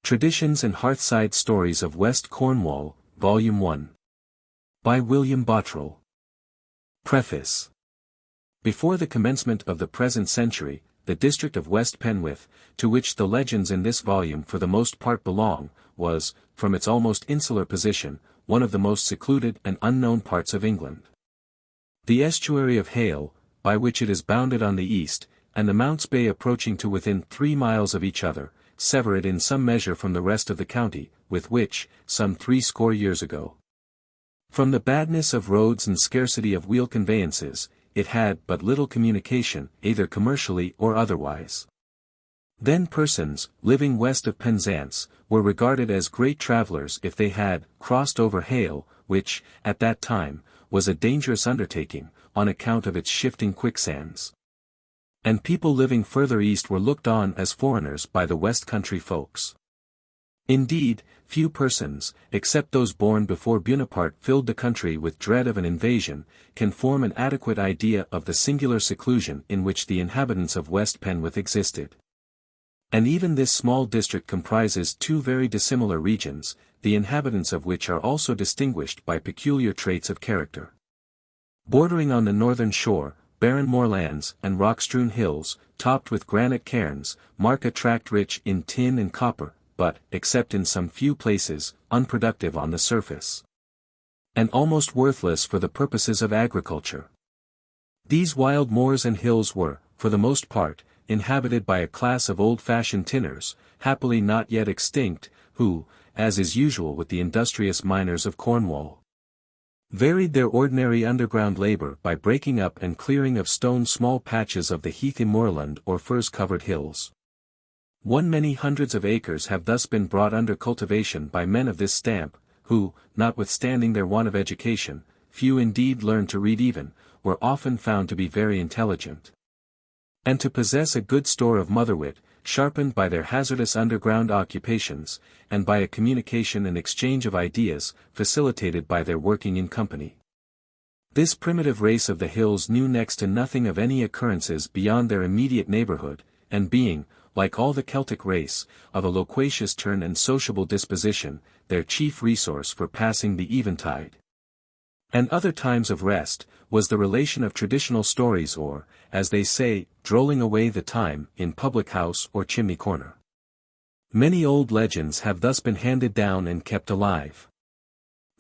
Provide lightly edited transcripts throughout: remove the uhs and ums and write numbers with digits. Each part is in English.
Traditions and Hearthside Stories of West Cornwall, Volume 1. By William Bottrell. Preface. Before the commencement of the present century, the district of West Penwith, to which the legends in this volume for the most part belong, was, from its almost insular position, one of the most secluded and unknown parts of England. The estuary of Hale, by which it is bounded on the east, and the Mounts Bay approaching to within 3 miles of each other, sever it in some measure from the rest of the county, with which, some 60 years ago. From the badness of roads and scarcity of wheel conveyances, it had but little communication, either commercially or otherwise. Then persons, living west of Penzance, were regarded as great travellers if they had crossed over Hale, which, at that time, was a dangerous undertaking, on account of its shifting quicksands. And people living further east were looked on as foreigners by the west country folks. Indeed, few persons, except those born before Buonaparte filled the country with dread of an invasion, can form an adequate idea of the singular seclusion in which the inhabitants of West Penwith existed. And even this small district comprises 2 very dissimilar regions, the inhabitants of which are also distinguished by peculiar traits of character. Bordering on the northern shore, barren moorlands and rock-strewn hills, topped with granite cairns, mark a tract rich in tin and copper, but, except in some few places, unproductive on the surface, and almost worthless for the purposes of agriculture. These wild moors and hills were, for the most part, inhabited by a class of old-fashioned tinners, happily not yet extinct, who, as is usual with the industrious miners of Cornwall, varied their ordinary underground labor by breaking up and clearing of stone small patches of the heathy moorland or furze-covered hills. Many hundreds of acres have thus been brought under cultivation by men of this stamp, who, notwithstanding their want of education, few indeed learned to read even, were often found to be very intelligent, and to possess a good store of mother-wit, sharpened by their hazardous underground occupations, and by a communication and exchange of ideas, facilitated by their working in company. This primitive race of the hills knew next to nothing of any occurrences beyond their immediate neighborhood, and being, like all the Celtic race, of a loquacious turn and sociable disposition, their chief resource for passing the eventide, and other times of rest, was the relation of traditional stories or, as they say, drolling away the time, in public house or chimney corner. Many old legends have thus been handed down and kept alive.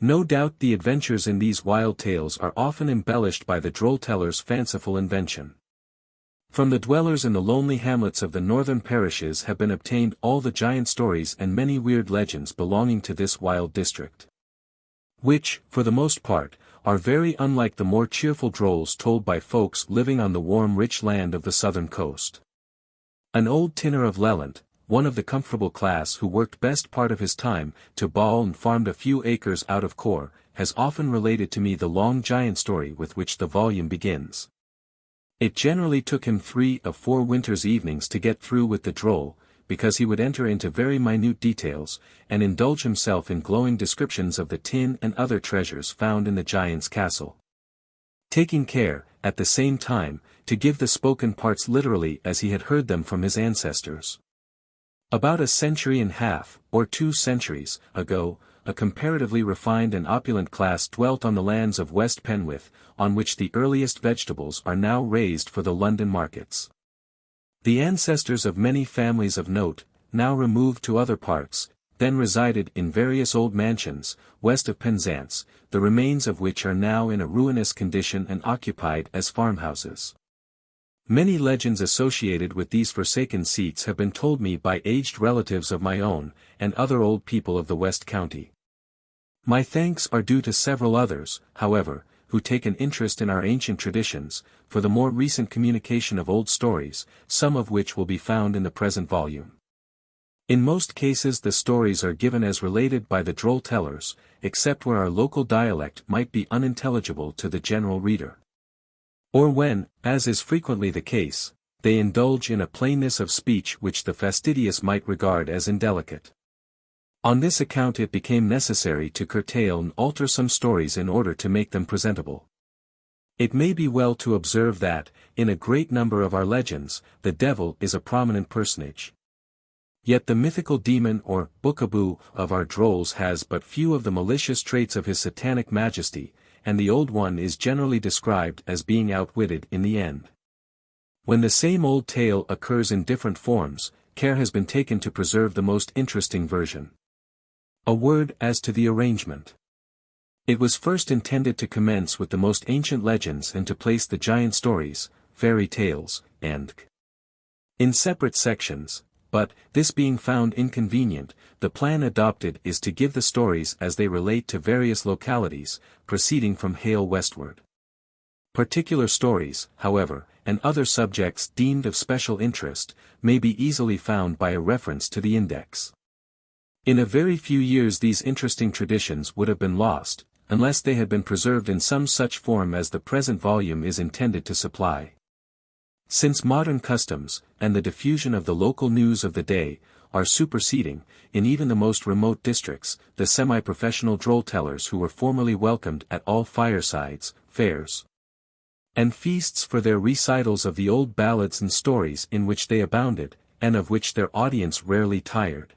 No doubt the adventures in these wild tales are often embellished by the droll-teller's fanciful invention. From the dwellers in the lonely hamlets of the northern parishes have been obtained all the giant stories and many weird legends belonging to this wild district, which, for the most part, are very unlike the more cheerful drolls told by folks living on the warm rich land of the southern coast. An old tinner of Lelant, one of the comfortable class who worked best part of his time to ball and farmed a few acres out of Core, has often related to me the long giant story with which the volume begins. It generally took him 3 of 4 winter's evenings to get through with the droll, because he would enter into very minute details, and indulge himself in glowing descriptions of the tin and other treasures found in the giant's castle, taking care, at the same time, to give the spoken parts literally as he had heard them from his ancestors. About a century and a half, or 2 centuries, ago, a comparatively refined and opulent class dwelt on the lands of West Penwith, on which the earliest vegetables are now raised for the London markets. The ancestors of many families of note, now removed to other parts, then resided in various old mansions, west of Penzance, the remains of which are now in a ruinous condition and occupied as farmhouses. Many legends associated with these forsaken seats have been told me by aged relatives of my own, and other old people of the West County. My thanks are due to several others, however, who take an interest in our ancient traditions, for the more recent communication of old stories, some of which will be found in the present volume. In most cases the stories are given as related by the droll-tellers, except where our local dialect might be unintelligible to the general reader, or when, as is frequently the case, they indulge in a plainness of speech which the fastidious might regard as indelicate. On this account it became necessary to curtail and alter some stories in order to make them presentable. It may be well to observe that, in a great number of our legends, the devil is a prominent personage. Yet the mythical demon or bucca of our drolls has but few of the malicious traits of his satanic majesty, and the old one is generally described as being outwitted in the end. When the same old tale occurs in different forms, care has been taken to preserve the most interesting version. A word as to the arrangement. It was first intended to commence with the most ancient legends and to place the giant stories, fairy tales, and in separate sections, but, this being found inconvenient, the plan adopted is to give the stories as they relate to various localities, proceeding from Hale westward. Particular stories, however, and other subjects deemed of special interest, may be easily found by a reference to the index. In a very few years these interesting traditions would have been lost, unless they had been preserved in some such form as the present volume is intended to supply. Since modern customs, and the diffusion of the local news of the day, are superseding, in even the most remote districts, the semi-professional droll-tellers who were formerly welcomed at all firesides, fairs, and feasts for their recitals of the old ballads and stories in which they abounded, and of which their audience rarely tired.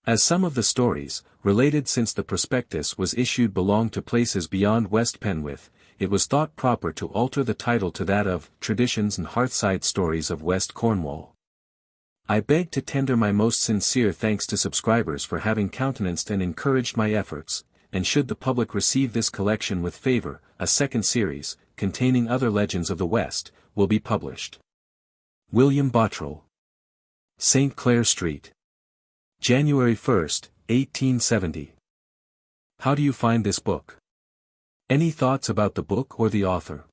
As some of the stories, related since the prospectus was issued belong to places beyond West Penwith, it was thought proper to alter the title to that of Traditions and Hearthside Stories of West Cornwall. I beg to tender my most sincere thanks to subscribers for having countenanced and encouraged my efforts, and should the public receive this collection with favor, a second series, containing other legends of the West, will be published. William Bottrell. St. Clair Street. January 1, 1870. How do you find this book? Any thoughts about the book or the author?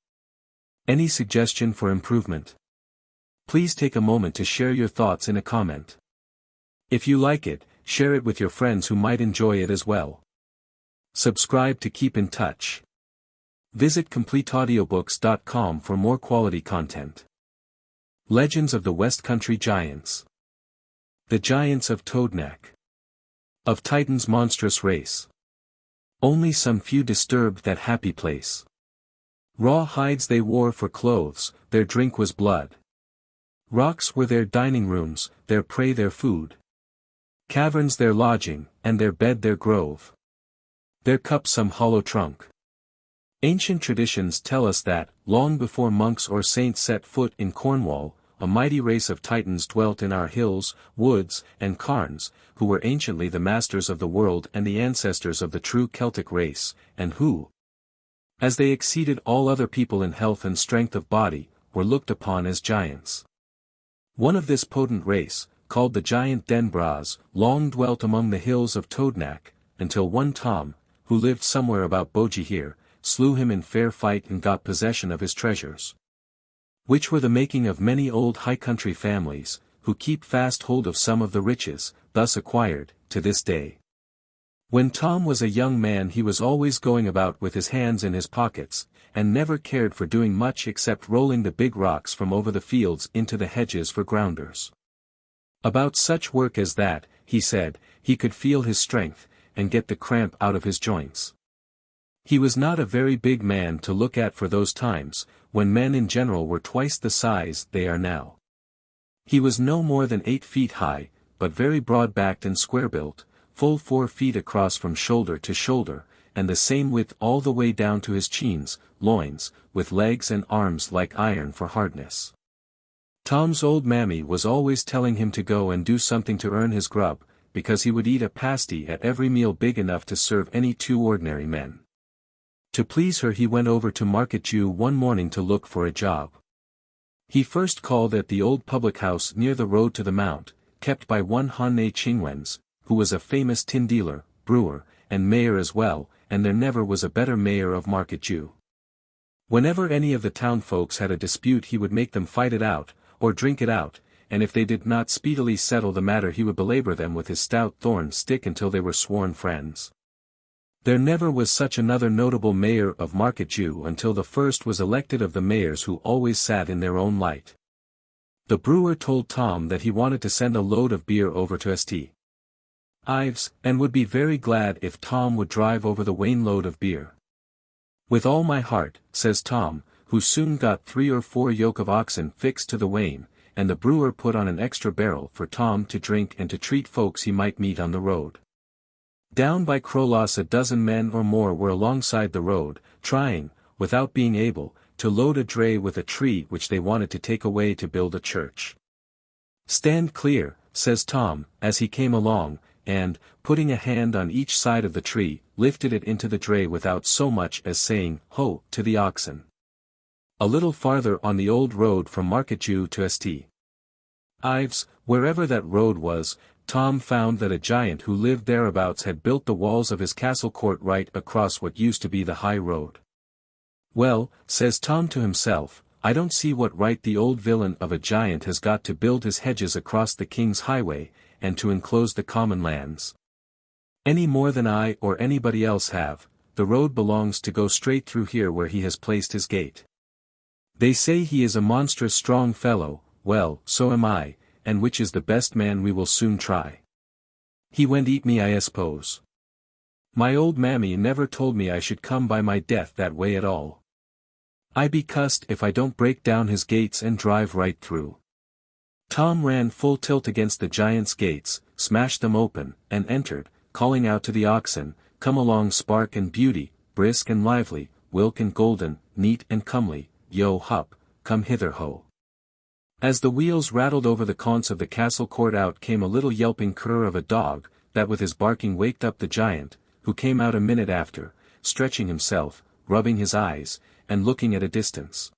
Any suggestion for improvement? Please take a moment to share your thoughts in a comment. If you like it, share it with your friends who might enjoy it as well. Subscribe to keep in touch. Visit CompleteAudiobooks.com for more quality content. Legends of the West Country Giants. The Giants of Towednack. Of Titan's monstrous race. Only some few disturbed that happy place. Raw hides they wore for clothes, their drink was blood. Rocks were their dining rooms, their prey their food. Caverns their lodging, and their bed their grove. Their cup some hollow trunk. Ancient traditions tell us that, long before monks or saints set foot in Cornwall, a mighty race of Titans dwelt in our hills, woods, and Carns, who were anciently the masters of the world and the ancestors of the true Celtic race, and who, as they exceeded all other people in health and strength of body, were looked upon as giants. One of this potent race, called the giant Denbras, long dwelt among the hills of Towednack, until one Tom, who lived somewhere about Bogie, slew him in fair fight and got possession of his treasures, which were the making of many old high-country families, who keep fast hold of some of the riches, thus acquired, to this day. When Tom was a young man he was always going about with his hands in his pockets, and never cared for doing much except rolling the big rocks from over the fields into the hedges for grounders. About such work as that, he said, he could feel his strength, and get the cramp out of his joints. He was not a very big man to look at for those times, when men in general were twice the size they are now. He was no more than 8 feet high, but very broad-backed and square-built, full 4 feet across from shoulder to shoulder, and the same width all the way down to his cheens, loins, with legs and arms like iron for hardness. Tom's old mammy was always telling him to go and do something to earn his grub, because he would eat a pasty at every meal big enough to serve any 2 ordinary men. To please her he went over to Market Jew one morning to look for a job. He first called at the old public house near the road to the Mount, kept by one Honne Chingwens, who was a famous tin dealer, brewer, and mayor as well, and there never was a better mayor of Market Jew. Whenever any of the town folks had a dispute he would make them fight it out, or drink it out, and if they did not speedily settle the matter he would belabor them with his stout thorn stick until they were sworn friends. There never was such another notable mayor of Market Jew until the first was elected of the mayors who always sat in their own light. The brewer told Tom that he wanted to send a load of beer over to STYTHIANS, and would be very glad if Tom would drive over the wain load of beer. With all my heart, says Tom, who soon got 3 or 4 yoke of oxen fixed to the wain, and the brewer put on an extra barrel for Tom to drink and to treat folks he might meet on the road. Down by Crolos a dozen men or more were alongside the road, trying, without being able, to load a dray with a tree which they wanted to take away to build a church. "Stand clear," says Tom, as he came along, and, putting a hand on each side of the tree, lifted it into the dray without so much as saying, "Ho," to the oxen. A little farther on the old road from Marketjew to STYTHIANS, wherever that road was, Tom found that a giant who lived thereabouts had built the walls of his castle court right across what used to be the high road. "Well," says Tom to himself, "I don't see what right the old villain of a giant has got to build his hedges across the king's highway, and to enclose the common lands. Any more than I or anybody else have. The road belongs to go straight through here where he has placed his gate. They say he is a monstrous strong fellow, well, so am I, and which is the best man we will soon try. He won't eat me I suppose. My old mammy never told me I should come by my death that way at all. I be cussed if I don't break down his gates and drive right through." Tom ran full tilt against the giant's gates, smashed them open, and entered, calling out to the oxen, "Come along Spark and Beauty, brisk and lively, Wilk and Golden, neat and comely, yo hup, come hither ho." As the wheels rattled over the conch of the castle court out came a little yelping cur of a dog, that with his barking waked up the giant, who came out a minute after, stretching himself, rubbing his eyes, and looking at a distance.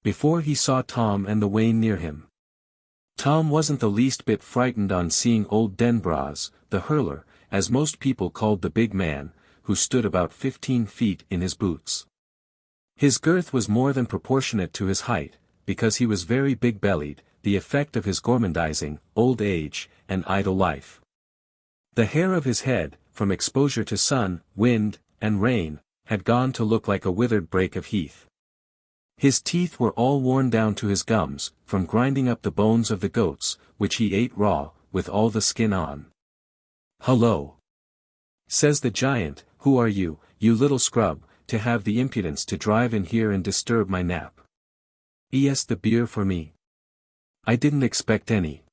Before he saw Tom and the wain near him. Tom wasn't the least bit frightened on seeing old Denbras, the hurler, as most people called the big man, who stood about 15 feet in his boots. His girth was more than proportionate to his height, because he was very big-bellied, the effect of his gormandizing, old age, and idle life. The hair of his head, from exposure to sun, wind, and rain, had gone to look like a withered brake of heath. His teeth were all worn down to his gums, from grinding up the bones of the goats, which he ate raw, with all the skin on. "Hullo!" says the giant, "who are you, you little scrub, to have the impudence to drive in here and disturb my nap? Es the beer for me? I didn't expect any."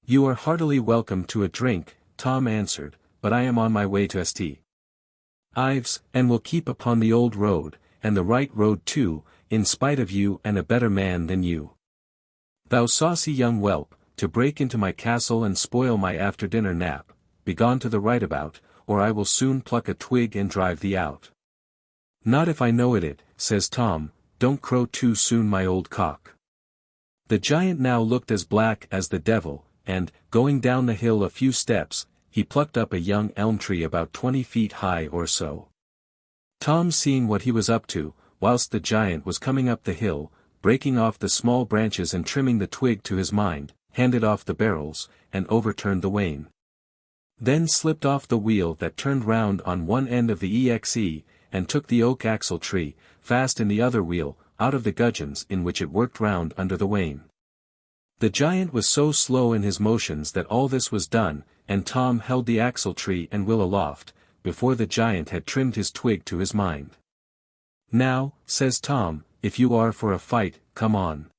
"You are heartily welcome to a drink," Tom answered, "but I am on my way to STYTHIANS, and will keep upon the old road, and the right road too, in spite of you and a better man than you. Thou saucy young whelp, to break into my castle and spoil my after-dinner nap, begone to the right about, or I will soon pluck a twig and drive thee out." "Not if I know it," says Tom, "don't crow too soon my old cock." The giant now looked as black as the devil, and, going down the hill a few steps, he plucked up a young elm tree about 20 feet high or so. Tom seeing what he was up to, whilst the giant was coming up the hill, breaking off the small branches and trimming the twig to his mind, handed off the barrels, and overturned the wain. Then slipped off the wheel that turned round on one end of the exe, and took the oak axle tree, fast in the other wheel, out of the gudgeons in which it worked round under the wain. The giant was so slow in his motions that all this was done, and Tom held the axle tree and wheel aloft, before the giant had trimmed his twig to his mind. "Now," says Tom, "if you are for a fight, come on.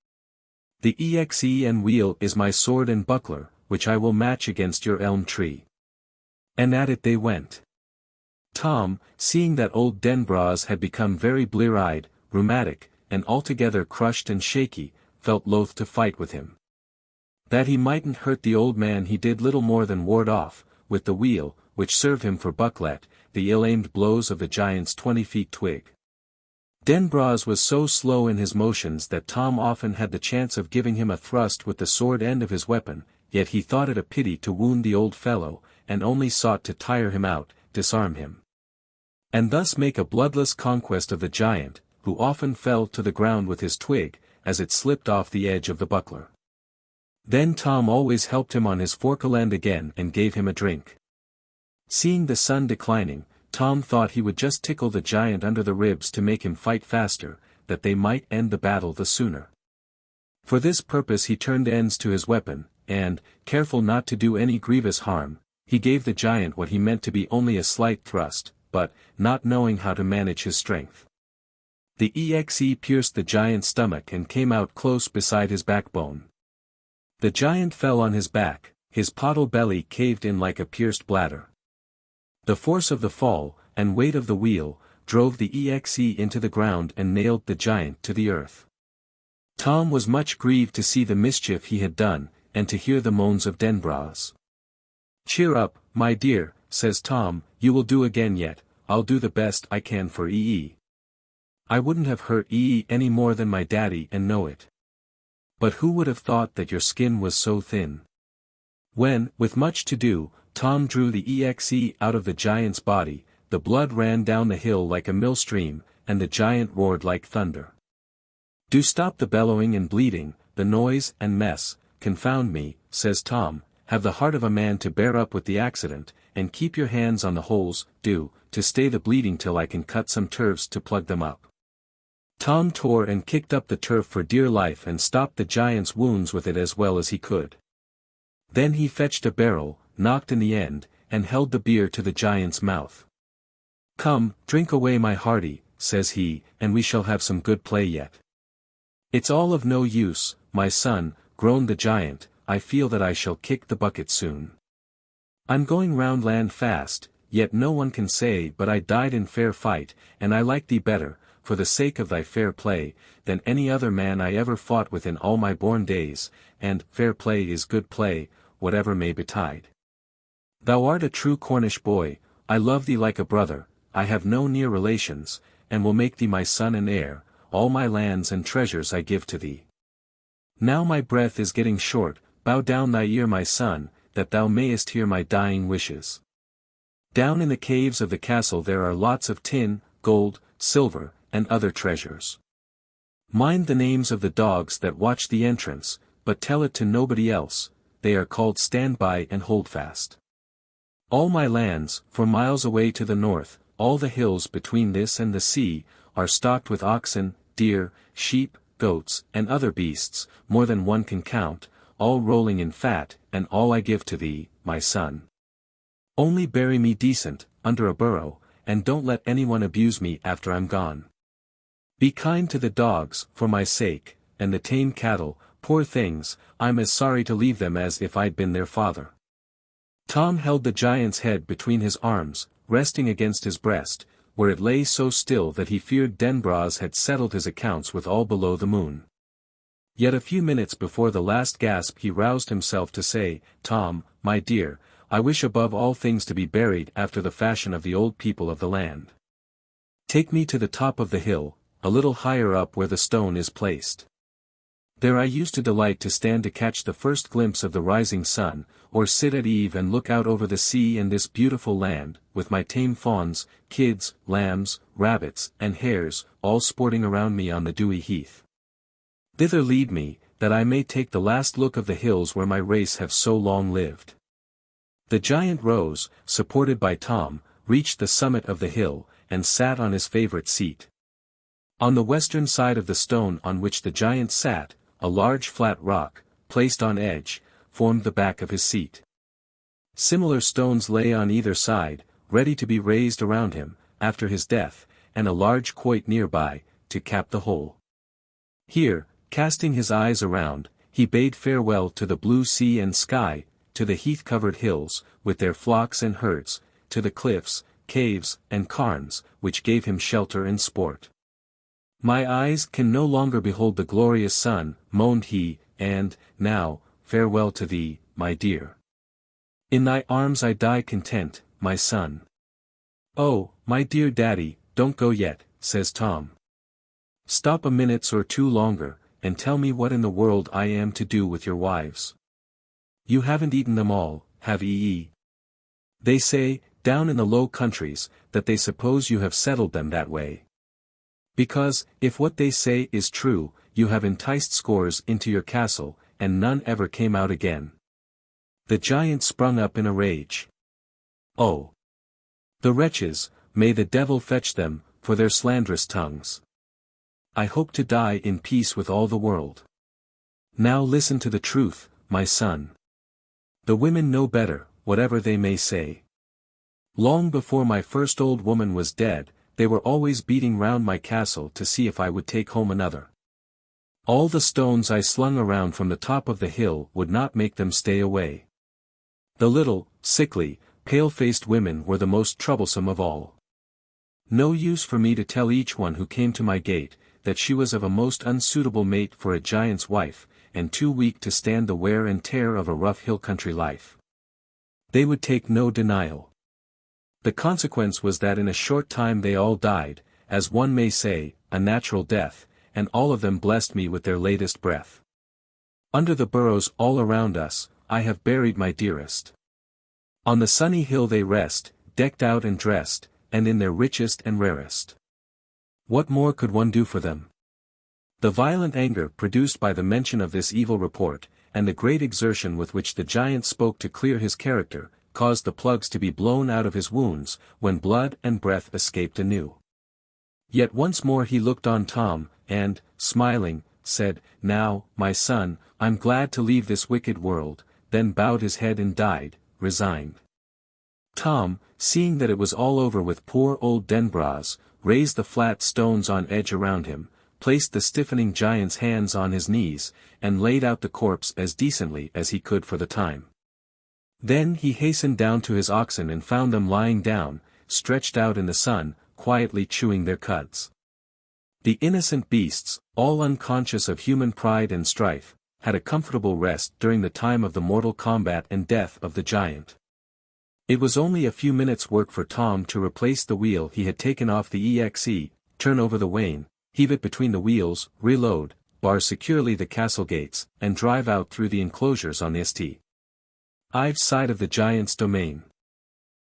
The exe and wheel is my sword and buckler, which I will match against your elm tree." And at it they went. Tom, seeing that old Denbras had become very blear-eyed, rheumatic, and altogether crushed and shaky, felt loath to fight with him. That he mightn't hurt the old man he did little more than ward off, with the wheel, which served him for bucklet, the ill-aimed blows of the giant's 20-feet twig. Denbras was so slow in his motions that Tom often had the chance of giving him a thrust with the sword end of his weapon, yet he thought it a pity to wound the old fellow, and only sought to tire him out, disarm him, and thus make a bloodless conquest of the giant, who often fell to the ground with his twig, as it slipped off the edge of the buckler. Then Tom always helped him on his forkland again and gave him a drink. Seeing the sun declining, Tom thought he would just tickle the giant under the ribs to make him fight faster, that they might end the battle the sooner. For this purpose he turned ends to his weapon, and, careful not to do any grievous harm, he gave the giant what he meant to be only a slight thrust, but, not knowing how to manage his strength, the exe pierced the giant's stomach and came out close beside his backbone, The giant fell on his back, his pottle belly caved in like a pierced bladder. The force of the fall, and weight of the wheel, drove the exe into the ground and nailed the giant to the earth. Tom was much grieved to see the mischief he had done, and to hear the moans of Denbras. "Cheer up, my dear," says Tom, "you will do again yet. I'll do the best I can for EE. I wouldn't have hurt EE any more than my daddy and know it. But who would have thought that your skin was so thin?" When, with much to do, Tom drew the exe out of the giant's body, the blood ran down the hill like a millstream, and the giant roared like thunder. "Do stop the bellowing and bleeding, the noise and mess, confound me," says Tom, "have the heart of a man to bear up with the accident, and keep your hands on the holes, to stay the bleeding till I can cut some turfs to plug them up." Tom tore and kicked up the turf for dear life and stopped the giant's wounds with it as well as he could. Then he fetched a barrel, knocked in the end, and held the beer to the giant's mouth. "Come, drink away my hearty," says he, "and we shall have some good play yet." "It's all of no use, my son," groaned the giant, "I feel that I shall kick the bucket soon. I'm going round land fast, yet no one can say but I died in fair fight, and I like thee better, for the sake of thy fair play, than any other man I ever fought with in all my born days, and fair play is good play, whatever may betide. Thou art a true Cornish boy, I love thee like a brother, I have no near relations, and will make thee my son and heir, all my lands and treasures I give to thee. Now my breath is getting short, bow down thy ear my son, that thou mayest hear my dying wishes. Down in the caves of the castle there are lots of tin, gold, silver, and other treasures. Mind the names of the dogs that watch the entrance, but tell it to nobody else, they are called Standby and Holdfast. All my lands, for miles away to the north, all the hills between this and the sea, are stocked with oxen, deer, sheep, goats, and other beasts, more than one can count, all rolling in fat, and all I give to thee, my son. Only bury me decent, under a burrow, and don't let anyone abuse me after I'm gone. Be kind to the dogs, for my sake, and the tame cattle, poor things, I'm as sorry to leave them as if I'd been their father." Tom held the giant's head between his arms, resting against his breast, where it lay so still that he feared Denbras had settled his accounts with all below the moon. Yet a few minutes before the last gasp he roused himself to say, "Tom, my dear, I wish above all things to be buried after the fashion of the old people of the land. Take me to the top of the hill, a little higher up where the stone is placed. There I used to delight to stand to catch the first glimpse of the rising sun, or sit at eve and look out over the sea and this beautiful land, with my tame fawns, kids, lambs, rabbits, and hares, all sporting around me on the dewy heath. Thither lead me, that I may take the last look of the hills where my race have so long lived." The giant rose, supported by Tom, reached the summit of the hill, and sat on his favorite seat. On the western side of the stone on which the giant sat, a large flat rock, placed on edge, formed the back of his seat. Similar stones lay on either side, ready to be raised around him, after his death, and a large quoit nearby, to cap the whole. Here, casting his eyes around, he bade farewell to the blue sea and sky, to the heath-covered hills, with their flocks and herds, to the cliffs, caves, and carns, which gave him shelter and sport. "My eyes can no longer behold the glorious sun," moaned he, "and, now, farewell to thee, my dear. In thy arms I die content, my son." "Oh, my dear daddy, don't go yet," says Tom. "Stop a minute or two longer, and tell me what in the world I am to do with your wives. You haven't eaten them all, have ye? They say, down in the Low Countries, that they suppose you have settled them that way. Because, if what they say is true, you have enticed scores into your castle, and none ever came out again." The giant sprung up in a rage. "Oh! The wretches, may the devil fetch them, for their slanderous tongues. I hope to die in peace with all the world. Now listen to the truth, my son. The women know better, whatever they may say. Long before my first old woman was dead, they were always beating round my castle to see if I would take home another. All the stones I slung around from the top of the hill would not make them stay away. The little, sickly, pale-faced women were the most troublesome of all. No use for me to tell each one who came to my gate, that she was of a most unsuitable mate for a giant's wife, and too weak to stand the wear and tear of a rough hill country life. They would take no denial. The consequence was that in a short time they all died, as one may say, a natural death, and all of them blessed me with their latest breath. Under the burrows all around us, I have buried my dearest. On the sunny hill they rest, decked out and dressed, and in their richest and rarest. What more could one do for them? The violent anger produced by the mention of this evil report, and the great exertion with which the giant spoke to clear his character, caused the plugs to be blown out of his wounds, when blood and breath escaped anew. Yet once more he looked on Tom, and, smiling, said, "Now, my son, I'm glad to leave this wicked world," then bowed his head and died, resigned. Tom, seeing that it was all over with poor old Denbras, raised the flat stones on edge around him, placed the stiffening giant's hands on his knees, and laid out the corpse as decently as he could for the time. Then he hastened down to his oxen and found them lying down, stretched out in the sun, quietly chewing their cuds. The innocent beasts, all unconscious of human pride and strife, had a comfortable rest during the time of the mortal combat and death of the giant. It was only a few minutes' work for Tom to replace the wheel he had taken off the exe, turn over the wain, heave it between the wheels, reload, bar securely the castle gates, and drive out through the enclosures on the STYTHIANS side of the giant's domain.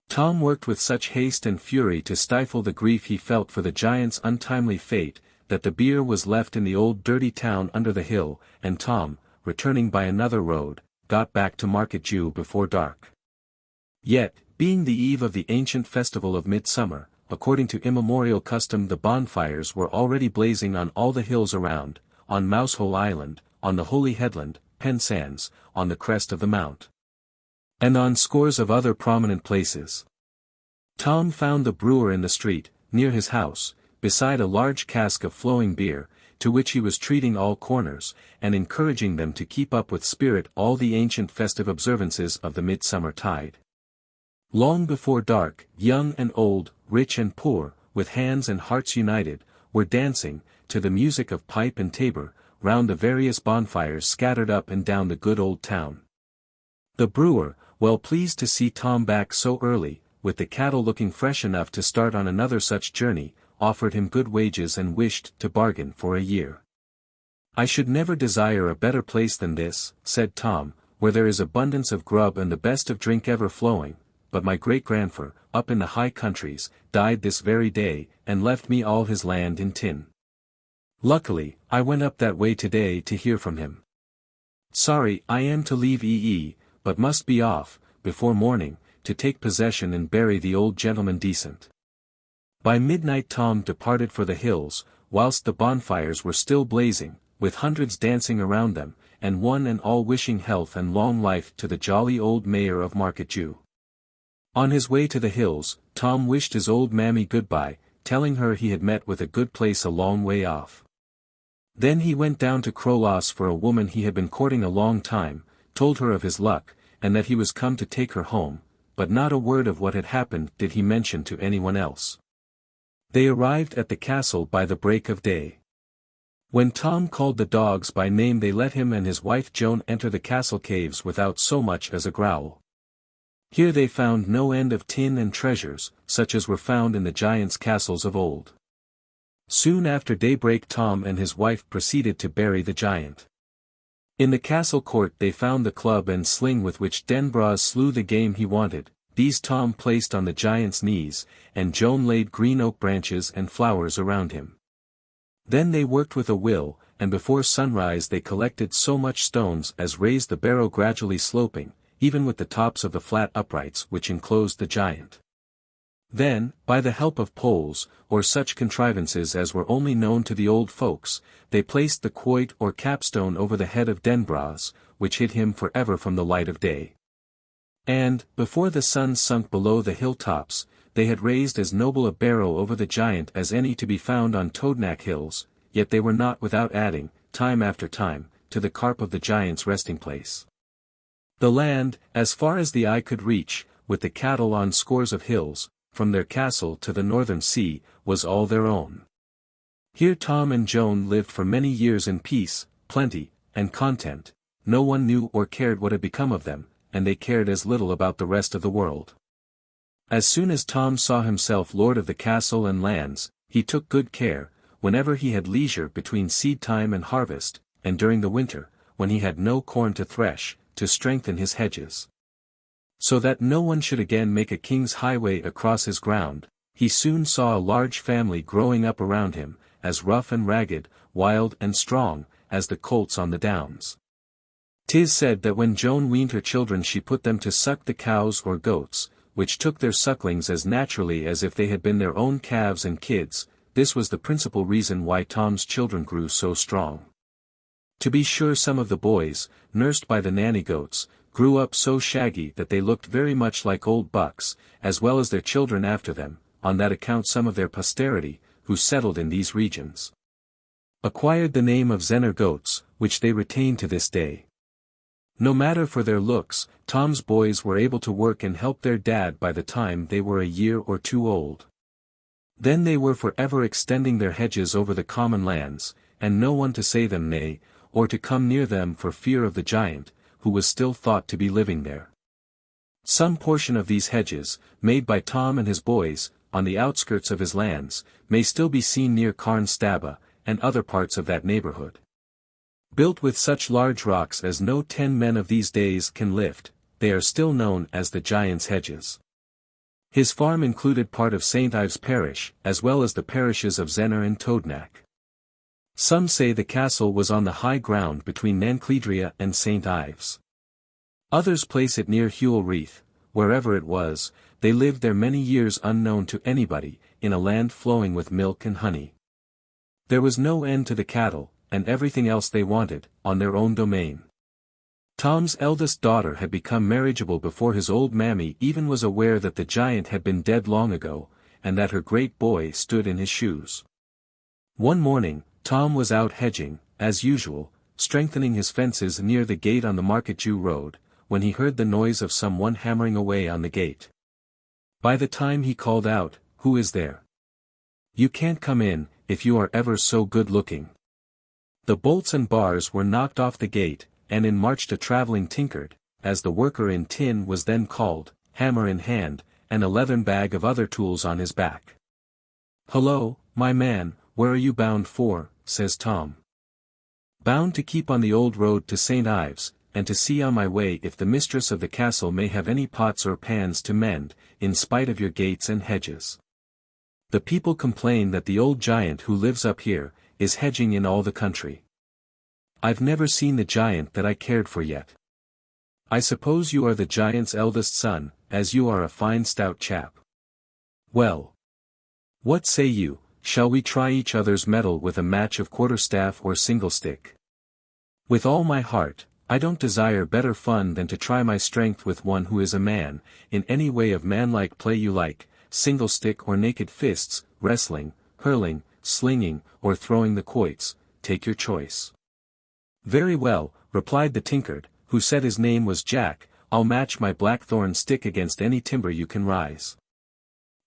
Tom worked with such haste and fury to stifle the grief he felt for the giant's untimely fate, that the bier was left in the old dirty town under the hill, and Tom, returning by another road, got back to Market Jew before dark. Yet, being the eve of the ancient festival of midsummer, according to immemorial custom the bonfires were already blazing on all the hills around, on Mousehole Island, on the Holy Headland, Penzance, on the crest of the mount, and on scores of other prominent places. Tom found the brewer in the street, near his house, beside a large cask of flowing beer, to which he was treating all corners, and encouraging them to keep up with spirit all the ancient festive observances of the midsummer tide. Long before dark, young and old, rich and poor, with hands and hearts united, were dancing, to the music of pipe and tabor, round the various bonfires scattered up and down the good old town. The brewer, well pleased to see Tom back so early, with the cattle looking fresh enough to start on another such journey, offered him good wages and wished to bargain for a year. "I should never desire a better place than this," said Tom, "where there is abundance of grub and the best of drink ever flowing, but my great-grandfather, up in the high countries, died this very day, and left me all his land in tin. Luckily, I went up that way today to hear from him. Sorry I am to leave but must be off, before morning, to take possession and bury the old gentleman decent." By midnight Tom departed for the hills, whilst the bonfires were still blazing, with hundreds dancing around them, and one and all wishing health and long life to the jolly old mayor of Market Jew. On his way to the hills, Tom wished his old mammy goodbye, telling her he had met with a good place a long way off. Then he went down to Crowloss for a woman he had been courting a long time, told her of his luck, and that he was come to take her home, but not a word of what had happened did he mention to anyone else. They arrived at the castle by the break of day. When Tom called the dogs by name they let him and his wife Joan enter the castle caves without so much as a growl. Here they found no end of tin and treasures, such as were found in the giants' castles of old. Soon after daybreak Tom and his wife proceeded to bury the giant. In the castle court they found the club and sling with which Denbras slew the game he wanted. These Tom placed on the giant's knees, and Joan laid green oak branches and flowers around him. Then they worked with a will, and before sunrise they collected so much stones as raised the barrow gradually sloping, even with the tops of the flat uprights which enclosed the giant. Then, by the help of poles, or such contrivances as were only known to the old folks, they placed the quoit or capstone over the head of Denbras, which hid him for ever from the light of day. And, before the sun sunk below the hill-tops, they had raised as noble a barrow over the giant as any to be found on Towednack hills, yet they were not without adding, time after time, to the carp of the giant's resting place. The land, as far as the eye could reach, with the cattle on scores of hills, from their castle to the northern sea, was all their own. Here Tom and Joan lived for many years in peace, plenty, and content. No one knew or cared what had become of them, and they cared as little about the rest of the world. As soon as Tom saw himself lord of the castle and lands, he took good care, whenever he had leisure between seed time and harvest, and during the winter, when he had no corn to thresh, to strengthen his hedges. So that no one should again make a king's highway across his ground, he soon saw a large family growing up around him, as rough and ragged, wild and strong, as the colts on the downs. 'Tis said that when Joan weaned her children she put them to suck the cows or goats, which took their sucklings as naturally as if they had been their own calves and kids. This was the principal reason why Tom's children grew so strong. To be sure, some of the boys, nursed by the nanny goats, grew up so shaggy that they looked very much like old bucks, as well as their children after them. On that account some of their posterity, who settled in these regions, acquired the name of ZENNOR goats, which they retain to this day. No matter for their looks, Tom's boys were able to work and help their dad by the time they were a year or two old. Then they were forever extending their hedges over the common lands, and no one to say them nay, or to come near them for fear of the giant, who was still thought to be living there. Some portion of these hedges, made by Tom and his boys, on the outskirts of his lands, may still be seen near Carn and other parts of that neighborhood. Built with such large rocks as no 10 men of these days can lift, they are still known as the Giant's Hedges. His farm included part of St. Ives parish, as well as the parishes of ZENNOR and Towednack. Some say the castle was on the high ground between Nancledria and St. Ives. Others place it near Hewelreath. Wherever it was, they lived there many years unknown to anybody, in a land flowing with milk and honey. There was no end to the cattle, and everything else they wanted, on their own domain. Tom's eldest daughter had become marriageable before his old mammy even was aware that the giant had been dead long ago, and that her great boy stood in his shoes. One morning, Tom was out hedging, as usual, strengthening his fences near the gate on the Market Jew Road, when he heard the noise of someone hammering away on the gate. By the time he called out, "Who is there? You can't come in, if you are ever so good-looking." The bolts and bars were knocked off the gate, and in marched a traveling tinker, as the worker in tin was then called, hammer in hand, and a leathern bag of other tools on his back. "Hullo, my man, where are you bound for?" says Tom. "Bound to keep on the old road to St. Ives, and to see on my way if the mistress of the castle may have any pots or pans to mend, in spite of your gates and hedges. The people complain that the old giant who lives up here, is hedging in all the country. I've never seen the giant that I cared for yet. I suppose you are the giant's eldest son, as you are a fine stout chap. Well, what say you, shall we try each other's mettle with a match of quarterstaff or singlestick?" "With all my heart, I don't desire better fun than to try my strength with one who is a man, in any way of manlike play you like, singlestick or naked fists, wrestling, hurling, slinging, or throwing the quoits, take your choice." "Very well," replied the tinker, who said his name was Jack, "I'll match my blackthorn stick against any timber you can rise."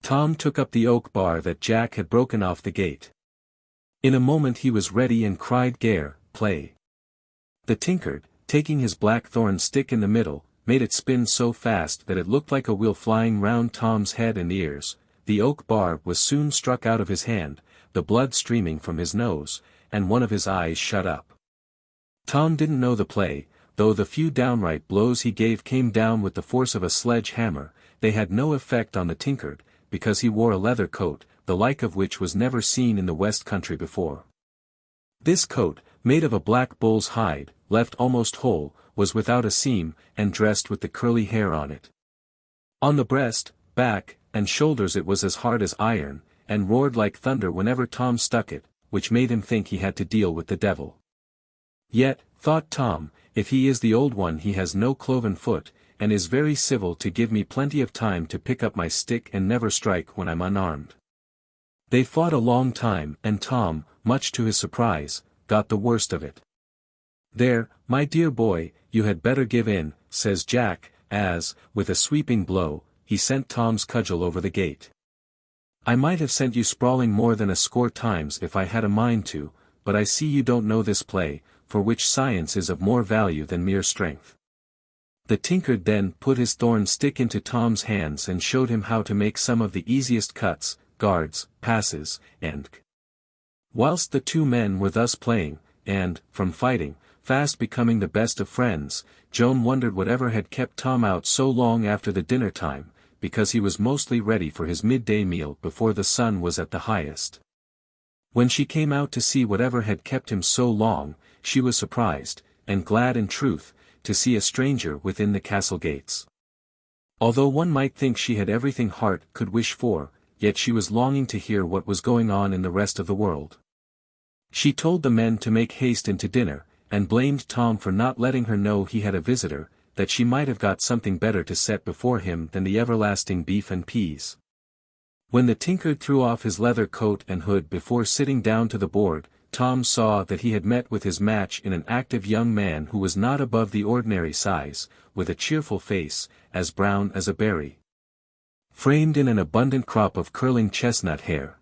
Tom took up the oak bar that Jack had broken off the gate. In a moment he was ready and cried "Gare, play." The tinker, taking his blackthorn stick in the middle, made it spin so fast that it looked like a wheel flying round Tom's head and ears. The oak bar was soon struck out of his hand, the blood streaming from his nose, and one of his eyes shut up. Tom didn't know the play, though the few downright blows he gave came down with the force of a sledge-hammer. They had no effect on the tinker, because he wore a leather coat, the like of which was never seen in the West Country before. This coat, made of a black bull's hide, left almost whole, was without a seam, and dressed with the curly hair on it. On the breast, back, and shoulders it was as hard as iron, and roared like thunder whenever Tom stuck it, which made him think he had to deal with the devil. Yet, thought Tom, if he is the old one he has no cloven foot, and is very civil to give me plenty of time to pick up my stick and never strike when I'm unarmed. They fought a long time, and Tom, much to his surprise, got the worst of it. "There, my dear boy, you had better give in," says Jack, as, with a sweeping blow, he sent Tom's cudgel over the gate. "I might have sent you sprawling more than a score times if I had a mind to, but I see you don't know this play, for which science is of more value than mere strength." The tinker then put his thorn stick into Tom's hands and showed him how to make some of the easiest cuts, guards, passes, and whilst the two men were thus playing, and, from fighting, fast becoming the best of friends, Joan wondered whatever had kept Tom out so long after the dinner time, because he was mostly ready for his midday meal before the sun was at the highest. When she came out to see whatever had kept him so long, she was surprised, and glad in truth, to see a stranger within the castle gates. Although one might think she had everything heart could wish for, yet she was longing to hear what was going on in the rest of the world. She told the men to make haste into dinner, and blamed Tom for not letting her know he had a visitor, that she might have got something better to set before him than the everlasting beef and peas. When the tinker threw off his leather coat and hood before sitting down to the board, Tom saw that he had met with his match in an active young man who was not above the ordinary size, with a cheerful face, as brown as a berry, framed in an abundant crop of curling chestnut hair.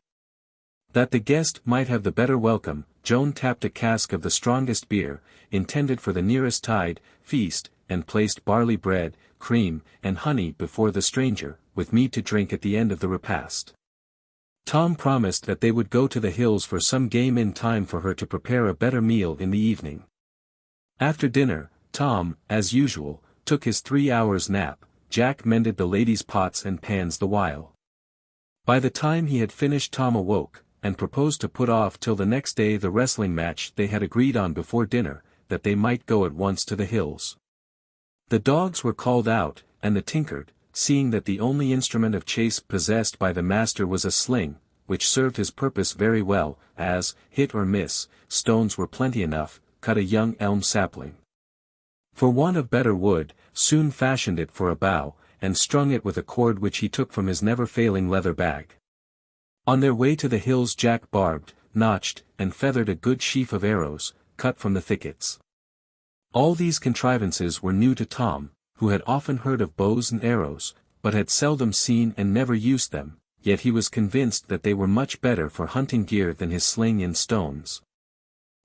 That the guest might have the better welcome, Joan tapped a cask of the strongest beer, intended for the nearest tide, feast, and placed barley bread, cream, and honey before the stranger, with meat to drink at the end of the repast. Tom promised that they would go to the hills for some game in time for her to prepare a better meal in the evening. After dinner, Tom, as usual, took his 3 hours' nap. Jack mended the ladies' pots and pans the while. By the time he had finished, Tom awoke, and proposed to put off till the next day the wrestling match they had agreed on before dinner, that they might go at once to the hills. The dogs were called out, and the tinker, seeing that the only instrument of chase possessed by the master was a sling, which served his purpose very well, as, hit or miss, stones were plenty enough, cut a young elm sapling, for want of better wood, soon fashioned it for a bow, and strung it with a cord which he took from his never-failing leather bag. On their way to the hills Jack barbed, notched, and feathered a good sheaf of arrows, cut from the thickets. All these contrivances were new to Tom, who had often heard of bows and arrows, but had seldom seen and never used them, yet he was convinced that they were much better for hunting gear than his sling and stones.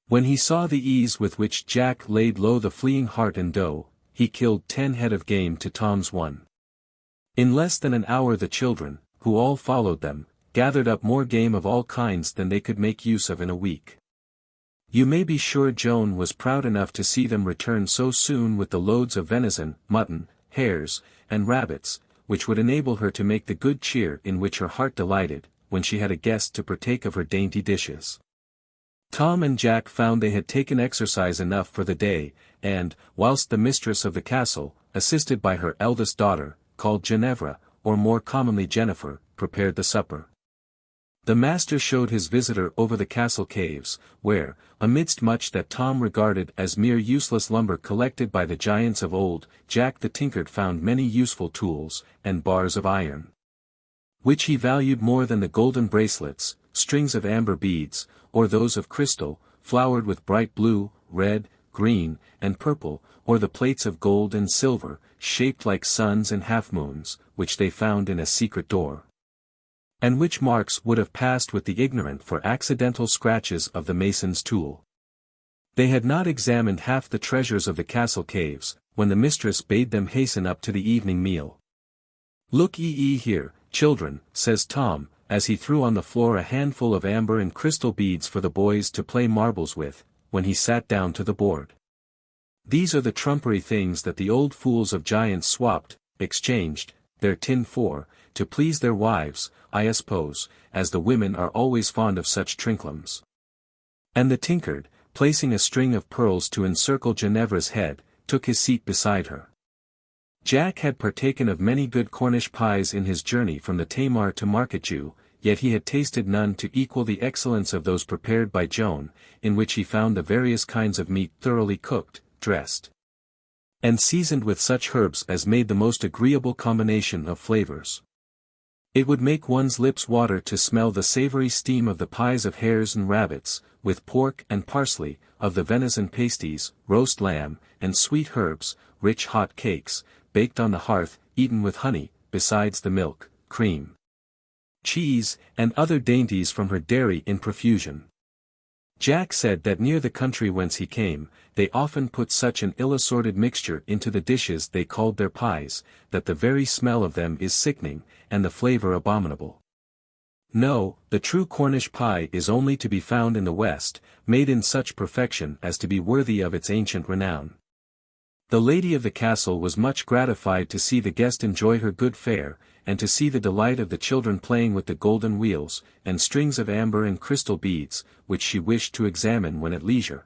When he saw the ease with which Jack laid low the fleeing hart and doe, he killed 10 head of game to Tom's 1. In less than an hour the children, who all followed them, gathered up more game of all kinds than they could make use of in a week. You may be sure Joan was proud enough to see them return so soon with the loads of venison, mutton, hares, and rabbits, which would enable her to make the good cheer in which her heart delighted, when she had a guest to partake of her dainty dishes. Tom and Jack found they had taken exercise enough for the day, and, whilst the mistress of the castle, assisted by her eldest daughter, called Ginevra, or more commonly Jennifer, prepared the supper. The master showed his visitor over the castle caves, where, amidst much that Tom regarded as mere useless lumber collected by the giants of old, Jack the tinker found many useful tools, and bars of iron, which he valued more than the golden bracelets, strings of amber beads, or those of crystal, flowered with bright blue, red, green, and purple, or the plates of gold and silver, shaped like suns and half-moons, which they found in a secret door, and which marks would have passed with the ignorant for accidental scratches of the mason's tool. They had not examined half the treasures of the castle caves, when the mistress bade them hasten up to the evening meal. "Look ye here, children," says Tom, as he threw on the floor a handful of amber and crystal beads for the boys to play marbles with, when he sat down to the board. "These are the trumpery things that the old fools of giants swapped, exchanged, their tin for, to please their wives, I suppose, as the women are always fond of such trinklums." And the tinker, placing a string of pearls to encircle Ginevra's head, took his seat beside her. Jack had partaken of many good Cornish pies in his journey from the Tamar to Marketjew, yet he had tasted none to equal the excellence of those prepared by Joan, in which he found the various kinds of meat thoroughly cooked, dressed, and seasoned with such herbs as made the most agreeable combination of flavors. It would make one's lips water to smell the savory steam of the pies of hares and rabbits, with pork and parsley, of the venison pasties, roast lamb, and sweet herbs, rich hot cakes, baked on the hearth, eaten with honey, besides the milk, cream, cheese, and other dainties from her dairy in profusion. Jack said that near the country whence he came, they often put such an ill-assorted mixture into the dishes they called their pies, that the very smell of them is sickening, and the flavour abominable. No, the true Cornish pie is only to be found in the West, made in such perfection as to be worthy of its ancient renown. The lady of the castle was much gratified to see the guest enjoy her good fare, and to see the delight of the children playing with the golden wheels, and strings of amber and crystal beads, which she wished to examine when at leisure.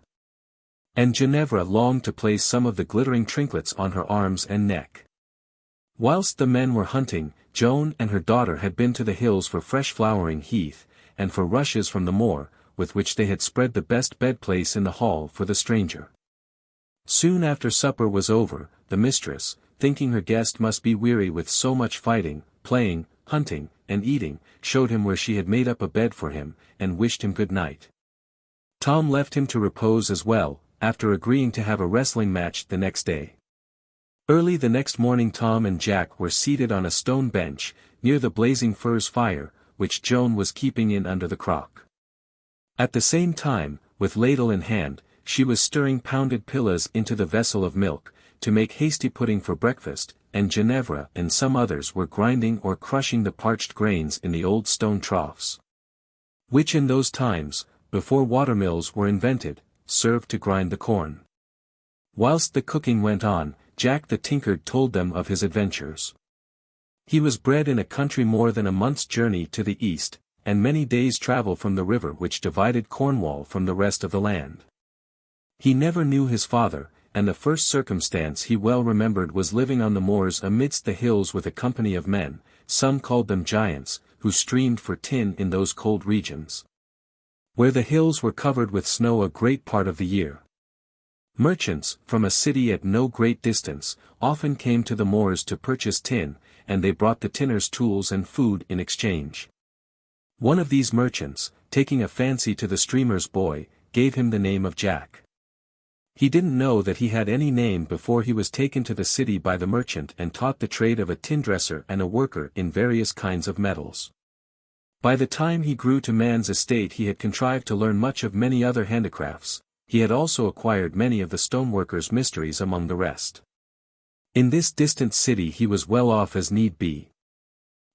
And Ginevra longed to place some of the glittering trinkets on her arms and neck. Whilst the men were hunting, Joan and her daughter had been to the hills for fresh flowering heath, and for rushes from the moor, with which they had spread the best bed-place in the hall for the stranger. Soon after supper was over, the mistress, thinking her guest must be weary with so much fighting, playing, hunting, and eating, showed him where she had made up a bed for him, and wished him good night. Tom left him to repose as well, after agreeing to have a wrestling match the next day. Early the next morning Tom and Jack were seated on a stone bench, near the blazing furze fire, which Joan was keeping in under the crock. At the same time, with ladle in hand, she was stirring pounded pillas into the vessel of milk, to make hasty pudding for breakfast, and Ginevra and some others were grinding or crushing the parched grains in the old stone troughs, which in those times, before watermills were invented, served to grind the corn. Whilst the cooking went on, Jack the tinker told them of his adventures. He was bred in a country more than a month's journey to the east, and many days' travel from the river which divided Cornwall from the rest of the land. He never knew his father, and the first circumstance he well remembered was living on the moors amidst the hills with a company of men, some called them giants, who streamed for tin in those cold regions, where the hills were covered with snow a great part of the year. Merchants, from a city at no great distance, often came to the moors to purchase tin, and they brought the tinners tools and food in exchange. One of these merchants, taking a fancy to the streamer's boy, gave him the name of Jack. He didn't know that he had any name before he was taken to the city by the merchant and taught the trade of a tin dresser and a worker in various kinds of metals. By the time he grew to man's estate he had contrived to learn much of many other handicrafts. He had also acquired many of the stoneworker's mysteries among the rest. In this distant city he was well off as need be.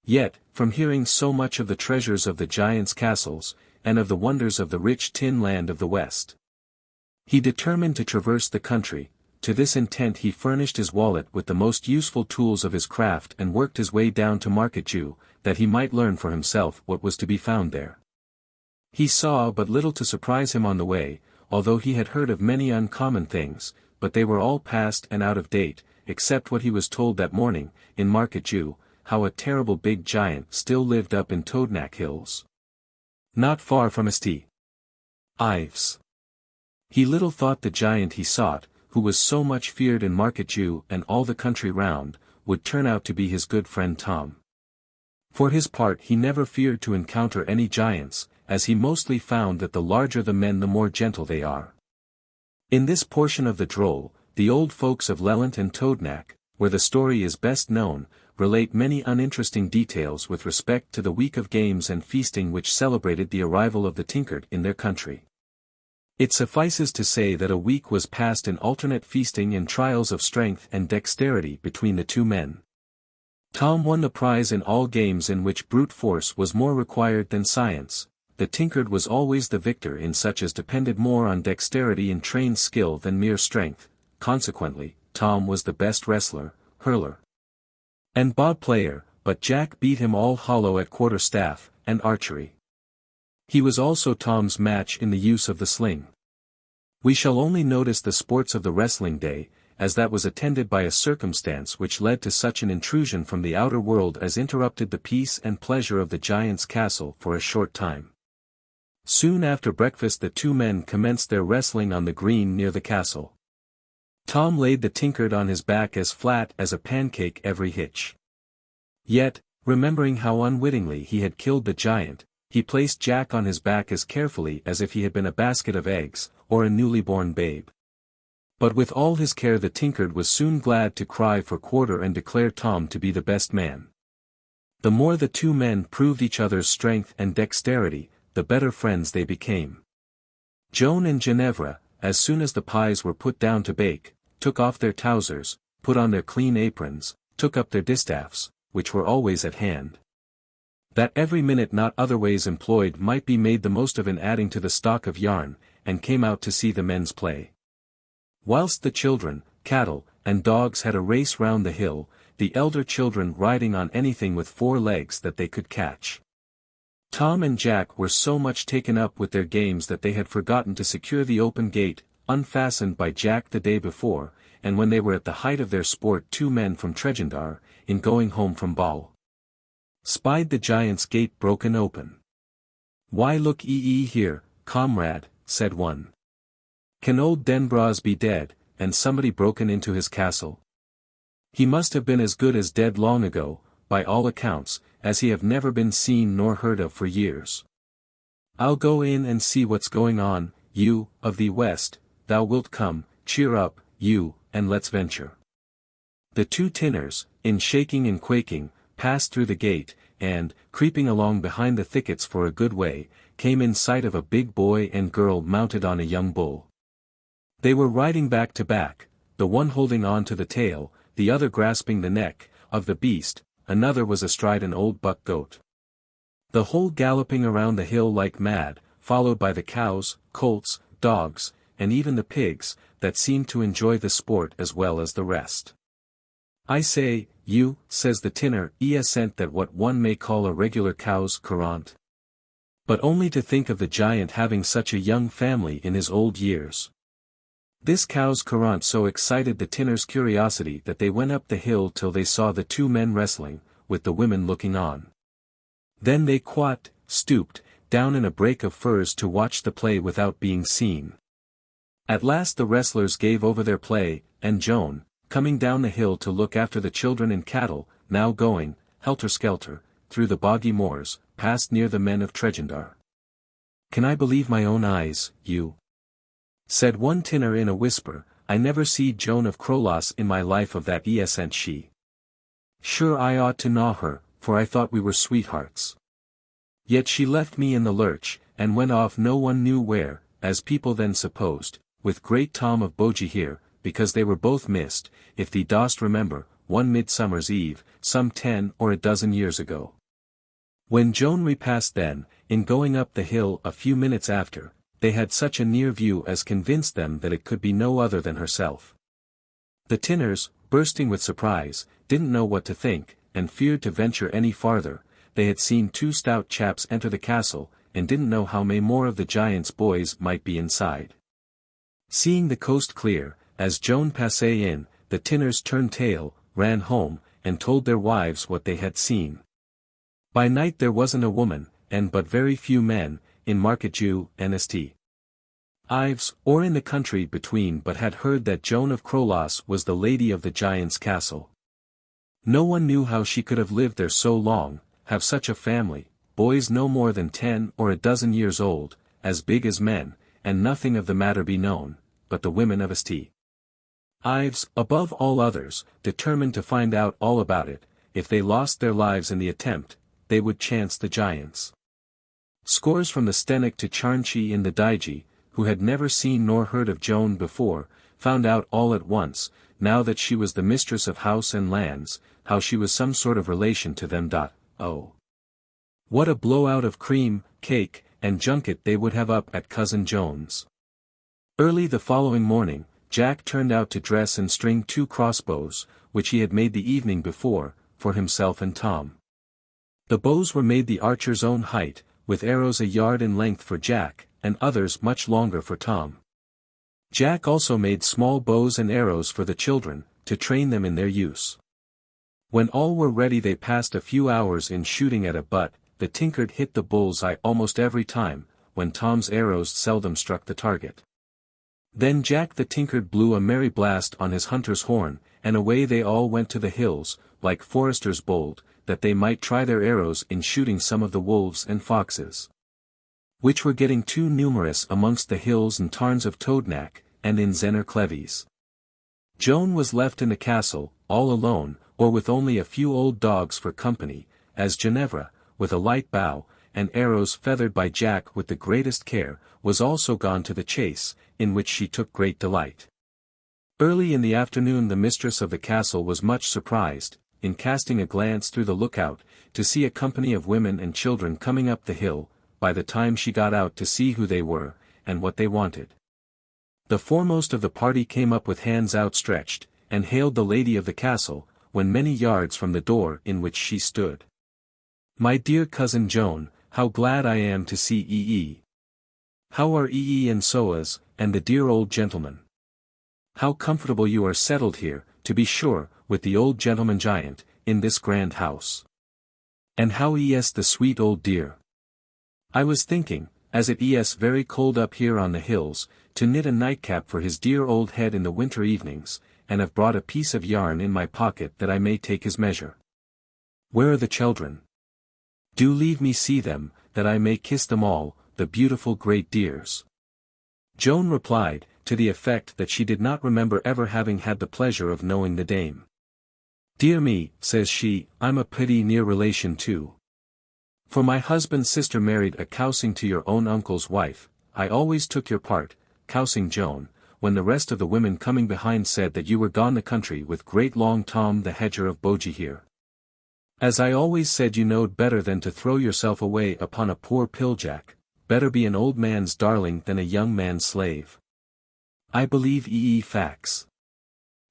Yet, from hearing so much of the treasures of the giants' castles, and of the wonders of the rich tin land of the West, he determined to traverse the country. To this intent he furnished his wallet with the most useful tools of his craft and worked his way down to Market Jew, that he might learn for himself what was to be found there. He saw but little to surprise him on the way, although he had heard of many uncommon things, but they were all past and out of date, except what he was told that morning, in Market Jew, how a terrible big giant still lived up in Towednack hills, not far from STYTHIANS. He little thought the giant he sought, who was so much feared in Market Jew and all the country round, would turn out to be his good friend Tom. For his part he never feared to encounter any giants, as he mostly found that the larger the men the more gentle they are. In this portion of the Droll, the old folks of Lelant and Towednack, where the story is best known, relate many uninteresting details with respect to the week of games and feasting which celebrated the arrival of the tinker in their country. It suffices to say that a week was passed in alternate feasting and trials of strength and dexterity between the two men. Tom won the prize in all games in which brute force was more required than science. The tinker was always the victor in such as depended more on dexterity and trained skill than mere strength. Consequently, Tom was the best wrestler, hurler, and bob player, but Jack beat him all hollow at quarterstaff and archery. He was also Tom's match in the use of the sling. We shall only notice the sports of the wrestling day, as that was attended by a circumstance which led to such an intrusion from the outer world as interrupted the peace and pleasure of the giant's castle for a short time. Soon after breakfast the two men commenced their wrestling on the green near the castle. Tom laid the tinker on his back as flat as a pancake every hitch. Yet, Remembering how unwittingly he had killed the giant, he placed Jack on his back as carefully as if he had been a basket of eggs, or a newly born babe. But with all his care the Tinker was soon glad to cry for quarter and declare Tom to be the best man. The more the two men proved each other's strength and dexterity, the better friends they became. Joan and Ginevra, as soon as the pies were put down to bake, took off their trousers, put on their clean aprons, took up their distaffs, which were always at hand. That every minute not otherways employed might be made the most of in adding to the stock of yarn, and came out to see the men's play. Whilst the children, cattle, and dogs had a race round the hill, the elder children riding on anything with 4 legs that they could catch. Tom and Jack were so much taken up with their games that they had forgotten to secure the open gate, unfastened by Jack the day before, and when they were at the height of their sport 2 men from Trecrobben, in going home from ball, spied the giant's gate broken open. "Why look ye here, comrade," said one. "Can old Denbras be dead, and somebody broken into his castle? He must have been as good as dead long ago, by all accounts, as he have never been seen nor heard of for years. I'll go in and see what's going on, you, of the west, thou wilt come, cheer up, you, and let's venture." The 2 tinners, in shaking and quaking, passed through the gate, and, creeping along behind the thickets for a good way, came in sight of a big boy and girl mounted on a young bull. They were riding back to back, the one holding on to the tail, the other grasping the neck, of the beast, another was astride an old buck goat. The whole galloping around the hill like mad, followed by the cows, colts, dogs, and even the pigs, that seemed to enjoy the sport as well as the rest. "I say, you," says the tinner, "assent that what one may call a regular cow's courant. But only to think of the giant having such a young family in his old years." This cow's courant so excited the tinner's curiosity that they went up the hill till they saw the 2 men wrestling, with the women looking on. Then they stooped down in a brake of furze to watch the play without being seen. At last the wrestlers gave over their play, and Joan, coming down the hill to look after the children and cattle, now going, helter-skelter, through the boggy moors, passed near the men of Trecrobben. "Can I believe my own eyes, you?" said one tinner in a whisper. "I never seed Joan of Crolas in my life of that assent she. Sure I ought to know her, for I thought we were sweethearts. Yet she left me in the lurch, and went off no one knew where, as people then supposed, with great Tom of Bogie here, because they were both missed, if thee dost remember, one midsummer's eve, some 10 or a dozen years ago. When Joan repassed then, in going up the hill a few minutes after, they had such a near view as convinced them that it could be no other than herself. The tinners, bursting with surprise, didn't know what to think, and feared to venture any farther. They had seen 2 stout chaps enter the castle, and didn't know how many more of the giant's boys might be inside. Seeing the coast clear, as Joan passait in, the tinners turned tail, ran home, and told their wives what they had seen. By night there wasn't a woman, and but very few men, in Market Jew and Ives, or in the country between, but had heard that Joan of Crolas was the lady of the giant's castle. No one knew how she could have lived there so long, have such a family, boys no more than 10 or a dozen years old, as big as men, and nothing of the matter be known, but the women of Ives, above all others, determined to find out all about it. If they lost their lives in the attempt, they would chance the giants. Scores from the Stenick to Charnchy in the Dyje, who had never seen nor heard of Joan before, found out all at once, now that she was the mistress of house and lands, how she was some sort of relation to them. Oh, what a blowout of cream, cake, and junket they would have up at Cousin Joan's. Early the following morning, Jack turned out to dress and string 2 crossbows, which he had made the evening before, for himself and Tom. The bows were made the archer's own height, with arrows a yard in length for Jack, and others much longer for Tom. Jack also made small bows and arrows for the children, to train them in their use. When all were ready they passed a few hours in shooting at it, but the Tinker hit the bull's-eye almost every time, when Tom's arrows seldom struck the target. Then Jack the Tinker blew a merry blast on his hunter's horn, and away they all went to the hills, like foresters bold, that they might try their arrows in shooting some of the wolves and foxes, which were getting too numerous amongst the hills and tarns of Towednack, and in ZENNOR clevies. Joan was left in the castle, all alone, or with only a few old dogs for company, as Ginevra, with a light bow, and arrows feathered by Jack with the greatest care, was also gone to the chase, in which she took great delight. Early in the afternoon the mistress of the castle was much surprised, in casting a glance through the lookout, to see a company of women and children coming up the hill, by the time she got out to see who they were, and what they wanted. The foremost of the party came up with hands outstretched, and hailed the lady of the castle, when many yards from the door in which she stood. "My dear cousin Joan, how glad I am to see ee. How are ee and Soas, and the dear old gentleman? How comfortable you are settled here, to be sure, with the old gentleman giant, in this grand house. And how is the sweet old dear? I was thinking, as it is very cold up here on the hills, to knit a nightcap for his dear old head in the winter evenings, and have brought a piece of yarn in my pocket that I may take his measure. Where are the children? Do leave me see them, that I may kiss them all, the beautiful great dears." Joan replied, to the effect that she did not remember ever having had the pleasure of knowing the dame. "Dear me," says she, "I'm a pretty near relation too. For my husband's sister married a cousing to your own uncle's wife. I always took your part, cousing Joan, when the rest of the women coming behind said that you were gone the country with great long Tom the hedger of Bogie here. As I always said you knowed better than to throw yourself away upon a poor pilljack, better be an old man's darling than a young man's slave. I believe facts."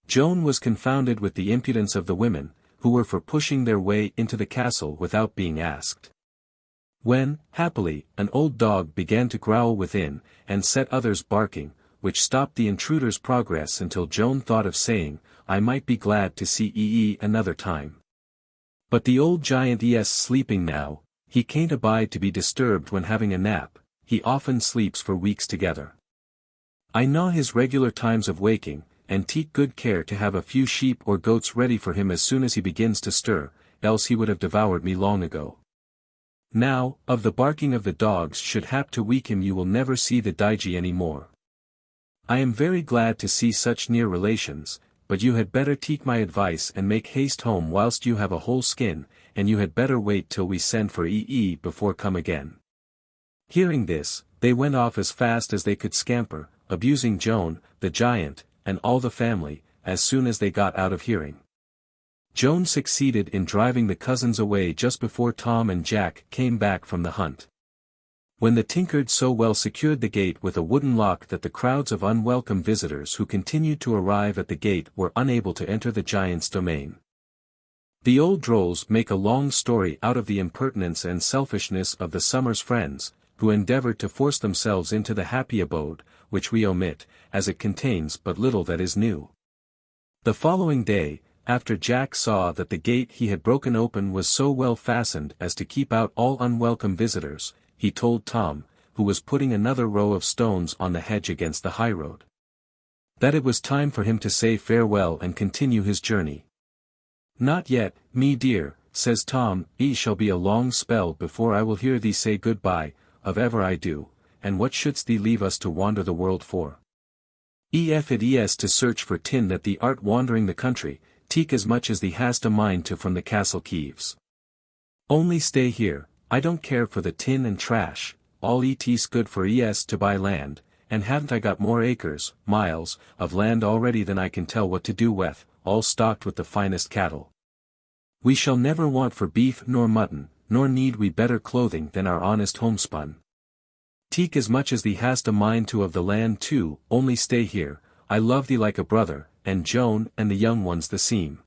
Joan was confounded with the impudence of the women, who were for pushing their way into the castle without being asked. When, happily, an old dog began to growl within, and set others barking, which stopped the intruder's progress until Joan thought of saying, "I might be glad to see another time. But the old giant is sleeping now, he can't abide to be disturbed when having a nap, he often sleeps for weeks together. I know his regular times of waking, and take good care to have a few sheep or goats ready for him as soon as he begins to stir, else he would have devoured me long ago. Now, of the barking of the dogs should hap to weak him you will never see the Digi any more. I am very glad to see such near relations, but you had better take my advice and make haste home whilst you have a whole skin, and you had better wait till we send for before come again." Hearing this, they went off as fast as they could scamper, abusing Joan, the giant, and all the family, as soon as they got out of hearing. Joan succeeded in driving the cousins away just before Tom and Jack came back from the hunt. When the tinker so well secured the gate with a wooden lock that the crowds of unwelcome visitors who continued to arrive at the gate were unable to enter the giant's domain. The old drolls make a long story out of the impertinence and selfishness of the summer's friends, who endeavored to force themselves into the happy abode, which we omit, as it contains but little that is new. The following day, after Jack saw that the gate he had broken open was so well fastened as to keep out all unwelcome visitors, he told Tom, who was putting another row of stones on the hedge against the highroad, that it was time for him to say farewell and continue his journey. "Not yet, me dear," says Tom, "shall be a long spell before I will hear thee say good-bye, of ever I do, and what shouldst thee leave us to wander the world for? If it is to search for tin that thee art wandering the country, take as much as thee hast a mind to from the castle keeves. Only stay here, I don't care for the tin and trash, all it's good for to buy land, and haven't I got more acres, miles, of land already than I can tell what to do with, all stocked with the finest cattle. We shall never want for beef nor mutton, nor need we better clothing than our honest homespun. Take as much as thee hast a mind to of the land too, only stay here, I love thee like a brother, and Joan and the young ones the same."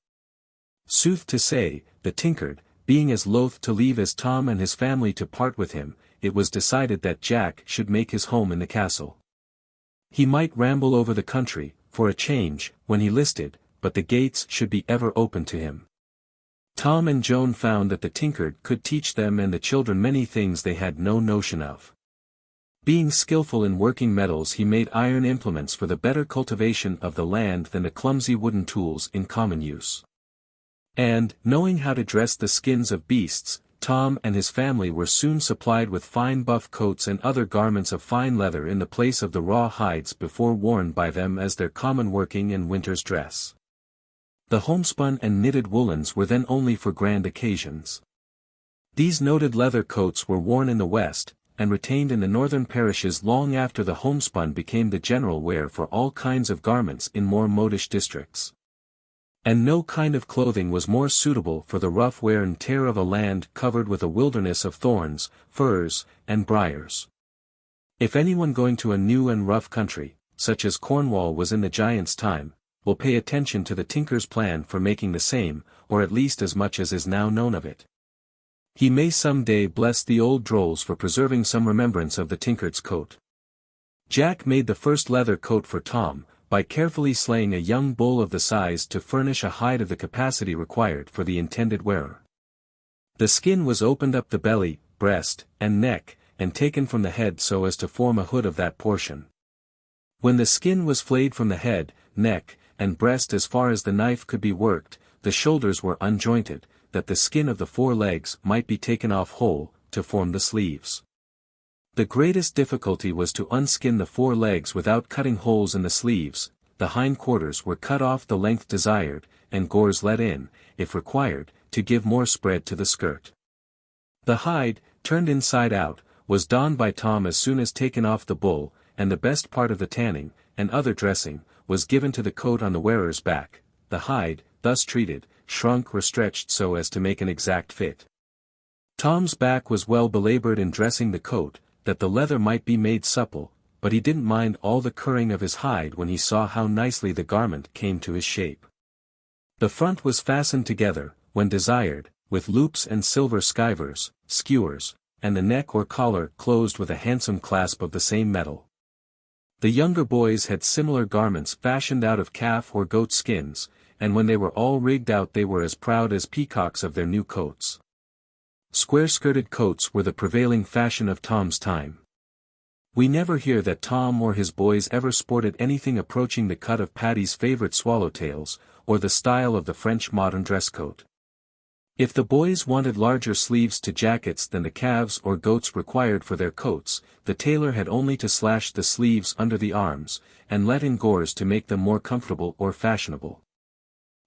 Sooth to say, the tinker, being as loath to leave as Tom and his family to part with him, it was decided that Jack should make his home in the castle. He might ramble over the country, for a change, when he listed, but the gates should be ever open to him. Tom and Joan found that the tinker could teach them and the children many things they had no notion of. Being skillful in working metals, he made iron implements for the better cultivation of the land than the clumsy wooden tools in common use. And, knowing how to dress the skins of beasts, Tom and his family were soon supplied with fine buff coats and other garments of fine leather in the place of the raw hides before worn by them as their common working and winter's dress. The homespun and knitted woolens were then only for grand occasions. These noted leather coats were worn in the West, and retained in the northern parishes long after the homespun became the general wear for all kinds of garments in more modish districts. And no kind of clothing was more suitable for the rough wear and tear of a land covered with a wilderness of thorns, firs, and briars. If anyone going to a new and rough country, such as Cornwall was in the giant's time, will pay attention to the tinker's plan for making the same, or at least as much as is now known of it, he may some day bless the old drolls for preserving some remembrance of the tinker's coat. Jack made the first leather coat for Tom, by carefully slaying a young bull of the size to furnish a hide of the capacity required for the intended wearer. The skin was opened up the belly, breast, and neck, and taken from the head so as to form a hood of that portion. When the skin was flayed from the head, neck, and breast as far as the knife could be worked, the shoulders were unjointed, that the skin of the four legs might be taken off whole, to form the sleeves. The greatest difficulty was to unskin the four legs without cutting holes in the sleeves. The hind quarters were cut off the length desired, and gores let in, if required, to give more spread to the skirt. The hide, turned inside out, was donned by Tom as soon as taken off the bull, and the best part of the tanning, and other dressing, was given to the coat on the wearer's back. The hide, thus treated, shrunk or stretched so as to make an exact fit. Tom's back was well belabored in dressing the coat, that the leather might be made supple, but he didn't mind all the curring of his hide when he saw how nicely the garment came to his shape. The front was fastened together, when desired, with loops and silver skivers, skewers, and the neck or collar closed with a handsome clasp of the same metal. The younger boys had similar garments fashioned out of calf or goat skins, and when they were all rigged out they were as proud as peacocks of their new coats. Square-skirted coats were the prevailing fashion of Tom's time. We never hear that Tom or his boys ever sported anything approaching the cut of Paddy's favorite swallowtails, or the style of the French modern dress coat. If the boys wanted larger sleeves to jackets than the calves or goats required for their coats, the tailor had only to slash the sleeves under the arms, and let in gores to make them more comfortable or fashionable.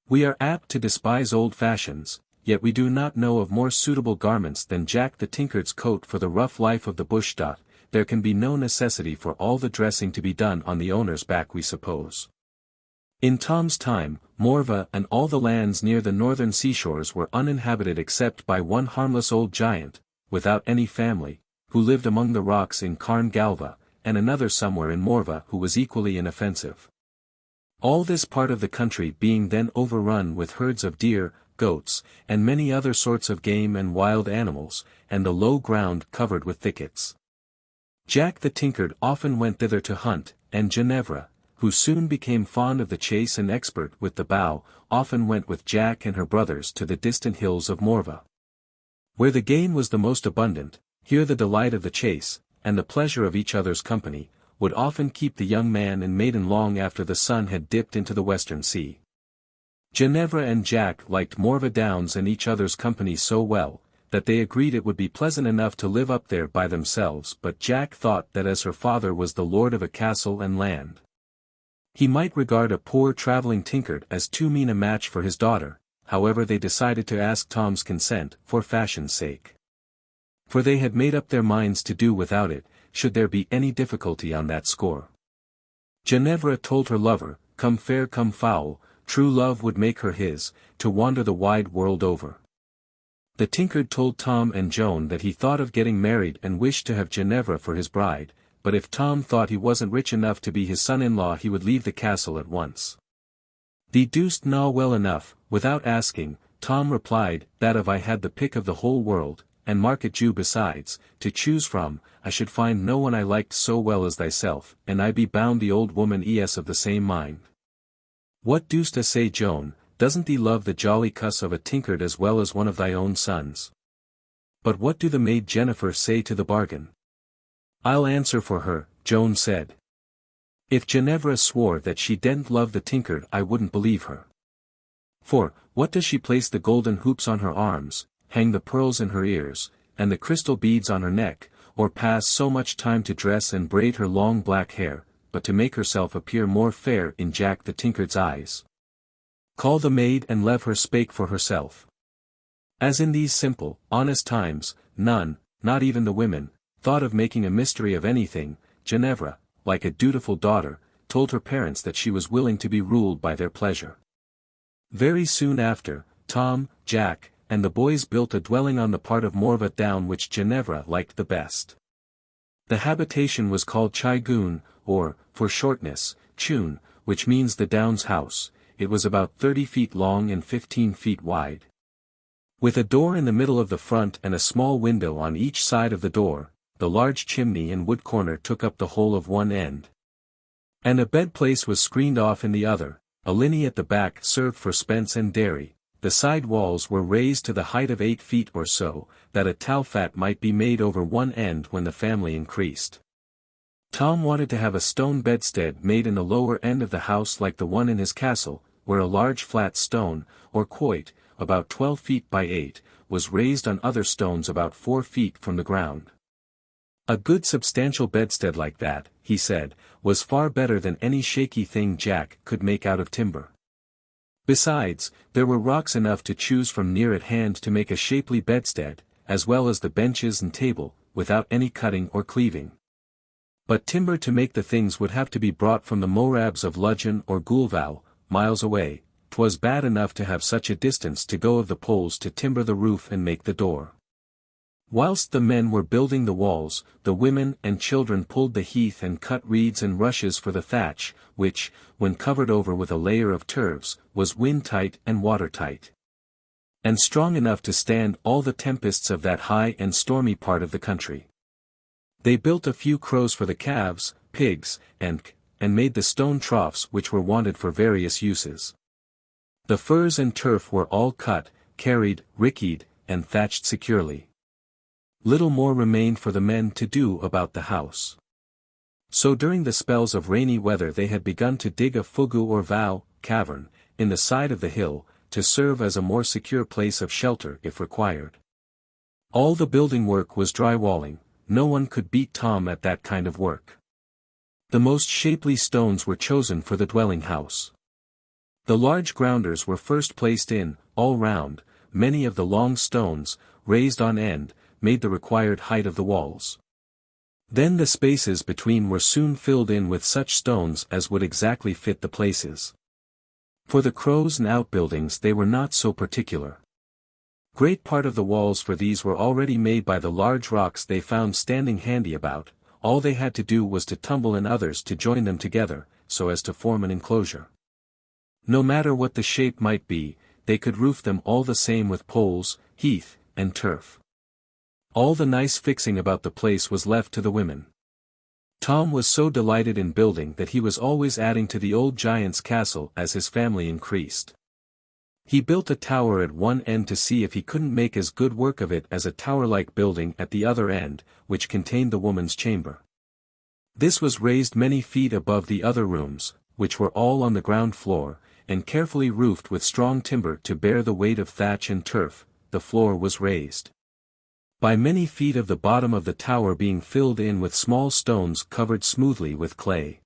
We are apt to despise old fashions, yet we do not know of more suitable garments than Jack the Tinker's coat for the rough life of the bush. There can be no necessity for all the dressing to be done on the owner's back, we suppose. In Tom's time, Morva and all the lands near the northern seashores were uninhabited except by one harmless old giant, without any family, who lived among the rocks in Carn Galva, and another somewhere in Morva who was equally inoffensive. All this part of the country being then overrun with herds of deer, goats, and many other sorts of game and wild animals, and the low ground covered with thickets. Jack the Tinker often went thither to hunt, and Ginevra, who soon became fond of the chase and expert with the bow, often went with Jack and her brothers to the distant hills of Morva. Where the game was the most abundant, here the delight of the chase, and the pleasure of each other's company, would often keep the young man and maiden long after the sun had dipped into the western sea. Ginevra and Jack liked Morva Downs and each other's company so well, that they agreed it would be pleasant enough to live up there by themselves, but Jack thought that as her father was the lord of a castle and land, he might regard a poor traveling tinker as too mean a match for his daughter. However, they decided to ask Tom's consent, for fashion's sake. For they had made up their minds to do without it, should there be any difficulty on that score. Ginevra told her lover, come fair come foul, true love would make her his, to wander the wide world over. The tinker told Tom and Joan that he thought of getting married and wished to have Ginevra for his bride, but if Tom thought he wasn't rich enough to be his son-in-law he would leave the castle at once. "Thee dost know well enough," without asking, Tom replied, "that if I had the pick of the whole world, and market Jew besides, to choose from, I should find no one I liked so well as thyself, and I be bound the old woman is of the same mind." "What dost a say, Joan, doesn't thee love the jolly cuss of a tinker as well as one of thy own sons?" "But what do the maid Jennifer say to the bargain?" "I'll answer for her," Joan said. "If Ginevra swore that she didn't love the tinker I wouldn't believe her. For, What does she place the golden hoops on her arms, hang the pearls in her ears, and the crystal beads on her neck, or pass so much time to dress and braid her long black hair, but to make herself appear more fair in Jack the Tinker's eyes? Call the maid and leave her spake for herself. As in these simple, honest times, none, not even the women, thought of making a mystery of anything. Ginevra, like a dutiful daughter, told her parents that she was willing to be ruled by their pleasure. Very soon after, Tom, Jack, and the boys built a dwelling on the part of Morva Down which Ginevra liked the best. The habitation was called Chigoon, or, for shortness, Chun, which means the Downs house. It was about 30 feet long and 15 feet wide. With a door in the middle of the front and a small window on each side of the door, the large chimney and wood corner took up the whole of one end. And a bed place was screened off in the other. A linny at the back served for spence and dairy. The side walls were raised to the height of 8 feet or so, that a towfat might be made over one end when the family increased. Tom wanted to have a stone bedstead made in the lower end of the house like the one in his castle, where a large flat stone, or quoit, about 12 feet by 8, was raised on other stones about 4 feet from the ground. A good substantial bedstead like that, he said, was far better than any shaky thing Jack could make out of timber. Besides, there were rocks enough to choose from near at hand to make a shapely bedstead, as well as the benches and table, without any cutting or cleaving. But timber to make the things would have to be brought from the Morabs of Ludgvan or Gulval, miles away. 'Twas bad enough to have such a distance to go of the poles to timber the roof and make the door. Whilst the men were building the walls, the women and children pulled the heath and cut reeds and rushes for the thatch, which, when covered over with a layer of turves, was wind-tight and water-tight, and strong enough to stand all the tempests of that high and stormy part of the country. They built a few crows for the calves, pigs, and made the stone troughs which were wanted for various uses. The furze and turf were all cut, carried, rickied, and thatched securely. Little more remained for the men to do about the house. So during the spells of rainy weather they had begun to dig a fugu or vow, cavern, in the side of the hill, to serve as a more secure place of shelter if required. All the building work was drywalling. No one could beat Tom at that kind of work. The most shapely stones were chosen for the dwelling house. The large grounders were first placed in, all round. Many of the long stones, raised on end, made the required height of the walls. Then the spaces between were soon filled in with such stones as would exactly fit the places. For the crows and outbuildings they were not so particular. Great part of the walls for these were already made by the large rocks they found standing handy about. All they had to do was to tumble in others to join them together, so as to form an enclosure. No matter what the shape might be, they could roof them all the same with poles, heath, and turf. All the nice fixing about the place was left to the women. Tom was so delighted in building that he was always adding to the old giant's castle as his family increased. He built a tower at one end to see if he couldn't make as good work of it as a tower-like building at the other end, which contained the woman's chamber. This was raised many feet above the other rooms, which were all on the ground floor, and carefully roofed with strong timber to bear the weight of thatch and turf. The floor was raised by many feet of the bottom of the tower being filled in with small stones covered smoothly with clay.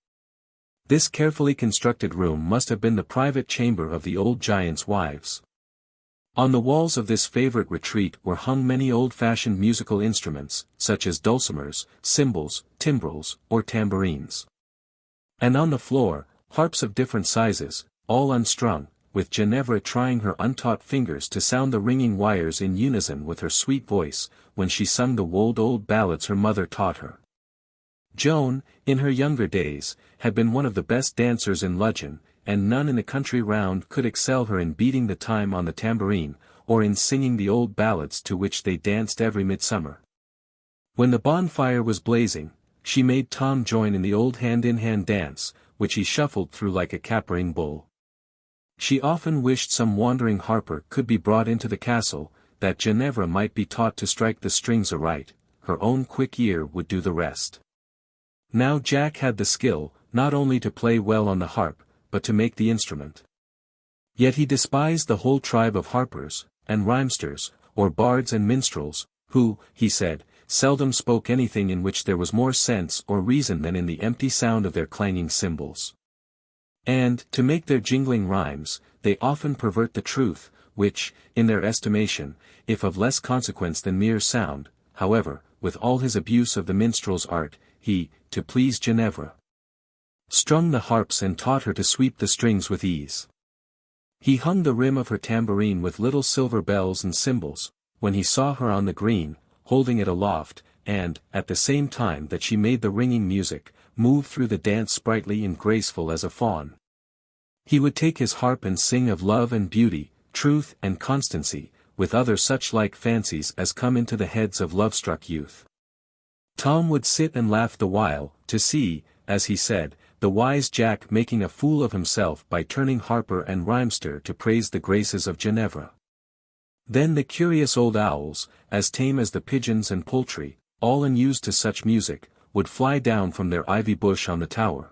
This carefully constructed room must have been the private chamber of the old giant's wives. On the walls of this favorite retreat were hung many old-fashioned musical instruments, such as dulcimers, cymbals, timbrels, or tambourines. And on the floor, harps of different sizes, all unstrung, with Ginevra trying her untaught fingers to sound the ringing wires in unison with her sweet voice, when she sung the old ballads her mother taught her. Joan, in her younger days, had been one of the best dancers in Ludgvan, and none in the country round could excel her in beating the time on the tambourine, or in singing the old ballads to which they danced every midsummer. When the bonfire was blazing, she made Tom join in the old hand-in-hand dance, which he shuffled through like a capering bull. She often wished some wandering harper could be brought into the castle, that Ginevra might be taught to strike the strings aright. Her own quick ear would do the rest. Now Jack had the skill, not only to play well on the harp, but to make the instrument. Yet he despised the whole tribe of harpers, and rhymesters, or bards and minstrels, who, he said, seldom spoke anything in which there was more sense or reason than in the empty sound of their clanging cymbals. And, to make their jingling rhymes, they often pervert the truth, which, in their estimation, if of less consequence than mere sound, however, with all his abuse of the minstrel's art, he, to please Ginevra, strung the harps and taught her to sweep the strings with ease. He hung the rim of her tambourine with little silver bells and cymbals, when he saw her on the green, holding it aloft, and, at the same time that she made the ringing music, move through the dance sprightly and graceful as a fawn. He would take his harp and sing of love and beauty, truth and constancy, with other such like fancies as come into the heads of love-struck youth. Tom would sit and laugh the while, to see, as he said, the wise Jack making a fool of himself by turning harper and rhymester to praise the graces of Ginevra. Then the curious old owls, as tame as the pigeons and poultry, all unused to such music, would fly down from their ivy bush on the tower,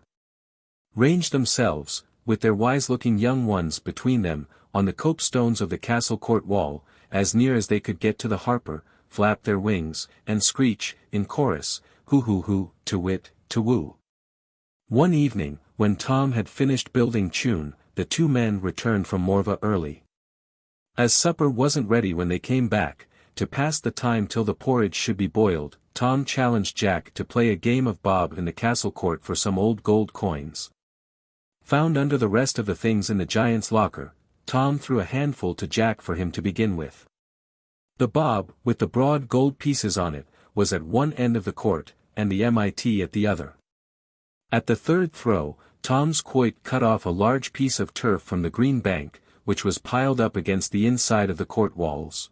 range themselves, with their wise-looking young ones between them, on the cope-stones of the castle court wall, as near as they could get to the harper, flap their wings, and screech, in chorus, hoo-hoo-hoo, to-wit, to-woo. One evening, when Tom had finished building tune, the two men returned from Morva early. As supper wasn't ready when they came back, to pass the time till the porridge should be boiled, Tom challenged Jack to play a game of bob in the castle court for some old gold coins, found under the rest of the things in the giant's locker. Tom threw a handful to Jack for him to begin with. The bob, with the broad gold pieces on it, was at one end of the court, and the MIT at the other. At the third throw, Tom's quoit cut off a large piece of turf from the green bank, which was piled up against the inside of the court walls.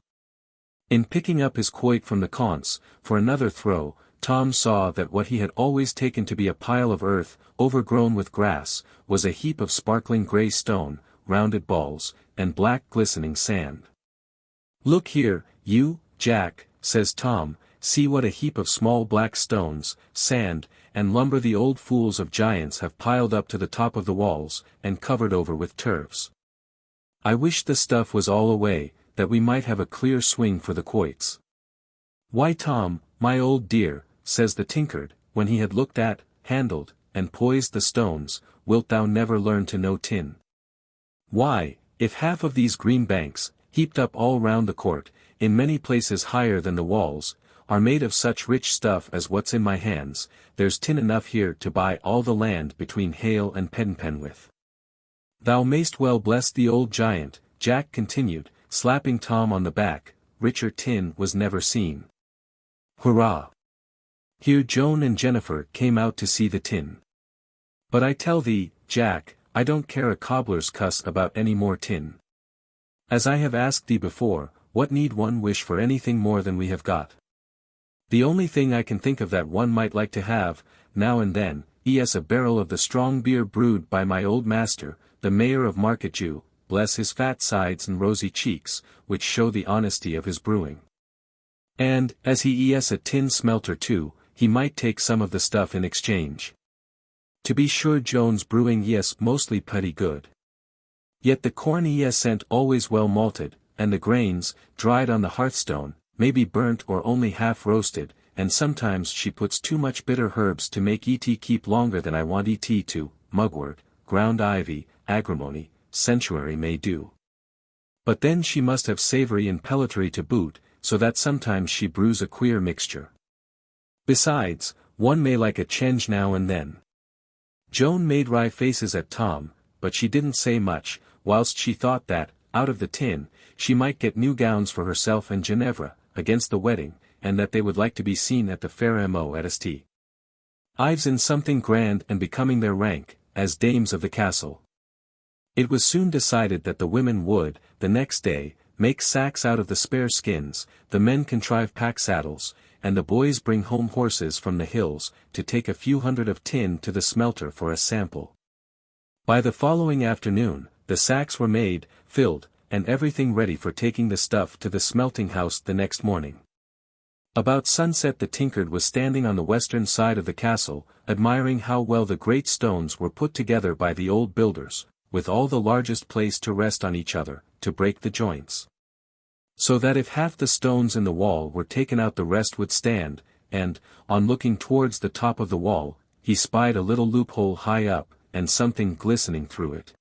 In picking up his quoit from the conce, for another throw, Tom saw that what he had always taken to be a pile of earth, overgrown with grass, was a heap of sparkling grey stone, rounded balls, and black glistening sand. "Look here, you, Jack," says Tom, "see what a heap of small black stones, sand, and lumber the old fools of giants have piled up to the top of the walls, and covered over with turfs. I wish the stuff was all away, that we might have a clear swing for the quoits." "Why, Tom, my old dear," says the tinkard, when he had looked at, handled, and poised the stones, "wilt thou never learn to know tin? Why, if half of these green banks, heaped up all round the court, in many places higher than the walls, are made of such rich stuff as what's in my hands, there's tin enough here to buy all the land between Hale and Penpen with." "Thou mayst well bless the old giant," Jack continued, slapping Tom on the back, "richer tin was never seen. Hurrah!" Here Joan and Jennifer came out to see the tin. "But I tell thee, Jack, I don't care a cobbler's cuss about any more tin. As I have asked thee before, what need one wish for anything more than we have got? The only thing I can think of that one might like to have, now and then, is a barrel of the strong beer brewed by my old master, the mayor of Marketjew, bless his fat sides and rosy cheeks, which show the honesty of his brewing. And, as he is a tin smelter too, he might take some of the stuff in exchange. To be sure Joan's brewing is mostly putty good. Yet the corn isn't always well malted, and the grains, dried on the hearthstone, may be burnt or only half roasted, and sometimes she puts too much bitter herbs to make it keep longer than I want it to, mugwort, ground ivy, agrimony, centuary may do. But then she must have savory and pellitory to boot, so that sometimes she brews a queer mixture. Besides, one may like a change now and then." Joan made wry faces at Tom, but she didn't say much, whilst she thought that, out of the tin, she might get new gowns for herself and Ginevra, against the wedding, and that they would like to be seen at the fair mo at St. Ives in something grand and becoming their rank, as dames of the castle. It was soon decided that the women would, the next day, make sacks out of the spare skins, the men contrive pack saddles, and the boys bring home horses from the hills, to take a few hundred of tin to the smelter for a sample. By the following afternoon, the sacks were made, filled, and everything ready for taking the stuff to the smelting house the next morning. About sunset the tinkard was standing on the western side of the castle, admiring how well the great stones were put together by the old builders, with all the largest place to rest on each other, to break the joints. So that if half the stones in the wall were taken out the rest would stand, and, on looking towards the top of the wall, he spied a little loophole high up, and something glistening through it.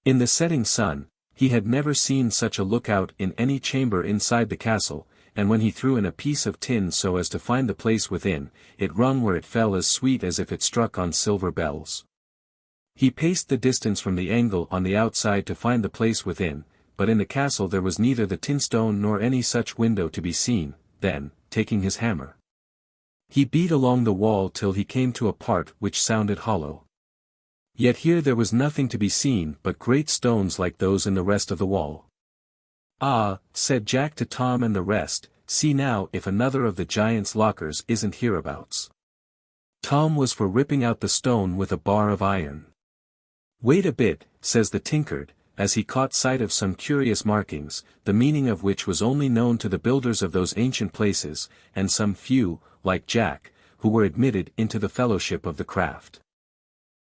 In the setting sun, he had never seen such a lookout in any chamber inside the castle, and when he threw in a piece of tin so as to find the place within, it rung where it fell as sweet as if it struck on silver bells. He paced the distance from the angle on the outside to find the place within, but in the castle there was neither the tin stone nor any such window to be seen. Then, taking his hammer, he beat along the wall till he came to a part which sounded hollow. Yet here there was nothing to be seen but great stones like those in the rest of the wall. "Ah," said Jack to Tom and the rest, "see now if another of the giant's lockers isn't hereabouts." Tom was for ripping out the stone with a bar of iron. "Wait a bit," says the tinkard, as he caught sight of some curious markings, the meaning of which was only known to the builders of those ancient places, and some few, like Jack, who were admitted into the fellowship of the craft.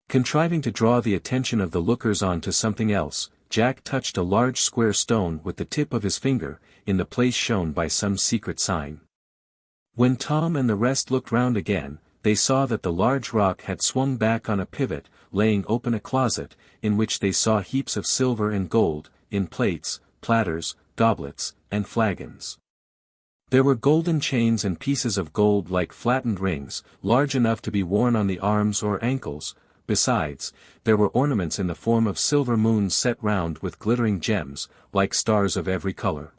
Contriving to draw the attention of the lookers-on to something else, Jack touched a large square stone with the tip of his finger, in the place shown by some secret sign. When Tom and the rest looked round again, they saw that the large rock had swung back on a pivot, laying open a closet, in which they saw heaps of silver and gold, in plates, platters, goblets, and flagons. There were golden chains and pieces of gold like flattened rings, large enough to be worn on the arms or ankles. Besides, there were ornaments in the form of silver moons set round with glittering gems, like stars of every color.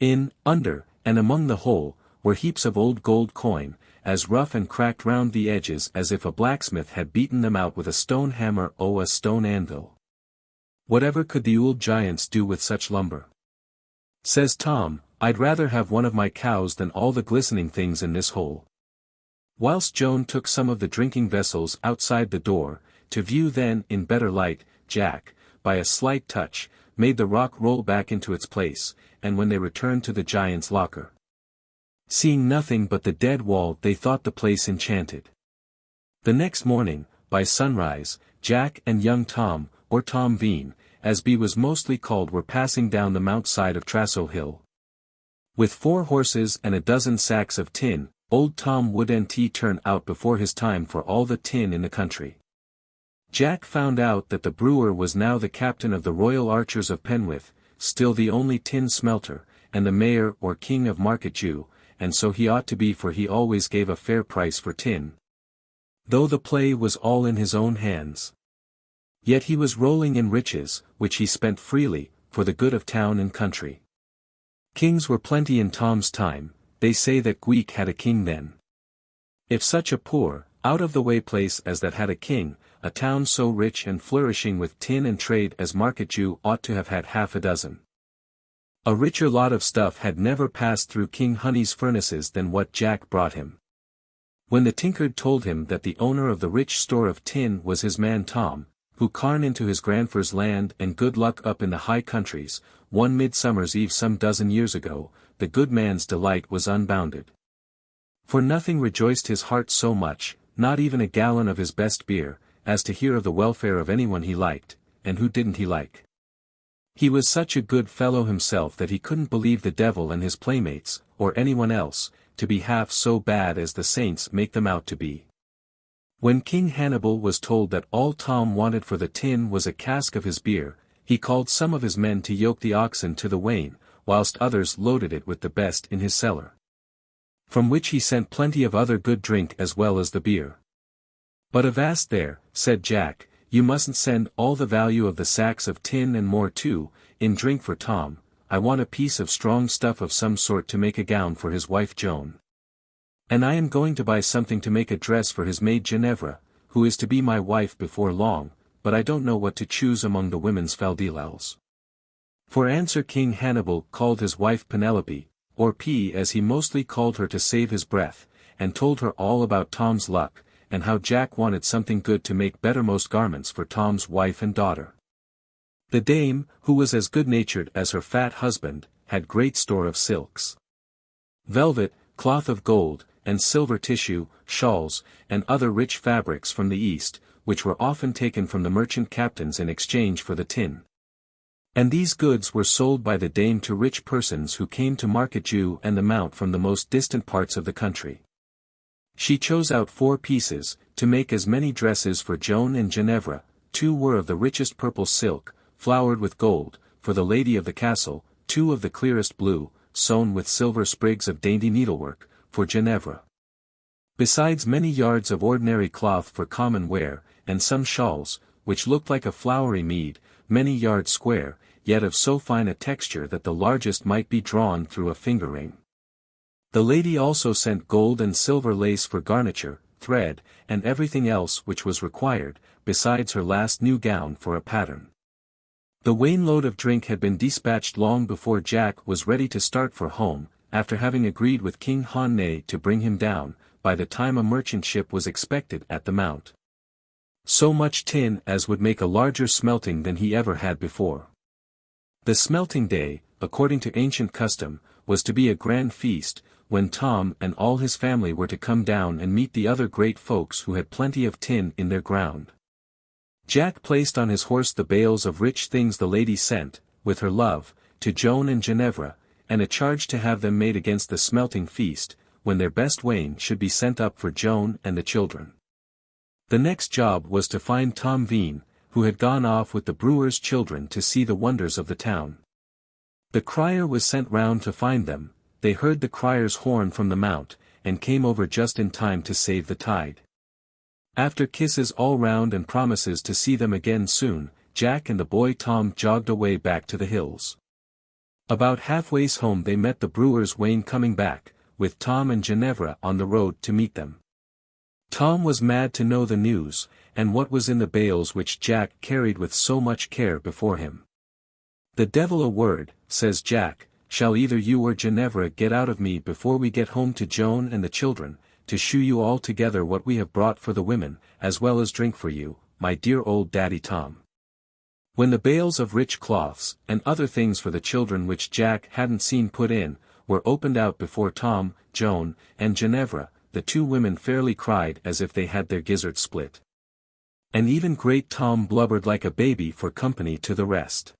In, under, and among the whole, were heaps of old gold coin, as rough and cracked round the edges as if a blacksmith had beaten them out with a stone hammer or a stone anvil. "Whatever could the old giants do with such lumber?" says Tom. "I'd rather have one of my cows than all the glistening things in this hole." Whilst Joan took some of the drinking vessels outside the door, to view then in better light, Jack, by a slight touch, made the rock roll back into its place, and when they returned to the giant's locker, seeing nothing but the dead wall, they thought the place enchanted. The next morning, by sunrise, Jack and young Tom, or Tom Veen, as B was mostly called, were passing down the mount side of Trasso Hill. With 4 horses and a dozen sacks of tin, old Tom wouldn't turn out before his time for all the tin in the country. Jack found out that the brewer was now the captain of the Royal Archers of Penwith, still the only tin smelter, and the mayor or king of Market Jew, and so he ought to be, for he always gave a fair price for tin, though the play was all in his own hands. Yet he was rolling in riches, which he spent freely, for the good of town and country. Kings were plenty in Tom's time. They say that Gweek had a king then. If such a poor, out-of-the-way place as that had a king, a town so rich and flourishing with tin and trade as Market Jew ought to have had half a dozen. A richer lot of stuff had never passed through King Honey's furnaces than what Jack brought him. When the tinkard told him that the owner of the rich store of tin was his man Tom, who Carn into his grandfather's land and good luck up in the high countries, one midsummer's eve some dozen years ago, the good man's delight was unbounded. For nothing rejoiced his heart so much, not even a gallon of his best beer, as to hear of the welfare of anyone he liked, and who didn't he like. He was such a good fellow himself that he couldn't believe the devil and his playmates, or anyone else, to be half so bad as the saints make them out to be. When King Hannibal was told that all Tom wanted for the tin was a cask of his beer, he called some of his men to yoke the oxen to the wain, whilst others loaded it with the best in his cellar, from which he sent plenty of other good drink as well as the beer. "But avast there," said Jack, "you mustn't send all the value of the sacks of tin and more too, in drink for Tom. I want a piece of strong stuff of some sort to make a gown for his wife Joan. And I am going to buy something to make a dress for his maid Ginevra, who is to be my wife before long, but I don't know what to choose among the women's faldilals." For answer King Hannibal called his wife Penelope, or P as he mostly called her to save his breath, and told her all about Tom's luck, and how Jack wanted something good to make bettermost garments for Tom's wife and daughter. The dame, who was as good-natured as her fat husband, had great store of silks, velvet, cloth of gold, and silver tissue, shawls, and other rich fabrics from the East, which were often taken from the merchant captains in exchange for the tin. And these goods were sold by the dame to rich persons who came to market Jew and the Mount from the most distant parts of the country. She chose out 4 pieces, to make as many dresses for Joan and Ginevra. 2 were of the richest purple silk, flowered with gold, for the lady of the castle, 2 of the clearest blue, sewn with silver sprigs of dainty needlework, for Ginevra. Besides many yards of ordinary cloth for common wear, and some shawls, which looked like a flowery mead, many yards square, yet of so fine a texture that the largest might be drawn through a finger ring. The lady also sent gold and silver lace for garniture, thread, and everything else which was required, besides her last new gown for a pattern. The wainload of drink had been dispatched long before Jack was ready to start for home, after having agreed with King Honne to bring him down, by the time a merchant ship was expected at the Mount. So much tin as would make a larger smelting than he ever had before. The smelting day, according to ancient custom, was to be a grand feast, when Tom and all his family were to come down and meet the other great folks who had plenty of tin in their ground. Jack placed on his horse the bales of rich things the lady sent, with her love, to Joan and Ginevra, and a charge to have them made against the smelting feast, when their best wain should be sent up for Joan and the children. The next job was to find Tom Veen, who had gone off with the brewer's children to see the wonders of the town. The crier was sent round to find them. They heard the crier's horn from the Mount, and came over just in time to save the tide. After kisses all round and promises to see them again soon, Jack and the boy Tom jogged away back to the hills. About halfway's home they met the brewer's wain coming back, with Tom and Ginevra on the road to meet them. Tom was mad to know the news, and what was in the bales which Jack carried with so much care before him. "The devil a word," says Jack, "shall either you or Ginevra get out of me before we get home to Joan and the children, to shew you all together what we have brought for the women, as well as drink for you, my dear old daddy Tom." When the bales of rich cloths, and other things for the children which Jack hadn't seen put in, were opened out before Tom, Joan, and Ginevra, the 2 women fairly cried as if they had their gizzards split. And even great Tom blubbered like a baby for company to the rest.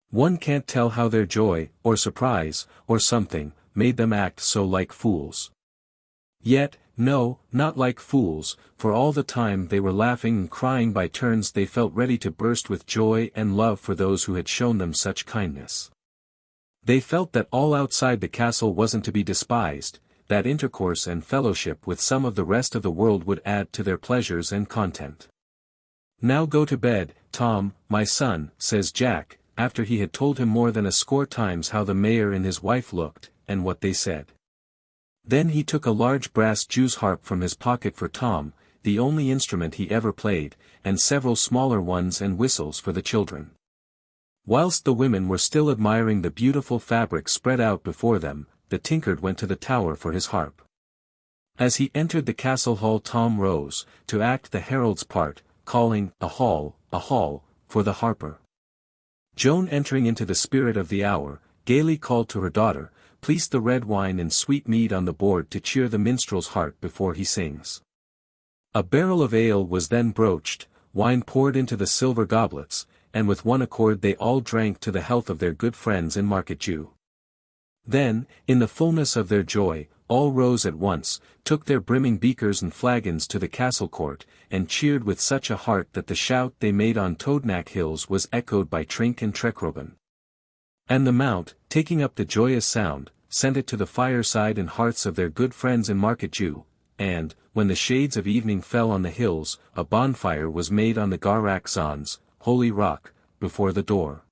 One can't tell how their joy, or surprise, or something, made them act so like fools. Yet, no, not like fools, for all the time they were laughing and crying by turns. They felt ready to burst with joy and love for those who had shown them such kindness. They felt that all outside the castle wasn't to be despised, that intercourse and fellowship with some of the rest of the world would add to their pleasures and content. "Now go to bed, Tom, my son," says Jack, after he had told him more than a score times how the mayor and his wife looked, and what they said. Then he took a large brass Jew's harp from his pocket for Tom, the only instrument he ever played, and several smaller ones and whistles for the children. Whilst the women were still admiring the beautiful fabric spread out before them, the tinker went to the tower for his harp. As he entered the castle hall Tom rose, to act the herald's part, calling, a hall, for the harper. Joan, entering into the spirit of the hour, gaily called to her daughter, "Place the red wine and sweet mead on the board to cheer the minstrel's heart before he sings." A barrel of ale was then broached, wine poured into the silver goblets, and with one accord they all drank to the health of their good friends in Market Jew. Then, in the fullness of their joy, all rose at once, took their brimming beakers and flagons to the castle court, and cheered with such a heart that the shout they made on Towednack hills was echoed by Trink and Trecrobben. And the Mount, taking up the joyous sound, sent it to the fireside and hearths of their good friends in Market Jew, and, when the shades of evening fell on the hills, a bonfire was made on the Garak Zan's, holy rock, before the door,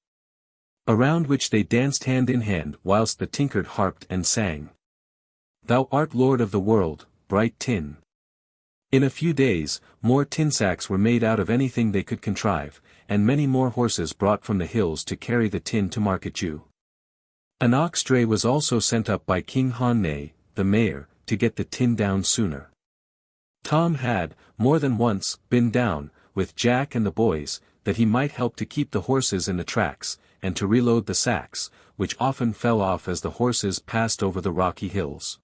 around which they danced hand in hand whilst the tinker harped and sang, "Thou art Lord of the world, bright tin." In a few days, more tin sacks were made out of anything they could contrive, and many more horses brought from the hills to carry the tin to Market Jew. An ox dray was also sent up by King Honne, the mayor, to get the tin down sooner. Tom had, more than once, been down, with Jack and the boys, that he might help to keep the horses in the tracks, and to reload the sacks, which often fell off as the horses passed over the rocky hills.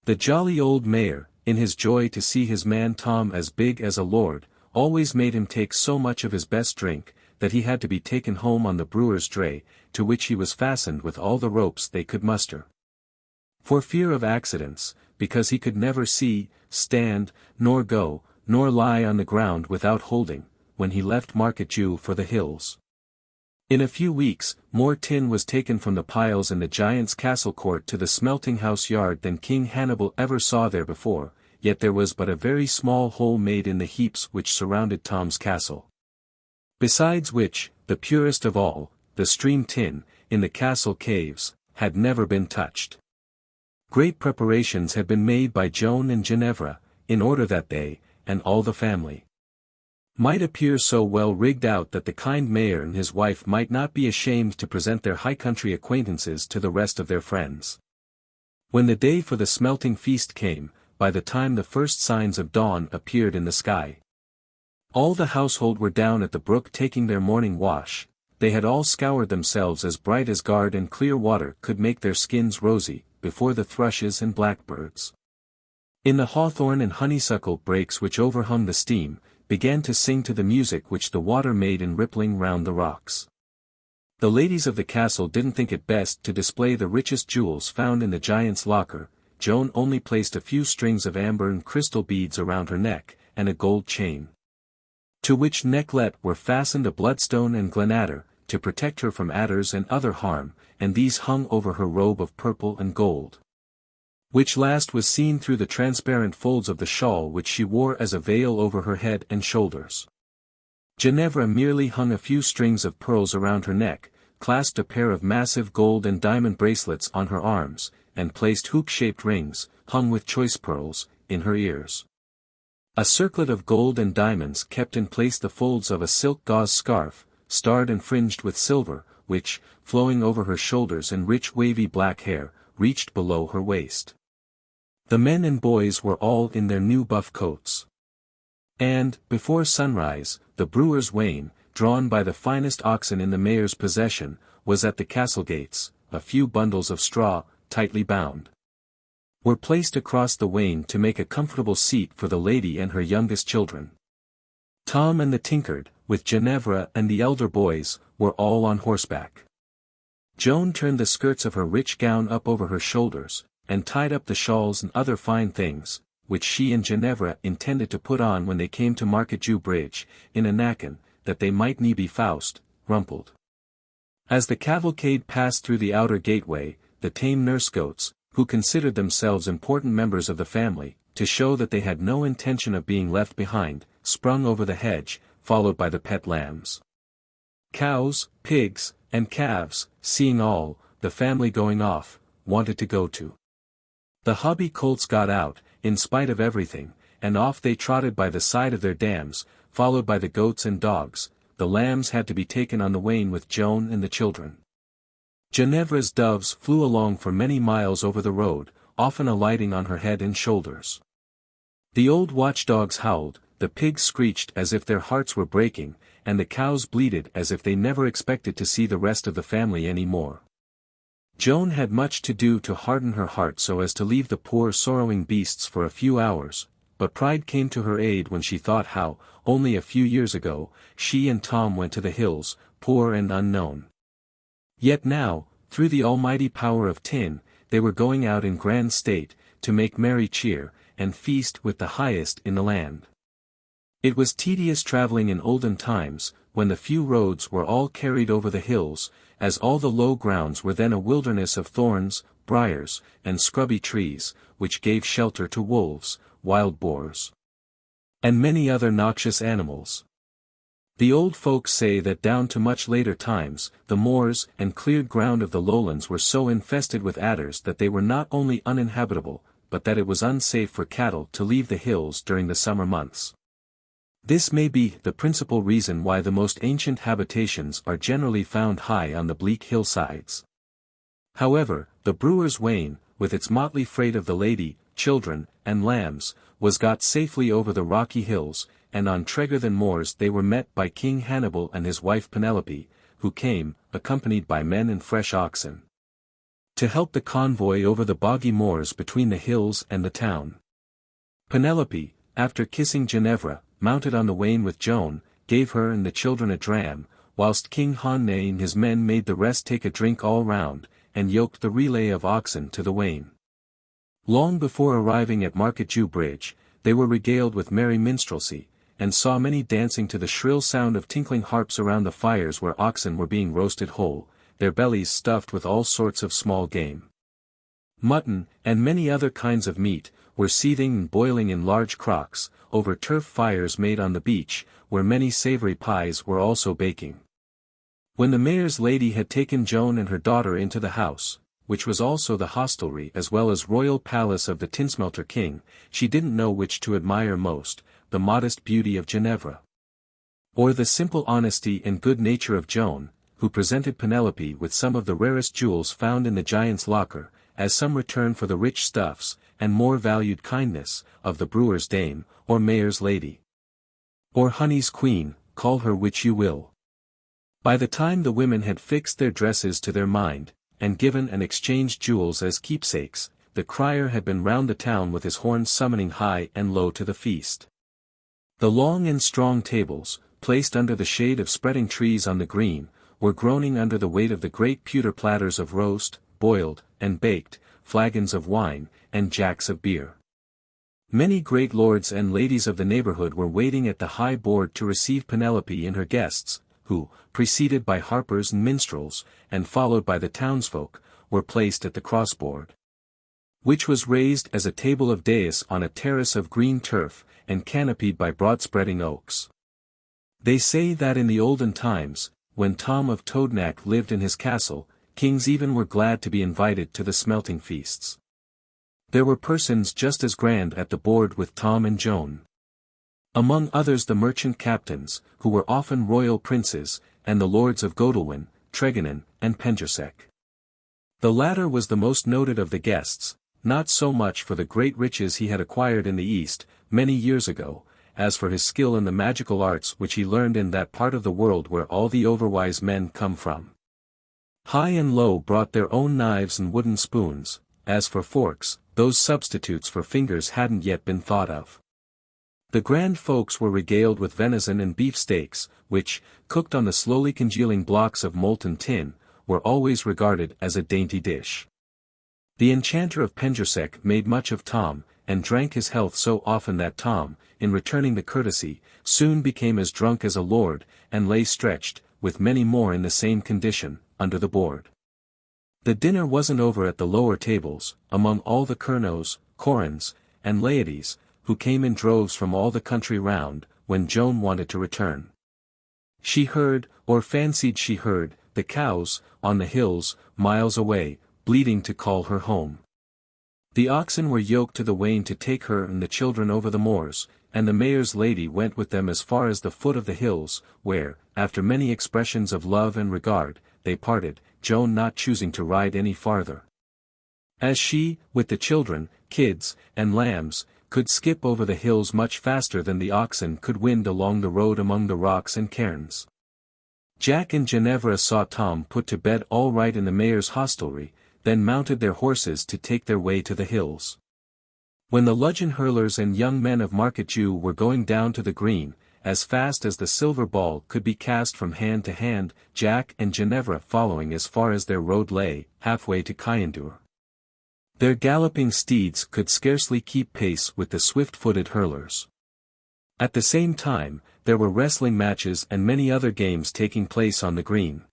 The jolly old mayor, in his joy to see his man Tom as big as a lord, always made him take so much of his best drink, that he had to be taken home on the brewer's dray, to which he was fastened with all the ropes they could muster. For fear of accidents, because he could never see, stand, nor go, nor lie on the ground without holding, when he left Market Jew for the hills. In a few weeks, more tin was taken from the piles in the giant's castle court to the smelting house yard than King Hannibal ever saw there before, yet there was but a very small hole made in the heaps which surrounded Tom's castle. Besides which, the purest of all, the stream tin, in the castle caves, had never been touched. Great preparations had been made by Joan and Ginevra, in order that they, and all the family, might appear so well rigged out that the kind mayor and his wife might not be ashamed to present their high country acquaintances to the rest of their friends. When the day for the smelting feast came, by the time the first signs of dawn appeared in the sky, all the household were down at the brook taking their morning wash. They had all scoured themselves as bright as guard and clear water could make their skins rosy, before the thrushes and blackbirds, in the hawthorn and honeysuckle brakes which overhung the steam, began to sing to the music which the water made in rippling round the rocks. The ladies of the castle didn't think it best to display the richest jewels found in the giant's locker. Joan only placed a few strings of amber and crystal beads around her neck, and a gold chain, to which necklet were fastened a bloodstone and glenadder, to protect her from adders and other harm, and these hung over her robe of purple and gold, which last was seen through the transparent folds of the shawl which she wore as a veil over her head and shoulders. Ginevra merely hung a few strings of pearls around her neck, clasped a pair of massive gold and diamond bracelets on her arms, and placed hoop-shaped rings, hung with choice pearls, in her ears. A circlet of gold and diamonds kept in place the folds of a silk gauze scarf, starred and fringed with silver, which, flowing over her shoulders in rich wavy black hair, reached below her waist. The men and boys were all in their new buff coats. And, before sunrise, the brewer's wain, drawn by the finest oxen in the mayor's possession, was at the castle gates. A few bundles of straw, tightly bound, were placed across the wain to make a comfortable seat for the lady and her youngest children. Tom and the tinkard, with Ginevra and the elder boys, were all on horseback. Joan turned the skirts of her rich gown up over her shoulders, and tied up the shawls and other fine things, which she and Ginevra intended to put on when they came to Market Jew Bridge, in a knackan, that they might nie be Faust, rumpled. As the cavalcade passed through the outer gateway, the tame nurse-goats, who considered themselves important members of the family, to show that they had no intention of being left behind, sprung over the hedge, followed by the pet lambs. Cows, pigs, and calves, seeing all, the family going off, wanted to go too. The hobby colts got out, in spite of everything, and off they trotted by the side of their dams, followed by the goats and dogs. The lambs had to be taken on the wain with Joan and the children. Ginevra's doves flew along for many miles over the road, often alighting on her head and shoulders. The old watchdogs howled, the pigs screeched as if their hearts were breaking, and the cows bleated as if they never expected to see the rest of the family any more. Joan had much to do to harden her heart so as to leave the poor sorrowing beasts for a few hours, but pride came to her aid when she thought how, only a few years ago, she and Tom went to the hills, poor and unknown. Yet now, through the almighty power of tin, they were going out in grand state, to make merry cheer, and feast with the highest in the land. It was tedious travelling in olden times, when the few roads were all carried over the hills, as all the low grounds were then a wilderness of thorns, briars, and scrubby trees, which gave shelter to wolves, wild boars, and many other noxious animals. The old folks say that down to much later times, the moors and cleared ground of the lowlands were so infested with adders that they were not only uninhabitable, but that it was unsafe for cattle to leave the hills during the summer months. This may be the principal reason why the most ancient habitations are generally found high on the bleak hillsides. However, the brewer's wain, with its motley freight of the lady, children, and lambs, was got safely over the rocky hills, and on Trecrobben moors they were met by King Hannibal and his wife Penelope, who came, accompanied by men and fresh oxen, to help the convoy over the boggy moors between the hills and the town. Penelope, after kissing Ginevra, mounted on the wain with Joan, gave her and the children a dram, whilst King Honne and his men made the rest take a drink all round, and yoked the relay of oxen to the wain. Long before arriving at Market Jew Bridge, they were regaled with merry minstrelsy, and saw many dancing to the shrill sound of tinkling harps around the fires where oxen were being roasted whole, their bellies stuffed with all sorts of small game. Mutton, and many other kinds of meat, were seething and boiling in large crocks, over turf fires made on the beach, where many savoury pies were also baking. When the mayor's lady had taken Joan and her daughter into the house, which was also the hostelry as well as royal palace of the tinsmelter king, she didn't know which to admire most, the modest beauty of Ginevra, or the simple honesty and good nature of Joan, who presented Penelope with some of the rarest jewels found in the giant's locker, as some return for the rich stuffs, and more valued kindness, of the brewer's dame, or mayor's lady, or honey's queen, call her which you will. By the time the women had fixed their dresses to their mind, and given and exchanged jewels as keepsakes, the crier had been round the town with his horns summoning high and low to the feast. The long and strong tables, placed under the shade of spreading trees on the green, were groaning under the weight of the great pewter platters of roast, boiled, and baked, flagons of wine, and jacks of beer. Many great lords and ladies of the neighbourhood were waiting at the high board to receive Penelope and her guests, who, preceded by harpers and minstrels, and followed by the townsfolk, were placed at the crossboard, which was raised as a table of dais on a terrace of green turf, and canopied by broad-spreading oaks. They say that in the olden times, when Tom of Towednack lived in his castle, kings even were glad to be invited to the smelting feasts. There were persons just as grand at the board with Tom and Joan. Among others the merchant captains, who were often royal princes, and the lords of Godalwyn, Treginen, and Pengersec. The latter was the most noted of the guests, not so much for the great riches he had acquired in the East, many years ago, as for his skill in the magical arts which he learned in that part of the world where all the overwise men come from. High and low brought their own knives and wooden spoons, as for forks, those substitutes for fingers hadn't yet been thought of. The grand folks were regaled with venison and beef steaks, which, cooked on the slowly congealing blocks of molten tin, were always regarded as a dainty dish. The enchanter of Pengersec made much of Tom, and drank his health so often that Tom, in returning the courtesy, soon became as drunk as a lord, and lay stretched, with many more in the same condition, under the board. The dinner wasn't over at the lower tables, among all the Kernows, Corins, and Laodies, who came in droves from all the country round, when Joan wanted to return. She heard, or fancied she heard, the cows, on the hills, miles away, bleating to call her home. The oxen were yoked to the wain to take her and the children over the moors, and the mayor's lady went with them as far as the foot of the hills, where, after many expressions of love and regard, they parted, Joan not choosing to ride any farther, as she, with the children, kids, and lambs, could skip over the hills much faster than the oxen could wind along the road among the rocks and cairns. Jack and Ginevra saw Tom put to bed all right in the mayor's hostelry, then mounted their horses to take their way to the hills. When the Ludgvan hurlers and young men of Market Jew were going down to the green, as fast as the silver ball could be cast from hand to hand, Jack and Ginevra following as far as their road lay, halfway to Kyendur. Their galloping steeds could scarcely keep pace with the swift-footed hurlers. At the same time, there were wrestling matches and many other games taking place on the green.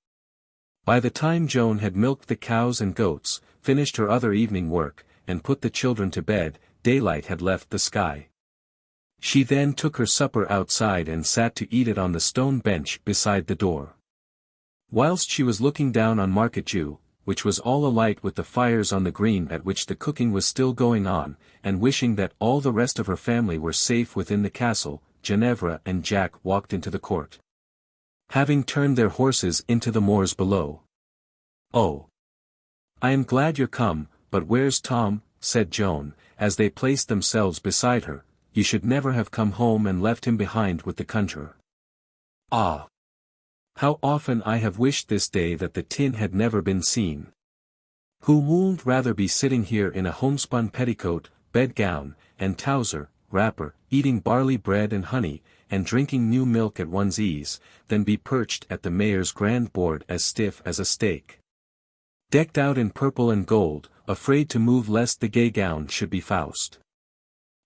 By the time Joan had milked the cows and goats, finished her other evening work, and put the children to bed, daylight had left the sky. She then took her supper outside and sat to eat it on the stone bench beside the door. Whilst she was looking down on Market Jew, which was all alight with the fires on the green at which the cooking was still going on, and wishing that all the rest of her family were safe within the castle, Ginevra and Jack walked into the court, having turned their horses into the moors below. "Oh, I am glad you're come, but where's Tom?" said Joan, as they placed themselves beside her. "You should never have come home and left him behind with the conjurer. Ah! How often I have wished this day that the tin had never been seen." Who would rather be sitting here in a homespun petticoat, bedgown, and trouser, wrapper, eating barley bread and honey, and drinking new milk at one's ease, than be perched at the mayor's grand board as stiff as a stake. Decked out in purple and gold, afraid to move lest the gay gown should be Faust.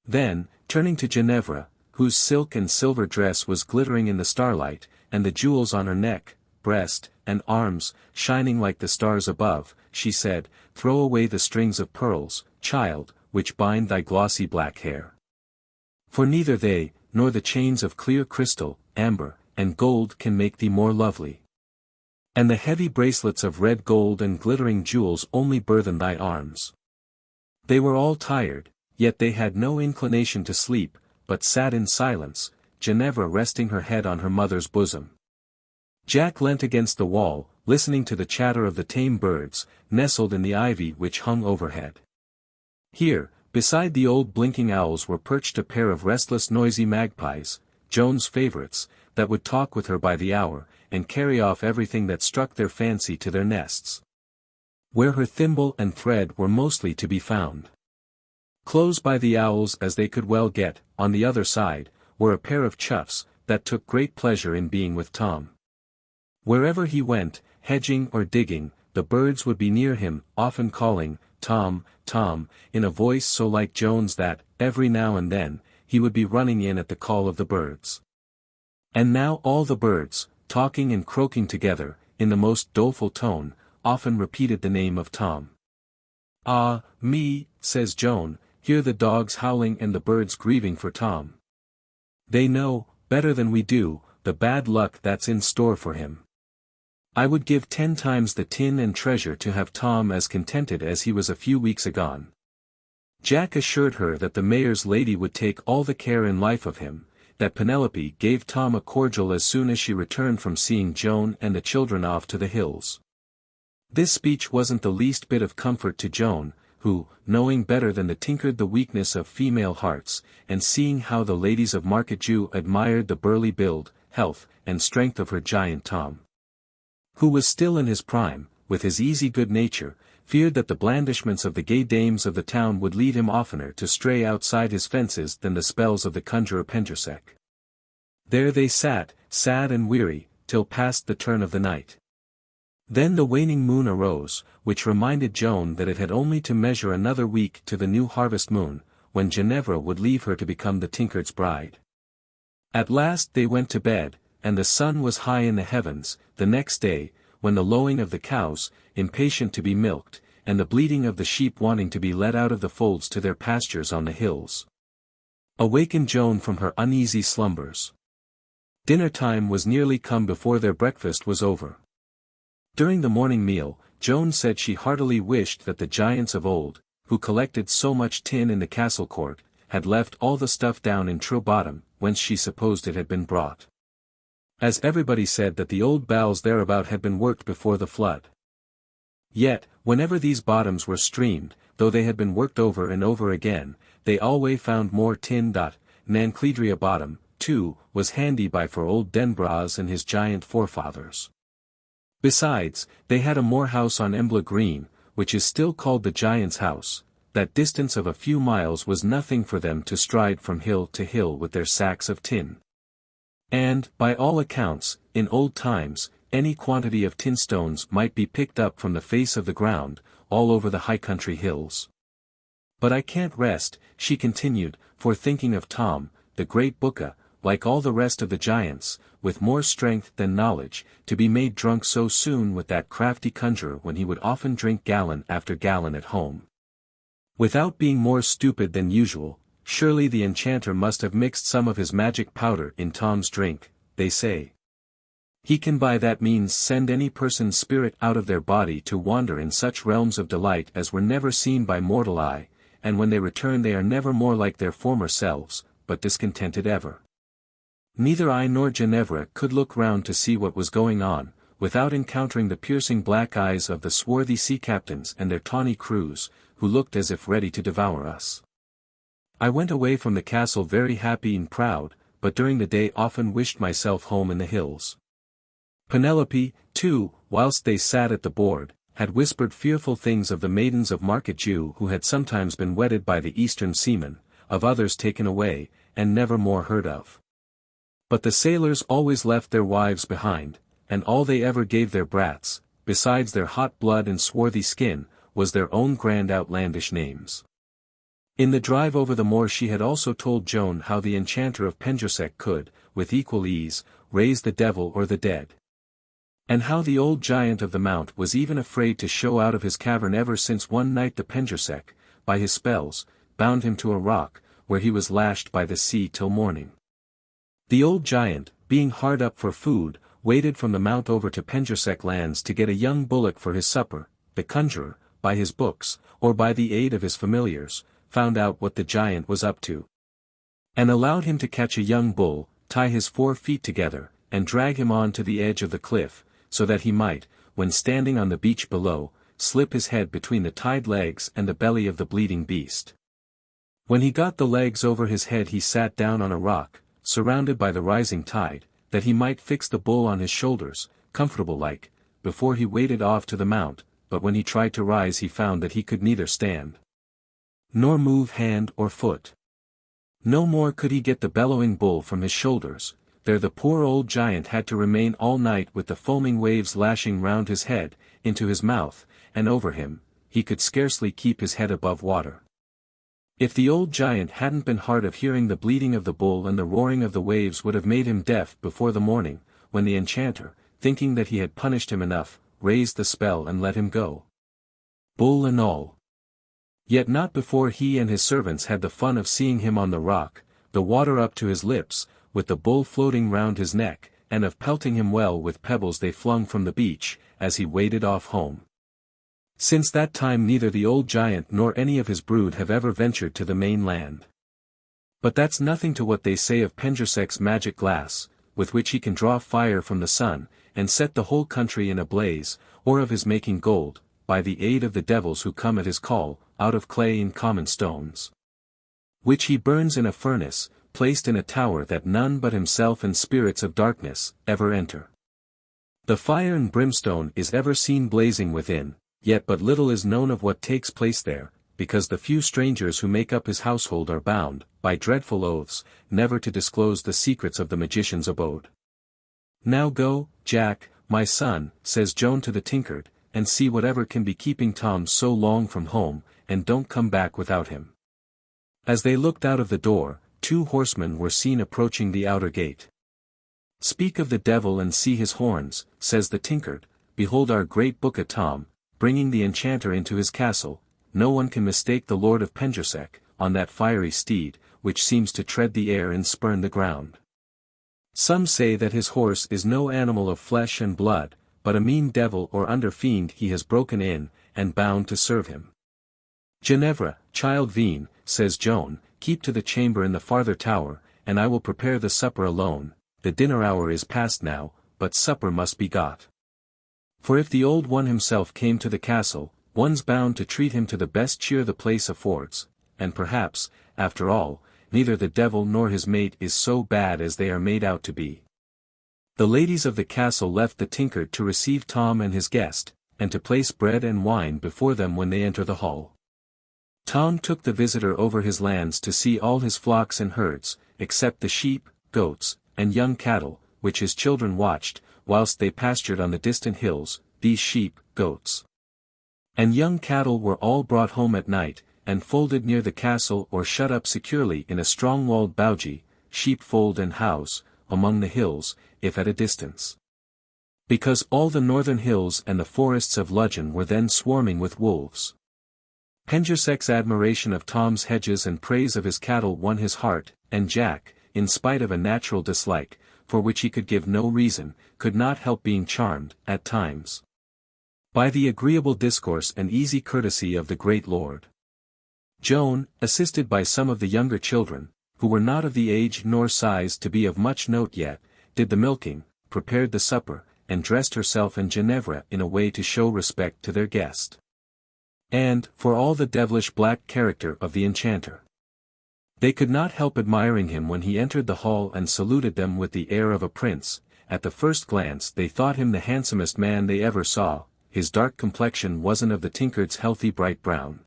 Then, turning to Ginevra, whose silk and silver dress was glittering in the starlight, and the jewels on her neck, breast, and arms, shining like the stars above, she said, "Throw away the strings of pearls, child, which bind thy glossy black hair. For neither they, nor the chains of clear crystal, amber, and gold can make thee more lovely. And the heavy bracelets of red gold and glittering jewels only burthen thy arms." They were all tired, yet they had no inclination to sleep, but sat in silence, Ginevra resting her head on her mother's bosom. Jack leant against the wall, listening to the chatter of the tame birds, nestled in the ivy which hung overhead. Here, beside the old blinking owls were perched a pair of restless noisy magpies, Joan's favourites, that would talk with her by the hour, and carry off everything that struck their fancy to their nests. Where her thimble and thread were mostly to be found. Close by the owls as they could well get, on the other side, were a pair of chuffs, that took great pleasure in being with Tom. Wherever he went, hedging or digging, the birds would be near him, often calling, "Tom, Tom," in a voice so like Joan's that, every now and then, he would be running in at the call of the birds. And now all the birds, talking and croaking together, in the most doleful tone, often repeated the name of Tom. "Ah, me," says Joan, "hear the dogs howling and the birds grieving for Tom. They know, better than we do, the bad luck that's in store for him. I would give 10 times the tin and treasure to have Tom as contented as he was a few weeks agone." Jack assured her that the mayor's lady would take all the care in life of him, that Penelope gave Tom a cordial as soon as she returned from seeing Joan and the children off to the hills. This speech wasn't the least bit of comfort to Joan, who, knowing better than the tinkered the weakness of female hearts, and seeing how the ladies of Market Jew admired the burly build, health, and strength of her giant Tom, who was still in his prime, with his easy good nature, feared that the blandishments of the gay dames of the town would lead him oftener to stray outside his fences than the spells of the conjurer Pendersek. There they sat, sad and weary, till past the turn of the night. Then the waning moon arose, which reminded Joan that it had only to measure another week to the new harvest moon, when Ginevra would leave her to become the tinker's bride. At last they went to bed, and the sun was high in the heavens. The next day, when the lowing of the cows, impatient to be milked, and the bleating of the sheep wanting to be let out of the folds to their pastures on the hills, awakened Joan from her uneasy slumbers. Dinner time was nearly come before their breakfast was over. During the morning meal, Joan said she heartily wished that the giants of old, who collected so much tin in the castle court, had left all the stuff down in Trecrobben, whence she supposed it had been brought. As everybody said that the old bowels thereabout had been worked before the flood. Yet, whenever these bottoms were streamed, though they had been worked over and over again, they always found more tin. Nancledria bottom, too, was handy by for old Denbras and his giant forefathers. Besides, they had a moorhouse on Embla Green, which is still called the Giant's House. That distance of a few miles was nothing for them to stride from hill to hill with their sacks of tin. And, by all accounts, in old times, any quantity of tin stones might be picked up from the face of the ground, all over the high country hills. "But I can't rest," she continued, "for thinking of Tom, the great bucca, like all the rest of the giants, with more strength than knowledge, to be made drunk so soon with that crafty conjurer when he would often drink gallon after gallon at home. Without being more stupid than usual, surely the enchanter must have mixed some of his magic powder in Tom's drink, they say. He can by that means send any person's spirit out of their body to wander in such realms of delight as were never seen by mortal eye, and when they return they are never more like their former selves, but discontented ever." Neither I nor Ginevra could look round to see what was going on, without encountering the piercing black eyes of the swarthy sea captains and their tawny crews, who looked as if ready to devour us. I went away from the castle very happy and proud, but during the day often wished myself home in the hills. Penelope, too, whilst they sat at the board, had whispered fearful things of the maidens of Market Jew who had sometimes been wedded by the eastern seamen, of others taken away, and never more heard of. But the sailors always left their wives behind, and all they ever gave their brats, besides their hot blood and swarthy skin, was their own grand outlandish names. In the drive over the moor she had also told Joan how the enchanter of Penjusek could, with equal ease, raise the devil or the dead. And how the old giant of the mount was even afraid to show out of his cavern ever since one night the Penjusek, by his spells, bound him to a rock, where he was lashed by the sea till morning. The old giant, being hard up for food, waded from the mount over to Penjusek lands to get a young bullock for his supper. The conjurer, by his books, or by the aid of his familiars, found out what the giant was up to, and allowed him to catch a young bull, tie his 4 feet together, and drag him on to the edge of the cliff, so that he might, when standing on the beach below, slip his head between the tied legs and the belly of the bleeding beast. When he got the legs over his head he sat down on a rock, surrounded by the rising tide, that he might fix the bull on his shoulders, comfortable like, before he waded off to the mount, but when he tried to rise he found that he could neither stand nor move hand or foot. No more could he get the bellowing bull from his shoulders. There the poor old giant had to remain all night with the foaming waves lashing round his head, into his mouth, and over him. He could scarcely keep his head above water. If the old giant hadn't been hard of hearing, the bleating of the bull and the roaring of the waves would have made him deaf before the morning, when the enchanter, thinking that he had punished him enough, raised the spell and let him go. Bull and all. Yet not before he and his servants had the fun of seeing him on the rock, the water up to his lips, with the bull floating round his neck, and of pelting him well with pebbles they flung from the beach, as he waded off home. Since that time neither the old giant nor any of his brood have ever ventured to the main land. But that's nothing to what they say of Penjusek's magic glass, with which he can draw fire from the sun, and set the whole country in a blaze, or of his making gold, by the aid of the devils who come at his call, out of clay and common stones, which he burns in a furnace, placed in a tower that none but himself and spirits of darkness ever enter. The fire and brimstone is ever seen blazing within, yet but little is known of what takes place there, because the few strangers who make up his household are bound, by dreadful oaths, never to disclose the secrets of the magician's abode. Now go, Jack, my son, says Joan to the tinkard, and see whatever can be keeping Tom so long from home, and don't come back without him. As they looked out of the door, 2 horsemen were seen approaching the outer gate. Speak of the devil and see his horns, says the tinkard, behold our great bucca Tom, bringing the enchanter into his castle. No one can mistake the lord of Penjusek, on that fiery steed, which seems to tread the air and spurn the ground. Some say that his horse is no animal of flesh and blood, but a mean devil or under fiend he has broken in, and bound to serve him. Ginevra, child Veen, says Joan, keep to the chamber in the farther tower, and I will prepare the supper alone. The dinner hour is past now, but supper must be got. For if the old one himself came to the castle, one's bound to treat him to the best cheer the place affords, and perhaps, after all, neither the devil nor his mate is so bad as they are made out to be. The ladies of the castle left the tinkard to receive Tom and his guest, and to place bread and wine before them when they enter the hall. Tom took the visitor over his lands to see all his flocks and herds, except the sheep, goats, and young cattle, which his children watched, whilst they pastured on the distant hills. These sheep, goats, and young cattle were all brought home at night, and folded near the castle or shut up securely in a strong-walled bougie, sheepfold and house, among the hills, if at a distance. Because all the northern hills and the forests of Ludgvan were then swarming with wolves. Penjusek's admiration of Tom's hedges and praise of his cattle won his heart, and Jack, in spite of a natural dislike, for which he could give no reason, could not help being charmed, at times, by the agreeable discourse and easy courtesy of the great lord. Joan, assisted by some of the younger children, who were not of the age nor size to be of much note yet, did the milking, prepared the supper, and dressed herself and Ginevra in a way to show respect to their guest. And, for all the devilish black character of the enchanter, they could not help admiring him when he entered the hall and saluted them with the air of a prince. At the first glance they thought him the handsomest man they ever saw. his dark complexion wasn't of the Tinker's healthy bright brown,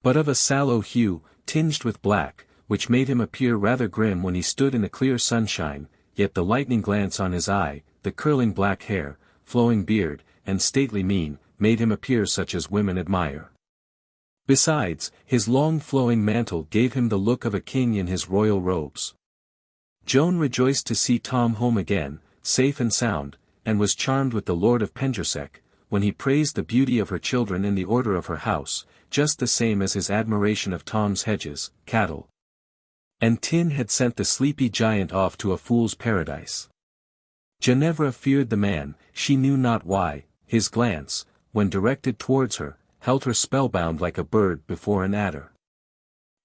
but of a sallow hue, tinged with black, which made him appear rather grim when he stood in the clear sunshine, yet the lightning glance on his eye, the curling black hair, flowing beard, and stately mien, made him appear such as women admire. Besides, his long flowing mantle gave him the look of a king in his royal robes. Joan rejoiced to see Tom home again, safe and sound, and was charmed with the Lord of Pengersec, when he praised the beauty of her children and the order of her house, just the same as his admiration of Tom's hedges, cattle. And Tin had sent the sleepy giant off to a fool's paradise. Ginevra feared the man, she knew not why. His glance, when directed towards her, held her spellbound like a bird before an adder.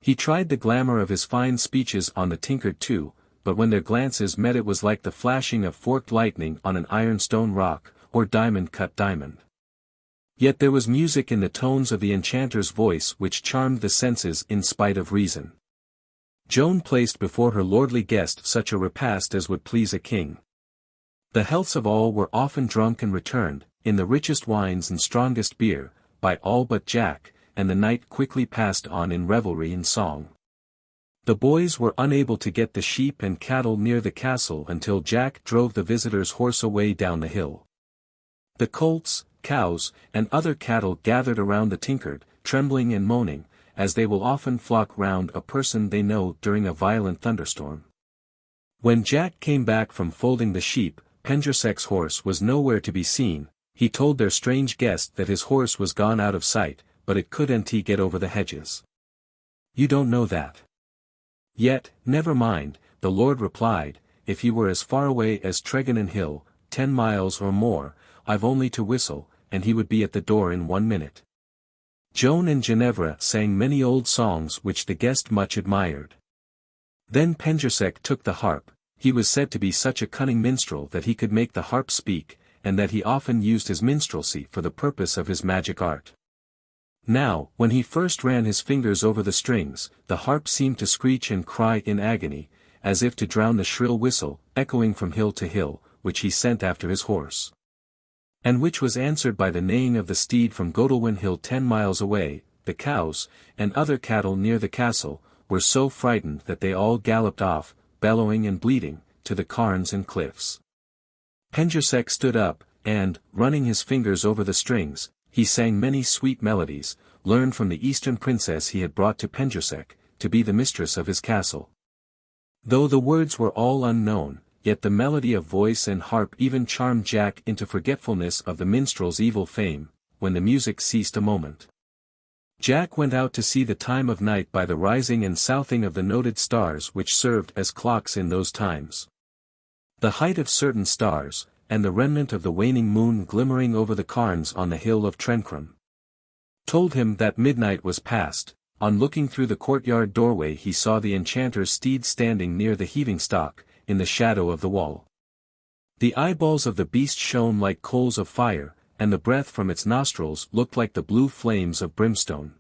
He tried the glamour of his fine speeches on the Tinker too, but when their glances met it was like the flashing of forked lightning on an ironstone rock, or diamond-cut diamond. Yet there was music in the tones of the enchanter's voice which charmed the senses in spite of reason. Joan placed before her lordly guest such a repast as would please a king. The healths of all were often drunk and returned, in the richest wines and strongest beer, by all but Jack, and the night quickly passed on in revelry and song. The boys were unable to get the sheep and cattle near the castle until Jack drove the visitor's horse away down the hill. The colts, cows, and other cattle gathered around the Tinker, trembling and moaning, as they will often flock round a person they know during a violent thunderstorm. When Jack came back from folding the sheep, Pengersec's horse was nowhere to be seen. He told their strange guest that his horse was gone out of sight, but it couldn't he get over the hedges. You don't know that. Yet, never mind, the Lord replied, if he were as far away as Trecrobben Hill, 10 miles or more, I've only to whistle, and he would be at the door in 1 minute. Joan and Ginevra sang many old songs which the guest much admired. Then Pengersec took the harp. He was said to be such a cunning minstrel that he could make the harp speak, and that he often used his minstrelsy for the purpose of his magic art. Now, when he first ran his fingers over the strings, the harp seemed to screech and cry in agony, as if to drown the shrill whistle, echoing from hill to hill, which he sent after his horse, and which was answered by the neighing of the steed from Godalwyn Hill 10 miles away. The cows, and other cattle near the castle, were so frightened that they all galloped off, bellowing and bleating, to the cairns and cliffs. Pengersec stood up, and, running his fingers over the strings, he sang many sweet melodies, learned from the eastern princess he had brought to Pengersec, to be the mistress of his castle. Though the words were all unknown, yet the melody of voice and harp even charmed Jack into forgetfulness of the minstrel's evil fame, when the music ceased a moment. Jack went out to see the time of night by the rising and southing of the noted stars which served as clocks in those times. The height of certain stars, and the remnant of the waning moon glimmering over the cairns on the hill of Trecrobben, told him that midnight was past. On looking through the courtyard doorway he saw the enchanter's steed standing near the heaving stock, in the shadow of the wall. The eyeballs of the beast shone like coals of fire, and the breath from its nostrils looked like the blue flames of brimstone.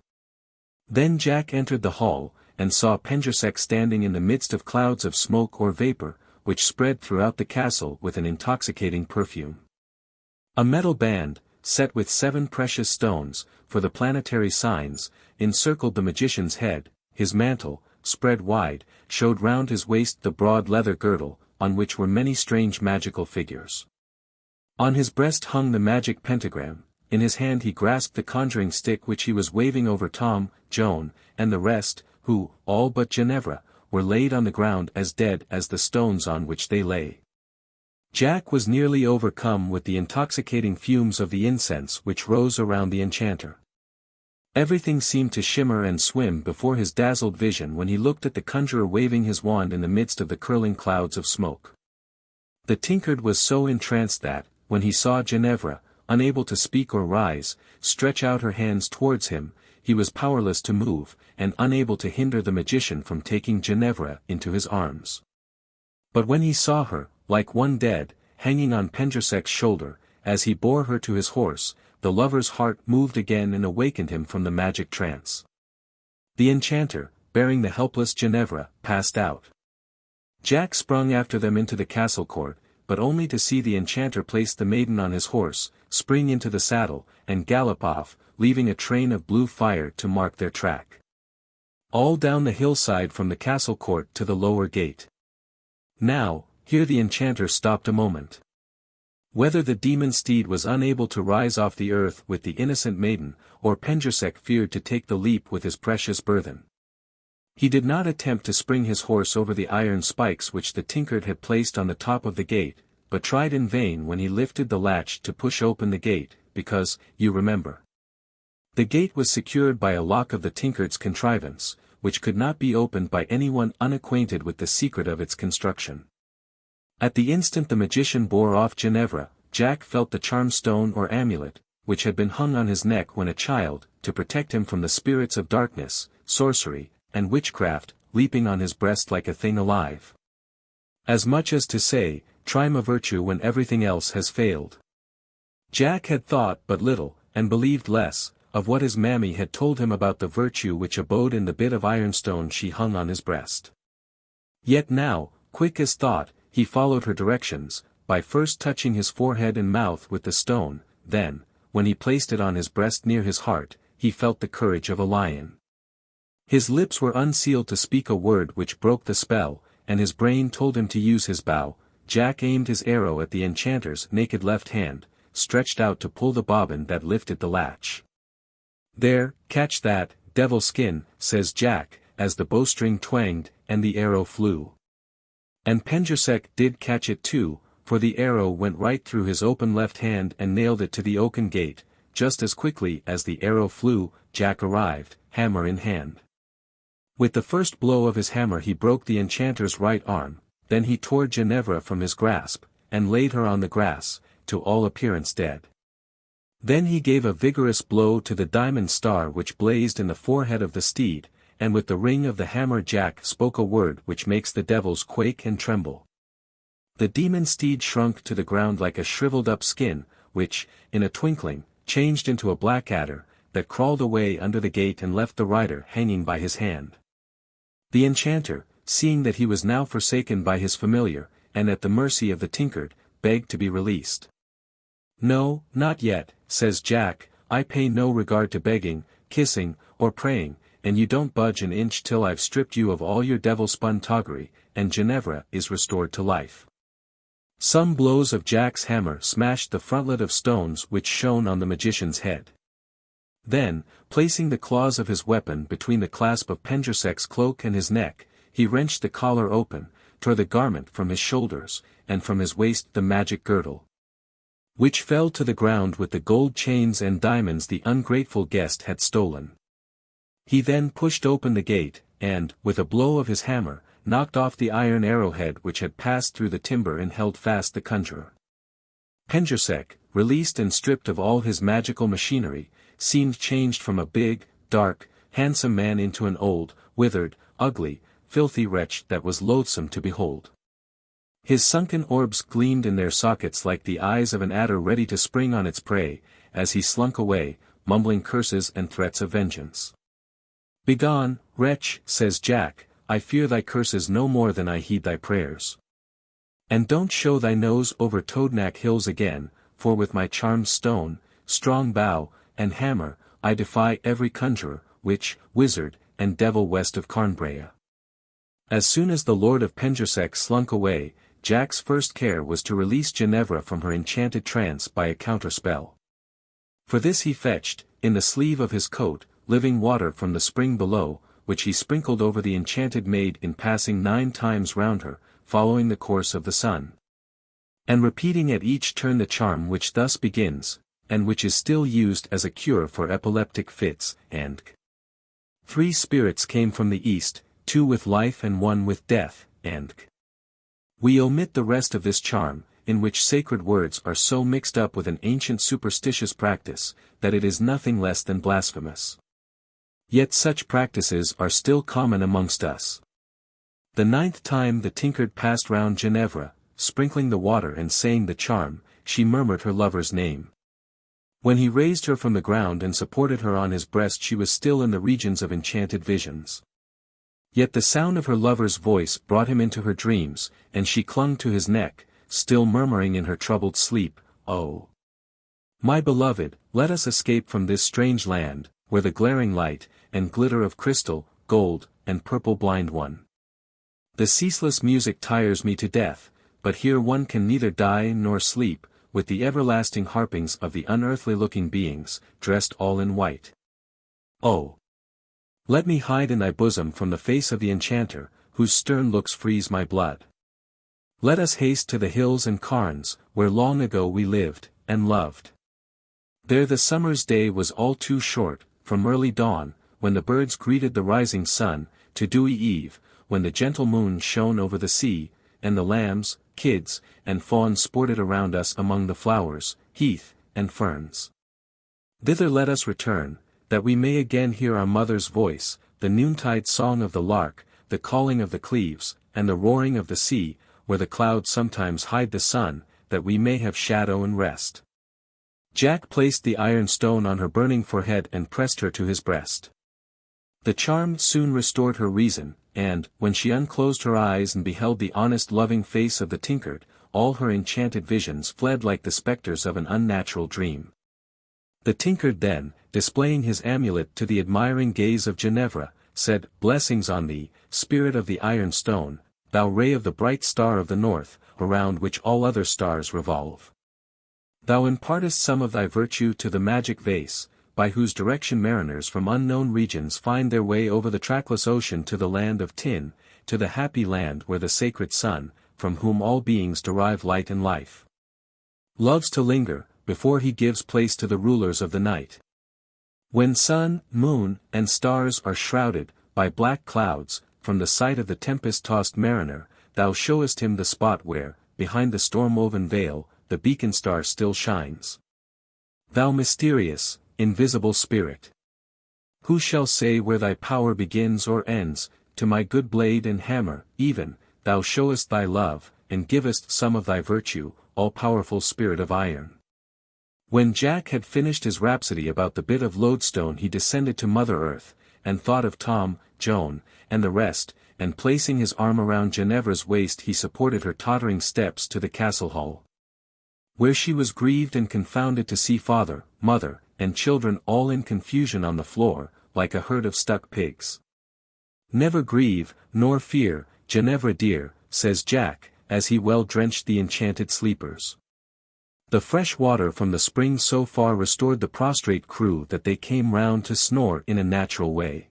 Then Jack entered the hall, and saw Pengersec standing in the midst of clouds of smoke or vapor, which spread throughout the castle with an intoxicating perfume. A metal band, set with 7 precious stones, for the planetary signs, encircled the magician's head. His mantle, spread wide, showed round his waist the broad leather girdle, on which were many strange magical figures. On his breast hung the magic pentagram. In his hand he grasped the conjuring stick which he was waving over Tom, Joan, and the rest, who, all but Ginevra, were laid on the ground as dead as the stones on which they lay. Jack was nearly overcome with the intoxicating fumes of the incense which rose around the enchanter. Everything seemed to shimmer and swim before his dazzled vision when he looked at the conjurer waving his wand in the midst of the curling clouds of smoke. The Tinker was so entranced that, when he saw Ginevra, unable to speak or rise, stretch out her hands towards him, he was powerless to move, and unable to hinder the magician from taking Ginevra into his arms. But when he saw her, like one dead, hanging on Pengersec's shoulder, as he bore her to his horse, the lover's heart moved again and awakened him from the magic trance. The enchanter, bearing the helpless Ginevra, passed out. Jack sprung after them into the castle court, but only to see the enchanter place the maiden on his horse, spring into the saddle, and gallop off, leaving a train of blue fire to mark their track. All down the hillside from the castle court to the lower gate. Now, here the enchanter stopped a moment. Whether the demon steed was unable to rise off the earth with the innocent maiden, or Pendrasek feared to take the leap with his precious burthen. He did not attempt to spring his horse over the iron spikes which the tinker had placed on the top of the gate, but tried in vain when he lifted the latch to push open the gate, because, you remember, the gate was secured by a lock of the tinker's contrivance, which could not be opened by anyone unacquainted with the secret of its construction. At the instant the magician bore off Ginevra, Jack felt the charm stone or amulet, which had been hung on his neck when a child, to protect him from the spirits of darkness, sorcery, and witchcraft, leaping on his breast like a thing alive. As much as to say, try my virtue when everything else has failed. Jack had thought but little, and believed less, of what his mammy had told him about the virtue which abode in the bit of ironstone she hung on his breast. Yet now, quick as thought, he followed her directions, by first touching his forehead and mouth with the stone, then, when he placed it on his breast near his heart, he felt the courage of a lion. His lips were unsealed to speak a word which broke the spell, and his brain told him to use his bow. Jack aimed his arrow at the enchanter's naked left hand, stretched out to pull the bobbin that lifted the latch. "There, catch that, devil skin," says Jack, as the bowstring twanged, and the arrow flew. And Pendrasek did catch it too, for the arrow went right through his open left hand and nailed it to the oaken gate. Just as quickly as the arrow flew, Jack arrived, hammer in hand. With the first blow of his hammer he broke the enchanter's right arm, then he tore Ginevra from his grasp, and laid her on the grass, to all appearance dead. Then he gave a vigorous blow to the diamond star which blazed in the forehead of the steed, and with the ring of the hammer Jack spoke a word which makes the devils quake and tremble. The demon steed shrunk to the ground like a shriveled-up skin, which, in a twinkling, changed into a black adder, that crawled away under the gate and left the rider hanging by his hand. The enchanter, seeing that he was now forsaken by his familiar, and at the mercy of the tinker, begged to be released. "No, not yet," says Jack, "I pay no regard to begging, kissing, or praying, and you don't budge an inch till I've stripped you of all your devil-spun toggery, and Ginevra is restored to life." Some blows of Jack's hammer smashed the frontlet of stones which shone on the magician's head. Then, placing the claws of his weapon between the clasp of Pendrasek's cloak and his neck, he wrenched the collar open, tore the garment from his shoulders, and from his waist the magic girdle, which fell to the ground with the gold chains and diamonds the ungrateful guest had stolen. He then pushed open the gate, and, with a blow of his hammer, knocked off the iron arrowhead which had passed through the timber and held fast the conjurer. Pendrasek, released and stripped of all his magical machinery, seemed changed from a big, dark, handsome man into an old, withered, ugly, filthy wretch that was loathsome to behold. His sunken orbs gleamed in their sockets like the eyes of an adder ready to spring on its prey, as he slunk away, mumbling curses and threats of vengeance. "Begone, wretch," says Jack, "I fear thy curses no more than I heed thy prayers. And don't show thy nose over Towednack hills again, for with my charmed stone, strong bow, and hammer, I defy every conjurer, witch, wizard, and devil west of Carn. As soon as the Lord of Pendrasek slunk away, Jack's first care was to release Ginevra from her enchanted trance by a counterspell. For this he fetched, in the sleeve of his coat, living water from the spring below, which he sprinkled over the enchanted maid in passing 9 times round her, following the course of the sun, and repeating at each turn the charm which thus begins, and which is still used as a cure for epileptic fits, and 3 spirits came from the east, 2 with life and 1 with death, and we omit the rest of this charm, in which sacred words are so mixed up with an ancient superstitious practice, that it is nothing less than blasphemous. Yet such practices are still common amongst us. The 9th time the tinker passed round Ginevra, sprinkling the water and saying the charm, she murmured her lover's name. When he raised her from the ground and supported her on his breast she was still in the regions of enchanted visions. Yet the sound of her lover's voice brought him into her dreams, and she clung to his neck, still murmuring in her troubled sleep, "Oh, My beloved, let us escape from this strange land, where the glaring light, and glitter of crystal, gold, and purple blind one. The ceaseless music tires me to death, but here one can neither die nor sleep, with the everlasting harpings of the unearthly-looking beings, dressed all in white. Oh! Let me hide in thy bosom from the face of the enchanter, whose stern looks freeze my blood. Let us haste to the hills and cairns, where long ago we lived, and loved. There the summer's day was all too short, from early dawn, when the birds greeted the rising sun, to dewy eve, when the gentle moon shone over the sea, and the lambs, kids, and fawns sported around us among the flowers, heath, and ferns. Thither let us return, that we may again hear our mother's voice, the noontide song of the lark, the calling of the cleaves, and the roaring of the sea, where the clouds sometimes hide the sun, that we may have shadow and rest. Jack placed the iron stone on her burning forehead and pressed her to his breast. The charm soon restored her reason, and, when she unclosed her eyes and beheld the honest loving face of the tinkard, all her enchanted visions fled like the spectres of an unnatural dream. The tinkard then, displaying his amulet to the admiring gaze of Ginevra, said, "Blessings on thee, spirit of the iron stone, thou ray of the bright star of the north, around which all other stars revolve. Thou impartest some of thy virtue to the magic vase, by whose direction mariners from unknown regions find their way over the trackless ocean to the land of Tin, to the happy land where the sacred sun, from whom all beings derive light and life, loves to linger, before he gives place to the rulers of the night. When sun, moon, and stars are shrouded by black clouds, from the sight of the tempest-tossed mariner, thou showest him the spot where, behind the storm-woven veil, the beacon star still shines. Thou mysterious, invisible spirit! Who shall say where thy power begins or ends? To my good blade and hammer, even, thou showest thy love, and givest some of thy virtue, all-powerful spirit of iron." When Jack had finished his rhapsody about the bit of lodestone, he descended to Mother Earth, and thought of Tom, Joan, and the rest, and placing his arm around Ginevra's waist he supported her tottering steps to the castle hall, where she was grieved and confounded to see father, mother, and children all in confusion on the floor, like a herd of stuck pigs. "Never grieve, nor fear, Ginevra dear," says Jack, as he well drenched the enchanted sleepers. The fresh water from the spring so far restored the prostrate crew that they came round to snore in a natural way.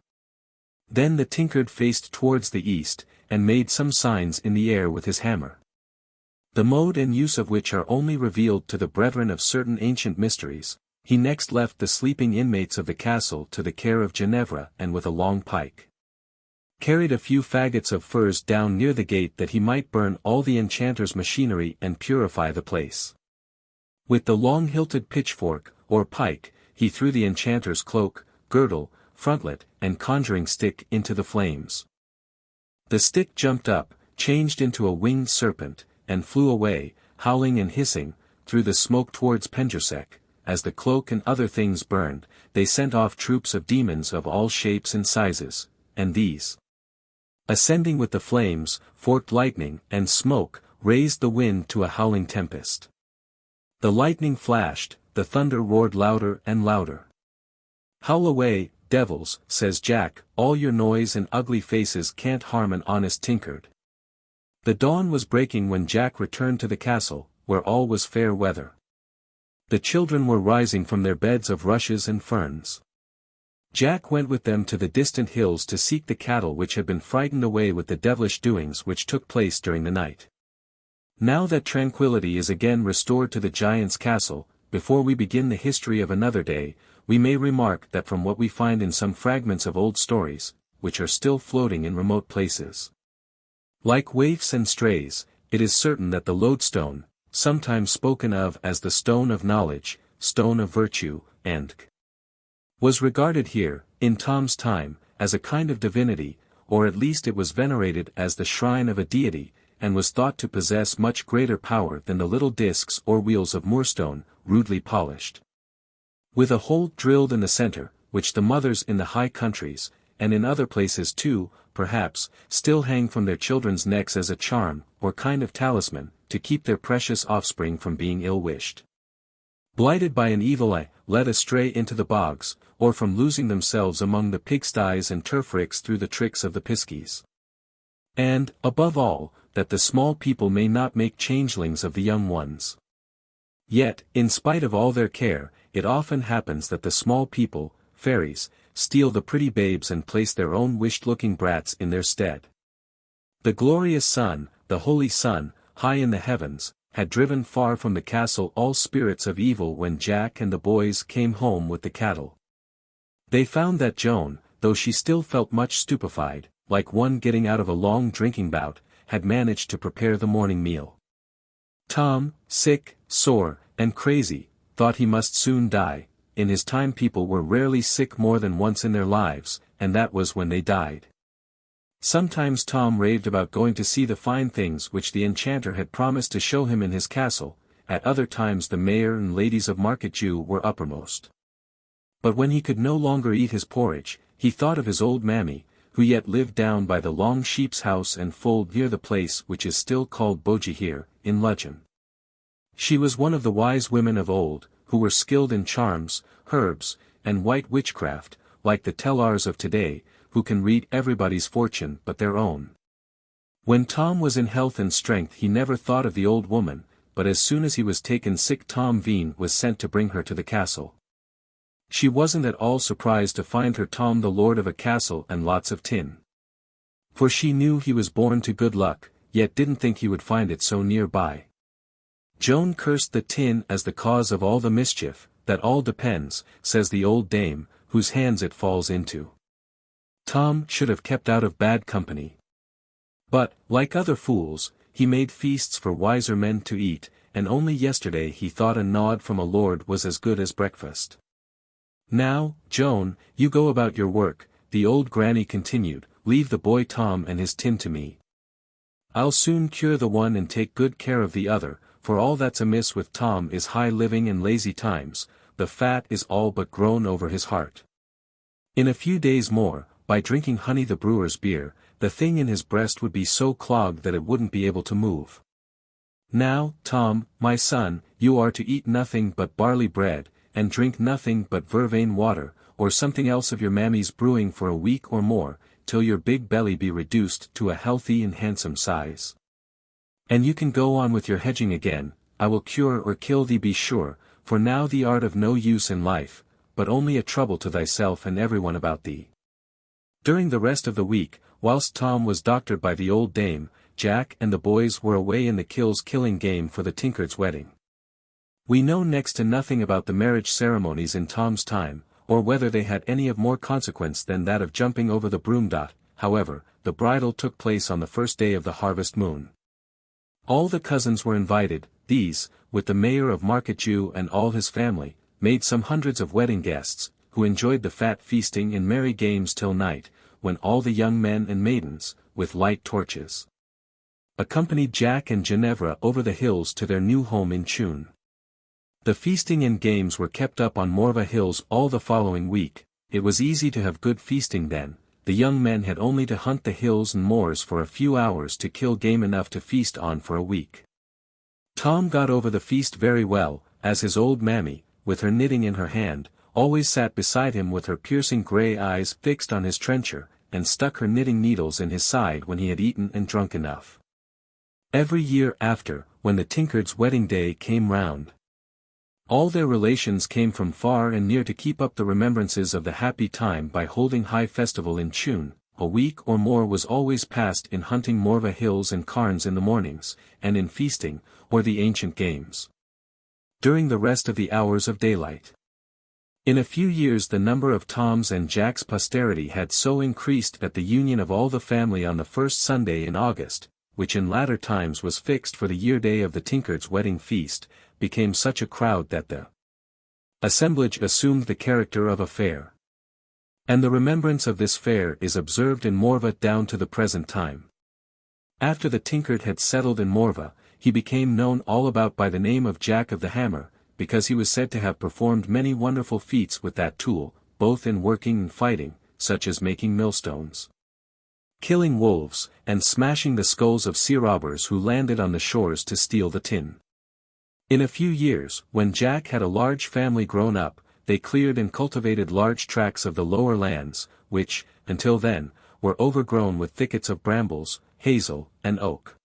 Then the tinkard faced towards the east, and made some signs in the air with his hammer, the mode and use of which are only revealed to the brethren of certain ancient mysteries. He next left the sleeping inmates of the castle to the care of Ginevra, and with a long pike, carried a few faggots of furze down near the gate that he might burn all the enchanter's machinery and purify the place. With the long-hilted pitchfork, or pike, he threw the enchanter's cloak, girdle, frontlet, and conjuring stick into the flames. The stick jumped up, changed into a winged serpent, and flew away, howling and hissing, through the smoke towards Pendersek. As the cloak and other things burned, they sent off troops of demons of all shapes and sizes, and these, ascending with the flames, forked lightning and smoke, raised the wind to a howling tempest. The lightning flashed, the thunder roared louder and louder. "Howl away, devils," says Jack, "all your noise and ugly faces can't harm an honest tinkard." The dawn was breaking when Jack returned to the castle, where all was fair weather. The children were rising from their beds of rushes and ferns. Jack went with them to the distant hills to seek the cattle which had been frightened away with the devilish doings which took place during the night. Now that tranquility is again restored to the giant's castle, before we begin the history of another day, we may remark that from what we find in some fragments of old stories, which are still floating in remote places, like waifs and strays, it is certain that the lodestone, sometimes spoken of as the stone of knowledge, stone of virtue, and was regarded here, in Tom's time, as a kind of divinity, or at least it was venerated as the shrine of a deity, and was thought to possess much greater power than the little discs or wheels of moorstone, rudely polished, with a hole drilled in the center, which the mothers in the high countries, and in other places too, perhaps, still hang from their children's necks as a charm, or kind of talisman, to keep their precious offspring from being ill-wished. blighted by an evil eye, led astray into the bogs, or from losing themselves among the pigsties and turf-ricks through the tricks of the piskies. And, above all, that the small people may not make changelings of the young ones. Yet, in spite of all their care, it often happens that the small people, fairies, steal the pretty babes and place their own wished-looking brats in their stead. The glorious sun, the holy sun, high in the heavens, had driven far from the castle all spirits of evil when Jack and the boys came home with the cattle. They found that Joan, though she still felt much stupefied, like one getting out of a long drinking bout, had managed to prepare the morning meal. Tom, sick, sore, and crazy, thought he must soon die. In his time people were rarely sick more than once in their lives, and that was when they died. Sometimes Tom raved about going to see the fine things which the enchanter had promised to show him in his castle, at other times the mayor and ladies of Market Jew were uppermost. But when he could no longer eat his porridge, he thought of his old mammy, who yet lived down by the long sheep's house and fold near the place which is still called Bogie here, in Ludgvan. She was one of the wise women of old, who were skilled in charms, herbs, and white witchcraft, like the tellers of today, who can read everybody's fortune but their own. When Tom was in health and strength he never thought of the old woman, but as soon as he was taken sick Tom Veen was sent to bring her to the castle. She wasn't at all surprised to find her Tom the lord of a castle and lots of tin. For she knew he was born to good luck, yet didn't think he would find it so near by. Joan cursed the tin as the cause of all the mischief. That all depends, says the old dame, whose hands it falls into. Tom should have kept out of bad company. But, like other fools, he made feasts for wiser men to eat, and only yesterday he thought a nod from a lord was as good as breakfast. Now, Joan, you go about your work, the old granny continued, leave the boy Tom and his tin to me. I'll soon cure the one and take good care of the other, for all that's amiss with Tom is high living and lazy times, the fat is all but grown over his heart. In a few days more, by drinking honey the brewer's beer, the thing in his breast would be so clogged that it wouldn't be able to move. Now, Tom, my son, you are to eat nothing but barley bread, and drink nothing but vervain water, or something else of your mammy's brewing for a week or more, till your big belly be reduced to a healthy and handsome size. And you can go on with your hedging again, I will cure or kill thee be sure, for now thee art of no use in life, but only a trouble to thyself and everyone about thee. During the rest of the week, whilst Tom was doctored by the old dame, Jack and the boys were away in the kills killing game for the tinker's wedding. We know next to nothing about the marriage ceremonies in Tom's time, or whether they had any of more consequence than that of jumping over the broom. However, the bridal took place on the first day of the harvest moon. All the cousins were invited. These, with the mayor of Market Jew and all his family, made some hundreds of wedding guests, who enjoyed the fat feasting and merry games till night, when all the young men and maidens, with light torches, accompanied Jack and Ginevra over the hills to their new home in Tune. The feasting and games were kept up on Morva Hills all the following week. It was easy to have good feasting then. The young men had only to hunt the hills and moors for a few hours to kill game enough to feast on for a week. Tom got over the feast very well, as his old mammy, with her knitting in her hand, always sat beside him with her piercing grey eyes fixed on his trencher, and stuck her knitting needles in his side when he had eaten and drunk enough. Every year after, when the tinker's wedding day came round, all their relations came from far and near to keep up the remembrances of the happy time by holding high festival in Tune. A week or more was always passed in hunting Morva Hills and Carns in the mornings, and in feasting, or the ancient games, during the rest of the hours of daylight. In a few years the number of Tom's and Jack's posterity had so increased that the union of all the family on the first Sunday in August, which in latter times was fixed for the year day of the tinker's wedding feast, became such a crowd that the assemblage assumed the character of a fair. And the remembrance of this fair is observed in Morva down to the present time. After the tinker had settled in Morva, he became known all about by the name of Jack of the Hammer, because he was said to have performed many wonderful feats with that tool, both in working and fighting, such as making millstones, killing wolves, and smashing the skulls of sea robbers who landed on the shores to steal the tin. In a few years, when Jack had a large family grown up, they cleared and cultivated large tracts of the lower lands, which, until then, were overgrown with thickets of brambles, hazel, and oak.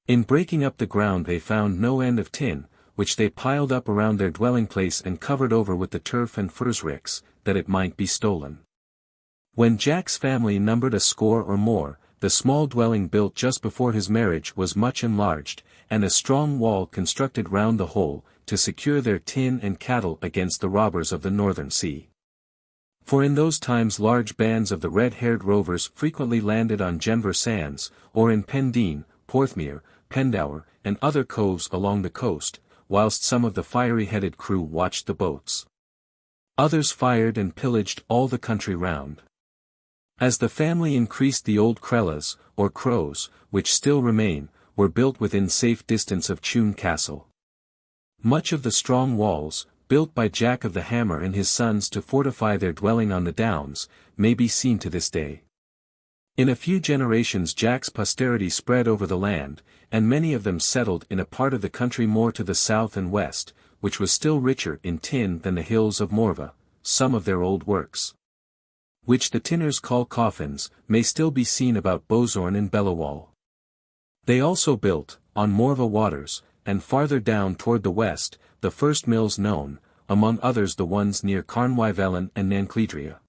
In breaking up the ground they found no end of tin, which they piled up around their dwelling place and covered over with the turf and furze ricks, that it might be stolen. When Jack's family numbered a score or more, the small dwelling built just before his marriage was much enlarged, and a strong wall constructed round the whole, to secure their tin and cattle against the robbers of the northern sea. For in those times large bands of the red-haired rovers frequently landed on Genver sands, or in Pendeen, Porthmeor, Pendower, and other coves along the coast, whilst some of the fiery-headed crew watched the boats. Others fired and pillaged all the country round. As the family increased, the old krellas, or crows, which still remain, were built within safe distance of Tune Castle. Much of the strong walls, built by Jack of the Hammer and his sons to fortify their dwelling on the downs, may be seen to this day. In a few generations Jack's posterity spread over the land, and many of them settled in a part of the country more to the south and west, which was still richer in tin than the hills of Morva. Some of their old works, which the tinners call coffins, may still be seen about Bosorn and Bellawall. They also built, on Morva waters, and farther down toward the west, the first mills known, among others the ones near Carnwyvellen and Nancledria.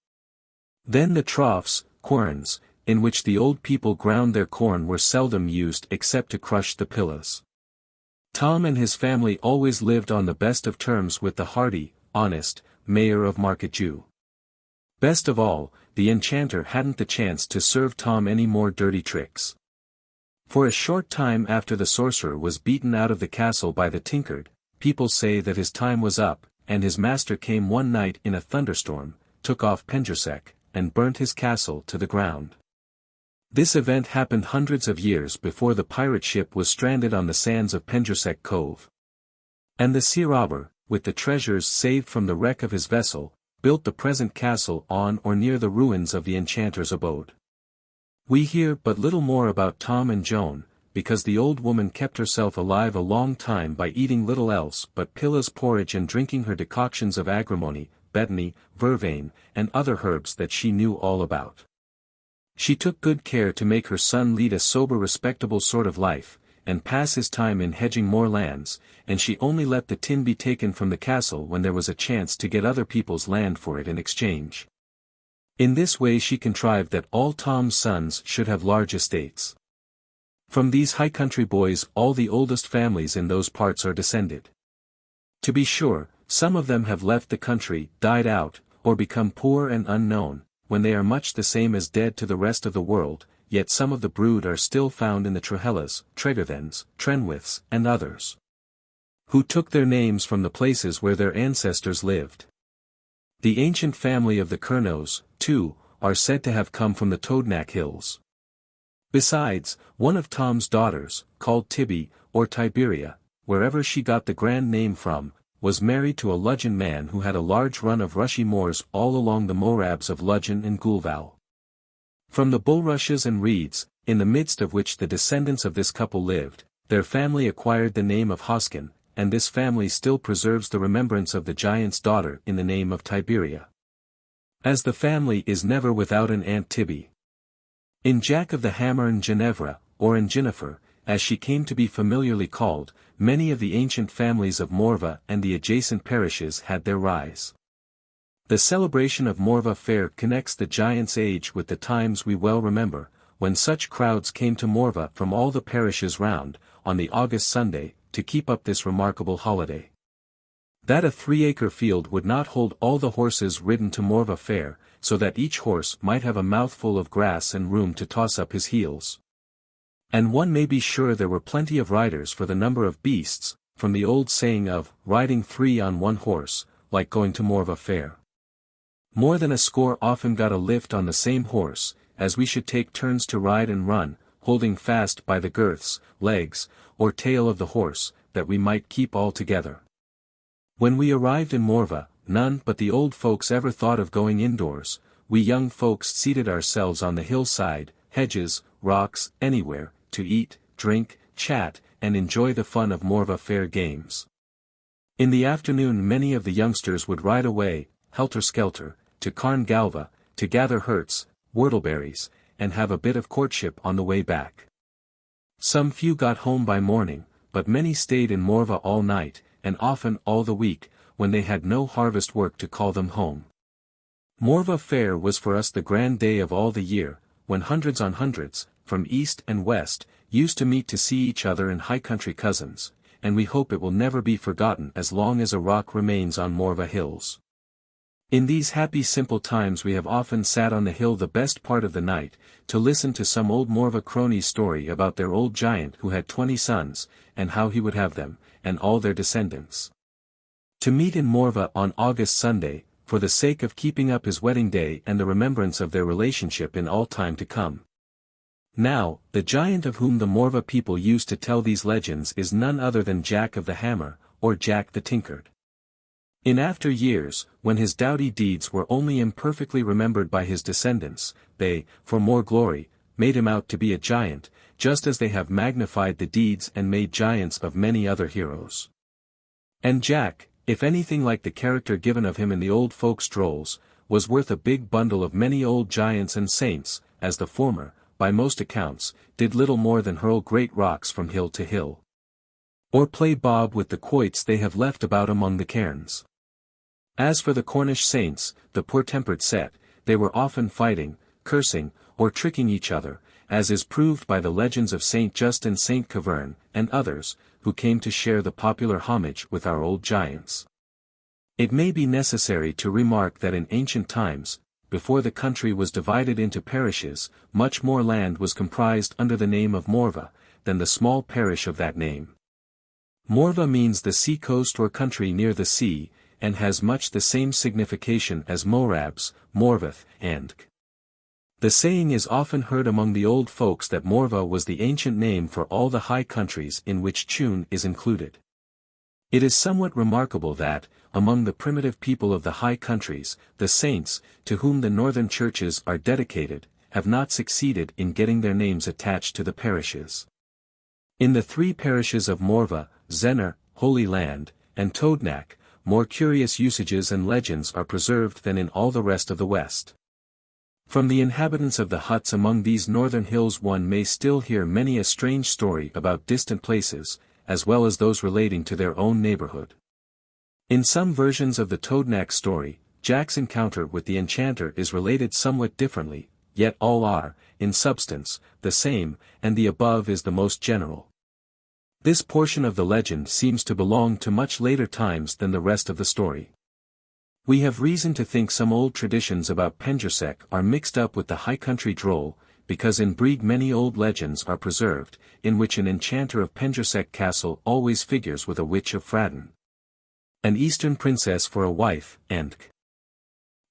Then the troughs, querns, in which the old people ground their corn were seldom used except to crush the pillas. Tom and his family always lived on the best of terms with the hearty, honest, mayor of Marketjew. Best of all, the enchanter hadn't the chance to serve Tom any more dirty tricks. For a short time after the sorcerer was beaten out of the castle by the Tinkard, people say that his time was up, and his master came one night in a thunderstorm, took off Penjusek, and burnt his castle to the ground. This event happened hundreds of years before the pirate ship was stranded on the sands of Penjusek Cove. And the sea robber, with the treasures saved from the wreck of his vessel, built the present castle on or near the ruins of the enchanter's abode. We hear but little more about Tom and Joan, because the old woman kept herself alive a long time by eating little else but pilla's porridge and drinking her decoctions of agrimony, betony, vervain, and other herbs that she knew all about. She took good care to make her son lead a sober respectable sort of life, and pass his time in hedging more lands, and she only let the tin be taken from the castle when there was a chance to get other people's land for it in exchange. In this way she contrived that all Tom's sons should have large estates. From these high country boys all the oldest families in those parts are descended. To be sure, some of them have left the country, died out, or become poor and unknown, when they are much the same as dead to the rest of the world, yet some of the brood are still found in the TREVELLE'S, Trecrobben's, Trenwith's, and others, who took their names from the places where their ancestors lived. The ancient family of the Curnows, too, are said to have come from the Towednack hills. Besides, one of Tom's daughters, called Tibby, or Tiberia, wherever she got the grand name from, was married to a Ludgvan man who had a large run of rushy moors all along the morabs of Ludgvan and Goulval. From the bulrushes and reeds, in the midst of which the descendants of this couple lived, their family acquired the name of Hoskin, and this family still preserves the remembrance of the giant's daughter in the name of Tiberia. As the family is never without an Aunt Tibby. In Jack of the Hammer and Ginevra, or in Jennifer, as she came to be familiarly called, many of the ancient families of Morva and the adjacent parishes had their rise. The celebration of Morva Fair connects the giant's age with the times we well remember, when such crowds came to Morva from all the parishes round, on the August Sunday, to keep up this remarkable holiday. That a 3-acre field would not hold all the horses ridden to Morva Fair, so that each horse might have a mouthful of grass and room to toss up his heels. And one may be sure there were plenty of riders for the number of beasts, from the old saying of, riding 3 on 1 horse, like going to Morva Fair. More than a score often got a lift on the same horse, as we should take turns to ride and run, holding fast by the girths, legs, or tail of the horse, that we might keep all together. When we arrived in Morva, none but the old folks ever thought of going indoors. We young folks seated ourselves on the hillside, hedges, rocks, anywhere, to eat, drink, chat, and enjoy the fun of Morva fair games. In the afternoon many of the youngsters would ride away, helter-skelter, to Carn Galva, to gather hurts, whortleberries, and have a bit of courtship on the way back. Some few got home by morning, but many stayed in Morva all night, and often all the week, when they had no harvest work to call them home. Morva fair was for us the grand day of all the year, when hundreds on hundreds, from east and west, used to meet to see each other in high country cousins, and we hope it will never be forgotten as long as a rock remains on Morva hills. In these happy simple times we have often sat on the hill the best part of the night, to listen to some old Morva crony's story about their old giant who had 20 sons, and how he would have them, and all their descendants. To meet in Morva on August Sunday, for the sake of keeping up his wedding day and the remembrance of their relationship in all time to come. Now, the giant of whom the Morva people used to tell these legends is none other than Jack of the Hammer, or Jack the Tinkard. In after years, when his doughty deeds were only imperfectly remembered by his descendants, they, for more glory, made him out to be a giant, just as they have magnified the deeds and made giants of many other heroes. And Jack, if anything like the character given of him in the old folks' drolls, was worth a big bundle of many old giants and saints, as the former, by most accounts, did little more than hurl great rocks from hill to hill. Or play bob with the quoits they have left about among the cairns. As for the Cornish saints, the poor-tempered set, they were often fighting, cursing, or tricking each other, as is proved by the legends of Saint Just and Saint Cavern, and others, who came to share the popular homage with our old giants. It may be necessary to remark that in ancient times, before the country was divided into parishes, much more land was comprised under the name of Morva, than the small parish of that name. Morva means the sea-coast or country near the sea, and has much the same signification as Morabs, Morvath, and K. The saying is often heard among the old folks that Morva was the ancient name for all the high countries in which Tune is included. It is somewhat remarkable that, among the primitive people of the high countries, the saints, to whom the northern churches are dedicated, have not succeeded in getting their names attached to the parishes. In the 3 parishes of Morva, ZENNOR, Holy Land, and Towednack, more curious usages and legends are preserved than in all the rest of the West. From the inhabitants of the huts among these northern hills one may still hear many a strange story about distant places, as well as those relating to their own neighborhood. In some versions of the Towednack story, Jack's encounter with the enchanter is related somewhat differently, yet all are, in substance, the same, and the above is the most general. This portion of the legend seems to belong to much later times than the rest of the story. We have reason to think some old traditions about Penjusek are mixed up with the high country droll, because in Brede many old legends are preserved, in which an enchanter of Penjusek Castle always figures with a witch of Fradden, an eastern princess for a wife, and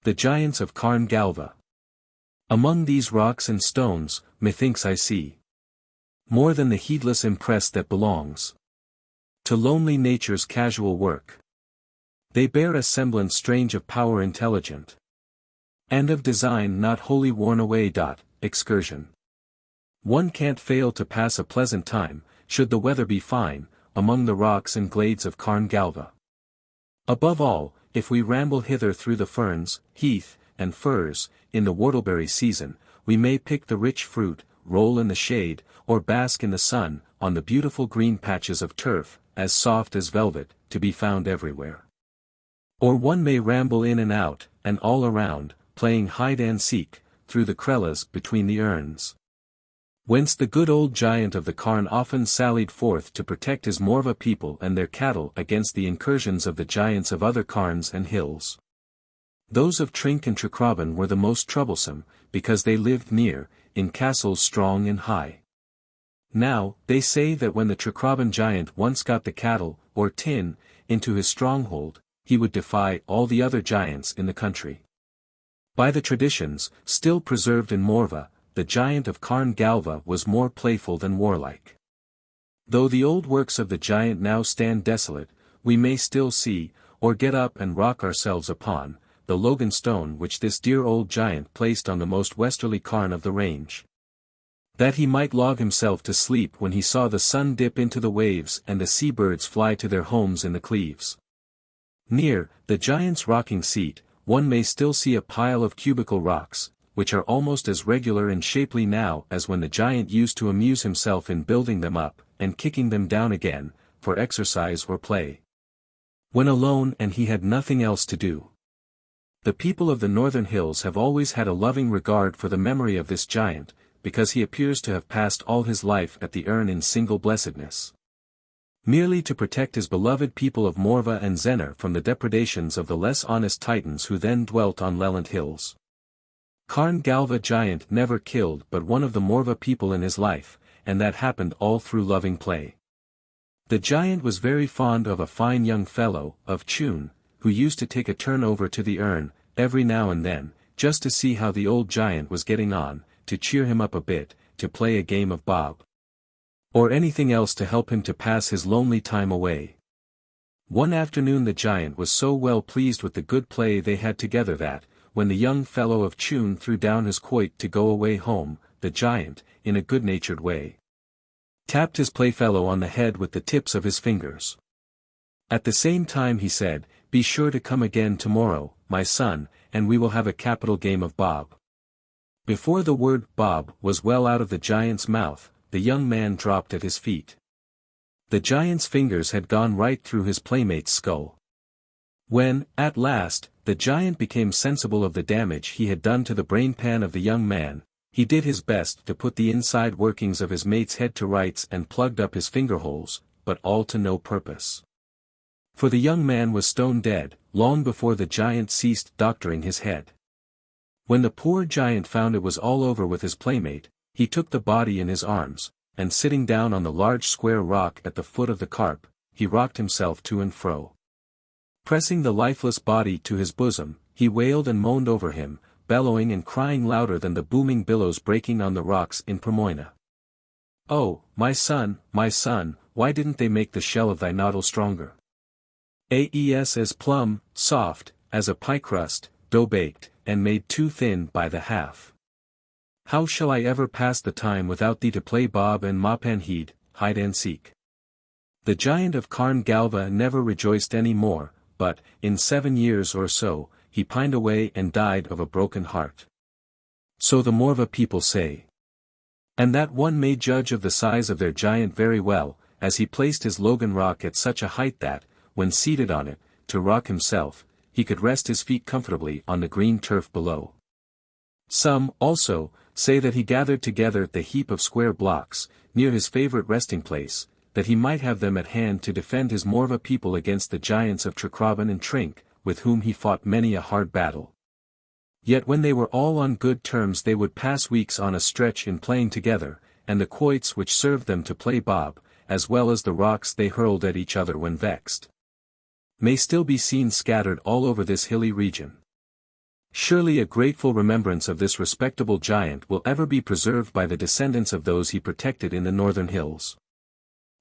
the giants of Carn Galva. Among these rocks and stones, methinks I see more than the heedless impress that belongs to lonely nature's casual work. They bear a semblance strange of power intelligent, and of design not wholly worn away. Excursion. One can't fail to pass a pleasant time, should the weather be fine, among the rocks and glades of Carn Galva. Above all, if we ramble hither through the ferns, heath, and furze, in the whortleberry season, we may pick the rich fruit, roll in the shade, or bask in the sun, on the beautiful green patches of turf, as soft as velvet, to be found everywhere. Or one may ramble in and out, and all around, playing hide and seek, through the krellas between the urns. Whence the good old giant of the Carn often sallied forth to protect his Morva people and their cattle against the incursions of the giants of other Carns and hills. Those of Trink and Trecrobben were the most troublesome, because they lived near, in castles strong and high. Now, they say that when the Trecrobben giant once got the cattle, or tin, into his stronghold, he would defy all the other giants in the country. By the traditions, still preserved in Morva, the giant of Carn Galva was more playful than warlike. Though the old works of the giant now stand desolate, we may still see, or get up and rock ourselves upon, the Logan stone which this dear old giant placed on the most westerly Carn of the range. that he might log himself to sleep when he saw the sun dip into the waves and the sea-birds fly to their homes in the cleaves. Near the giant's rocking seat, one may still see a pile of cubical rocks, which are almost as regular and shapely now as when the giant used to amuse himself in building them up, and kicking them down again, for exercise or play. When alone and he had nothing else to do. The people of the northern hills have always had a loving regard for the memory of this giant, because he appears to have passed all his life at the urn in single blessedness. Merely to protect his beloved people of Morva and ZENNOR from the depredations of the less honest titans who then dwelt on Leyland hills. Carn Galva giant never killed but one of the Morva people in his life, and that happened all through loving play. The giant was very fond of a fine young fellow, of Tune, who used to take a turn over to the urn, every now and then, just to see how the old giant was getting on, to cheer him up a bit, to play a game of bob, or anything else to help him to pass his lonely time away. One afternoon the giant was so well pleased with the good play they had together that, when the young fellow of Tune threw down his quoit to go away home, the giant, in a good-natured way, tapped his playfellow on the head with the tips of his fingers. At the same time he said, "Be sure to come again tomorrow, my son, and we will have a capital game of bob." Before the word bob was well out of the giant's mouth, the young man dropped at his feet. The giant's fingers had gone right through his playmate's skull. When, at last, the giant became sensible of the damage he had done to the brain-pan of the young man, he did his best to put the inside workings of his mate's head to rights and plugged up his finger-holes, but all to no purpose. For the young man was stone dead, long before the giant ceased doctoring his head. When the poor giant found it was all over with his playmate, he took the body in his arms, and sitting down on the large square rock at the foot of the carp, he rocked himself to and fro. Pressing the lifeless body to his bosom, he wailed and moaned over him, bellowing and crying louder than the booming billows breaking on the rocks in Pomoina. "Oh, my son, why didn't they make the shell of thy noddle stronger? As plumb, soft, as a pie crust, dough-baked, and made too thin by the half. How shall I ever pass the time without thee to play bob and mop-and-heed, hide-and-seek?" The giant of Carn Galva never rejoiced any more, but, in 7 years or so, he pined away and died of a broken heart. So the Morva people say. And that one may judge of the size of their giant very well, as he placed his Logan rock at such a height that, when seated on it, to rock himself, he could rest his feet comfortably on the green turf below. Some, also, say that he gathered together the heap of square blocks, near his favorite resting place, that he might have them at hand to defend his Morva people against the giants of Trecrobben and Trink, with whom he fought many a hard battle. Yet when they were all on good terms they would pass weeks on a stretch in playing together, and the quoits which served them to play bob, as well as the rocks they hurled at each other when vexed, may still be seen scattered all over this hilly region. Surely a grateful remembrance of this respectable giant will ever be preserved by the descendants of those he protected in the northern hills.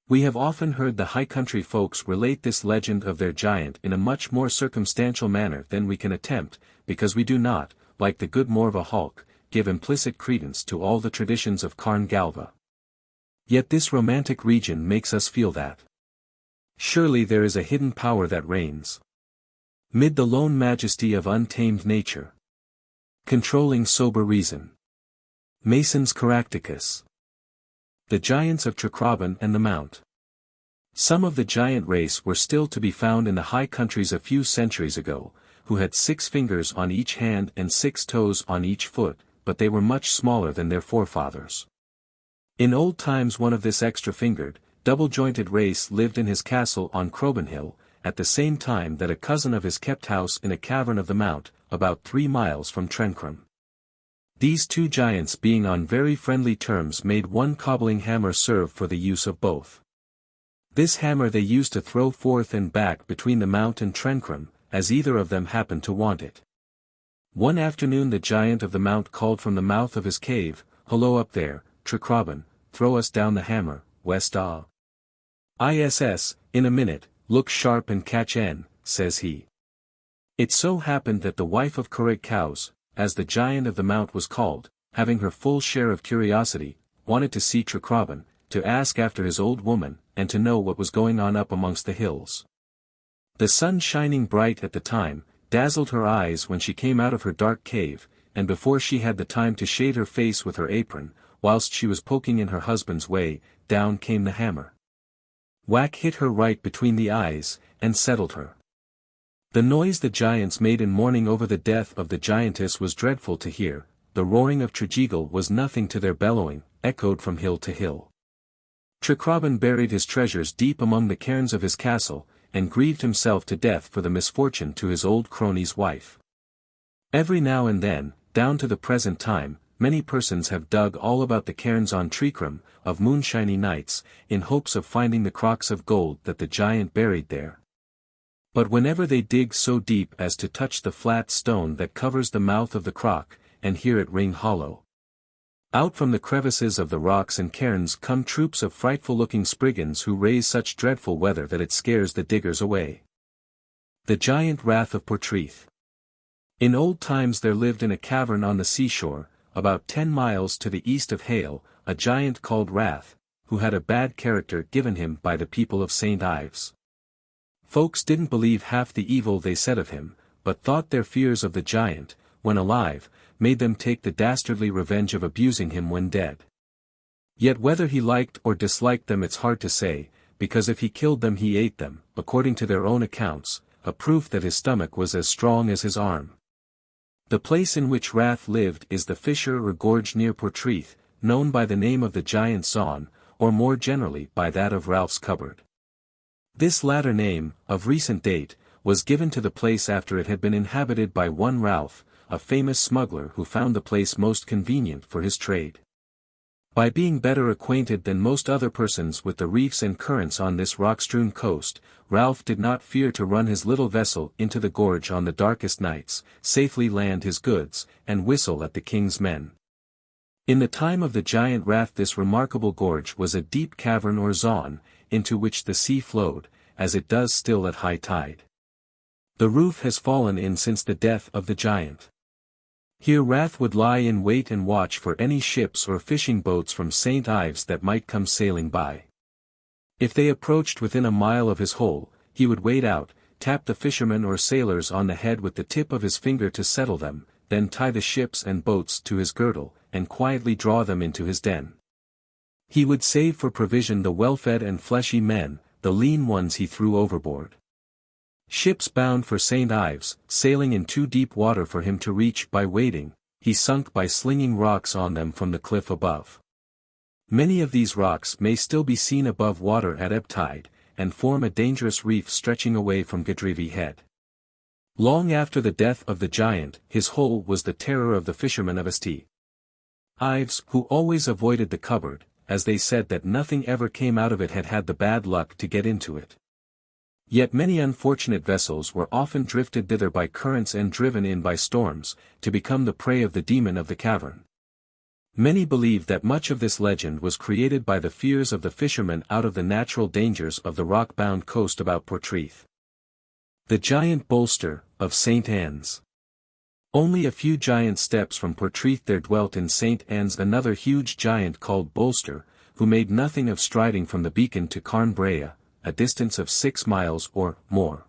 We have often heard the high country folks relate this legend of their giant in a much more circumstantial manner than we can attempt, because we do not, like the good Morva Hulk, give implicit credence to all the traditions of Carn Galva. Yet this romantic region makes us feel that surely there is a hidden power that reigns mid the lone majesty of untamed nature, controlling sober reason. Mason's Caractacus. The giants of Trecrobben and the Mount. Some of the giant race were still to be found in the high countries a few centuries ago, who had 6 fingers on each hand and 6 toes on each foot, but they were much smaller than their forefathers. In old times one of this extra-fingered, double-jointed race lived in his castle on Trecrobben Hill, at the same time that a cousin of his kept house in a cavern of the Mount, about 3 miles from Trecrobben. These 2 giants being on very friendly terms made one cobbling hammer serve for the use of both. This hammer they used to throw forth and back between the Mount and Trecrobben, as either of them happened to want it. One afternoon the giant of the Mount called from the mouth of his cave, "Hullo up there, Trecrobben, throw us down the hammer, West Iss, in a minute, look sharp and catch N," says he. It so happened that the wife of Corrig Cows, as the giant of the Mount was called, having her full share of curiosity, wanted to see Trecrobben, to ask after his old woman, and to know what was going on up amongst the hills. The sun shining bright at the time, dazzled her eyes when she came out of her dark cave, and before she had the time to shade her face with her apron, whilst she was poking in her husband's way, down came the hammer. Whack hit her right between the eyes, and settled her. The noise the giants made in mourning over the death of the giantess was dreadful to hear. The roaring of Tregeagle was nothing to their bellowing, echoed from hill to hill. Trecrobben buried his treasures deep among the cairns of his castle, and grieved himself to death for the misfortune to his old crony's wife. Every now and then, down to the present time, many persons have dug all about the cairns on Trecrobben, of moonshiny nights, in hopes of finding the crocks of gold that the giant buried there. But whenever they dig so deep as to touch the flat stone that covers the mouth of the crock, and hear it ring hollow, out from the crevices of the rocks and cairns come troops of frightful-looking spriggans who raise such dreadful weather that it scares the diggers away. The giant wrath of Portreath. In old times there lived in a cavern on the seashore, about 10 miles to the east of Hale, a giant called Wrath, who had a bad character given him by the people of St. Ives. Folks didn't believe half the evil they said of him, but thought their fears of the giant, when alive, made them take the dastardly revenge of abusing him when dead. Yet whether he liked or disliked them it's hard to say, because if he killed them he ate them, according to their own accounts, a proof that his stomach was as strong as his arm. The place in which Wrath lived is the fissure or gorge near Portreath, known by the name of the Giant's Zon, or more generally by that of Ralph's Cupboard. This latter name, of recent date, was given to the place after it had been inhabited by one Ralph, a famous smuggler who found the place most convenient for his trade. By being better acquainted than most other persons with the reefs and currents on this rock-strewn coast, Ralph did not fear to run his little vessel into the gorge on the darkest nights, safely land his goods, and whistle at the king's men. In the time of the giant Wrath this remarkable gorge was a deep cavern or zon, into which the sea flowed, as it does still at high tide. The roof has fallen in since the death of the giant. Here Wrath would lie in wait and watch for any ships or fishing boats from St. Ives that might come sailing by. If they approached within a mile of his hole, he would wade out, tap the fishermen or sailors on the head with the tip of his finger to settle them, then tie the ships and boats to his girdle, and quietly draw them into his den. He would save for provision the well-fed and fleshy men, the lean ones he threw overboard. Ships bound for St. Ives, sailing in too deep water for him to reach by wading, he sunk by slinging rocks on them from the cliff above. Many of these rocks may still be seen above water at ebb tide, and form a dangerous reef stretching away from Gadrevi Head. Long after the death of the giant, his hole was the terror of the fishermen of St. Ives, who always avoided the cupboard, as they said that nothing ever came out of it had had the bad luck to get into it. Yet many unfortunate vessels were often drifted thither by currents and driven in by storms, to become the prey of the demon of the cavern. Many believe that much of this legend was created by the fears of the fishermen out of the natural dangers of the rock-bound coast about Portreath. The giant Bolster, of St. Anne's. Only a few giant steps from Portreath there dwelt in St. Anne's another huge giant called Bolster, who made nothing of striding from the beacon to Carn, a distance of 6 miles or more.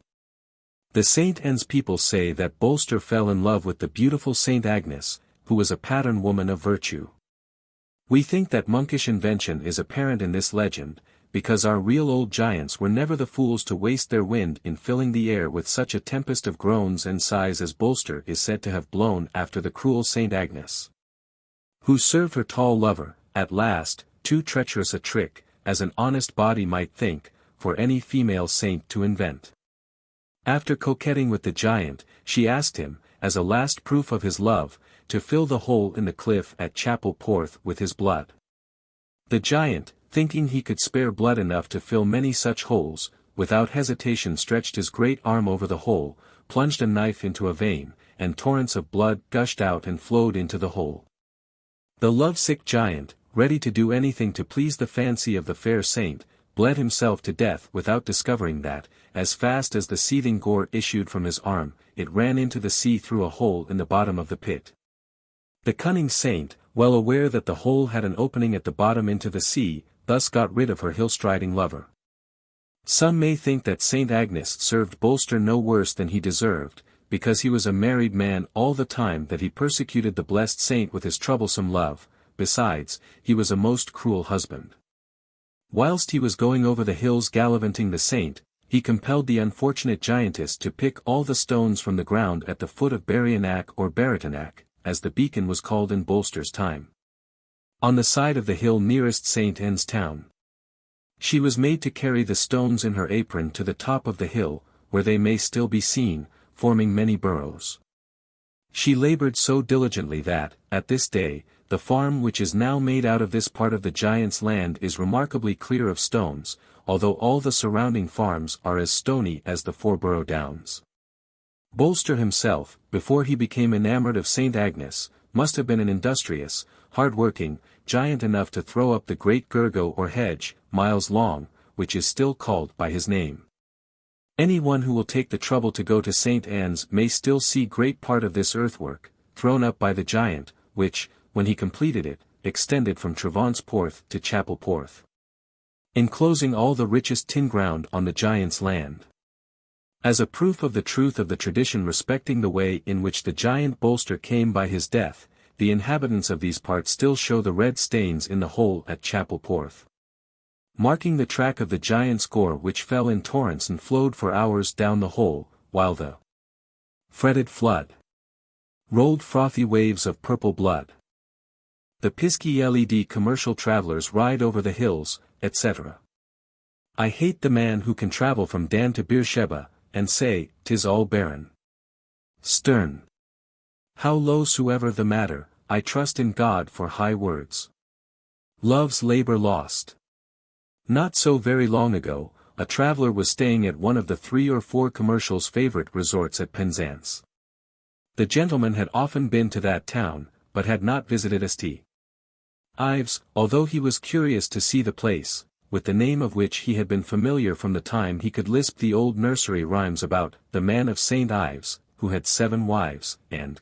The St. Anne's people say that Bolster fell in love with the beautiful St. Agnes, who was a pattern woman of virtue. We think that monkish invention is apparent in this legend, because our real old giants were never the fools to waste their wind in filling the air with such a tempest of groans and sighs as Bolster is said to have blown after the cruel St. Agnes, who served her tall lover, at last, too treacherous a trick, as an honest body might think, for any female saint to invent. After coquetting with the giant, she asked him, as a last proof of his love, to fill the hole in the cliff at Chapel Porth with his blood. The giant, thinking he could spare blood enough to fill many such holes, without hesitation stretched his great arm over the hole, plunged a knife into a vein, and torrents of blood gushed out and flowed into the hole. The love-sick giant, ready to do anything to please the fancy of the fair saint, bled himself to death without discovering that, as fast as the seething gore issued from his arm, it ran into the sea through a hole in the bottom of the pit. The cunning saint, well aware that the hole had an opening at the bottom into the sea, thus got rid of her hill-striding lover. Some may think that Saint Agnes served Bolster no worse than he deserved, because he was a married man all the time that he persecuted the blessed saint with his troublesome love. Besides, he was a most cruel husband. Whilst he was going over the hills gallivanting the saint, he compelled the unfortunate giantess to pick all the stones from the ground at the foot of Towednack or Towednack, as the beacon was called in Bolster's time, on the side of the hill nearest St. Anne's town. She was made to carry the stones in her apron to the top of the hill, where they may still be seen, forming many burrows. She labored so diligently that, at this day, the farm which is now made out of this part of the giant's land is remarkably clear of stones, although all the surrounding farms are as stony as the Forborough Downs. Bolster himself, before he became enamored of St. Agnes, must have been an industrious, hard-working, giant enough to throw up the great gurgo or hedge, miles long, which is still called by his name. Anyone who will take the trouble to go to St. Anne's may still see great part of this earthwork, thrown up by the giant, which, when he completed it, extended from Trevance Porth to Chapel Porth, enclosing all the richest tin ground on the giant's land. As a proof of the truth of the tradition respecting the way in which the giant Bolster came by his death, the inhabitants of these parts still show the red stains in the hole at Chapel Porth, marking the track of the giant's gore which fell in torrents and flowed for hours down the hole, while the fretted flood rolled frothy waves of purple blood. The PISKEY-LED commercial travelers ride over the hills, etc. I hate the man who can travel from Dan to Beersheba, and say, "'Tis all barren." Stern. How low soever the matter, I trust in God for high words. Love's labor lost. Not so very long ago, a traveler was staying at one of the 3 or 4 commercials' favorite resorts at Penzance. The gentleman had often been to that town, but had not visited STYTHIANS, although he was curious to see the place, with the name of which he had been familiar from the time he could lisp the old nursery rhymes about the man of St. Ives, who had 7 wives, and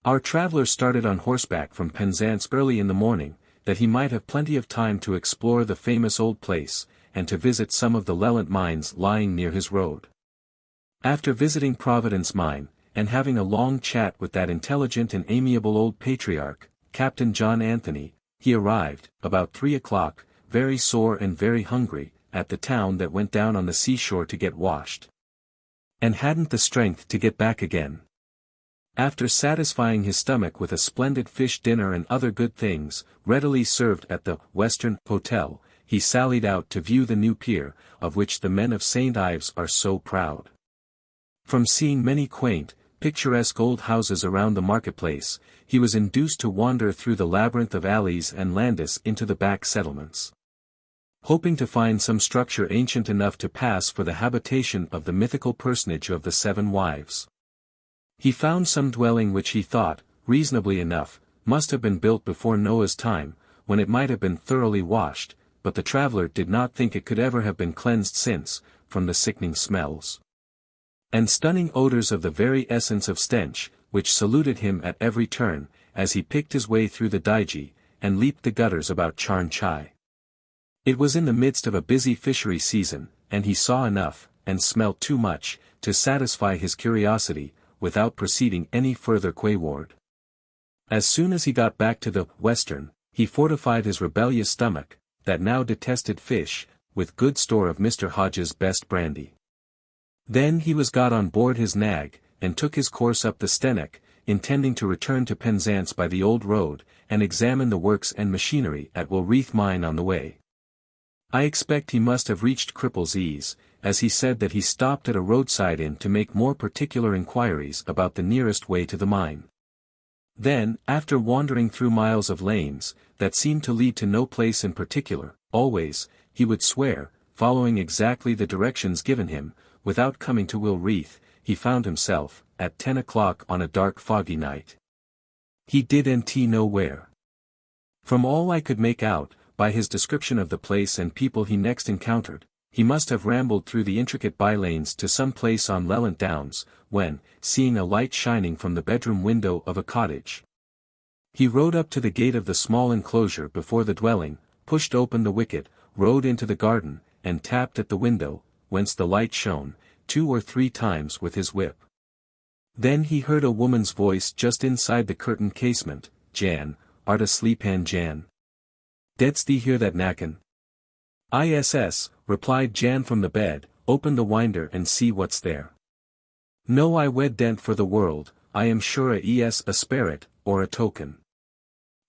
our traveler started on horseback from Penzance early in the morning, that he might have plenty of time to explore the famous old place, and to visit some of the Lelant mines lying near his road. After visiting Providence Mine, and having a long chat with that intelligent and amiable old patriarch, Captain John Anthony, he arrived, about 3 o'clock, very sore and very hungry, at the town that went down on the seashore to get washed, and hadn't the strength to get back again. After satisfying his stomach with a splendid fish dinner and other good things, readily served at the Western Hotel, he sallied out to view the new pier, of which the men of St. Ives are so proud. From seeing many quaint, picturesque old houses around the marketplace, he was induced to wander through the labyrinth of alleys and landis into the back settlements, hoping to find some structure ancient enough to pass for the habitation of the mythical personage of the 7 wives. He found some dwelling which he thought, reasonably enough, must have been built before Noah's time, when it might have been thoroughly washed, but the traveller did not think it could ever have been cleansed since, from the sickening smells and stunning odors of the very essence of stench, which saluted him at every turn, as he picked his way through the Dyje, and leaped the gutters about Charn Chai. It was in the midst of a busy fishery season, and he saw enough, and smelt too much, to satisfy his curiosity, without proceeding any further quayward. As soon as he got back to the Western, he fortified his rebellious stomach, that now detested fish, with good store of Mr. Hodge's best brandy. Then he was got on board his nag, and took his course up the Stenick, intending to return to Penzance by the old road, and examine the works and machinery at Woolreath Mine on the way. I expect he must have reached Cripple's Ease, as he said that he stopped at a roadside inn to make more particular inquiries about the nearest way to the mine. Then, after wandering through miles of lanes, that seemed to lead to no place in particular, always, he would swear, following exactly the directions given him, without coming to Woolreath, he found himself, at 10 o'clock on a dark foggy night. He didn't know where. From all I could make out, by his description of the place and people he next encountered, he must have rambled through the intricate by-lanes to some place on Lelant Downs, when, seeing a light shining from the bedroom window of a cottage, He rode up to the gate of the small enclosure before the dwelling, pushed open the wicket, rode into the garden, and tapped at the window, whence the light shone, 2 or 3 times with his whip. Then he heard a woman's voice just inside the curtained casement. "Jan, art asleep, Jan? Didst thee hear that knackin'?" "Iss," replied Jan from the bed. "Open the winder and see what's there." "No, I wed dent for the world, I am sure a spirit, or a token.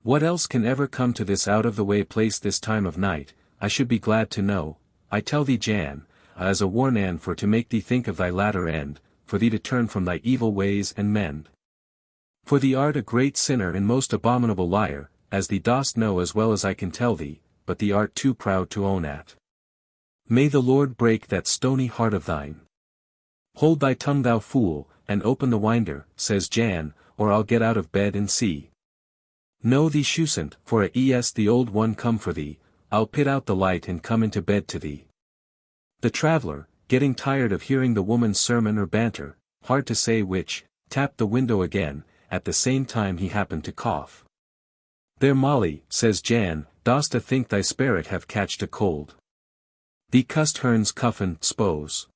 What else can ever come to this out-of-the-way place this time of night, I should be glad to know. I tell thee, Jan, as a warnan for to make thee think of thy latter end, for thee to turn from thy evil ways and mend. For thee art a great sinner and most abominable liar, as thee dost know as well as I can tell thee, but thee art too proud to own at. May the Lord break that stony heart of thine. Hold thy tongue, thou fool, and open the winder," says Jan, "or I'll get out of bed and see. No, thee shouldn't, for the old one come for thee, I'll pit out the light and come into bed to thee." The traveller, getting tired of hearing the woman's sermon or banter, hard to say which, tapped the window again, at the same time he happened to cough. "There, Molly," says Jan, "dost a think thy spirit have catched a cold? Thee cust herns cuffin, s'pose."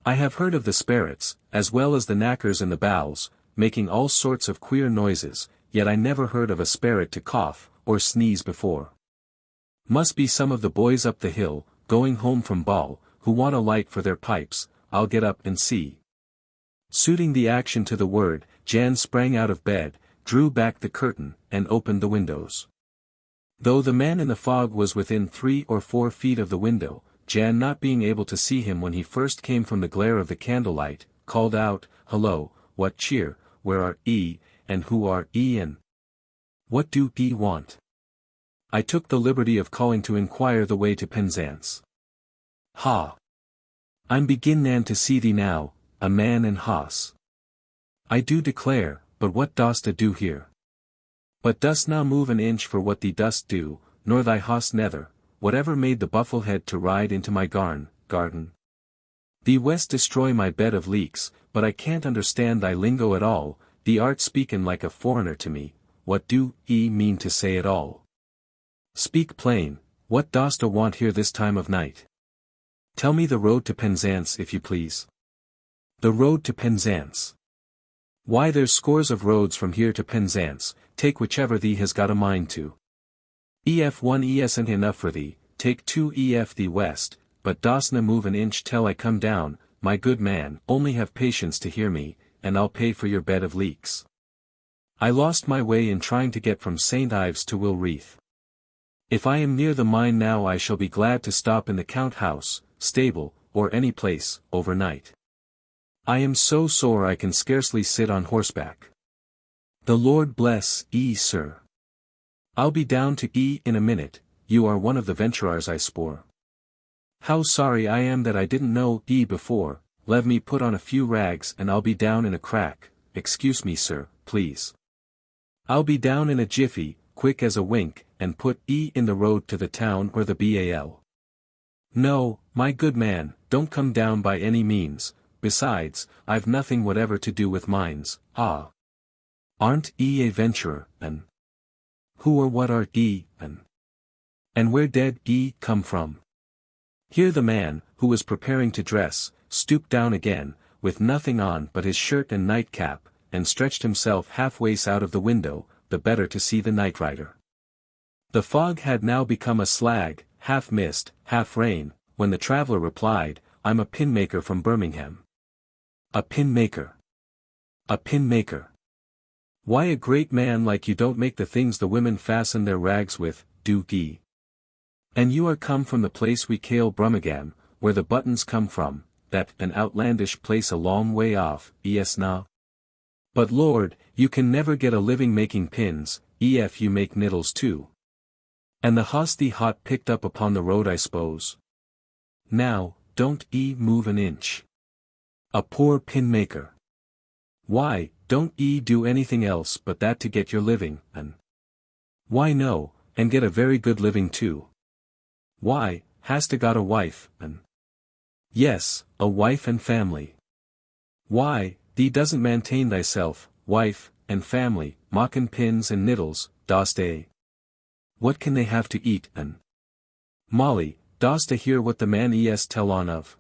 I have heard of the spirits, as well as the knackers and the bowels, making all sorts of queer noises, yet I never heard of a spirit to cough, or sneeze before. Must be some of the boys up the hill, going home from ball, who want a light for their pipes. I'll get up and see. Suiting the action to the word, Jan sprang out of bed, drew back the curtain, and opened the windows. Though the man in the fog was within 3 or 4 feet of the window, Jan, not being able to see him when he first came from the glare of the candlelight, called out, "Hello, what cheer, where are ye, and who are ye and what do ye want?" I took the liberty of calling to inquire the way to Penzance. "Ha! I'm beginnin' to see thee now, a man and hoss. I do declare, but what dost a do here? But dost now move an inch for what thee dost do, nor thy hoss nether, whatever made the bufflehead to ride into my garden? Thee west destroy my bed of leeks, but I can't understand thy lingo at all, thee art speakin' like a foreigner to me. What do ye mean to say at all? Speak plain, what dost a want here this time of night? Tell me the road to Penzance if you please." "The road to Penzance? Why, there's scores of roads from here to Penzance, take whichever thee has got a mind to. Ef1 isn't enough for thee, take 2 ef thee west, but dostna move an inch till I come down, my good man, only have patience to hear me, and I'll pay for your bed of leeks. I lost my way in trying to get from St. Ives to Wilreath. If I am near the mine now I shall be glad to stop in the count house, stable, or any place, overnight. I am so sore I can scarcely sit on horseback. The Lord bless ye, sir. I'll be down to ye in a minute, you are one of the venturers I spore. How sorry I am that I didn't know ye before, leave me put on a few rags and I'll be down in a crack, excuse me sir, please. I'll be down in a jiffy, quick as a wink, and put ye in the road to the town or the bal. No, my good man, don't come down by any means, besides, I've nothing whatever to do with mines. Ah! Aren't ye a venturer, and who or what are ye, and where did ye come from?" Here the man, who was preparing to dress, stooped down again, with nothing on but his shirt and nightcap, and stretched himself half-ways out of the window, the better to see the night rider. The fog had now become a slag, half mist, half rain, when the traveller replied, "I'm a pin-maker from Birmingham." "A pin-maker? A pin-maker? Why, a great man like you don't make the things the women fasten their rags with, do ye? And you are come from the place we call Brummagem, where the buttons come from, that an outlandish place a long way off, na? But Lord, you can never get a living making pins, ef you make niddles too. And the hoss thee hot picked up upon the road I suppose. Now, don't ye move an inch. A poor pin-maker. Why, don't ye do anything else but that to get your living, and why no, and get a very good living too. Why, hast a got a wife, and yes, a wife and family. Why, thee doesn't maintain thyself, wife, and family, mockin pins and niddles, dost a. What can they have to eat, an? Molly, dost a hear what the man es tell on of?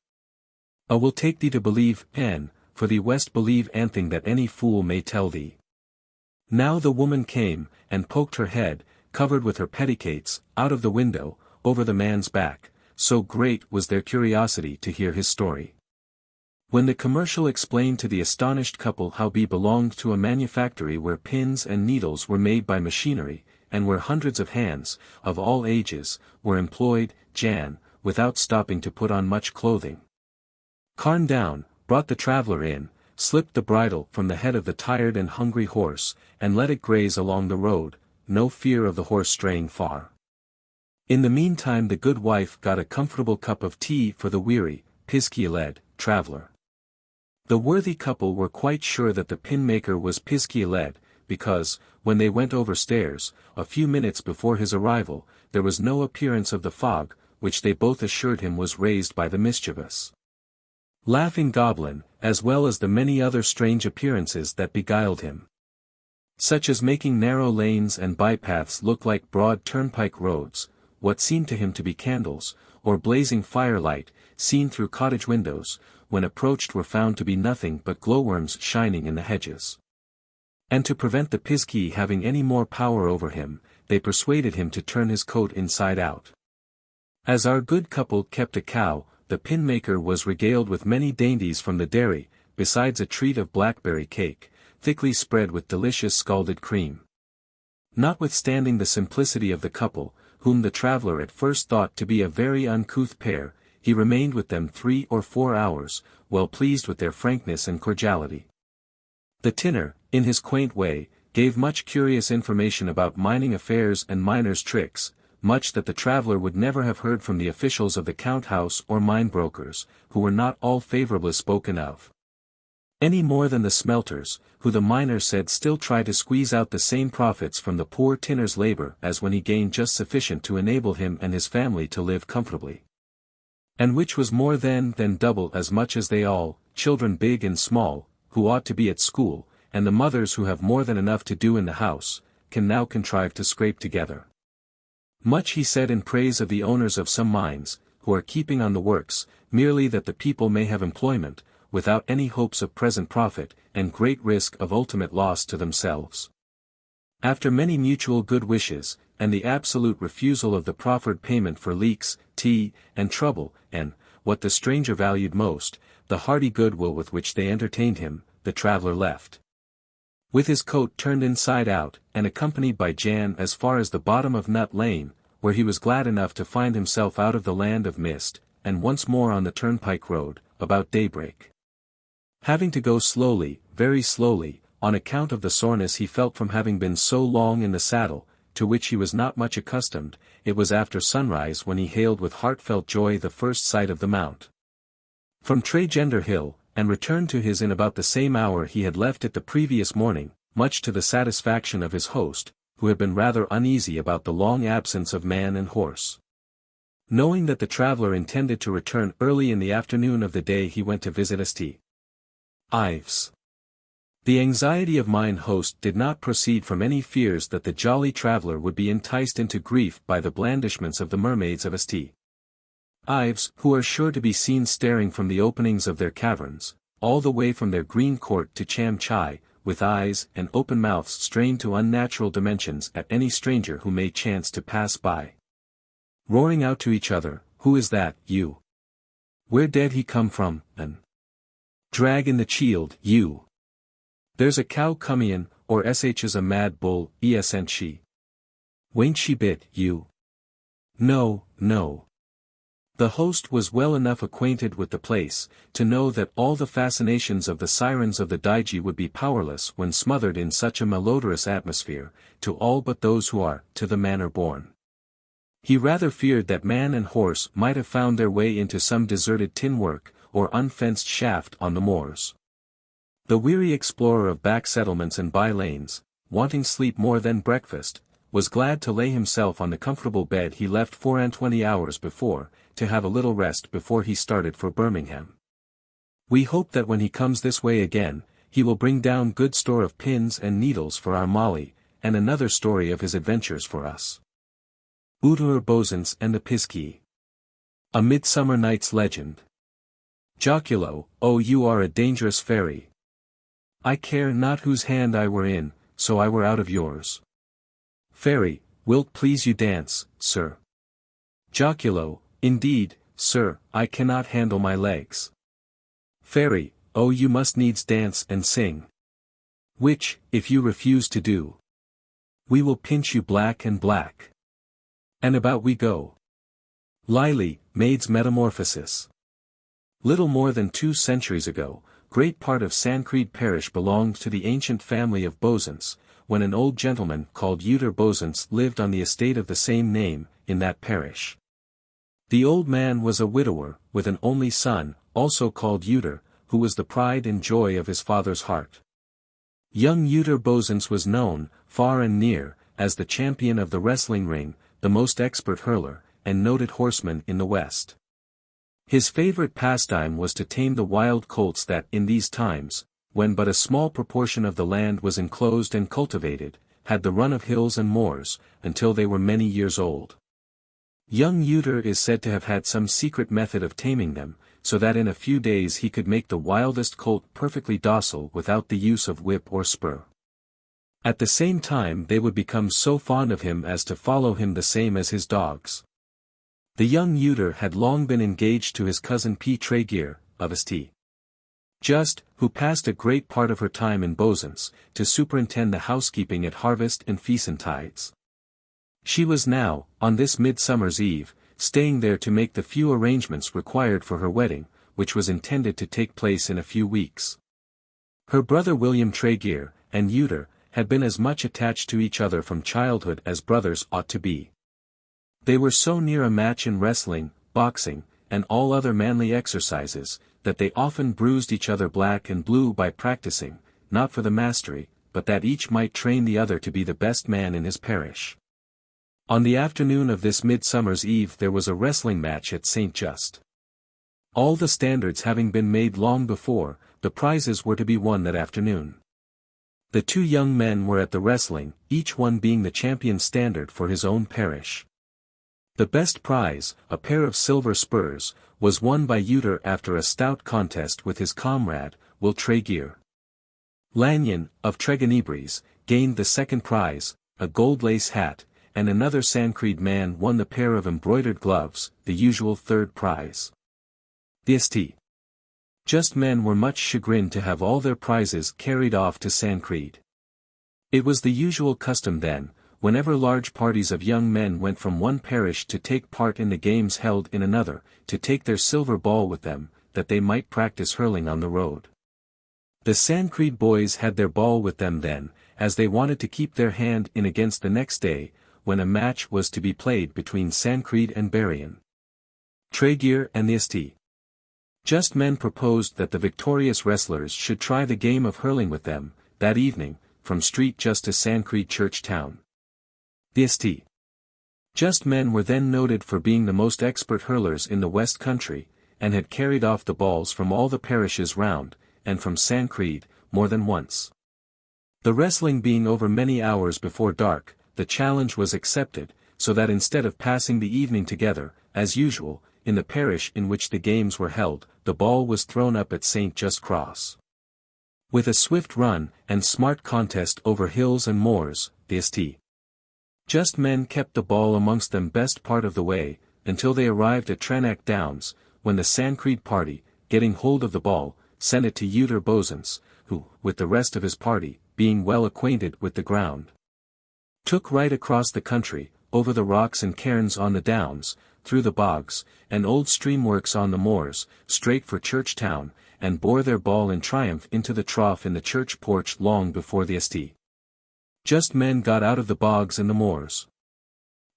A will take thee to believe, an, for thee west believe anything that any fool may tell thee. Now the woman came, and poked her head, covered with her petticoats, out of the window, over the man's back, so great was their curiosity to hear his story. When the commercial explained to the astonished couple how he belonged to a manufactory where pins and needles were made by machinery, and where hundreds of hands, of all ages, were employed, Jan, without stopping to put on much clothing, Carn down, brought the traveller in, slipped the bridle from the head of the tired and hungry horse, and let it graze along the road, no fear of the horse straying far. In the meantime the good wife got a comfortable cup of tea for the weary, PISKEY-LED, traveller. The worthy couple were quite sure that the pin-maker was PISKEY-LED, because, when they went over stairs, a few minutes before his arrival, there was no appearance of the fog, which they both assured him was raised by the mischievous laughing goblin, as well as the many other strange appearances that beguiled him. Such as making narrow lanes and bypaths look like broad turnpike roads, what seemed to him to be candles, or blazing firelight, seen through cottage windows, when approached were found to be nothing but glowworms shining in the hedges. And to prevent the Piskey having any more power over him, they persuaded him to turn his coat inside out. As our good couple kept a cow, the pin-maker was regaled with many dainties from the dairy, besides a treat of blackberry cake, thickly spread with delicious scalded cream. Notwithstanding the simplicity of the couple, whom the traveller at first thought to be a very uncouth pair, he remained with them 3 or 4 hours, well pleased with their frankness and cordiality. The tinner, in his quaint way, gave much curious information about mining affairs and miners' tricks, much that the traveller would never have heard from the officials of the count house or mine brokers, who were not all favourably spoken of. Any more than the smelters, who the miner said still try to squeeze out the same profits from the poor tinner's labour as when he gained just sufficient to enable him and his family to live comfortably. And which was more than double as much as they all, children big and small, who ought to be at school, and the mothers who have more than enough to do in the house, can now contrive to scrape together. Much he said in praise of the owners of some mines, who are keeping on the works, merely that the people may have employment, without any hopes of present profit, and great risk of ultimate loss to themselves. After many mutual good wishes, and the absolute refusal of the proffered payment for leeks, tea, and trouble, and, what the stranger valued most, the hearty goodwill with which they entertained him, the traveller left. With his coat turned inside out, and accompanied by Jan as far as the bottom of Nut Lane, where he was glad enough to find himself out of the land of mist, and once more on the turnpike road, about daybreak. Having to go slowly, very slowly, on account of the soreness he felt from having been so long in the saddle, to which he was not much accustomed, it was after sunrise when he hailed with heartfelt joy the first sight of the mount. From Tregender Hill, and returned to his inn about the same hour he had left it the previous morning, much to the satisfaction of his host, who had been rather uneasy about the long absence of man and horse. Knowing that the traveller intended to return early in the afternoon of the day he went to visit STYTHIANS. The anxiety of mine host did not proceed from any fears that the jolly traveller would be enticed into grief by the blandishments of the mermaids of STYTHIANS, who are sure to be seen staring from the openings of their caverns, all the way from their green court to Cham Chai, with eyes and open mouths strained to unnatural dimensions at any stranger who may chance to pass by. Roaring out to each other, "Who is that, you? Where did he come from, and drag in the chield, you? There's a cow coming, or sh's a mad bull, esn't she? Wain't she bit, you? No, no." The host was well enough acquainted with the place, to know that all the fascinations of the sirens of the Daiji would be powerless when smothered in such a malodorous atmosphere, to all but those who are, to the manner born. He rather feared that man and horse might have found their way into some deserted tin work, or unfenced shaft on the moors. The weary explorer of back settlements and by lanes, wanting sleep more than breakfast, was glad to lay himself on the comfortable bed he left 24 hours before, to have a little rest before he started for Birmingham. We hope that when he comes this way again, he will bring down good store of pins and needles for our Molly, and another story of his adventures for us. UTER BOSENCE and the PISKEY. A Midsummer Night's Legend. Joculo, oh you are a dangerous fairy. I care not whose hand I were in, so I were out of yours. Fairy, wilt please you dance, sir? Joculo, indeed, sir, I cannot handle my legs. Fairy, oh you must needs dance and sing. Which, if you refuse to do, we will pinch you black and black. And about we go. Lily, Maid's Metamorphosis. Little more than 2 centuries ago, great part of Sancreed parish belonged to the ancient family of BOSENCE, when an old gentleman called UTER BOSENCE lived on the estate of the same name, in that parish. The old man was a widower, with an only son, also called UTER, who was the pride and joy of his father's heart. Young UTER BOSENCE was known, far and near, as the champion of the wrestling ring, the most expert hurler, and noted horseman in the West. His favorite pastime was to tame the wild colts that in these times, when but a small proportion of the land was enclosed and cultivated, had the run of hills and moors, until they were many years old. Young UTER is said to have had some secret method of taming them, so that in a few days he could make the wildest colt perfectly docile without the use of whip or spur. At the same time they would become so fond of him as to follow him the same as his dogs. The young UTER had long been engaged to his cousin Trecrobben, of St. who passed a great part of her time in BOSENCE, to superintend the housekeeping at harvest and feast-tides. She was now, on this Midsummer's Eve, staying there to make the few arrangements required for her wedding, which was intended to take place in a few weeks. Her brother William Trecrobben, and UTER, had been as much attached to each other from childhood as brothers ought to be. They were so near a match in wrestling, boxing, and all other manly exercises, that they often bruised each other black and blue by practicing, not for the mastery, but that each might train the other to be the best man in his parish. On the afternoon of this Midsummer's Eve there was a wrestling match at St. All the standards having been made long before, the prizes were to be won that afternoon. The 2 young men were at the wrestling, each one being the champion standard for his own parish. The best prize, a pair of silver spurs, was won by UTER after a stout contest with his comrade, Will Trecrobben. Lanyon, of Trecrobben, gained the second prize, a gold lace hat, and another Sancreed man won the pair of embroidered gloves, the usual third prize. The St. men were much chagrined to have all their prizes carried off to Sancreed. It was the usual custom then, whenever large parties of young men went from one parish to take part in the games held in another, to take their silver ball with them, that they might practice hurling on the road. The Sancreed boys had their ball with them then, as they wanted to keep their hand in against the next day, when a match was to be played between Sancreed and Berrien. Trecrobben and the St. men proposed that the victorious wrestlers should try the game of hurling with them, that evening, from Street Just to Sancreed Church Town. The St. men were then noted for being the most expert hurlers in the West Country, and had carried off the balls from all the parishes round, and from Sancreed, more than once. The wrestling being over many hours before dark, the challenge was accepted, so that instead of passing the evening together, as usual, in the parish in which the games were held, the ball was thrown up at St. Just Cross. With a swift run, and smart contest over hills and moors, the St. men kept the ball amongst them best part of the way, until they arrived at Towednack Downs, when the Sancreed party, getting hold of the ball, sent it to UTER BOSENCE, who, with the rest of his party, being well acquainted with the ground, took right across the country, over the rocks and cairns on the downs, through the bogs, and old streamworks on the moors, straight for Church Town, and bore their ball in triumph into the trough in the church porch long before the St. men got out of the bogs and the moors.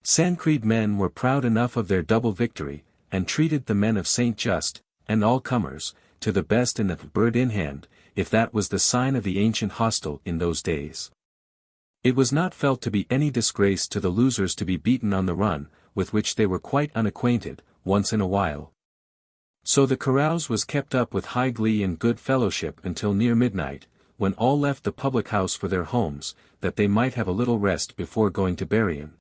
Sancreed men were proud enough of their double victory, and treated the men of St. Just, and all comers, to the best in the bird in hand, if that was the sign of the ancient hostel in those days. It was not felt to be any disgrace to the losers to be beaten on the run, with which they were quite unacquainted, once in a while. So the carouse was kept up with high glee and good fellowship until near midnight, when all left the public house for their homes, that they might have a little rest before going to burying.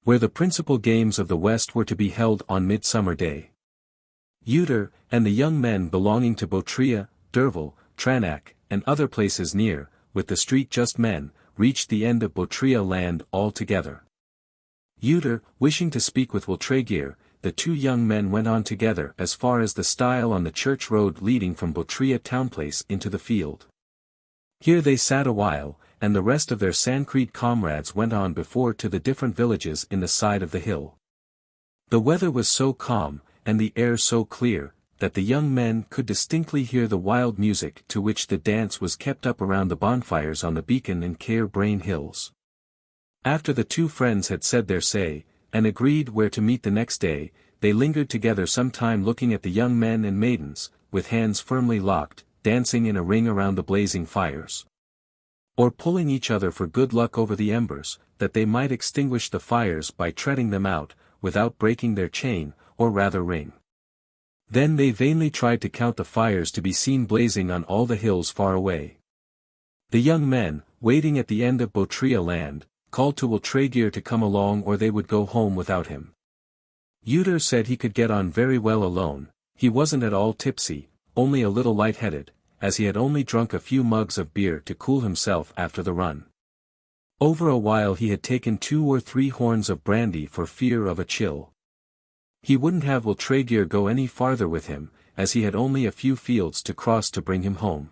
Where the principal games of the West were to be held on Midsummer Day. UTER, and the young men belonging to Portreath, Derval, Towednack, and other places near, with the street just men, reached the end of Portreath land all together. UTER, wishing to speak with Trecrobben, the two young men went on together as far as the stile on the church road leading from Portreath townplace into the field. Here they sat a while, and the rest of their Sancreed comrades went on before to the different villages in the side of the hill. The weather was so calm, and the air so clear, that the young men could distinctly hear the wild music to which the dance was kept up around the bonfires on the Beacon and Cairbrain hills. After the two friends had said their say, and agreed where to meet the next day, they lingered together some time looking at the young men and maidens, with hands firmly locked, dancing in a ring around the blazing fires. Or pulling each other for good luck over the embers, that they might extinguish the fires by treading them out, without breaking their chain, or rather ring. Then they vainly tried to count the fires to be seen blazing on all the hills far away. The young men, waiting at the end of Portreath land, called to Trecrobben to come along or they would go home without him. UTER said he could get on very well alone, he wasn't at all tipsy, only a little light-headed, as he had only drunk a few mugs of beer to cool himself after the run. Over a while he had taken 2 or 3 horns of brandy for fear of a chill. He wouldn't have Trecrobben go any farther with him, as he had only a few fields to cross to bring him home.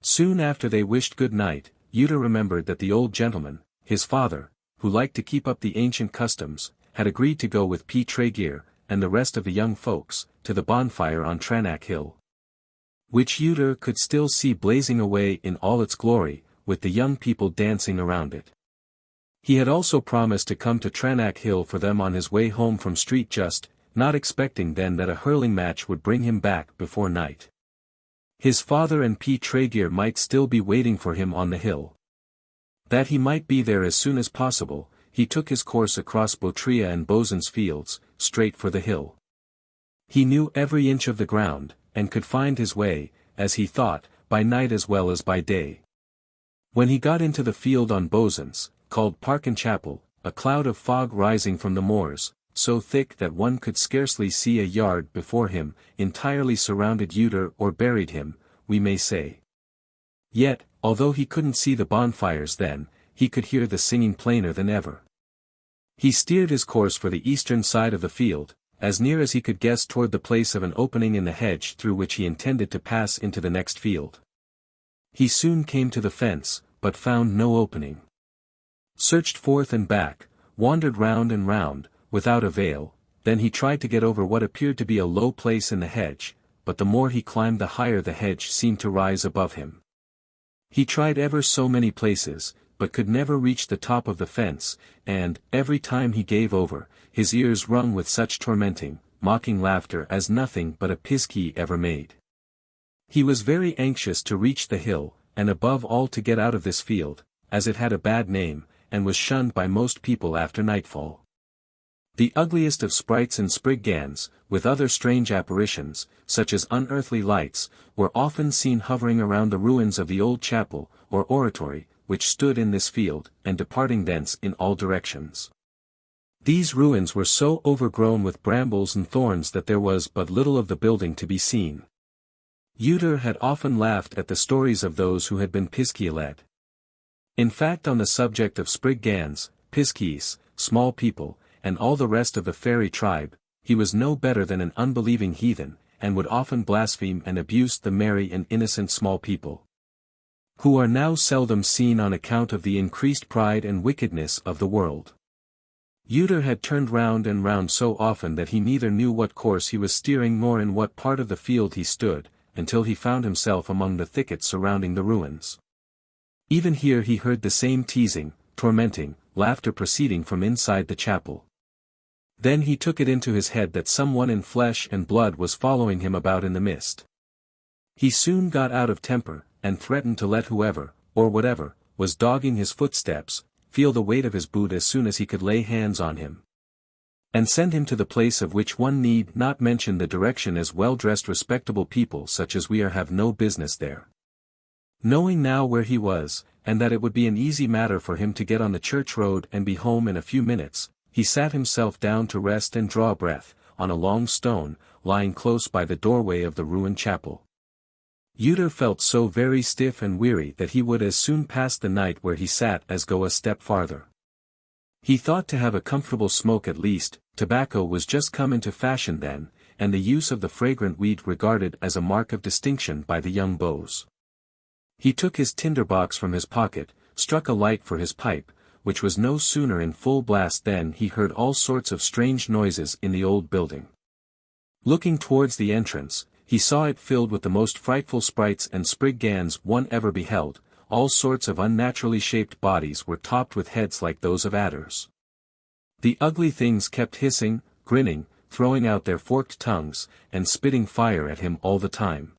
Soon after they wished good night, UTER remembered that the old gentleman, his father, who liked to keep up the ancient customs, had agreed to go with Trecrobben, and the rest of the young folks, to the bonfire on Towednack hill, which UTER could still see blazing away in all its glory, with the young people dancing around it. He had also promised to come to Towednack hill for them on his way home from street just, not expecting then that a hurling match would bring him back before night. His father and Trecrobben might still be waiting for him on the hill. That he might be there as soon as possible, he took his course across Portreath and BOSENCE fields, straight for the hill. He knew every inch of the ground, and could find his way, as he thought, by night as well as by day. When he got into the field on BOSENCE, called Park and Chapel, a cloud of fog rising from the moors, so thick that one could scarcely see a yard before him, entirely surrounded UTER or buried him, we may say. Yet, although he couldn't see the bonfires then, he could hear the singing plainer than ever. He steered his course for the eastern side of the field, as near as he could guess toward the place of an opening in the hedge through which he intended to pass into the next field. He soon came to the fence, but found no opening. Searched forth and back, wandered round and round, without avail, then he tried to get over what appeared to be a low place in the hedge, but the more he climbed the higher the hedge seemed to rise above him. He tried ever so many places, but could never reach the top of the fence, and, every time he gave over, his ears rung with such tormenting, mocking laughter as nothing but a PISKEY-LED ever made. He was very anxious to reach the hill, and above all to get out of this field, as it had a bad name, and was shunned by most people after nightfall. The ugliest of sprites and spriggans, with other strange apparitions, such as unearthly lights, were often seen hovering around the ruins of the old chapel, or oratory, which stood in this field, and departing thence in all directions. These ruins were so overgrown with brambles and thorns that there was but little of the building to be seen. UTER had often laughed at the stories of those who had been PISKEY-LED. In fact, on the subject of spriggans, piskies, small people, and all the rest of the fairy tribe, he was no better than an unbelieving heathen, and would often blaspheme and abuse the merry and innocent small people, who are now seldom seen on account of the increased pride and wickedness of the world. UTER had turned round and round so often that he neither knew what course he was steering nor in what part of the field he stood, until he found himself among the thickets surrounding the ruins. Even here he heard the same teasing, tormenting, laughter proceeding from inside the chapel. Then he took it into his head that someone in flesh and blood was following him about in the mist. He soon got out of temper, and threatened to let whoever, or whatever, was dogging his footsteps, feel the weight of his boot as soon as he could lay hands on him, and send him to the place of which one need not mention the direction, as well-dressed respectable people such as we are have no business there. Knowing now where he was, and that it would be an easy matter for him to get on the church road and be home in a few minutes, he sat himself down to rest and draw breath, on a long stone, lying close by the doorway of the ruined chapel. UTER felt so very stiff and weary that he would as soon pass the night where he sat as go a step farther. He thought to have a comfortable smoke at least. Tobacco was just come into fashion then, and the use of the fragrant weed regarded as a mark of distinction by the young beaux. He took his tinderbox from his pocket, struck a light for his pipe, which was no sooner in full blast than he heard all sorts of strange noises in the old building. Looking towards the entrance, he saw it filled with the most frightful sprites and spriggans one ever beheld. All sorts of unnaturally shaped bodies were topped with heads like those of adders. The ugly things kept hissing, grinning, throwing out their forked tongues, and spitting fire at him all the time.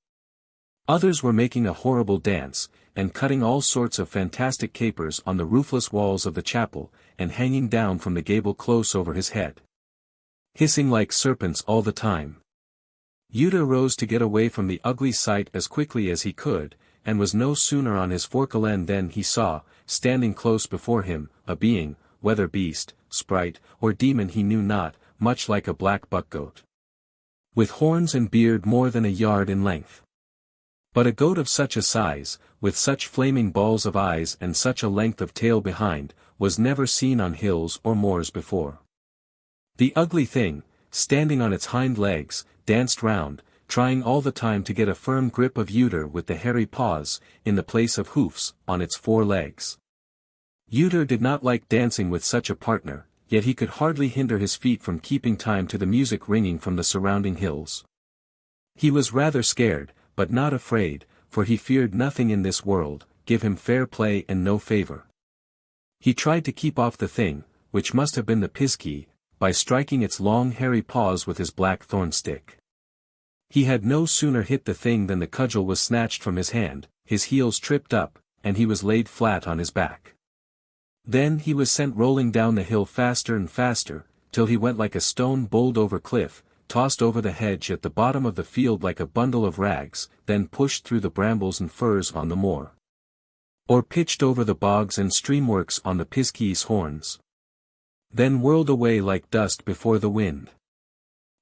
Others were making a horrible dance, and cutting all sorts of fantastic capers on the roofless walls of the chapel, and hanging down from the gable close over his head. Hissing like serpents all the time. UTER rose to get away from the ugly sight as quickly as he could, and was no sooner on his forkland than he saw, standing close before him, a being, whether beast, sprite, or demon he knew not, much like a black buck-goat. With horns and beard more than a yard in length. But a goat of such a size, with such flaming balls of eyes and such a length of tail behind, was never seen on hills or moors before. The ugly thing, standing on its hind legs, danced round, trying all the time to get a firm grip of UTER with the hairy paws, in the place of hoofs, on its 4 legs. UTER did not like dancing with such a partner, yet he could hardly hinder his feet from keeping time to the music ringing from the surrounding hills. He was rather scared, but not afraid, for he feared nothing in this world, give him fair play and no favor. He tried to keep off the thing, which must have been the PISKEY, by striking its long hairy paws with his black thorn stick. He had no sooner hit the thing than the cudgel was snatched from his hand, his heels tripped up, and he was laid flat on his back. Then he was sent rolling down the hill faster and faster, till he went like a stone bowled over cliff, tossed over the hedge at the bottom of the field like a bundle of rags, then pushed through the brambles and furze on the moor. Or pitched over the bogs and streamworks on the PISKEY's horns. Then whirled away like dust before the wind.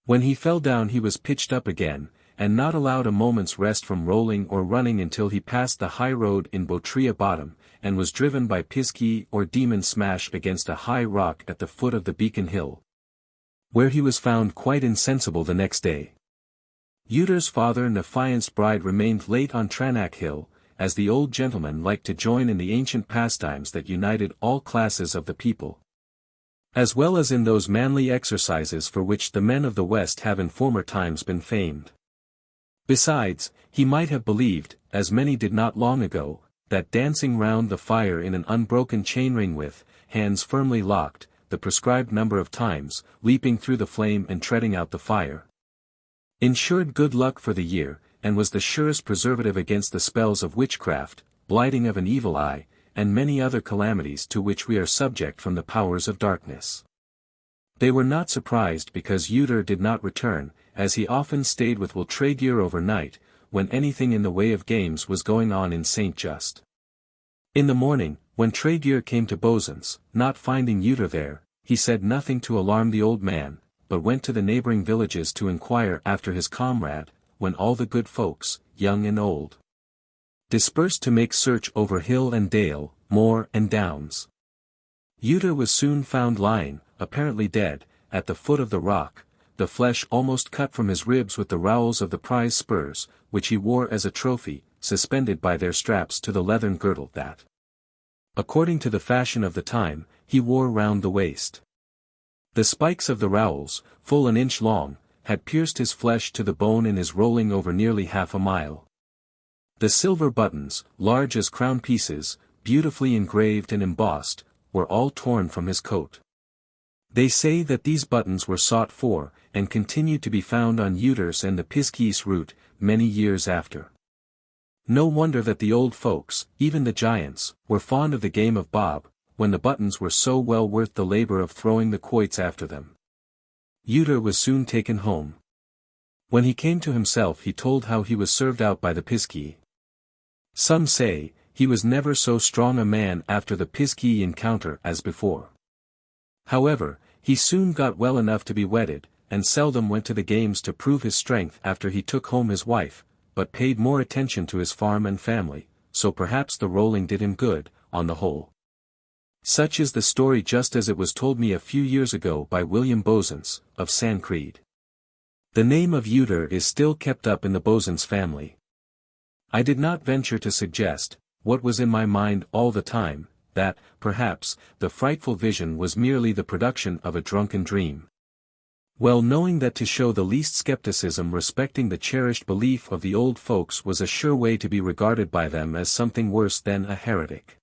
When he fell down he was pitched up again, and not allowed a moment's rest from rolling or running until he passed the high road in Bottrell bottom, and was driven by PISKEY or demon smash against a high rock at the foot of the Beacon Hill, where he was found quite insensible the next day. UTER's father and affianced bride remained late on Towednack Hill, as the old gentleman liked to join in the ancient pastimes that united all classes of the people, as well as in those manly exercises for which the men of the West have in former times been famed. Besides, he might have believed, as many did not long ago, that dancing round the fire in an unbroken chain-ring with, hands firmly locked, the prescribed number of times, leaping through the flame and treading out the fire, ensured good luck for the year, and was the surest preservative against the spells of witchcraft, blighting of an evil eye, and many other calamities to which we are subject from the powers of darkness. They were not surprised because UTER did not return, as he often stayed with Trecrobben overnight, when anything in the way of games was going on in St. Just. In the morning, when Trecrobben came to BOSENCE, not finding UTER there, he said nothing to alarm the old man, but went to the neighboring villages to inquire after his comrade, when all the good folks, young and old, dispersed to make search over hill and dale, moor and downs. UTER was soon found lying, apparently dead, at the foot of the rock, the flesh almost cut from his ribs with the rowels of the prize spurs, which he wore as a trophy, suspended by their straps to the leathern girdle that, according to the fashion of the time, he wore round the waist. The spikes of the rowels, full an inch long, had pierced his flesh to the bone in his rolling over nearly half a mile. The silver buttons, large as crown pieces, beautifully engraved and embossed, were all torn from his coat. They say that these buttons were sought for, and continued to be found on UTER's and the PISKEY's route, many years after. No wonder that the old folks, even the giants, were fond of the game of bob, when the buttons were so well worth the labor of throwing the quoits after them. UTER was soon taken home. When he came to himself he told how he was served out by the PISKEY. Some say, he was never so strong a man after the PISKEY encounter as before. However, he soon got well enough to be wedded, and seldom went to the games to prove his strength after he took home his wife, but paid more attention to his farm and family, so perhaps the rolling did him good, on the whole. Such is the story just as it was told me a few years ago by William BOSENCE, of Sancreed. The name of UTER is still kept up in the BOSENCE family. I did not venture to suggest, what was in my mind all the time, that, perhaps, the frightful vision was merely the production of a drunken dream. Well knowing that to show the least skepticism respecting the cherished belief of the old folks was a sure way to be regarded by them as something worse than a heretic.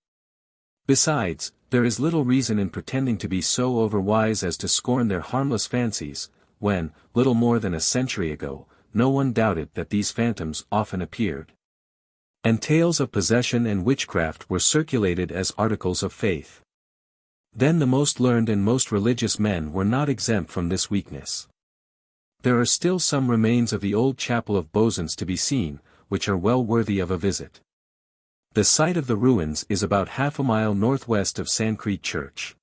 Besides, there is little reason in pretending to be so overwise as to scorn their harmless fancies, when, little more than a century ago, no one doubted that these phantoms often appeared. And tales of possession and witchcraft were circulated as articles of faith. Then the most learned and most religious men were not exempt from this weakness. There are still some remains of the old chapel of BOSENCE to be seen, which are well worthy of a visit. The site of the ruins is about half a mile northwest of Sancreed Church.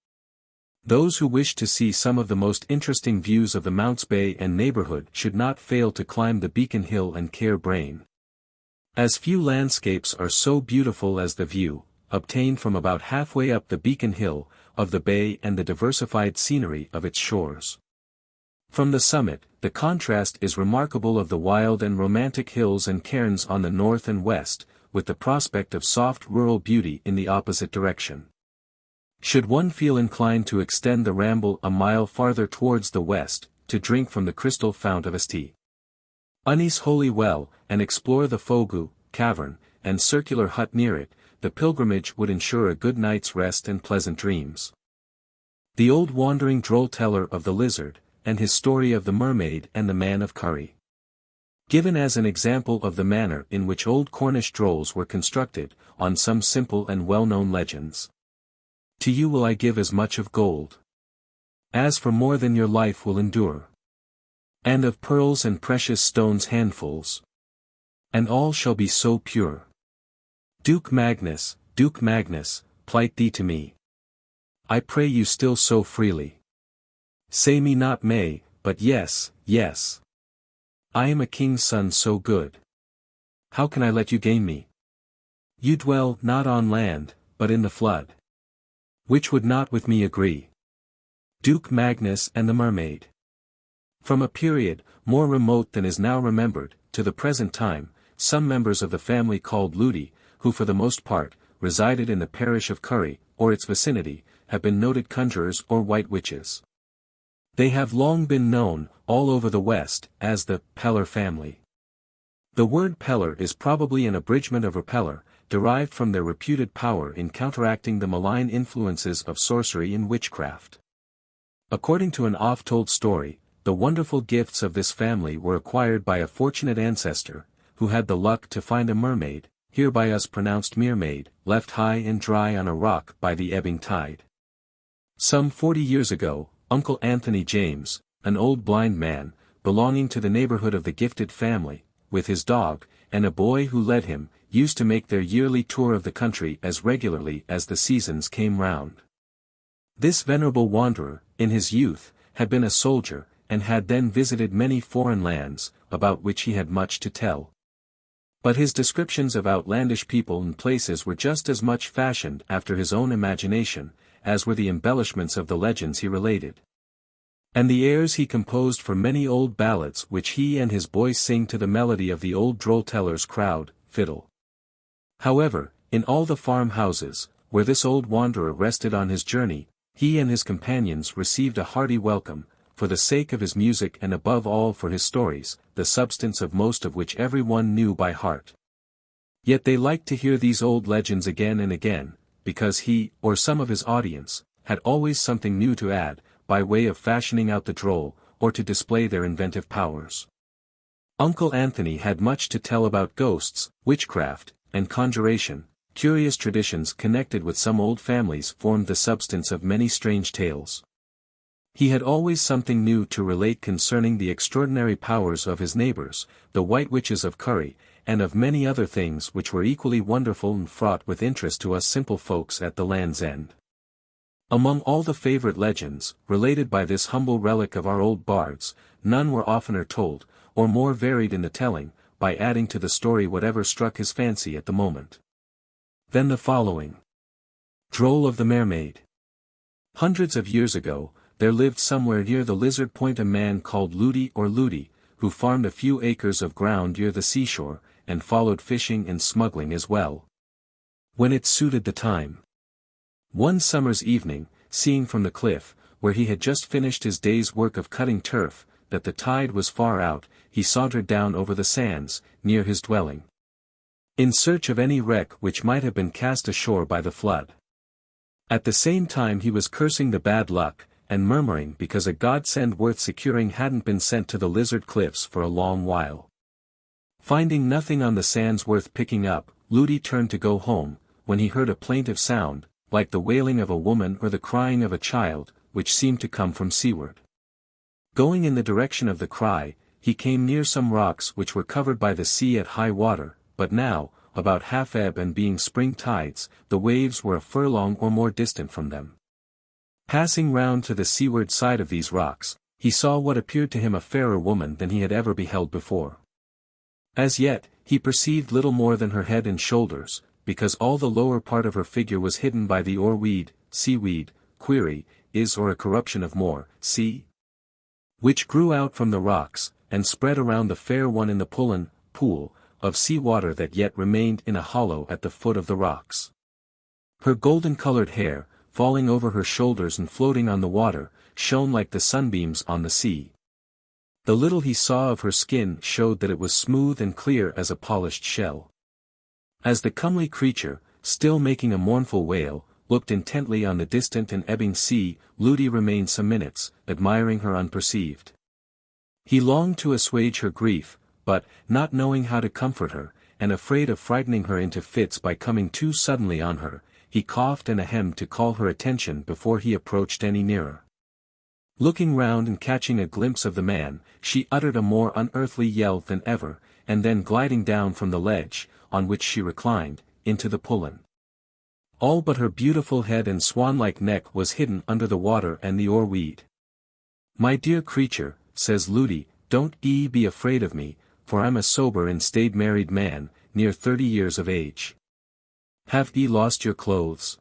Those who wish to see some of the most interesting views of the Mounts Bay and neighborhood should not fail to climb the Beacon Hill and Cair Brain. As few landscapes are so beautiful as the view, obtained from about halfway up the Beacon Hill, of the bay and the diversified scenery of its shores. From the summit, the contrast is remarkable of the wild and romantic hills and cairns on the north and west, with the prospect of soft rural beauty in the opposite direction. Should one feel inclined to extend the ramble a mile farther towards the west, to drink from the crystal fount of St. Unis Holy Well, and explore the Fogu, cavern, and circular hut near it, the pilgrimage would ensure a good night's rest and pleasant dreams. The old wandering droll-teller of the lizard, and his story of the mermaid and the man of CURY. Given as an example of the manner in which old Cornish drolls were constructed, on some simple and well-known legends. To you will I give as much of gold, as for more than your life will endure. And of pearls and precious stones handfuls. And all shall be so pure. Duke Magnus, plight thee to me. I pray you still so freely. Say me not may, but yes, yes. I am a king's son so good. How can I let you gain me? You dwell not on land, but in the flood. Which would not with me agree. Duke Magnus and the mermaid. From a period, more remote than is now remembered, to the present time, some members of the family called Ludi, who for the most part, resided in the parish of CURY, or its vicinity, have been noted conjurers or white witches. They have long been known, all over the West, as the PELLAR family. The word PELLAR is probably an abridgment of repeller, derived from their reputed power in counteracting the malign influences of sorcery and witchcraft. According to an oft-told story, the wonderful gifts of this family were acquired by a fortunate ancestor, who had the luck to find a mermaid, here by us pronounced mermaid, left high and dry on a rock by the ebbing tide. Some 40 years ago, Uncle Anthony James, an old blind man, belonging to the neighborhood of the gifted family, with his dog, and a boy who led him, used to make their yearly tour of the country as regularly as the seasons came round. This venerable wanderer, in his youth, had been a soldier, and had then visited many foreign lands, about which he had much to tell. But his descriptions of outlandish people and places were just as much fashioned after his own imagination, as were the embellishments of the legends he related. And the airs he composed for many old ballads which he and his boys sing to the melody of the old droll-teller's crowd, fiddle. However, in all the farm-houses, where this old wanderer rested on his journey, he and his companions received a hearty welcome, for the sake of his music and above all for his stories, the substance of most of which every one knew by heart. Yet they liked to hear these old legends again and again, because he, or some of his audience, had always something new to add, by way of fashioning out the droll, or to display their inventive powers. Uncle Anthony had much to tell about ghosts, witchcraft, and conjuration. Curious traditions connected with some old families formed the substance of many strange tales. He had always something new to relate concerning the extraordinary powers of his neighbors, the white witches of CURY, and of many other things which were equally wonderful and fraught with interest to us simple folks at the land's end. Among all the favorite legends, related by this humble relic of our old bards, none were oftener told, or more varied in the telling, by adding to the story whatever struck his fancy at the moment. Then the following. Droll of the Mermaid. Hundreds of years ago, there lived somewhere near the Lizard Point a man called Ludi or Ludi, who farmed a few acres of ground near the seashore, and followed fishing and smuggling as well, when it suited the time. One summer's evening, seeing from the cliff, where he had just finished his day's work of cutting turf, that the tide was far out, he sauntered down over the sands, near his dwelling, in search of any wreck which might have been cast ashore by the flood. At the same time he was cursing the bad luck, and murmuring because a godsend worth securing hadn't been sent to the Lizard Cliffs for a long while. Finding nothing on the sands worth picking up, Ludi turned to go home, when he heard a plaintive sound, like the wailing of a woman or the crying of a child, which seemed to come from seaward. Going in the direction of the cry, he came near some rocks which were covered by the sea at high water, but now, about half ebb and being spring tides, the waves were a furlong or more distant from them. Passing round to the seaward side of these rocks, he saw what appeared to him a fairer woman than he had ever beheld before. As yet, he perceived little more than her head and shoulders, because all the lower part of her figure was hidden by the oarweed, seaweed, CURY, is or a corruption of more, sea, which grew out from the rocks, and spread around the fair one in the pool, of sea water that yet remained in a hollow at the foot of the rocks. Her golden-colored hair, falling over her shoulders and floating on the water, shone like the sunbeams on the sea. The little he saw of her skin showed that it was smooth and clear as a polished shell. As the comely creature, still making a mournful wail, looked intently on the distant and ebbing sea, Ludi remained some minutes, admiring her unperceived. He longed to assuage her grief, but, not knowing how to comfort her, and afraid of frightening her into fits by coming too suddenly on her, he coughed and ahemed to call her attention before he approached any nearer. Looking round and catching a glimpse of the man, she uttered a more unearthly yell than ever, and then gliding down from the ledge, on which she reclined, into the pullen. All but her beautiful head and swan-like neck was hidden under the water and the oarweed. "My dear creature," says Ludi, "don't be afraid of me, for I'm a sober and staid married man, near 30 years of age. Have ye lost your clothes?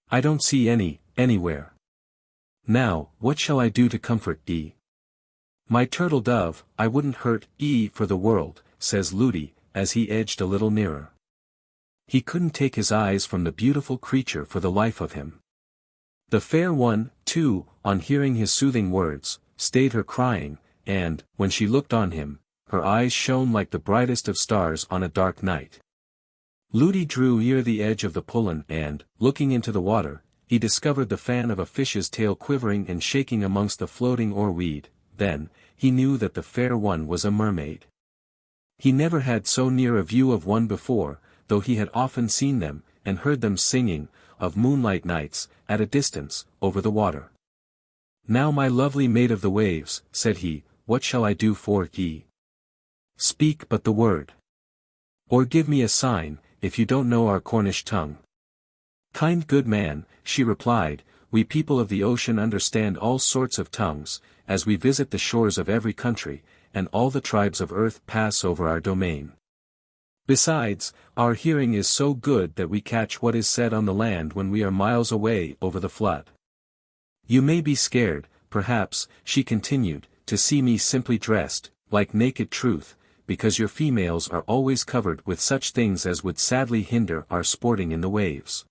I don't see any, anywhere. Now, what shall I do to comfort ye? My turtle dove, I wouldn't hurt ye for the world," says Ludi, as he edged a little nearer. He couldn't take his eyes from the beautiful creature for the life of him. The fair one, too, on hearing his soothing words, stayed her crying, and, when she looked on him, her eyes shone like the brightest of stars on a dark night. Ludi drew near the edge of the pullen and, looking into the water, he discovered the fan of a fish's tail quivering and shaking amongst the floating oarweed. Then, he knew that the fair one was a mermaid. He never had so near a view of one before, though he had often seen them, and heard them singing, of moonlight nights, at a distance, over the water. "Now my lovely maid of the waves," said he, "what shall I do for ye? Speak but the word. Or give me a sign, if you don't know our Cornish tongue." "Kind good man," she replied, "we people of the ocean understand all sorts of tongues, as we visit the shores of every country, and all the tribes of earth pass over our domain. Besides, our hearing is so good that we catch what is said on the land when we are miles away over the flood. You may be scared, perhaps," she continued, "to see me simply dressed, like naked truth, because your females are always covered with such things as would sadly hinder our sporting in the waves.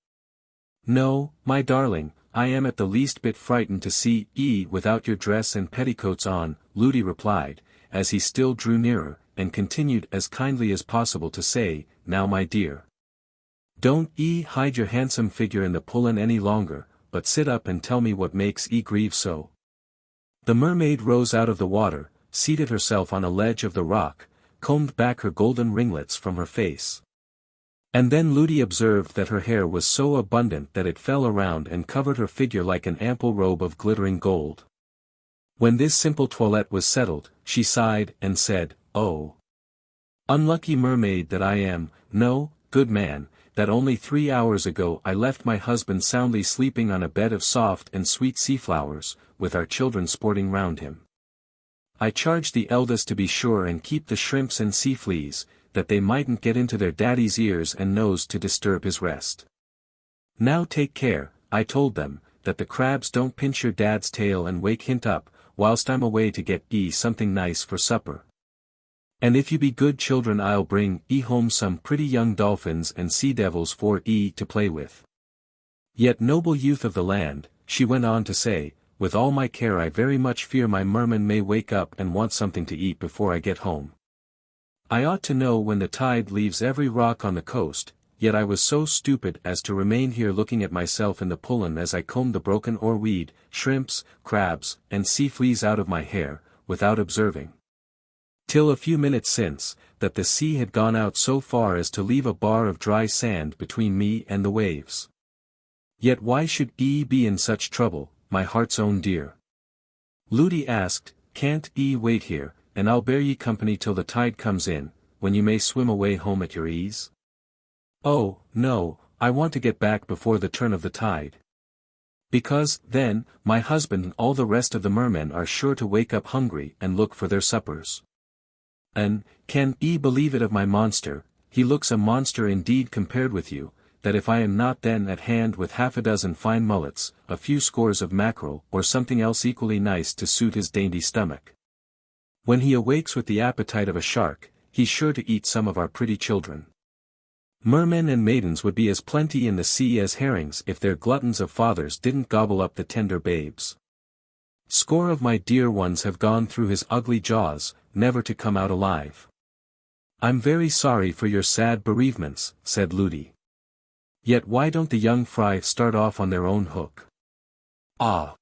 No, my darling, I am at the least bit frightened to see ye without your dress and petticoats on," Ludi replied, as he still drew nearer, and continued as kindly as possible to say, "Now my dear, don't ye hide your handsome figure in the pullen any longer, but sit up and tell me what makes ye grieve so." The mermaid rose out of the water, seated herself on a ledge of the rock, combed back her golden ringlets from her face. And then Ludi observed that her hair was so abundant that it fell around and covered her figure like an ample robe of glittering gold. When this simple toilette was settled, she sighed and said, "Oh, Unlucky mermaid that I am, no, good man, that only 3 hours ago I left my husband soundly sleeping on a bed of soft and sweet sea flowers, with our children sporting round him. I charged the eldest to be sure and keep the shrimps and sea fleas, that they mightn't get into their daddy's ears and nose to disturb his rest. Now take care, I told them, that the crabs don't pinch your dad's tail and wake hint up, whilst I'm away to get ye something nice for supper. And if you be good children I'll bring ye home some pretty young dolphins and sea devils for ye to play with. Yet noble youth of the land, she went on to say, with all my care I very much fear my merman may wake up and want something to eat before I get home. I ought to know when the tide leaves every rock on the coast, yet I was so stupid as to remain here looking at myself in the pullen as I combed the broken oar weed, shrimps, crabs, and sea fleas out of my hair, without observing, till a few minutes since, that the sea had gone out so far as to leave a bar of dry sand between me and the waves. Yet why should ye be in such trouble, my heart's own dear? Ludi asked, can't ye wait here, and I'll bear ye company till the tide comes in, when you may swim away home at your ease? Oh, no, I want to get back before the turn of the tide. Because, then, my husband and all the rest of the mermen are sure to wake up hungry and look for their suppers. And, can ye believe it of my monster, he looks a monster indeed compared with you, that if I am not then at hand with 6 fine mullets, a few scores of mackerel or something else equally nice to suit his dainty stomach. When he awakes with the appetite of a shark, he's sure to eat some of our pretty children. Mermen and maidens would be as plenty in the sea as herrings if their gluttons of fathers didn't gobble up the tender babes. Score of my dear ones have gone through his ugly jaws, never to come out alive. I'm very sorry for your sad bereavements, said Ludi. Yet why don't the young fry start off on their own hook? Ah!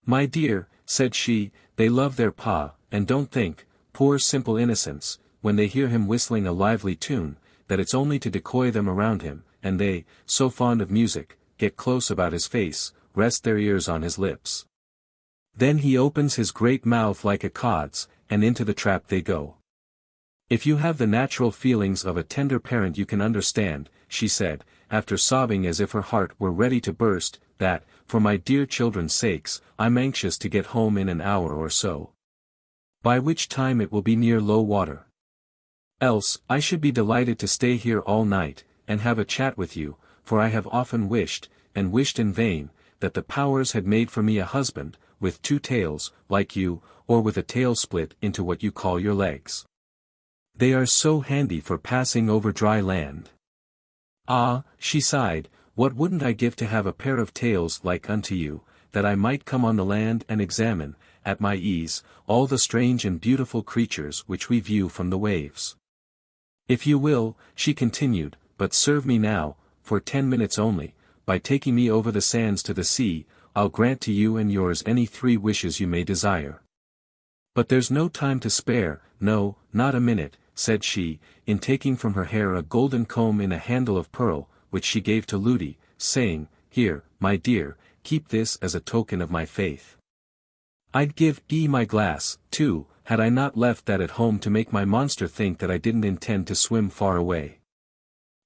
My dear, said she, they love their pa, and don't think, poor simple innocents, when they hear him whistling a lively tune, that it's only to decoy them around him, and they, so fond of music, get close about his face, rest their ears on his lips. Then he opens his great mouth like a cod's, and into the trap they go. If you have the natural feelings of a tender parent you can understand, she said, after sobbing as if her heart were ready to burst, that, for my dear children's sakes, I'm anxious to get home in an hour or so. By which time it will be near low water. Else, I should be delighted to stay here all night, and have a chat with you, for I have often wished, and wished in vain, that the powers had made for me a husband, with 2 tails, like you, or with a tail split into what you call your legs. They are so handy for passing over dry land. Ah, she sighed, what wouldn't I give to have a pair of tails like unto you, that I might come on the land and examine, at my ease, all the strange and beautiful creatures which we view from the waves. If you will, she continued, but serve me now, for 10 minutes only, by taking me over the sands to the sea, I'll grant to you and yours any 3 wishes you may desire. But there's no time to spare, no, not a minute, said she, in taking from her hair a golden comb in a handle of pearl, which she gave to Ludi, saying, here, my dear, keep this as a token of my faith. I'd give ye my glass, too, had I not left that at home to make my monster think that I didn't intend to swim far away.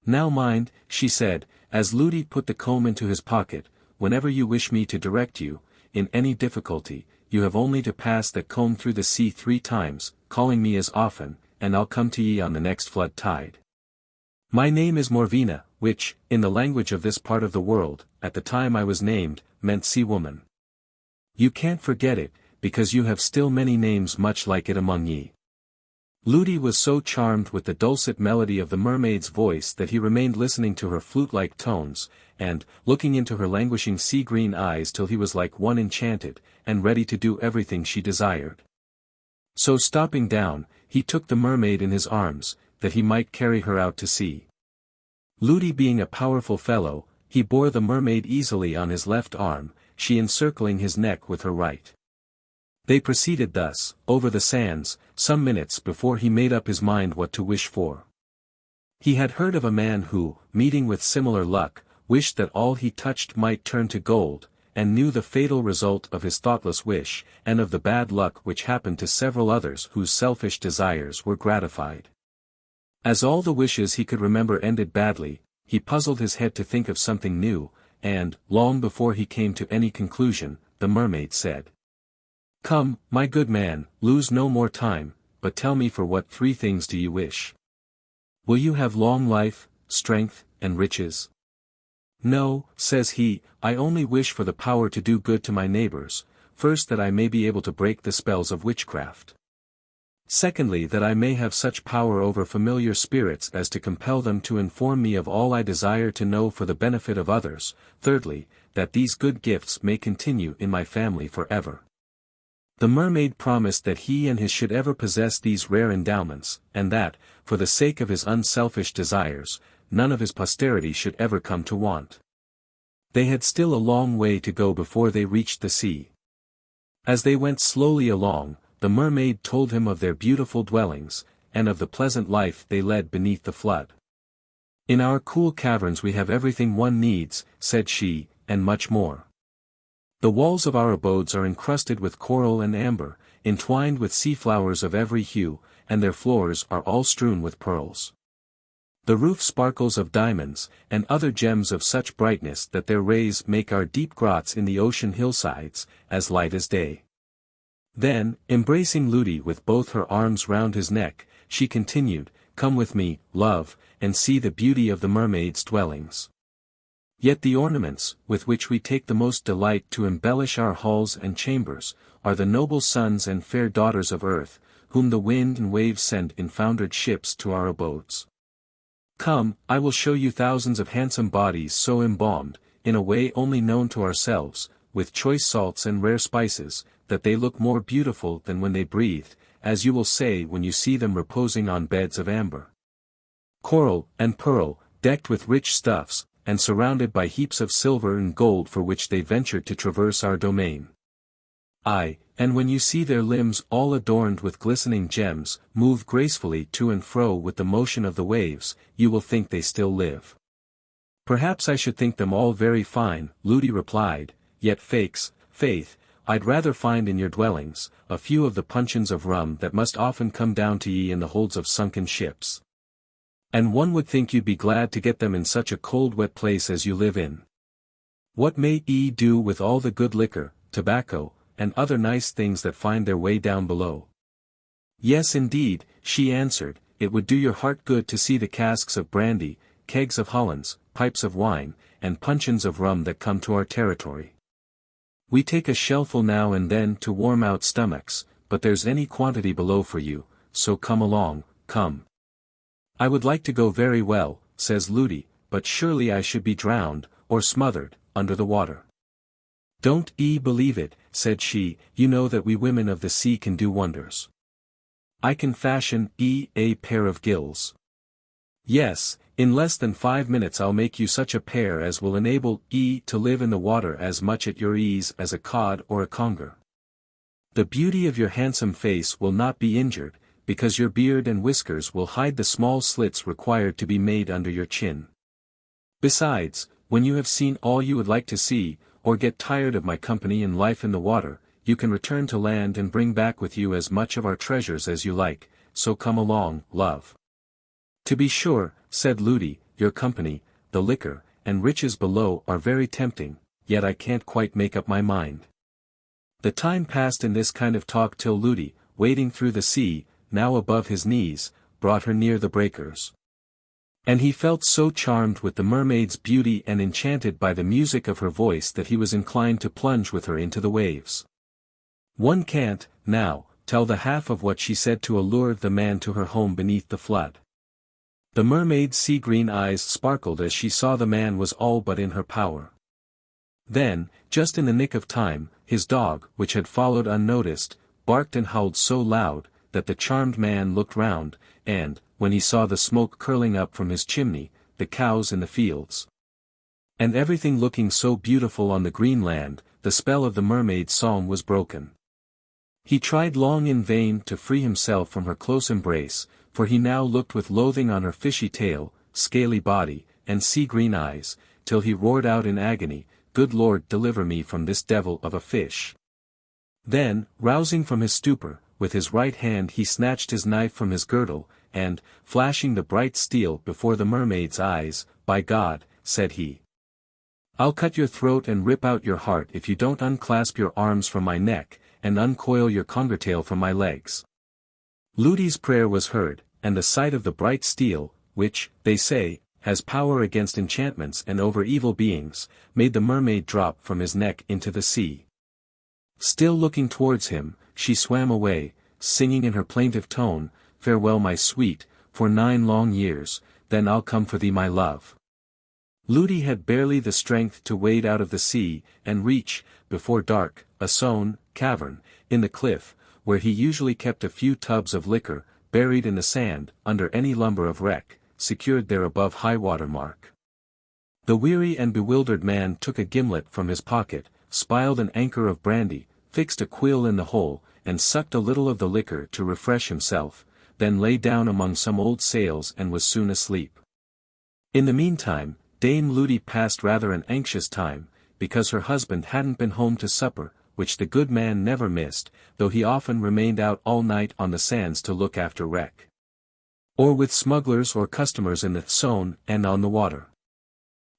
Now mind, she said, as Ludi put the comb into his pocket, whenever you wish me to direct you, in any difficulty, you have only to pass that comb through the sea 3 times, calling me as often, and I'll come to ye on the next flood tide. My name is Morvina, which, in the language of this part of the world, at the time I was named, meant sea woman. You can't forget it, because you have still many names much like it among ye. Ludi was so charmed with the dulcet melody of the mermaid's voice that he remained listening to her flute-like tones, and, looking into her languishing sea-green eyes till he was like one enchanted, and ready to do everything she desired. So stopping down, he took the mermaid in his arms, that he might carry her out to sea. Ludi being a powerful fellow, he bore the mermaid easily on his left arm, she encircling his neck with her right. They proceeded thus, over the sands, some minutes before he made up his mind what to wish for. He had heard of a man who, meeting with similar luck, wished that all he touched might turn to gold, and knew the fatal result of his thoughtless wish, and of the bad luck which happened to several others whose selfish desires were gratified. As all the wishes he could remember ended badly, he puzzled his head to think of something new, and, long before he came to any conclusion, the mermaid said, "Come, my good man, lose no more time, but tell me for what 3 things do you wish? Will you have long life, strength, and riches?" "No," says he, "I only wish for the power to do good to my neighbors, first that I may be able to break the spells of witchcraft. Secondly that I may have such power over familiar spirits as to compel them to inform me of all I desire to know for the benefit of others. Thirdly, that these good gifts may continue in my family forever." The mermaid promised that he and his should ever possess these rare endowments, and that, for the sake of his unselfish desires, none of his posterity should ever come to want. They had still a long way to go before they reached the sea. As they went slowly along, the mermaid told him of their beautiful dwellings, and of the pleasant life they led beneath the flood. "In our cool caverns we have everything one needs," said she, "and much more. The walls of our abodes are encrusted with coral and amber, entwined with sea flowers of every hue, and their floors are all strewn with pearls. The roof sparkles of diamonds, and other gems of such brightness that their rays make our deep grots in the ocean hillsides, as light as day." Then, embracing Ludi with both her arms round his neck, she continued, "Come with me, love, and see the beauty of the mermaids' dwellings. Yet the ornaments, with which we take the most delight to embellish our halls and chambers, are the noble sons and fair daughters of earth, whom the wind and waves send in foundered ships to our abodes. Come, I will show you thousands of handsome bodies so embalmed, in a way only known to ourselves, with choice salts and rare spices, that they look more beautiful than when they breathed, as you will say when you see them reposing on beds of amber, coral, and pearl, decked with rich stuffs, and surrounded by heaps of silver and gold for which they ventured to traverse our domain. Aye, and when you see their limbs all adorned with glistening gems, move gracefully to and fro with the motion of the waves, you will think they still live." "Perhaps I should think them all very fine," Ludi replied, "yet faith, I'd rather find in your dwellings, a few of the puncheons of rum that must often come down to ye in the holds of sunken ships. And one would think you'd be glad to get them in such a cold wet place as you live in. What may ye do with all the good liquor, tobacco, and other nice things that find their way down below?" "Yes indeed," she answered, "it would do your heart good to see the casks of brandy, kegs of Hollands, pipes of wine, and puncheons of rum that come to our territory. We take a shellful now and then to warm out stomachs, but there's any quantity below for you, so come along, come." "I would like to go very well," says Ludi, "but surely I should be drowned, or smothered, under the water." "Don't believe it," said she, "you know that we women of the sea can do wonders. I can fashion a pair of gills. Yes, in less than 5 minutes I'll make you such a pair as will enable to live in the water as much at your ease as a cod or a conger. The beauty of your handsome face will not be injured, because your beard and whiskers will hide the small slits required to be made under your chin. Besides, when you have seen all you would like to see, or get tired of my company and life in the water, you can return to land and bring back with you as much of our treasures as you like, so come along, love." "To be sure," said Ludi, "your company, the liquor, and riches below are very tempting, yet I can't quite make up my mind." The time passed in this kind of talk till Ludi, wading through the sea, now above his knees, brought her near the breakers. And he felt so charmed with the mermaid's beauty and enchanted by the music of her voice that he was inclined to plunge with her into the waves. One can't, now, tell the half of what she said to allure the man to her home beneath the flood. The mermaid's sea-green eyes sparkled as she saw the man was all but in her power. Then, just in the nick of time, his dog, which had followed unnoticed, barked and howled so loud, that the charmed man looked round, and, when he saw the smoke curling up from his chimney, the cows in the fields, and everything looking so beautiful on the green land, the spell of the mermaid's song was broken. He tried long in vain to free himself from her close embrace, for he now looked with loathing on her fishy tail, scaly body, and sea-green eyes, till he roared out in agony, "Good Lord, deliver me from this devil of a fish." Then, rousing from his stupor, with his right hand he snatched his knife from his girdle, and, flashing the bright steel before the mermaid's eyes, "By God," said he, "I'll cut your throat and rip out your heart if you don't unclasp your arms from my neck, and uncoil your congertail from my legs." Ludi's prayer was heard, and the sight of the bright steel, which, they say, has power against enchantments and over evil beings, made the mermaid drop from his neck into the sea. Still looking towards him, she swam away, singing in her plaintive tone, "Farewell my sweet, for 9 long years, then I'll come for thee my love." Ludi had barely the strength to wade out of the sea, and reach, before dark, a sown cavern, in the cliff, where he usually kept a few tubs of liquor, buried in the sand, under any lumber of wreck, secured there above high water mark. The weary and bewildered man took a gimlet from his pocket, spiled an anchor of brandy, fixed a quill in the hole, and sucked a little of the liquor to refresh himself, then lay down among some old sails and was soon asleep. In the meantime, Dame Ludi passed rather an anxious time, because her husband hadn't been home to supper, which the good man never missed, though he often remained out all night on the sands to look after wreck, or with smugglers or customers in the zone and on the water.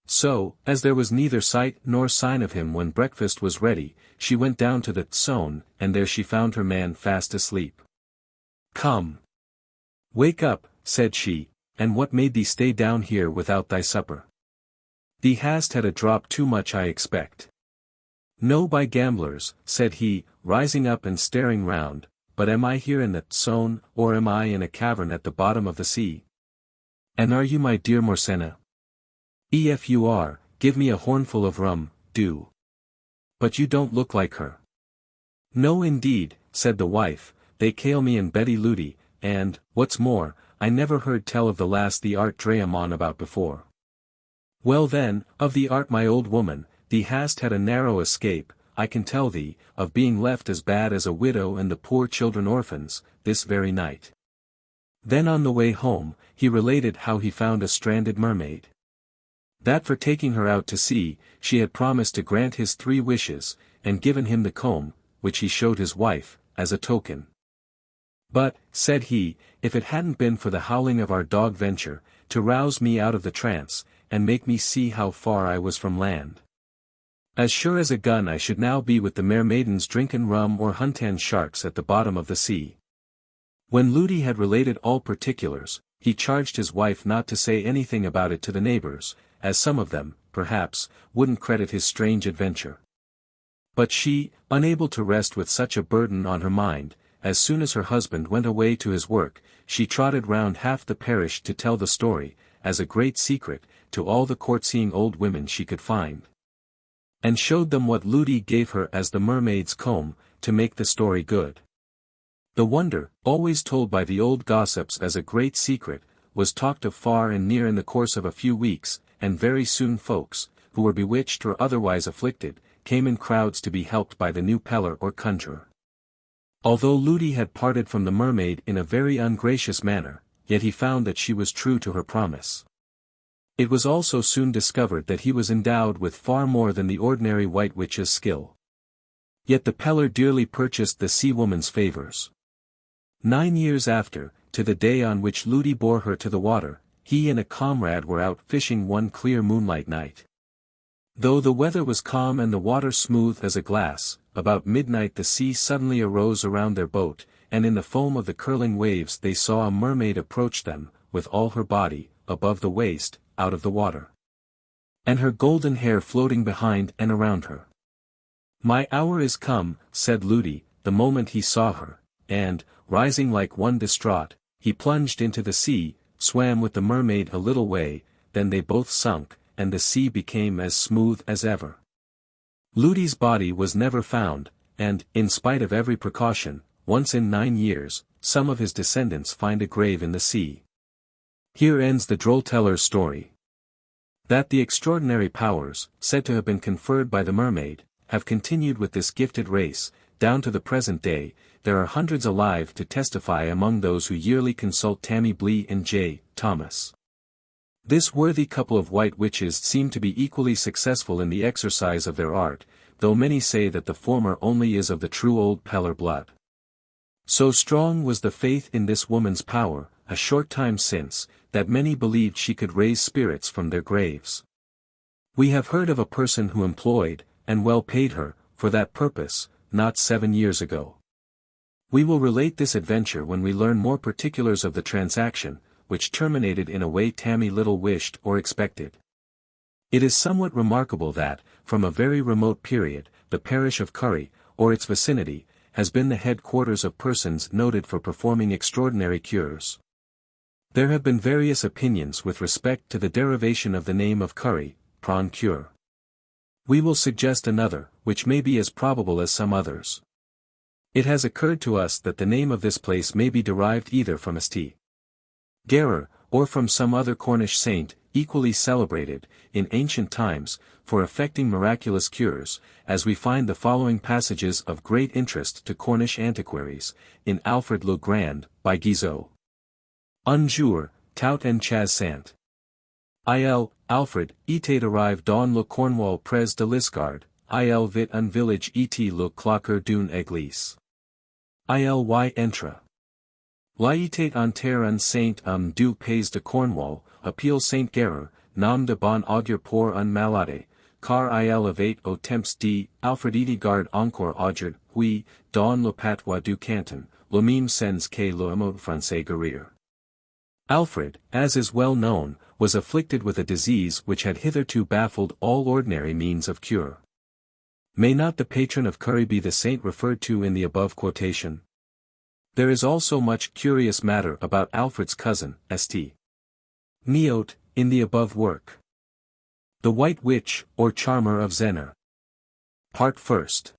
So, as there was neither sight nor sign of him when breakfast was ready, she went down to the zone, and there she found her man fast asleep. "Come, wake up," said she, "and what made thee stay down here without thy supper? Thee hast had a drop too much I expect." "No, by gamblers," said he, rising up and staring round, "but am I here in the zone, or am I in a cavern at the bottom of the sea? And are you my dear Morsenna? If you are, give me a hornful of rum, do. But you don't look like her." "No indeed," said the wife, "they call me and Betty Ludi, and, what's more, I never heard tell of the lass thee art draying on about before." "Well then, of thee art my old woman, thee hast had a narrow escape, I can tell thee, of being left as bad as a widow and the poor children orphans, this very night." Then on the way home, he related how he found a stranded mermaid. That for taking her out to sea, she had promised to grant his 3 wishes, and given him the comb, which he showed his wife, as a token. "But," said he, "if it hadn't been for the howling of our dog Venture, to rouse me out of the trance, and make me see how far I was from land, as sure as a gun I should now be with the mermaidens drinkin' rum or huntin' sharks at the bottom of the sea." When Ludi had related all particulars, he charged his wife not to say anything about it to the neighbors, as some of them, perhaps, wouldn't credit his strange adventure. But she, unable to rest with such a burden on her mind, as soon as her husband went away to his work, she trotted round half the parish to tell the story, as a great secret, to all the court-seeing old women she could find, and showed them what Ludi gave her as the mermaid's comb, to make the story good. The wonder, always told by the old gossips as a great secret, was talked of far and near in the course of a few weeks, and very soon folks, who were bewitched or otherwise afflicted, came in crowds to be helped by the new peller or conjurer. Although Ludi had parted from the mermaid in a very ungracious manner, yet he found that she was true to her promise. It was also soon discovered that he was endowed with far more than the ordinary white witch's skill. Yet the peller dearly purchased the sea woman's favors. 9 years after, to the day on which Ludi bore her to the water, he and a comrade were out fishing one clear moonlight night. Though the weather was calm and the water smooth as a glass, about midnight the sea suddenly arose around their boat, and in the foam of the curling waves they saw a mermaid approach them, with all her body, above the waist, out of the water, and her golden hair floating behind and around her. "My hour is come," said Ludi, the moment he saw her, and, rising like one distraught, he plunged into the sea, swam with the mermaid a little way, then they both sunk, and the sea became as smooth as ever. Ludi's body was never found, and, in spite of every precaution, once in 9 years, some of his descendants find a grave in the sea. Here ends the Droll-Teller's story. That the extraordinary powers, said to have been conferred by the mermaid, have continued with this gifted race, down to the present day, there are hundreds alive to testify among those who yearly consult Tammy Blee and J. Thomas. This worthy couple of white witches seem to be equally successful in the exercise of their art, though many say that the former only is of the true old Peller blood. So strong was the faith in this woman's power, a short time since, that many believed she could raise spirits from their graves. We have heard of a person who employed, and well paid her, for that purpose, not 7 years ago. We will relate this adventure when we learn more particulars of the transaction, which terminated in a way Tammy little wished or expected. It is somewhat remarkable that, from a very remote period, the parish of CURY, or its vicinity, has been the headquarters of persons noted for performing extraordinary cures. There have been various opinions with respect to the derivation of the name of CURY, prawn cure. We will suggest another, which may be as probable as some others. It has occurred to us that the name of this place may be derived either from St. or from some other Cornish saint, equally celebrated, in ancient times, for effecting miraculous cures, as we find the following passages of great interest to Cornish antiquaries, in Alfred le Grand, by Guizot. Un jour, tout en chaz sant. Alfred, était arrive dans le Cornwall près de Lisgard, il vit un village et le clocher d'une église. Il entra. L'était en terre un saint du pays de Cornwall, appelle Saint Guerre, nom de bon augure pour un malade, car il avait au temps dit, Alfred était garde encore augure, oui, dans le patois du canton, le même sens que le mot français guérir. Alfred, as is well known, was afflicted with a disease which had hitherto baffled all ordinary means of cure. May not the patron of CURY be the saint referred to in the above quotation? There is also much curious matter about Alfred's cousin, St. Neot, in the above work. The White Witch, or Charmer of ZENNOR. Part First.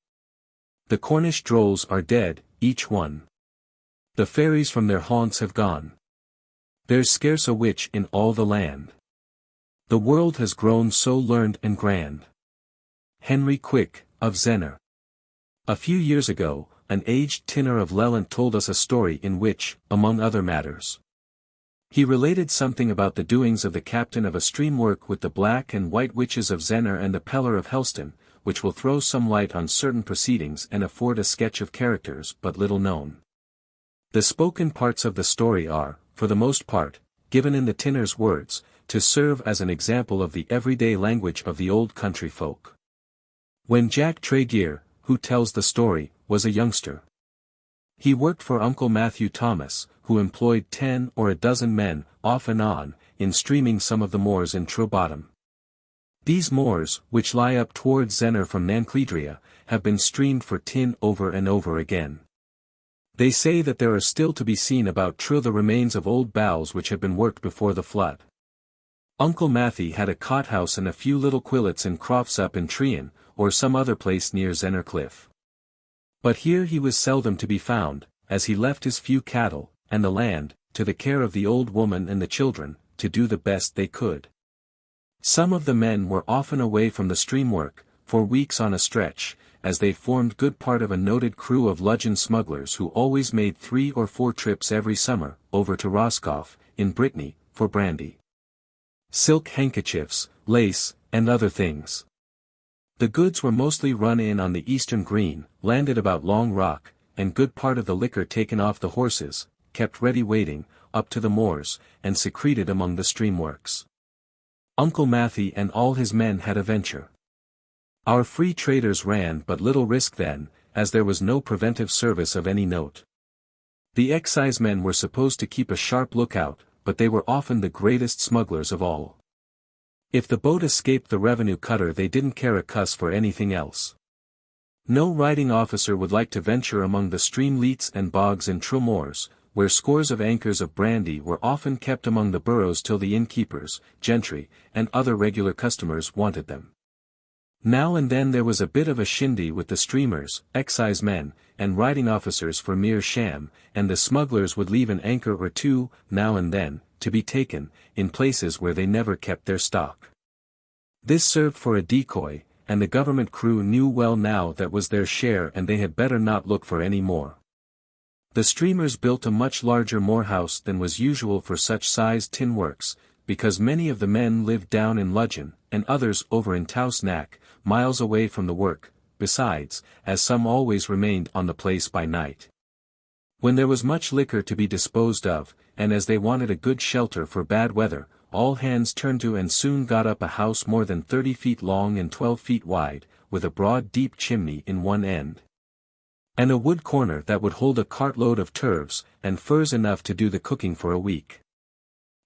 The Cornish drolls are dead, each one. The fairies from their haunts have gone. There's scarce a witch in all the land. The world has grown so learned and grand. Henry Quick, of ZENNOR. A few years ago, an aged tinner of Lelant told us a story in which, among other matters, he related something about the doings of the captain of a streamwork with the Black and White Witches of ZENNOR and the PELLAR of HELSTON, which will throw some light on certain proceedings and afford a sketch of characters but little known. The spoken parts of the story are, for the most part, given in the tinner's words, to serve as an example of the everyday language of the old country folk. When Jack Tregear, who tells the story, was a youngster, he worked for Uncle Matthew Thomas, who employed 10 or a dozen men, off and on, in streaming some of the moors in Trecrobben. These moors, which lie up towards ZENNOR from Nancledria, have been streamed for tin over and over again. They say that there are still to be seen about Tre the remains of old bowls which have been worked before the flood. Uncle Matthew had a cot house and a few little quillets and crofts up in Trean, or some other place near ZENNOR Cliff. But here he was seldom to be found, as he left his few cattle, and the land, to the care of the old woman and the children, to do the best they could. Some of the men were often away from the streamwork, for weeks on a stretch, as they formed good part of a noted crew of Ludgvan smugglers who always made 3 or 4 trips every summer, over to Roscoff, in Brittany, for brandy, silk handkerchiefs, lace, and other things. The goods were mostly run in on the eastern green, landed about Long Rock, and good part of the liquor taken off the horses, kept ready waiting, up to the moors, and secreted among the streamworks. Uncle Matthew and all his men had a venture. Our free traders ran but little risk then, as there was no preventive service of any note. The excisemen were supposed to keep a sharp lookout, but they were often the greatest smugglers of all. If the boat escaped the revenue cutter they didn't care a cuss for anything else. No riding officer would like to venture among the streamlets and bogs in Tre moors, where scores of anchors of brandy were often kept among the burrows till the innkeepers, gentry, and other regular customers wanted them. Now and then there was a bit of a shindy with the streamers, excisemen, and riding officers for mere sham, and the smugglers would leave an anchor or two, now and then, to be taken, in places where they never kept their stock. This served for a decoy, and the government crew knew well now that was their share and they had better not look for any more. The streamers built a much larger moorhouse than was usual for such sized tin works, because many of the men lived down in Ludgvan, and others over in Towednack, miles away from the work, besides, as some always remained on the place by night. When there was much liquor to be disposed of, and as they wanted a good shelter for bad weather, all hands turned to and soon got up a house more than 30 feet long and 12 feet wide, with a broad deep chimney in one end. And a wood corner that would hold a cartload of turves, and furs enough to do the cooking for a week.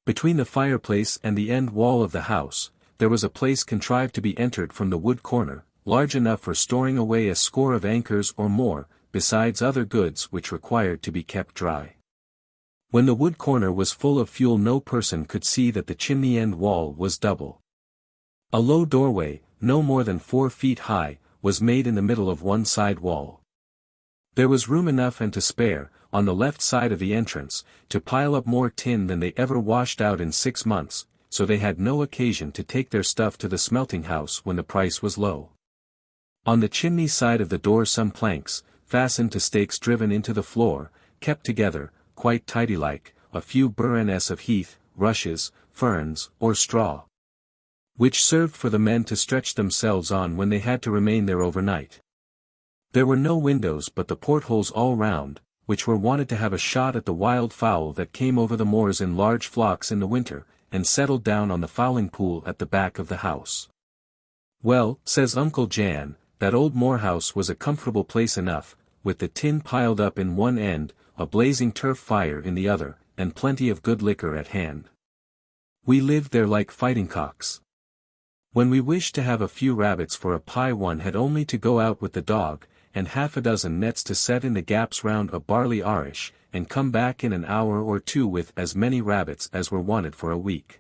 Between the fireplace and the end wall of the house, there was a place contrived to be entered from the wood corner, large enough for storing away a score of anchors or more, besides other goods which required to be kept dry. When the wood corner was full of fuel, no person could see that the chimney end wall was double. A low doorway, no more than 4 feet high, was made in the middle of one side wall. There was room enough and to spare, on the left side of the entrance, to pile up more tin than they ever washed out in 6 months, so they had no occasion to take their stuff to the smelting house when the price was low. On the chimney side of the door some planks, fastened to stakes driven into the floor, kept together, quite tidy-like, a few burns of heath, rushes, ferns, or straw, which served for the men to stretch themselves on when they had to remain there overnight. There were no windows but the portholes all round, which were wanted to have a shot at the wild fowl that came over the moors in large flocks in the winter, and settled down on the fowling pool at the back of the house. Well, says Uncle Jan, that old moorhouse was a comfortable place enough, with the tin piled up in one end, a blazing turf fire in the other, and plenty of good liquor at hand. We lived there like fighting cocks. When we wished to have a few rabbits for a pie, one had only to go out with the dog, and half a dozen nets to set in the gaps round a barley arish, and come back in an hour or two with as many rabbits as were wanted for a week.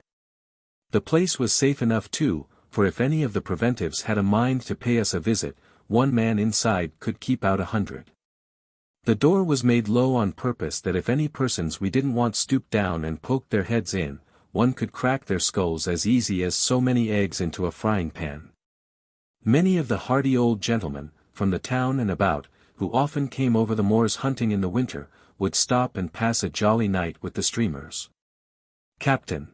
The place was safe enough too, for if any of the preventives had a mind to pay us a visit, one man inside could keep out 100. The door was made low on purpose that if any persons we didn't want stooped down and poked their heads in, one could crack their skulls as easy as so many eggs into a frying pan. Many of the hardy old gentlemen, from the town and about, who often came over the moors hunting in the winter, would stop and pass a jolly night with the streamers. Captain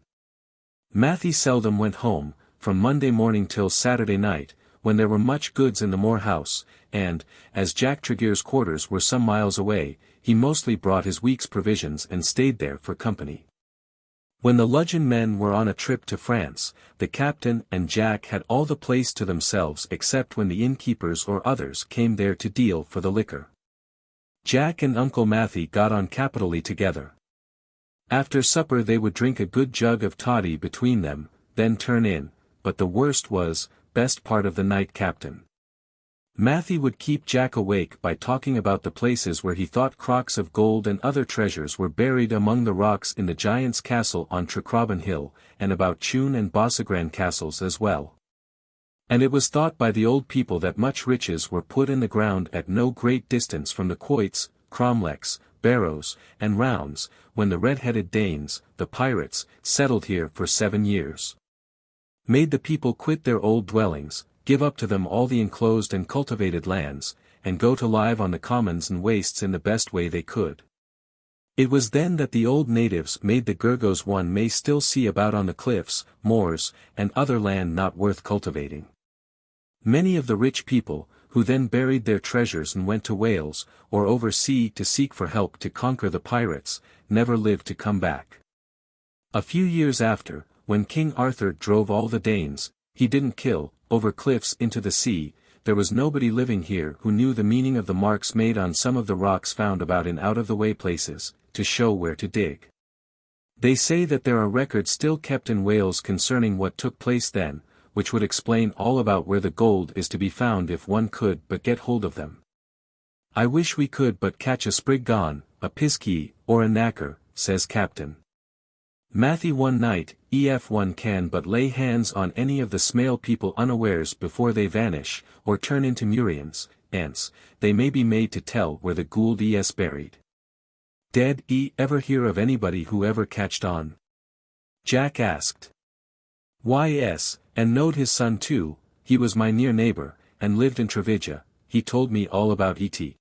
Matthew seldom went home, from Monday morning till Saturday night, when there were much goods in the Moor house, and, as Jack Tregear's quarters were some miles away, he mostly brought his week's provisions and stayed there for company. When the Ludgvan men were on a trip to France, the captain and Jack had all the place to themselves except when the innkeepers or others came there to deal for the liquor. Jack and Uncle Matthew got on capitally together. After supper they would drink a good jug of toddy between them, then turn in, but the worst was, best part of the night, Captain Matthew would keep Jack awake by talking about the places where he thought crocks of gold and other treasures were buried among the rocks in the giant's castle on Trecrobben hill, and about Tune and Bosegran castles as well. And it was thought by the old people that much riches were put in the ground at no great distance from the quoits, cromlechs, barrows, and rounds, when the red-headed Danes, the pirates, settled here for 7 years. Made the people quit their old dwellings, give up to them all the enclosed and cultivated lands, and go to live on the commons and wastes in the best way they could. It was then that the old natives made the gurgos one may still see about on the cliffs, moors, and other land not worth cultivating. Many of the rich people, who then buried their treasures and went to Wales, or over sea to seek for help to conquer the pirates, never lived to come back. A few years after, when King Arthur drove all the Danes, he didn't kill, over cliffs into the sea, there was nobody living here who knew the meaning of the marks made on some of the rocks found about in out-of-the-way places, to show where to dig. They say that there are records still kept in Wales concerning what took place then, which would explain all about where the gold is to be found if one could but get hold of them. I wish we could but catch a spriggan, a PISKEY-LED, or a knacker, says Captain Matthew. One night, if one can but lay hands on any of the smale people unawares before they vanish, or turn into murrians, ants, they may be made to tell where the Gould is buried. Did ever hear of anybody who ever catched on? Jack asked. Why yes, and knowed his son too, he was my near neighbor, and lived in Trevija, he told me all about it.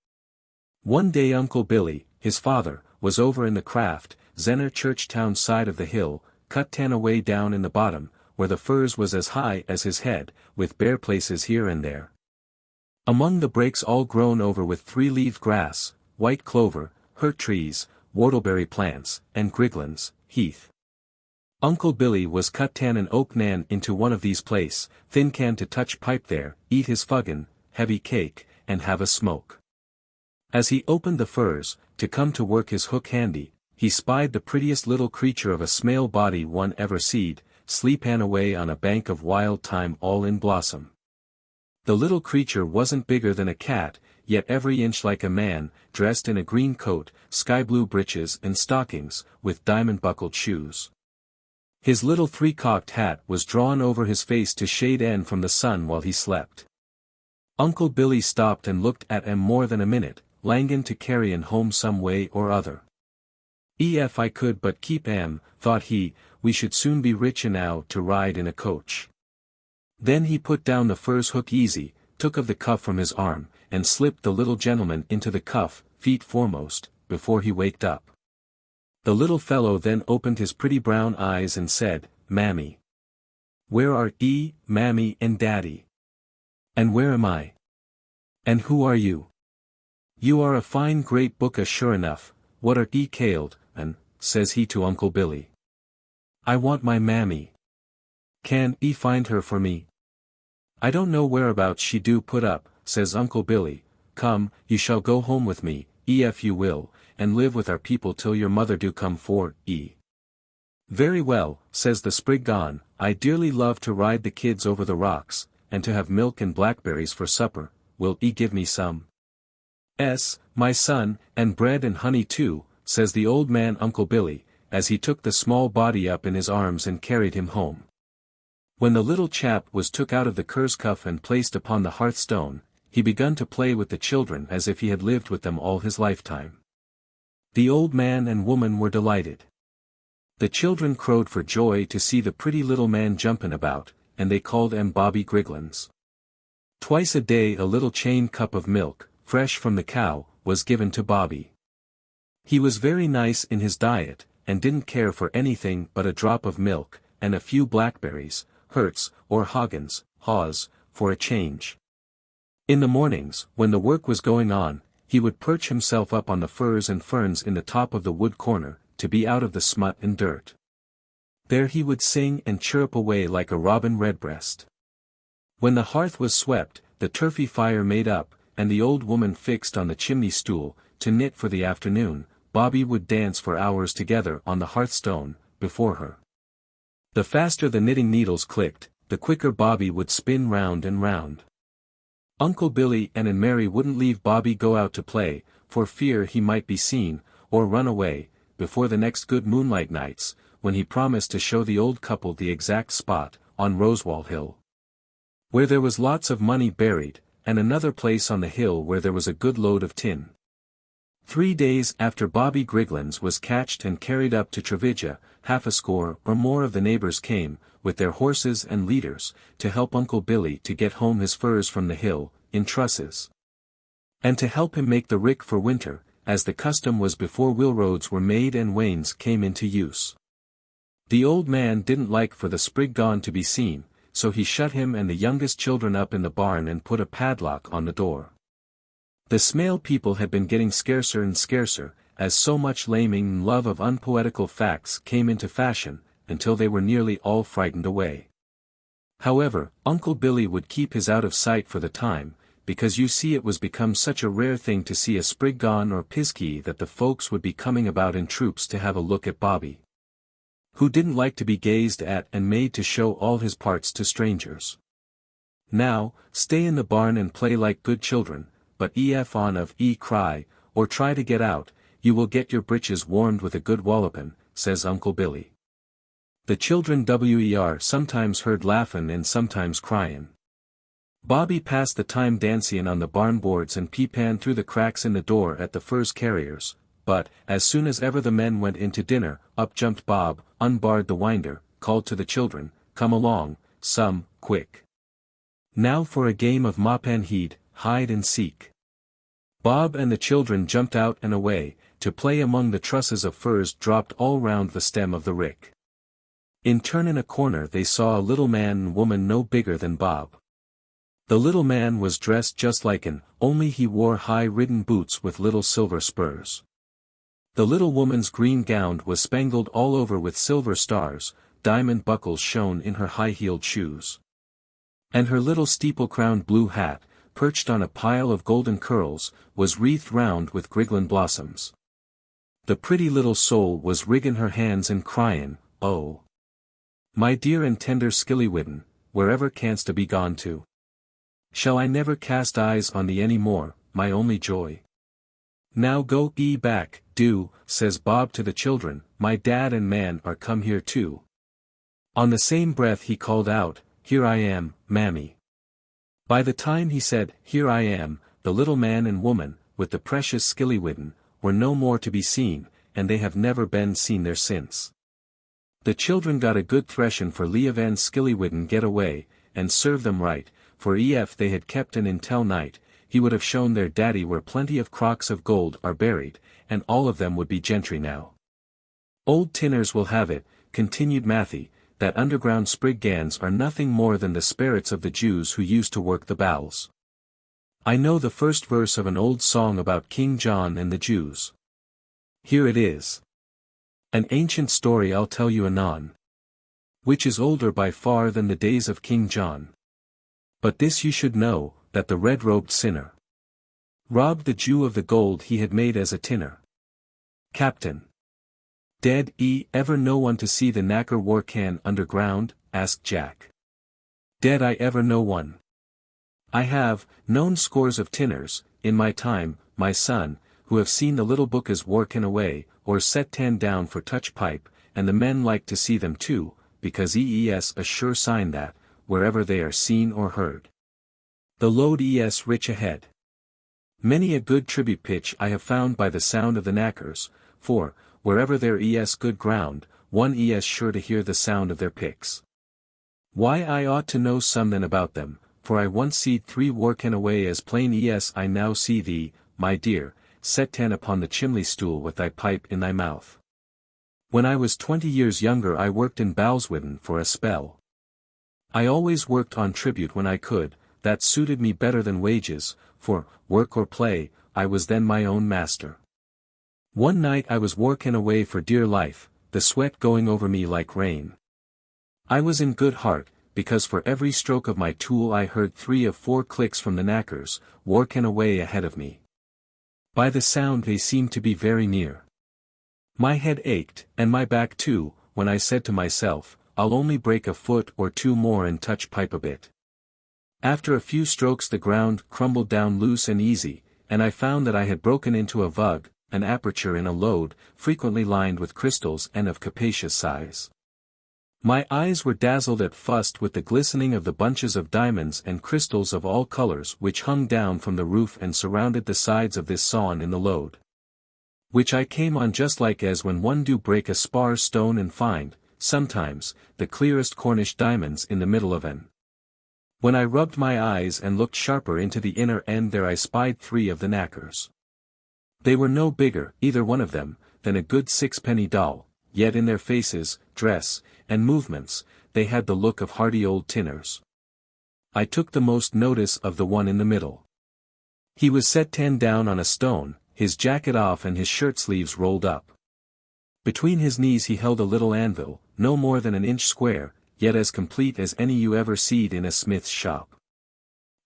One day Uncle Billy, his father, was over in the craft, ZENNOR church town side of the hill, cut tan away down in the bottom, where the furze was as high as his head, with bare places here and there. Among the brakes all grown over with 3-leaved grass, white clover, hurt trees, whortleberry plants, and griglins, heath. Uncle Billy was cut tan an oak nan into one of these place, thin can to touch pipe there, eat his fuggen, heavy cake, and have a smoke. As he opened the furs, to come to work his hook handy, he spied the prettiest little creature of a smale body one ever seed, sleepan away on a bank of wild thyme all in blossom. The little creature wasn't bigger than a cat, yet every inch like a man, dressed in a green coat, sky-blue breeches and stockings, with diamond-buckled shoes. His little three-cocked hat was drawn over his face to shade en from the sun while he slept. Uncle Billy stopped and looked at em more than a minute, Lanyon to carry en home some way or other. If I could but keep em, thought he, we should soon be rich enow to ride in a coach. Then he put down the furze hook easy, took of the cuff from his arm, and slipped the little gentleman into the cuff, feet foremost, before he waked up. The little fellow then opened his pretty brown eyes and said, "Mammy. Where are ye, Mammy and Daddy? And where am I? And who are you? You are a fine great bucca sure enough, what are ye called, and," says he to Uncle Billy. "I want my mammy. Can ye find her for me?" "I don't know whereabouts she do put up," says Uncle Billy. "Come, you shall go home with me, if you will, and live with our people till your mother do come for ye." "Very well," says the spriggan, "I dearly love to ride the kids over the rocks, and to have milk and blackberries for supper. Will ye give me some?" "Es, my son, and bread and honey too," says the old man Uncle Billy, as he took the small body up in his arms and carried him home. When the little chap was took out of the cur's cuff and placed upon the hearthstone, he begun to play with the children as if he had lived with them all his lifetime. The old man and woman were delighted. The children crowed for joy to see the pretty little man jumpin' about, and they called em Bobby Griglins. Twice a day a little chain cup of milk, fresh from the cow, was given to Bobby. He was very nice in his diet, and didn't care for anything but a drop of milk, and a few blackberries, hurts, or haws, for a change. In the mornings, when the work was going on, he would perch himself up on the furze and ferns in the top of the wood corner, to be out of the smut and dirt. There he would sing and chirrup away like a robin redbreast. When the hearth was swept, the turfy fire made up, and the old woman fixed on the chimney stool, to knit for the afternoon, Bobby would dance for hours together on the hearthstone, before her. The faster the knitting needles clicked, the quicker Bobby would spin round and round. Uncle Billy and Mary wouldn't leave Bobby go out to play, for fear he might be seen, or run away, before the next good moonlight nights, when he promised to show the old couple the exact spot, on Rosewall Hill, where there was lots of money buried, and another place on the hill where there was a good load of tin. 3 days after Bobby Griglins was catched and carried up to TREVA'S, half a score or more of the neighbors came, with their horses and leaders, to help Uncle Billy to get home his furs from the hill, in trusses. And to help him make the rick for winter, as the custom was before wheelroads were made and wains came into use. The old man didn't like for the spriggan to be seen, so he shut him and the youngest children up in the barn and put a padlock on the door. The smale people had been getting scarcer and scarcer, as so much laming and love of unpoetical facts came into fashion, until they were nearly all frightened away. However, Uncle Billy would keep his out of sight for the time, because you see it was become such a rare thing to see a spriggan or piskey that the folks would be coming about in troops to have a look at Bobby, who didn't like to be gazed at and made to show all his parts to strangers. Now, stay in the barn and play like good children, but ef on of cry, or try to get out, you will get your breeches warmed with a good wallopin', says Uncle Billy. The children sometimes heard laughin' and sometimes cryin'. Bobby passed the time dancing on the barn boards and peepan through the cracks in the door at the furs carriers, but, as soon as ever the men went in to dinner, up jumped Bob, unbarred the winder, called to the children, "Come along, some, quick. Now for a game of mop-and-heed, hide and seek." Bob and the children jumped out and away, to play among the trusses of furs dropped all round the stem of the rick. In turning a corner they saw a little man and woman no bigger than Bob. The little man was dressed just like only he wore high-ridden boots with little silver spurs. The little woman's green gown was spangled all over with silver stars, diamond buckles shone in her high-heeled shoes. And her little steeple-crowned blue hat, perched on a pile of golden curls, was wreathed round with griglan blossoms. The pretty little soul was wringing her hands and crying, "Oh, my dear and tender Skilly-Whidden, wherever canst a be gone to? Shall I never cast eyes on thee any more, my only joy? Now go ye back, do," says Bob to the children, "my dad and man are come here too." On the same breath he called out, "Here I am, mammy." By the time he said, "Here I am," the little man and woman, with the precious Skilly-Whidden, were no more to be seen, and they have never been seen there since. The children got a good threshing for Leovan Skilly-Whidden get away, and serve them right, for ef they had kept an until night, he would have shown their daddy where plenty of crocks of gold are buried, and all of them would be gentry now. Old tinners will have it, continued Matthew, that underground spriggans are nothing more than the spirits of the Jews who used to work the bowels. I know the first verse of an old song about King John and the Jews. Here it is. An ancient story I'll tell you anon, which is older by far than the days of King John. But this you should know, that the red-robed sinner robbed the Jew of the gold he had made as a tinner. Captain. Dead ever no one to see the knacker war can underground? Asked Jack. Dead I ever no one. I have known scores of tinners, in my time, my son, who have seen the little buccas workin' away, or set tan down for touch pipe, and the men like to see them too, because es a sure sign that, wherever they are seen or heard, the load es rich ahead. Many a good tribute pitch I have found by the sound of the knackers, for, wherever there es good ground, one es sure to hear the sound of their picks. Why I ought to know something about them, for I once seed 3 workin' away as plain es I now see thee, my dear, set tan upon the chimney stool with thy pipe in thy mouth. When I was 20 years younger I worked in Bowswydden for a spell. I always worked on tribute when I could, that suited me better than wages, for, work or play, I was then my own master. One night I was workin' away for dear life, the sweat going over me like rain. I was in good heart, because for every stroke of my tool I heard 3 or 4 clicks from the knackers, workin' away ahead of me. By the sound they seemed to be very near. My head ached, and my back too, when I said to myself, I'll only break a foot or 2 more and touch pipe a bit. After a few strokes the ground crumbled down loose and easy, and I found that I had broken into a vug, an aperture in a lode, frequently lined with crystals and of capacious size. My eyes were dazzled at first with the glistening of the bunches of diamonds and crystals of all colors which hung down from the roof and surrounded the sides of this sawn in the lode, which I came on just like as when one do break a spar stone and find, sometimes, the clearest Cornish diamonds in the middle of an. When I rubbed my eyes and looked sharper into the inner end there I spied 3 of the knackers. They were no bigger, either one of them, than a good 6-penny doll, yet in their faces, dress, and movements, they had the look of hearty old tinners. I took the most notice of the one in the middle. He was set tan down on a stone, his jacket off and his shirt sleeves rolled up. Between his knees he held a little anvil, no more than an inch square, yet as complete as any you ever seed in a smith's shop.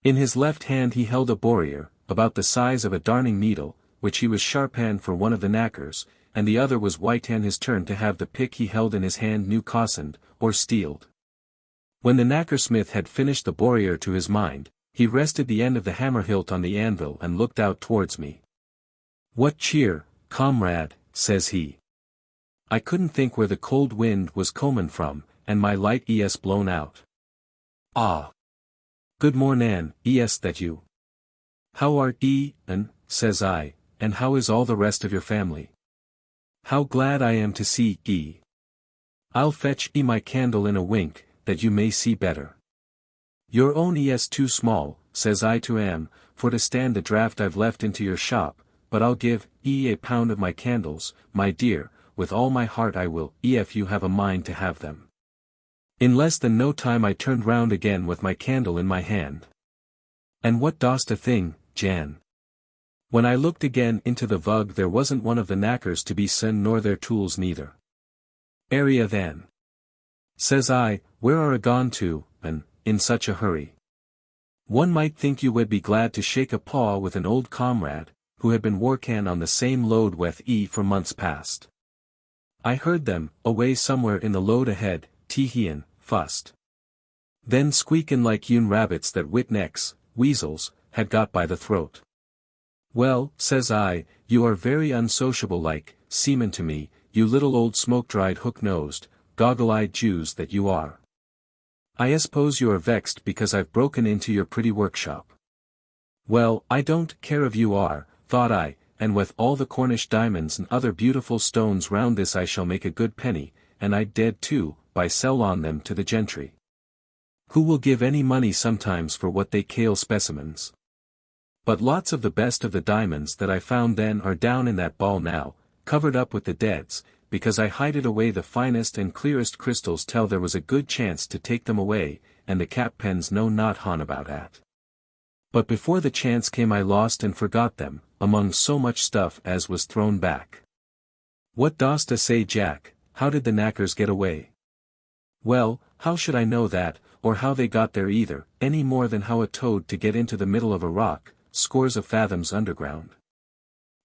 In his left hand he held a borer, about the size of a darning needle, which he was sharp-hand for one of the knackers, and the other was white-hand his turn to have the pick he held in his hand new cossened, or steeled. When the knacker-smith had finished the borer to his mind, he rested the end of the hammer hilt on the anvil and looked out towards me. "What cheer, comrade," says he. I couldn't think where the cold wind was comin' from, and my light es blown out. "Ah! Good mornin', es that you? How art an?" says I, "and how is all the rest of your family? How glad I am to see ye. I'll fetch my candle in a wink, that you may see better. Your own es too small," says I to am, "for to stand the draught I've left into your shop, but I'll give a pound of my candles, my dear, with all my heart I will, if you have a mind to have them." In less than no time I turned round again with my candle in my hand. "And what dost a thing, Jan?" When I looked again into the vug there wasn't one of the knackers to be seen nor their tools neither. Area then. Says I, where are a gone to, and, in such a hurry? One might think you would be glad to shake a paw with an old comrade, who had been working on the same load with ye for months past. I heard them, away somewhere in the load ahead, teeheein', fussed. Then squeakin' like youn rabbits that witnecks, weasels, had got by the throat. Well, says I, you are very unsociable like, seemin' to me, you little old smoke-dried hook-nosed, goggle-eyed Jews that you are. I suppose you are vexed because I've broken into your pretty workshop. Well, I don't care if you are, thought I, and with all the Cornish diamonds and other beautiful stones round this I shall make a good penny, and I'd dead too, by sell on them to the gentry. Who will give any money sometimes for what they call specimens. But lots of the diamonds that I found then are down in that ball now, covered up with the deads, because I hided away the finest and clearest crystals till there was a good chance to take them away, and the captains know not hon about at. But before the chance came I lost and forgot them, among so much stuff as was thrown back. What dost say, Jack, how did the knackers get away? Well, how should I know that, or how they got there either, any more than how a toad to get into the middle of a rock, scores of fathoms underground.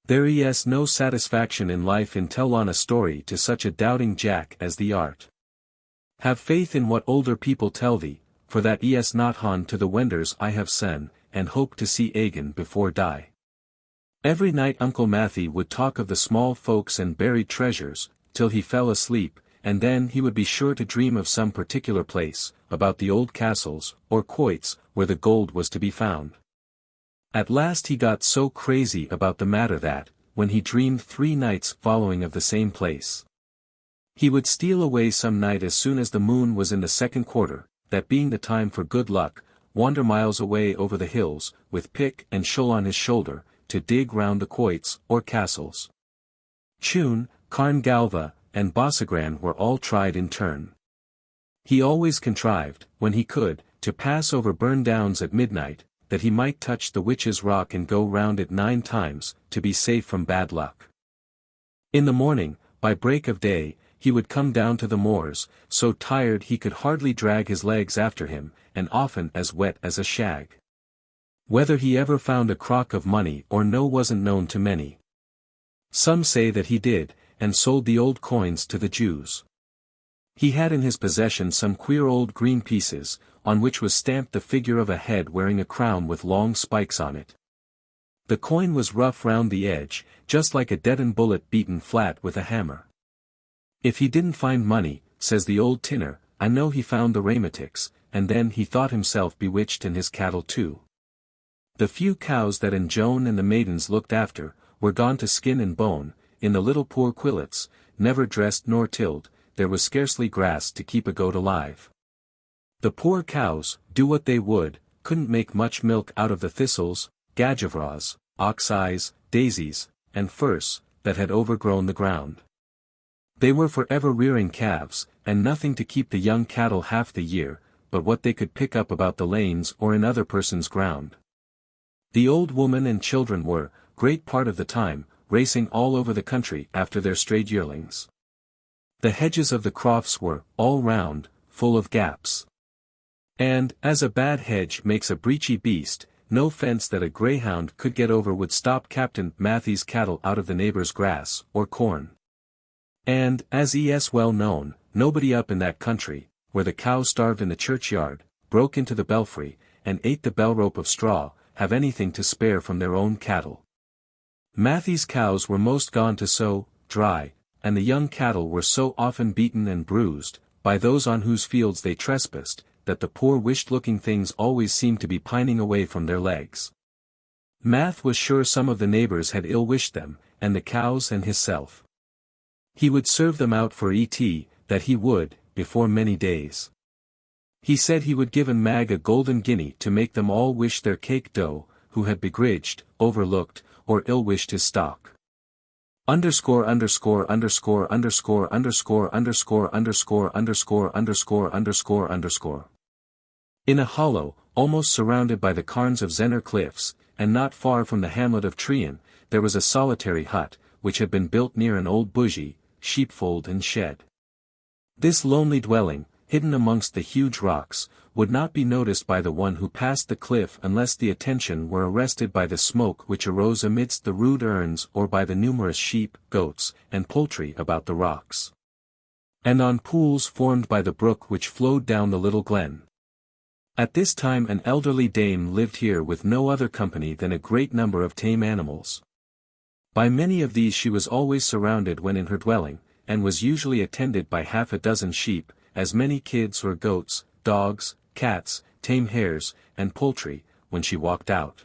There is no satisfaction in life in tell on a story to such a doubting Jack as thee art. Have faith in what older people tell thee, for that is not hon to the wenders I have sen, and hope to see again before die. Every night Uncle Matthew would talk of the small folks and buried treasures, till he fell asleep, and then he would be sure to dream of some particular place, about the old castles, or quoits, where the gold was to be found. At last he got so crazy about the matter that, when he dreamed 3 nights following of the same place, he would steal away some night as soon as the moon was in the 2nd quarter, that being the time for good luck, wander miles away over the hills, with pick and shovel on his shoulder, to dig round the quoits, or castles. Chun, Carn, Galva, and Bosegran were all tried in turn. He always contrived, when he could, to pass over burn downs at midnight, that he might touch the witch's rock and go round it 9 times, to be safe from bad luck. In the morning, by break of day, he would come down to the moors, so tired he could hardly drag his legs after him, and often as wet as a shag. Whether he ever found a crock of money or no wasn't known to many. Some say that he did, and sold the old coins to the Jews. He had in his possession some queer old green pieces, on which was stamped the figure of a head wearing a crown with long spikes on it. The coin was rough round the edge, just like a deadened bullet beaten flat with a hammer. If he didn't find money, says the old tinner, I know he found the rheumatics, and then he thought himself bewitched and his cattle too. The few cows that Joan and the maidens looked after, were gone to skin and bone, in the little poor quillets, never dressed nor tilled, there was scarcely grass to keep a goat alive. The poor cows, do what they would, couldn't make much milk out of the thistles, gajavras, ox-eyes, daisies, and furze, that had overgrown the ground. They were forever rearing calves, and nothing to keep the young cattle half the year, but what they could pick up about the lanes or in other persons' ground. The old woman and children were, great part of the time, racing all over the country after their strayed yearlings. The hedges of the crofts were, all round, full of gaps. And, as a bad hedge makes a breechy beast, no fence that a greyhound could get over would stop Captain Matthew's cattle out of the neighbor's grass, or corn. And, as is well known, nobody up in that country, where the cow starved in the churchyard, broke into the belfry, and ate the bell rope of straw, have anything to spare from their own cattle. Matthew's cows were most gone to sow, dry, and the young cattle were so often beaten and bruised, by those on whose fields they trespassed, that the poor wished-looking things always seemed to be pining away from their legs. Math was sure some of the neighbors had ill-wished them, and the cows and hisself. He would serve them out for that he would, before many days. He said he would give Mag a golden guinea to make them all wish their cake dough, who had begrudged, overlooked, or ill-wished his stock. Underscore underscore underscore underscore underscore underscore underscore underscore underscore underscore underscore. In a hollow, almost surrounded by the Carns of ZENNOR cliffs, and not far from the hamlet of Trean, there was a solitary hut, which had been built near an old bougie, sheepfold and shed. This lonely dwelling, hidden amongst the huge rocks, would not be noticed by the one who passed the cliff unless the attention were arrested by the smoke which arose amidst the rude urns or by the numerous sheep, goats, and poultry about the rocks, and on pools formed by the brook which flowed down the little glen. At this time an elderly dame lived here with no other company than a great number of tame animals. By many of these she was always surrounded when in her dwelling, and was usually attended by half a dozen sheep, as many kids or goats, dogs, cats, tame hares, and poultry, when she walked out.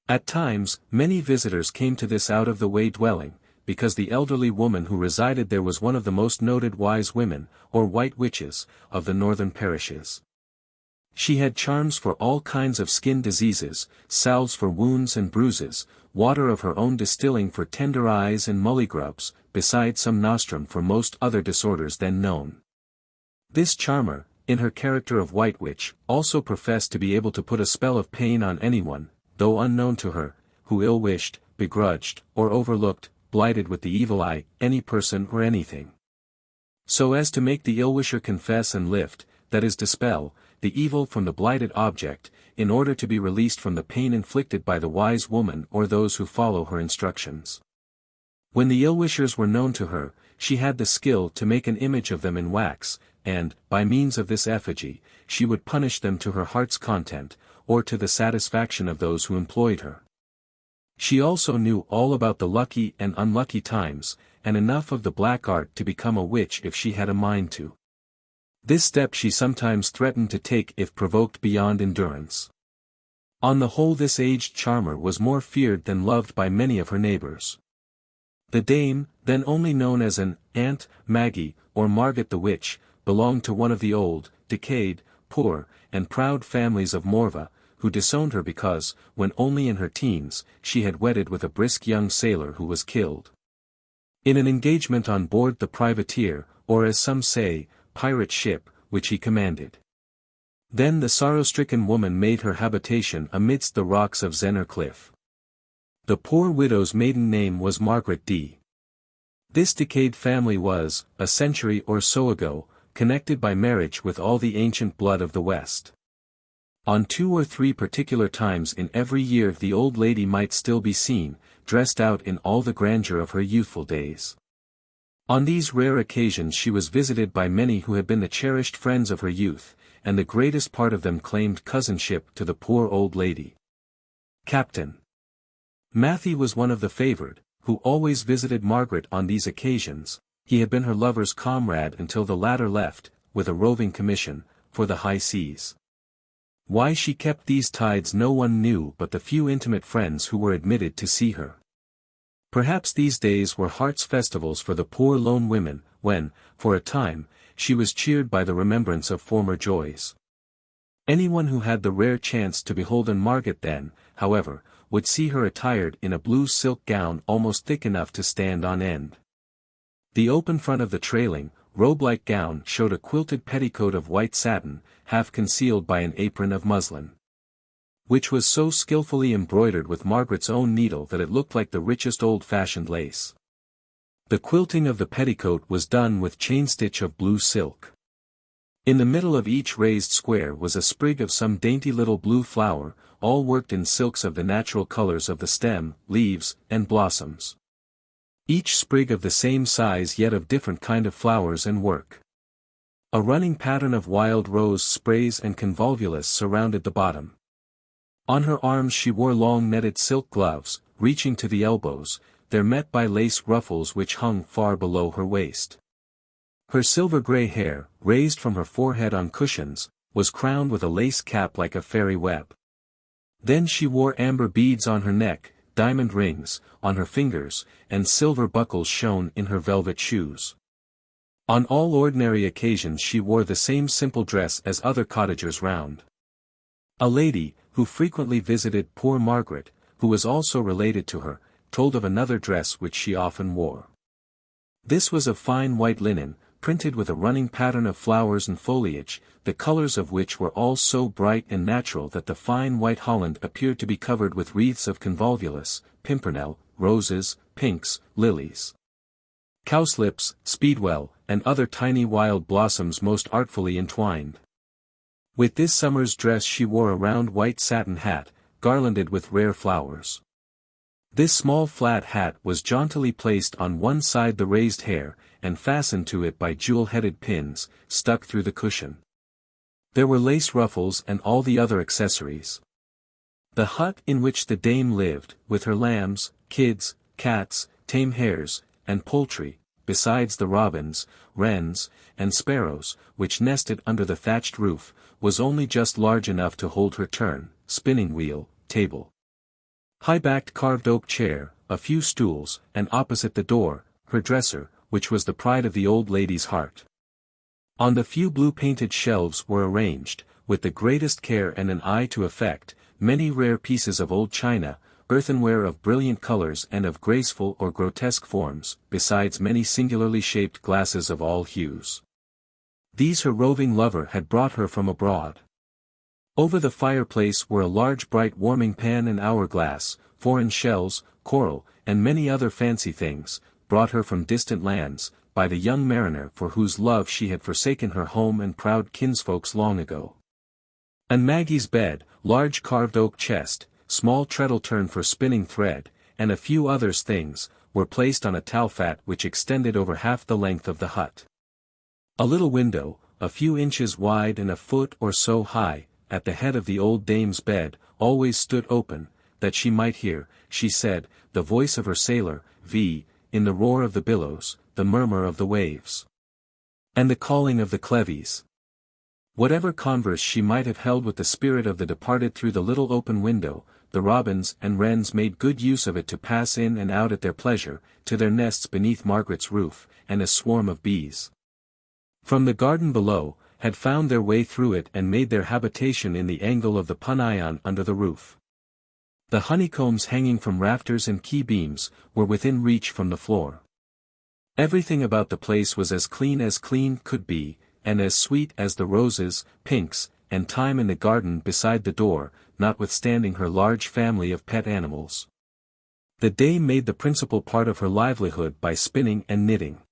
At times, many visitors came to this out-of-the-way dwelling, because the elderly woman who resided there was one of the most noted wise women, or white witches, of the northern parishes. She had charms for all kinds of skin diseases, salves for wounds and bruises, water of her own distilling for tender eyes and mullygrubs, besides some nostrum for most other disorders then known. This charmer, in her character of white witch, also professed to be able to put a spell of pain on anyone, though unknown to her, who ill-wished, begrudged, or overlooked, blighted with the evil eye, any person or anything. So as to make the ill-wisher confess and lift, that is dispel, the evil from the blighted object, in order to be released from the pain inflicted by the wise woman or those who follow her instructions. When the ill-wishers were known to her, she had the skill to make an image of them in wax, and, by means of this effigy, she would punish them to her heart's content, or to the satisfaction of those who employed her. She also knew all about the lucky and unlucky times, and enough of the black art to become a witch if she had a mind to. This step she sometimes threatened to take if provoked beyond endurance. On the whole this aged charmer was more feared than loved by many of her neighbors. The dame, then only known as an Aunt Maggie, or Margaret the Witch, belonged to one of the old, decayed, poor, and proud families of Morva, who disowned her because, when only in her teens, she had wedded with a brisk young sailor who was killed in an engagement on board the privateer, or as some say, pirate ship, which he commanded. Then the sorrow-stricken woman made her habitation amidst the rocks of ZENNOR cliff. The poor widow's maiden name was Margaret D. This decayed family was, a century or so ago, connected by marriage with all the ancient blood of the West. On 2 or 3 particular times in every year the old lady might still be seen, dressed out in all the grandeur of her youthful days. On these rare occasions she was visited by many who had been the cherished friends of her youth, and the greatest part of them claimed cousinship to the poor old lady. Captain Matthew was one of the favored, who always visited Margaret on these occasions. He had been her lover's comrade until the latter left, with a roving commission, for the high seas. Why she kept these tides no one knew but the few intimate friends who were admitted to see her. Perhaps these days were heart's festivals for the poor lone women, when, for a time, she was cheered by the remembrance of former joys. Anyone who had the rare chance to behold Margaret then, however, would see her attired in a blue silk gown almost thick enough to stand on end. The open front of the trailing, robe-like gown showed a quilted petticoat of white satin, half concealed by an apron of muslin, which was so skillfully embroidered with Margaret's own needle that it looked like the richest old-fashioned lace. The quilting of the petticoat was done with chain-stitch of blue silk. In the middle of each raised square was a sprig of some dainty little blue flower, all worked in silks of the natural colors of the stem, leaves, and blossoms. Each sprig of the same size yet of different kind of flowers and work. A running pattern of wild rose sprays and convolvulus surrounded the bottom. On her arms she wore long netted silk gloves, reaching to the elbows, there met by lace ruffles which hung far below her waist. Her silver-grey hair, raised from her forehead on cushions, was crowned with a lace cap like a fairy web. Then she wore amber beads on her neck, diamond rings, on her fingers, and silver buckles shone in her velvet shoes. On all ordinary occasions she wore the same simple dress as other cottagers round. A lady, who frequently visited poor Margaret, who was also related to her, told of another dress which she often wore. This was of fine white linen, printed with a running pattern of flowers and foliage, the colors of which were all so bright and natural that the fine white holland appeared to be covered with wreaths of convolvulus, pimpernel, roses, pinks, lilies, cowslips, speedwell, and other tiny wild blossoms most artfully entwined. With this summer's dress she wore a round white satin hat, garlanded with rare flowers. This small flat hat was jauntily placed on one side the raised hair, and fastened to it by jewel-headed pins, stuck through the cushion. There were lace ruffles and all the other accessories. The hut in which the dame lived, with her lambs, kids, cats, tame hares, and poultry, besides the robins, wrens, and sparrows, which nested under the thatched roof, was only just large enough to hold her turn, spinning wheel, table, high-backed carved oak chair, a few stools, and opposite the door, her dresser, which was the pride of the old lady's heart. On the few blue-painted shelves were arranged, with the greatest care and an eye to effect, many rare pieces of old china, earthenware of brilliant colors and of graceful or grotesque forms, besides many singularly shaped glasses of all hues. These her roving lover had brought her from abroad. Over the fireplace were a large bright warming pan and hourglass, foreign shells, coral, and many other fancy things, brought her from distant lands, by the young mariner for whose love she had forsaken her home and proud kinsfolks long ago. And Maggie's bed, large carved oak chest, small treadle turn for spinning thread, and a few others things, were placed on a talfat which extended over half the length of the hut. A little window, a few inches wide and a foot or so high, at the head of the old dame's bed, always stood open, that she might hear, she said, the voice of her sailor, in the roar of the billows, the murmur of the waves, and the calling of the clevies. Whatever converse she might have held with the spirit of the departed through the little open window, the robins and wrens made good use of it to pass in and out at their pleasure, to their nests beneath Margaret's roof, and a swarm of bees, from the garden below, had found their way through it and made their habitation in the angle of the punaion under the roof. The honeycombs hanging from rafters and key beams, were within reach from the floor. Everything about the place was as clean could be, and as sweet as the roses, pinks, and thyme in the garden beside the door, notwithstanding her large family of pet animals. The dame made the principal part of her livelihood by spinning and knitting.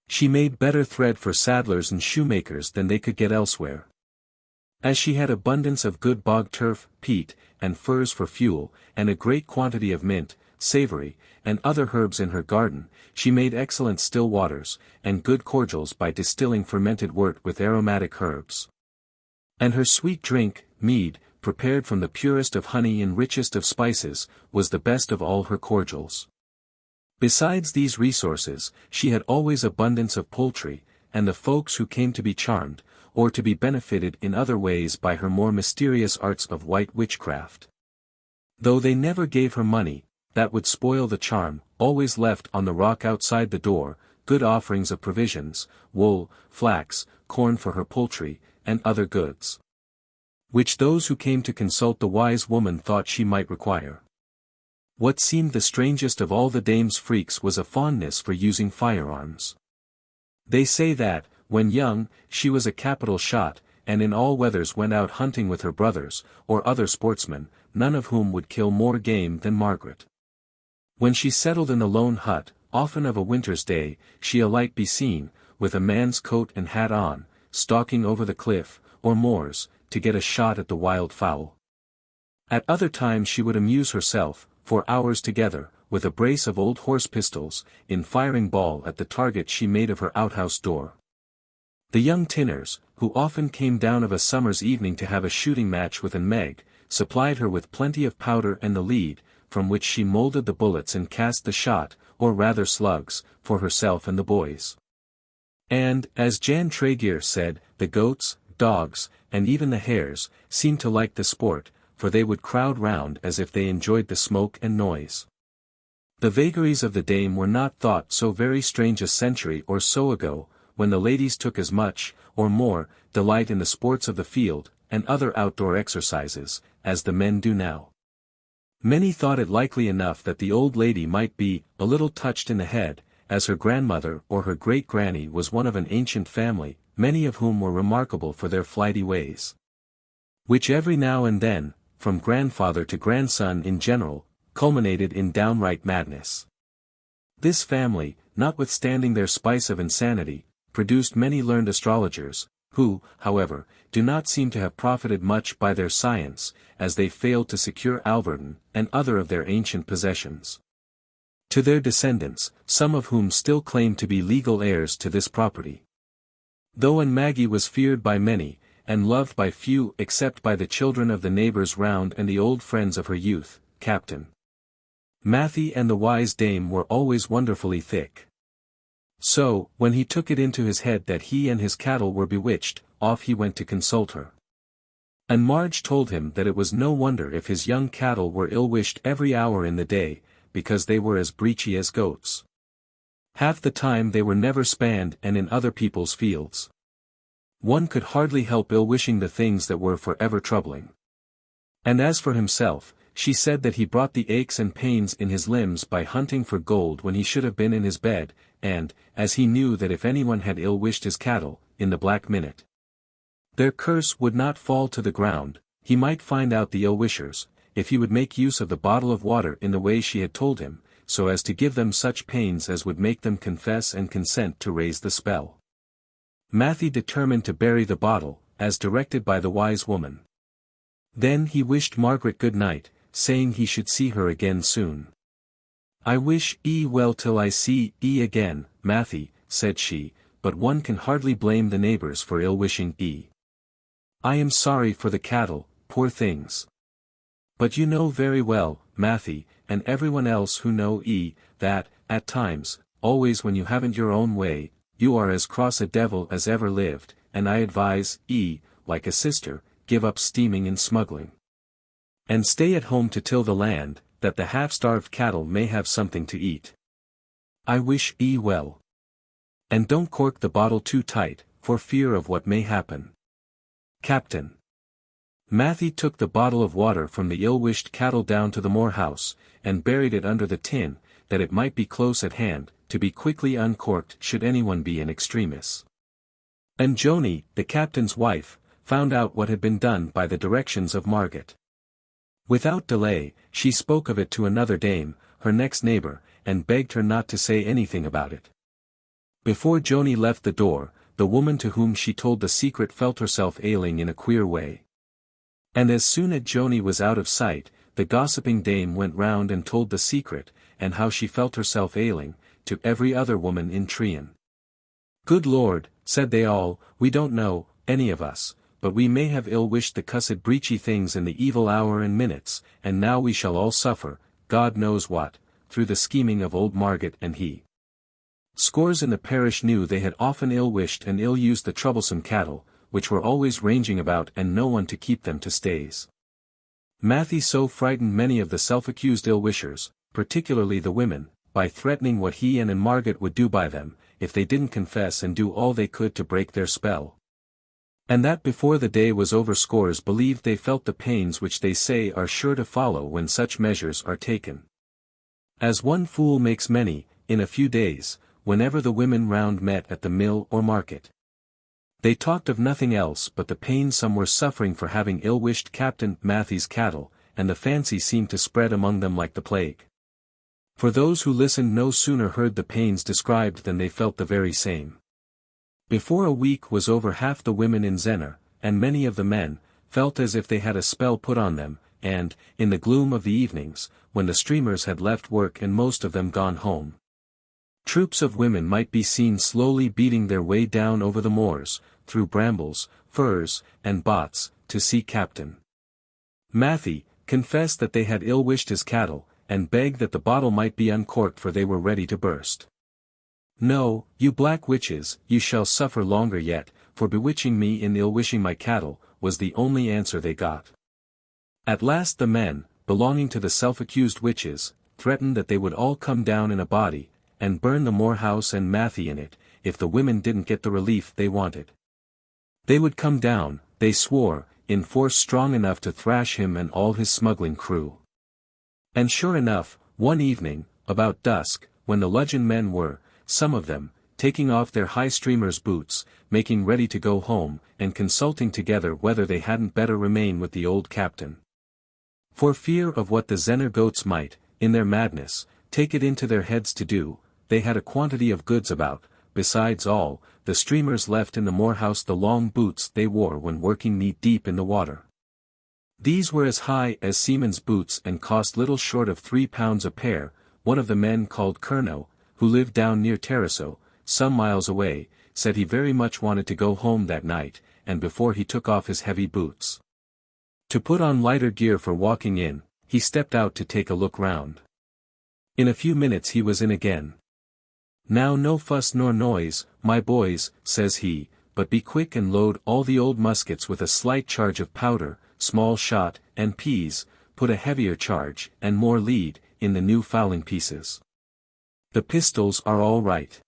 She made better thread for saddlers and shoemakers than they could get elsewhere. As she had abundance of good bog turf, peat, and furze for fuel, and a great quantity of mint, savory, and other herbs in her garden, she made excellent still waters, and good cordials by distilling fermented wort with aromatic herbs. And her sweet drink, mead, prepared from the purest of honey and richest of spices, was the best of all her cordials. Besides these resources, she had always abundance of poultry, and the folks who came to be charmed, or to be benefited in other ways by her more mysterious arts of white witchcraft. Though they never gave her money, that would spoil the charm, always left on the rock outside the door, good offerings of provisions, wool, flax, corn for her poultry, and other goods, which those who came to consult the wise woman thought she might require. What seemed the strangest of all the dame's freaks was a fondness for using firearms. They say that, when young, she was a capital shot, and in all weathers went out hunting with her brothers, or other sportsmen, none of whom would kill more game than Margaret. When she settled in the lone hut, often of a winter's day, she alike be seen, with a man's coat and hat on, stalking over the cliff, or moors, to get a shot at the wild fowl. At other times she would amuse herself, for hours together, with a brace of old horse pistols, in firing ball at the target she made of her outhouse door. The young tinners, who often came down of a summer's evening to have a shooting match with an Meg, supplied her with plenty of powder and the lead, from which she moulded the bullets and cast the shot, or rather slugs, for herself and the boys. And, as Jan Tregear said, the goats, dogs, and even the hares, seemed to like the sport, for they would crowd round as if they enjoyed the smoke and noise. The vagaries of the dame were not thought so very strange a century or so ago, when the ladies took as much, or more, delight in the sports of the field, and other outdoor exercises, as the men do now. Many thought it likely enough that the old lady might be a little touched in the head, as her grandmother or her great-granny was one of an ancient family, many of whom were remarkable for their flighty ways, which every now and then, from grandfather to grandson in general, culminated in downright madness. This family, notwithstanding their spice of insanity, produced many learned astrologers, who, however, do not seem to have profited much by their science, as they failed to secure Alverton and other of their ancient possessions to their descendants, some of whom still claim to be legal heirs to this property. Though and Maggie was feared by many, and loved by few except by the children of the neighbours round and the old friends of her youth, Captain Matthew and the wise dame were always wonderfully thick. So, when he took it into his head that he and his cattle were bewitched, off he went to consult her. And Marge told him that it was no wonder if his young cattle were ill-wished every hour in the day, because they were as breechy as goats. Half the time they were never spanned and in other people's fields. One could hardly help ill-wishing the things that were forever troubling. And as for himself, she said that he brought the aches and pains in his limbs by hunting for gold when he should have been in his bed, and, as he knew that if anyone had ill-wished his cattle, in the black minute, their curse would not fall to the ground, he might find out the ill-wishers, if he would make use of the bottle of water in the way she had told him, so as to give them such pains as would make them confess and consent to raise the spell. Matthew determined to bury the bottle, as directed by the wise woman. Then he wished Margaret good night, saying he should see her again soon. "I wish ye well till I see ye again, Matthew," said she, "but one can hardly blame the neighbours for ill-wishing ye. I am sorry for the cattle, poor things. But you know very well, Matthew, and everyone else who know ye, that, at times, always when you haven't your own way, you are as cross a devil as ever lived, and I advise ye, like a sister, give up steaming and smuggling, and stay at home to till the land, that the half-starved cattle may have something to eat. I wish ye well. And don't cork the bottle too tight, for fear of what may happen. Captain." Matthew took the bottle of water from the ill-wished cattle down to the moor-house, and buried it under the tin, that it might be close at hand, to be quickly uncorked should anyone be in extremis. And Joni, the captain's wife, found out what had been done by the directions of Margaret. Without delay, she spoke of it to another dame, her next neighbour, and begged her not to say anything about it. Before Joni left the door, the woman to whom she told the secret felt herself ailing in a queer way. And as soon as Joni was out of sight, the gossiping dame went round and told the secret, and how she felt herself ailing, to every other woman in Trean. "Good Lord," said they all, "we don't know, any of us, but we may have ill-wished the cussed breechy things in the evil hour and minutes, and now we shall all suffer, God knows what, through the scheming of old Margaret and he." Scores in the parish knew they had often ill-wished and ill-used the troublesome cattle, which were always ranging about and no one to keep them to stays. Matthew so frightened many of the self-accused ill-wishers, particularly the women, by threatening what he and Margaret would do by them, if they didn't confess and do all they could to break their spell. And that before the day was over scores believed they felt the pains which they say are sure to follow when such measures are taken. As one fool makes many, in a few days, whenever the women round met at the mill or market. They talked of nothing else but the pain some were suffering for having ill-wished Captain Matthew's cattle, and the fancy seemed to spread among them like the plague. For those who listened no sooner heard the pains described than they felt the very same. Before a week was over, half the women in ZENNOR, and many of the men, felt as if they had a spell put on them, and, in the gloom of the evenings, when the streamers had left work and most of them gone home, troops of women might be seen slowly beating their way down over the moors, through brambles, furze, and bots, to see Captain Matthew, confessed that they had ill-wished his cattle, and begged that the bottle might be uncorked, for they were ready to burst. "No, you black witches, you shall suffer longer yet, for bewitching me in ill-wishing my cattle," was the only answer they got. At last the men, belonging to the self-accused witches, threatened that they would all come down in a body, and burn the moor-house and Matthew in it, if the women didn't get the relief they wanted. They would come down, they swore, in force strong enough to thrash him and all his smuggling crew. And sure enough, one evening, about dusk, when the Ludgvan men were, some of them, taking off their high streamers' boots, making ready to go home, and consulting together whether they hadn't better remain with the old captain. For fear of what the ZENNOR goats might, in their madness, take it into their heads to do, they had a quantity of goods about. Besides all, the streamers left in the moorhouse the long boots they wore when working knee-deep in the water. These were as high as seamen's boots and cost little short of £3 a pair. One of the men called Curnow, who lived down near Terraso, some miles away, said he very much wanted to go home that night, and before he took off his heavy boots to put on lighter gear for walking in, he stepped out to take a look round. In a few minutes he was in again. "Now no fuss nor noise, my boys," says he, "but be quick and load all the old muskets with a slight charge of powder, small shot, and peas, put a heavier charge, and more lead, in the new fowling pieces. The pistols are all right.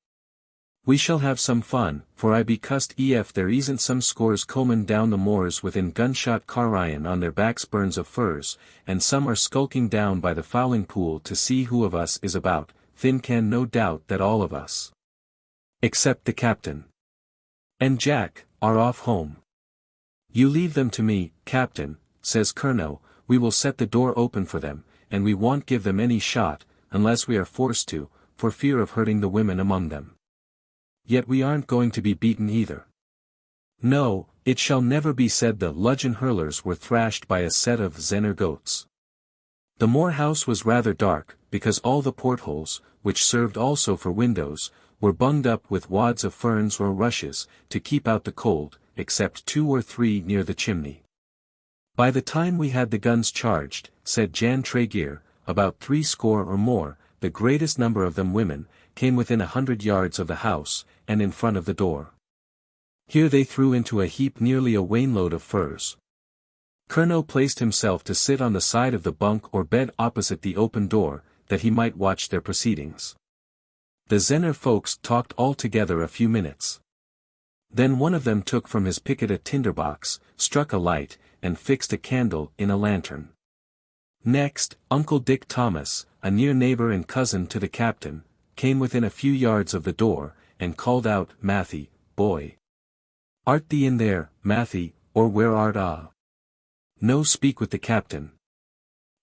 We shall have some fun, for I be cussed if there isn't some scores comin' down the moors within gunshot carrion on their backs burns of furs, and some are skulking down by the fowling pool to see who of us is about. Thin can no doubt that all of us, except the captain and Jack, are off home. You leave them to me, captain," says Curnow, "we will set the door open for them, and we won't give them any shot, unless we are forced to, for fear of hurting the women among them. Yet we aren't going to be beaten either. No, it shall never be said the Ludgvan hurlers were thrashed by a set of ZENNOR goats." The moorhouse was rather dark, because all the portholes, which served also for windows, were bunged up with wads of ferns or rushes, to keep out the cold, except 2 or 3 near the chimney. "By the time we had the guns charged," said Jan Tregear, "about 60 or more, the greatest number of them women, came within 100 yards of the house, and in front of the door. Here they threw into a heap nearly a wainload of furs. Curnow placed himself to sit on the side of the bunk or bed opposite the open door, that he might watch their proceedings. The ZENNOR folks talked all together a few minutes. Then one of them took from his picket a tinderbox, struck a light, and fixed a candle in a lantern. Next, Uncle Dick Thomas, a near neighbor and cousin to the captain, came within a few yards of the door, and called out, "Matthew, boy! Art thee in there, Matthew, or where art ah? No, speak with the captain."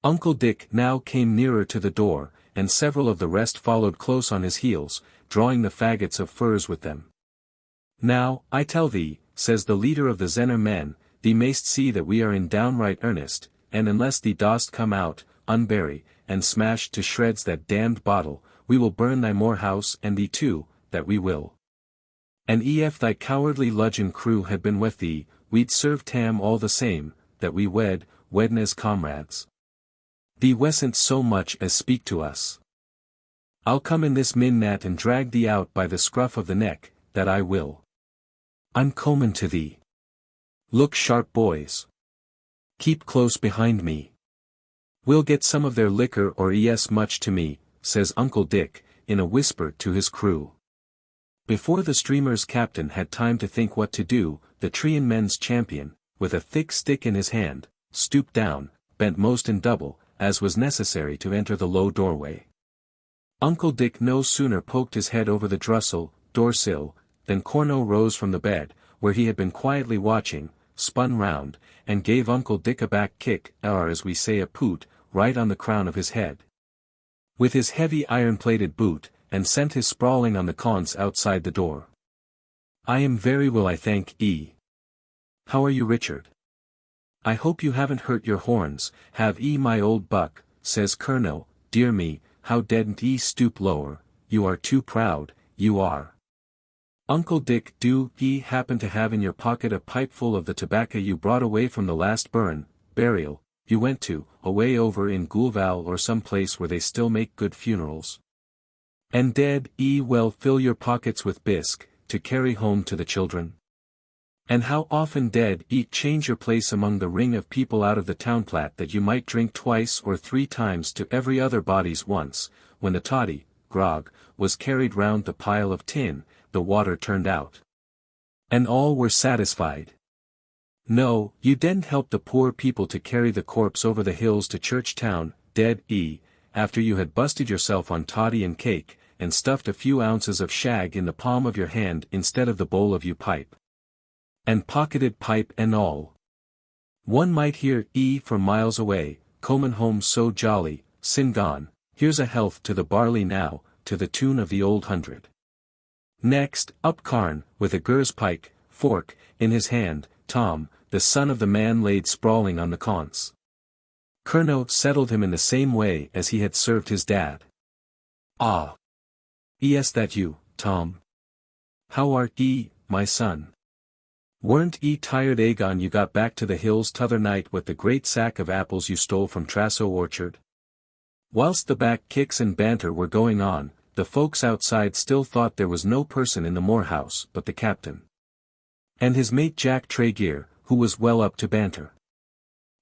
Uncle Dick now came nearer to the door, and several of the rest followed close on his heels, drawing the faggots of furs with them. "Now, I tell thee," says the leader of the ZENNOR men, "thee mayst see that we are in downright earnest, and unless thee dost come out, unbury, and smash to shreds that damned bottle, we will burn thy moorhouse and thee too, that we will. And if thy cowardly Ludgvan crew had been with thee, we'd serve Tam all the same, that we wedden as comrades. Thee wesn't so much as speak to us. I'll come in this minnat and drag thee out by the scruff of the neck, that I will. I'm comin' to thee. Look sharp, boys. Keep close behind me. We'll get some of their liquor or much to me," says Uncle Dick, in a whisper to his crew. Before the streamer's captain had time to think what to do, the Trean men's champion, with a thick stick in his hand, stooped down, bent most in double, as was necessary to enter the low doorway. Uncle Dick no sooner poked his head over the door-sill, than Curnow rose from the bed, where he had been quietly watching, spun round, and gave Uncle Dick a back kick, or as we say a poot, right on the crown of his head, with his heavy iron-plated boot, and sent his sprawling on the cons outside the door. "I am very well, I thank ye. How are you, Richard? I hope you haven't hurt your horns, have ye, my old buck?" says Curnow. "Dear me, how daren't ye stoop lower, you are too proud, you are. Uncle Dick, do ye happen to have in your pocket a pipeful of the tobacco you brought away from the last burial, you went to, away over in Cornwall or some place where they still make good funerals? And did ye well fill your pockets with bisque, to carry home to the children? And how often did ye change your place among the ring of people out of the town plat that you might drink 2 or 3 times to every other body's once, when the toddy, grog, was carried round the pile of tin, the water turned out, and all were satisfied? No, you didn't help the poor people to carry the corpse over the hills to church town, did ye, after you had busted yourself on toddy and cake, and stuffed a few ounces of shag in the palm of your hand instead of the bowl of your pipe. And pocketed pipe and all. One might hear from miles away, "Comin' home so jolly, sin gone, here's a health to the barley now," to the tune of the Old Hundred. Next, up Carn, with a gur's pike, fork, in his hand, Tom, the son of the man laid sprawling on the conce. Curnow settled him in the same way as he had served his dad. "Ah! Yes, that you, Tom? How art my son? Weren't tired Agon you got back to the hills t'other night with the great sack of apples you stole from Trasso orchard?" Whilst the back kicks and banter were going on, the folks outside still thought there was no person in the Moorhouse but the captain. And his mate Jack Tregear, who was well up to banter.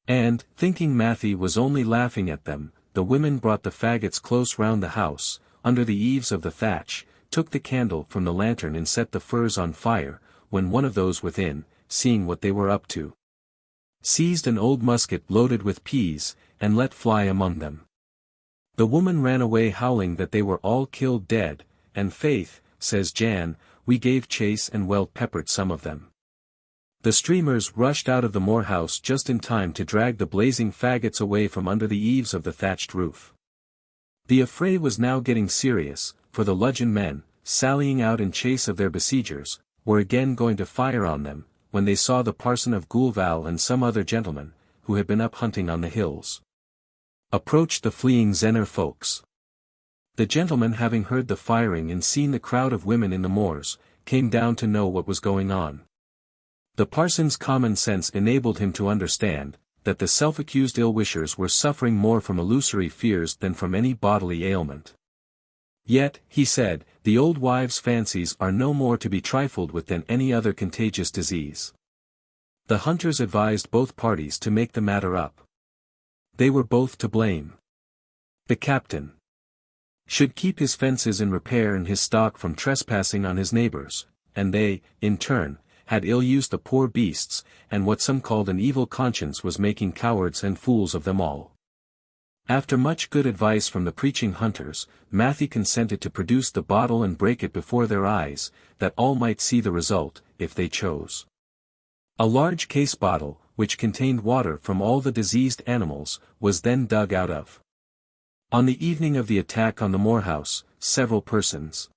And, thinking Matthew was only laughing at them, the women brought the faggots close round the house, under the eaves of the thatch, took the candle from the lantern and set the furs on fire, when one of those within, seeing what they were up to, seized an old musket loaded with peas, and let fly among them. The woman ran away howling that they were all killed dead, and faith, says Jan, we gave chase and well peppered some of them. The streamers rushed out of the Moorhouse just in time to drag the blazing faggots away from under the eaves of the thatched roof. The affray was now getting serious, for the Ludgvan men, sallying out in chase of their besiegers, were again going to fire on them, when they saw the parson of Goulval and some other gentlemen, who had been up hunting on the hills, approach the fleeing ZENNOR folks. The gentlemen, having heard the firing and seen the crowd of women in the moors, came down to know what was going on. The parson's common sense enabled him to understand, that the self-accused ill-wishers were suffering more from illusory fears than from any bodily ailment. Yet, he said, the old wives' fancies are no more to be trifled with than any other contagious disease. The hunters advised both parties to make the matter up. They were both to blame. The captain should keep his fences in repair and his stock from trespassing on his neighbors, and they, in turn, had ill-used the poor beasts, and what some called an evil conscience was making cowards and fools of them all. After much good advice from the preaching hunters, Matthew consented to produce the bottle and break it before their eyes, that all might see the result, if they chose. A large case bottle, which contained water from all the diseased animals, was then dug out of. On the evening of the attack on the Moorhouse, several persons,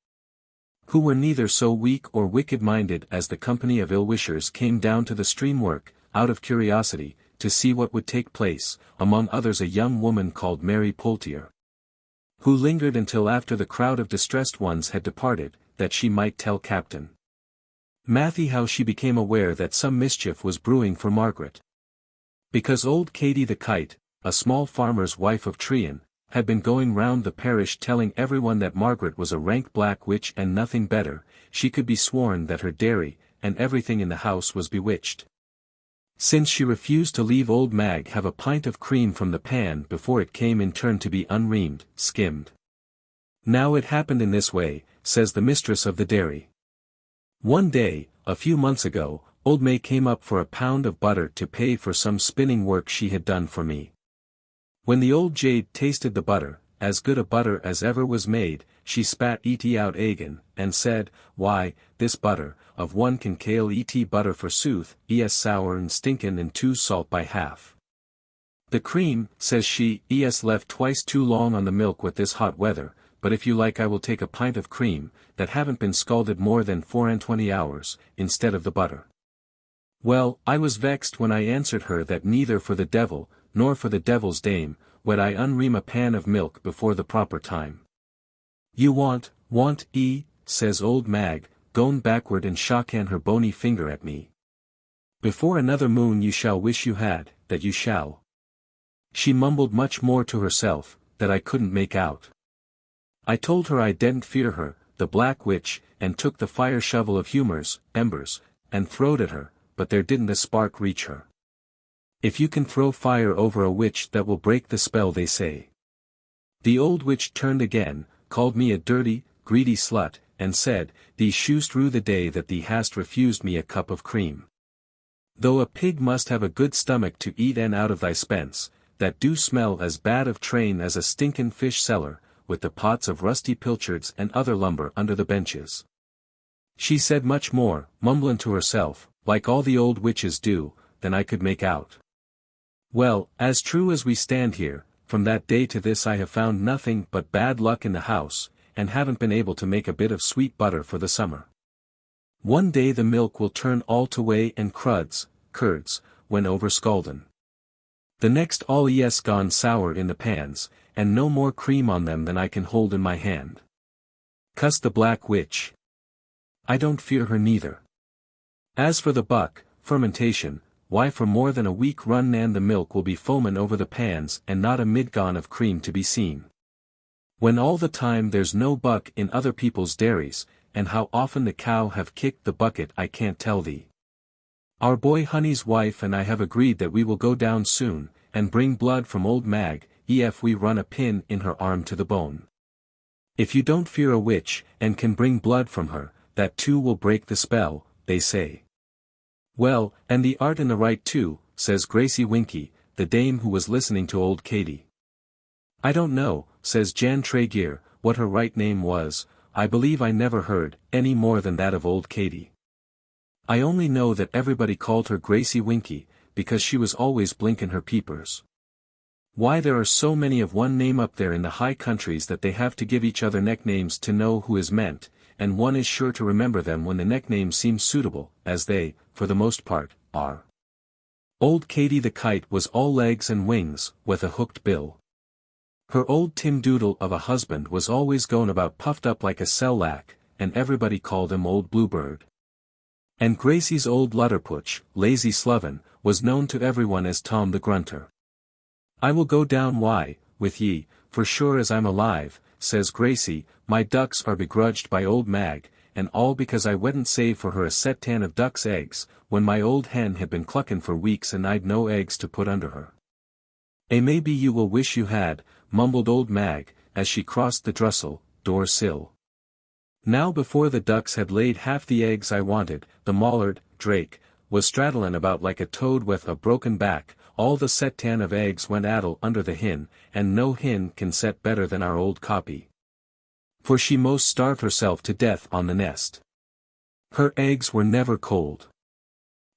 who were neither so weak or wicked-minded as the company of ill-wishers, came down to the stream-work, out of curiosity, to see what would take place, among others a young woman called Mary Poultier, who lingered until after the crowd of distressed ones had departed, that she might tell Captain Matthew how she became aware that some mischief was brewing for Margaret. Because old Katy the Kite, a small farmer's wife of Trean, had been going round the parish telling everyone that Margaret was a rank black witch and nothing better, she could be sworn that her dairy, and everything in the house was bewitched. Since she refused to leave old Mag have a pint of cream from the pan before it came in turn to be unreamed, skimmed. Now it happened in this way, says the mistress of the dairy. One day, a few months ago, old May came up for a pound of butter to pay for some spinning work she had done for me. When the old jade tasted the butter, as good a butter as ever was made, she spat it out again, and said, "Why, this butter, of one can kale et butter forsooth, es sour and stinkin' and too salt by half. The cream, says she, es left twice too long on the milk with this hot weather, but if you like I will take a pint of cream, that haven't been scalded more than 24 hours, instead of the butter." Well, I was vexed when I answered her that neither for the devil, nor for the devil's dame, would I unream a pan of milk before the proper time. "You want, says old Mag, goin' backward and shockan her bony finger at me. "Before another moon you shall wish you had, that you shall." She mumbled much more to herself, that I couldn't make out. I told her I didn't fear her, the black witch, and took the fire shovel of embers, and throwed at her, but there didn't a spark reach her. If you can throw fire over a witch that will break the spell, they say. The old witch turned again, called me a dirty, greedy slut, and said, "Thee shoes through the day that thee hast refused me a cup of cream. Though a pig must have a good stomach to eat and out of thy spence, that do smell as bad of train as a stinkin' fish cellar, with the pots of rusty pilchards and other lumber under the benches. She said much more, mumbling to herself, like all the old witches do, than I could make out. Well, as true as we stand here, from that day to this I have found nothing but bad luck in the house, and haven't been able to make a bit of sweet butter for the summer. One day the milk will turn all to whey and curds, when over scaldin'. The next all gone sour in the pans, and no more cream on them than I can hold in my hand. Cuss the black witch. I don't fear her neither. As for the fermentation, why for more than a week run and the milk will be foamin' over the pans and not a midgon of cream to be seen. When all the time there's no buck in other people's dairies, and how often the cow have kicked the bucket I can't tell thee. Our boy Honey's wife and I have agreed that we will go down soon, and bring blood from old Mag, if we run a pin in her arm to the bone. If you don't fear a witch, and can bring blood from her, that too will break the spell, they say. Well, and the art in the right too, says Gracie Winky, the dame who was listening to old Katy. I don't know, says Jan Tregear, what her right name was. I believe I never heard any more than that of old Katy. I only know that everybody called her Gracie Winky, because she was always blinking her peepers. Why there are so many of one name up there in the high countries that they have to give each other necknames to know who is meant, and one is sure to remember them when the neckname seems suitable, as they, for the most part, are. Old Katy the kite was all legs and wings, with a hooked bill. Her old Tim Doodle of a husband was always goin' about puffed up like a sellack, and everybody called him Old Bluebird. And Gracie's old Lutterputch, Lazy Sloven, was known to everyone as Tom the Grunter. I will go down with ye, for sure as I'm alive, says Gracie, my ducks are begrudged by old Mag, and all because I wouldn't save for her a set tan of duck's eggs, when my old hen had been cluckin' for weeks and I'd no eggs to put under her. Maybe you will wish you had, mumbled old Mag, as she crossed the door sill. Now before the ducks had laid half the eggs I wanted, the mallard, Drake, was straddlin' about like a toad with a broken back, all the set tan of eggs went addle under the hin, and no hin can set better than our old copy. For she most starved herself to death on the nest. Her eggs were never cold.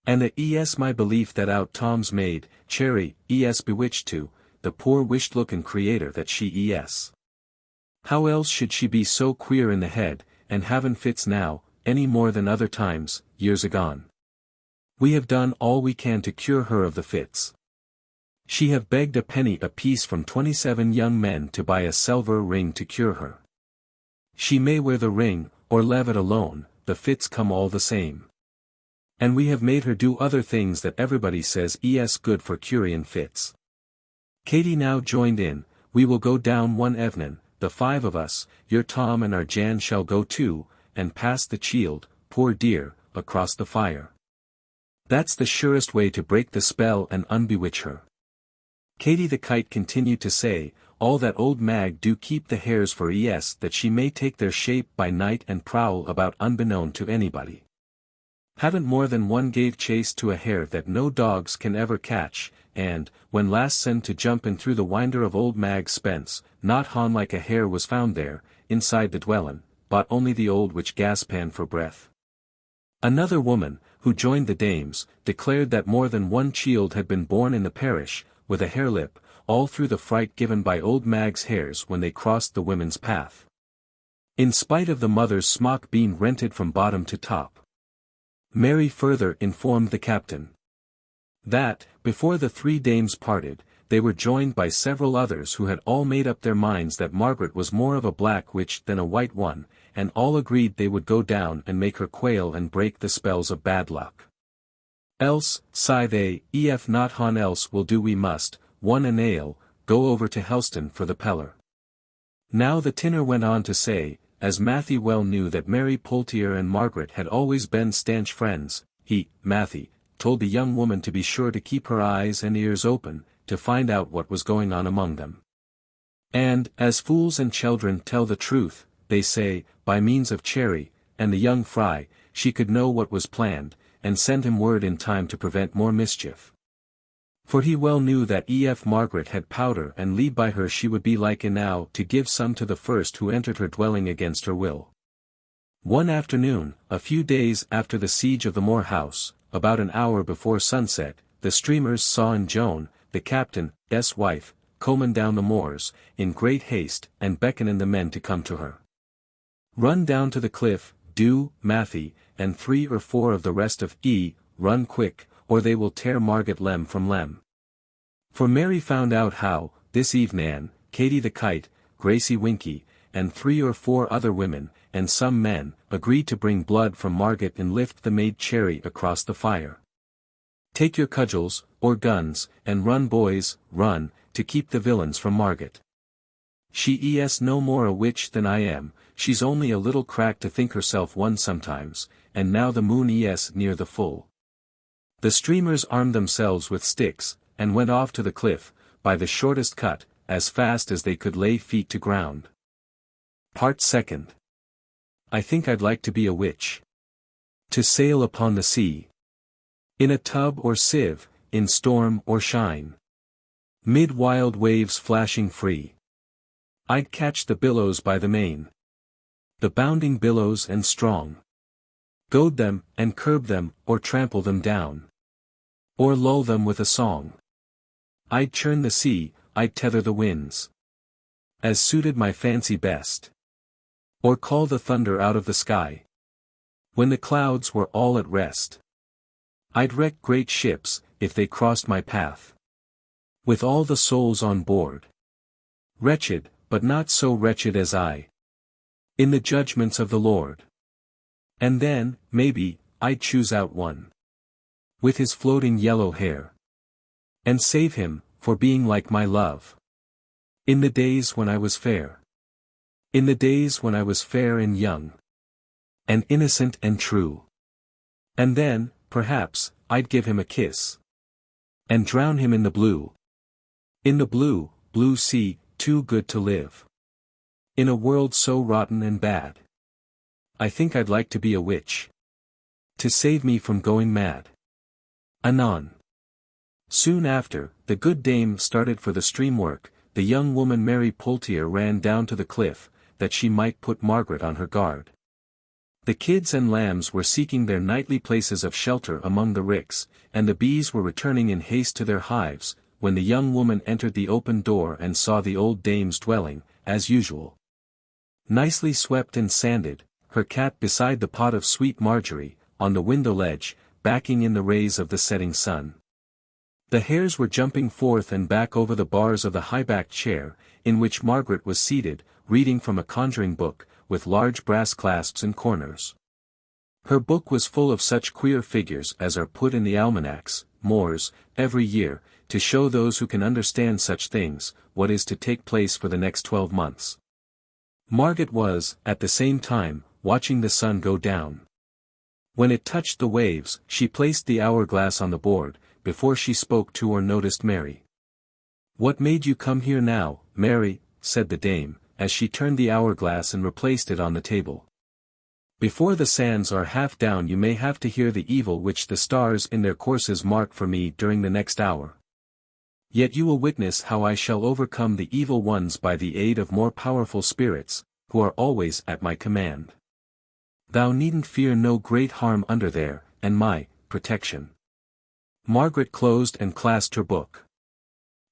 And my belief that out Tom's maid, Cherry, bewitched too, the poor wished-lookin' creator that she is. How else should she be so queer in the head, and havin' fits now, any more than other times, years agone? We have done all we can to cure her of the fits. She have begged a penny apiece from 27 young men to buy a silver ring to cure her. She may wear the ring, or leave it alone, the fits come all the same. And we have made her do other things that everybody says good for curing fits. Katy now joined in. We will go down one evenin', the 5 of us, your Tom and our Jan shall go too, and pass the chield, poor dear, across the fire. That's the surest way to break the spell and unbewitch her. Katy the kite continued to say, all that old Mag do keep the hares for that she may take their shape by night and prowl about unbeknown to anybody. Haven't more than one gave chase to a hare that no dogs can ever catch, and, when last sent to jump in through the winder of old Mag's spence, not hon like a hare was found there, inside the dwellin', but only the old witch gaspan for breath. Another woman, who joined the dames, declared that more than one child had been born in the parish, with a hare lip, all through the fright given by old Mag's hares when they crossed the women's path. In spite of the mother's smock being rented from bottom to top. Mary further informed the captain that, before the 3 dames parted, they were joined by several others who had all made up their minds that Margaret was more of a black witch than a white one, and all agreed they would go down and make her quail and break the spells of bad luck. Else, sigh they, if not hon else will do we must, one and ale, go over to HELSTON for the PELLAR. Now the tinner went on to say, as Matthew well knew that Mary Poultier and Margaret had always been stanch friends, he, Matthew, told the young woman to be sure to keep her eyes and ears open, to find out what was going on among them. And, as fools and children tell the truth, they say, by means of Cherry, and the young fry, she could know what was planned, and send him word in time to prevent more mischief. For he well knew that if Margaret had powder and lead by her she would be like enow to give some to the first who entered her dwelling against her will. One afternoon, a few days after the siege of the Moor house, about an hour before sunset, the streamers saw in Joan, the captain's wife, comin down the moors, in great haste, and beckoning the men to come to her. Run down to the cliff, do, Matthew, and 3 or 4 of the rest of run quick, or they will tear Margaret lem from lem. For Mary found out how, this eve Nan, Katy the Kite, Gracie Winky, and 3 or 4 other women, and some men, agreed to bring blood from Margaret and lift the maid Cherry across the fire. Take your cudgels, or guns, and run boys, run, to keep the villains from Margaret. She is no more a witch than I am, she's only a little crack to think herself one sometimes, and now the moon is near the full. The streamers armed themselves with sticks, and went off to the cliff, by the shortest cut, as fast as they could lay feet to ground. Part Second. I think I'd like to be a witch. To sail upon the sea. In a tub or sieve, in storm or shine. Mid wild waves flashing free. I'd catch the billows by the mane. The bounding billows and strong. Goad them, and curb them, or trample them down. Or lull them with a song. I'd churn the sea, I'd tether the winds. As suited my fancy best. Or call the thunder out of the sky. When the clouds were all at rest. I'd wreck great ships, if they crossed my path. With all the souls on board. Wretched, but not so wretched as I. In the judgments of the Lord. And then, maybe, I'd choose out one. With his floating yellow hair. And save him, for being like my love. In the days when I was fair. In the days when I was fair and young. And innocent and true. And then, perhaps, I'd give him a kiss. And drown him in the blue. In the blue, blue sea, too good to live. In a world so rotten and bad. I think I'd like to be a witch. To save me from going mad. Anon. Soon after, the good dame started for the stream work, the young woman Mary Poultier ran down to the cliff, that she might put Margaret on her guard. The kids and lambs were seeking their nightly places of shelter among the ricks, and the bees were returning in haste to their hives, when the young woman entered the open door and saw the old dame's dwelling, as usual. Nicely swept and sanded, her cat beside the pot of sweet marjorie, on the window ledge, backing in the rays of the setting sun. The hares were jumping forth and back over the bars of the high-backed chair, in which Margaret was seated, reading from a conjuring book, with large brass clasps and corners. Her book was full of such queer figures as are put in the almanacs, Moors, every year, to show those who can understand such things, what is to take place for the next 12 months. Margaret was, at the same time, watching the sun go down. When it touched the waves, she placed the hourglass on the board, before she spoke to or noticed Mary. "What made you come here now, Mary?" said the dame, as she turned the hourglass and replaced it on the table. "Before the sands are half down you may have to hear the evil which the stars in their courses mark for me during the next hour. Yet you will witness how I shall overcome the evil ones by the aid of more powerful spirits, who are always at my command. Thou needn't fear no great harm under there, and my protection." Margaret closed and clasped her book.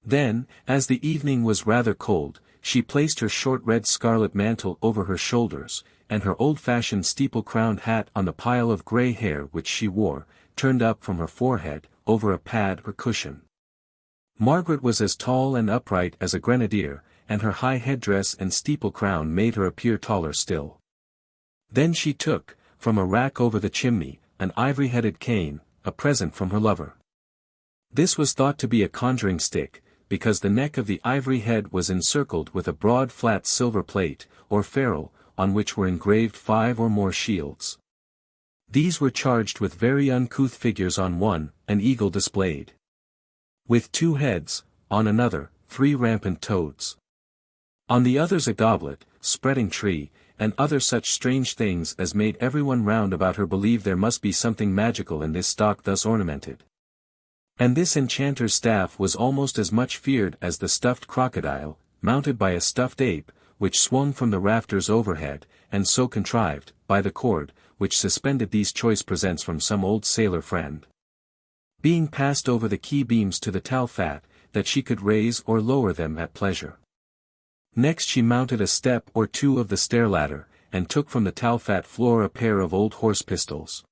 Then, as the evening was rather cold, she placed her short red scarlet mantle over her shoulders, and her old-fashioned steeple-crowned hat on the pile of grey hair which she wore, turned up from her forehead, over a pad or cushion. Margaret was as tall and upright as a grenadier, and her high headdress and steeple-crown made her appear taller still. Then she took, from a rack over the chimney, an ivory-headed cane, a present from her lover. This was thought to be a conjuring stick, because the neck of the ivory head was encircled with a broad flat silver plate, or ferrule, on which were engraved 5 or more shields. These were charged with very uncouth figures on one, an eagle displayed. With 2 heads, on another, 3 rampant toads. On the others a goblet, spreading tree, and other such strange things as made everyone round about her believe there must be something magical in this stock thus ornamented. And this enchanter's staff was almost as much feared as the stuffed crocodile, mounted by a stuffed ape, which swung from the rafters overhead, and so contrived, by the cord, which suspended these choice presents from some old sailor friend, being passed over the key beams to the talfat, that she could raise or lower them at pleasure. Next she mounted a step or two of the stair-ladder, and took from the talfat floor a pair of old horse pistols.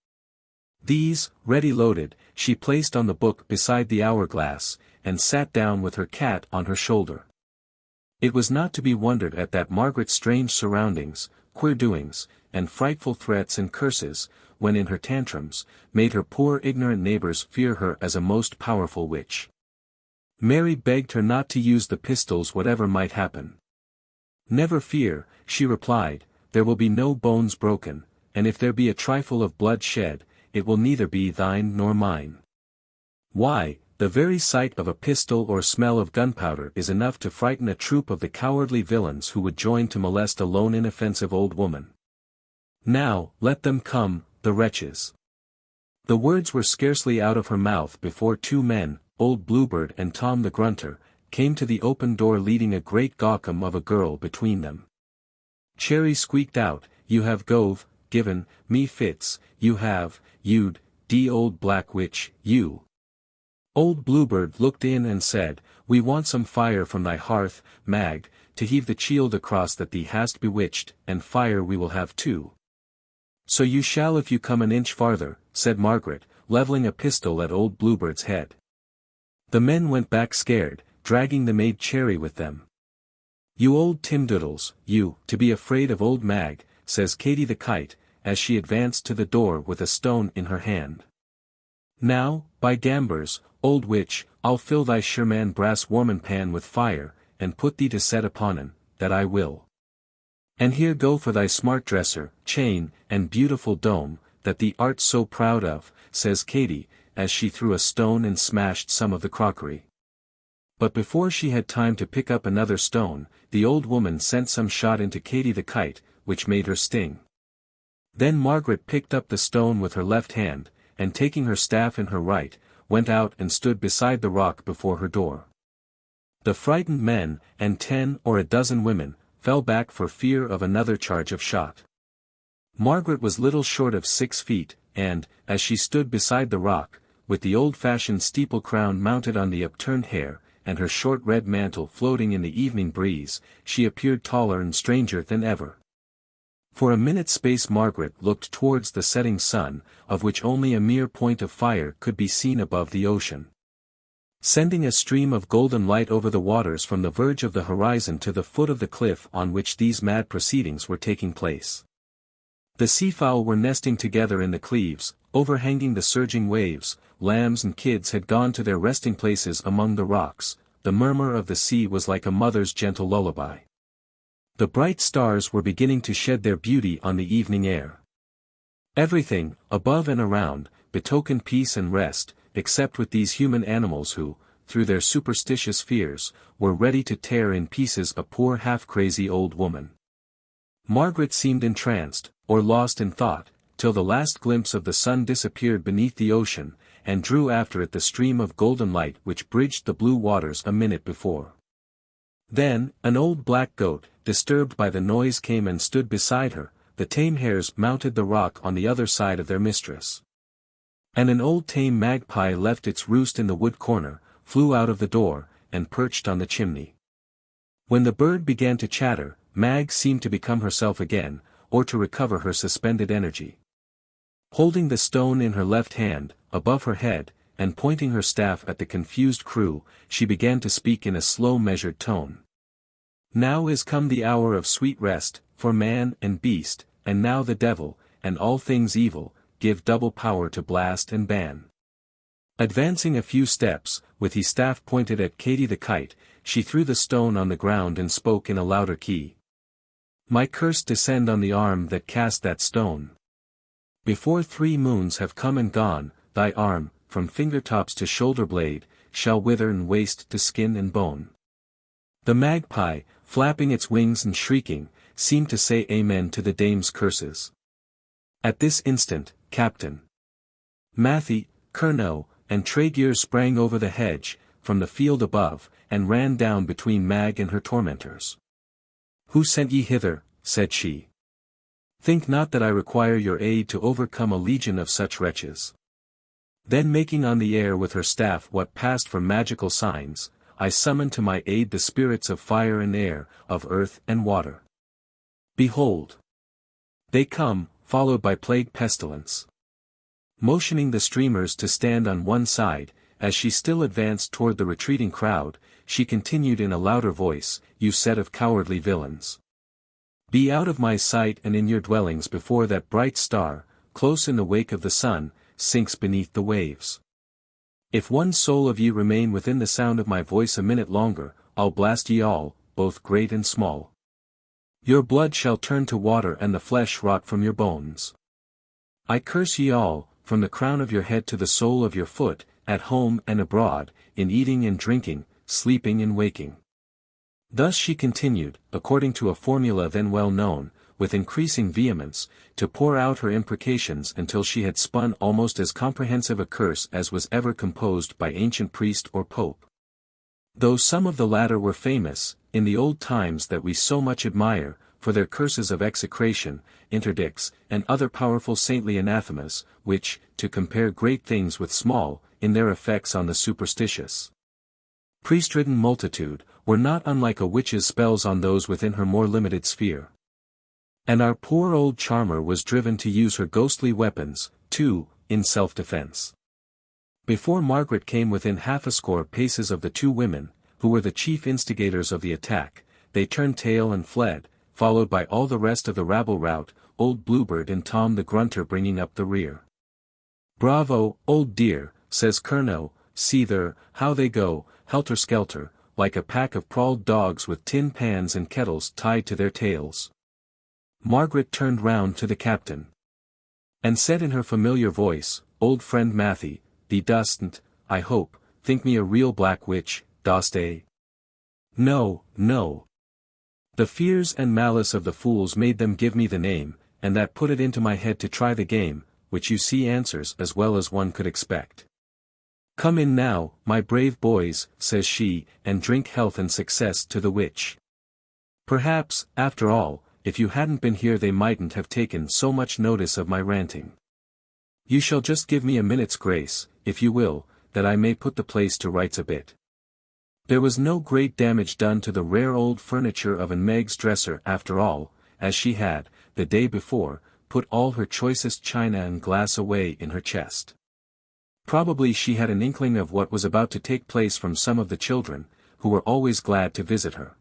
These, ready loaded, she placed on the book beside the hourglass, and sat down with her cat on her shoulder. It was not to be wondered at that Margaret's strange surroundings, queer doings, and frightful threats and curses, when in her tantrums, made her poor ignorant neighbours fear her as a most powerful witch. Mary begged her not to use the pistols whatever might happen. "Never fear," she replied, "there will be no bones broken, and if there be a trifle of blood shed, it will neither be thine nor mine. Why, the very sight of a pistol or smell of gunpowder is enough to frighten a troop of the cowardly villains who would join to molest a lone inoffensive old woman. Now, let them come, the wretches." The words were scarcely out of her mouth before two men, old Bluebird and Tom the Grunter, came to the open door leading a great gawcum of a girl between them. Cherry squeaked out, "You have given me fits, you have, you'd, old black witch, you." Old Bluebird looked in and said, "We want some fire from thy hearth, Mag, to heave the shield across that thee hast bewitched, and fire we will have too." "So you shall if you come an inch farther," said Margaret, levelling a pistol at old Bluebird's head. The men went back scared, dragging the maid Cherry with them. "You old Timdoodles, you, to be afraid of old Mag," says Katy the Kite, as she advanced to the door with a stone in her hand. "Now, by gambers, old witch, I'll fill thy Sherman brass warmin' pan with fire, and put thee to set upon un, that I will. And here go for thy smart dresser, chain, and beautiful dome, that thee art so proud of," says Katy, as she threw a stone and smashed some of the crockery. But before she had time to pick up another stone, the old woman sent some shot into Katy the Kite, which made her sting. Then Margaret picked up the stone with her left hand, and taking her staff in her right, went out and stood beside the rock before her door. The frightened men, and 10 or a dozen women, fell back for fear of another charge of shot. Margaret was little short of 6 feet, and, as she stood beside the rock, with the old-fashioned steeple crown mounted on the upturned hair, and her short red mantle floating in the evening breeze, she appeared taller and stranger than ever. For a minute's space Margaret looked towards the setting sun, of which only a mere point of fire could be seen above the ocean, sending a stream of golden light over the waters from the verge of the horizon to the foot of the cliff on which these mad proceedings were taking place. The seafowl were nesting together in the cleaves, overhanging the surging waves, lambs and kids had gone to their resting places among the rocks, the murmur of the sea was like a mother's gentle lullaby. The bright stars were beginning to shed their beauty on the evening air. Everything, above and around, betokened peace and rest, except with these human animals who, through their superstitious fears, were ready to tear in pieces a poor half-crazy old woman. Margaret seemed entranced, or lost in thought, till the last glimpse of the sun disappeared beneath the ocean, and drew after it the stream of golden light which bridged the blue waters a minute before. Then, an old black goat, disturbed by the noise, came and stood beside her. The tame hares mounted the rock on the other side of their mistress. And an old tame magpie left its roost in the wood corner, flew out of the door, and perched on the chimney. When the bird began to chatter, Mag seemed to become herself again, or to recover her suspended energy. Holding the stone in her left hand, above her head, and pointing her staff at the confused crew, she began to speak in a slow measured tone. "Now is come the hour of sweet rest, for man and beast, and now the devil, and all things evil, give double power to blast and ban." Advancing a few steps, with his staff pointed at Katy the Kite, she threw the stone on the ground and spoke in a louder key. "My curse descend on the arm that cast that stone. Before 3 moons have come and gone, thy arm, from fingertops to shoulder blade, shall wither and waste to skin and bone." The magpie, flapping its wings and shrieking, seemed to say amen to the dame's curses. At this instant, Captain Matthew Curnow, and Tregear sprang over the hedge, from the field above, and ran down between Mag and her tormentors. "Who sent ye hither?" said she. "Think not that I require your aid to overcome a legion of such wretches." Then making on the air with her staff what passed for magical signs, I summoned to my aid the spirits of fire and air, of earth and water. Behold! They come, followed by plague pestilence. Motioning the streamers to stand on one side, as she still advanced toward the retreating crowd, she continued in a louder voice, "You set of cowardly villains! Be out of my sight and in your dwellings before that bright star, close in the wake of the sun, sinks beneath the waves. If one soul of ye remain within the sound of my voice a minute longer, I'll blast ye all, both great and small. Your blood shall turn to water and the flesh rot from your bones. I curse ye all, from the crown of your head to the sole of your foot, at home and abroad, in eating and drinking, sleeping and waking." Thus she continued, according to a formula then well known, with increasing vehemence, to pour out her imprecations until she had spun almost as comprehensive a curse as was ever composed by ancient priest or pope. Though some of the latter were famous, in the old times that we so much admire, for their curses of execration, interdicts, and other powerful saintly anathemas, which, to compare great things with small, in their effects on the superstitious, priest-ridden multitude, were not unlike a witch's spells on those within her more limited sphere. And our poor old charmer was driven to use her ghostly weapons, too, in self-defense. Before Margaret came within half a score paces of the two women, who were the chief instigators of the attack, they turned tail and fled, followed by all the rest of the rabble-rout, old Bluebird and Tom the Grunter bringing up the rear. "Bravo, old dear," says Colonel, "see there, how they go, helter-skelter, like a pack of prowled dogs with tin pans and kettles tied to their tails." Margaret turned round to the captain, and said in her familiar voice, "Old friend Matthew, thee dostn't, I hope, think me a real black witch, dost eh?" "No, no. The fears and malice of the fools made them give me the name, and that put it into my head to try the game, which you see answers as well as one could expect. Come in now, my brave boys," says she, "and drink health and success to the witch. Perhaps, after all, if you hadn't been here they mightn't have taken so much notice of my ranting. You shall just give me a minute's grace, if you will, that I may put the place to rights a bit." There was no great damage done to the rare old furniture of Meg's dresser after all, as she had, the day before, put all her choicest china and glass away in her chest. Probably she had an inkling of what was about to take place from some of the children, who were always glad to visit her.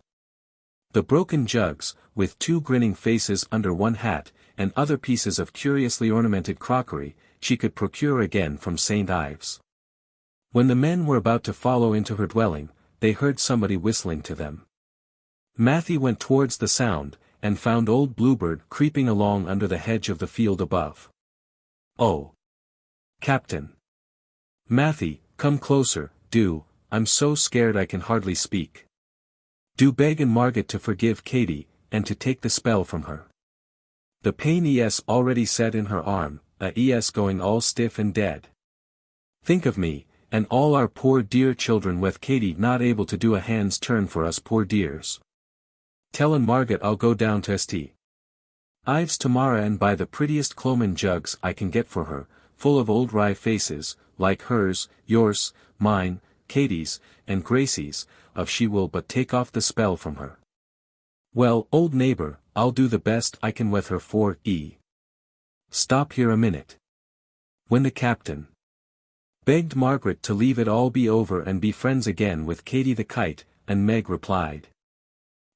The broken jugs, with two grinning faces under one hat, and other pieces of curiously ornamented crockery, she could procure again from St. Ives. When the men were about to follow into her dwelling, they heard somebody whistling to them. Matthew went towards the sound, and found old Bluebird creeping along under the hedge of the field above. "Oh! Captain! Matthew, come closer, do, I'm so scared I can hardly speak. Do beg and Margaret to forgive Katie, and to take the spell from her. The pain already set in her arm, going all stiff and dead. Think of me, and all our poor dear children with Katie not able to do a hand's turn for us poor dears. Tellin' Margaret I'll go down to St. Ives tomorrow and buy the prettiest clomin jugs I can get for her, full of old rye faces, like hers, yours, mine, Katie's, and Gracie's, if she will but take off the spell from her. Well, old neighbor, I'll do the best I can with her for Stop here a minute." When the captain begged Margaret to leave it all be over and be friends again with Katie the kite, and Meg replied,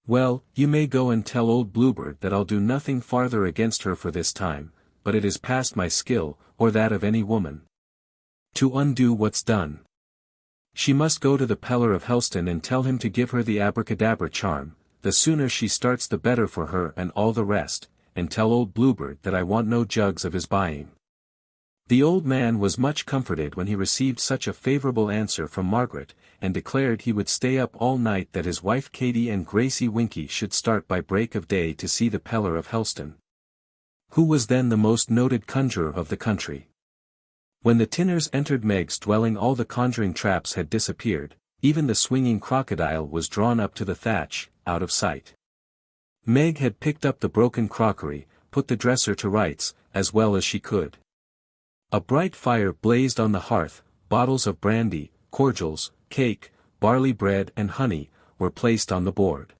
"Well, you may go and tell old Bluebird that I'll do nothing farther against her for this time, but it is past my skill, or that of any woman, to undo what's done. She must go to the Pellar of HELSTON and tell him to give her the abracadabra charm, the sooner she starts the better for her and all the rest, and tell old Bluebird that I want no jugs of his buying." The old man was much comforted when he received such a favourable answer from Margaret, and declared he would stay up all night that his wife Katie and Gracie Winky should start by break of day to see the Pellar of HELSTON, who was then the most noted conjurer of the country. When the Tinners entered Meg's dwelling, all the conjuring traps had disappeared, even the swinging crocodile was drawn up to the thatch, out of sight. Meg had picked up the broken crockery, put the dresser to rights, as well as she could. A bright fire blazed on the hearth, bottles of brandy, cordials, cake, barley bread and honey, were placed on the board.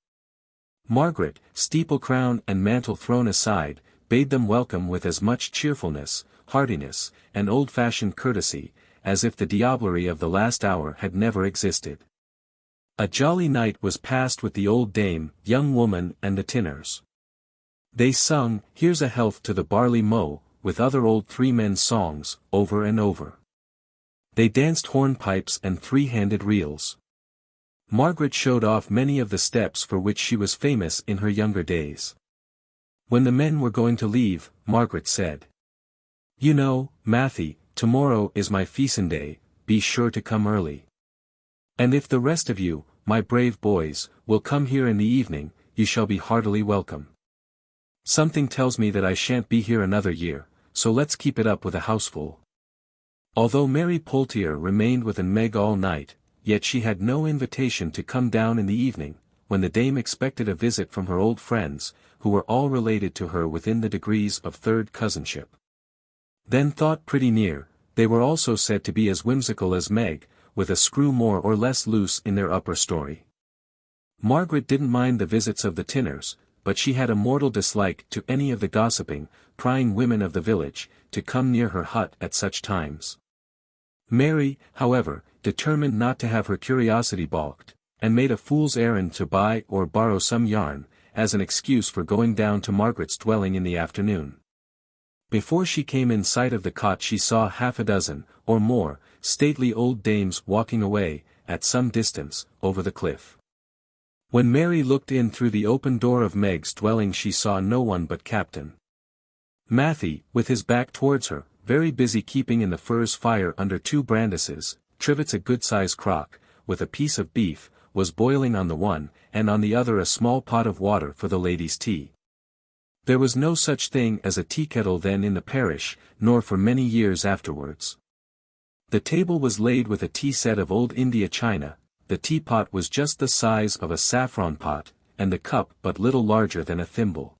Margaret, steeple crown and mantle thrown aside, bade them welcome with as much cheerfulness, heartiness, and old-fashioned courtesy, as if the diablerie of the last hour had never existed. A jolly night was passed with the old dame, young woman and the Tinners. They sung, "Here's a health to the barley mow," with other old three-men's songs, over and over. They danced hornpipes and three-handed reels. Margaret showed off many of the steps for which she was famous in her younger days. When the men were going to leave, Margaret said, "You know, Matthew, tomorrow is my feastin' day, be sure to come early. And if the rest of you, my brave boys, will come here in the evening, you shall be heartily welcome. Something tells me that I shan't be here another year, so let's keep it up with a houseful." Although Mary Poultier remained with Meg all night, yet she had no invitation to come down in the evening, when the dame expected a visit from her old friends, who were all related to her within the degrees of third cousinship. Then thought pretty near, they were also said to be as whimsical as Meg, with a screw more or less loose in their upper story. Margaret didn't mind the visits of the Tinners, but she had a mortal dislike to any of the gossiping, prying women of the village, to come near her hut at such times. Mary, however, determined not to have her curiosity balked, and made a fool's errand to buy or borrow some yarn, as an excuse for going down to Margaret's dwelling in the afternoon. Before she came in sight of the cot she saw half a dozen, or more, stately old dames walking away, at some distance, over the cliff. When Mary looked in through the open door of Meg's dwelling she saw no one but Captain Matthew, with his back towards her, very busy keeping in the furze fire under two brandises. Trivets, a good-sized crock, with a piece of beef, was boiling on the one, and on the other a small pot of water for the ladies' tea. There was no such thing as a tea-kettle then in the parish, nor for many years afterwards. The table was laid with a tea-set of old India china, the teapot was just the size of a saffron pot, and the cup but little larger than a thimble.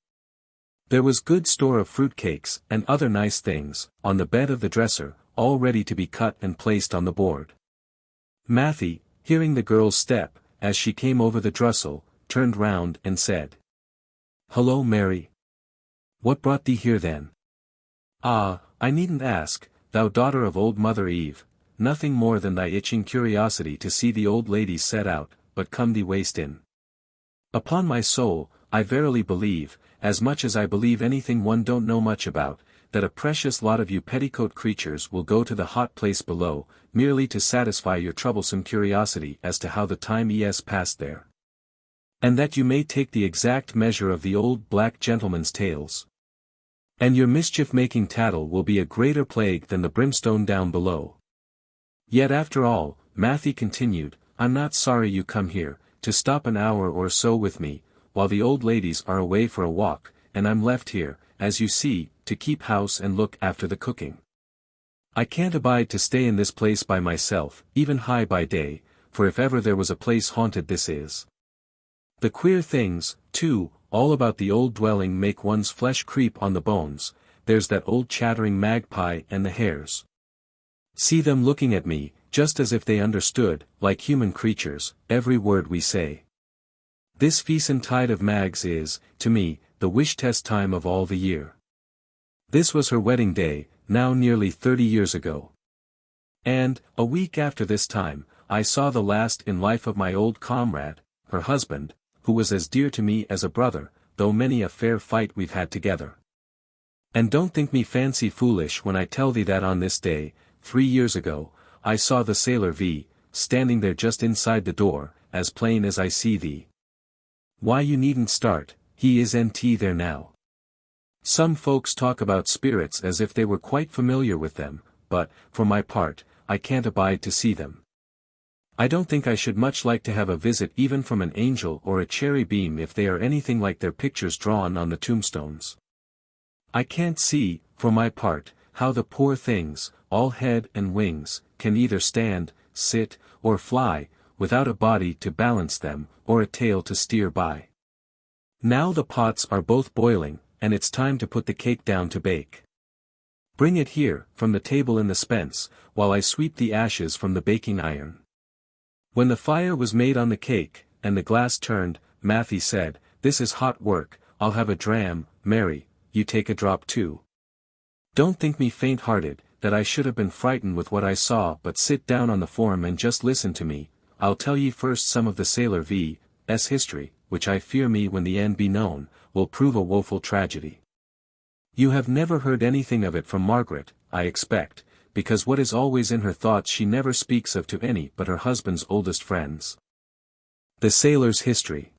There was good store of fruit-cakes, and other nice things, on the bed of the dresser, all ready to be cut and placed on the board. Matthew, hearing the girl's step, as she came over the trestle, turned round and said, "Hullo, Mary. What brought thee here then?" "Ah, I needn't ask, thou daughter of old Mother Eve, nothing more than thy itching curiosity to see the old ladies set out, but come thee waste in. Upon my soul, I verily believe, as much as I believe anything one don't know much about, that a precious lot of you petticoat creatures will go to the hot place below, merely to satisfy your troublesome curiosity as to how the time is passed there. And that you may take the exact measure of the old black gentleman's tales. And your mischief-making tattle will be a greater plague than the brimstone down below. Yet after all," Matthew continued, "I'm not sorry you come here, to stop an hour or so with me, while the old ladies are away for a walk, and I'm left here, as you see, to keep house and look after the cooking. I can't abide to stay in this place by myself, even high by day, for if ever there was a place haunted this is. The queer things, too, all about the old dwelling make one's flesh creep on the bones. There's that old chattering magpie and the hares. See them looking at me, just as if they understood, like human creatures, every word we say. This feastin' tide of Mag's is, to me, the wish-test time of all the year. This was her wedding day, now nearly 30 years ago. And, a week after this time, I saw the last in life of my old comrade, her husband, who was as dear to me as a brother, though many a fair fight we've had together. And don't think me fancy foolish when I tell thee that on this day, 3 years ago, I saw the sailor V, standing there just inside the door, as plain as I see thee. Why, you needn't start, he isn't there now. Some folks talk about spirits as if they were quite familiar with them, but, for my part, I can't abide to see them. I don't think I should much like to have a visit even from an angel or a cherry beam if they are anything like their pictures drawn on the tombstones. I can't see, for my part, how the poor things, all head and wings, can either stand, sit, or fly, without a body to balance them, or a tail to steer by. Now the pots are both boiling, and it's time to put the cake down to bake. Bring it here, from the table in the spence, while I sweep the ashes from the baking iron. When the fire was made on the cake, and the glass turned, Matthew said, "This is hot work, I'll have a dram. Mary, you take a drop too. Don't think me faint-hearted, that I should have been frightened with what I saw, but sit down on the form and just listen to me. I'll tell ye first some of the Sailor V.'s history, which I fear me when the end be known, will prove a woeful tragedy. You have never heard anything of it from Margaret, I expect, because what is always in her thoughts she never speaks of to any but her husband's oldest friends. The Sailor's history.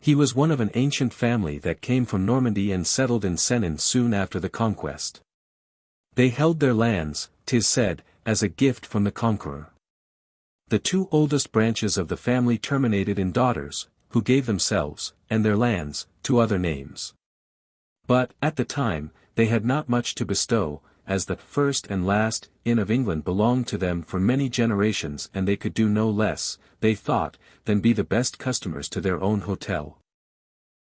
He was one of an ancient family that came from Normandy and settled in Senon soon after the conquest. They held their lands, 'tis said, as a gift from the conqueror. The two oldest branches of the family terminated in daughters, who gave themselves, and their lands, to other names. But, at the time, they had not much to bestow, as the first and last inn of England belonged to them for many generations, and they could do no less, they thought, than be the best customers to their own hotel.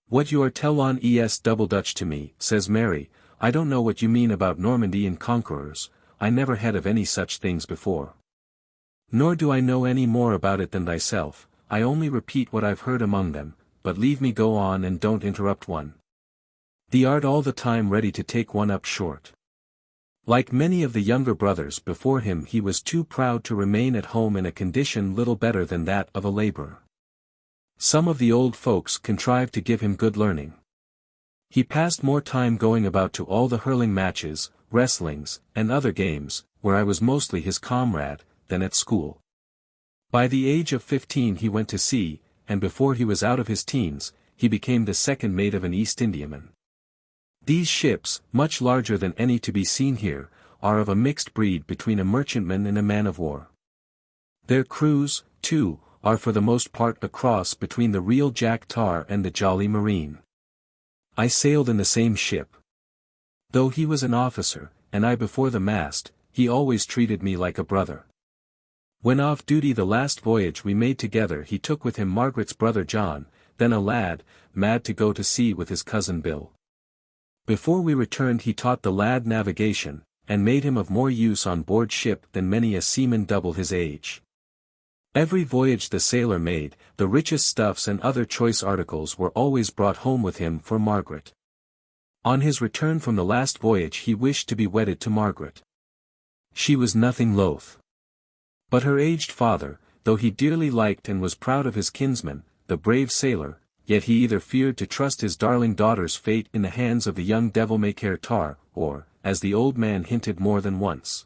"What you are tellon es double Dutch to me," says Mary, "I don't know what you mean about Normandy and conquerors, I never had of any such things before. Nor do I know any more about it than thyself, I only repeat what I've heard among them, but leave me go on and don't interrupt one. Thee art all the time ready to take one up short." Like many of the younger brothers before him, he was too proud to remain at home in a condition little better than that of a laborer. Some of the old folks contrived to give him good learning. He passed more time going about to all the hurling matches, wrestlings, and other games, where I was mostly his comrade, than at school. By the age of 15 he went to sea, and before he was out of his teens, he became the second mate of an East Indiaman. These ships, much larger than any to be seen here, are of a mixed breed between a merchantman and a man-of-war. Their crews, too, are for the most part a cross between the real Jack Tar and the Jolly Marine. I sailed in the same ship. Though he was an officer, and I before the mast, he always treated me like a brother. When off duty the last voyage we made together, he took with him Margaret's brother John, then a lad, mad to go to sea with his cousin Bill. Before we returned he taught the lad navigation, and made him of more use on board ship than many a seaman double his age. Every voyage the sailor made, the richest stuffs and other choice articles were always brought home with him for Margaret. On his return from the last voyage he wished to be wedded to Margaret. She was nothing loath. But her aged father, though he dearly liked and was proud of his kinsman, the brave sailor, yet he either feared to trust his darling daughter's fate in the hands of the young devil-may-care tar, or, as the old man hinted more than once,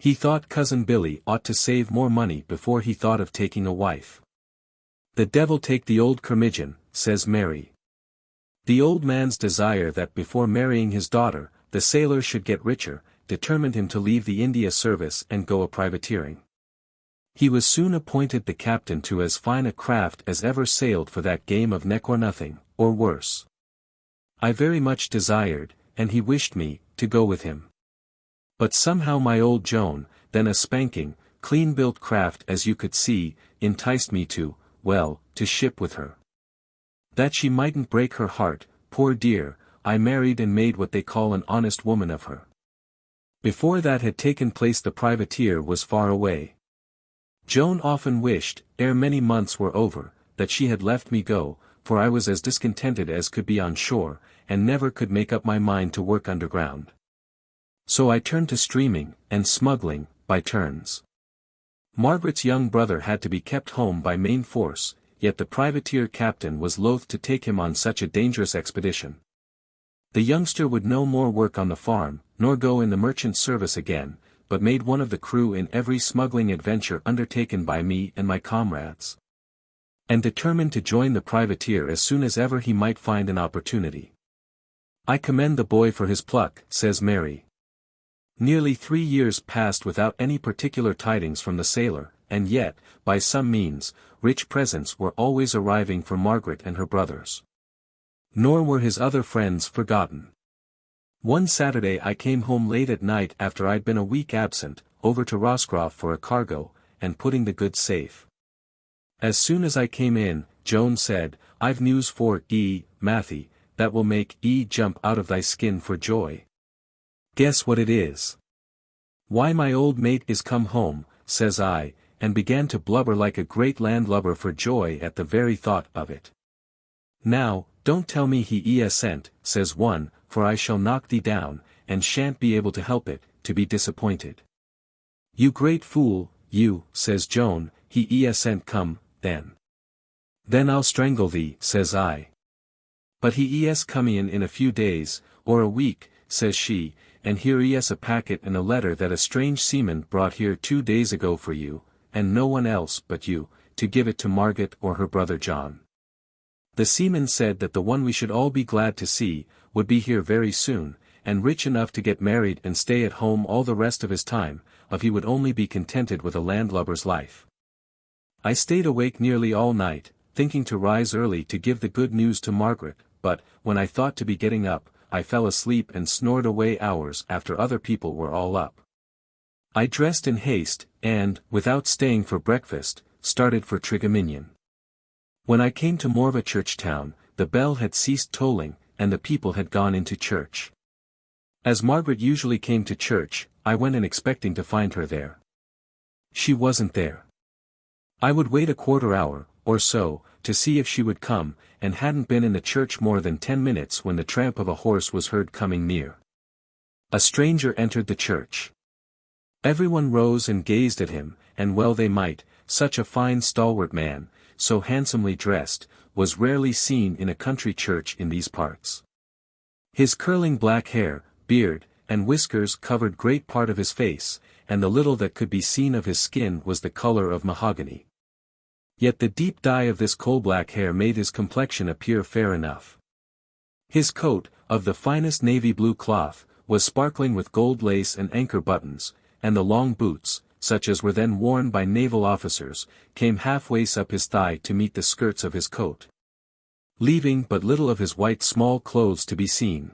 he thought cousin Billy ought to save more money before he thought of taking a wife. "The devil take the old curmudgeon," says Mary. The old man's desire that before marrying his daughter, the sailor should get richer, determined him to leave the India service and go a privateering. He was soon appointed the captain to as fine a craft as ever sailed for that game of neck or nothing, or worse. I very much desired, and he wished me, to go with him. But somehow my old Joan, then a spanking, clean-built craft as you could see, enticed me to ship with her. That she mightn't break her heart, poor dear, I married and made what they call an honest woman of her. Before that had taken place the privateer was far away. Joan often wished, ere many months were over, that she had left me go, for I was as discontented as could be on shore, and never could make up my mind to work underground. So I turned to streaming, and smuggling, by turns. Margaret's young brother had to be kept home by main force, yet the privateer captain was loath to take him on such a dangerous expedition. The youngster would no more work on the farm, nor go in the merchant service again, but made one of the crew in every smuggling adventure undertaken by me and my comrades. And determined to join the privateer as soon as ever he might find an opportunity. I commend the boy for his pluck, says Mary. Nearly 3 years passed without any particular tidings from the sailor, and yet, by some means, rich presents were always arriving for Margaret and her brothers. Nor were his other friends forgotten. One Saturday I came home late at night after I'd been a week absent, over to Roscroft for a cargo, and putting the goods safe. As soon as I came in, Joan said, "I've news for Matthew, that will make jump out of thy skin for joy." "Guess what it is." "Why, my old mate is come home," says I, and began to blubber like a great landlubber for joy at the very thought of it. "Now, don't tell me he sent," says one, "for I shall knock thee down, and shan't be able to help it, to be disappointed." "You great fool, you," says Joan, "he sent come, then." "Then I'll strangle thee," says I. "But he coming in a few days, or a week," says she, "and here a packet and a letter that a strange seaman brought here 2 days ago for you, and no one else but you, to give it to Margaret or her brother John. The seaman said that the one we should all be glad to see, would be here very soon, and rich enough to get married and stay at home all the rest of his time, if he would only be contented with a landlubber's life." I stayed awake nearly all night, thinking to rise early to give the good news to Margaret, but, when I thought to be getting up, I fell asleep and snored away hours after other people were all up. I dressed in haste, and, without staying for breakfast, started for Trecrobben. When I came to Morva church town, the bell had ceased tolling, and the people had gone into church. As Margaret usually came to church, I went in expecting to find her there. She wasn't there. I would wait a quarter hour, or so, to see if she would come, and hadn't been in the church more than 10 minutes when the tramp of a horse was heard coming near. A stranger entered the church. Everyone rose and gazed at him, and well they might, such a fine stalwart man, so handsomely dressed, was rarely seen in a country church in these parts. His curling black hair, beard, and whiskers covered great part of his face, and the little that could be seen of his skin was the color of mahogany. Yet the deep dye of this coal-black hair made his complexion appear fair enough. His coat, of the finest navy blue cloth, was sparkling with gold lace and anchor buttons, and the long boots, such as were then worn by naval officers, came half-ways up his thigh to meet the skirts of his coat, leaving but little of his white small clothes to be seen.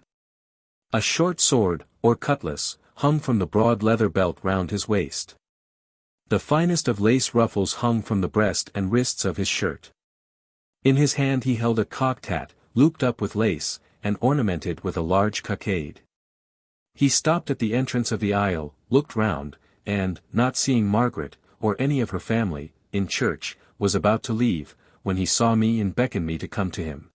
A short sword, or cutlass, hung from the broad leather belt round his waist. The finest of lace ruffles hung from the breast and wrists of his shirt. In his hand he held a cocked hat, looped up with lace, and ornamented with a large cockade. He stopped at the entrance of the aisle, looked round, and, not seeing Margaret, or any of her family, in church, was about to leave, when he saw me and beckoned me to come to him.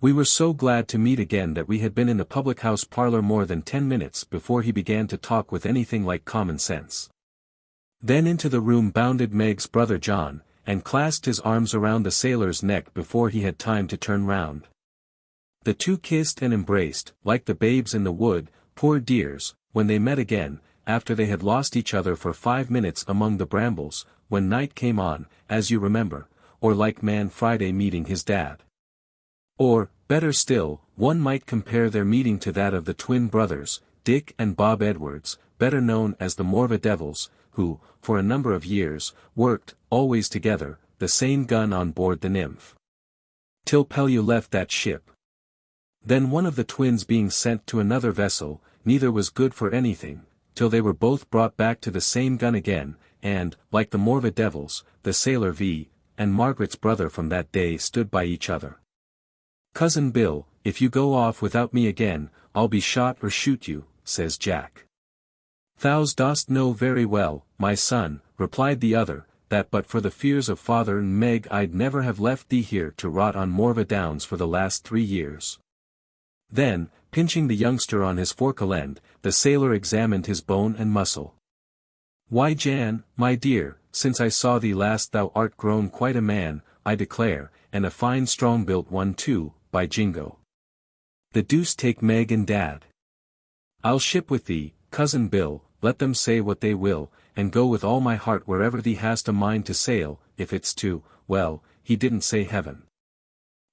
We were so glad to meet again that we had been in the public-house parlour more than 10 minutes before he began to talk with anything like common sense. Then into the room bounded Meg's brother John, and clasped his arms around the sailor's neck before he had time to turn round. The two kissed and embraced, like the babes in the wood, poor dears, when they met again, after they had lost each other for 5 minutes among the brambles, when night came on, as you remember, or like Man Friday meeting his dad. Or, better still, one might compare their meeting to that of the twin brothers, Dick and Bob Edwards, better known as the Morva Devils, who, for a number of years, worked, always together, the same gun on board the Nymph. Till Pellew left that ship. Then one of the twins being sent to another vessel, neither was good for anything, till they were both brought back to the same gun again, and, like the Morva Devils, the sailor and Margaret's brother from that day stood by each other. "Cousin Bill, if you go off without me again, I'll be shot or shoot you," says Jack. "Thou dost know very well, my son," replied the other, "that but for the fears of father and Meg I'd never have left thee here to rot on Morva Downs for the last 3 years. Then, pinching the youngster on his forecle end, the sailor examined his bone and muscle. "Why, Jan, my dear, since I saw thee last thou art grown quite a man, I declare, and a fine strong-built one too, by jingo. The deuce take Meg and Dad. I'll ship with thee, cousin Bill, let them say what they will, and go with all my heart wherever thee hast a mind to sail, if it's to, well, he didn't say heaven."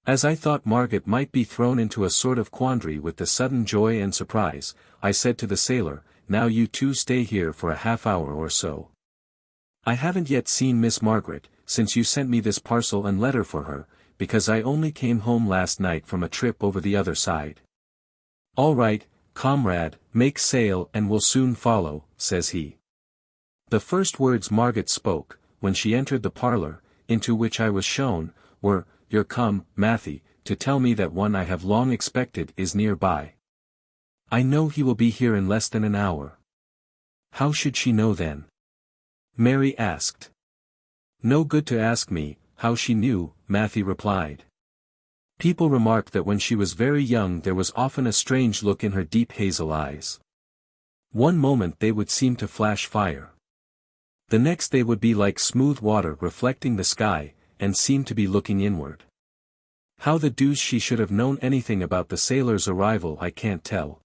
As I thought Margaret might be thrown into a sort of quandary with the sudden joy and surprise, I said to the sailor, "Now you two stay here for a half-hour or so. I haven't yet seen Miss Margaret, since you sent me this parcel and letter for her, because I only came home last night from a trip over the other side." "All right, "Comrade, make sail and we'll soon follow," says he. The first words Margaret spoke, when she entered the parlour, into which I was shown, were, "You're come, Matthew, to tell me that one I have long expected is near by. I know he will be here in less than an hour." How should she know then? Mary asked. No good to ask me, how she knew, Matthew replied. People remarked that when she was very young there was often a strange look in her deep hazel eyes. One moment they would seem to flash fire. The next they would be like smooth water reflecting the sky, and seem to be looking inward. How the deuce she should have known anything about the sailor's arrival I can't tell.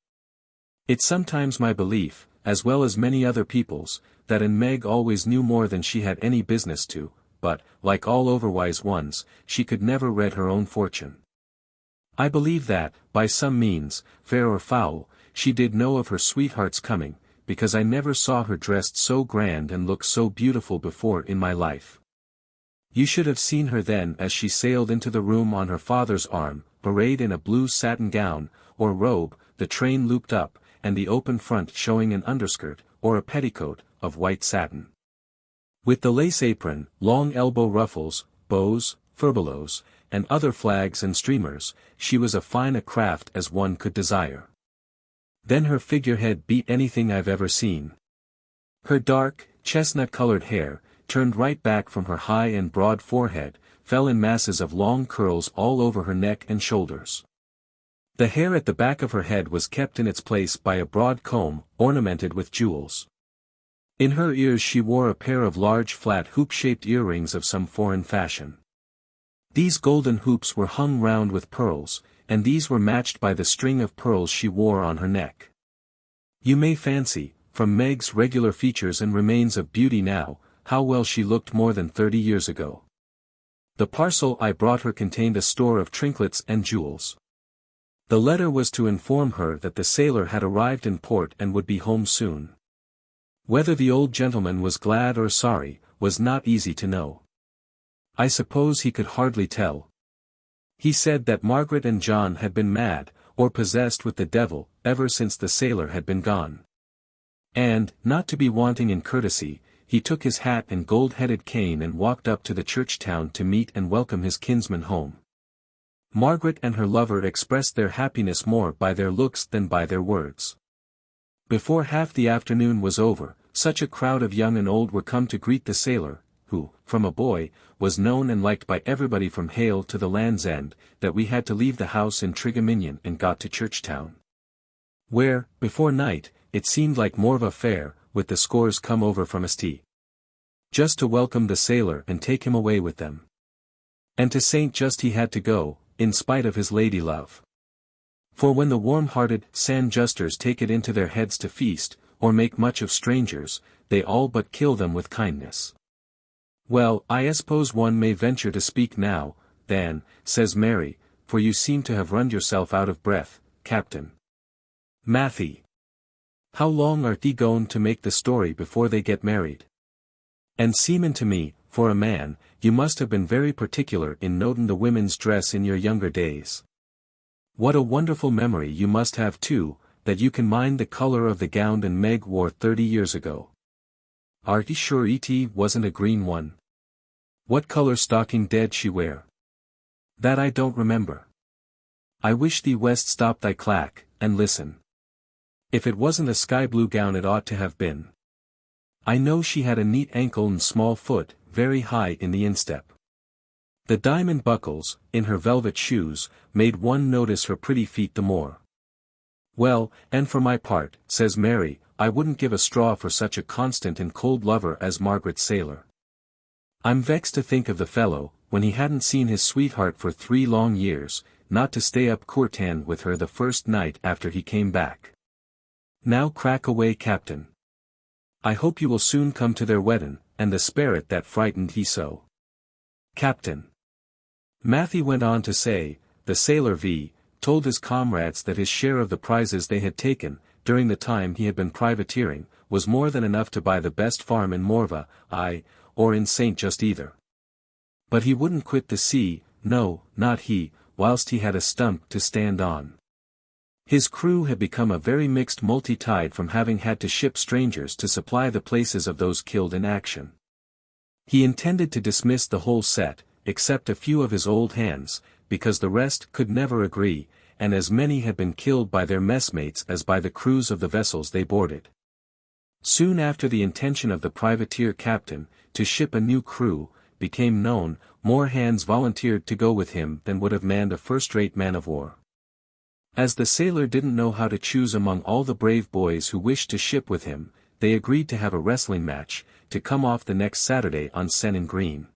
It's sometimes my belief, as well as many other people's, that Meg always knew more than she had any business to, but, like all overwise ones, she could never read her own fortune. I believe that, by some means, fair or foul, she did know of her sweetheart's coming, because I never saw her dressed so grand and look so beautiful before in my life. You should have seen her then as she sailed into the room on her father's arm, arrayed in a blue satin gown, or robe, the train looped up, and the open front showing an underskirt, or a petticoat, of white satin. With the lace apron, long elbow ruffles, bows, furbelows, and other flags and streamers, she was as fine a craft as one could desire. Then her figurehead beat anything I've ever seen. Her dark, chestnut-colored hair, turned right back from her high and broad forehead, fell in masses of long curls all over her neck and shoulders. The hair at the back of her head was kept in its place by a broad comb, ornamented with jewels. In her ears she wore a pair of large flat hoop-shaped earrings of some foreign fashion. These golden hoops were hung round with pearls, and these were matched by the string of pearls she wore on her neck. You may fancy, from Meg's regular features and remains of beauty now, how well she looked more than 30 years ago. The parcel I brought her contained a store of trinkets and jewels. The letter was to inform her that the sailor had arrived in port and would be home soon. Whether the old gentleman was glad or sorry, was not easy to know. I suppose he could hardly tell. He said that Margaret and John had been mad, or possessed with the devil, ever since the sailor had been gone. And, not to be wanting in courtesy, he took his hat and gold-headed cane and walked up to the church town to meet and welcome his kinsman home. Margaret and her lover expressed their happiness more by their looks than by their words. Before half the afternoon was over, such a crowd of young and old were come to greet the sailor, who, from a boy, was known and liked by everybody from Hale to the Land's End, that we had to leave the house in Trecrobben and got to Churchtown. Where, before night, it seemed like more of a fair, with the scores come over from St. Just to welcome the sailor and take him away with them. And to St. Just he had to go, in spite of his lady love. For when the warm-hearted San Justers take it into their heads to feast, or make much of strangers, they all but kill them with kindness. Well, I suppose one may venture to speak now, then, says Mary, for you seem to have run yourself out of breath, Captain. Matthew. How long art thee goin' to make the story before they get married? And seemin' to me, for a man, you must have been very particular in notin' the women's dress in your younger days. What a wonderful memory you must have too, that you can mind the colour of the gown and Meg wore 30 years ago. Art ye sure it wasn't a green one? What colour stocking did she wear? That I don't remember. I wish thee west stop thy clack, and listen. If it wasn't a sky-blue gown it ought to have been. I know she had a neat ankle and small foot, very high in the instep. The diamond buckles, in her velvet shoes, made one notice her pretty feet the more. Well, and for my part, says Mary, I wouldn't give a straw for such a constant and cold lover as Margaret Sailor. I'm vexed to think of the fellow, when he hadn't seen his sweetheart for 3 long years, not to stay up courtin with her the first night after he came back. Now crack away, Captain. I hope you will soon come to their weddin', and the spirit that frightened he so. Captain. Matthew went on to say, the sailor told his comrades that his share of the prizes they had taken, during the time he had been privateering, was more than enough to buy the best farm in Morva, or in St. Just either. But he wouldn't quit the sea, no, not he, whilst he had a stump to stand on. His crew had become a very mixed multi-tide from having had to ship strangers to supply the places of those killed in action. He intended to dismiss the whole set, except a few of his old hands, because the rest could never agree, and as many had been killed by their messmates as by the crews of the vessels they boarded. Soon after the intention of the privateer captain, to ship a new crew, became known, more hands volunteered to go with him than would have manned a first-rate man-of-war. As the sailor didn't know how to choose among all the brave boys who wished to ship with him, they agreed to have a wrestling match, to come off the next Saturday on Sennin Green.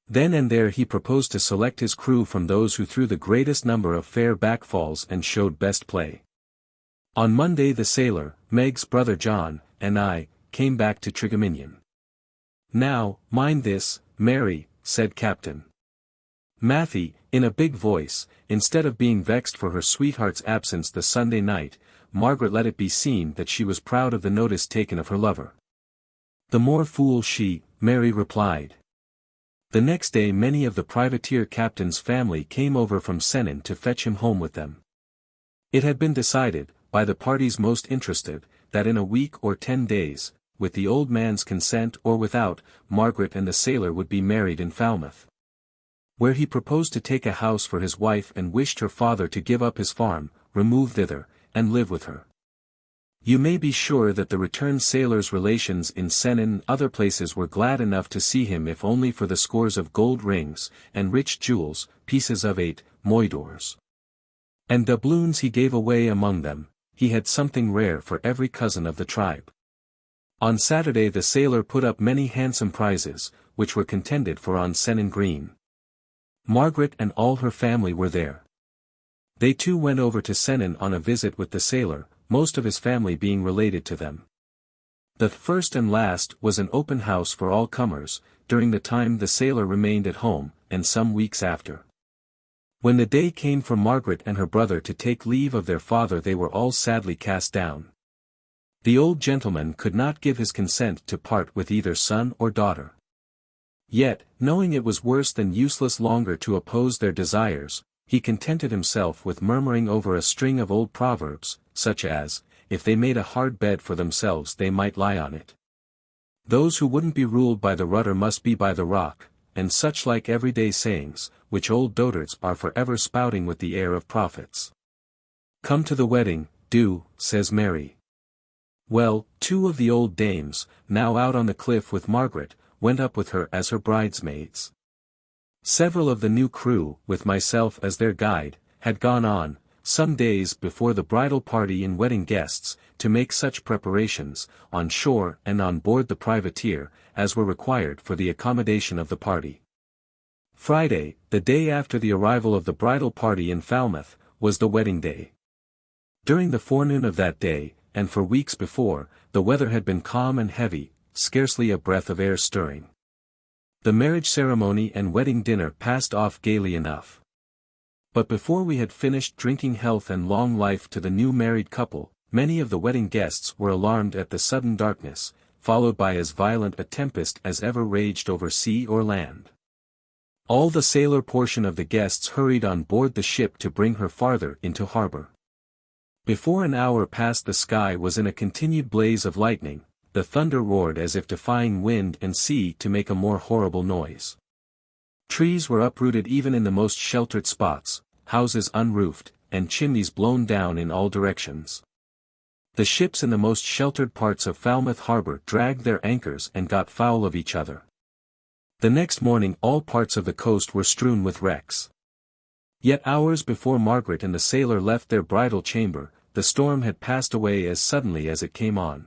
Then and there he proposed to select his crew from those who threw the greatest number of fair backfalls and showed best play. On Monday the sailor, Meg's brother John, and I, came back to Trecrobben. "Now, mind this, Mary," said Captain Matthew, in a big voice, instead of being vexed for her sweetheart's absence the Sunday night, Margaret let it be seen that she was proud of the notice taken of her lover. "The more fool she," Mary replied. The next day many of the privateer captain's family came over from Sennin to fetch him home with them. It had been decided, by the parties most interested, that in a week or 10 days, with the old man's consent or without, Margaret and the sailor would be married in Falmouth, where he proposed to take a house for his wife and wished her father to give up his farm, remove thither, and live with her. You may be sure that the returned sailor's relations in Sennin and other places were glad enough to see him if only for the scores of gold rings, and rich jewels, pieces of 8 moidores, and doubloons he gave away among them. He had something rare for every cousin of the tribe. On Saturday the sailor put up many handsome prizes, which were contended for on Sennin Green. Margaret and all her family were there. They too went over to Sennin on a visit with the sailor, most of his family being related to them. The first and last was an open house for all comers, during the time the sailor remained at home, and some weeks after. When the day came for Margaret and her brother to take leave of their father they were all sadly cast down. The old gentleman could not give his consent to part with either son or daughter. Yet, knowing it was worse than useless longer to oppose their desires, he contented himself with murmuring over a string of old proverbs, such as, if they made a hard bed for themselves they might lie on it. Those who wouldn't be ruled by the rudder must be by the rock, and such like everyday sayings, which old dotards are forever spouting with the air of prophets. "Come to the wedding, do," says Mary. Well, 2 of the old dames, now out on the cliff with Margaret, went up with her as her bridesmaids. Several of the new crew, with myself as their guide, had gone on, some days before the bridal party and wedding guests, to make such preparations, on shore and on board the privateer, as were required for the accommodation of the party. Friday, the day after the arrival of the bridal party in Falmouth, was the wedding day. During the forenoon of that day, and for weeks before, the weather had been calm and heavy, scarcely a breath of air stirring. The marriage ceremony and wedding dinner passed off gaily enough. But before we had finished drinking health and long life to the new married couple, many of the wedding guests were alarmed at the sudden darkness, followed by as violent a tempest as ever raged over sea or land. All the sailor portion of the guests hurried on board the ship to bring her farther into harbor. Before an hour passed the sky was in a continued blaze of lightning, the thunder roared as if defying wind and sea to make a more horrible noise. Trees were uprooted even in the most sheltered spots, houses unroofed, and chimneys blown down in all directions. The ships in the most sheltered parts of Falmouth harbor dragged their anchors and got foul of each other. The next morning all parts of the coast were strewn with wrecks. Yet hours before Margaret and the sailor left their bridal chamber, the storm had passed away as suddenly as it came on.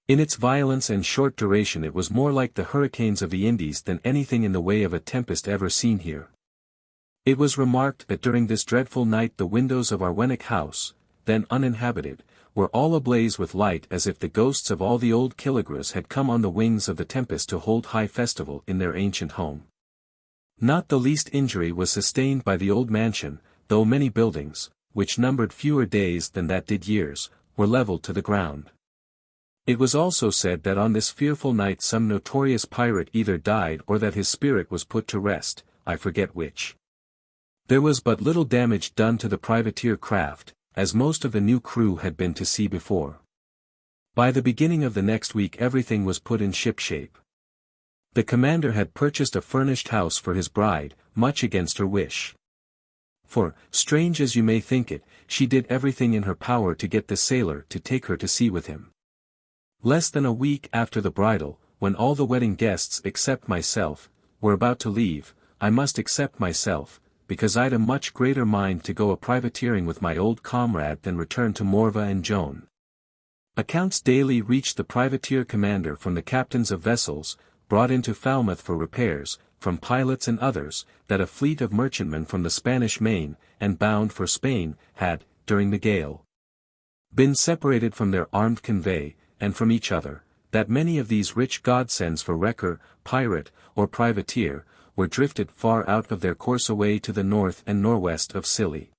In its violence and short duration it was more like the hurricanes of the Indies than anything in the way of a tempest ever seen here. It was remarked that during this dreadful night the windows of our Wenwick house, then uninhabited, were all ablaze with light as if the ghosts of all the old Killigrews had come on the wings of the tempest to hold high festival in their ancient home. Not the least injury was sustained by the old mansion, though many buildings, which numbered fewer days than that did years, were levelled to the ground. It was also said that on this fearful night some notorious pirate either died or that his spirit was put to rest, I forget which. There was but little damage done to the privateer craft, as most of the new crew had been to sea before. By the beginning of the next week everything was put in shipshape. The commander had purchased a furnished house for his bride, much against her wish. For, strange as you may think it, she did everything in her power to get the sailor to take her to sea with him. Less than a week after the bridal, when all the wedding guests except myself were about to leave, I must except myself, because I'd a much greater mind to go a privateering with my old comrade than return to Morva and Joan. Accounts daily reached the privateer commander from the captains of vessels, brought into Falmouth for repairs, from pilots and others, that a fleet of merchantmen from the Spanish Main, and bound for Spain, had, during the gale, been separated from their armed convey, and from each other, that many of these rich godsends for wrecker, pirate, or privateer, were drifted far out of their course away to the north and northwest of Scilly.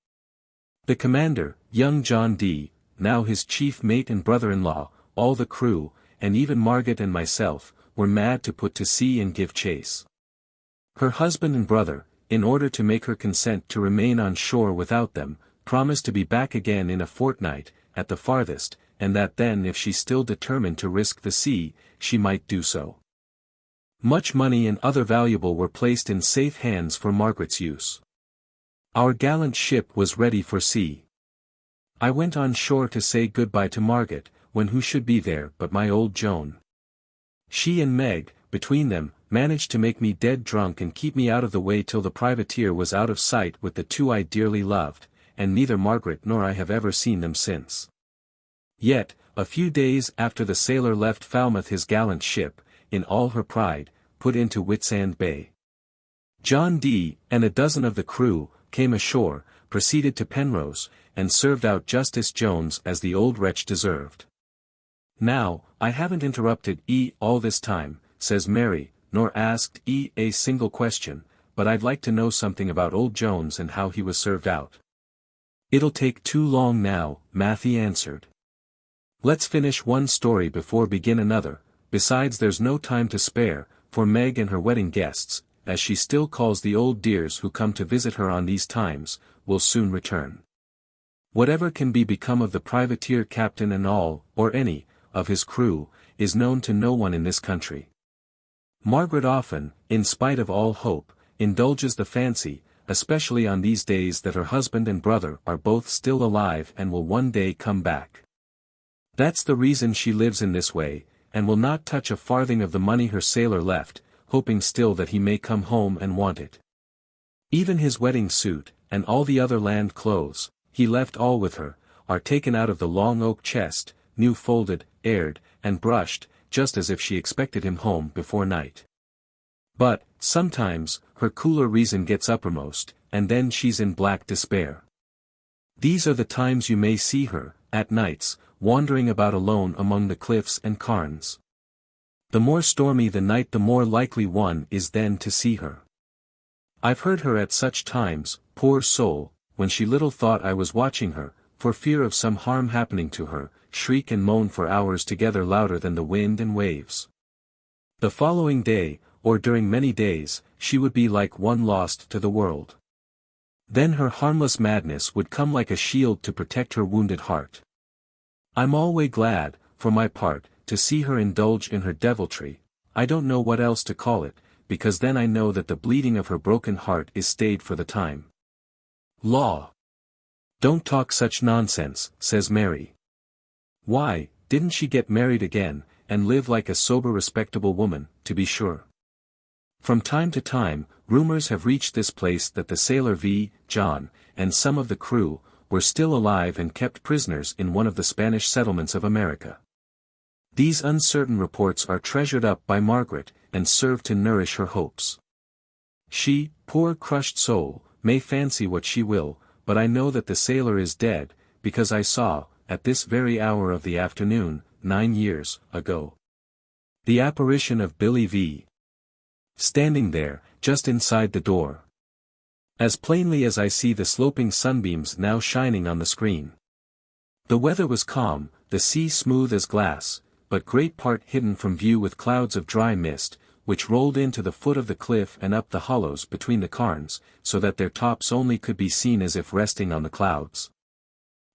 The commander, young John D., now his chief mate and brother-in-law, all the crew, and even Margaret and myself, were mad to put to sea and give chase. Her husband and brother, in order to make her consent to remain on shore without them, promised to be back again in a fortnight, at the farthest, and that then if she still determined to risk the sea, she might do so. Much money and other valuable were placed in safe hands for Margaret's use. Our gallant ship was ready for sea. I went on shore to say good-bye to Margaret, when who should be there but my old Joan. She and Meg, between them, managed to make me dead drunk and keep me out of the way till the privateer was out of sight with the two I dearly loved, and neither Margaret nor I have ever seen them since. Yet, a few days after the sailor left Falmouth his gallant ship, in all her pride, put into Whitsand Bay. John D. and a dozen of the crew, came ashore, proceeded to Penrose, and served out Justice Jones as the old wretch deserved. Now, I haven't interrupted all this time, says Mary, nor asked a single question, but I'd like to know something about old Jones and how he was served out. It'll take too long now, Matthew answered. Let's finish one story before begin another, besides there's no time to spare, for Meg and her wedding guests, as she still calls the old dears who come to visit her on these times, will soon return. Whatever can be become of the privateer captain and all, or any, of his crew, is known to no one in this country. Margaret often, in spite of all hope, indulges the fancy, especially on these days that her husband and brother are both still alive and will one day come back. That's the reason she lives in this way, and will not touch a farthing of the money her sailor left, hoping still that he may come home and want it. Even his wedding suit, and all the other land clothes, he left all with her, are taken out of the long oak chest, new folded, aired, and brushed, just as if she expected him home before night. But, sometimes, her cooler reason gets uppermost, and then she's in black despair. These are the times you may see her, at nights, wandering about alone among the cliffs and carns. The more stormy the night the more likely one is then to see her. I've heard her at such times, poor soul, when she little thought I was watching her, for fear of some harm happening to her, shriek and moan for hours together louder than the wind and waves. The following day, or during many days, she would be like one lost to the world. Then her harmless madness would come like a shield to protect her wounded heart. I'm always glad, for my part, to see her indulge in her deviltry, I don't know what else to call it, because then I know that the bleeding of her broken heart is stayed for the time. Law! Don't talk such nonsense, says Mary. Why, didn't she get married again, and live like a sober respectable woman, to be sure? From time to time, rumors have reached this place that the sailor John, and some of the crew, were still alive and kept prisoners in one of the Spanish settlements of America. These uncertain reports are treasured up by Margaret, and serve to nourish her hopes. She, poor crushed soul, may fancy what she will, but I know that the sailor is dead, because I saw, at this very hour of the afternoon, 9 years ago, the apparition of Billy standing there, just inside the door. As plainly as I see the sloping sunbeams now shining on the screen. The weather was calm, the sea smooth as glass, but great part hidden from view with clouds of dry mist, which rolled in to the foot of the cliff and up the hollows between the carns, so that their tops only could be seen as if resting on the clouds.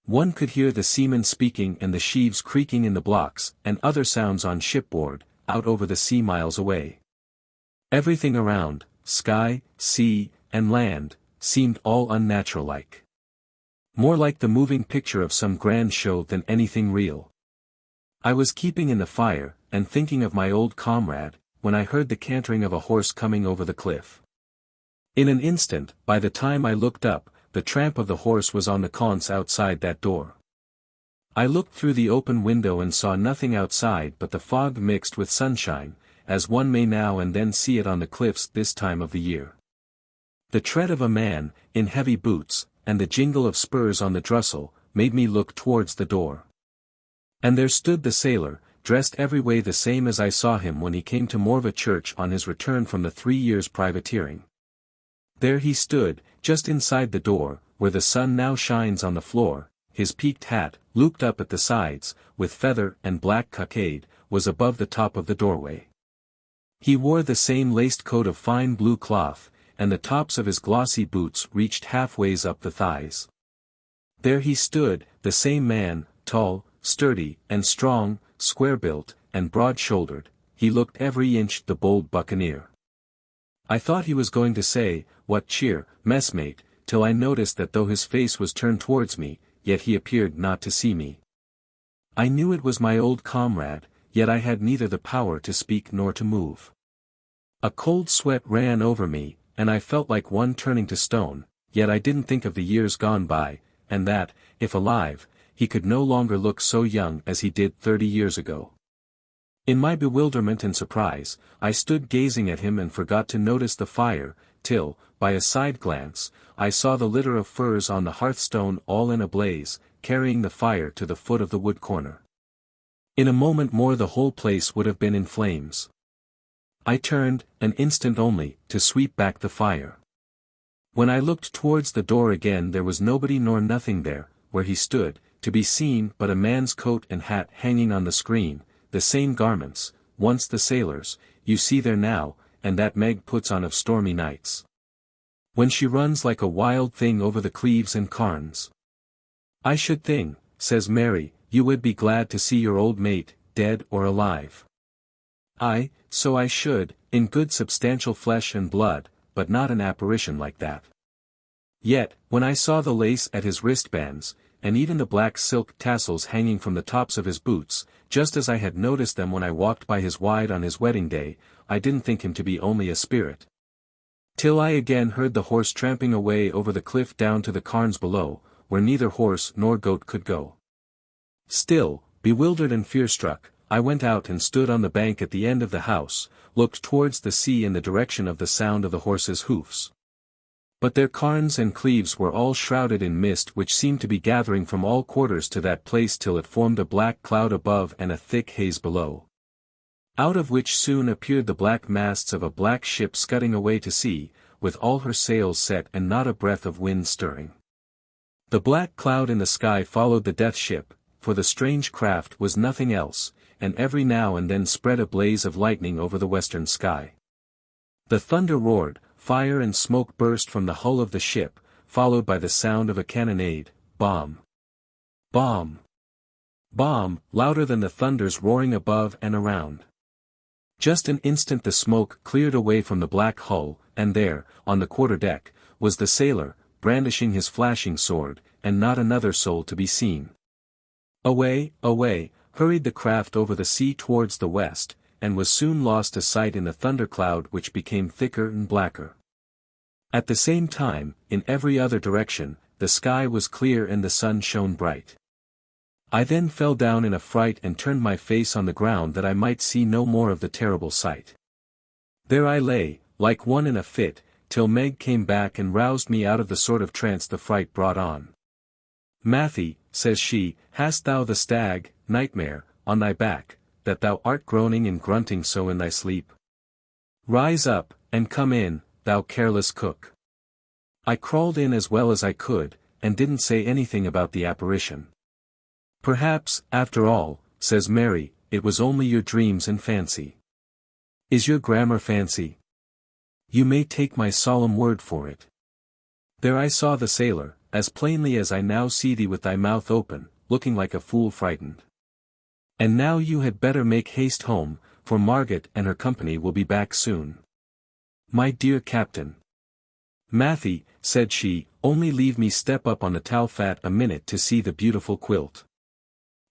One could hear the seamen speaking and the sheaves creaking in the blocks, and other sounds on shipboard, out over the sea miles away. Everything around, sky, sea, and land, seemed all unnatural-like. More like the moving picture of some grand show than anything real. I was keeping in the fire, and thinking of my old comrade, when I heard the cantering of a horse coming over the cliff. In an instant, by the time I looked up, the tramp of the horse was on the quaince outside that door. I looked through the open window and saw nothing outside but the fog mixed with sunshine, as one may now and then see it on the cliffs this time of the year. The tread of a man, in heavy boots, and the jingle of spurs on the trestle, made me look towards the door. And there stood the sailor, dressed every way the same as I saw him when he came to Morva Church on his return from the 3 years' privateering. There he stood, just inside the door, where the sun now shines on the floor, his peaked hat, looped up at the sides, with feather and black cockade, was above the top of the doorway. He wore the same laced coat of fine blue cloth, and the tops of his glossy boots reached halfways up the thighs. There he stood, the same man, tall, sturdy, and strong, square-built, and broad-shouldered. He looked every inch the bold buccaneer. I thought he was going to say, "What cheer, messmate," till I noticed that though his face was turned towards me, yet he appeared not to see me. I knew it was my old comrade, yet I had neither the power to speak nor to move. A cold sweat ran over me, and I felt like one turning to stone, yet I didn't think of the years gone by, and that, if alive, he could no longer look so young as he did 30 years ago. In my bewilderment and surprise, I stood gazing at him and forgot to notice the fire, till, by a side glance, I saw the litter of furs on the hearthstone all in a blaze, carrying the fire to the foot of the wood corner. In a moment more the whole place would have been in flames. I turned, an instant only, to sweep back the fire. When I looked towards the door again there was nobody nor nothing there, where he stood, to be seen but a man's coat and hat hanging on the screen, the same garments, once the sailor's, you see there now, and that Meg puts on of stormy nights. When she runs like a wild thing over the cleaves and carns. "I should think," says Mary, "you would be glad to see your old mate, dead or alive." "Aye, so I should, in good substantial flesh and blood, but not an apparition like that." Yet, when I saw the lace at his wristbands, and even the black silk tassels hanging from the tops of his boots, just as I had noticed them when I walked by his wide on his wedding day, I didn't think him to be only a spirit. Till I again heard the horse tramping away over the cliff down to the carns below, where neither horse nor goat could go. Still, bewildered and fear-struck, I went out and stood on the bank at the end of the house, looked towards the sea in the direction of the sound of the horse's hoofs. But their carns and cleaves were all shrouded in mist which seemed to be gathering from all quarters to that place till it formed a black cloud above and a thick haze below. Out of which soon appeared the black masts of a black ship scudding away to sea, with all her sails set and not a breath of wind stirring. The black cloud in the sky followed the death ship, for the strange craft was nothing else, and every now and then spread a blaze of lightning over the western sky. The thunder roared, fire and smoke burst from the hull of the ship, followed by the sound of a cannonade, bomb. Bomb. Bomb, louder than the thunders roaring above and around. Just an instant the smoke cleared away from the black hull, and there, on the quarter-deck, was the sailor, brandishing his flashing sword, and not another soul to be seen. Away, away, hurried the craft over the sea towards the west, and was soon lost to sight in the thundercloud which became thicker and blacker. At the same time, in every other direction, the sky was clear and the sun shone bright. I then fell down in a fright and turned my face on the ground that I might see no more of the terrible sight. There I lay, like one in a fit, till Meg came back and roused me out of the sort of trance the fright brought on. "Matthew," says she, "hast thou the stag, nightmare, on thy back, that thou art groaning and grunting so in thy sleep? Rise up, and come in, thou careless cook." I crawled in as well as I could, and didn't say anything about the apparition. "Perhaps, after all," says Mary, "it was only your dreams and fancy." "Is your grammar fancy?" "You may take my solemn word for it." There I saw the sailor, as plainly as I now see thee with thy mouth open, looking like a fool frightened. And now you had better make haste home, for Margaret and her company will be back soon. My dear captain. Matthew, said she, only leave me step up on the talfat a minute to see the beautiful quilt.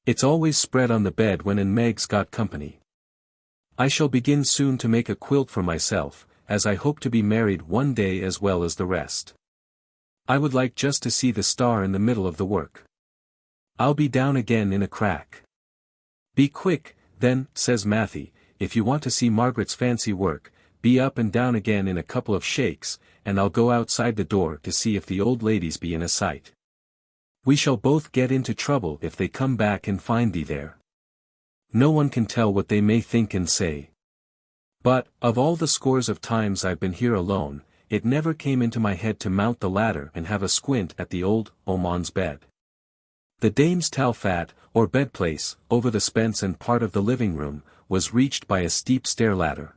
It's always spread on the bed when in Meg's got company. I shall begin soon to make a quilt for myself, as I hope to be married one day as well as the rest. I would like just to see the star in the middle of the work. I'll be down again in a crack. Be quick, then, says Matthew, if you want to see Margaret's fancy work, be up and down again in a couple of shakes, and I'll go outside the door to see if the old ladies be in a sight. We shall both get into trouble if they come back and find thee there. No one can tell what they may think and say. But, of all the scores of times I've been here alone, it never came into my head to mount the ladder and have a squint at the old woman's bed. The dame's talfat, or bedplace, over the spence and part of the living room, was reached by a steep stair-ladder.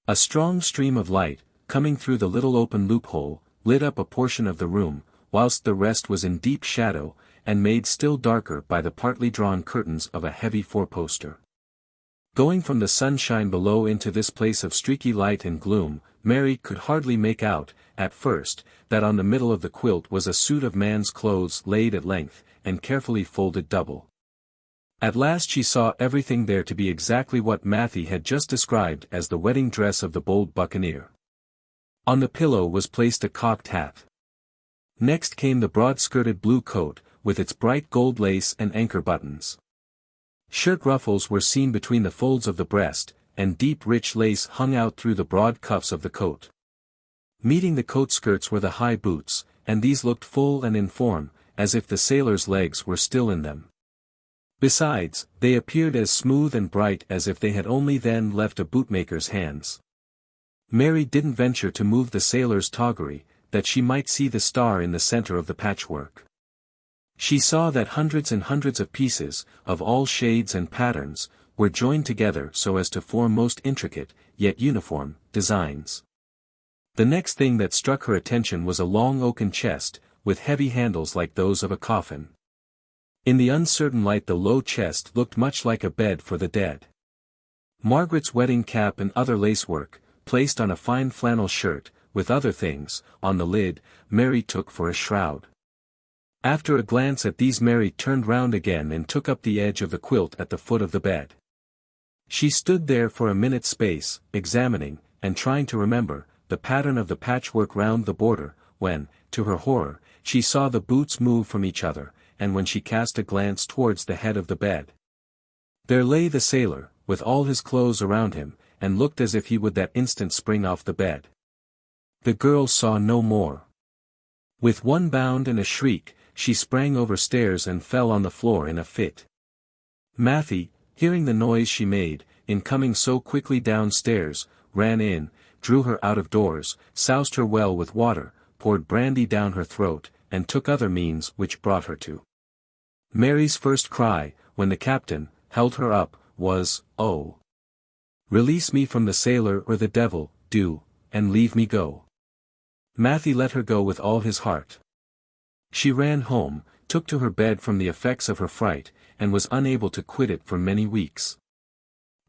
A strong stream of light, coming through the little open loophole, lit up a portion of the room, whilst the rest was in deep shadow, and made still darker by the partly drawn curtains of a heavy four-poster. Going from the sunshine below into this place of streaky light and gloom, Mary could hardly make out, at first, that on the middle of the quilt was a suit of man's clothes laid at length, and carefully folded double. At last she saw everything there to be exactly what Matthew had just described as the wedding dress of the bold buccaneer. On the pillow was placed a cocked hat. Next came the broad-skirted blue coat, with its bright gold lace and anchor buttons. Shirt ruffles were seen between the folds of the breast, and deep rich lace hung out through the broad cuffs of the coat. Meeting the coat skirts were the high boots, and these looked full and in form, as if the sailor's legs were still in them. Besides, they appeared as smooth and bright as if they had only then left a bootmaker's hands. Mary didn't venture to move the sailor's toggery, that she might see the star in the center of the patchwork. She saw that hundreds and hundreds of pieces, of all shades and patterns, were joined together so as to form most intricate, yet uniform, designs. The next thing that struck her attention was a long oaken chest, with heavy handles like those of a coffin. In the uncertain light the low chest looked much like a bed for the dead. Margaret's wedding cap and other lacework, placed on a fine flannel shirt, with other things, on the lid, Mary took for a shroud. After a glance at these Mary turned round again and took up the edge of the quilt at the foot of the bed. She stood there for a minute's space, examining, and trying to remember, the pattern of the patchwork round the border, when, to her horror, she saw the boots move from each other, and when she cast a glance towards the head of the bed. There lay the sailor, with all his clothes around him, and looked as if he would that instant spring off the bed. The girl saw no more. With one bound and a shriek, she sprang over stairs and fell on the floor in a fit. Matthew, hearing the noise she made, in coming so quickly downstairs, ran in, drew her out of doors, soused her well with water, poured brandy down her throat, and took other means which brought her to. Mary's first cry, when the captain held her up, was, "Oh! Release me from the sailor or the devil, do, and leave me go." Matthew let her go with all his heart. She ran home, took to her bed from the effects of her fright, and was unable to quit it for many weeks.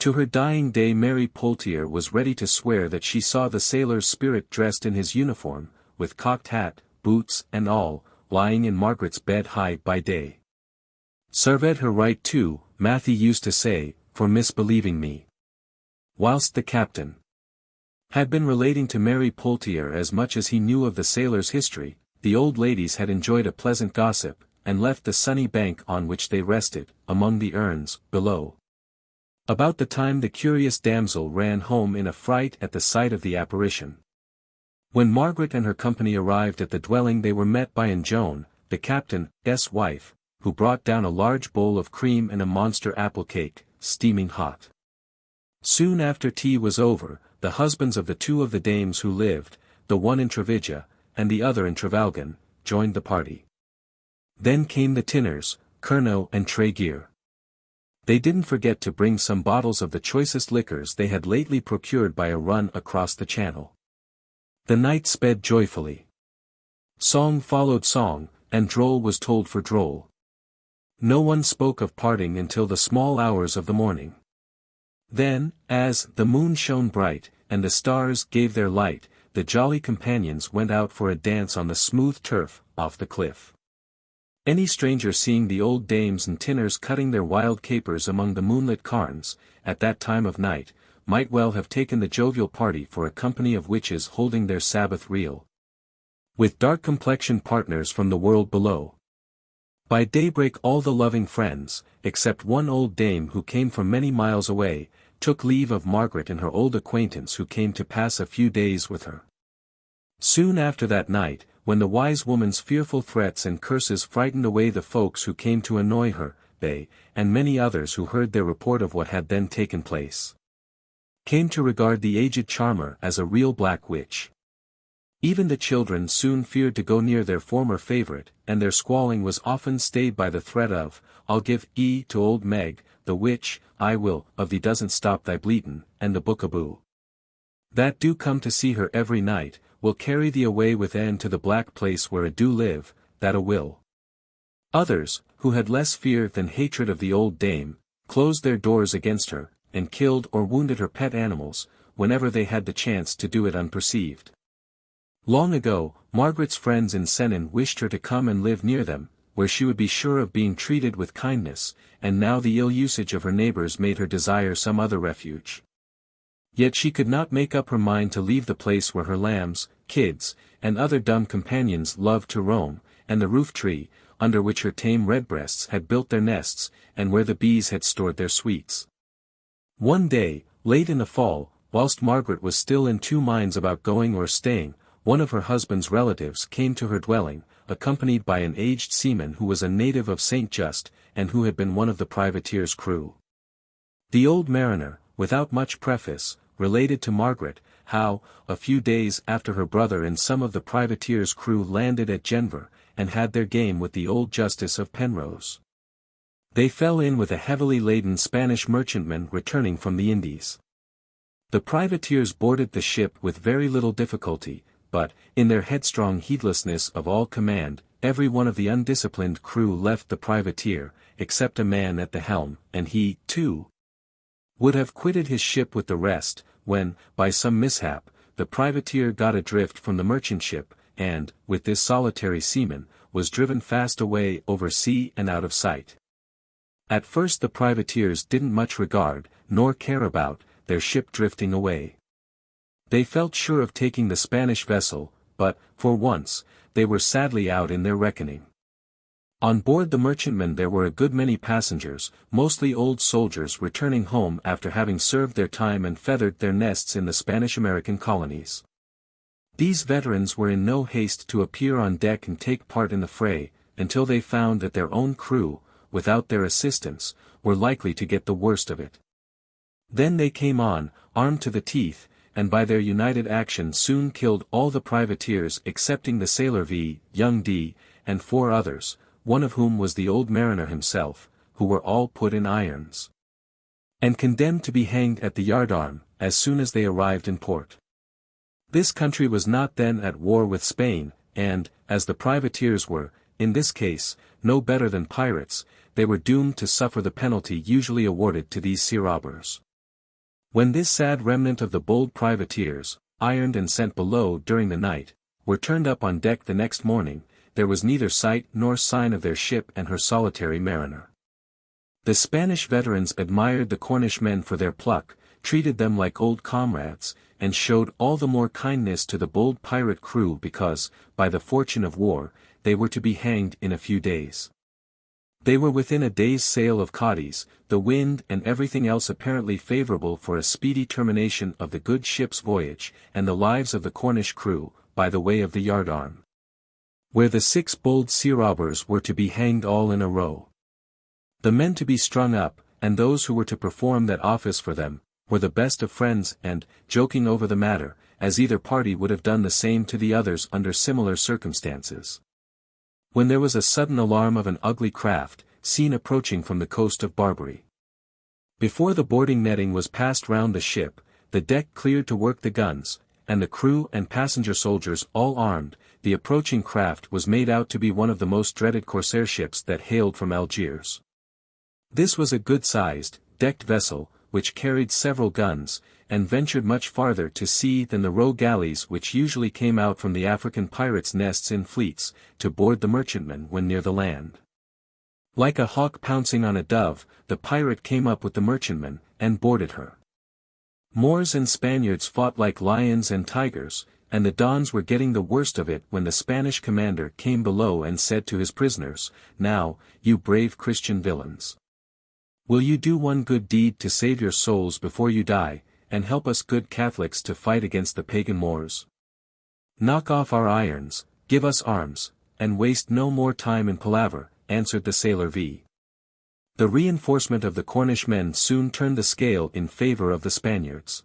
To her dying day Mary Poultier was ready to swear that she saw the sailor's spirit dressed in his uniform, with cocked hat, boots and all, lying in Margaret's bed high by day. "Sarved her right too," Matthew used to say, "for misbelieving me." Whilst the captain had been relating to Mary Poultier as much as he knew of the sailor's history, the old ladies had enjoyed a pleasant gossip, and left the sunny bank on which they rested, among the urns, below. About the time the curious damsel ran home in a fright at the sight of the apparition. When Margaret and her company arrived at the dwelling they were met by Joan, the captain's wife, who brought down a large bowl of cream and a monster apple cake, steaming hot. Soon after tea was over, the husbands of the two of the dames who lived, the one in Treviga, and the other in Trafalgar, joined the party. Then came the Tinners, Curnow and Tregear. They didn't forget to bring some bottles of the choicest liquors they had lately procured by a run across the channel. The night sped joyfully. Song followed song, and droll was told for droll. No one spoke of parting until the small hours of the morning. Then, as the moon shone bright, and the stars gave their light, the jolly companions went out for a dance on the smooth turf, off the cliff. Any stranger seeing the old dames and tinners cutting their wild capers among the moonlit carns, at that time of night, might well have taken the jovial party for a company of witches holding their Sabbath reel, with dark-complexioned partners from the world below. By daybreak all the loving friends, except one old dame who came from many miles away, took leave of Margaret and her old acquaintance who came to pass a few days with her. Soon after that night, when the wise woman's fearful threats and curses frightened away the folks who came to annoy her, they, and many others who heard their report of what had then taken place, came to regard the aged charmer as a real black witch. Even the children soon feared to go near their former favorite, and their squalling was often stayed by the threat of, "I'll give to old Meg, the witch, I will, of thee doesn't stop thy bleatin', and the bucca that do come to see her every night, will carry thee away with to the black place where a do live, that a will." Others, who had less fear than hatred of the old dame, closed their doors against her, and killed or wounded her pet animals, whenever they had the chance to do it unperceived. Long ago, Margaret's friends in Sennin wished her to come and live near them, where she would be sure of being treated with kindness, and now the ill usage of her neighbors made her desire some other refuge. Yet she could not make up her mind to leave the place where her lambs, kids, and other dumb companions loved to roam, and the roof tree, under which her tame redbreasts had built their nests, and where the bees had stored their sweets. One day, late in the fall, whilst Margaret was still in two minds about going or staying, one of her husband's relatives came to her dwelling, accompanied by an aged seaman who was a native of St. Just, and who had been one of the privateer's crew. The old mariner, without much preface, related to Margaret, how, a few days after her brother and some of the privateer's crew landed at Denver, and had their game with the old Justice of Penrose, they fell in with a heavily laden Spanish merchantman returning from the Indies. The privateers boarded the ship with very little difficulty, but, in their headstrong heedlessness of all command, every one of the undisciplined crew left the privateer, except a man at the helm, and he, too, would have quitted his ship with the rest, when, by some mishap, the privateer got adrift from the merchant ship, and, with this solitary seaman, was driven fast away over sea and out of sight. At first the privateers didn't much regard, nor care about, their ship drifting away. They felt sure of taking the Spanish vessel, but, for once, they were sadly out in their reckoning. On board the merchantman there were a good many passengers, mostly old soldiers returning home after having served their time and feathered their nests in the Spanish-American colonies. These veterans were in no haste to appear on deck and take part in the fray, until they found that their own crew, without their assistance, were likely to get the worst of it. Then they came on, armed to the teeth, and by their united action soon killed all the privateers excepting the sailor young D, and 4 others, one of whom was the old mariner himself, who were all put in irons, and condemned to be hanged at the yardarm, as soon as they arrived in port. This country was not then at war with Spain, and, as the privateers were, in this case, no better than pirates, they were doomed to suffer the penalty usually awarded to these sea robbers. When this sad remnant of the bold privateers, ironed and sent below during the night, were turned up on deck the next morning, there was neither sight nor sign of their ship and her solitary mariner. The Spanish veterans admired the Cornish men for their pluck, treated them like old comrades, and showed all the more kindness to the bold pirate crew because, by the fortune of war, they were to be hanged in a few days. They were within a day's sail of Cadiz, the wind and everything else apparently favorable for a speedy termination of the good ship's voyage, and the lives of the Cornish crew, by the way of the yardarm, where the 6 bold sea robbers were to be hanged all in a row. The men to be strung up, and those who were to perform that office for them, were the best of friends and, joking over the matter, as either party would have done the same to the others under similar circumstances, when there was a sudden alarm of an ugly craft, seen approaching from the coast of Barbary. Before the boarding netting was passed round the ship, the deck cleared to work the guns, and the crew and passenger soldiers all armed, the approaching craft was made out to be one of the most dreaded corsair ships that hailed from Algiers. This was a good-sized, decked vessel, which carried several guns, and ventured much farther to sea than the row galleys which usually came out from the African pirates' nests in fleets, to board the merchantmen when near the land. Like a hawk pouncing on a dove, the pirate came up with the merchantman, and boarded her. Moors and Spaniards fought like lions and tigers, and the Dons were getting the worst of it when the Spanish commander came below and said to his prisoners, "Now, you brave Christian villains, will you do one good deed to save your souls before you die, and help us good Catholics to fight against the pagan Moors? Knock off our irons, give us arms, and waste no more time in palaver," answered the sailor V. The reinforcement of the Cornish men soon turned the scale in favor of the Spaniards.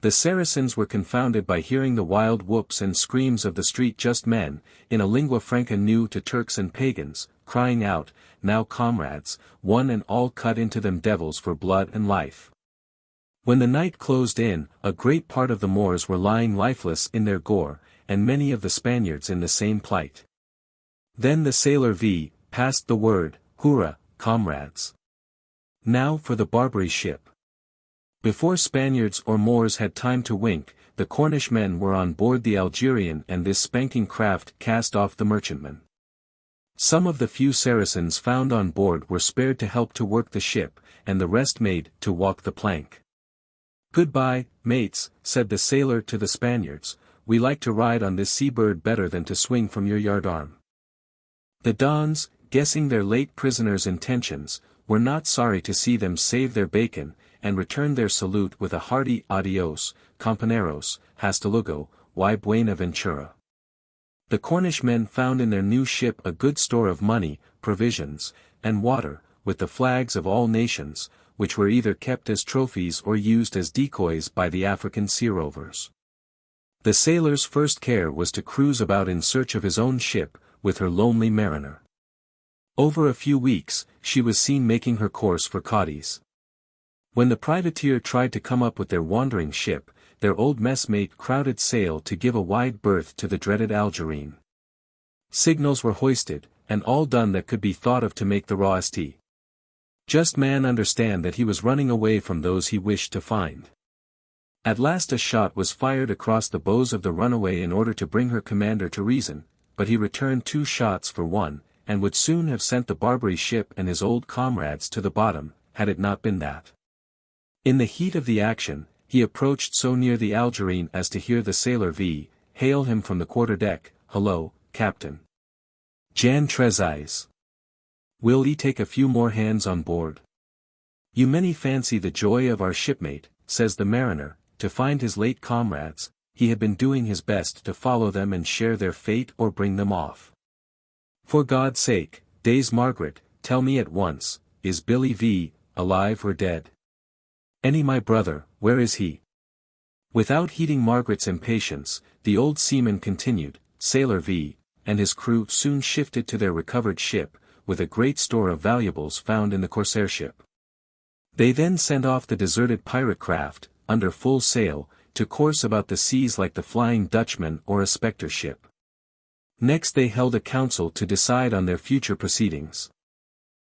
The Saracens were confounded by hearing the wild whoops and screams of the street-just men, in a lingua franca new to Turks and pagans, crying out, "Now comrades, one and all cut into them devils for blood and life." When the night closed in, a great part of the Moors were lying lifeless in their gore, and many of the Spaniards in the same plight. Then the sailor V. passed the word, "Hurrah, comrades! Now for the Barbary ship." Before Spaniards or Moors had time to wink, the Cornish men were on board the Algerian, and this spanking craft cast off the merchantmen. Some of the few Saracens found on board were spared to help to work the ship, and the rest made to walk the plank. "Goodbye, mates," said the sailor to the Spaniards, "we like to ride on this sea-bird better than to swing from your yardarm." The Dons, guessing their late prisoners' intentions, were not sorry to see them save their bacon, and returned their salute with a hearty "Adios, companeros, hasta luego, y buena ventura." The Cornish men found in their new ship a good store of money, provisions, and water, with the flags of all nations, which were either kept as trophies or used as decoys by the African sea-rovers. The sailor's first care was to cruise about in search of his own ship, with her lonely mariner. Over a few weeks, she was seen making her course for Cadiz. When the privateer tried to come up with their wandering ship, their old messmate crowded sail to give a wide berth to the dreaded Algerine. Signals were hoisted, and all done that could be thought of to make the rawest just man understand that he was running away from those he wished to find. At last a shot was fired across the bows of the runaway in order to bring her commander to reason, but he returned 2 shots for 1, and would soon have sent the Barbary ship and his old comrades to the bottom, had it not been that, in the heat of the action, he approached so near the Algerine as to hear the sailor V. hail him from the quarter-deck, "Hello, Captain Jan TREVA'S. Will 'ee take a few more hands on board? You many fancy the joy of our shipmate," says the mariner, to find his late comrades. He had been doing his best to follow them and share their fate or bring them off. "For God's sake, Days Margaret, tell me at once, is Billy V. alive or dead? Any my brother, where is he?" Without heeding Margaret's impatience, the old seaman continued, "Sailor V. and his crew soon shifted to their recovered ship, with a great store of valuables found in the corsair ship. They then sent off the deserted pirate craft, under full sail, to course about the seas like the Flying Dutchman or a spectre ship. Next they held a council to decide on their future proceedings.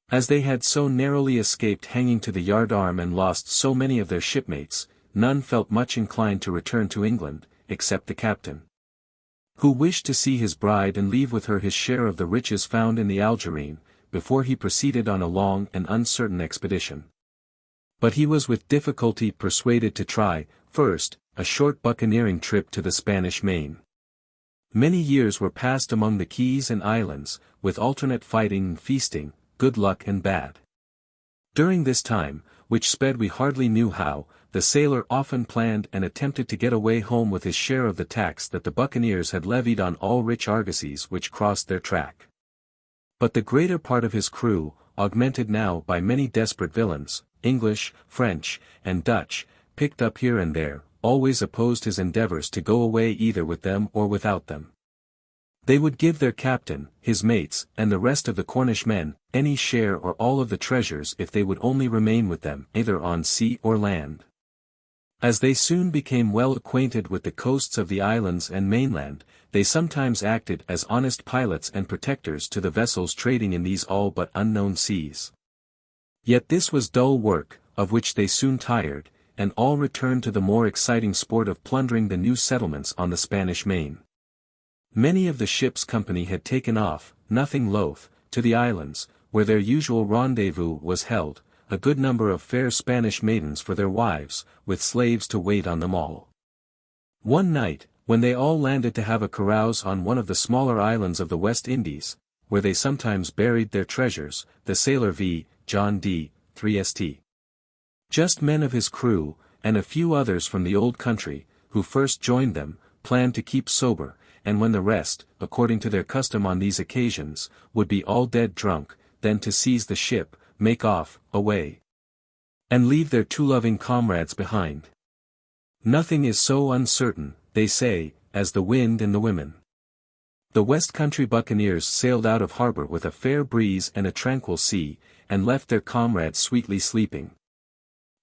As they had so narrowly escaped hanging to the yardarm and lost so many of their shipmates, none felt much inclined to return to England, except the captain, who wished to see his bride and leave with her his share of the riches found in the Algerine, before he proceeded on a long and uncertain expedition. But he was with difficulty persuaded to try, first, a short buccaneering trip to the Spanish Main. Many years were passed among the keys and islands, with alternate fighting and feasting, good luck and bad. During this time, which sped we hardly knew how, the sailor often planned and attempted to get away home with his share of the tax that the buccaneers had levied on all rich argosies which crossed their track. But the greater part of his crew, augmented now by many desperate villains, English, French, and Dutch, picked up here and there, always opposed his endeavors to go away either with them or without them. They would give their captain, his mates, and the rest of the Cornish men, any share or all of the treasures if they would only remain with them, either on sea or land. As they soon became well acquainted with the coasts of the islands and mainland, they sometimes acted as honest pilots and protectors to the vessels trading in these all but unknown seas. Yet this was dull work, of which they soon tired, and all returned to the more exciting sport of plundering the new settlements on the Spanish Main. Many of the ship's company had taken off, nothing loath, to the islands, where their usual rendezvous was held, a good number of fair Spanish maidens for their wives, with slaves to wait on them all. One night, when they all landed to have a carouse on one of the smaller islands of the West Indies, where they sometimes buried their treasures, the sailor V. John D. 3st. Just men of his crew, and a few others from the old country, who first joined them, planned to keep sober, and when the rest, according to their custom on these occasions, would be all dead drunk, then to seize the ship, make off, away, and leave their too loving comrades behind. Nothing is so uncertain, they say, as the wind and the women. The West Country buccaneers sailed out of harbor with a fair breeze and a tranquil sea, and left their comrades sweetly sleeping.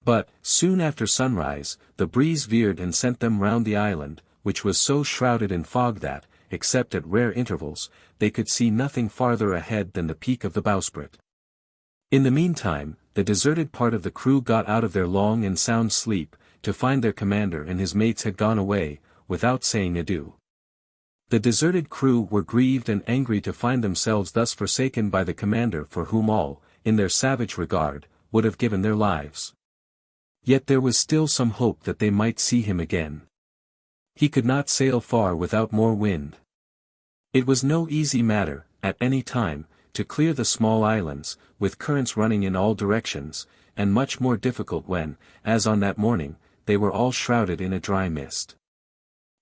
But, soon after sunrise, the breeze veered and sent them round the island, which was so shrouded in fog that, except at rare intervals, they could see nothing farther ahead than the peak of the bowsprit. In the meantime, the deserted part of the crew got out of their long and sound sleep, to find their commander and his mates had gone away, without saying adieu. The deserted crew were grieved and angry to find themselves thus forsaken by the commander for whom all, in their savage regard, would have given their lives. Yet there was still some hope that they might see him again. He could not sail far without more wind. It was no easy matter, at any time, to clear the small islands, with currents running in all directions, and much more difficult when, as on that morning, they were all shrouded in a dry mist.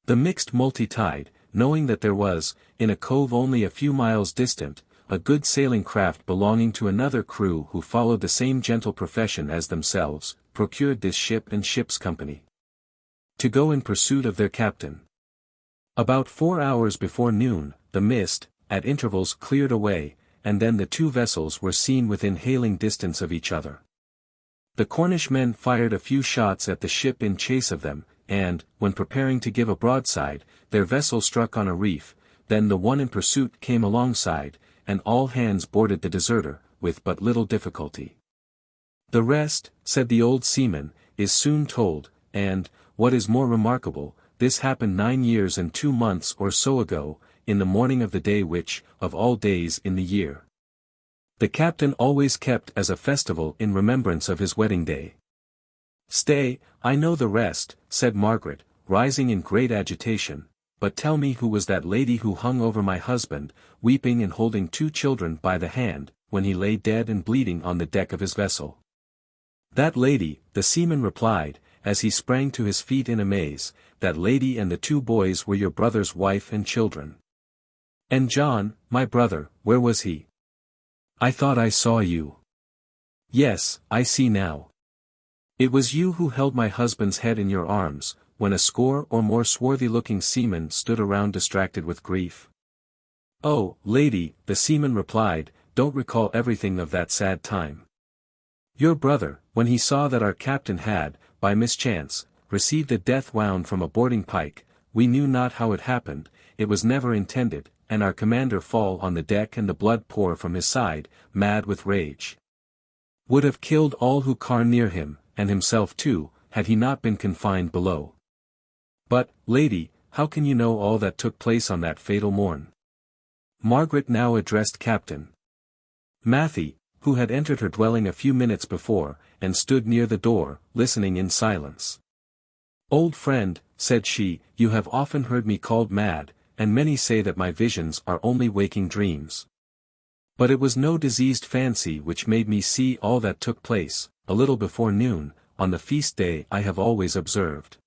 The mixed multi-tide, knowing that there was, in a cove only a few miles distant, a good sailing craft belonging to another crew who followed the same gentle profession as themselves, procured this ship and ship's company to go in pursuit of their captain. About 4 hours before noon, the mist, at intervals cleared away, and then the two vessels were seen within hailing distance of each other. The Cornish men fired a few shots at the ship in chase of them, and, when preparing to give a broadside, their vessel struck on a reef, then the one in pursuit came alongside, and all hands boarded the deserter, with but little difficulty. The rest, said the old seaman, is soon told, and, what is more remarkable, this happened 9 years and 2 months or so ago, in the morning of the day which, of all days in the year, the captain always kept as a festival in remembrance of his wedding day. Stay, I know the rest, said Margaret, rising in great agitation, but tell me who was that lady who hung over my husband, weeping and holding 2 children by the hand, when he lay dead and bleeding on the deck of his vessel. That lady, the seaman replied, as he sprang to his feet in amaze, that lady and the 2 boys were your brother's wife and children. And John, my brother, where was he? I thought I saw you. Yes, I see now. It was you who held my husband's head in your arms, when a score or more swarthy-looking seamen stood around distracted with grief. Oh, lady, the seaman replied, don't recall everything of that sad time. Your brother, when he saw that our captain had, by mischance, received a death wound from a boarding pike, we knew not how it happened, it was never intended, and our commander fall on the deck and the blood pour from his side, mad with rage. Would have killed all who Carn near him, and himself too, had he not been confined below. But, lady, how can you know all that took place on that fatal morn? Margaret now addressed Captain Matthew, who had entered her dwelling a few minutes before, and stood near the door, listening in silence. Old friend, said she, you have often heard me called mad, and many say that my visions are only waking dreams. But it was no diseased fancy which made me see all that took place, a little before noon, on the feast day I have always observed.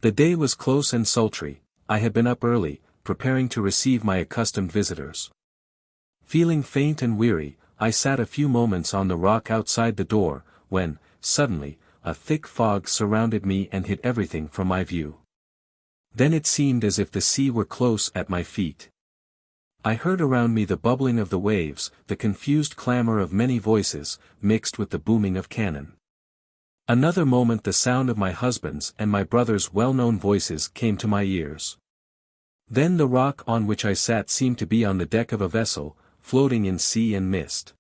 The day was close and sultry, I had been up early, preparing to receive my accustomed visitors. Feeling faint and weary, I sat a few moments on the rock outside the door, when, suddenly, a thick fog surrounded me and hid everything from my view. Then it seemed as if the sea were close at my feet. I heard around me the bubbling of the waves, the confused clamor of many voices, mixed with the booming of cannon. Another moment the sound of my husband's and my brother's well-known voices came to my ears. Then the rock on which I sat seemed to be on the deck of a vessel, floating in sea and mist.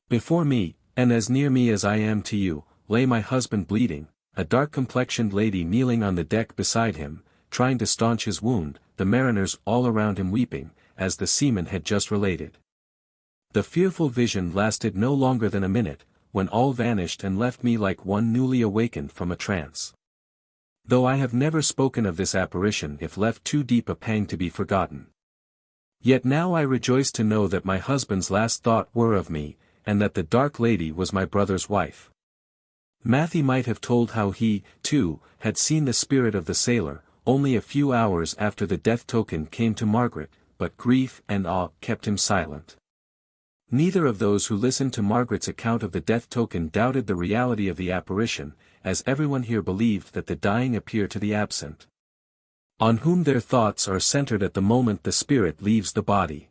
Before me, and as near me as I am to you, lay my husband bleeding, a dark-complexioned lady kneeling on the deck beside him, trying to staunch his wound, the mariners all around him weeping, as the seaman had just related. The fearful vision lasted no longer than a minute, when all vanished and left me like one newly awakened from a trance. Though I have never spoken of this apparition if left too deep a pang to be forgotten. Yet now I rejoice to know that my husband's last thought were of me, and that the dark lady was my brother's wife. Matthew might have told how he, too, had seen the spirit of the sailor, only a few hours after the death token came to Margaret, but grief and awe kept him silent. Neither of those who listened to Margaret's account of the death token doubted the reality of the apparition, as everyone here believed that the dying appear to the absent, on whom their thoughts are centered at the moment the spirit leaves the body.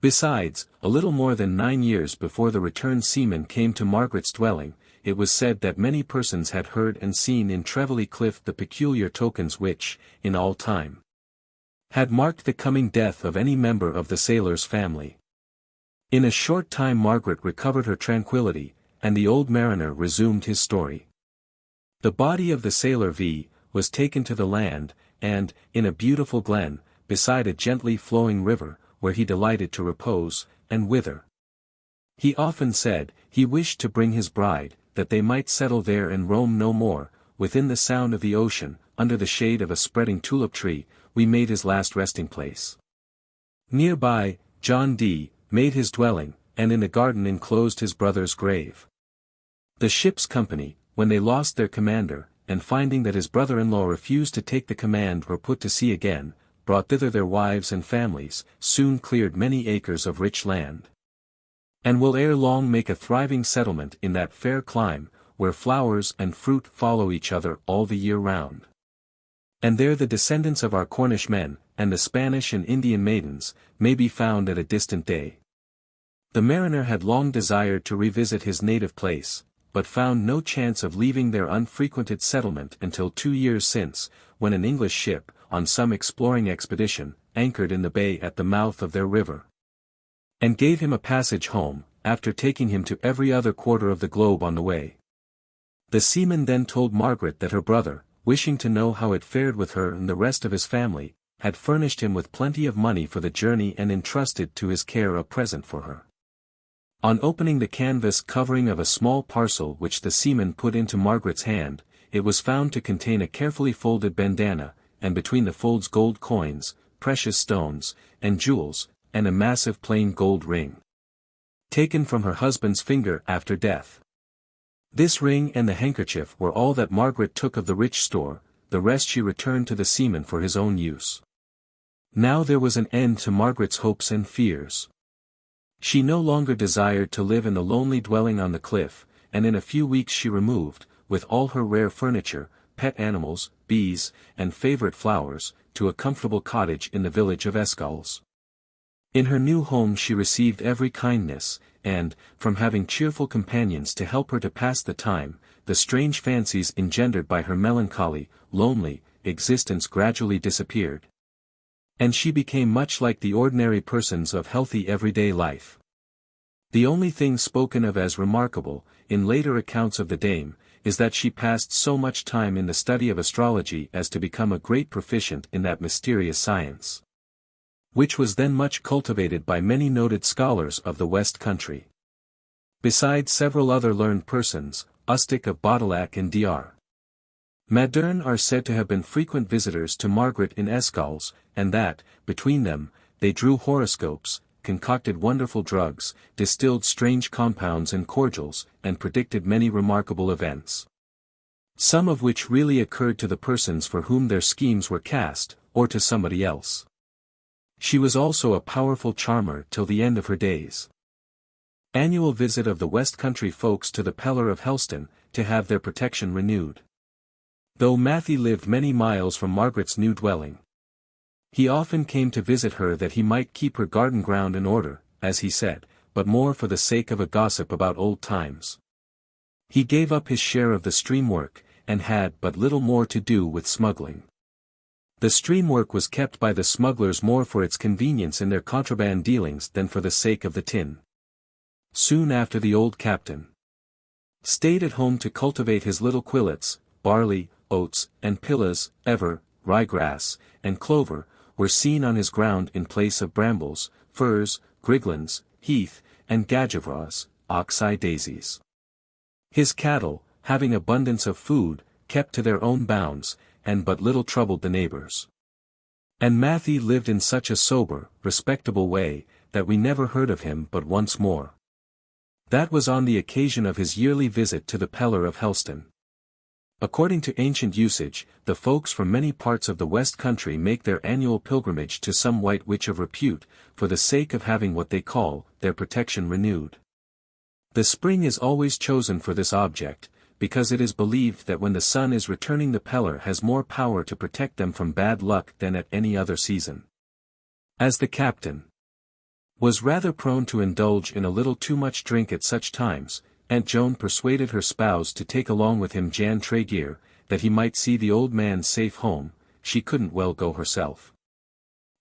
Besides, a little more than 9 years before the returned seaman came to Margaret's dwelling, it was said that many persons had heard and seen in Trevelly Cliff the peculiar tokens which, in all time, had marked the coming death of any member of the sailor's family. In a short time Margaret recovered her tranquility, and the old mariner resumed his story. The body of the sailor V. was taken to the land, and, in a beautiful glen, beside a gently flowing river, where he delighted to repose, and whither, he often said, he wished to bring his bride, that they might settle there and roam no more, within the sound of the ocean, under the shade of a spreading tulip tree, we made his last resting place. Near by, John D. made his dwelling, and in a garden enclosed his brother's grave. The ship's company, when they lost their commander, and finding that his brother-in-law refused to take the command or put to sea again, brought thither their wives and families, soon cleared many acres of rich land, and will ere long make a thriving settlement in that fair clime, where flowers and fruit follow each other all the year round. And there the descendants of our Cornish men, and the Spanish and Indian maidens, may be found at a distant day. The mariner had long desired to revisit his native place, but found no chance of leaving their unfrequented settlement until 2 years since, when an English ship, on some exploring expedition, anchored in the bay at the mouth of their river, and gave him a passage home, after taking him to every other quarter of the globe on the way. The seaman then told Margaret that her brother, wishing to know how it fared with her and the rest of his family, had furnished him with plenty of money for the journey and entrusted to his care a present for her. On opening the canvas covering of a small parcel which the seaman put into Margaret's hand, it was found to contain a carefully folded bandana, and between the folds gold coins, precious stones, and jewels, and a massive plain gold ring, taken from her husband's finger after death. This ring and the handkerchief were all that Margaret took of the rich store, the rest she returned to the seaman for his own use. Now there was an end to Margaret's hopes and fears. She no longer desired to live in the lonely dwelling on the cliff, and in a few weeks she removed, with all her rare furniture, pet animals, bees, and favorite flowers, to a comfortable cottage in the village of Escalles. In her new home she received every kindness, and, from having cheerful companions to help her to pass the time, the strange fancies engendered by her melancholy, lonely, existence gradually disappeared, and she became much like the ordinary persons of healthy everyday life. The only thing spoken of as remarkable, in later accounts of the dame, is that she passed so much time in the study of astrology as to become a great proficient in that mysterious science, which was then much cultivated by many noted scholars of the West Country, besides several other learned persons, Ustic of Bottrell and Dr. Madern are said to have been frequent visitors to Margaret in Escalles, and that, between them, they drew horoscopes, concocted wonderful drugs, distilled strange compounds and cordials, and predicted many remarkable events, some of which really occurred to the persons for whom their schemes were cast, or to somebody else. She was also a powerful charmer till the end of her days. Annual visit of the West Country folks to the PELLAR of HELSTON, to have their protection renewed. Though Matthew lived many miles from Margaret's new dwelling, he often came to visit her that he might keep her garden ground in order, as he said, but more for the sake of a gossip about old times. He gave up his share of the stream work, and had but little more to do with smuggling. The stream work was kept by the smugglers more for its convenience in their contraband dealings than for the sake of the tin. Soon after the old captain stayed at home to cultivate his little quillets, barley, oats, and pillas, ever, ryegrass, and clover, were seen on his ground in place of brambles, furze, griglins, heath, and gajavras, ox-eye daisies. His cattle, having abundance of food, kept to their own bounds, and but little troubled the neighbors. And Matthew lived in such a sober, respectable way, that we never heard of him but once more. That was on the occasion of his yearly visit to the PELLAR of HELSTON. According to ancient usage, the folks from many parts of the West Country make their annual pilgrimage to some white witch of repute, for the sake of having what they call their protection renewed. The spring is always chosen for this object, because it is believed that when the sun is returning the PELLAR has more power to protect them from bad luck than at any other season. As the captain was rather prone to indulge in a little too much drink at such times, Aunt Joan persuaded her spouse to take along with him Jan Tregear, that he might see the old man safe home. She couldn't well go herself.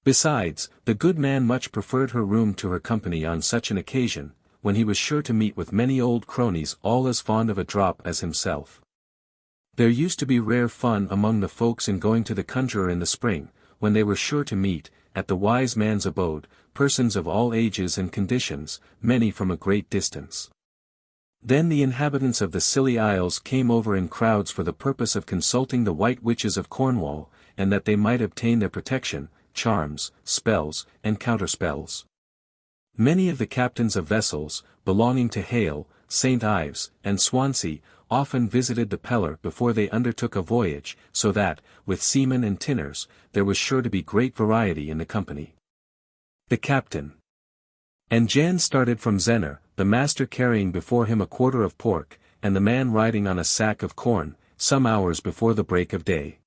Besides, the good man much preferred her room to her company on such an occasion, when he was sure to meet with many old cronies all as fond of a drop as himself. There used to be rare fun among the folks in going to the conjurer in the spring, when they were sure to meet, at the wise man's abode, persons of all ages and conditions, many from a great distance. Then the inhabitants of the Scilly Isles came over in crowds for the purpose of consulting the white witches of Cornwall, and that they might obtain their protection, charms, spells, and counterspells. Many of the captains of vessels, belonging to Hale, St. Ives, and Swansea, often visited the PELLAR before they undertook a voyage, so that, with seamen and tinners, there was sure to be great variety in the company. The captain and Jan started from ZENNOR, the master carrying before him a quarter of pork, and the man riding on a sack of corn, some hours before the break of day.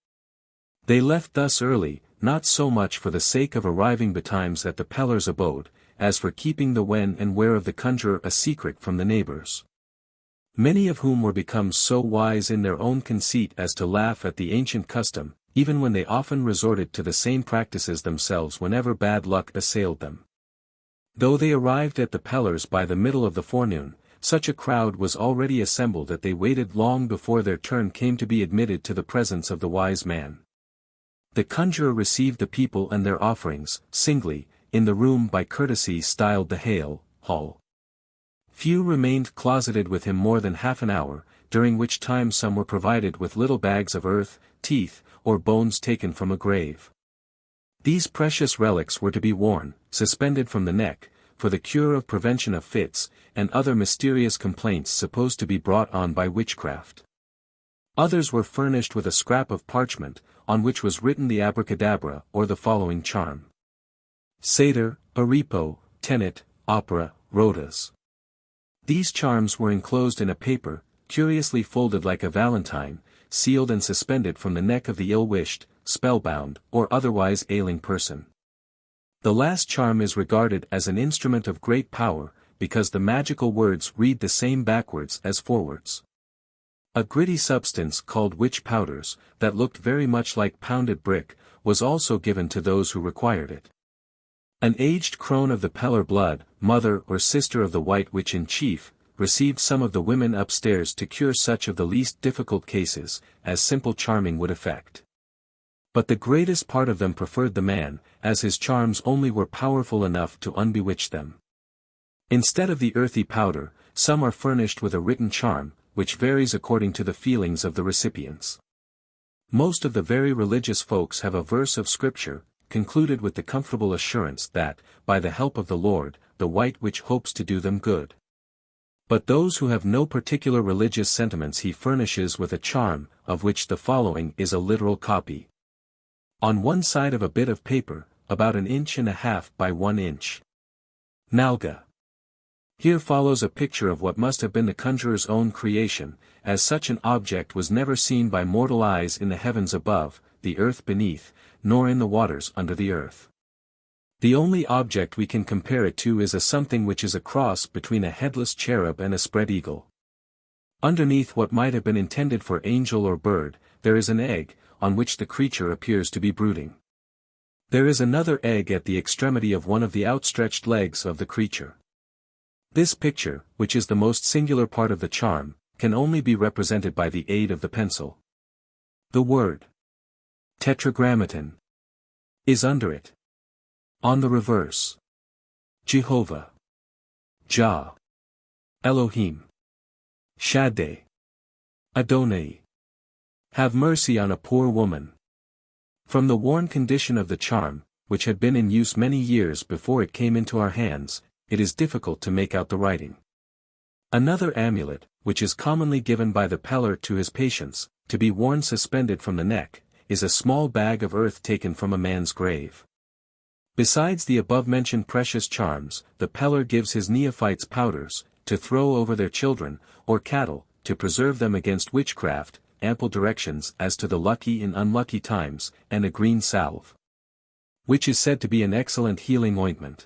They left thus early, not so much for the sake of arriving betimes at the PELLAR's abode, as for keeping the when and where of the conjurer a secret from the neighbors. Many of whom were become so wise in their own conceit as to laugh at the ancient custom, even when they often resorted to the same practices themselves whenever bad luck assailed them. Though they arrived at the PELLAR's by the middle of the forenoon, such a crowd was already assembled that they waited long before their turn came to be admitted to the presence of the wise man. The conjurer received the people and their offerings, singly, in the room by courtesy styled the Hale Hall. Few remained closeted with him more than half an hour, during which time some were provided with little bags of earth, teeth, or bones taken from a grave. These precious relics were to be worn, suspended from the neck, for the cure of prevention of fits, and other mysterious complaints supposed to be brought on by witchcraft. Others were furnished with a scrap of parchment, on which was written the abracadabra or the following charm: Satyr, Aripo, Tenet, Opera, Rhodas. These charms were enclosed in a paper, curiously folded like a valentine, sealed and suspended from the neck of the ill-wished, spellbound, or otherwise ailing person. The last charm is regarded as an instrument of great power, because the magical words read the same backwards as forwards. A gritty substance called witch powders, that looked very much like pounded brick, was also given to those who required it. An aged crone of the PELLAR blood, mother or sister of the white witch in chief, received some of the women upstairs to cure such of the least difficult cases, as simple charming would effect. But the greatest part of them preferred the man, as his charms only were powerful enough to unbewitch them. Instead of the earthy powder, some are furnished with a written charm, which varies according to the feelings of the recipients. Most of the very religious folks have a verse of scripture, concluded with the comfortable assurance that, by the help of the Lord, the white witch hopes to do them good. But those who have no particular religious sentiments he furnishes with a charm, of which the following is a literal copy. On one side of a bit of paper, about 1.5 inches by 1 inch. Nalga. Here follows a picture of what must have been the conjurer's own creation, as such an object was never seen by mortal eyes in the heavens above, the earth beneath, nor in the waters under the earth. The only object we can compare it to is a something which is a cross between a headless cherub and a spread eagle. Underneath what might have been intended for angel or bird, there is an egg, on which the creature appears to be brooding. There is another egg at the extremity of one of the outstretched legs of the creature. This picture, which is the most singular part of the charm, can only be represented by the aid of the pencil. The word Tetragrammaton is under it. On the reverse, Jehovah, Jah, Elohim, Shaddai, Adonai. Have mercy on a poor woman. From the worn condition of the charm, which had been in use many years before it came into our hands, it is difficult to make out the writing. Another amulet, which is commonly given by the PELLAR to his patients, to be worn suspended from the neck, is a small bag of earth taken from a man's grave. Besides the above-mentioned precious charms, the PELLAR gives his neophytes powders, to throw over their children, or cattle, to preserve them against witchcraft, ample directions as to the lucky and unlucky times, and a green salve, which is said to be an excellent healing ointment.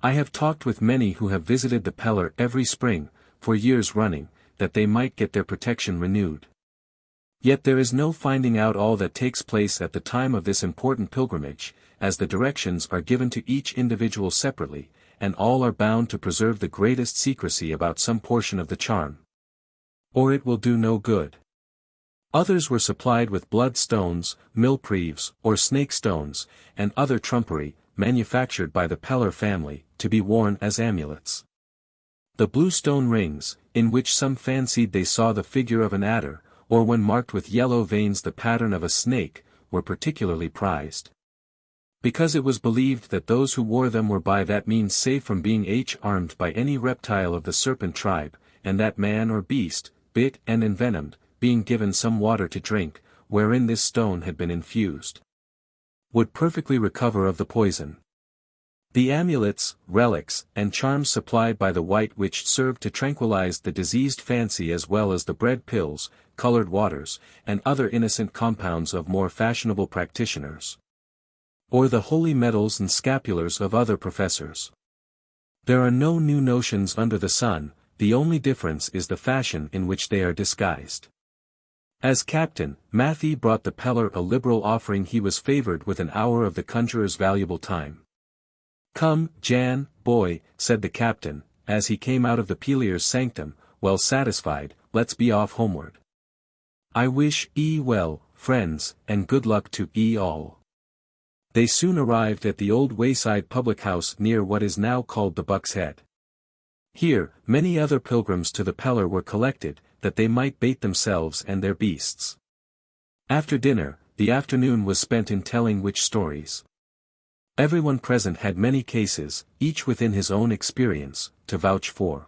I have talked with many who have visited the PELLAR every spring, for years running, that they might get their protection renewed. Yet there is no finding out all that takes place at the time of this important pilgrimage, as the directions are given to each individual separately, and all are bound to preserve the greatest secrecy about some portion of the charm, or it will do no good. Others were supplied with blood stones, millpreaves, or snake stones, and other trumpery, manufactured by the PELLAR family, to be worn as amulets. The blue stone rings, in which some fancied they saw the figure of an adder, or when marked with yellow veins the pattern of a snake, were particularly prized, because it was believed that those who wore them were by that means safe from being harmed by any reptile of the serpent tribe, and that man or beast, bit and envenomed, being given some water to drink, wherein this stone had been infused, would perfectly recover of the poison. The amulets, relics, and charms supplied by the white witch served to tranquilize the diseased fancy as well as the bread pills, colored waters, and other innocent compounds of more fashionable practitioners, or the holy medals and scapulars of other professors. There are no new notions under the sun, the only difference is the fashion in which they are disguised. As captain, Matthew brought the PELLAR a liberal offering. He was favored with an hour of the conjurer's valuable time. "Come, Jan, boy," said the captain, as he came out of the Pellar's sanctum, well satisfied, "let's be off homeward. I wish ye well, friends, and good luck to ye all." They soon arrived at the old wayside public house near what is now called the Buck's Head. Here, many other pilgrims to the PELLAR were collected, that they might bait themselves and their beasts. After dinner, the afternoon was spent in telling witch stories. Everyone present had many cases, each within his own experience, to vouch for.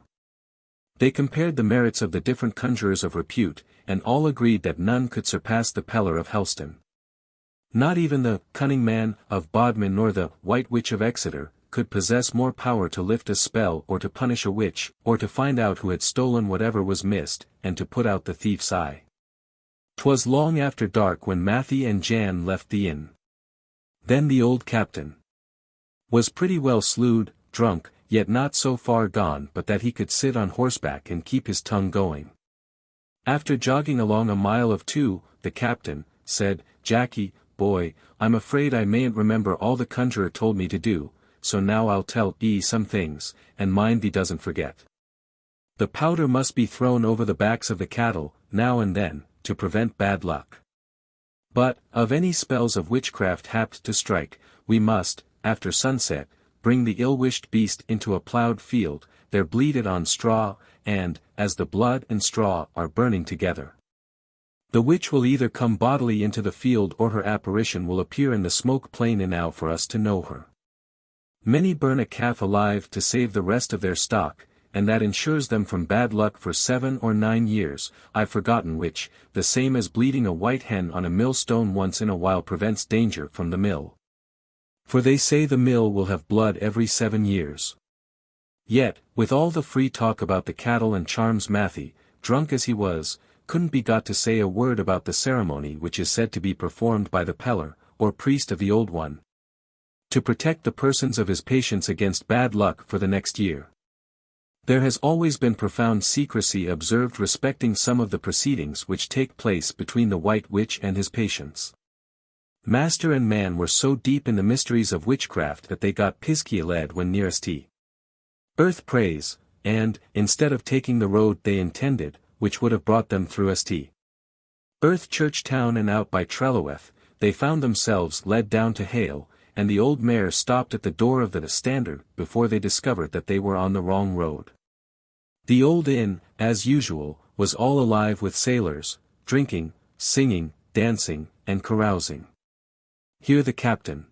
They compared the merits of the different conjurers of repute, and all agreed that none could surpass the PELLAR of HELSTON. Not even the cunning man of Bodmin nor the White Witch of Exeter could possess more power to lift a spell or to punish a witch, or to find out who had stolen whatever was missed, and to put out the thief's eye. 'Twas long after dark when Matthew and Jan left the inn. Then the old captain was pretty well slewed, drunk, yet not so far gone but that he could sit on horseback and keep his tongue going. After jogging along a mile of two, the captain said, "Jackie, boy, I'm afraid I mayn't remember all the conjurer told me to do, so now I'll tell ye some things, and mind thee doesn't forget. The powder must be thrown over the backs of the cattle, now and then, to prevent bad luck. But, of any spells of witchcraft hapt to strike, we must, after sunset, bring the ill-wished beast into a ploughed field, there bleed it on straw, and, as the blood and straw are burning together, the witch will either come bodily into the field or her apparition will appear in the smoke plain enow for us to know her. Many burn a calf alive to save the rest of their stock, and that ensures them from bad luck for 7 or 9 years, I've forgotten which, the same as bleeding a white hen on a millstone once in a while prevents danger from the mill. For they say the mill will have blood every 7 years. Yet, with all the free talk about the cattle and charms, Matthew, drunk as he was, couldn't be got to say a word about the ceremony which is said to be performed by the PELLAR, or priest of the old one, to protect the persons of his patients against bad luck for the next year. There has always been profound secrecy observed respecting some of the proceedings which take place between the White Witch and his patients. Master and man were so deep in the mysteries of witchcraft that they got PISKEY-LED when near St. Praise, and, instead of taking the road they intended, which would have brought them through St. Church Town and out by Trelaweth, they found themselves led down to Hale, and the old mare stopped at the door of the Standard before they discovered that they were on the wrong road. The old inn, as usual, was all alive with sailors, drinking, singing, dancing, and carousing. Here the captain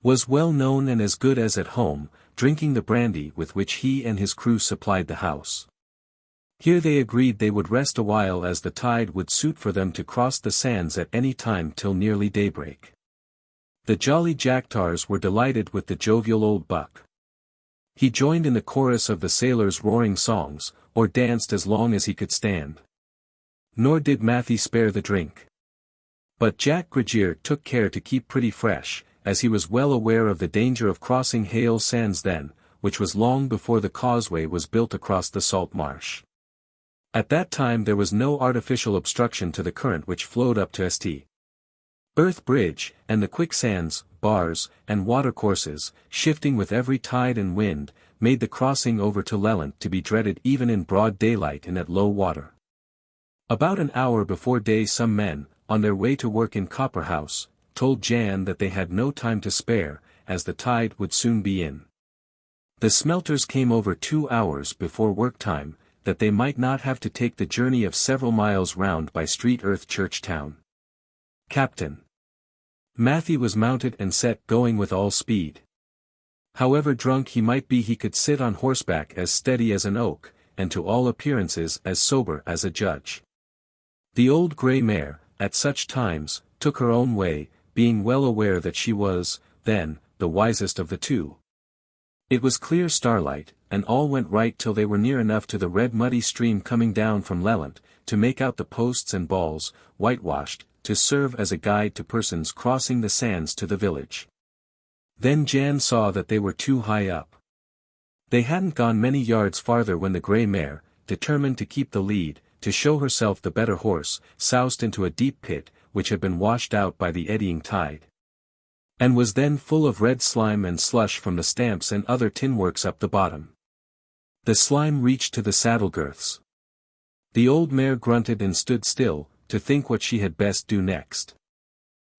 was well known and as good as at home, drinking the brandy with which he and his crew supplied the house. Here they agreed they would rest a while as the tide would suit for them to cross the sands at any time till nearly daybreak. The jolly Jacktars were delighted with the jovial old buck. He joined in the chorus of the sailors' roaring songs, or danced as long as he could stand. Nor did Matthew spare the drink. But Jack Grigere took care to keep pretty fresh, as he was well aware of the danger of crossing Hale Sands then, which was long before the causeway was built across the salt marsh. At that time there was no artificial obstruction to the current which flowed up to St. Bridge, and the quicksands, bars, and watercourses, shifting with every tide and wind, made the crossing over to Lelant to be dreaded even in broad daylight and at low water. About an hour before day some men, on their way to work in Copperhouse, told Jan that they had no time to spare, as the tide would soon be in. The smelters came over 2 hours before work time, that they might not have to take the journey of several miles round by Church Town. Captain Matthew was mounted and set going with all speed. However drunk he might be he could sit on horseback as steady as an oak, and to all appearances as sober as a judge. The old grey mare, at such times, took her own way, being well aware that she was, then, the wisest of the two. It was clear starlight, and all went right till they were near enough to the red muddy stream coming down from Lelant, to make out the posts and balls, whitewashed, to serve as a guide to persons crossing the sands to the village. Then Jan saw that they were too high up. They hadn't gone many yards farther when the grey mare, determined to keep the lead, to show herself the better horse, soused into a deep pit, which had been washed out by the eddying tide, and was then full of red slime and slush from the stamps and other tinworks up the bottom. The slime reached to the saddle girths. The old mare grunted and stood still, to think what she had best do next.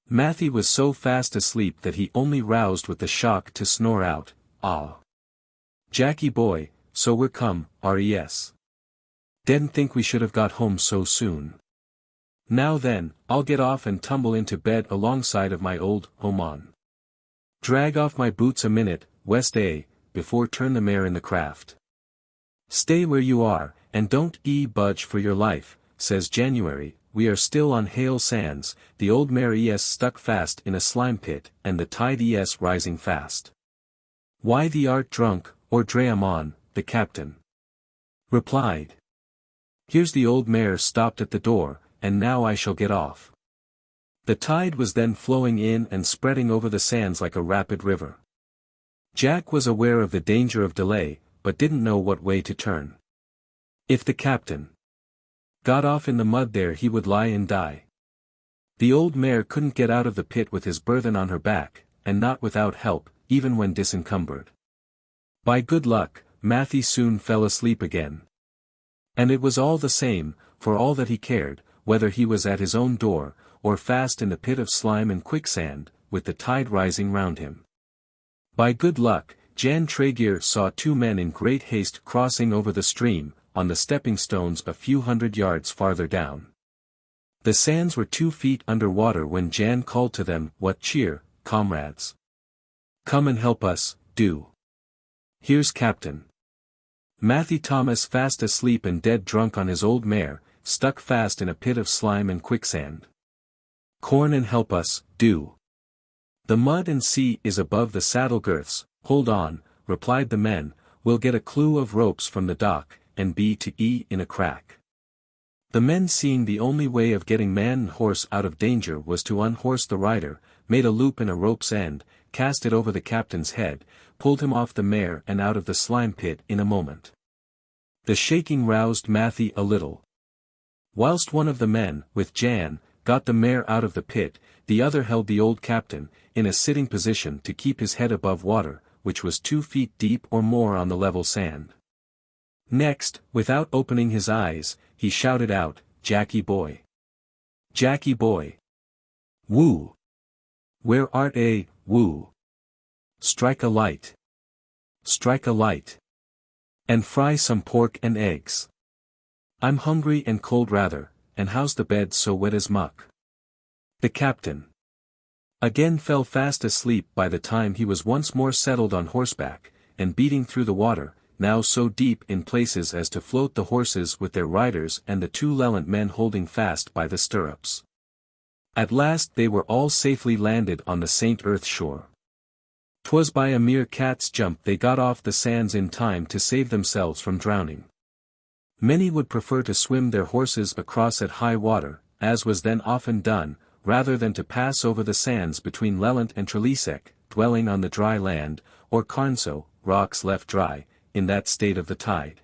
Matthew was so fast asleep that he only roused with the shock to snore out, "Ah! Jackie boy, so we're come, res. Didn't think we should have got home so soon. Now then, I'll get off and tumble into bed alongside of my old Oman. Drag off my boots a minute, West A, before turn the mare in the craft. Stay where you are, and don't budge for your life," says January. We are still on Hale Sands, the old mare stuck fast in a slime pit, and the tide rising fast. "Why thee art drunk, or dram on," the captain replied. "Here's the old mare stopped at the door, and now I shall get off." The tide was then flowing in and spreading over the sands like a rapid river. Jack was aware of the danger of delay, but didn't know what way to turn. If the captain got off in the mud there he would lie and die. The old mare couldn't get out of the pit with his burthen on her back, and not without help, even when disencumbered. By good luck, Matthew soon fell asleep again. And it was all the same, for all that he cared, whether he was at his own door, or fast in the pit of slime and quicksand, with the tide rising round him. By good luck, Jan Tregear saw 2 men in great haste crossing over the stream, on the stepping stones a few hundred yards farther down. The sands were 2 feet under water when Jan called to them, "What cheer, comrades? Come and help us, do. Here's Captain Matthew Thomas fast asleep and dead drunk on his old mare, stuck fast in a pit of slime and quicksand. Corn and help us, do. The mud and sea is above the saddle girths." "Hold on," replied the men, "we'll get a clue of ropes from the dock, and be to in a crack." The men, seeing the only way of getting man and horse out of danger was to unhorse the rider, made a loop in a rope's end, cast it over the captain's head, pulled him off the mare and out of the slime pit in a moment. The shaking roused Matthew a little. Whilst one of the men, with Jan, got the mare out of the pit, the other held the old captain, in a sitting position to keep his head above water, which was 2 feet deep or more on the level sand. Next, without opening his eyes, he shouted out, "Jackie boy! Jackie boy! Woo! Where art a, woo? Strike a light! Strike a light! And fry some pork and eggs. I'm hungry and cold rather, and how's the bed so wet as muck?" The captain again fell fast asleep by the time he was once more settled on horseback, and beating through the water, now so deep in places as to float the horses with their riders and the 2 Lellant men holding fast by the stirrups. At last they were all safely landed on the St. Earth shore. 'Twas by a mere cat's jump they got off the sands in time to save themselves from drowning. Many would prefer to swim their horses across at high water, as was then often done, rather than to pass over the sands between Lellant and Treliseck, dwelling on the dry land, or Carnso, rocks left dry, in that state of the tide.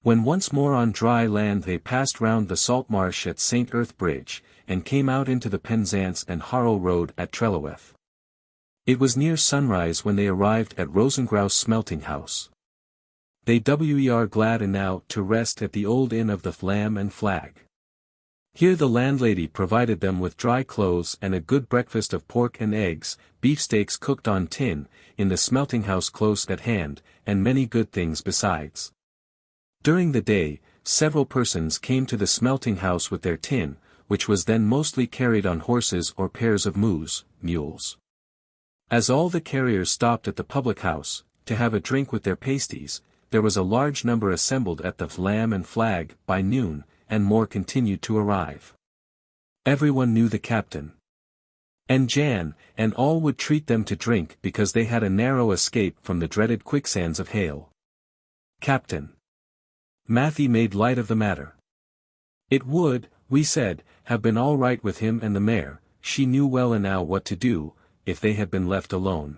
When once more on dry land they passed round the salt marsh at St. Earth Bridge, and came out into the Penzance and Harrow road at Trelaweth. It was near sunrise when they arrived at Rosengrouse smelting house. They were glad enow to rest at the old inn of the Lamb and Flag. Here the landlady provided them with dry clothes and a good breakfast of pork and eggs, beefsteaks cooked on tin, in the smelting house close at hand, and many good things besides. During the day, several persons came to the smelting house with their tin, which was then mostly carried on horses or pairs of mules. As all the carriers stopped at the public house, to have a drink with their pasties, there was a large number assembled at the Lamb and Flag by noon, and more continued to arrive. Everyone knew the captain and Jan, and all would treat them to drink because they had a narrow escape from the dreaded quicksands of Hale. Captain Matthew made light of the matter. It would, we said, have been all right with him and the mare, she knew well enow what to do, if they had been left alone.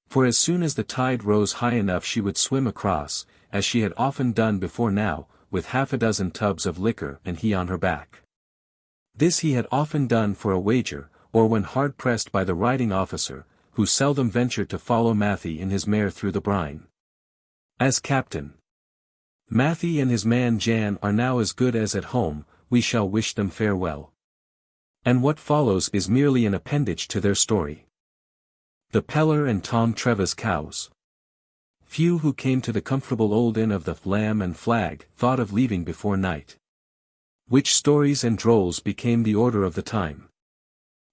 For as soon as the tide rose high enough she would swim across, as she had often done before now, with 6 tubs of liquor and he on her back. This he had often done for a wager, or when hard pressed by the riding officer, who seldom ventured to follow Matthew in his mare through the brine. As captain Matthew and his man Jan are now as good as at home, we shall wish them farewell. And what follows is merely an appendage to their story. The Pellar and Tom TREVA'S cows. Few who came to the comfortable old inn of the Lamb and Flag thought of leaving before night. Which stories and drolls became the order of the time.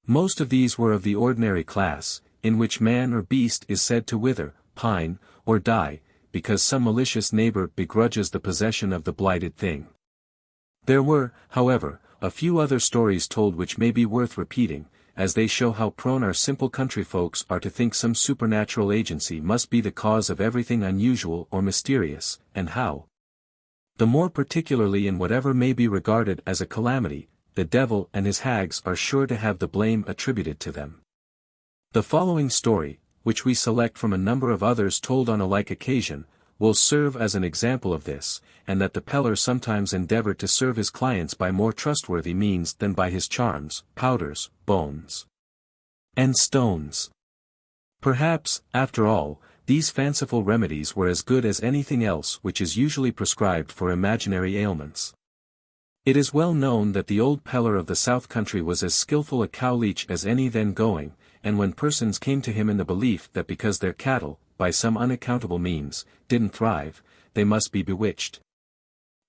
Most of these were of the ordinary class, in which man or beast is said to wither, pine, or die, because some malicious neighbor begrudges the possession of the blighted thing. There were, however, a few other stories told which may be worth repeating, as they show how prone our simple country folks are to think some supernatural agency must be the cause of everything unusual or mysterious, and how, the more particularly in whatever may be regarded as a calamity, the devil and his hags are sure to have the blame attributed to them. The following story, which we select from a number of others told on a like occasion, will serve as an example of this, and that the Pellar sometimes endeavored to serve his clients by more trustworthy means than by his charms, powders, bones, and stones. Perhaps, after all, these fanciful remedies were as good as anything else which is usually prescribed for imaginary ailments. It is well known that the old Pellar of the South Country was as skilful a cow-leech as any then going, and when persons came to him in the belief that because their cattle, by some unaccountable means, didn't thrive, they must be bewitched,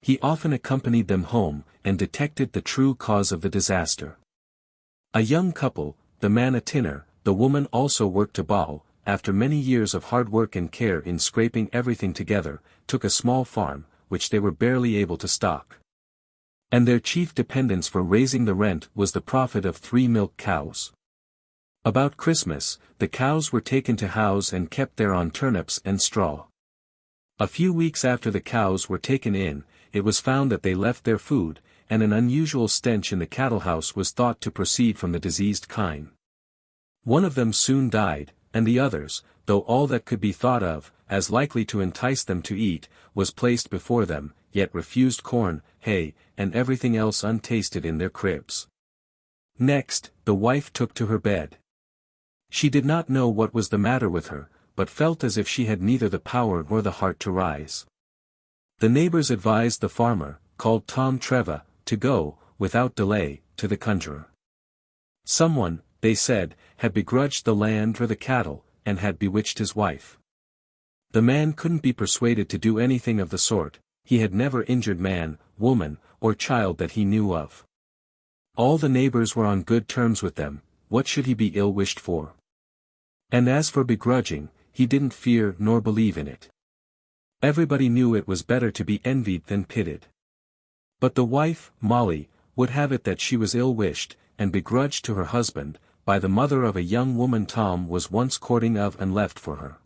he often accompanied them home, and detected the true cause of the disaster. A young couple, the man a tinner, the woman also worked to bow, after many years of hard work and care in scraping everything together, took a small farm, which they were barely able to stock. And their chief dependence for raising the rent was the profit of 3 milk cows. About Christmas, the cows were taken to house and kept there on turnips and straw. A few weeks after the cows were taken in, it was found that they left their food, and an unusual stench in the cattle house was thought to proceed from the diseased kine. One of them soon died, and the others, though all that could be thought of, as likely to entice them to eat, was placed before them, yet refused corn, hay, and everything else untasted in their cribs. Next, the wife took to her bed. She did not know what was the matter with her, but felt as if she had neither the power nor the heart to rise. The neighbors advised the farmer, called Tom Treva, to go, without delay, to the conjurer. Someone, they said, had begrudged the land or the cattle, and had bewitched his wife. The man couldn't be persuaded to do anything of the sort, he had never injured man, woman, or child that he knew of. All the neighbors were on good terms with them, what should he be ill-wished for? And as for begrudging, he didn't fear nor believe in it. Everybody knew it was better to be envied than pitied. But the wife, Molly, would have it that she was ill-wished, and begrudged to her husband, by the mother of a young woman Tom was once courting of and left for her.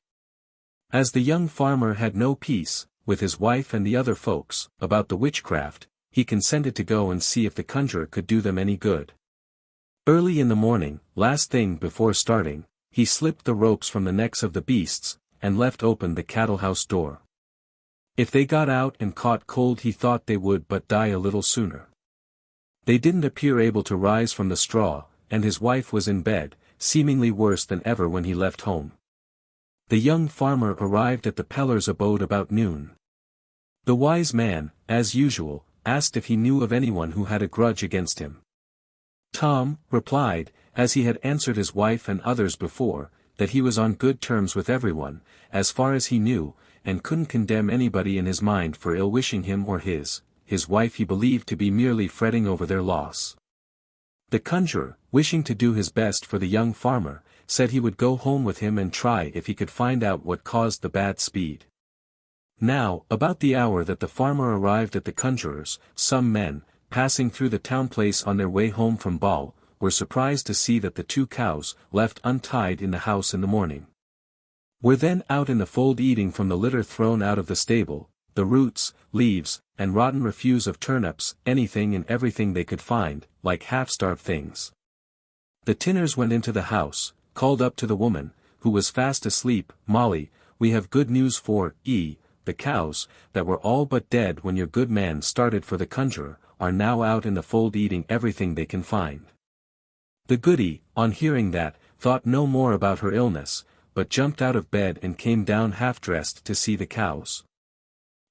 As the young farmer had no peace, with his wife and the other folks, about the witchcraft, he consented to go and see if the conjurer could do them any good. Early in the morning, last thing before starting, he slipped the ropes from the necks of the beasts, and left open the cattle-house door. If they got out and caught cold he thought they would but die a little sooner. They didn't appear able to rise from the straw, and his wife was in bed, seemingly worse than ever when he left home. The young farmer arrived at the Pellar's abode about noon. The wise man, as usual, asked if he knew of anyone who had a grudge against him. Tom replied, as he had answered his wife and others before, that he was on good terms with everyone, as far as he knew, and couldn't condemn anybody in his mind for ill-wishing him or his wife he believed to be merely fretting over their loss. The conjurer, wishing to do his best for the young farmer, said he would go home with him and try if he could find out what caused the bad speed. Now, about the hour that the farmer arrived at the conjurer's, some men, passing through the town place on their way home from ball, were surprised to see that the 2 cows, left untied in the house in the morning, were then out in the fold eating from the litter thrown out of the stable, the roots, leaves, and rotten refuse of turnips, anything and everything they could find, like half-starved things. The tinners went into the house, called up to the woman, who was fast asleep, Molly, we have good news for the cows, that were all but dead when your good man started for the conjurer, are now out in the fold eating everything they can find. The goody, on hearing that, thought no more about her illness, but jumped out of bed and came down half-dressed to see the cows.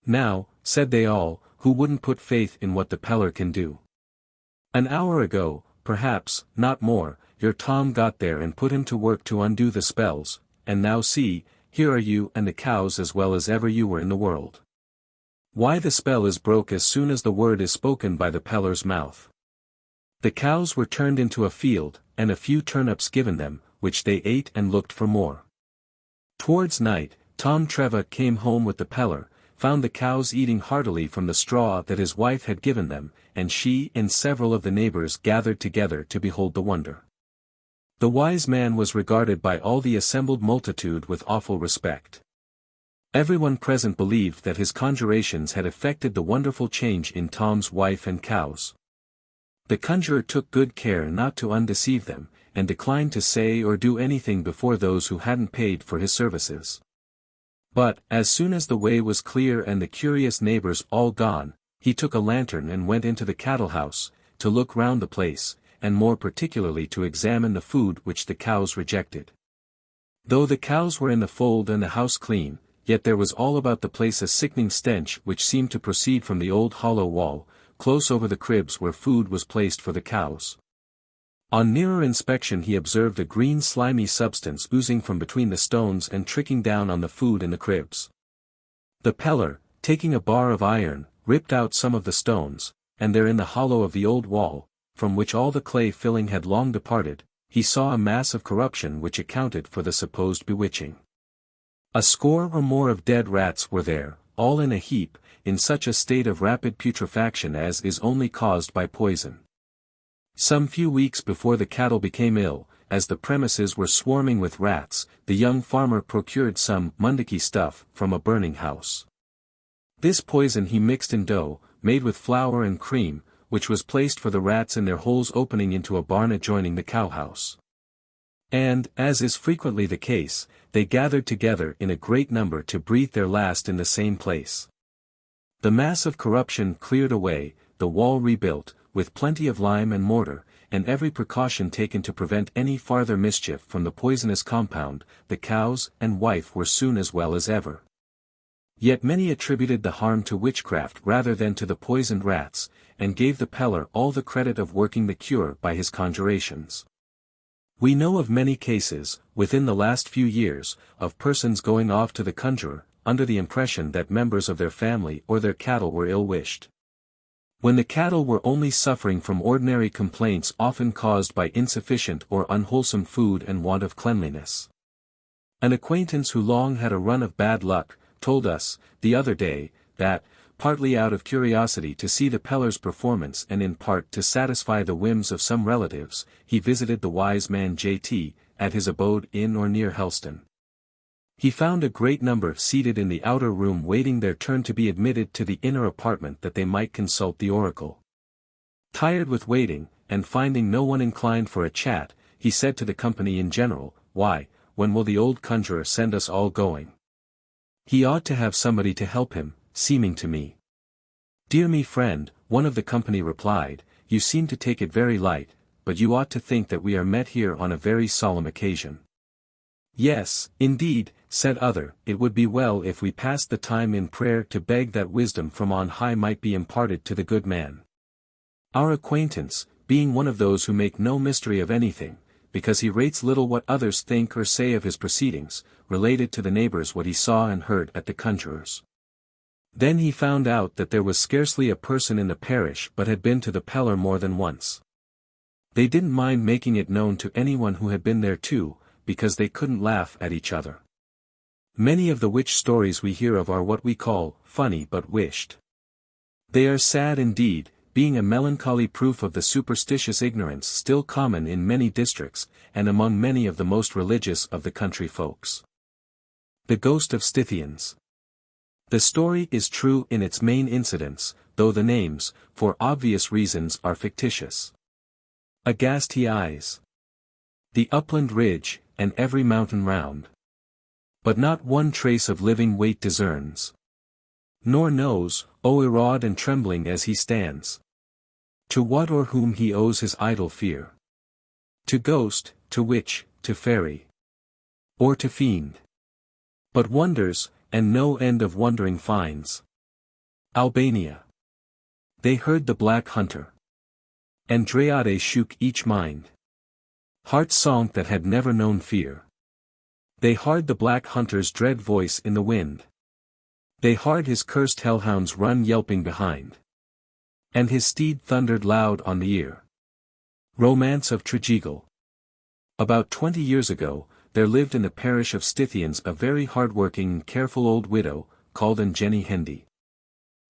Now, said they all, who wouldn't put faith in what the Pellar can do? An hour ago, perhaps, not more, your Tom got there and put him to work to undo the spells, and now see, here are you and the cows as well as ever you were in the world. Why the spell is broke as soon as the word is spoken by the Pellar's mouth. The cows were turned into a field, and a few turnips given them, which they ate and looked for more. Towards night, Tom Treva came home with the Pellar, found the cows eating heartily from the straw that his wife had given them, and she and several of the neighbors gathered together to behold the wonder. The wise man was regarded by all the assembled multitude with awful respect. Everyone present believed that his conjurations had effected the wonderful change in Tom's wife and cows. The conjurer took good care not to undeceive them, and declined to say or do anything before those who hadn't paid for his services. But, as soon as the way was clear and the curious neighbors all gone, he took a lantern and went into the cattle-house, to look round the place, and more particularly to examine the food which the cows rejected. Though the cows were in the fold and the house clean, yet there was all about the place a sickening stench which seemed to proceed from the old hollow wall, close over the cribs where food was placed for the cows. On nearer inspection he observed a green slimy substance oozing from between the stones and trickling down on the food in the cribs. The Pellar, taking a bar of iron, ripped out some of the stones, and there in the hollow of the old wall, from which all the clay filling had long departed, he saw a mass of corruption which accounted for the supposed bewitching. A score or more of dead rats were there, all in a heap, in such a state of rapid putrefaction as is only caused by poison. Some few weeks before the cattle became ill, as the premises were swarming with rats, the young farmer procured some mundicky stuff from a burning house. This poison he mixed in dough, made with flour and cream, which was placed for the rats in their holes opening into a barn adjoining the cow-house. And, as is frequently the case, they gathered together in a great number to breathe their last in the same place. The mass of corruption cleared away, the wall rebuilt, with plenty of lime and mortar, and every precaution taken to prevent any farther mischief from the poisonous compound, the cows and wife were soon as well as ever. Yet many attributed the harm to witchcraft rather than to the poisoned rats, and gave the Pellar all the credit of working the cure by his conjurations. We know of many cases, within the last few years, of persons going off to the conjurer, under the impression that members of their family or their cattle were ill-wished. When the cattle were only suffering from ordinary complaints often caused by insufficient or unwholesome food and want of cleanliness. An acquaintance who long had a run of bad luck, told us, the other day, that, partly out of curiosity to see the Pellar's performance and in part to satisfy the whims of some relatives, he visited the wise man J.T., at his abode in or near Helston. He found a great number seated in the outer room waiting their turn to be admitted to the inner apartment that they might consult the oracle. Tired with waiting, and finding no one inclined for a chat, he said to the company in general, "Why, when will the old conjurer send us all going? He ought to have somebody to help him, seeming to me." "Dear me friend," one of the company replied, "you seem to take it very light, but you ought to think that we are met here on a very solemn occasion." "Yes, indeed," said other, "it would be well if we passed the time in prayer to beg that wisdom from on high might be imparted to the good man." Our acquaintance, being one of those who make no mystery of anything, because he rates little what others think or say of his proceedings, related to the neighbors what he saw and heard at the conjurer's. Then he found out that there was scarcely a person in the parish but had been to the Pellar more than once. They didn't mind making it known to anyone who had been there too, because they couldn't laugh at each other. Many of the witch stories we hear of are what we call funny but wished. They are sad indeed, being a melancholy proof of the superstitious ignorance still common in many districts, and among many of the most religious of the country folks. The Ghost of STYTHIANS. The story is true in its main incidents, though the names, for obvious reasons, are fictitious. Aghast he eyes the upland ridge, and every mountain round. But not one trace of living weight discerns. Nor knows, awed and trembling as he stands, to what or whom he owes his idle fear. To ghost, to witch, to fairy, or to fiend. But wonders, and no end of wondering finds. Albania. They heard the black hunter. And Dreade shook each mind. Heart song that had never known fear. They heard the black hunter's dread voice in the wind. They heard his cursed hellhounds run yelping behind. And his steed thundered loud on the ear. Romance of Tregeagle. About 20 years ago, there lived in the parish of Stithians a very hard-working and careful old widow, called Jenny Hendy.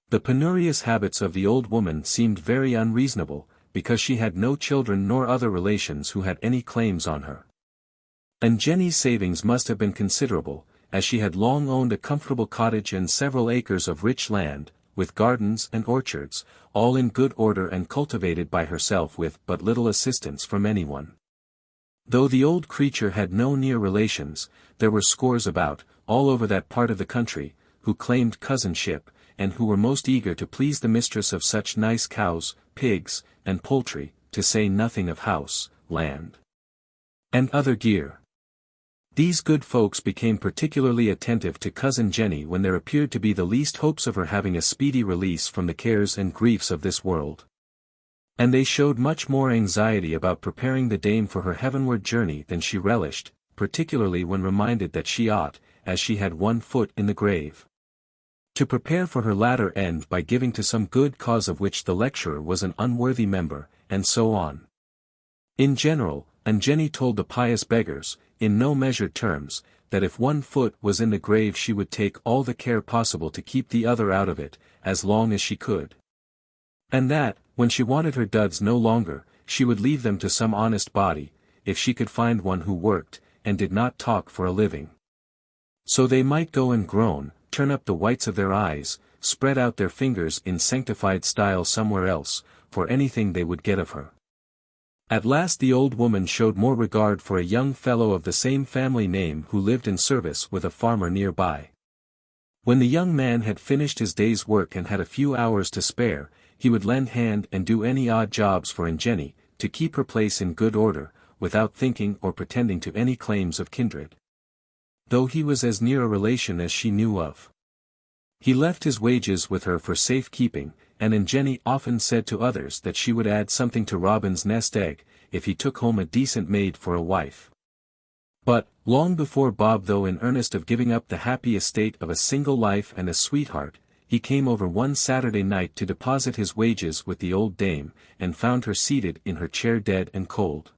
The penurious habits of the old woman seemed very unreasonable, because she had no children nor other relations who had any claims on her. And Jenny's savings must have been considerable, as she had long owned a comfortable cottage and several acres of rich land, with gardens and orchards, all in good order and cultivated by herself with but little assistance from anyone. Though the old creature had no near relations, there were scores about, all over that part of the country, who claimed cousinship, and who were most eager to please the mistress of such nice cows, pigs, and poultry, to say nothing of house, land, and other gear. These good folks became particularly attentive to Cousin Jenny when there appeared to be the least hopes of her having a speedy release from the cares and griefs of this world. And they showed much more anxiety about preparing the dame for her heavenward journey than she relished, particularly when reminded that she ought, as she had one foot in the grave, to prepare for her latter end by giving to some good cause of which the lecturer was an unworthy member, and so on. In general, and Jenny told the pious beggars, in no measured terms, that if one foot was in the grave she would take all the care possible to keep the other out of it, as long as she could. And that, when she wanted her duds no longer, she would leave them to some honest body, if she could find one who worked, and did not talk for a living. So they might go and groan, turn up the whites of their eyes, spread out their fingers in sanctified style somewhere else, for anything they would get of her. At last the old woman showed more regard for a young fellow of the same family name who lived in service with a farmer nearby. When the young man had finished his day's work and had a few hours to spare, he would lend hand and do any odd jobs for Jenny, to keep her place in good order, without thinking or pretending to any claims of kindred. Though he was as near a relation as she knew of. He left his wages with her for safe keeping, and Jenny often said to others that she would add something to Robin's nest egg, if he took home a decent maid for a wife. But, long before Bob, though in earnest of giving up the happy estate of a single life and a sweetheart, he came over one Saturday night to deposit his wages with the old dame, and found her seated in her chair dead and cold.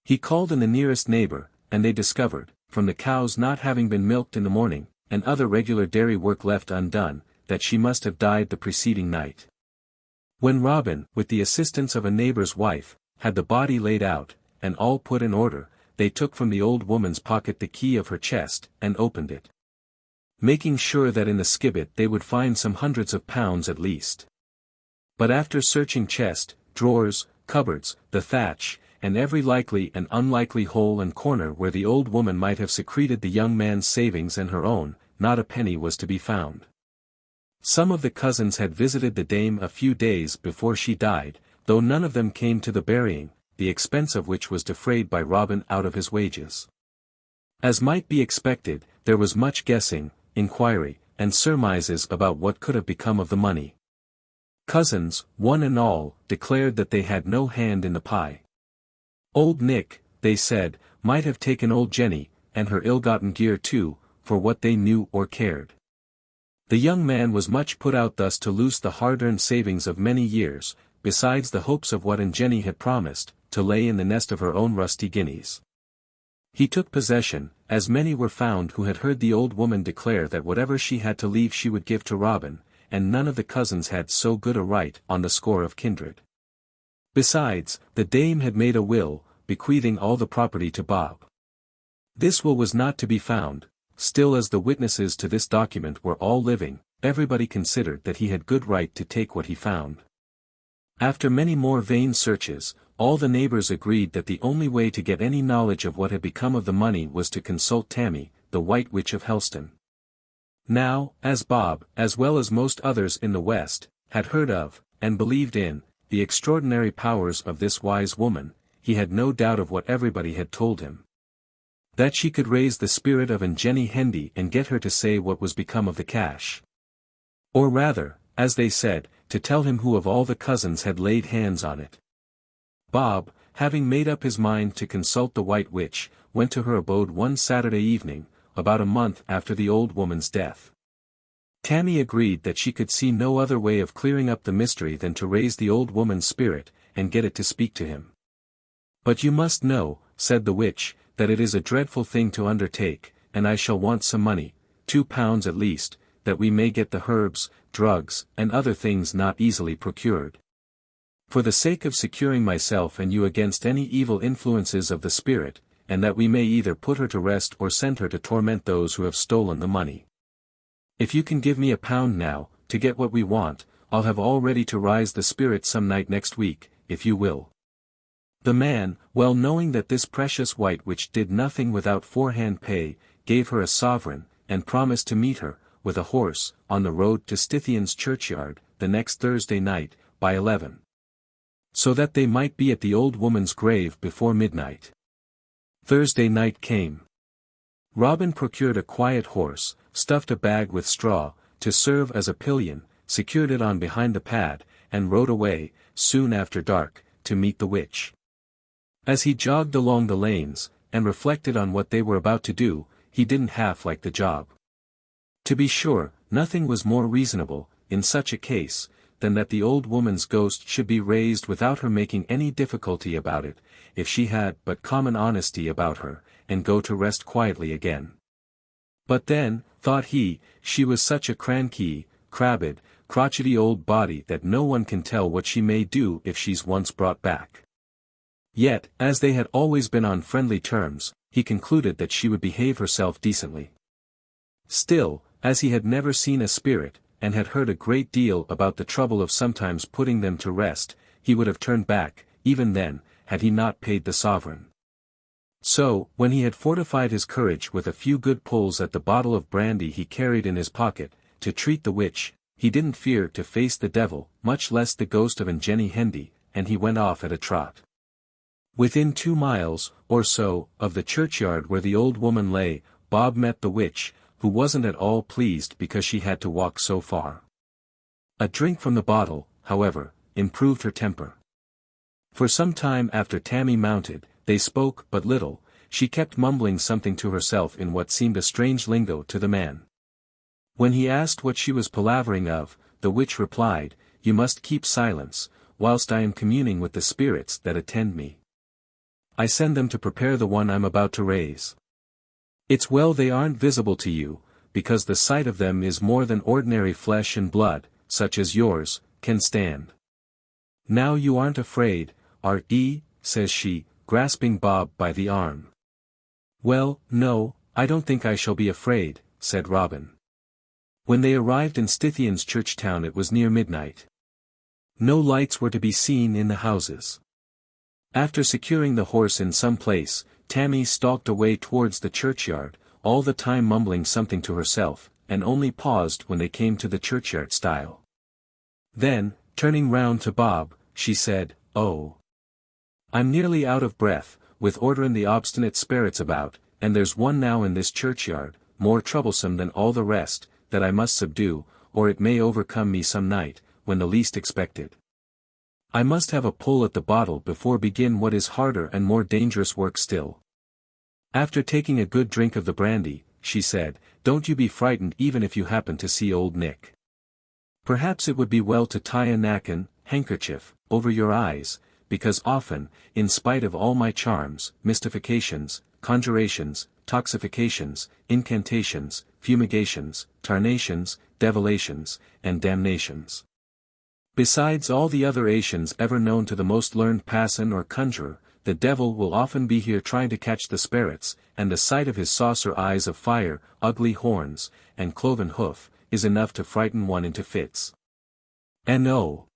He called in the nearest neighbor, and they discovered, from the cows not having been milked in the morning, and other regular dairy work left undone, that she must have died the preceding night. When Robin, with the assistance of a neighbor's wife, had the body laid out, and all put in order, they took from the old woman's pocket the key of her chest, and opened it. Making sure that in the skibbet they would find some hundreds of pounds at least. But after searching chest, drawers, cupboards, the thatch, and every likely and unlikely hole and corner where the old woman might have secreted the young man's savings and her own, not a penny was to be found. Some of the cousins had visited the dame a few days before she died, though none of them came to the burying, the expense of which was defrayed by Robin out of his wages. As might be expected, there was much guessing, inquiry, and surmises about what could have become of the money. Cousins, one and all, declared that they had no hand in the pie. Old Nick, they said, might have taken old Jenny, and her ill-gotten gear too, for what they knew or cared. The young man was much put out thus to lose the hard-earned savings of many years, besides the hopes of what Jenny had promised, to lay in the nest of her own rusty guineas. He took possession, as many were found who had heard the old woman declare that whatever she had to leave she would give to Robin, and none of the cousins had so good a right on the score of kindred. Besides, the dame had made a will, bequeathing all the property to Bob. This will was not to be found. Still, as the witnesses to this document were all living, everybody considered that he had good right to take what he found. After many more vain searches, all the neighbors agreed that the only way to get any knowledge of what had become of the money was to consult Tammy, the White Witch of HELSTON. Now, as Bob, as well as most others in the West, had heard of, and believed in, the extraordinary powers of this wise woman, he had no doubt of what everybody had told him. That she could raise the spirit of Jenny Hendy and get her to say what was become of the cash. Or rather, as they said, to tell him who of all the cousins had laid hands on it. Bob, having made up his mind to consult the White Witch, went to her abode one Saturday evening, about a month after the old woman's death. Tammy agreed that she could see no other way of clearing up the mystery than to raise the old woman's spirit, and get it to speak to him. But you must know, said the witch, that it is a dreadful thing to undertake, and I shall want some money, £2 at least, that we may get the herbs, drugs, and other things not easily procured. For the sake of securing myself and you against any evil influences of the spirit, and that we may either put her to rest or send her to torment those who have stolen the money. If you can give me £1 now, to get what we want, I'll have all ready to rise the spirit some night next week, if you will. The man, well knowing that this precious White Witch did nothing without forehand pay, gave her a sovereign, and promised to meet her, with a horse, on the road to STYTHIANS churchyard, the next Thursday night, by 11. So that they might be at the old woman's grave before midnight. Thursday night came. Robin procured a quiet horse, stuffed a bag with straw, to serve as a pillion, secured it on behind the pad, and rode away, soon after dark, to meet the witch. As he jogged along the lanes, and reflected on what they were about to do, he didn't half like the job. To be sure, nothing was more reasonable, in such a case, than that the old woman's ghost should be raised without her making any difficulty about it, if she had but common honesty about her, and go to rest quietly again. But then, thought he, she was such a cranky, crabbed, crotchety old body that no one can tell what she may do if she's once brought back. Yet, as they had always been on friendly terms, he concluded that she would behave herself decently. Still, as he had never seen a spirit, and had heard a great deal about the trouble of sometimes putting them to rest, he would have turned back, even then, had he not paid the sovereign. So, when he had fortified his courage with a few good pulls at the bottle of brandy he carried in his pocket, to treat the witch, he didn't fear to face the devil, much less the ghost of Jenny Hendy, and he went off at a trot. Within 2 miles, or so, of the churchyard where the old woman lay, Bob met the witch, who wasn't at all pleased because she had to walk so far. A drink from the bottle, however, improved her temper. For some time after Tammy mounted, they spoke but little. She kept mumbling something to herself in what seemed a strange lingo to the man. When he asked what she was palavering of, the witch replied, "You must keep silence, whilst I am communing with the spirits that attend me. I send them to prepare the one I'm about to raise. It's well they aren't visible to you, because the sight of them is more than ordinary flesh and blood, such as yours, can stand. Now you aren't afraid, are ye?" says she, grasping Bob by the arm. "Well, no, I don't think I shall be afraid," said Robin. When they arrived in Stithian's church town it was near midnight. No lights were to be seen in the houses. After securing the horse in some place, Tammy stalked away towards the churchyard, all the time mumbling something to herself, and only paused when they came to the churchyard stile. Then, turning round to Bob, she said, "Oh, I'm nearly out of breath, with ordering the obstinate spirits about, and there's one now in this churchyard, more troublesome than all the rest, that I must subdue, or it may overcome me some night, when the least expected. I must have a pull at the bottle before begin what is harder and more dangerous work still." After taking a good drink of the brandy, she said, "Don't you be frightened even if you happen to see old Nick. Perhaps it would be well to tie a knackin handkerchief over your eyes, because often, in spite of all my charms, mystifications, conjurations, toxifications, incantations, fumigations, tarnations, develations, and damnations. Besides all the other ations ever known to the most learned passon or conjurer, the devil will often be here trying to catch the spirits, and the sight of his saucer eyes of fire, ugly horns, and cloven hoof, is enough to frighten one into fits. And oh,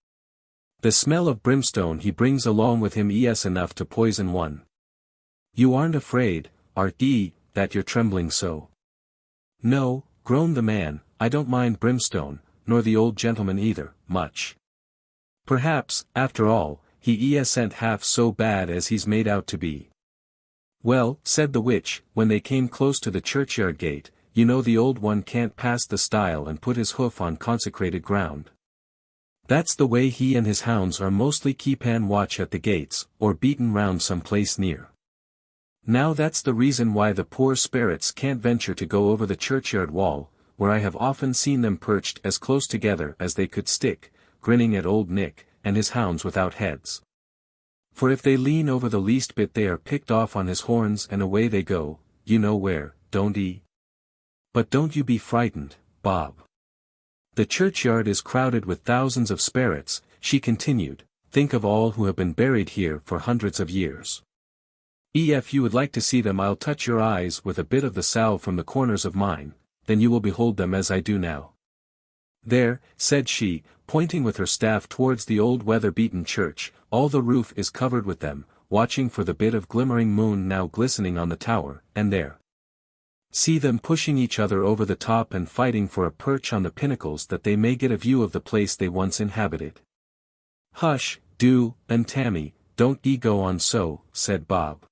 the smell of brimstone he brings along with him is enough to poison one. You aren't afraid, are ye, that you're trembling so?" "No," groaned the man, "I don't mind brimstone, nor the old gentleman either, much. Perhaps, after all, he isn't half so bad as he's made out to be." "Well," said the witch, when they came close to the churchyard gate, "you know the old one can't pass the stile and put his hoof on consecrated ground. That's the way he and his hounds are mostly keepin' watch at the gates, or beaten round some place near. Now that's the reason why the poor spirits can't venture to go over the churchyard wall, where I have often seen them perched as close together as they could stick, grinning at old Nick, and his hounds without heads. For if they lean over the least bit they are picked off on his horns and away they go, you know where, don't ye? But don't you be frightened, Bob. The churchyard is crowded with thousands of spirits," she continued, "think of all who have been buried here for hundreds of years. If you would like to see them I'll touch your eyes with a bit of the salve from the corners of mine, then you will behold them as I do now. There," said she, pointing with her staff towards the old weather-beaten church, "all the roof is covered with them, watching for the bit of glimmering moon now glistening on the tower, and there. See them pushing each other over the top and fighting for a perch on the pinnacles that they may get a view of the place they once inhabited." "Hush, do, and Tammy, don't ye go on so," said Bob.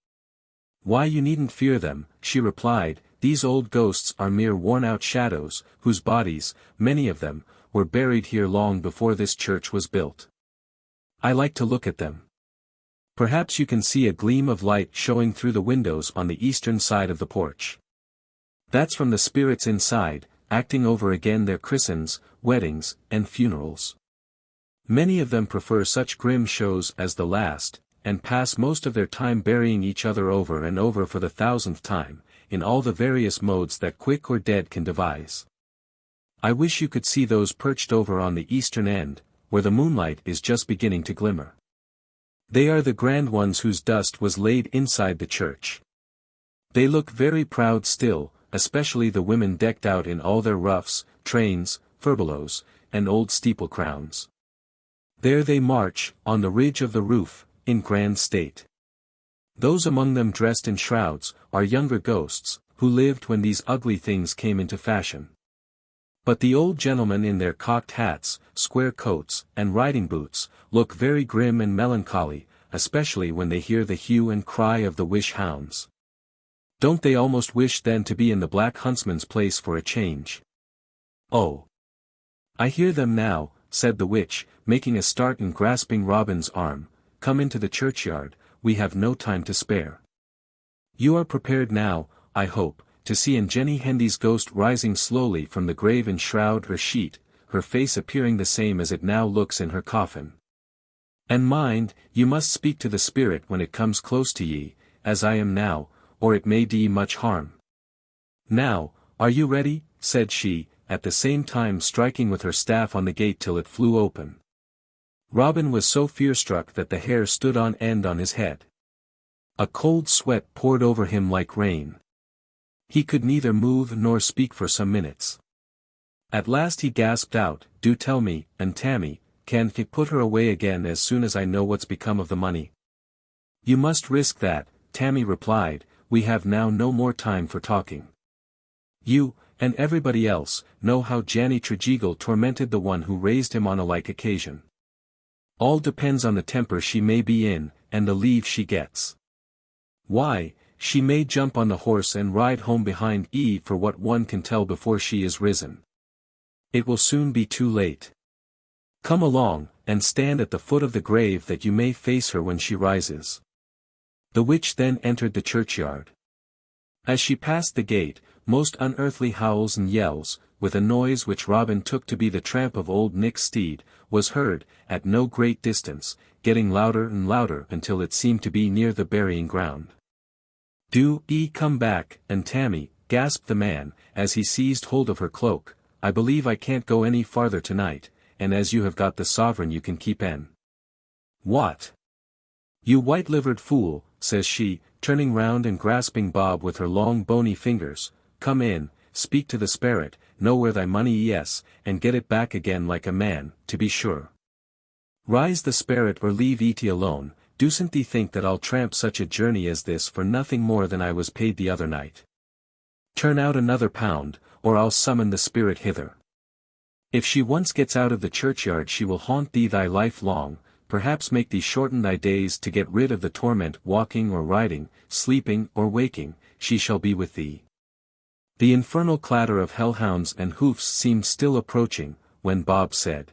"Why you needn't fear them," she replied, "these old ghosts are mere worn-out shadows, whose bodies, many of them, were buried here long before this church was built. I like to look at them. Perhaps you can see a gleam of light showing through the windows on the eastern side of the porch. That's from the spirits inside, acting over again their christens, weddings, and funerals. Many of them prefer such grim shows as the last, and pass most of their time burying each other over and over for the 1000th time, in all the various modes that quick or dead can devise. I wish you could see those perched over on the eastern end, where the moonlight is just beginning to glimmer. They are the grand ones whose dust was laid inside the church. They look very proud still, especially the women decked out in all their ruffs, trains, furbelows, and old steeple crowns. There they march, on the ridge of the roof, in grand state. Those among them dressed in shrouds, are younger ghosts, who lived when these ugly things came into fashion. But the old gentlemen in their cocked hats, square coats, and riding boots, look very grim and melancholy, especially when they hear the hue and cry of the wish-hounds. Don't they almost wish then to be in the Black Huntsman's place for a change? Oh! I hear them now, said the witch, making a start and grasping Robin's arm. Come into the churchyard, we have no time to spare. You are prepared now, I hope, to see Jenny Hendy's ghost rising slowly from the grave in shroud or sheet, her face appearing the same as it now looks in her coffin. And mind, you must speak to the spirit when it comes close to ye, as I am now, or it may do ye much harm. Now, are you ready? Said she, at the same time striking with her staff on the gate till it flew open. Robin was so fear-struck that the hair stood on end on his head. A cold sweat poured over him like rain. He could neither move nor speak for some minutes. At last he gasped out, Do tell me, and Tammy, can he put her away again as soon as I know what's become of the money? You must risk that, Tammy replied, we have now no more time for talking. You, and everybody else, know how Janny Trejeagle tormented the one who raised him on a like occasion. All depends on the temper she may be in, and the leave she gets. Why, she may jump on the horse and ride home behind for what one can tell before she is risen. It will soon be too late. Come along, and stand at the foot of the grave that you may face her when she rises. The witch then entered the churchyard. As she passed the gate, most unearthly howls and yells, with a noise which Robin took to be the tramp of old Nick's steed, was heard, at no great distance, getting louder and louder until it seemed to be near the burying ground. Do come back, and Tammy, gasped the man, as he seized hold of her cloak, I believe I can't go any farther tonight, and as you have got the sovereign you can keep en. What? You white-livered fool, says she, turning round and grasping Bob with her long bony fingers, come in, speak to the spirit, know where thy money is, and get it back again like a man, to be sure. Rise the spirit or leave it alone. Doesn't thee think that I'll tramp such a journey as this for nothing more than I was paid the other night? Turn out another £1, or I'll summon the spirit hither. If she once gets out of the churchyard she will haunt thee thy life long, perhaps make thee shorten thy days to get rid of the torment walking or riding, sleeping or waking, she shall be with thee. The infernal clatter of hellhounds and hoofs seemed still approaching, when Bob said,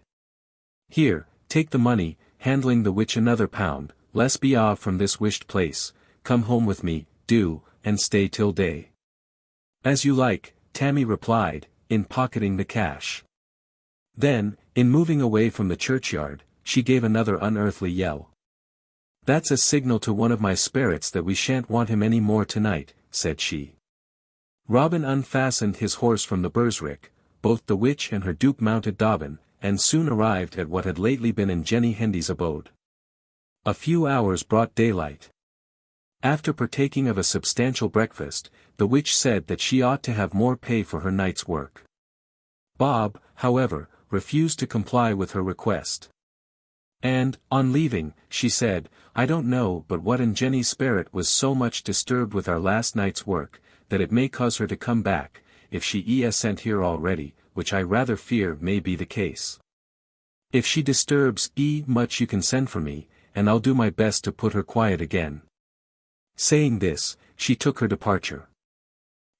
Here, take the money, handling the witch another £1, less be off from this wished place, come home with me, do, and stay till day. As you like, Tammy replied, in pocketing the cash. Then, in moving away from the churchyard, she gave another unearthly yell. That's a signal to one of my spirits that we shan't want him any more tonight, said she. Robin unfastened his horse from the bursrick, both the witch and her duke mounted Dobbin, and soon arrived at what had lately been Jenny Hendy's abode. A few hours brought daylight. After partaking of a substantial breakfast, the witch said that she ought to have more pay for her night's work. Bob, however, refused to comply with her request. And, on leaving, she said, I don't know but what Jenny's spirit was so much disturbed with our last night's work, that it may cause her to come back, if she is sent here already, which I rather fear may be the case. If she disturbs much you can send for me, and I'll do my best to put her quiet again. Saying this, she took her departure.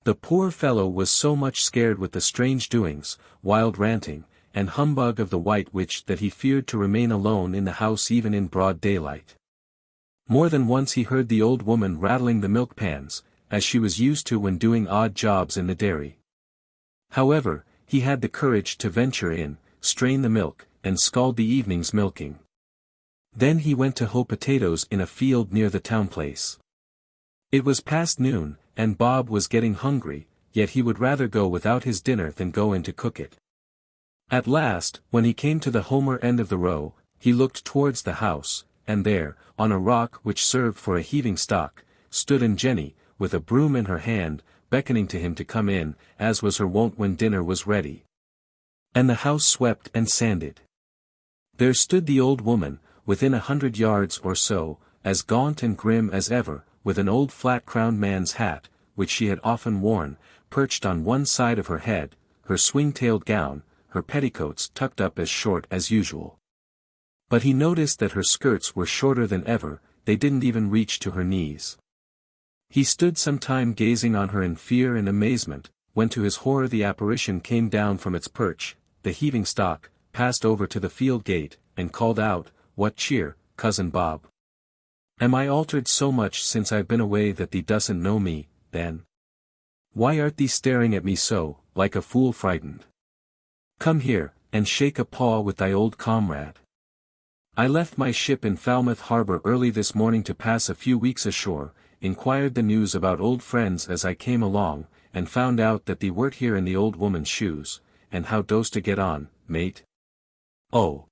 The poor fellow was so much scared with the strange doings, wild ranting, and humbug of the white witch that he feared to remain alone in the house even in broad daylight. More than once he heard the old woman rattling the milk pans, as she was used to when doing odd jobs in the dairy. However, he had the courage to venture in, strain the milk, and scald the evening's milking. Then he went to hoe potatoes in a field near the town place. It was past noon, and Bob was getting hungry, yet he would rather go without his dinner than go in to cook it. At last, when he came to the Homer end of the row, he looked towards the house, and there, on a rock which served for a heaving stock, stood Jenny, with a broom in her hand, beckoning to him to come in, as was her wont when dinner was ready. And the house swept and sanded. There stood the old woman, within 100 yards or so, as gaunt and grim as ever, with an old flat-crowned man's hat, which she had often worn, perched on one side of her head, her swing-tailed gown, her petticoats tucked up as short as usual. But he noticed that her skirts were shorter than ever, they didn't even reach to her knees. He stood some time gazing on her in fear and amazement, when to his horror the apparition came down from its perch, the heaving stock, passed over to the field gate, and called out, "What cheer, cousin Bob? Am I altered so much since I've been away that thee doesn't know me, then? Why art thee staring at me so, like a fool frightened? Come here, and shake a paw with thy old comrade. I left my ship in Falmouth harbour early this morning to pass a few weeks ashore, inquired the news about old friends as I came along, and found out that thee wert here in the old woman's shoes, and how dost to get on, mate? Oh!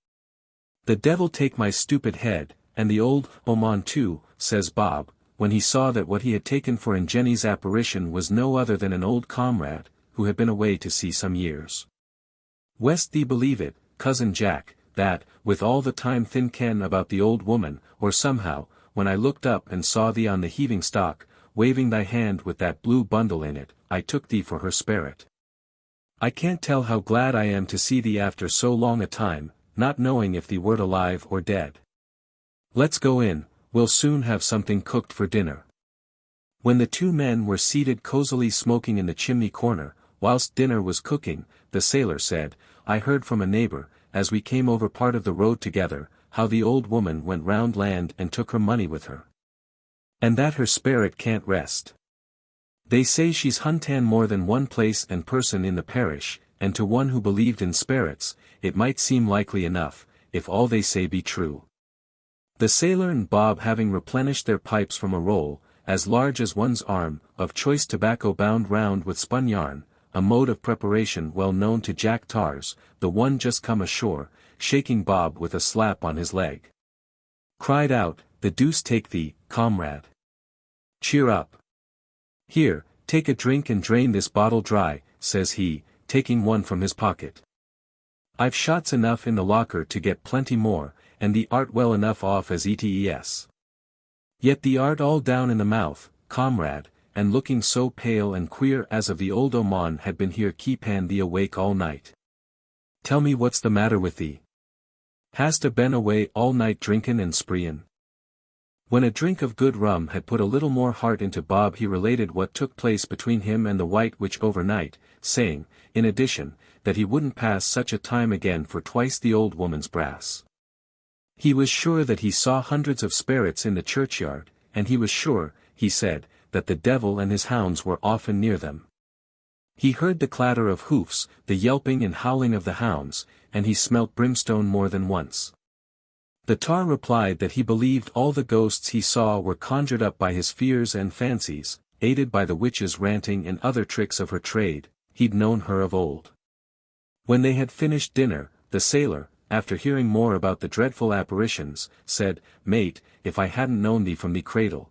The devil take my stupid head, and the old oman too," says Bob, when he saw that what he had taken for Jenny's apparition was no other than an old comrade, who had been away to sea some years. "West thee believe it, cousin Jack, that, with all the time thin ken about the old woman, or somehow, when I looked up and saw thee on the heaving stock, waving thy hand with that blue bundle in it, I took thee for her spirit. I can't tell how glad I am to see thee after so long a time, not knowing if thee wert alive or dead. Let's go in, we'll soon have something cooked for dinner." When the two men were seated cosily smoking in the chimney corner, whilst dinner was cooking, the sailor said, "I heard from a neighbour, as we came over part of the road together, how the old woman went round land and took her money with her. And that her spirit can't rest. They say she's huntan more than one place and person in the parish, and to one who believed in spirits, it might seem likely enough, if all they say be true." The sailor and Bob, having replenished their pipes from a roll, as large as one's arm, of choice tobacco bound round with spun yarn, a mode of preparation well known to Jack tars, the one just come ashore, shaking Bob with a slap on his leg, cried out, "The deuce take thee, comrade! Cheer up! Here, take a drink and drain this bottle dry," says he, taking one from his pocket. "I've shots enough in the locker to get plenty more, and thee art well enough off as ETES. Yet thee art all down in the mouth, comrade, and looking so pale and queer as of the old oman had been here keepin thee awake all night. Tell me what's the matter with thee? Hast a been away all night drinkin' and spreein'?" When a drink of good rum had put a little more heart into Bob, he related what took place between him and the White Witch overnight, saying, in addition, that he wouldn't pass such a time again for twice the old woman's brass. He was sure that he saw hundreds of spirits in the churchyard, and he was sure, he said, that the devil and his hounds were often near them. He heard the clatter of hoofs, the yelping and howling of the hounds, and he smelt brimstone more than once. The tar replied that he believed all the ghosts he saw were conjured up by his fears and fancies, aided by the witch's ranting and other tricks of her trade. He'd known her of old. When they had finished dinner, the sailor, after hearing more about the dreadful apparitions, said, "Mate, if I hadn't known thee from the cradle,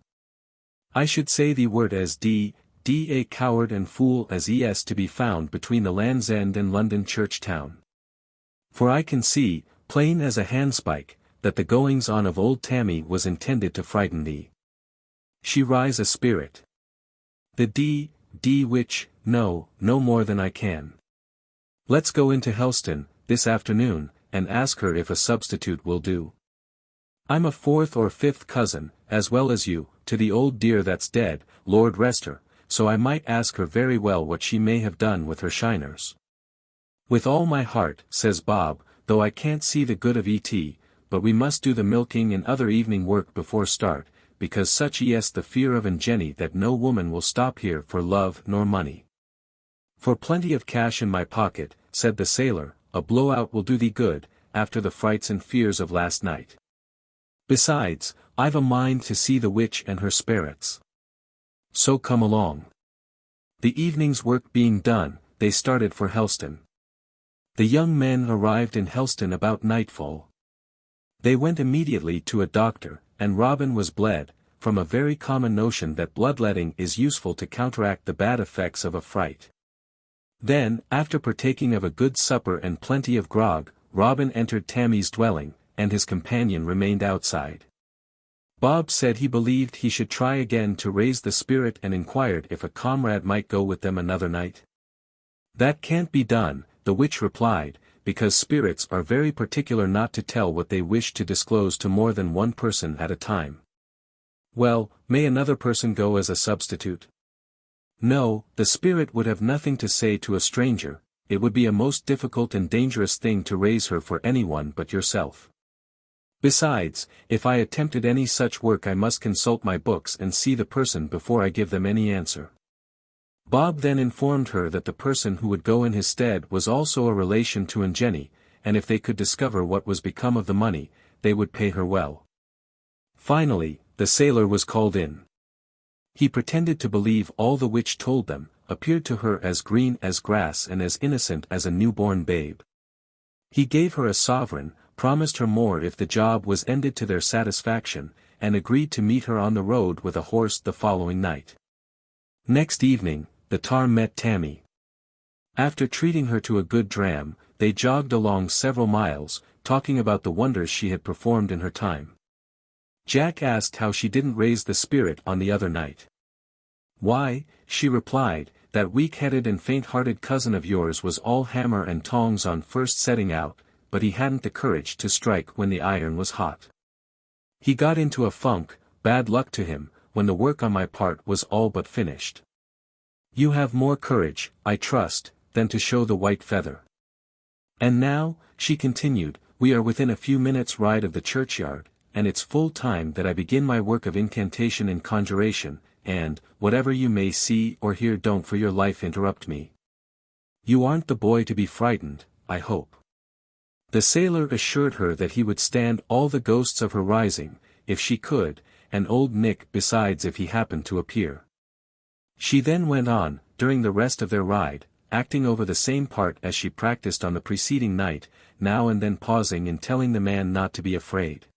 I should say thee wert as a coward and fool as es to be found between the Land's End and London Church Town. For I can see, plain as a handspike, that the goings-on of old Tammy was intended to frighten thee. She rise a spirit. The witch, no more than I can. Let's go into Helston, this afternoon, and ask her if a substitute will do. I'm a fourth or fifth cousin, as well as you, to the old dear that's dead, Lord rest her, so I might ask her very well what she may have done with her shiners." "With all my heart," says Bob, "though I can't see the good of it, but we must do the milking and other evening work before start, because such is the fear of Jenny that no woman will stop here for love nor money." "For plenty of cash in my pocket," said the sailor, "a blowout will do thee good, after the frights and fears of last night. Besides, I've a mind to see the witch and her spirits. So come along." The evening's work being done, they started for Helston. The young men arrived in Helston about nightfall. They went immediately to a doctor, and Robin was bled, from a very common notion that bloodletting is useful to counteract the bad effects of a fright. Then, after partaking of a good supper and plenty of grog, Robin entered Tammy's dwelling, and his companion remained outside. Bob said he believed he should try again to raise the spirit and inquired if a comrade might go with them another night. "That can't be done," the witch replied, "because spirits are very particular not to tell what they wish to disclose to more than one person at a time." "Well, may another person go as a substitute?" "No, the spirit would have nothing to say to a stranger. It would be a most difficult and dangerous thing to raise her for anyone but yourself. Besides, if I attempted any such work I must consult my books and see the person before I give them any answer." Bob then informed her that the person who would go in his stead was also a relation to Jenny, and if they could discover what was become of the money, they would pay her well. Finally, the sailor was called in. He pretended to believe all the witch told them, appeared to her as green as grass and as innocent as a newborn babe. He gave her a sovereign, promised her more if the job was ended to their satisfaction, and agreed to meet her on the road with a horse the following night. Next evening, the tar met Tammy. After treating her to a good dram, they jogged along several miles, talking about the wonders she had performed in her time. Jack asked how she didn't raise the spirit on the other night. "Why," she replied, "that weak-headed and faint-hearted cousin of yours was all hammer and tongs on first setting out, but he hadn't the courage to strike when the iron was hot. He got into a funk, bad luck to him, when the work on my part was all but finished. You have more courage, I trust, than to show the white feather. And now," she continued, "we are within a few minutes' ride of the churchyard, and it's full time that I begin my work of incantation and conjuration, and, whatever you may see or hear, don't for your life interrupt me. You aren't the boy to be frightened, I hope." The sailor assured her that he would stand all the ghosts of her rising, if she could, and old Nick besides if he happened to appear. She then went on, during the rest of their ride, acting over the same part as she practiced on the preceding night, now and then pausing and telling the man not to be afraid.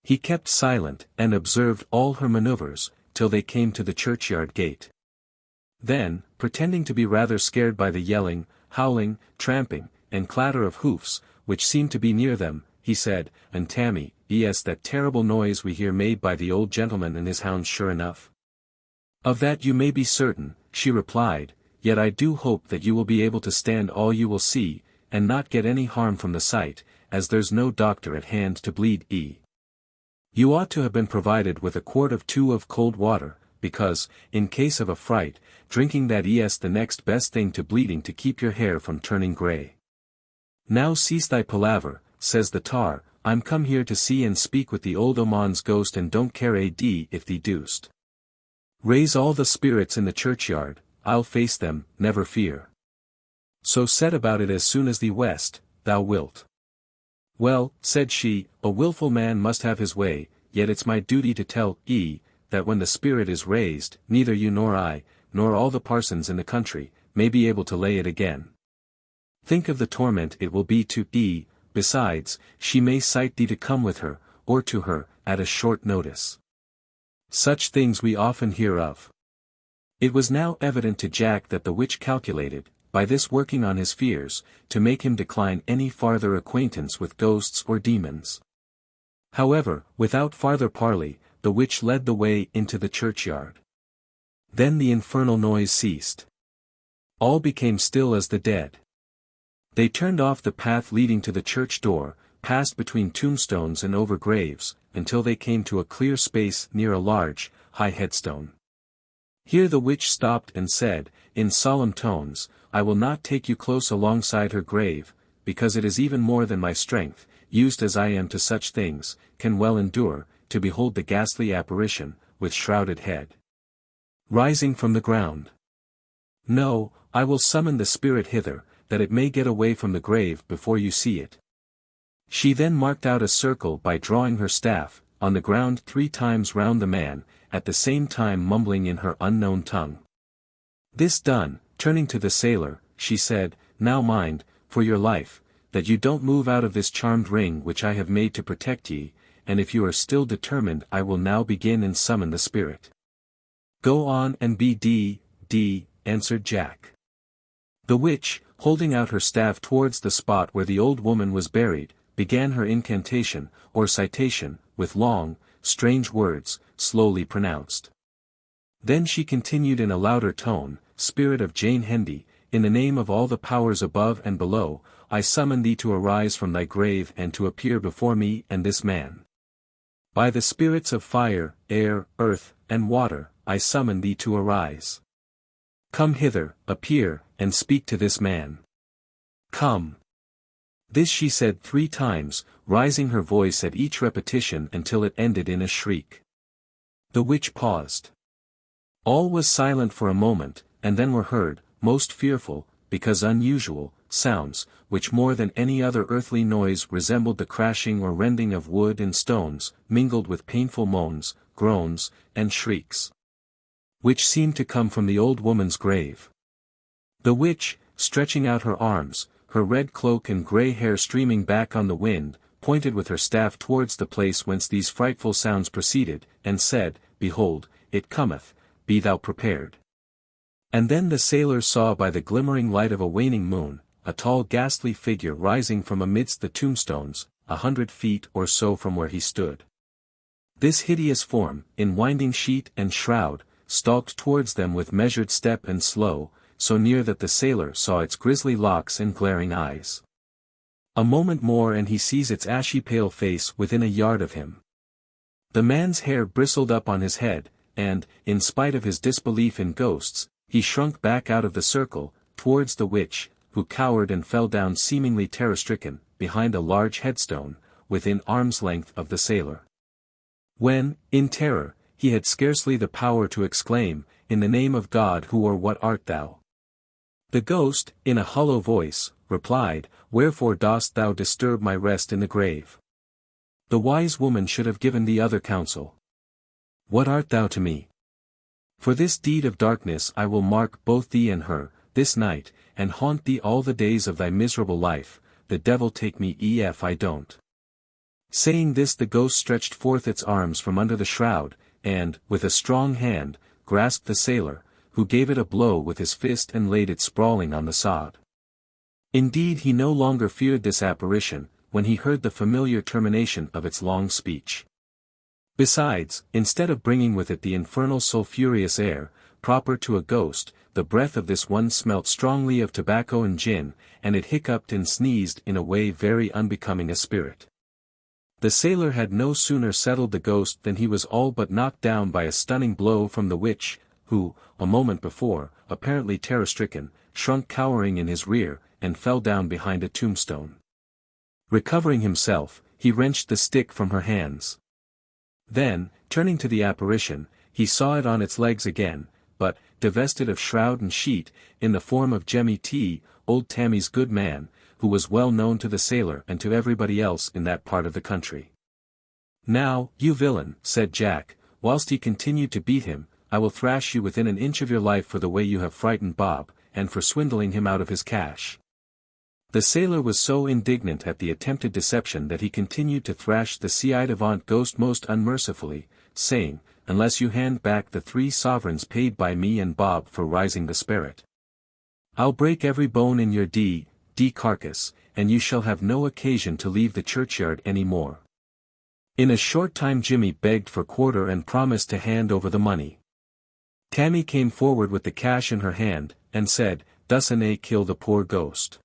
He kept silent, and observed all her maneuvers, till they came to the churchyard gate. Then, pretending to be rather scared by the yelling, howling, tramping, and clatter of hoofs, which seemed to be near them, he said, "And Tammy, yes, that terrible noise we hear made by the old gentleman and his hounds sure enough." "Of that you may be certain," she replied, "yet I do hope that you will be able to stand all you will see, and not get any harm from the sight, as there's no doctor at hand to bleed e. You ought to have been provided with a quart or two of cold water, because, in case of a fright, drinking that is the next best thing to bleeding to keep your hair from turning grey. Now cease thy palaver, says the tar, I'm come here to see and speak with the old oman's ghost and don't care a d if thee dost. Raise all the spirits in the churchyard, I'll face them, never fear. So set about it as soon as thee west, thou wilt. Well, said she, a wilful man must have his way, yet it's my duty to tell that when the spirit is raised, neither you nor I, nor all the parsons in the country, may be able to lay it again. Think of the torment it will be to besides, she may cite thee to come with her, or to her, at a short notice. Such things we often hear of. It was now evident to Jack that the witch calculated, by this working on his fears, to make him decline any farther acquaintance with ghosts or demons. However, without farther parley, the witch led the way into the churchyard. Then the infernal noise ceased. All became still as the dead. They turned off the path leading to the church door, passed between tombstones and over graves, until they came to a clear space near a large, high headstone. Here the witch stopped and said, in solemn tones, I will not take you close alongside her grave, because it is even more than my strength, used as I am to such things, can well endure, to behold the ghastly apparition, with shrouded head, rising from the ground. No, I will summon the spirit hither, that it may get away from the grave before you see it. She then marked out a circle by drawing her staff, on the ground 3 times round the man, at the same time mumbling in her unknown tongue. This done, turning to the sailor, she said, Now mind, for your life, that you don't move out of this charmed ring which I have made to protect ye, and if you are still determined I will now begin and summon the spirit. Go on and be d, answered Jack. The witch, holding out her staff towards the spot where the old woman was buried, began her incantation, or citation, with long, strange words, slowly pronounced. Then she continued in a louder tone, Spirit of Jane Hendy, in the name of all the powers above and below, I summon thee to arise from thy grave and to appear before me and this man. By the spirits of fire, air, earth, and water, I summon thee to arise. Come hither, appear, and speak to this man. Come. This she said 3 times, raising her voice at each repetition until it ended in a shriek. The witch paused. All was silent for a moment, and then were heard, most fearful, because unusual, sounds, which more than any other earthly noise resembled the crashing or rending of wood and stones, mingled with painful moans, groans, and shrieks, which seemed to come from the old woman's grave. The witch, stretching out her arms, her red cloak and grey hair streaming back on the wind, pointed with her staff towards the place whence these frightful sounds proceeded, and said, Behold, it cometh, be thou prepared. And then the sailors saw by the glimmering light of a waning moon, a tall ghastly figure rising from amidst the tombstones, 100 feet or so from where he stood. This hideous form, in winding sheet and shroud, stalked towards them with measured step and slow, so near that the sailor saw its grisly locks and glaring eyes. A moment more and he sees its ashy pale face within a yard of him. The man's hair bristled up on his head, and, in spite of his disbelief in ghosts, he shrunk back out of the circle, towards the witch, who cowered and fell down seemingly terror-stricken, behind a large headstone, within arm's length of the sailor. When, in terror, he had scarcely the power to exclaim, In the name of God who or what art thou? The ghost, in a hollow voice, replied, Wherefore dost thou disturb my rest in the grave? The wise woman should have given thee other counsel. What art thou to me? For this deed of darkness I will mark both thee and her, this night, and haunt thee all the days of thy miserable life, the devil take me if I don't. Saying this the ghost stretched forth its arms from under the shroud, and, with a strong hand, grasped the sailor, who gave it a blow with his fist and laid it sprawling on the sod. Indeed he no longer feared this apparition, when he heard the familiar termination of its long speech. Besides, instead of bringing with it the infernal sulphurous air, proper to a ghost, the breath of this one smelt strongly of tobacco and gin, and it hiccuped and sneezed in a way very unbecoming a spirit. The sailor had no sooner settled the ghost than he was all but knocked down by a stunning blow from the witch, who, a moment before, apparently terror-stricken, shrunk cowering in his rear, and fell down behind a tombstone. Recovering himself, he wrenched the stick from her hands. Then, turning to the apparition, he saw it on its legs again, but, divested of shroud and sheet, in the form of Jemmy T, old Tammy's good man, who was well known to the sailor and to everybody else in that part of the country. Now, you villain, said Jack, whilst he continued to beat him, I will thrash you within an inch of your life for the way you have frightened Bob, and for swindling him out of his cash. The sailor was so indignant at the attempted deception that he continued to thrash the ci-devant ghost most unmercifully, saying, Unless you hand back the 3 sovereigns paid by me and Bob for rising the spirit, I'll break every bone in your D carcass, and you shall have no occasion to leave the churchyard any more. In a short time Jimmy begged for quarter and promised to hand over the money. Tammy came forward with the cash in her hand, and said, Doesn't kill the poor ghost.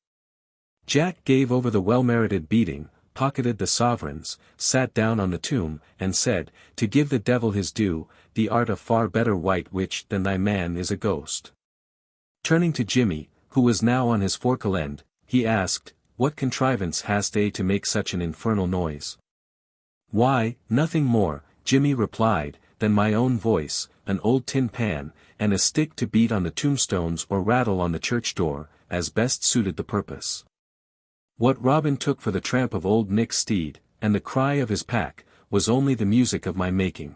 Jack gave over the well-merited beating, pocketed the sovereigns, sat down on the tomb, and said, To give the devil his due, thee art a far better white witch than thy man is a ghost. Turning to Jimmy, who was now on his forkle-end, he asked, What contrivance hast to make such an infernal noise? Why, nothing more, Jimmy replied, than my own voice, an old tin pan, and a stick to beat on the tombstones or rattle on the church door, as best suited the purpose. What Robin took for the tramp of old Nick's steed, and the cry of his pack, was only the music of my making.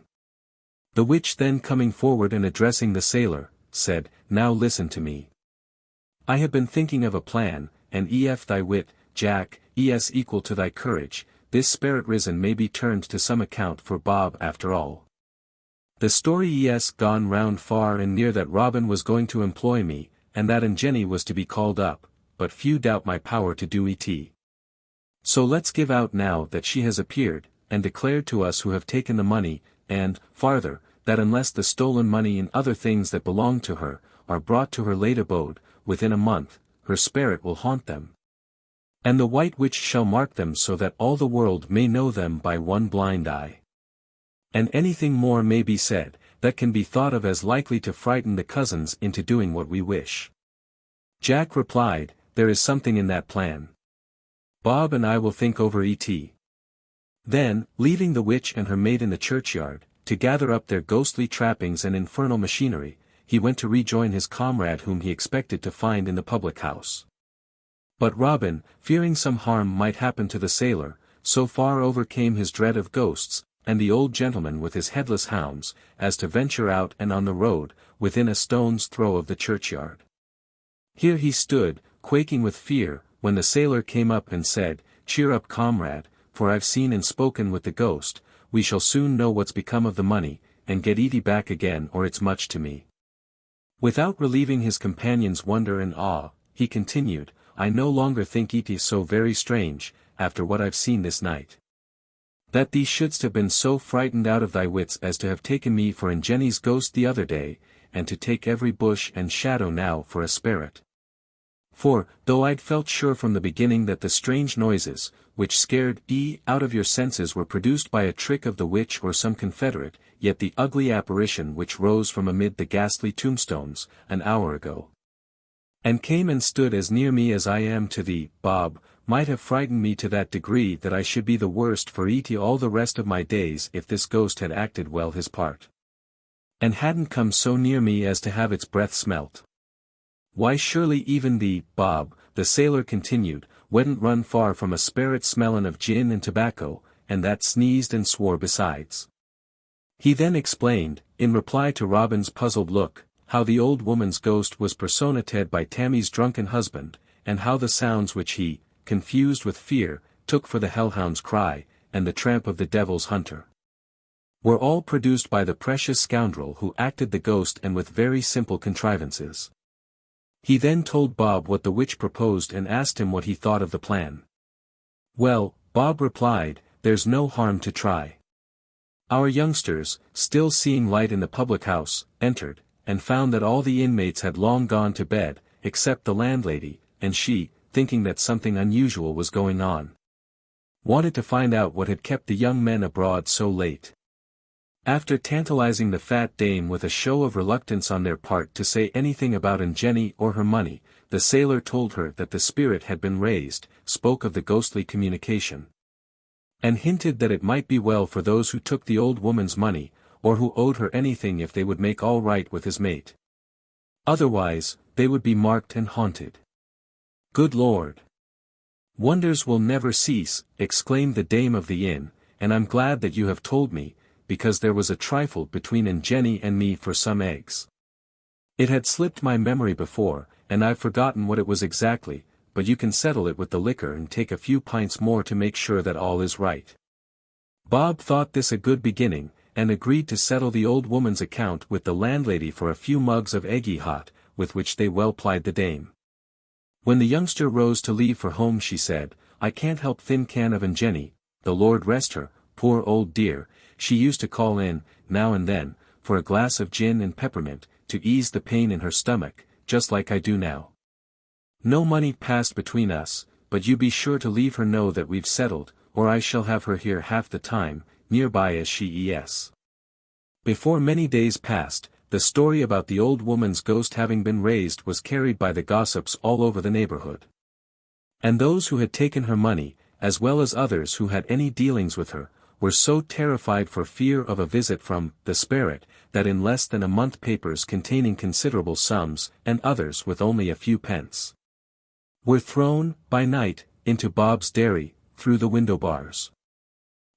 The witch then coming forward and addressing the sailor, said, Now listen to me. I have been thinking of a plan, and ef thy wit, Jack, is equal to thy courage, this spirit risen may be turned to some account for Bob after all. The story is gone round far and near that Robin was going to employ me, and that Jenny was to be called up, but few doubt my power to do it. So let's give out now that she has appeared, and declared to us who have taken the money, and, farther, that unless the stolen money and other things that belong to her, are brought to her late abode, within a month, her spirit will haunt them. And the white witch shall mark them so that all the world may know them by one blind eye. And anything more may be said, that can be thought of as likely to frighten the cousins into doing what we wish. Jack replied, there is something in that plan. Bob and I will think over it. Then, leaving the witch and her maid in the churchyard, to gather up their ghostly trappings and infernal machinery, he went to rejoin his comrade whom he expected to find in the public house. But Robin, fearing some harm might happen to the sailor, so far overcame his dread of ghosts, and the old gentleman with his headless hounds, as to venture out and on the road, within a stone's throw of the churchyard. Here he stood, quaking with fear, when the sailor came up and said, cheer up comrade, for I've seen and spoken with the ghost, we shall soon know what's become of the money, and get Edie back again or it's much to me. Without relieving his companion's wonder and awe, he continued, I no longer think it is so very strange, after what I've seen this night. That thee shouldst have been so frightened out of thy wits as to have taken me for Jenny's ghost the other day, and to take every bush and shadow now for a spirit. For, though I'd felt sure from the beginning that the strange noises, which scared ye out of your senses were produced by a trick of the witch or some confederate, yet the ugly apparition which rose from amid the ghastly tombstones, an hour ago, and came and stood as near me as I am to thee, Bob, might have frightened me to that degree that I should be the worst for it all the rest of my days if this ghost had acted well his part, and hadn't come so near me as to have its breath smelt. Why surely even thee, Bob, the sailor continued, wouldn't run far from a spirit smellin' of gin and tobacco, and that sneezed and swore besides. He then explained, in reply to Robin's puzzled look, how the old woman's ghost was personated by Tammy's drunken husband, and how the sounds which he, confused with fear, took for the hellhound's cry, and the tramp of the devil's hunter, were all produced by the precious scoundrel who acted the ghost and with very simple contrivances. He then told Bob what the witch proposed and asked him what he thought of the plan. Well, Bob replied, there's no harm to try. Our youngsters, still seeing light in the public house, entered, and found that all the inmates had long gone to bed, except the landlady, and she, thinking that something unusual was going on, wanted to find out what had kept the young men abroad so late. After tantalizing the fat dame with a show of reluctance on their part to say anything about Jenny or her money, the sailor told her that the spirit had been raised, spoke of the ghostly communication, and hinted that it might be well for those who took the old woman's money, or who owed her anything if they would make all right with his mate. Otherwise, they would be marked and haunted. Good Lord! Wonders will never cease, exclaimed the dame of the inn, and I'm glad that you have told me, because there was a trifle between Jenny and me for some eggs. It had slipped my memory before, and I've forgotten what it was exactly, but you can settle it with the liquor and take a few pints more to make sure that all is right. Bob thought this a good beginning, and agreed to settle the old woman's account with the landlady for a few mugs of eggy hot, with which they well plied the dame. When the youngster rose to leave for home she said, I can't help thin can of Jenny, the Lord rest her, poor old dear, she used to call in, now and then, for a glass of gin and peppermint, to ease the pain in her stomach, just like I do now. No money passed between us, but you be sure to leave her know that we've settled, or I shall have her here half the time, nearby as she is. Before many days passed, the story about the old woman's ghost having been raised was carried by the gossips all over the neighborhood. And those who had taken her money, as well as others who had any dealings with her, were so terrified for fear of a visit from the spirit, that in less than a month papers containing considerable sums, and others with only a few pence, were thrown, by night, into Bob's dairy, through the window bars.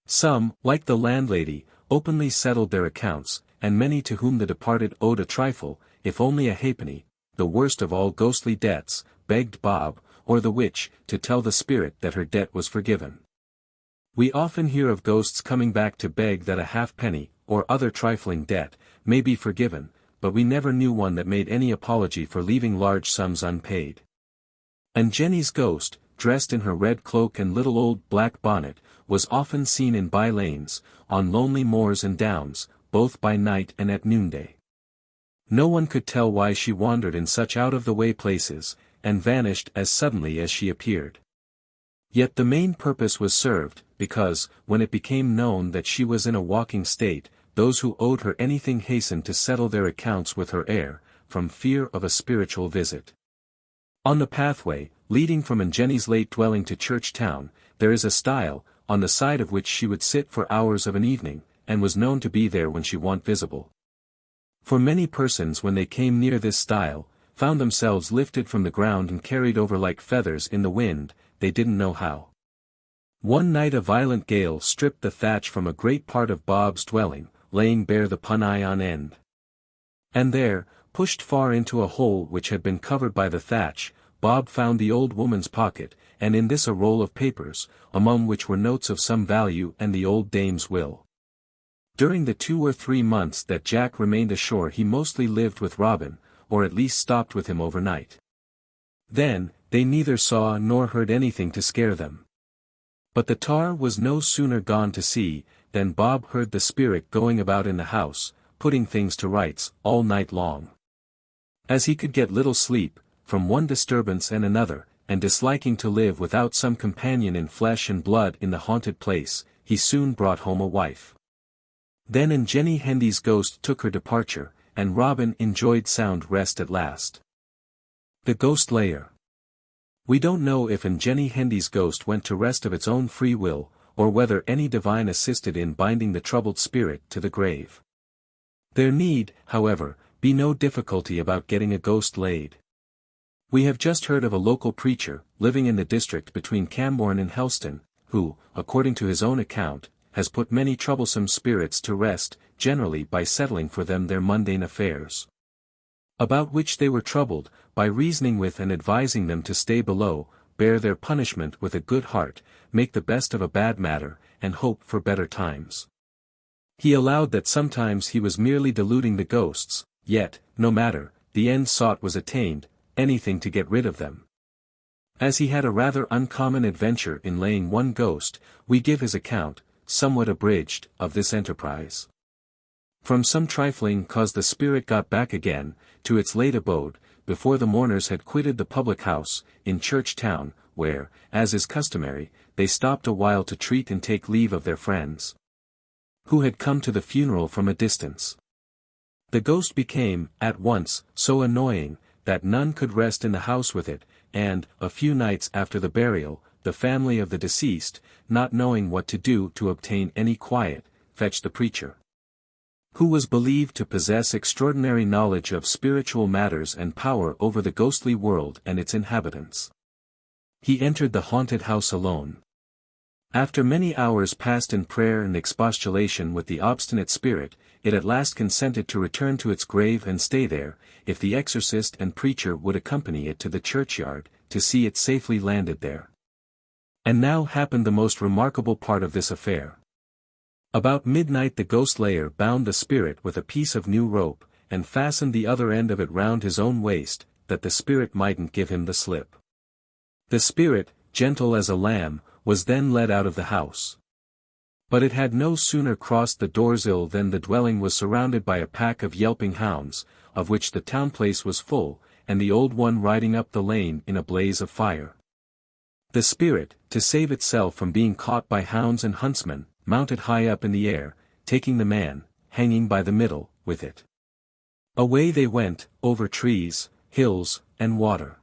Some, like the landlady, openly settled their accounts, and many to whom the departed owed a trifle, if only a halfpenny, the worst of all ghostly debts, begged Bob, or the witch, to tell the spirit that her debt was forgiven. We often hear of ghosts coming back to beg that a halfpenny, or other trifling debt, may be forgiven, but we never knew one that made any apology for leaving large sums unpaid. And Jenny's ghost, dressed in her red cloak and little old black bonnet, was often seen in by-lanes, on lonely moors and downs, both by night and at noonday. No one could tell why she wandered in such out-of-the-way places, and vanished as suddenly as she appeared. Yet the main purpose was served, because, when it became known that she was in a walking state, those who owed her anything hastened to settle their accounts with her ere, from fear of a spiritual visit. On the pathway, leading from Jenny's late dwelling to Church Town, there is a stile, on the side of which she would sit for hours of an evening, and was known to be there when she wa'n't visible. For many persons when they came near this stile, found themselves lifted from the ground and carried over like feathers in the wind, they didn't know how. One night a violent gale stripped the thatch from a great part of Bob's dwelling, laying bare the punai on end. And there, pushed far into a hole which had been covered by the thatch, Bob found the old woman's pocket, and in this a roll of papers, among which were notes of some value and the old dame's will. During the 2 or 3 months that Jack remained ashore he mostly lived with Robin, or at least stopped with him overnight. Then, they neither saw nor heard anything to scare them. But the tar was no sooner gone to sea, than Bob heard the spirit going about in the house, putting things to rights, all night long. As he could get little sleep, from one disturbance and another, and disliking to live without some companion in flesh and blood in the haunted place, he soon brought home a wife. Then Jenny Hendy's ghost took her departure, and Robin enjoyed sound rest at last. The Ghost Layer. We don't know if Jenny Hendy's ghost went to rest of its own free will, or whether any divine assisted in binding the troubled spirit to the grave. There need, however, be no difficulty about getting a ghost laid. We have just heard of a local preacher, living in the district between Cambourne and Helston, who, according to his own account, has put many troublesome spirits to rest, generally by settling for them their mundane affairs, about which they were troubled, by reasoning with and advising them to stay below, bear their punishment with a good heart, make the best of a bad matter, and hope for better times. He allowed that sometimes he was merely deluding the ghosts, yet, no matter, the end sought was attained, anything to get rid of them. As he had a rather uncommon adventure in laying one ghost, we give his account, somewhat abridged, of this enterprise. From some trifling cause the spirit got back again, to its late abode, before the mourners had quitted the public house, in Church Town, where, as is customary, they stopped a while to treat and take leave of their friends, who had come to the funeral from a distance. The ghost became, at once, so annoying, that none could rest in the house with it, and, a few nights after the burial, the family of the deceased, not knowing what to do to obtain any quiet, fetched the preacher, who was believed to possess extraordinary knowledge of spiritual matters and power over the ghostly world and its inhabitants. He entered the haunted house alone. After many hours passed in prayer and expostulation with the obstinate spirit, it at last consented to return to its grave and stay there, if the exorcist and preacher would accompany it to the churchyard, to see it safely landed there. And now happened the most remarkable part of this affair. About midnight the ghost layer bound the spirit with a piece of new rope, and fastened the other end of it round his own waist, that the spirit mightn't give him the slip. The spirit, gentle as a lamb, was then led out of the house. But it had no sooner crossed the doorsill than the dwelling was surrounded by a pack of yelping hounds, of which the town place was full, and the old one riding up the lane in a blaze of fire. The spirit, to save itself from being caught by hounds and huntsmen, mounted high up in the air, taking the man, hanging by the middle, with it. Away they went, over trees, hills, and water.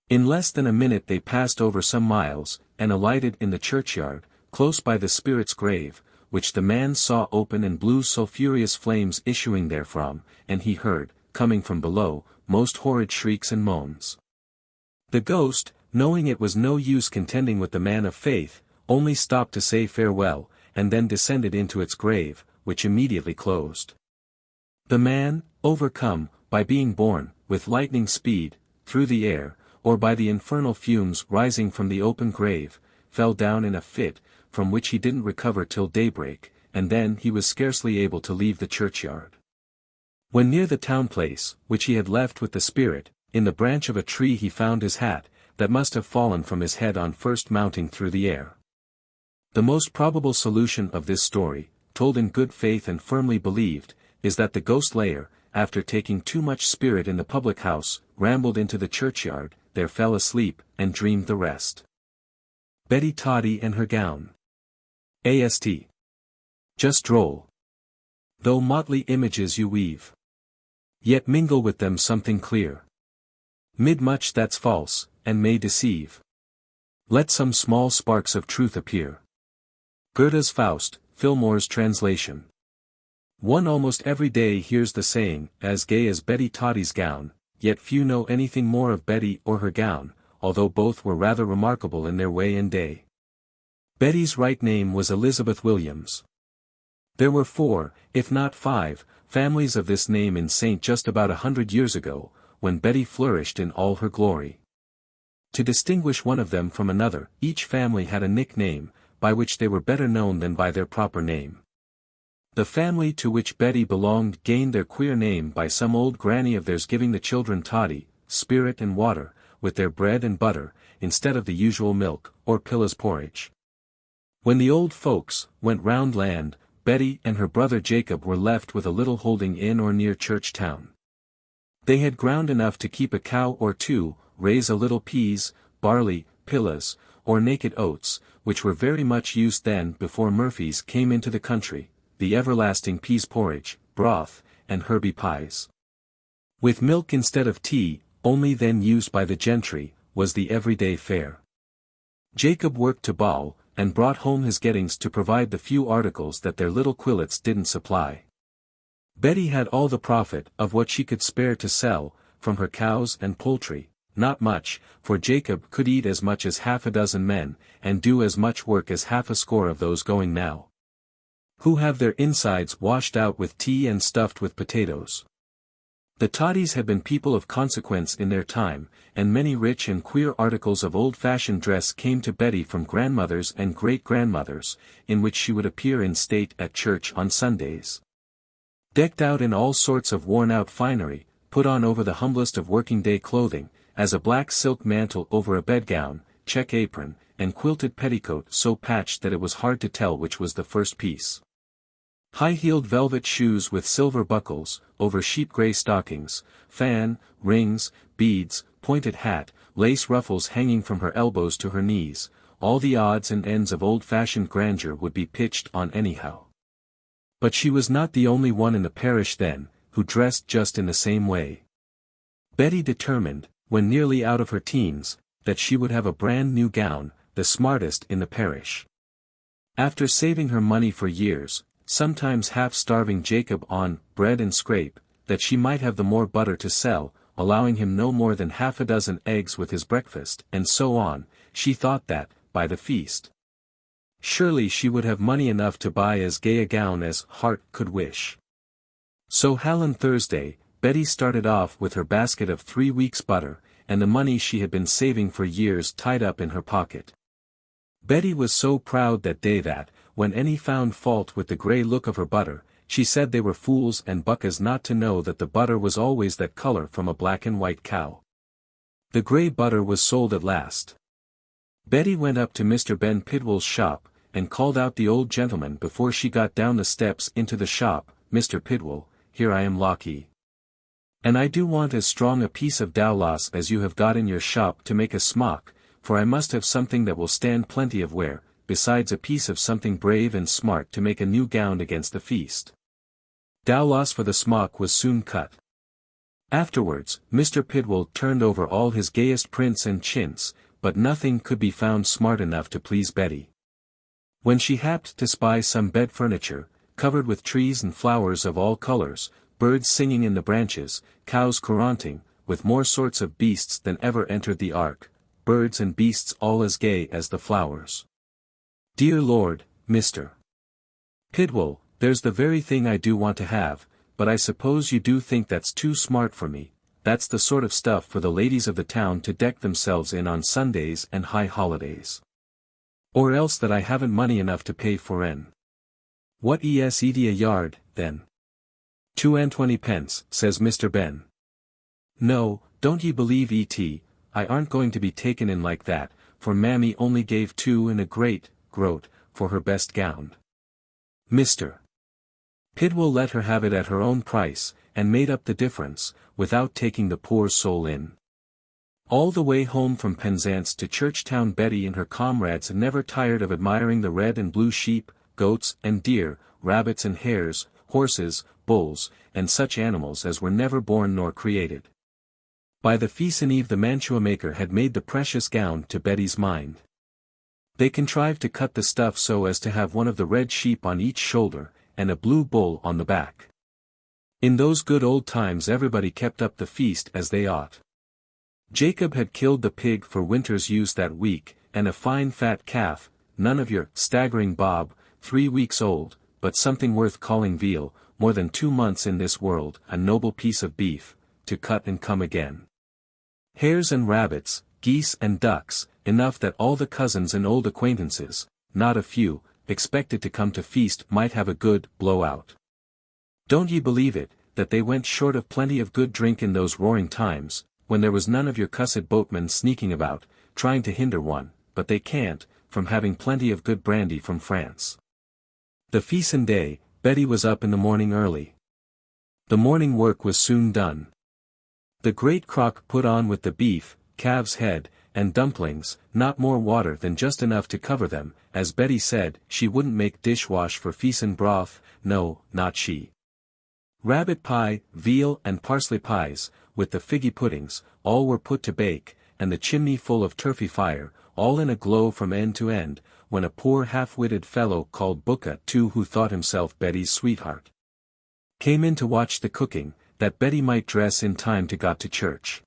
In less than a minute they passed over some miles, and alighted in the churchyard, close by the spirit's grave, which the man saw open and blew sulphurous flames issuing therefrom, and he heard, coming from below, most horrid shrieks and moans. The ghost, knowing it was no use contending with the man of faith, only stopped to say farewell, and then descended into its grave, which immediately closed. The man, overcome, by being borne, with lightning speed, through the air, or by the infernal fumes rising from the open grave, fell down in a fit, from which he didn't recover till daybreak, and then he was scarcely able to leave the churchyard. When near the town place, which he had left with the spirit, in the branch of a tree he found his hat, that must have fallen from his head on first mounting through the air. The most probable solution of this story, told in good faith and firmly believed, is that the ghost layer, after taking too much spirit in the public house, rambled into the churchyard, there fell asleep, and dreamed the rest. Betty Toddy and her gown. AST. Just droll. Though motley images you weave, yet mingle with them something clear. Mid much that's false, and may deceive, let some small sparks of truth appear. Goethe's Faust, Fillmore's translation. One almost every day hears the saying, as gay as Betty Toddy's gown, yet few know anything more of Betty or her gown, although both were rather remarkable in their way and day. Betty's right name was Elizabeth Williams. There were 4, if not 5, families of this name in St. just about 100 years ago, when Betty flourished in all her glory. To distinguish one of them from another, each family had a nickname, by which they were better known than by their proper name. The family to which Betty belonged gained their queer name by some old granny of theirs giving the children toddy, spirit and water, with their bread and butter, instead of the usual milk, or pilla's porridge. When the old folks went round land, Betty and her brother Jacob were left with a little holding in or near church town. They had ground enough to keep a cow or 2, raise a little peas, barley, pillas, or naked oats, which were very much used then before Murphy's came into the country, the everlasting peas porridge, broth, and herby pies. With milk instead of tea, only then used by the gentry, was the everyday fare. Jacob worked to bowl, and brought home his gettings to provide the few articles that their little quillets didn't supply. Betty had all the profit of what she could spare to sell, from her cows and poultry, not much, for Jacob could eat as much as half a dozen men, and do as much work as half a score of those going now, who have their insides washed out with tea and stuffed with potatoes. The Toddies had been people of consequence in their time, and many rich and queer articles of old-fashioned dress came to Betty from grandmothers and great-grandmothers, in which she would appear in state at church on Sundays. Decked out in all sorts of worn-out finery, put on over the humblest of working-day clothing, as a black silk mantle over a bedgown, check apron, and quilted petticoat so patched that it was hard to tell which was the first piece. High-heeled velvet shoes with silver buckles, over sheep-grey stockings, fan, rings, beads, pointed hat, lace ruffles hanging from her elbows to her knees, all the odds and ends of old-fashioned grandeur would be pitched on anyhow. But she was not the only one in the parish then, who dressed just in the same way. Betty determined, when nearly out of her teens, that she would have a brand new gown, the smartest in the parish. After saving her money for years, sometimes half-starving Jacob on bread and scrape, that she might have the more butter to sell, allowing him no more than half a dozen eggs with his breakfast, and so on, she thought that, by the feast, surely she would have money enough to buy as gay a gown as heart could wish. So Hallow Thursday, Betty started off with her basket of 3 weeks' butter, and the money she had been saving for years tied up in her pocket. Betty was so proud that day that, when any found fault with the grey look of her butter, she said they were fools and buccas not to know that the butter was always that colour from a black and white cow. The grey butter was sold at last. Betty went up to Mr. Ben Pidwell's shop, and called out the old gentleman before she got down the steps into the shop, "Mr. Pidwell, here I am Lockee. And I do want as strong a piece of dowlas as you have got in your shop to make a smock, for I must have something that will stand plenty of wear, besides a piece of something brave and smart to make a new gown against the feast." Dowlas for the smock was soon cut. Afterwards, Mr. Pidwell turned over all his gayest prints and chintz, but nothing could be found smart enough to please Betty. When she happened to spy some bed furniture, covered with trees and flowers of all colours, birds singing in the branches, cows curranting, with more sorts of beasts than ever entered the ark, birds and beasts all as gay as the flowers. "Dear Lord, Mr. Pidwell, there's the very thing I do want to have, but I suppose you do think that's too smart for me. That's the sort of stuff for the ladies of the town to deck themselves in on Sundays and high holidays. Or else that I haven't money enough to pay for en. What es a yard, then?" "2 and 20 pence, says Mr. Ben. "No, don't ye believe et, I aren't going to be taken in like that, for mammy only gave 2 and a great, groat, for her best gown. Mr. Pitt will let her have it at her own price, and made up the difference, without taking the poor soul in. All the way home from Penzance to Churchtown Betty and her comrades never tired of admiring the red and blue sheep, goats and deer, rabbits and hares, horses, bulls, and such animals as were never born nor created. By the Feason Eve the mantua maker had made the precious gown to Betty's mind. They contrived to cut the stuff so as to have one of the red sheep on each shoulder, and a blue bull on the back. In those good old times everybody kept up the feast as they ought. Jacob had killed the pig for winter's use that week, and a fine fat calf, none of your staggering bob, 3 weeks old, but something worth calling veal, more than 2 months in this world, a noble piece of beef, to cut and come again. Hares and rabbits, geese and ducks, enough that all the cousins and old acquaintances, not a few, expected to come to feast might have a good blow-out. Don't ye believe it, that they went short of plenty of good drink in those roaring times, when there was none of your cussed boatmen sneaking about, trying to hinder one, but they can't, from having plenty of good brandy from France. The feastin' day, Betty was up in the morning early. The morning work was soon done. The great crock put on with the beef, calf's head, and dumplings, not more water than just enough to cover them, as Betty said, she wouldn't make dishwash for feason broth, no, not she. Rabbit pie, veal and parsley pies, with the figgy puddings, all were put to bake, and the chimney full of turfy fire, all in a glow from end to end, when a poor half-witted fellow called Bucca too, who thought himself Betty's sweetheart, came in to watch the cooking, that Betty might dress in time to go to church.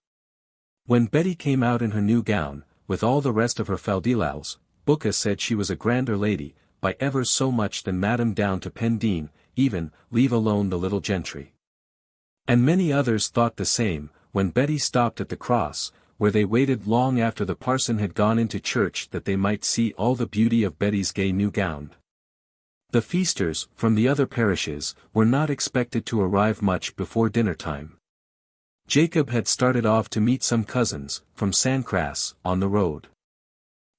When Betty came out in her new gown, with all the rest of her faldilals, Bucca said she was a grander lady, by ever so much than Madam down to Pendeen, even, leave alone the little gentry. And many others thought the same, when Betty stopped at the cross, where they waited long after the parson had gone into church that they might see all the beauty of Betty's gay new gown. The feasters, from the other parishes, were not expected to arrive much before dinner-time. Jacob had started off to meet some cousins, from Sancras, on the road.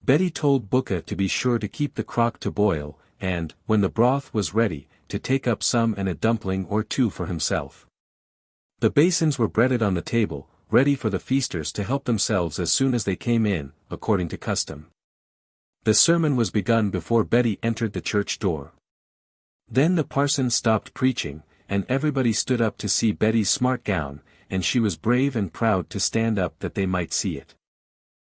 Betty told Bucca to be sure to keep the crock to boil, and, when the broth was ready, to take up some and a dumpling or 2 for himself. The basins were breaded on the table, ready for the feasters to help themselves as soon as they came in, according to custom. The sermon was begun before Betty entered the church door. Then the parson stopped preaching, and everybody stood up to see Betty's smart gown, and she was brave and proud to stand up that they might see it.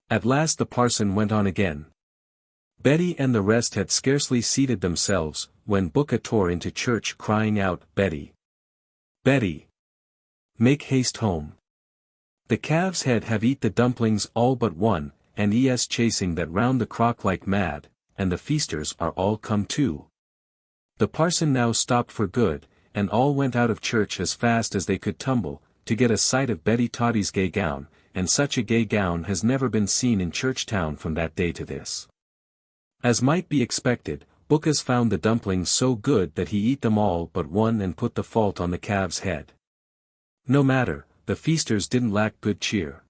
At last the parson went on again. Betty and the rest had scarcely seated themselves, when Bucca tore into church crying out, "Betty! Betty! Make haste home! The calf's head have eat the dumplings all but one, and es chasing that round the crock like mad, and the feasters are all come too." The parson now stopped for good, and all went out of church as fast as they could tumble, to get a sight of Betty Toddy's gay gown, and such a gay gown has never been seen in Churchtown from that day to this. As might be expected, Bucca's found the dumplings so good that he eat them all but one and put the fault on the calf's head. No matter, the feasters didn't lack good cheer.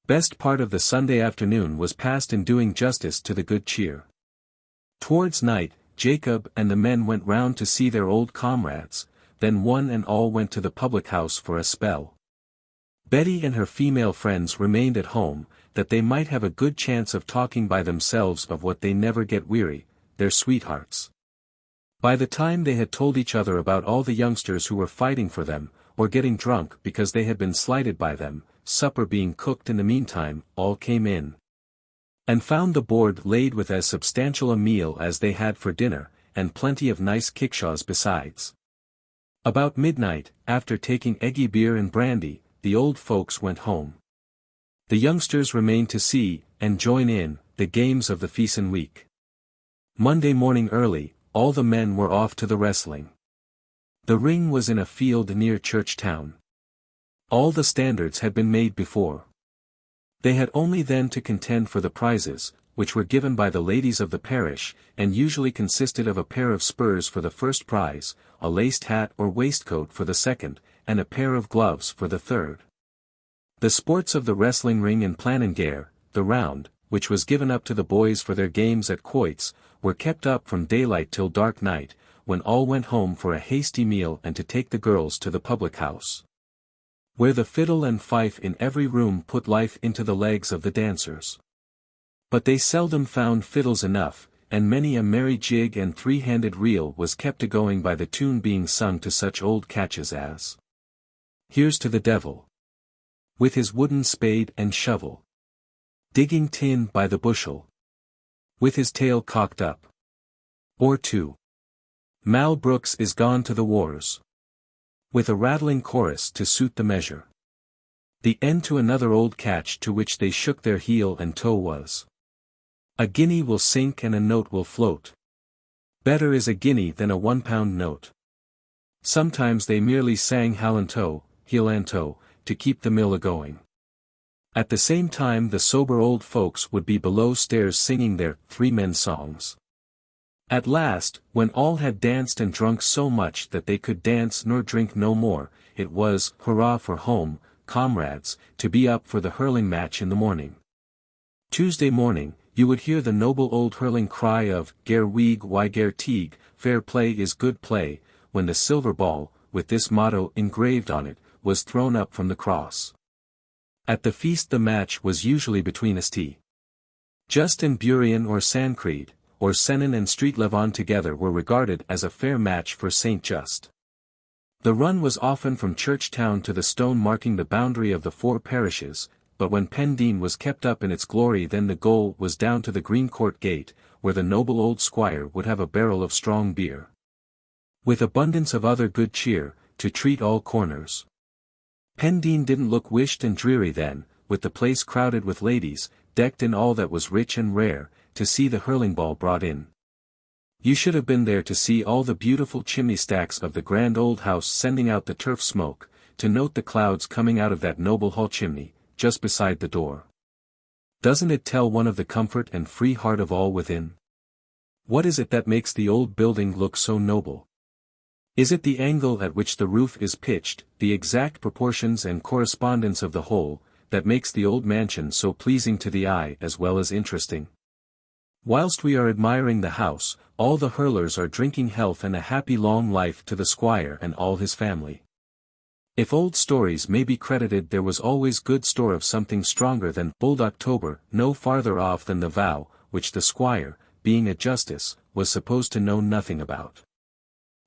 Best part of the Sunday afternoon was passed in doing justice to the good cheer. Towards night, Jacob and the men went round to see their old comrades, then one and all went to the public house for a spell. Betty and her female friends remained at home, that they might have a good chance of talking by themselves of what they never get weary, their sweethearts. By the time they had told each other about all the youngsters who were fighting for them, or getting drunk because they had been slighted by them, supper being cooked in the meantime, all came in, and found the board laid with as substantial a meal as they had for dinner, and plenty of nice kickshaws besides. About midnight, after taking eggy beer and brandy, the old folks went home. The youngsters remained to see, and join in, the games of the feastin' week. Monday morning early, all the men were off to the wrestling. The ring was in a field near Churchtown. All the standards had been made before. They had only then to contend for the prizes, which were given by the ladies of the parish, and usually consisted of a pair of spurs for the first prize, a laced hat or waistcoat for the second, and a pair of gloves for the third. The sports of the wrestling ring and planengare, the round, which was given up to the boys for their games at quoits, were kept up from daylight till dark night, when all went home for a hasty meal and to take the girls to the public house, where the fiddle and fife in every room put life into the legs of the dancers. But they seldom found fiddles enough, and many a merry jig and three-handed reel was kept a-going by the tune being sung to such old catches as "Here's to the devil, with his wooden spade and shovel, digging tin by the bushel, with his tail cocked up," or to "Mal Brooks is gone to the wars," with a rattling chorus to suit the measure. The end to another old catch to which they shook their heel and toe was "A guinea will sink and a note will float. Better is a guinea than a £1 note." Sometimes they merely sang hallantoe, heel-and-toe, to keep the mill a-going. At the same time the sober old folks would be below stairs singing their three-men songs. At last, when all had danced and drunk so much that they could dance nor drink no more, it was, hurrah for home, comrades, to be up for the hurling match in the morning. Tuesday morning, you would hear the noble old hurling cry of "Ger weeg why ger teague, fair play is good play," when the silver ball, with this motto engraved on it, was thrown up from the cross. At the feast the match was usually between St. Just and Burien or Sancreed, or Sennen and Streatlevon together were regarded as a fair match for St. Just. The run was often from Church Town to the stone marking the boundary of the 4 parishes, but when Pendeen was kept up in its glory then the goal was down to the Green Court Gate, where the noble old squire would have a barrel of strong beer, with abundance of other good cheer, to treat all corners. Pendeen didn't look wished and dreary then, with the place crowded with ladies, decked in all that was rich and rare, to see the hurling ball brought in. You should have been there to see all the beautiful chimney stacks of the grand old house sending out the turf smoke, to note the clouds coming out of that noble hall chimney, just beside the door. Doesn't it tell one of the comfort and free heart of all within? What is it that makes the old building look so noble? Is it the angle at which the roof is pitched, the exact proportions and correspondence of the whole, that makes the old mansion so pleasing to the eye as well as interesting? Whilst we are admiring the house, all the hurlers are drinking health and a happy long life to the squire and all his family. If old stories may be credited, there was always good store of something stronger than bold October, no farther off than the vow, which the squire, being a justice, was supposed to know nothing about.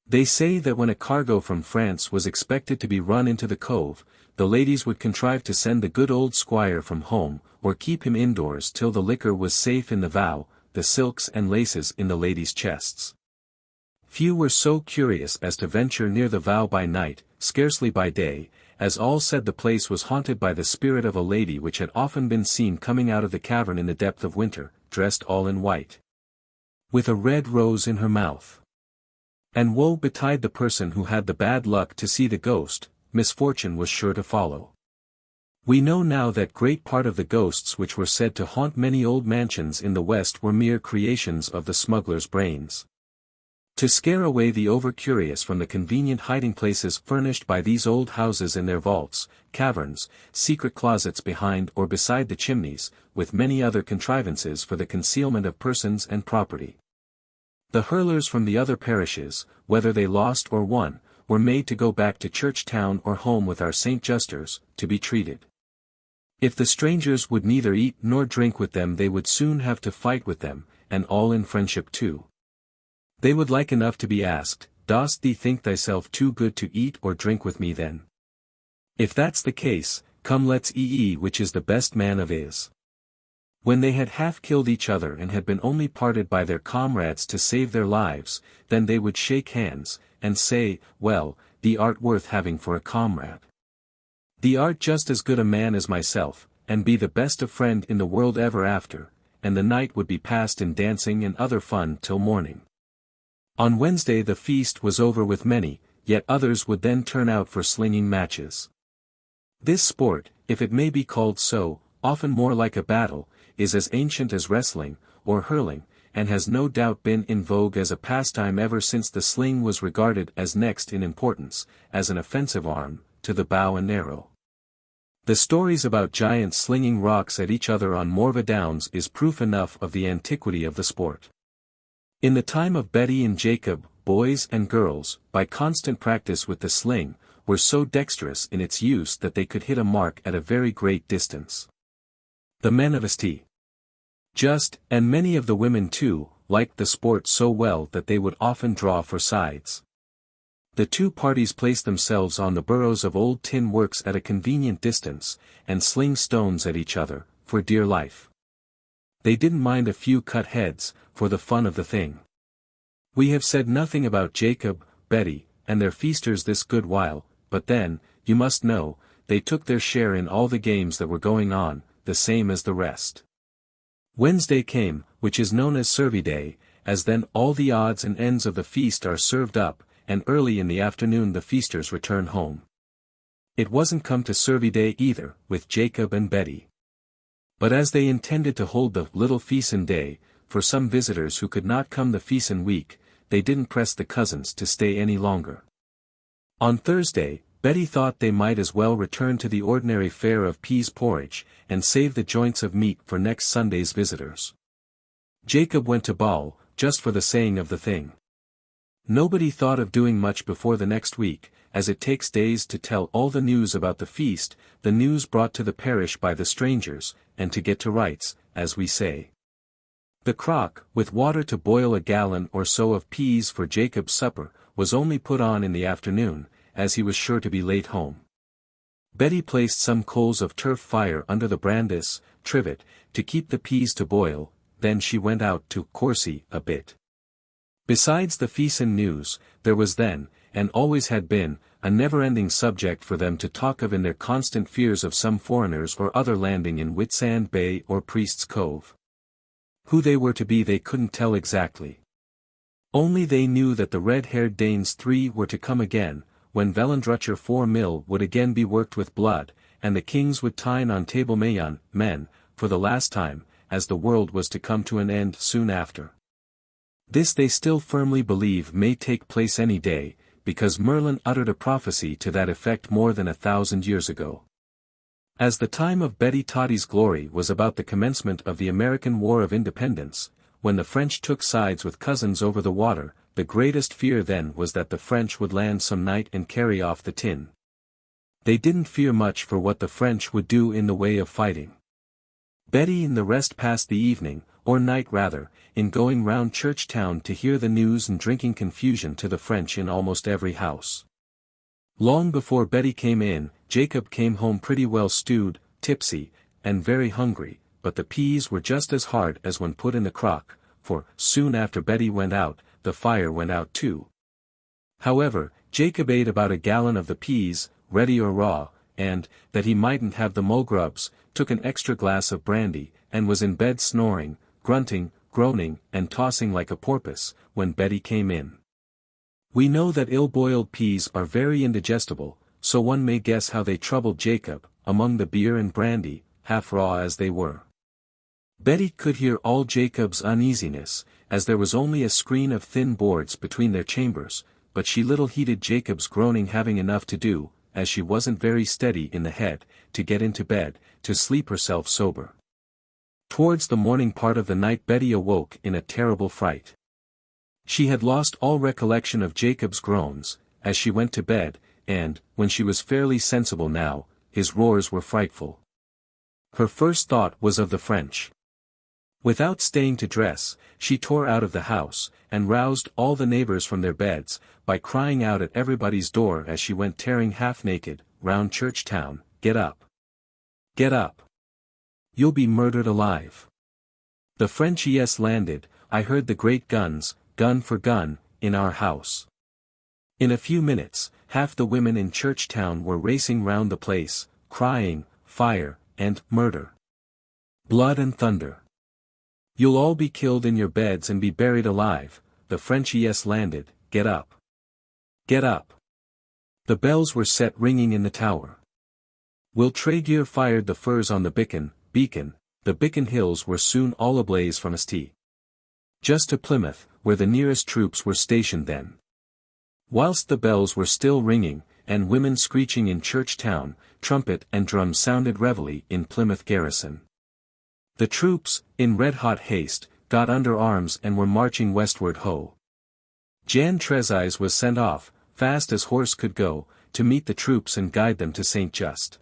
They say that when a cargo from France was expected to be run into the cove, the ladies would contrive to send the good old squire from home, or keep him indoors till the liquor was safe in the vow, the silks and laces in the ladies' chests. Few were so curious as to venture near the vow by night, scarcely by day, as all said the place was haunted by the spirit of a lady which had often been seen coming out of the cavern in the depth of winter, dressed all in white, with a red rose in her mouth. And woe betide the person who had the bad luck to see the ghost, misfortune was sure to follow. We know now that great part of the ghosts which were said to haunt many old mansions in the West were mere creations of the smuggler's brains. To scare away the over-curious from the convenient hiding-places furnished by these old houses in their vaults, caverns, secret closets behind or beside the chimneys, with many other contrivances for the concealment of persons and property. The hurlers from the other parishes, whether they lost or won, were made to go back to Church Town or home with our St. Justers, to be treated. If the strangers would neither eat nor drink with them they would soon have to fight with them, and all in friendship too. They would like enough to be asked, "Dost thee think thyself too good to eat or drink with me then? If that's the case, come let's eat which is the best man of is." When they had half killed each other and had been only parted by their comrades to save their lives, then they would shake hands, and say, "Well, thee art worth having for a comrade. Thee art just as good a man as myself, and be the best of friend in the world ever after," and the night would be passed in dancing and other fun till morning. On Wednesday the feast was over with many, yet others would then turn out for slinging matches. This sport, if it may be called so, often more like a battle, is as ancient as wrestling, or hurling, and has no doubt been in vogue as a pastime ever since the sling was regarded as next in importance, as an offensive arm, to the bow and arrow. The stories about giants slinging rocks at each other on Morva Downs is proof enough of the antiquity of the sport. In the time of Betty and Jacob, boys and girls, by constant practice with the sling, were so dexterous in its use that they could hit a mark at a very great distance. The men of St. and many of the women too, liked the sport so well that they would often draw for sides. The two parties placed themselves on the burrows of old tin works at a convenient distance, and sling stones at each other, for dear life. They didn't mind a few cut heads, for the fun of the thing. We have said nothing about Jacob, Betty, and their feasters this good while, but then, you must know, they took their share in all the games that were going on, the same as the rest. Wednesday came, which is known as Survey Day, as then all the odds and ends of the feast are served up, and early in the afternoon the feasters return home. It wasn't come to Survey Day either, with Jacob and Betty. But as they intended to hold the little feastin' day, for some visitors who could not come the feastin' week, they didn't press the cousins to stay any longer. On Thursday, Betty thought they might as well return to the ordinary fare of peas porridge, and save the joints of meat for next Sunday's visitors. Jacob went to ball, just for the saying of the thing. Nobody thought of doing much before the next week, as it takes days to tell all the news about the feast, the news brought to the parish by the strangers, and to get to rights, as we say. The crock, with water to boil a gallon or so of peas for Jacob's supper, was only put on in the afternoon, as he was sure to be late home. Betty placed some coals of turf fire under the brandis, trivet, to keep the peas to boil, then she went out to Corsi a bit. Besides the feastin' news, there was then, and always had been, a never-ending subject for them to talk of in their constant fears of some foreigners or other landing in Whitsand Bay or Priest's Cove. Who they were to be they couldn't tell exactly. Only they knew that the red-haired Danes 3 were to come again, when Vellandrucher 4 mill would again be worked with blood, and the kings would tine on Table Mayon, men, for the last time, as the world was to come to an end soon after. This they still firmly believe may take place any day, because Merlin uttered a prophecy to that effect more than 1,000 years ago. As the time of Betty Toddy's glory was about the commencement of the American War of Independence, when the French took sides with cousins over the water, the greatest fear then was that the French would land some night and carry off the tin. They didn't fear much for what the French would do in the way of fighting. Betty and the rest passed the evening, or night rather, in going round Church Town to hear the news and drinking confusion to the French in almost every house. Long before Betty came in, Jacob came home pretty well stewed, tipsy, and very hungry, but the peas were just as hard as when put in the crock, for, soon after Betty went out, the fire went out too. However, Jacob ate about a gallon of the peas, ready or raw, and, that he mightn't have the mulgrubs, took an extra glass of brandy, and was in bed snoring, grunting, groaning, and tossing like a porpoise, when Betty came in. We know that ill-boiled peas are very indigestible, so one may guess how they troubled Jacob, among the beer and brandy, half raw as they were. Betty could hear all Jacob's uneasiness, as there was only a screen of thin boards between their chambers, but she little heeded Jacob's groaning, having enough to do, as she wasn't very steady in the head, to get into bed, to sleep herself sober. Towards the morning part of the night Betty awoke in a terrible fright. She had lost all recollection of Jacob's groans, as she went to bed, and, when she was fairly sensible now, his roars were frightful. Her first thought was of the French. Without staying to dress, she tore out of the house, and roused all the neighbors from their beds, by crying out at everybody's door as she went tearing half-naked, round Church Town, "Get up! Get up! You'll be murdered alive! The French landed, I heard the great guns, gun for gun, in our house." In a few minutes, half the women in Church Town were racing round the place, crying, "Fire, and murder! Blood and thunder! You'll all be killed in your beds and be buried alive, the French landed, get up! Get up!" The bells were set ringing in the tower. Will Tregear fired the firs on the beacon, the Beacon Hills were soon all ablaze from St. just to Plymouth, where the nearest troops were stationed then. Whilst the bells were still ringing, and women screeching in Church Town, trumpet and drum sounded reveille in Plymouth garrison. The troops, in red-hot haste, got under arms and were marching westward ho. Jan Trezise was sent off, fast as horse could go, to meet the troops and guide them to St. Just.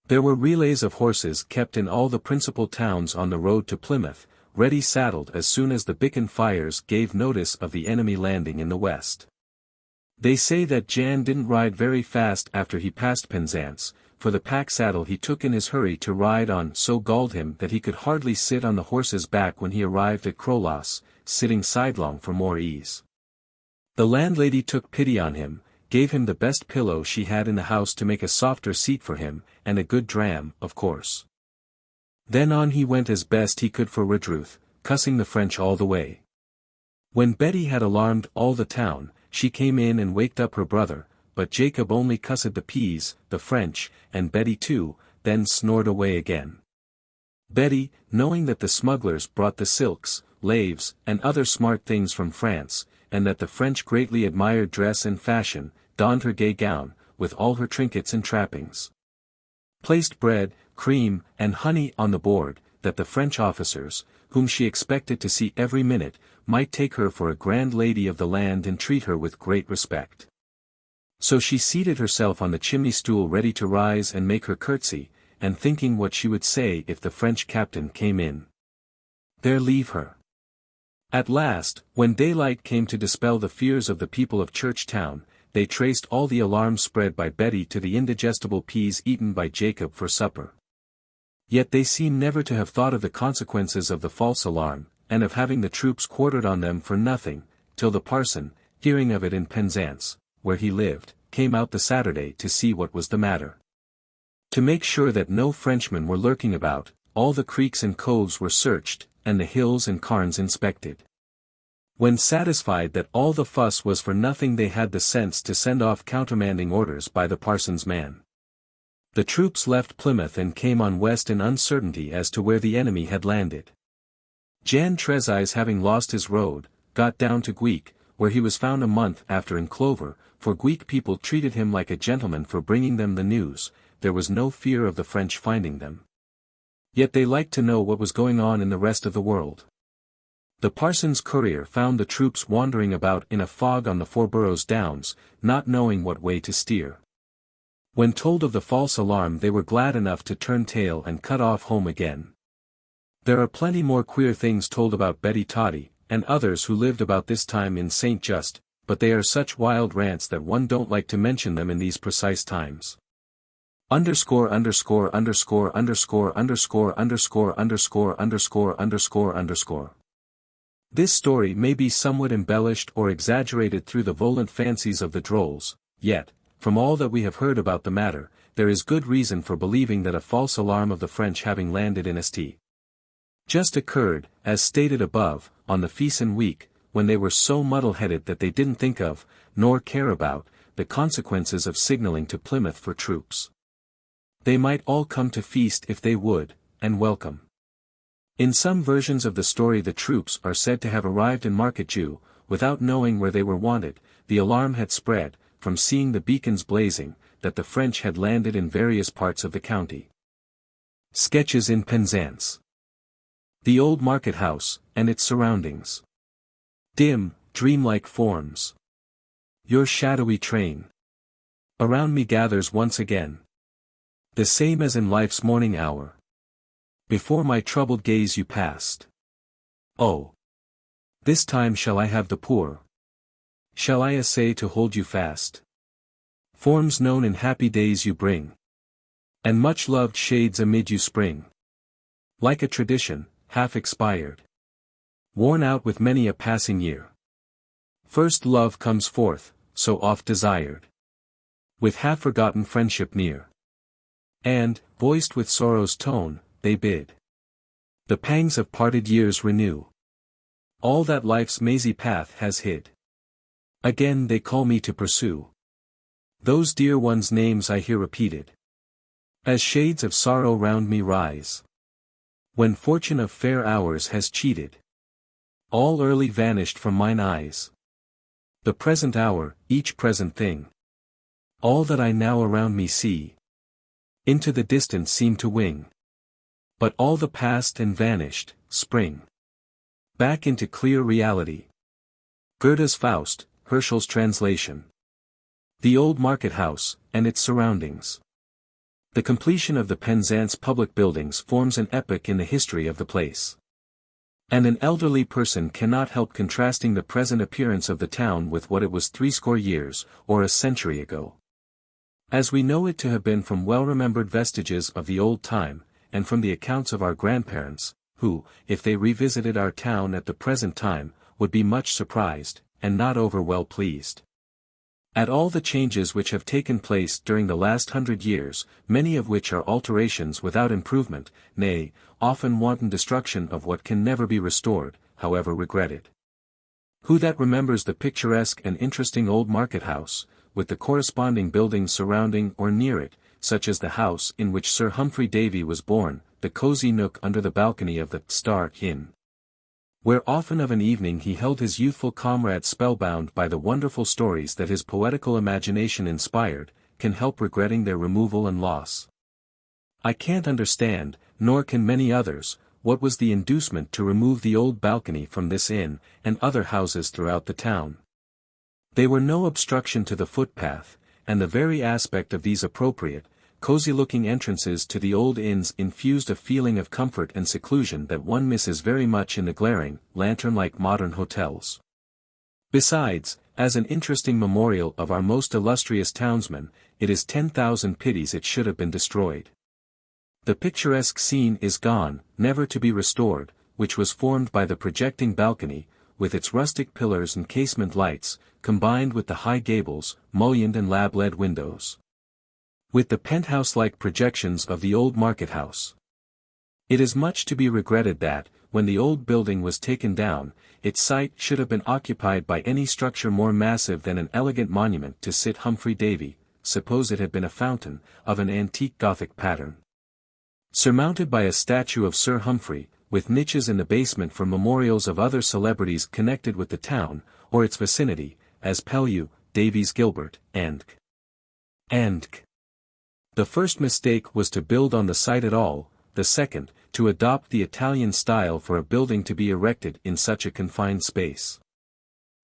There were relays of horses kept in all the principal towns on the road to Plymouth, ready saddled as soon as the beacon fires gave notice of the enemy landing in the west. They say that Jan didn't ride very fast after he passed Penzance, for the pack saddle he took in his hurry to ride on so galled him that he could hardly sit on the horse's back when he arrived at Crolas, sitting sidelong for more ease. The landlady took pity on him, gave him the best pillow she had in the house to make a softer seat for him, and a good dram, of course. Then on he went as best he could for Redruth, cussing the French all the way. When Betty had alarmed all the town, she came in and waked up her brother, but Jacob only cussed the P's, the French, and Betty too, then snored away again. Betty, knowing that the smugglers brought the silks, laves, and other smart things from France, and that the French greatly admired dress and fashion, donned her gay gown, with all her trinkets and trappings. Placed bread, cream, and honey on the board, that the French officers, whom she expected to see every minute, might take her for a grand lady of the land and treat her with great respect. So she seated herself on the chimney-stool ready to rise and make her curtsy, and thinking what she would say if the French captain came in. There leave her. At last, when daylight came to dispel the fears of the people of Church Town, they traced all the alarms spread by Betty to the indigestible peas eaten by Jacob for supper. Yet they seem never to have thought of the consequences of the false alarm, and of having the troops quartered on them for nothing, till the parson, hearing of it in Penzance, where he lived, came out the Saturday to see what was the matter. To make sure that no Frenchmen were lurking about, all the creeks and coves were searched, and the hills and carns inspected. When satisfied that all the fuss was for nothing, they had the sense to send off countermanding orders by the parson's man. The troops left Plymouth and came on west in uncertainty as to where the enemy had landed. Jan Trezise, having lost his road, got down to Guique, where he was found a month after in clover, for Guique people treated him like a gentleman for bringing them the news. There was no fear of the French finding them. Yet they liked to know what was going on in the rest of the world. The parson's courier found the troops wandering about in a fog on the Fourboroughs Downs, not knowing what way to steer. When told of the false alarm, they were glad enough to turn tail and cut off home again. There are plenty more queer things told about Betty Toddy, and others who lived about this time in St. Just, but they are such wild rants that one don't like to mention them in these precise times. Underscore underscore underscore underscore underscore underscore underscore underscore underscore underscore. This story may be somewhat embellished or exaggerated through the volant fancies of the drolls, yet, from all that we have heard about the matter, there is good reason for believing that a false alarm of the French having landed in St. Just occurred, as stated above, on the Feason week, when they were so muddle-headed that they didn't think of, nor care about, the consequences of signaling to Plymouth for troops. They might all come to feast if they would, and welcome. In some versions of the story the troops are said to have arrived in Market Jew, without knowing where they were wanted. The alarm had spread, from seeing the beacons blazing, that the French had landed in various parts of the county. Sketches in Penzance. The old market house, and its surroundings. Dim, dreamlike forms. Your shadowy train around me gathers once again. The same as in life's morning hour. Before my troubled gaze you passed. Oh! This time shall I have the poor? Shall I essay to hold you fast? Forms known in happy days you bring, and much loved shades amid you spring. Like a tradition, half expired, worn out with many a passing year. First love comes forth, so oft desired, with half-forgotten friendship near. And, voiced with sorrow's tone, they bid the pangs of parted years renew. All that life's mazy path has hid. Again they call me to pursue those dear ones' names I hear repeated, as shades of sorrow round me rise, when fortune of fair hours has cheated. All early vanished from mine eyes. The present hour, each present thing, All that I now around me see, into the distance seem to wing. But all the past and vanished, spring back into clear reality. Goethe's Faust, Herschel's translation. The old market house, and its surroundings. The completion of the Penzance public buildings forms an epoch in the history of the place. And an elderly person cannot help contrasting the present appearance of the town with what it was 80 years, or a century ago. As we know it to have been from well-remembered vestiges of the old time, and from the accounts of our grandparents, who, if they revisited our town at the present time, would be much surprised, and not over well pleased. At all the changes which have taken place during the last 100 years, many of which are alterations without improvement, nay, often wanton destruction of what can never be restored, however regretted. Who that remembers the picturesque and interesting old market house, with the corresponding buildings surrounding or near it, such as the house in which Sir Humphrey Davy was born, the cosy nook under the balcony of the Star Inn, where often of an evening he held his youthful comrades spellbound by the wonderful stories that his poetical imagination inspired, can help regretting their removal and loss? I can't understand, nor can many others, what was the inducement to remove the old balcony from this inn, and other houses throughout the town. They were no obstruction to the footpath, and the very aspect of these appropriate, cozy-looking entrances to the old inns infused a feeling of comfort and seclusion that one misses very much in the glaring, lantern-like modern hotels. Besides, as an interesting memorial of our most illustrious townsman, it is 10,000 pities it should have been destroyed. The picturesque scene is gone, never to be restored, which was formed by the projecting balcony, with its rustic pillars and casement lights, combined with the high gables, mullioned and lab-lead windows, with the penthouse-like projections of the old market house. It is much to be regretted that, when the old building was taken down, its site should have been occupied by any structure more massive than an elegant monument to Sir Humphrey Davy, suppose it had been a fountain, of an antique Gothic pattern, surmounted by a statue of Sir Humphrey, with niches in the basement for memorials of other celebrities connected with the town, or its vicinity, as Pellew, Davies Gilbert, and The first mistake was to build on the site at all, the second, to adopt the Italian style for a building to be erected in such a confined space.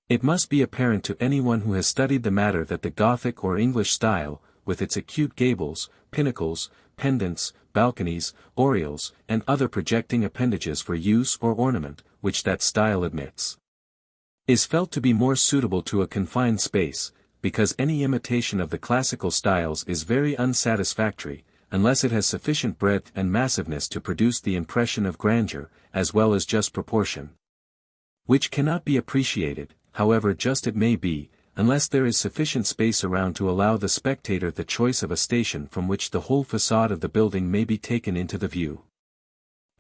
It must be apparent to anyone who has studied the matter that the Gothic or English style, with its acute gables, pinnacles, pendants, balconies, oriels, and other projecting appendages for use or ornament, which that style admits, is felt to be more suitable to a confined space, because any imitation of the classical styles is very unsatisfactory, unless it has sufficient breadth and massiveness to produce the impression of grandeur, as well as just proportion, which cannot be appreciated, however just it may be, unless there is sufficient space around to allow the spectator the choice of a station from which the whole facade of the building may be taken into the view.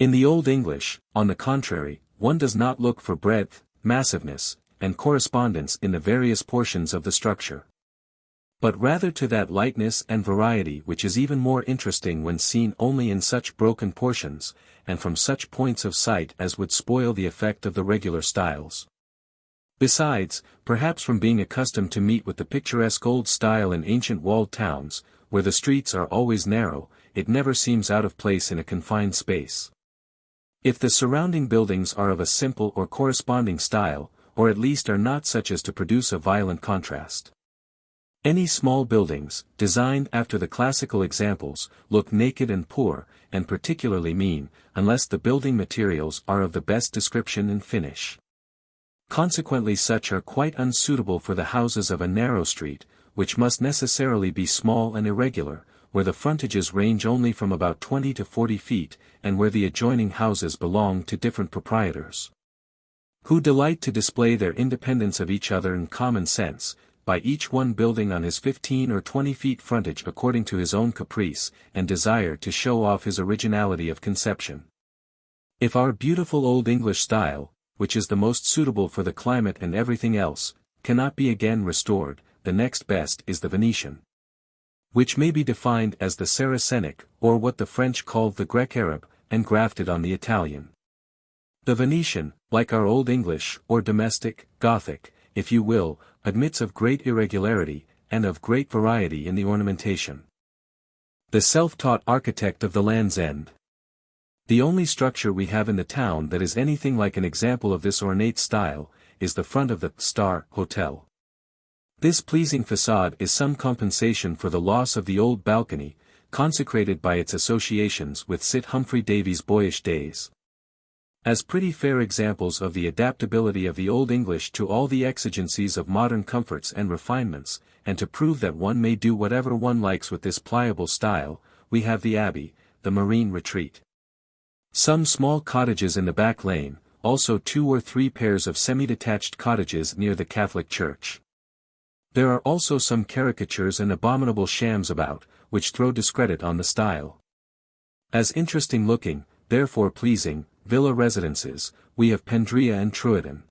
In the Old English, on the contrary, one does not look for breadth, massiveness, and correspondence in the various portions of the structure, but rather to that lightness and variety which is even more interesting when seen only in such broken portions, and from such points of sight as would spoil the effect of the regular styles. Besides, perhaps from being accustomed to meet with the picturesque old style in ancient walled towns, where the streets are always narrow, it never seems out of place in a confined space. If the surrounding buildings are of a simple or corresponding style, or at least are not such as to produce a violent contrast, any small buildings, designed after the classical examples, look naked and poor, and particularly mean, unless the building materials are of the best description and finish. Consequently such are quite unsuitable for the houses of a narrow street, which must necessarily be small and irregular, where the frontages range only from about 20 to 40 feet, and where the adjoining houses belong to different proprietors, who delight to display their independence of each other and common sense, by each one building on his 15 or 20 feet frontage according to his own caprice, and desire to show off his originality of conception. If our beautiful Old English style, which is the most suitable for the climate and everything else, cannot be again restored, the next best is the Venetian, which may be defined as the Saracenic, or what the French call the Grec-Arab, and grafted on the Italian. The Venetian, like our Old English, or domestic, Gothic, if you will, admits of great irregularity, and of great variety in the ornamentation. The self-taught architect of the Land's End. The only structure we have in the town that is anything like an example of this ornate style, is the front of the Star Hotel. This pleasing facade is some compensation for the loss of the old balcony, consecrated by its associations with Sir Humphrey Davy's boyish days. As pretty fair examples of the adaptability of the Old English to all the exigencies of modern comforts and refinements, and to prove that one may do whatever one likes with this pliable style, we have the Abbey, the Marine Retreat. Some small cottages in the back lane, also 2 or 3 pairs of semi-detached cottages near the Catholic Church. There are also some caricatures and abominable shams about, which throw discredit on the style. As interesting looking, therefore pleasing, villa residences, we have Pendrea and Towednack.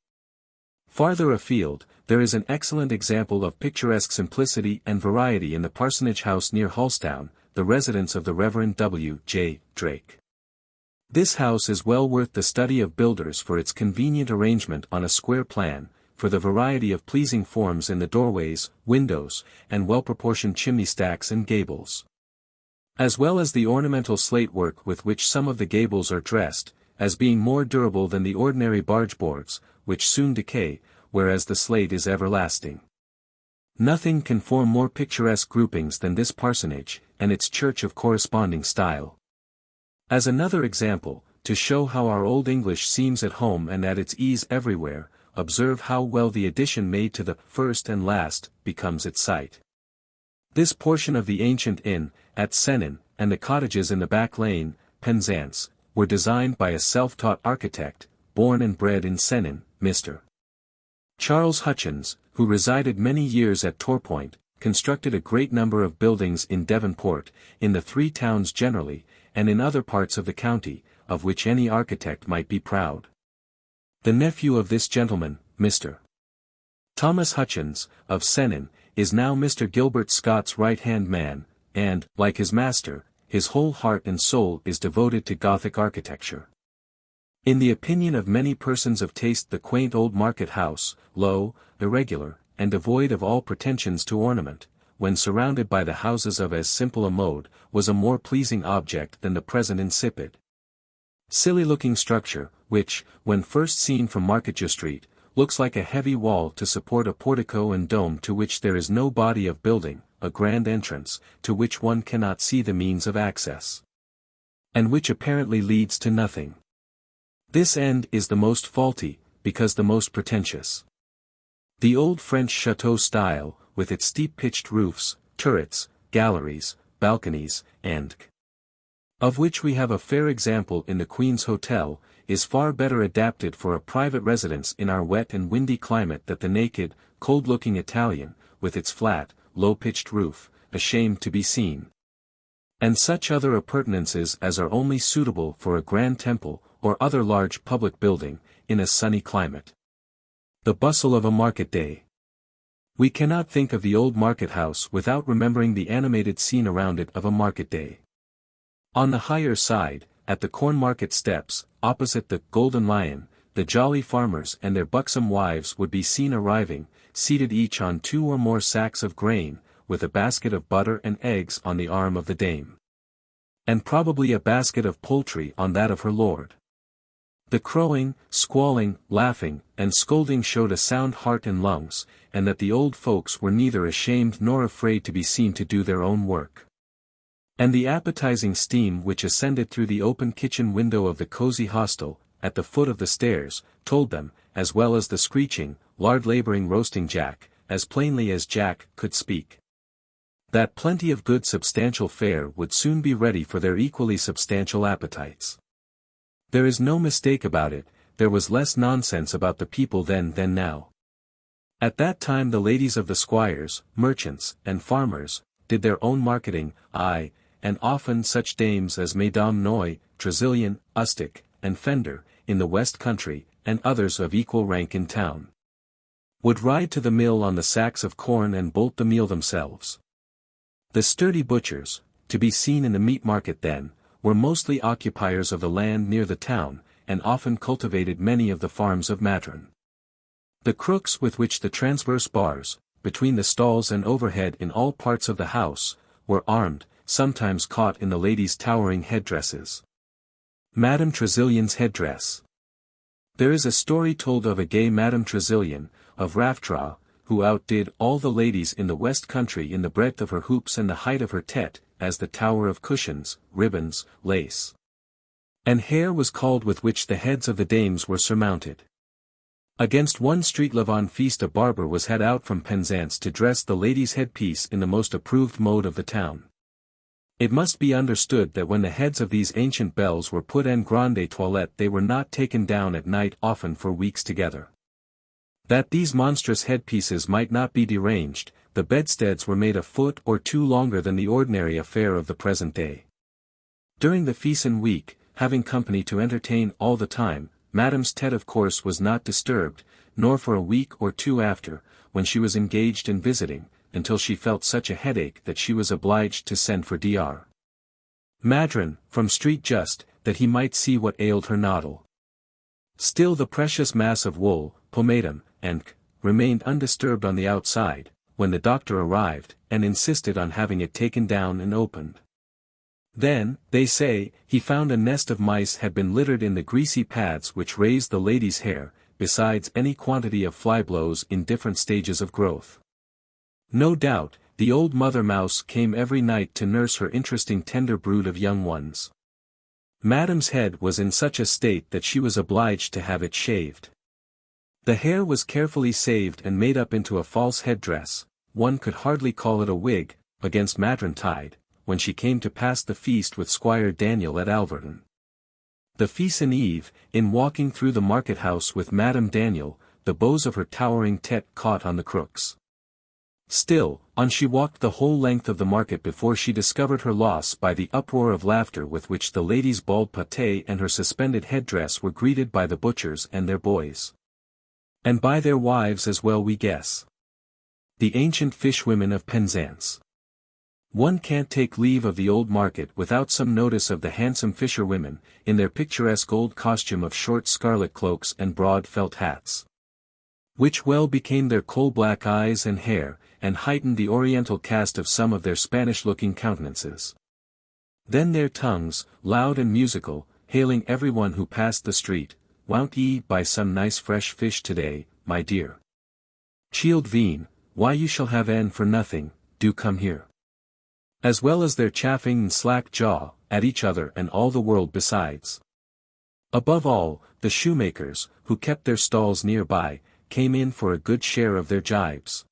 Farther afield, there is an excellent example of picturesque simplicity and variety in the parsonage house near Hearthside, the residence of the Reverend W. J. Drake. This house is well worth the study of builders for its convenient arrangement on a square plan, for the variety of pleasing forms in the doorways, windows, and well-proportioned chimney stacks and gables. As well as the ornamental slate work with which some of the gables are dressed, as being more durable than the ordinary barge boards, which soon decay, whereas the slate is everlasting. Nothing can form more picturesque groupings than this parsonage, and its church of corresponding style. As another example, to show how our Old English seems at home and at its ease everywhere, observe how well the addition made to the first and last becomes its site. This portion of the ancient inn, at Sennin, and the cottages in the back lane, Penzance, were designed by a self-taught architect, born and bred in Sennin, Mr. Charles Hutchins, who resided many years at Torpoint, constructed a great number of buildings in Devonport, in the 3 towns generally, and in other parts of the county, of which any architect might be proud. The nephew of this gentleman, Mr. Thomas Hutchins, of Sennin, is now Mr. Gilbert Scott's right-hand man, and, like his master, his whole heart and soul is devoted to Gothic architecture. In the opinion of many persons of taste, the quaint old market house, low, irregular, and devoid of all pretensions to ornament, when surrounded by the houses of as simple a mode, was a more pleasing object than the present insipid, silly-looking structure, which, when first seen from Marketja Street, looks like a heavy wall to support a portico and dome to which there is no body of building, a grand entrance, to which one cannot see the means of access, and which apparently leads to nothing. This end is the most faulty, because the most pretentious. The old French chateau style, with its steep-pitched roofs, turrets, galleries, balconies, and of which we have a fair example in the Queen's Hotel, is far better adapted for a private residence in our wet and windy climate than the naked, cold-looking Italian, with its flat, low-pitched roof, ashamed to be seen, and such other appurtenances as are only suitable for a grand temple, or other large public building, in a sunny climate. The bustle of a market day. We cannot think of the old market house without remembering the animated scene around it of a market day. On the higher side, at the Corn Market steps, opposite the Golden Lion, the jolly farmers and their buxom wives would be seen arriving, seated each on 2 or more sacks of grain, with a basket of butter and eggs on the arm of the dame, and probably a basket of poultry on that of her lord. The crowing, squalling, laughing, and scolding showed a sound heart and lungs, and that the old folks were neither ashamed nor afraid to be seen to do their own work. And the appetizing steam which ascended through the open kitchen window of the cozy hostel, at the foot of the stairs, told them, as well as the screeching, lard-laboring roasting Jack, as plainly as Jack could speak, that plenty of good substantial fare would soon be ready for their equally substantial appetites. There is no mistake about it, there was less nonsense about the people then than now. At that time the ladies of the squires, merchants, and farmers, did their own marketing, aye, and often such dames as Mesdames Noy, Trezilian, Ustick, and Fender, in the West Country, and others of equal rank in town, would ride to the mill on the sacks of corn and bolt the meal themselves. The sturdy butchers, to be seen in the meat market then, were mostly occupiers of the land near the town, and often cultivated many of the farms of Madron. The crooks with which the transverse bars, between the stalls and overhead in all parts of the house, were armed, sometimes caught in the ladies' towering headdresses. Madame Tressilian's headdress. There is a story told of a gay Madame Tressilian, of Raftra, who outdid all the ladies in the West Country in the breadth of her hoops and the height of her tête, as the tower of cushions, ribbons, lace, and hair was called with which the heads of the dames were surmounted. Against one street Lavon feast a barber was had out from Penzance to dress the lady's headpiece in the most approved mode of the town. It must be understood that when the heads of these ancient belles were put en grande toilette they were not taken down at night often for weeks together. That these monstrous headpieces might not be deranged, the bedsteads were made a foot or two longer than the ordinary affair of the present day. During the Feason week, having company to entertain all the time, Madame's tête of course was not disturbed, nor for a week or two after, when she was engaged in visiting, until she felt such a headache that she was obliged to send for Dr. Madron, from street just, that he might see what ailed her noddle. Still the precious mass of wool, pomatum, and remained undisturbed on the outside, when the doctor arrived, and insisted on having it taken down and opened. Then, they say, he found a nest of mice had been littered in the greasy pads which raised the lady's hair, besides any quantity of fly-blows in different stages of growth. No doubt, the old mother mouse came every night to nurse her interesting tender brood of young ones. Madame's head was in such a state that she was obliged to have it shaved. The hair was carefully saved and made up into a false headdress, one could hardly call it a wig, against Madron tied, when she came to pass the feast with Squire Daniel at Alverton. The Feason eve, in walking through the market-house with Madame Daniel, the bows of her towering tête caught on the crooks. Still, on she walked the whole length of the market before she discovered her loss by the uproar of laughter with which the lady's bald pate and her suspended headdress were greeted by the butchers and their boys. And by their wives as well we guess. The ancient fishwomen of Penzance. One can't take leave of the old market without some notice of the handsome fisherwomen, in their picturesque old costume of short scarlet cloaks and broad felt hats, which well became their coal-black eyes and hair, and heightened the oriental cast of some of their Spanish-looking countenances. Then their tongues, loud and musical, hailing everyone who passed the street, "Won't ye buy some nice fresh fish today, my dear? Child veen, why you shall have en for nothing, do come here." As well as their chaffing and slack jaw, at each other and all the world besides. Above all, the shoemakers, who kept their stalls near by, came in for a good share of their jibes.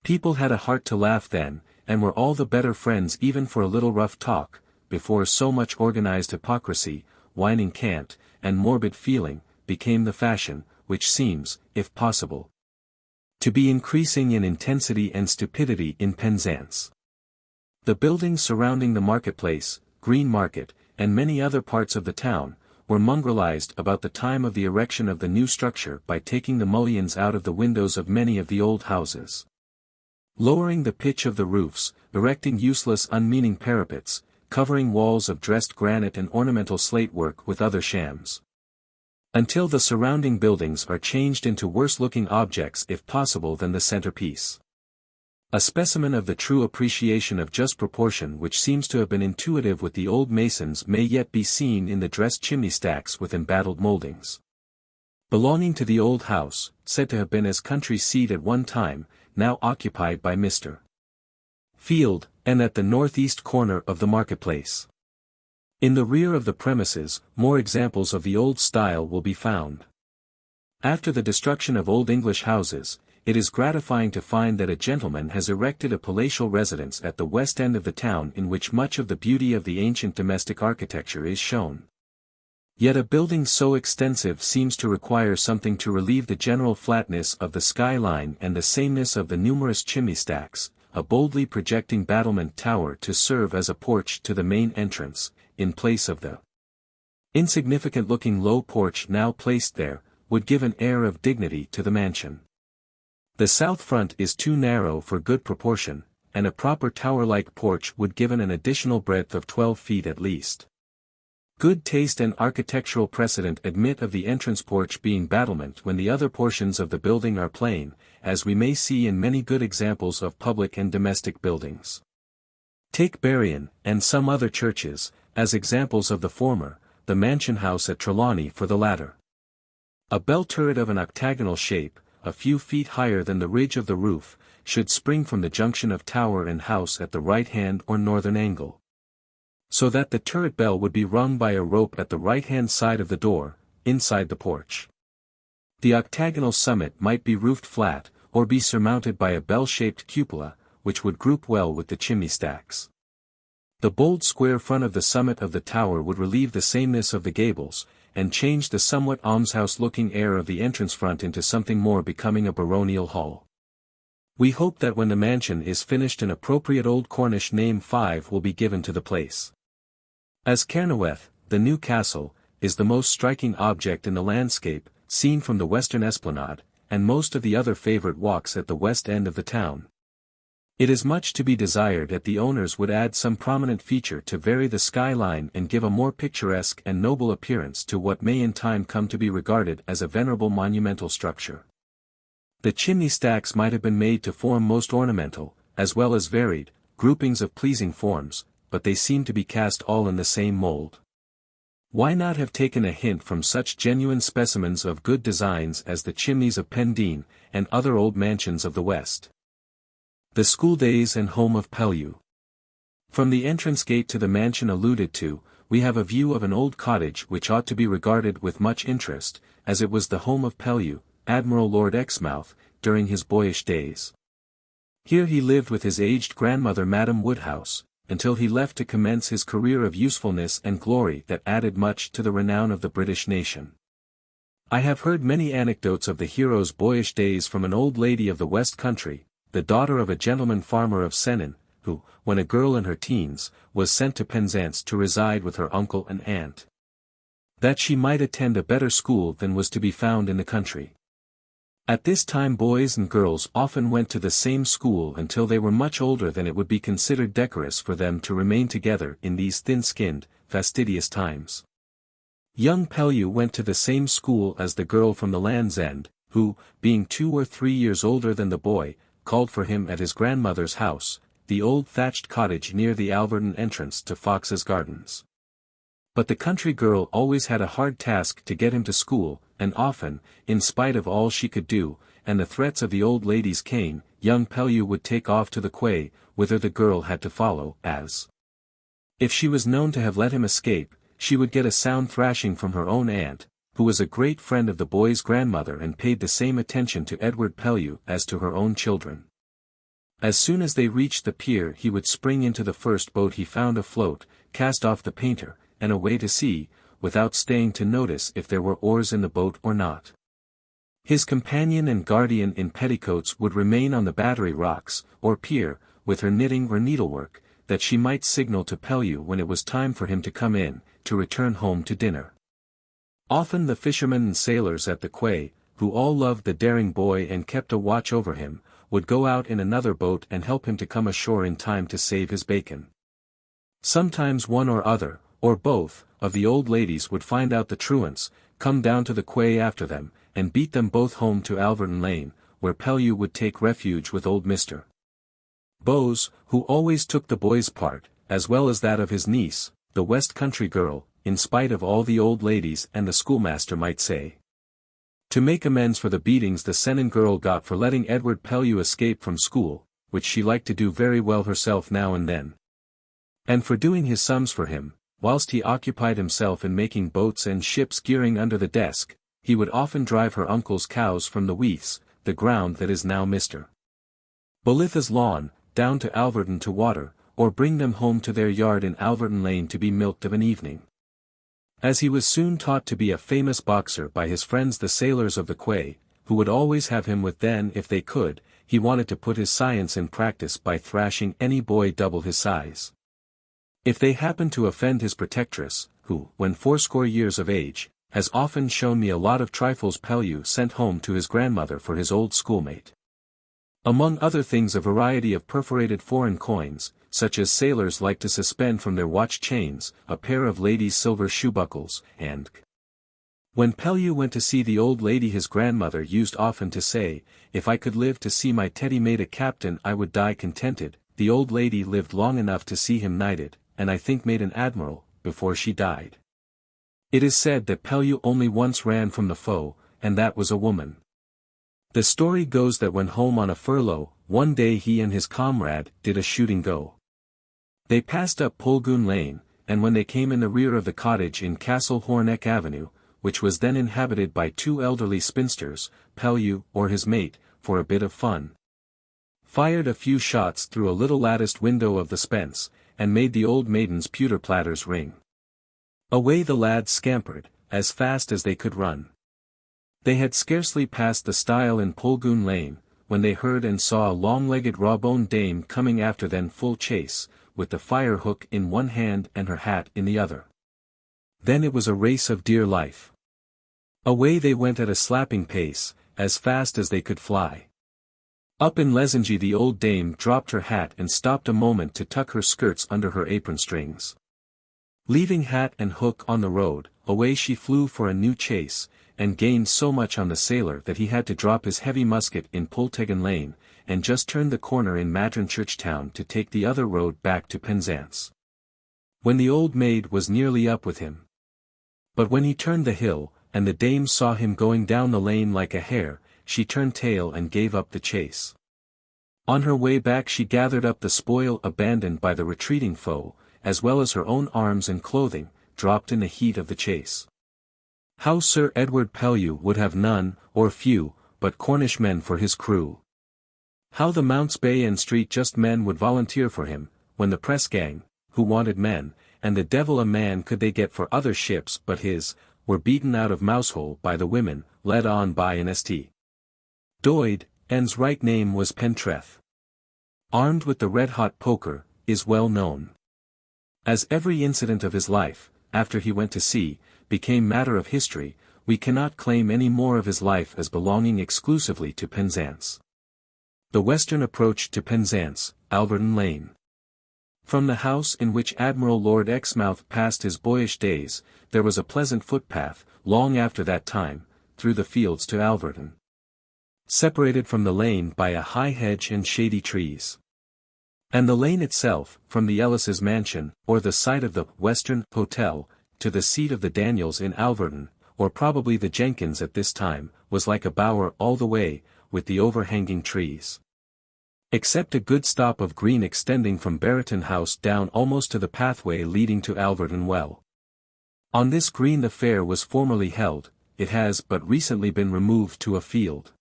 People had a heart to laugh then, and were all the better friends even for a little rough talk, before so much organized hypocrisy, whining cant, and morbid feeling, became the fashion, which seems, if possible, to be increasing in intensity and stupidity in Penzance. The buildings surrounding the marketplace, Green Market, and many other parts of the town, were mongrelized about the time of the erection of the new structure by taking the mullions out of the windows of many of the old houses, lowering the pitch of the roofs, erecting useless unmeaning parapets, covering walls of dressed granite and ornamental slate work with other shams, until the surrounding buildings are changed into worse-looking objects if possible than the centerpiece. A specimen of the true appreciation of just proportion which seems to have been intuitive with the old masons may yet be seen in the dressed chimney stacks with embattled mouldings, belonging to the old house, said to have been as country seat at one time, now occupied by Mr. Field, and at the northeast corner of the marketplace. In the rear of the premises, more examples of the old style will be found. After the destruction of old English houses, it is gratifying to find that a gentleman has erected a palatial residence at the west end of the town in which much of the beauty of the ancient domestic architecture is shown. Yet a building so extensive seems to require something to relieve the general flatness of the skyline and the sameness of the numerous chimney stacks, a boldly projecting battlement tower to serve as a porch to the main entrance, in place of the insignificant-looking low porch now placed there, would give an air of dignity to the mansion. The south front is too narrow for good proportion, and a proper tower-like porch would give an additional breadth of 12 feet at least. Good taste and architectural precedent admit of the entrance porch being battlement when the other portions of the building are plain, as we may see in many good examples of public and domestic buildings. Take Berrien, and some other churches, as examples of the former, the mansion house at Trelawney for the latter. A bell turret of an octagonal shape, a few feet higher than the ridge of the roof, should spring from the junction of tower and house at the right-hand or northern angle, so that the turret bell would be rung by a rope at the right-hand side of the door, inside the porch. The octagonal summit might be roofed flat, or be surmounted by a bell-shaped cupola, which would group well with the chimney stacks. The bold square front of the summit of the tower would relieve the sameness of the gables, and change the somewhat almshouse-looking air of the entrance front into something more becoming a baronial hall. We hope that when the mansion is finished an appropriate old Cornish name 5 will be given to the place. As Caernarvon, the new castle, is the most striking object in the landscape, seen from the western esplanade, and most of the other favourite walks at the west end of the town. It is much to be desired that the owners would add some prominent feature to vary the skyline and give a more picturesque and noble appearance to what may in time come to be regarded as a venerable monumental structure. The chimney stacks might have been made to form most ornamental, as well as varied, groupings of pleasing forms, but they seem to be cast all in the same mould. Why not have taken a hint from such genuine specimens of good designs as the chimneys of Pendeen, and other old mansions of the West? The school days and home of Pellew. From the entrance gate to the mansion alluded to, we have a view of an old cottage which ought to be regarded with much interest, as it was the home of Pellew, Admiral Lord Exmouth, during his boyish days. Here he lived with his aged grandmother Madam Woodhouse, until he left to commence his career of usefulness and glory that added much to the renown of the British nation. I have heard many anecdotes of the hero's boyish days from an old lady of the West Country, the daughter of a gentleman farmer of Sennin, who, when a girl in her teens, was sent to Penzance to reside with her uncle and aunt, that she might attend a better school than was to be found in the country. At this time boys and girls often went to the same school until they were much older than it would be considered decorous for them to remain together in these thin-skinned, fastidious times. Young Pellew went to the same school as the girl from the Land's End, who, being 2 or 3 years older than the boy, called for him at his grandmother's house, the old thatched cottage near the Alverton entrance to Fox's Gardens. But the country girl always had a hard task to get him to school, and often, in spite of all she could do, and the threats of the old lady's cane, young Pellew would take off to the quay, whither the girl had to follow, as if she was known to have let him escape, she would get a sound thrashing from her own aunt, who was a great friend of the boy's grandmother and paid the same attention to Edward Pellew as to her own children. As soon as they reached the pier he would spring into the first boat he found afloat, cast off the painter, and away to sea, without staying to notice if there were oars in the boat or not. His companion and guardian in petticoats would remain on the Battery Rocks, or pier, with her knitting or needlework, that she might signal to Pellew when it was time for him to come in, to return home to dinner. Often the fishermen and sailors at the quay, who all loved the daring boy and kept a watch over him, would go out in another boat and help him to come ashore in time to save his bacon. Sometimes one or other, or both, of the old ladies would find out the truants, come down to the quay after them, and beat them both home to Alverton Lane, where Pellew would take refuge with old Mr. Bowes, who always took the boy's part, as well as that of his niece, the West Country girl, in spite of all the old ladies and the schoolmaster might say. To make amends for the beatings the Sennin girl got for letting Edward Pellew escape from school, which she liked to do very well herself now and then, and for doing his sums for him, whilst he occupied himself in making boats and ships gearing under the desk, he would often drive her uncle's cows from the Weaths, the ground that is now Mr. Bolitha's lawn, down to Alverton to water, or bring them home to their yard in Alverton Lane to be milked of an evening. As he was soon taught to be a famous boxer by his friends the sailors of the quay, who would always have him with then if they could, he wanted to put his science in practice by thrashing any boy double his size. If they happened to offend his protectress, who, when 80 years of age, has often shown me a lot of trifles Pellew sent home to his grandmother for his old schoolmate. Among other things a variety of perforated foreign coins, such as sailors like to suspend from their watch chains, a pair of ladies' silver shoe buckles, and when Pellew went to see the old lady his grandmother used often to say, "If I could live to see my Teddy made a captain I would die contented." The old lady lived long enough to see him knighted, and I think made an admiral, before she died. It is said that Pellew only once ran from the foe, and that was a woman. The story goes that when home on a furlough, one day he and his comrade did a shooting go. They passed up Polgoon Lane, and when they came in the rear of the cottage in Castle Horneck Avenue, which was then inhabited by two elderly spinsters, Pellew, or his mate, for a bit of fun, fired a few shots through a little latticed window of the spence, and made the old maiden's pewter platters ring. Away the lads scampered, as fast as they could run. They had scarcely passed the stile in Polgoon Lane, when they heard and saw a long-legged raw-boned dame coming after them full chase, with the fire-hook in one hand and her hat in the other. Then it was a race of dear life. Away they went at a slapping pace, as fast as they could fly. Up in Lesengy the old dame dropped her hat and stopped a moment to tuck her skirts under her apron strings. Leaving hat and hook on the road, away she flew for a new chase, and gained so much on the sailor that he had to drop his heavy musket in Poltegan Lane, and just turned the corner in Madron Church Town to take the other road back to Penzance. When the old maid was nearly up with him. But when he turned the hill, and the dame saw him going down the lane like a hare, she turned tail and gave up the chase. On her way back she gathered up the spoil abandoned by the retreating foe, as well as her own arms and clothing, dropped in the heat of the chase. How Sir Edward Pellew would have none, or few, but Cornish men for his crew. How the Mounts Bay and Street just men would volunteer for him, when the press gang, who wanted men, and the devil a man could they get for other ships but his, were beaten out of Mousehole by the women, led on by an St. Doyd, and's right name was Portreath. Armed with the red-hot poker, is well known. As every incident of his life, after he went to sea, became matter of history, we cannot claim any more of his life as belonging exclusively to Penzance. The western approach to Penzance, Alverton Lane. From the house in which Admiral Lord Exmouth passed his boyish days, there was a pleasant footpath, long after that time, through the fields to Alverton. Separated from the lane by a high hedge and shady trees. And the lane itself, from the Ellis's mansion, or the site of the Western Hotel, to the seat of the Daniels in Alverton, or probably the Jenkins at this time, was like a bower all the way, with the overhanging trees. Except a good stop of green extending from Barreton House down almost to the pathway leading to Alverton Well. On this green the fair was formerly held, it has but recently been removed to a field.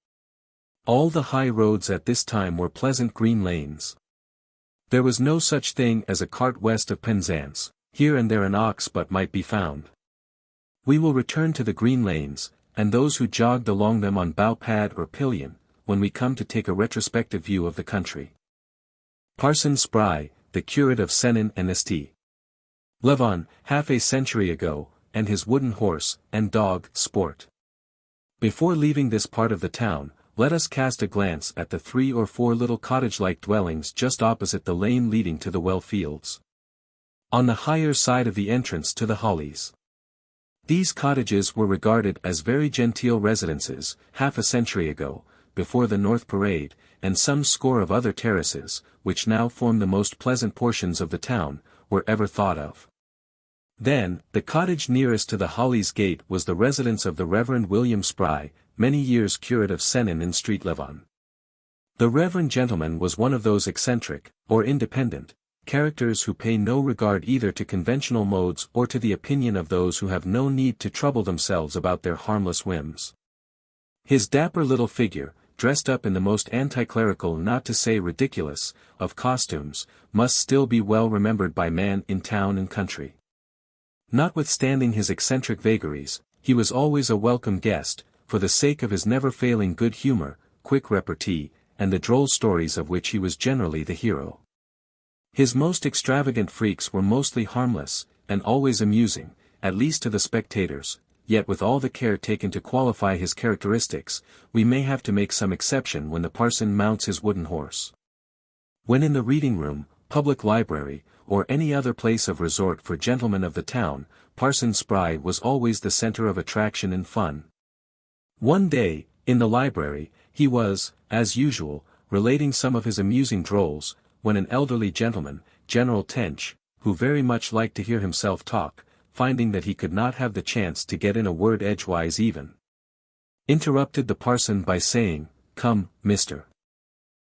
All the high roads at this time were pleasant green lanes. There was no such thing as a cart west of Penzance, here and there an ox but might be found. We will return to the green lanes, and those who jogged along them on bow pad or pillion, when we come to take a retrospective view of the country. Parson Spry, the curate of Sennen and St. Levon, half a century ago, and his wooden horse, and dog, Sport. Before leaving this part of the town, let us cast a glance at the 3 or 4 little cottage-like dwellings just opposite the lane leading to the well fields. On the higher side of the entrance to the Hollies. These cottages were regarded as very genteel residences, half a century ago, before the North Parade, and some score of other terraces, which now form the most pleasant portions of the town, were ever thought of. Then, the cottage nearest to the Hollies gate was the residence of the Reverend William Spry, many years curate of Sennen in Street Levon. The reverend gentleman was one of those eccentric, or independent, characters who pay no regard either to conventional modes or to the opinion of those who have no need to trouble themselves about their harmless whims. His dapper little figure, dressed up in the most anti-clerical not to say ridiculous, of costumes, must still be well remembered by man in town and country. Notwithstanding his eccentric vagaries, he was always a welcome guest, for the sake of his never-failing good humor, quick repartee, and the droll stories of which he was generally the hero. His most extravagant freaks were mostly harmless, and always amusing, at least to the spectators, yet with all the care taken to qualify his characteristics, we may have to make some exception when the parson mounts his wooden horse. When in the reading-room, public library, or any other place of resort for gentlemen of the town, Parson Spry was always the center of attraction and fun. One day, in the library, he was, as usual, relating some of his amusing drolls, when an elderly gentleman, General Tench, who very much liked to hear himself talk, finding that he could not have the chance to get in a word edgewise even, interrupted the parson by saying, "Come, Mr.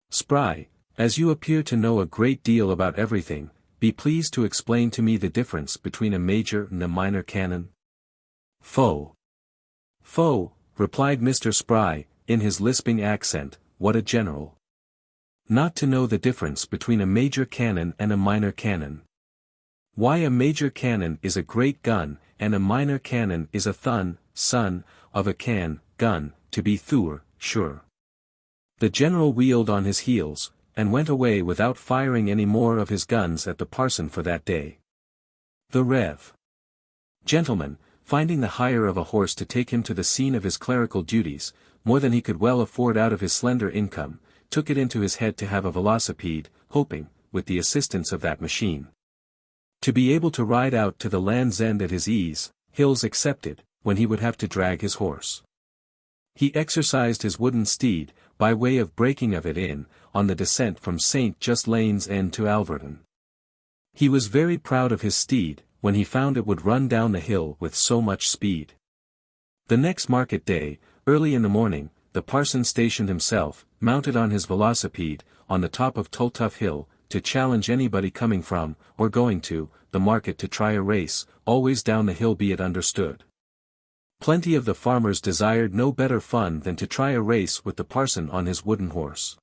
Spry, as you appear to know a great deal about everything, be pleased to explain to me the difference between a major and a minor canon." "Foh! Foh!" replied Mr. Spry, in his lisping accent, "what a general! Not to know the difference between a major cannon and a minor cannon. Why, a major cannon is a great gun, and a minor cannon is a son, of a gun, to be sure." The general wheeled on his heels, and went away without firing any more of his guns at the parson for that day. The Rev. Gentleman, finding the hire of a horse to take him to the scene of his clerical duties, more than he could well afford out of his slender income, took it into his head to have a velocipede, hoping, with the assistance of that machine, to be able to ride out to the Land's End at his ease, hills excepted, when he would have to drag his horse. He exercised his wooden steed, by way of breaking of it in, on the descent from St. Just Lane's End to Alverton. He was very proud of his steed, when he found it would run down the hill with so much speed. The next market day, early in the morning, the parson stationed himself, mounted on his velocipede, on the top of Tultuff Hill, to challenge anybody coming from, or going to, the market to try a race, always down the hill, be it understood. Plenty of the farmers desired no better fun than to try a race with the parson on his wooden horse.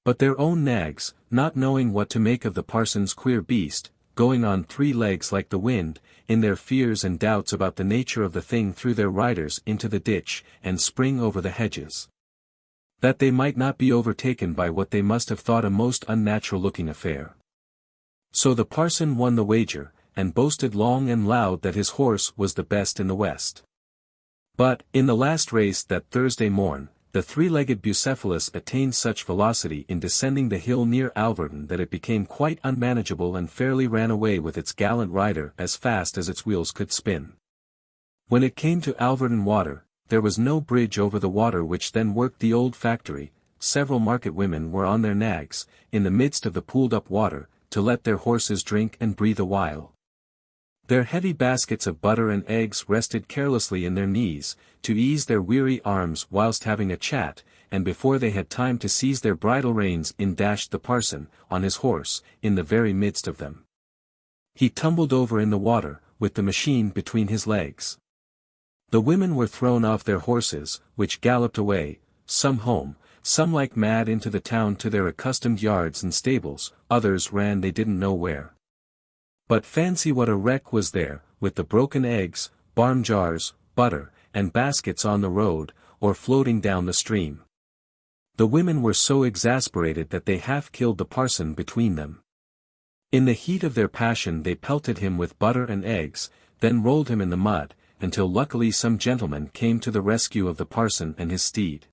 But their own nags, not knowing what to make of the parson's queer beast, going on 3 legs like the wind, in their fears and doubts about the nature of the thing, threw their riders into the ditch, and spring over the hedges, that they might not be overtaken by what they must have thought a most unnatural-looking affair. So the parson won the wager, and boasted long and loud that his horse was the best in the West. But, in the last race that Thursday morn, the 3-legged Bucephalus attained such velocity in descending the hill near Alverton that it became quite unmanageable and fairly ran away with its gallant rider as fast as its wheels could spin. When it came to Alverton water, there was no bridge over the water which then worked the old factory. Several market women were on their nags, in the midst of the pooled-up water, to let their horses drink and breathe a while. Their heavy baskets of butter and eggs rested carelessly in their knees, to ease their weary arms whilst having a chat, and before they had time to seize their bridle reins in dashed the parson, on his horse, in the very midst of them. He tumbled over in the water, with the machine between his legs. The women were thrown off their horses, which galloped away, some home, some like mad into the town to their accustomed yards and stables, others ran they didn't know where. But fancy what a wreck was there, with the broken eggs, barm jars, butter, and baskets on the road, or floating down the stream. The women were so exasperated that they half killed the parson between them. In the heat of their passion they pelted him with butter and eggs, then rolled him in the mud, until luckily some gentleman came to the rescue of the parson and his steed.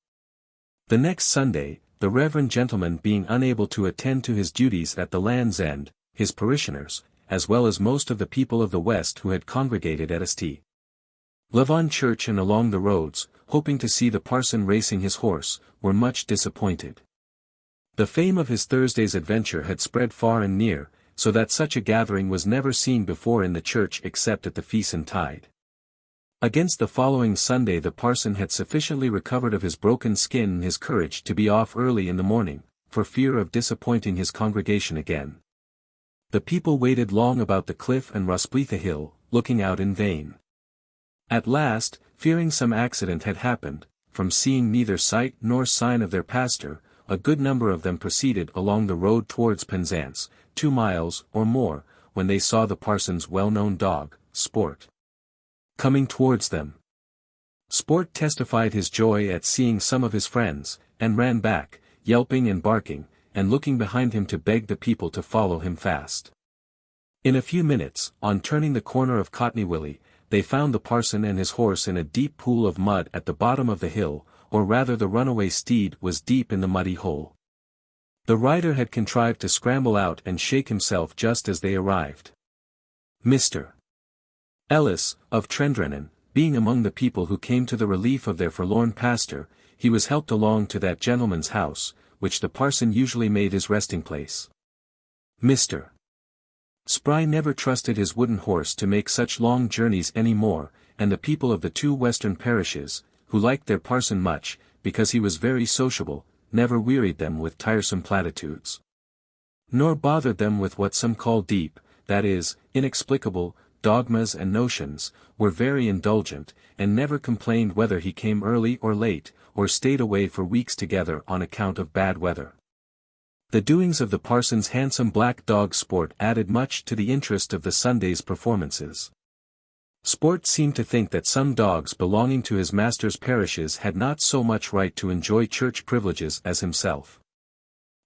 The next Sunday, the reverend gentleman being unable to attend to his duties at the Land's End, his parishioners, as well as most of the people of the West who had congregated at St. Church and along the roads, hoping to see the parson racing his horse, were much disappointed. The fame of his Thursday's adventure had spread far and near, so that such a gathering was never seen before in the church except at the feast tide. Against the following Sunday the parson had sufficiently recovered of his broken skin and his courage to be off early in the morning, for fear of disappointing his congregation again. The people waited long about the cliff and Rospletha Hill, looking out in vain. At last, fearing some accident had happened, from seeing neither sight nor sign of their pastor, a good number of them proceeded along the road towards Penzance, 2 miles or more, when they saw the parson's well-known dog, Sport, coming towards them. Sport testified his joy at seeing some of his friends, and ran back, yelping and barking, and looking behind him to beg the people to follow him fast. In a few minutes, on turning the corner of Cottney Willie, they found the parson and his horse in a deep pool of mud at the bottom of the hill, or rather the runaway steed was deep in the muddy hole. The rider had contrived to scramble out and shake himself just as they arrived. Mr. Ellis, of Tredrennen, being among the people who came to the relief of their forlorn pastor, he was helped along to that gentleman's house, which the parson usually made his resting place. Mr. Spry never trusted his wooden horse to make such long journeys any more, and the people of the two western parishes, who liked their parson much, because he was very sociable, never wearied them with tiresome platitudes. Nor bothered them with what some call deep, that is, inexplicable, dogmas and notions, were very indulgent, and never complained whether he came early or late, or stayed away for weeks together on account of bad weather. The doings of the parson's handsome black dog Sport added much to the interest of the Sunday's performances. Sport seemed to think that some dogs belonging to his master's parishes had not so much right to enjoy church privileges as himself.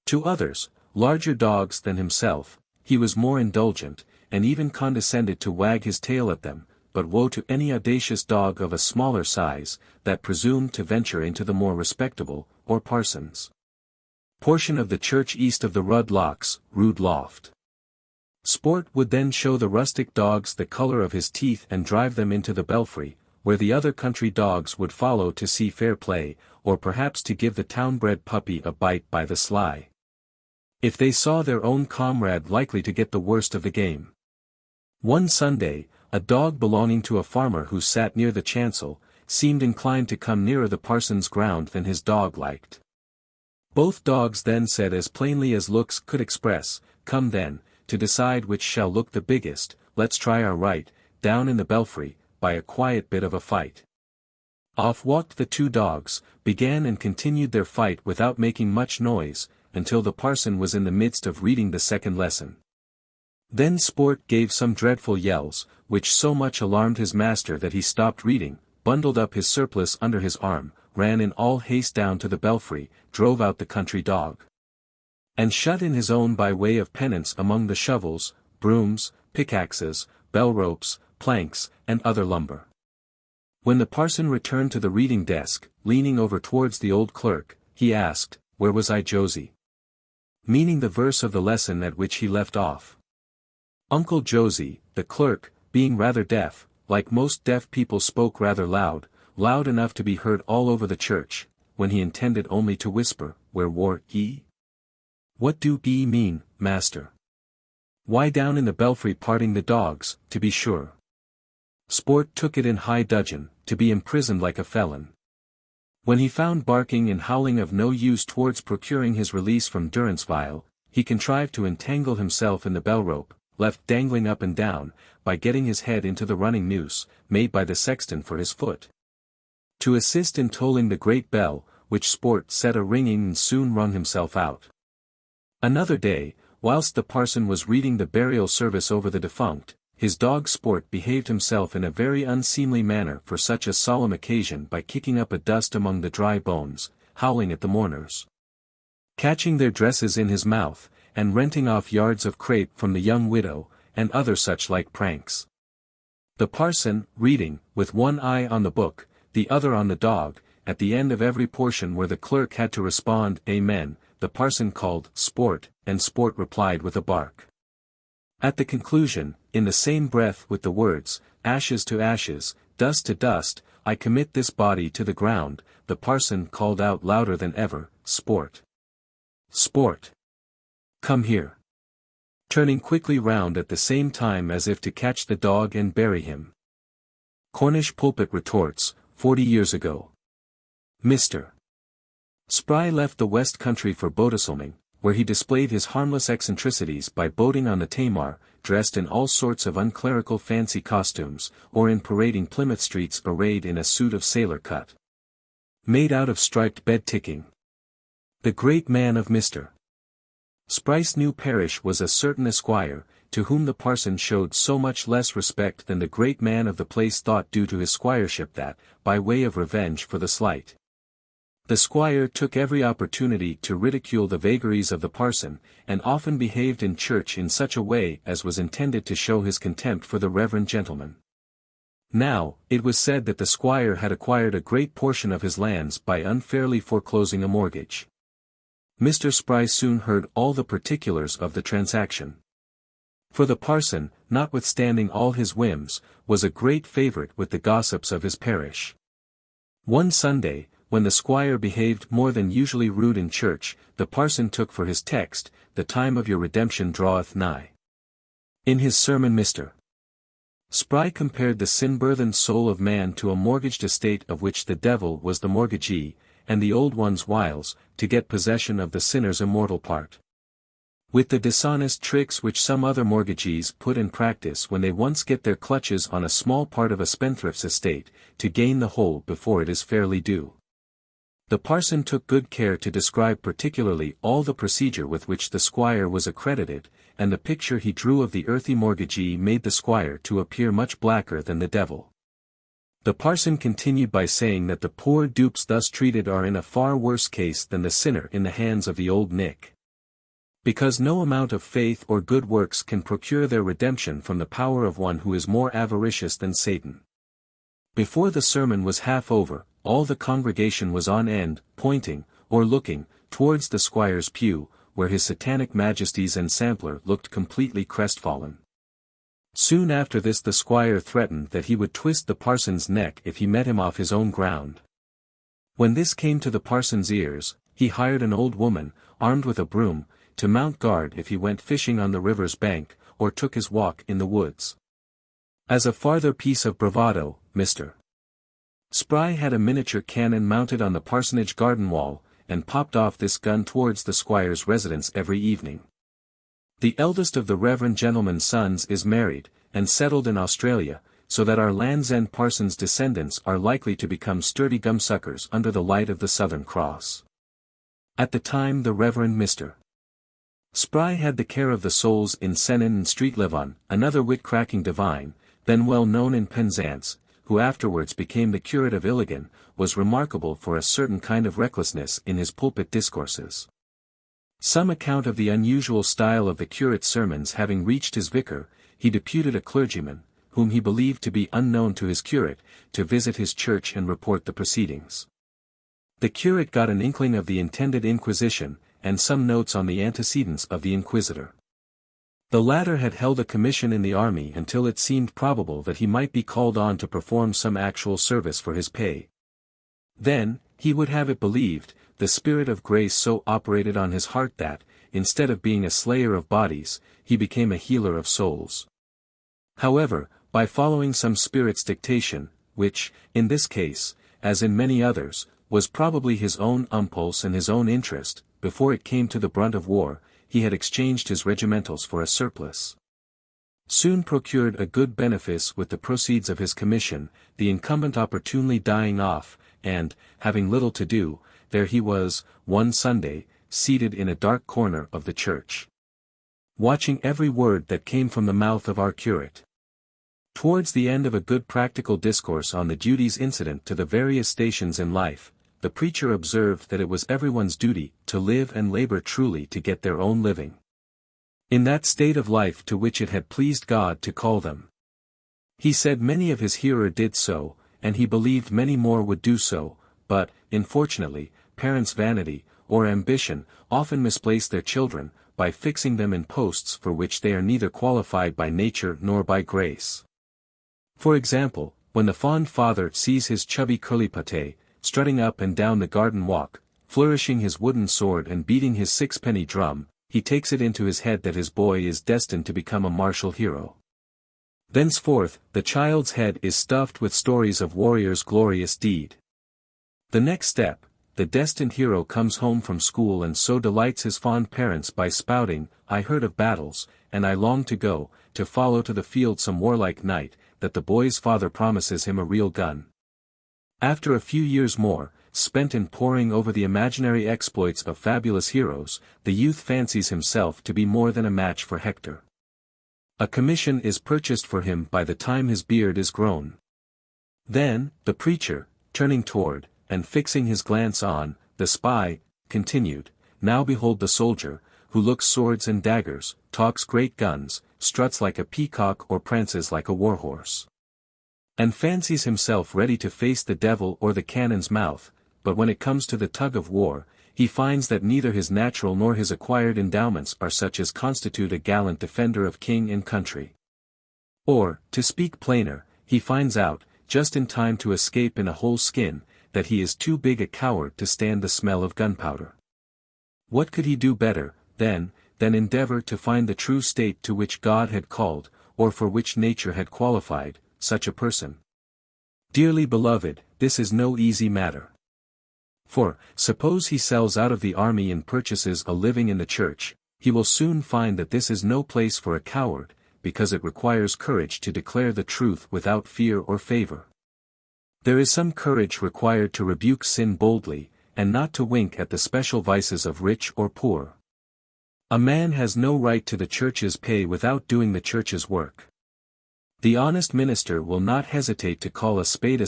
To others, larger dogs than himself, he was more indulgent, and even condescended to wag his tail at them, but woe to any audacious dog of a smaller size, that presumed to venture into the more respectable, or parson's portion of the church east of the Rud Locks, Rood Loft. Sport would then show the rustic dogs the colour of his teeth and drive them into the belfry, where the other country dogs would follow to see fair play, or perhaps to give the town-bred puppy a bite by the sly, if they saw their own comrade likely to get the worst of the game. One Sunday, a dog belonging to a farmer who sat near the chancel, seemed inclined to come nearer the parson's ground than his dog liked. Both dogs then said as plainly as looks could express, "Come then, to decide which shall look the biggest, let's try our right, down in the belfry, by a quiet bit of a fight." Off walked the two dogs, began and continued their fight without making much noise, until the parson was in the midst of reading the second lesson. Then Sport gave some dreadful yells, which so much alarmed his master that he stopped reading, bundled up his surplice under his arm, ran in all haste down to the belfry, drove out the country dog, and shut in his own by way of penance among the shovels, brooms, pickaxes, bell ropes, planks, and other lumber. When the parson returned to the reading desk, leaning over towards the old clerk, he asked, "Where was I, Josie?" meaning the verse of the lesson at which he left off. Uncle Josie, the clerk, being rather deaf, like most deaf people spoke rather loud, loud enough to be heard all over the church, when he intended only to whisper, "Where war ye?" "What do ye mean, master?" "Why down in the belfry parting the dogs, to be sure." Sport took it in high dudgeon, to be imprisoned like a felon. When he found barking and howling of no use towards procuring his release from durance vile, he contrived to entangle himself in the bell rope, left dangling up and down, by getting his head into the running noose, made by the sexton for his foot. To assist in tolling the great bell, which Sport set a-ringing and soon rung himself out. Another day, whilst the parson was reading the burial service over the defunct, his dog Sport behaved himself in a very unseemly manner for such a solemn occasion by kicking up a dust among the dry bones, howling at the mourners, catching their dresses in his mouth, and renting off yards of crape from the young widow, and other such like pranks. The parson, reading, with one eye on the book, the other on the dog, at the end of every portion where the clerk had to respond, "Amen," the parson called "Sport," and Sport replied with a bark. At the conclusion, in the same breath with the words, "Ashes to ashes, dust to dust, I commit this body to the ground," the parson called out louder than ever, "Sport! Sport! Come here!" turning quickly round at the same time as if to catch the dog and bury him. Cornish pulpit retorts, 40 years ago. Mr. Spry left the West Country for Bodisselming, where he displayed his harmless eccentricities by boating on the Tamar, dressed in all sorts of unclerical fancy costumes, or in parading Plymouth streets arrayed in a suit of sailor cut, made out of striped bed-ticking. The great man of Mr. Spry's new parish was a certain esquire, to whom the parson showed so much less respect than the great man of the place thought due to his squireship that, by way of revenge for the slight, the squire took every opportunity to ridicule the vagaries of the parson, and often behaved in church in such a way as was intended to show his contempt for the reverend gentleman. Now, it was said that the squire had acquired a great portion of his lands by unfairly foreclosing a mortgage. Mr. Spry soon heard all the particulars of the transaction. For the parson, notwithstanding all his whims, was a great favourite with the gossips of his parish. One Sunday, when the squire behaved more than usually rude in church, the parson took for his text, "The time of your redemption draweth nigh." In his sermon Mr. Spry compared the sin-burthened soul of man to a mortgaged estate of which the devil was the mortgagee, and the old one's wiles, to get possession of the sinner's immortal part. With the dishonest tricks which some other mortgagees put in practice when they once get their clutches on a small part of a spendthrift's estate, to gain the whole before it is fairly due. The parson took good care to describe particularly all the procedure with which the squire was accredited, and the picture he drew of the earthy mortgagee made the squire to appear much blacker than the devil. The parson continued by saying that the poor dupes thus treated are in a far worse case than the sinner in the hands of the old Nick. Because no amount of faith or good works can procure their redemption from the power of one who is more avaricious than Satan. Before the sermon was half over, all the congregation was on end, pointing, or looking, towards the squire's pew, where his satanic majesties and sampler looked completely crestfallen. Soon after this the squire threatened that he would twist the parson's neck if he met him off his own ground. When this came to the parson's ears, he hired an old woman, armed with a broom, to mount guard if he went fishing on the river's bank, or took his walk in the woods. As a farther piece of bravado, Mr. Spry had a miniature cannon mounted on the parsonage garden wall, and popped off this gun towards the squire's residence every evening. The eldest of the reverend gentleman's sons is married, and settled in Australia, so that our Land's End parson's descendants are likely to become sturdy gumsuckers under the light of the Southern Cross. At the time the Reverend Mr. Spry had the care of the souls in Sennin and Streatlevon, another wit-cracking divine, then well known in Penzance, who afterwards became the curate of Illigan, was remarkable for a certain kind of recklessness in his pulpit discourses. Some account of the unusual style of the curate's sermons having reached his vicar, he deputed a clergyman, whom he believed to be unknown to his curate, to visit his church and report the proceedings. The curate got an inkling of the intended inquisition, and some notes on the antecedents of the inquisitor. The latter had held a commission in the army until it seemed probable that he might be called on to perform some actual service for his pay. Then, he would have it believed, the Spirit of grace so operated on his heart that, instead of being a slayer of bodies, he became a healer of souls. However, by following some Spirit's dictation, which, in this case, as in many others, was probably his own impulse and his own interest, before it came to the brunt of war, he had exchanged his regimentals for a surplus. Soon procured a good benefice with the proceeds of his commission, the incumbent opportunely dying off, and, having little to do, there he was, one Sunday, seated in a dark corner of the church, watching every word that came from the mouth of our curate. Towards the end of a good practical discourse on the duties incident to the various stations in life, the preacher observed that it was everyone's duty to live and labor truly to get their own living in that state of life to which it had pleased God to call them. He said many of his hearers did so, and he believed many more would do so, but, unfortunately, parents' vanity, or ambition, often misplace their children, by fixing them in posts for which they are neither qualified by nature nor by grace. For example, when the fond father sees his chubby curly-pate, strutting up and down the garden walk, flourishing his wooden sword and beating his sixpenny drum, he takes it into his head that his boy is destined to become a martial hero. Thenceforth, the child's head is stuffed with stories of warriors' glorious deed. The next step, the destined hero comes home from school and so delights his fond parents by spouting, "I heard of battles, and I long to go, to follow to the field some warlike knight," that the boy's father promises him a real gun. After a few years more, spent in poring over the imaginary exploits of fabulous heroes, the youth fancies himself to be more than a match for Hector. A commission is purchased for him by the time his beard is grown. Then, the preacher, turning toward, and fixing his glance on, the spy, continued, "Now behold the soldier, who looks swords and daggers, talks great guns, struts like a peacock or prances like a warhorse, and fancies himself ready to face the devil or the cannon's mouth, but when it comes to the tug of war, he finds that neither his natural nor his acquired endowments are such as constitute a gallant defender of king and country. Or, to speak plainer, he finds out, just in time to escape in a whole skin, that he is too big a coward to stand the smell of gunpowder. What could he do better, then, than endeavor to find the true state to which God had called, or for which nature had qualified, such a person? Dearly beloved, this is no easy matter. For, suppose he sells out of the army and purchases a living in the church, he will soon find that this is no place for a coward, because it requires courage to declare the truth without fear or favor. There is some courage required to rebuke sin boldly, and not to wink at the special vices of rich or poor. A man has no right to the church's pay without doing the church's work. The honest minister will not hesitate to call a spade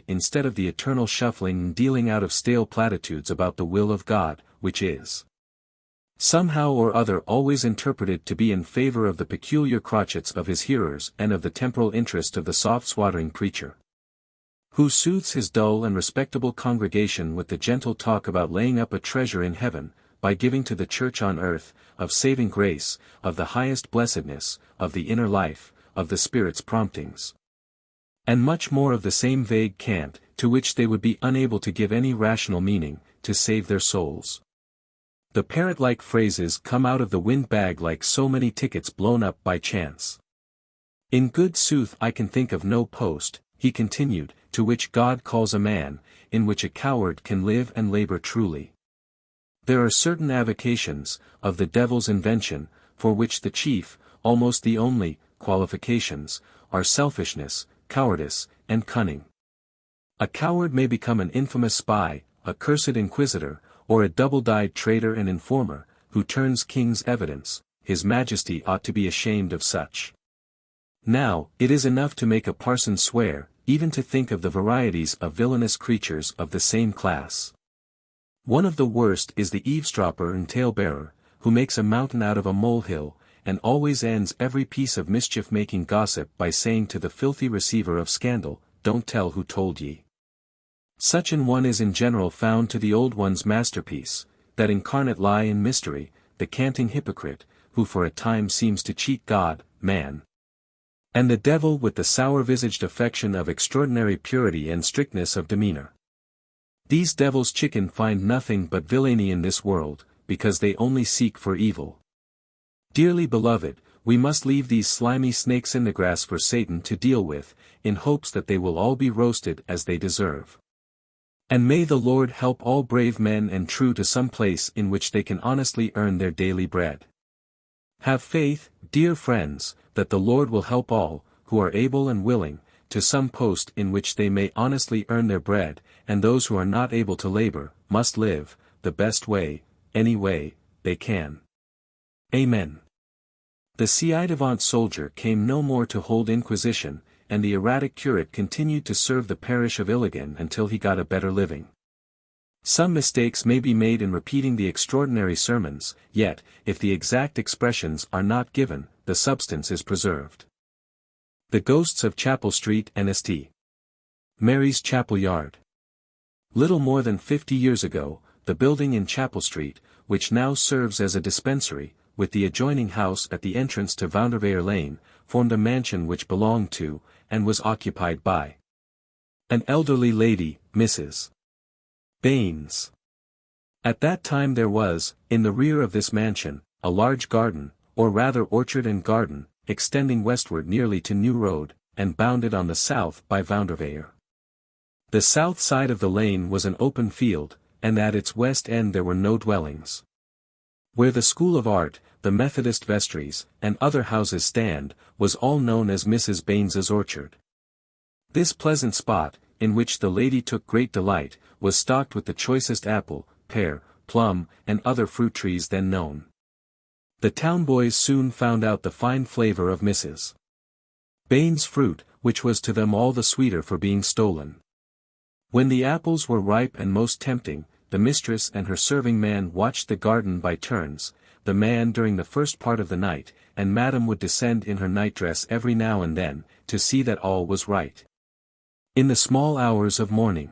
instead of the eternal shuffling and dealing out of stale platitudes about the will of God, which is somehow or other always interpreted to be in favor of the peculiar crotchets of his hearers and of the temporal interest of the soft-swattering preacher, who soothes his dull and respectable congregation with the gentle talk about laying up a treasure in heaven, by giving to the church on earth, of saving grace, of the highest blessedness, of the inner life, of the Spirit's promptings. And much more of the same vague cant, to which they would be unable to give any rational meaning, to save their souls. The parrot-like phrases come out of the wind-bag like so many tickets blown up by chance. In good sooth I can think of no post, he continued, to which God calls a man, in which a coward can live and labor truly. There are certain avocations, of the devil's invention, for which the chief, almost the only, qualifications, are selfishness, cowardice, and cunning. A coward may become an infamous spy, a cursed inquisitor, or a double-dyed traitor and informer, who turns king's evidence. His Majesty ought to be ashamed of such. Now, it is enough to make a parson swear, even to think of the varieties of villainous creatures of the same class. One of the worst is the eavesdropper and talebearer, who makes a mountain out of a molehill, and always ends every piece of mischief-making gossip by saying to the filthy receiver of scandal, "Don't tell who told ye." Such an one is in general found to the old one's masterpiece, that incarnate lie in mystery, the canting hypocrite, who for a time seems to cheat God, man, and the devil with the sour-visaged affection of extraordinary purity and strictness of demeanor. These devil's chicken find nothing but villainy in this world, because they only seek for evil. Dearly beloved, we must leave these slimy snakes in the grass for Satan to deal with, in hopes that they will all be roasted as they deserve. And may the Lord help all brave men and true to some place in which they can honestly earn their daily bread. Have faith, dear friends, that the Lord will help all, who are able and willing, to some post in which they may honestly earn their bread, and those who are not able to labor, must live, the best way, any way, they can. Amen. The ci-devant soldier came no more to hold inquisition, and the erratic curate continued to serve the parish of Illigan until he got a better living. Some mistakes may be made in repeating the extraordinary sermons, yet, if the exact expressions are not given, the substance is preserved. The Ghosts of Chapel Street and St. Mary's Chapel Yard. Little more than 50 years ago, the building in Chapel Street, which now serves as a dispensary, with the adjoining house at the entrance to Vanderveer Lane, formed a mansion which belonged to, and was occupied by, an elderly lady, Mrs. Baines. At that time there was, in the rear of this mansion, a large garden, or rather orchard and garden, extending westward nearly to New Road, and bounded on the south by Vanderveer. The south side of the lane was an open field, and at its west end there were no dwellings. Where the School of Art, the Methodist vestries, and other houses stand, was all known as Mrs. Baines's orchard. This pleasant spot, in which the lady took great delight, was stocked with the choicest apple, pear, plum, and other fruit trees then known. The town boys soon found out the fine flavor of Mrs. Baines's fruit, which was to them all the sweeter for being stolen. When the apples were ripe and most tempting, the mistress and her serving man watched the garden by turns, the man during the first part of the night, and madam would descend in her nightdress every now and then, to see that all was right. In the small hours of morning,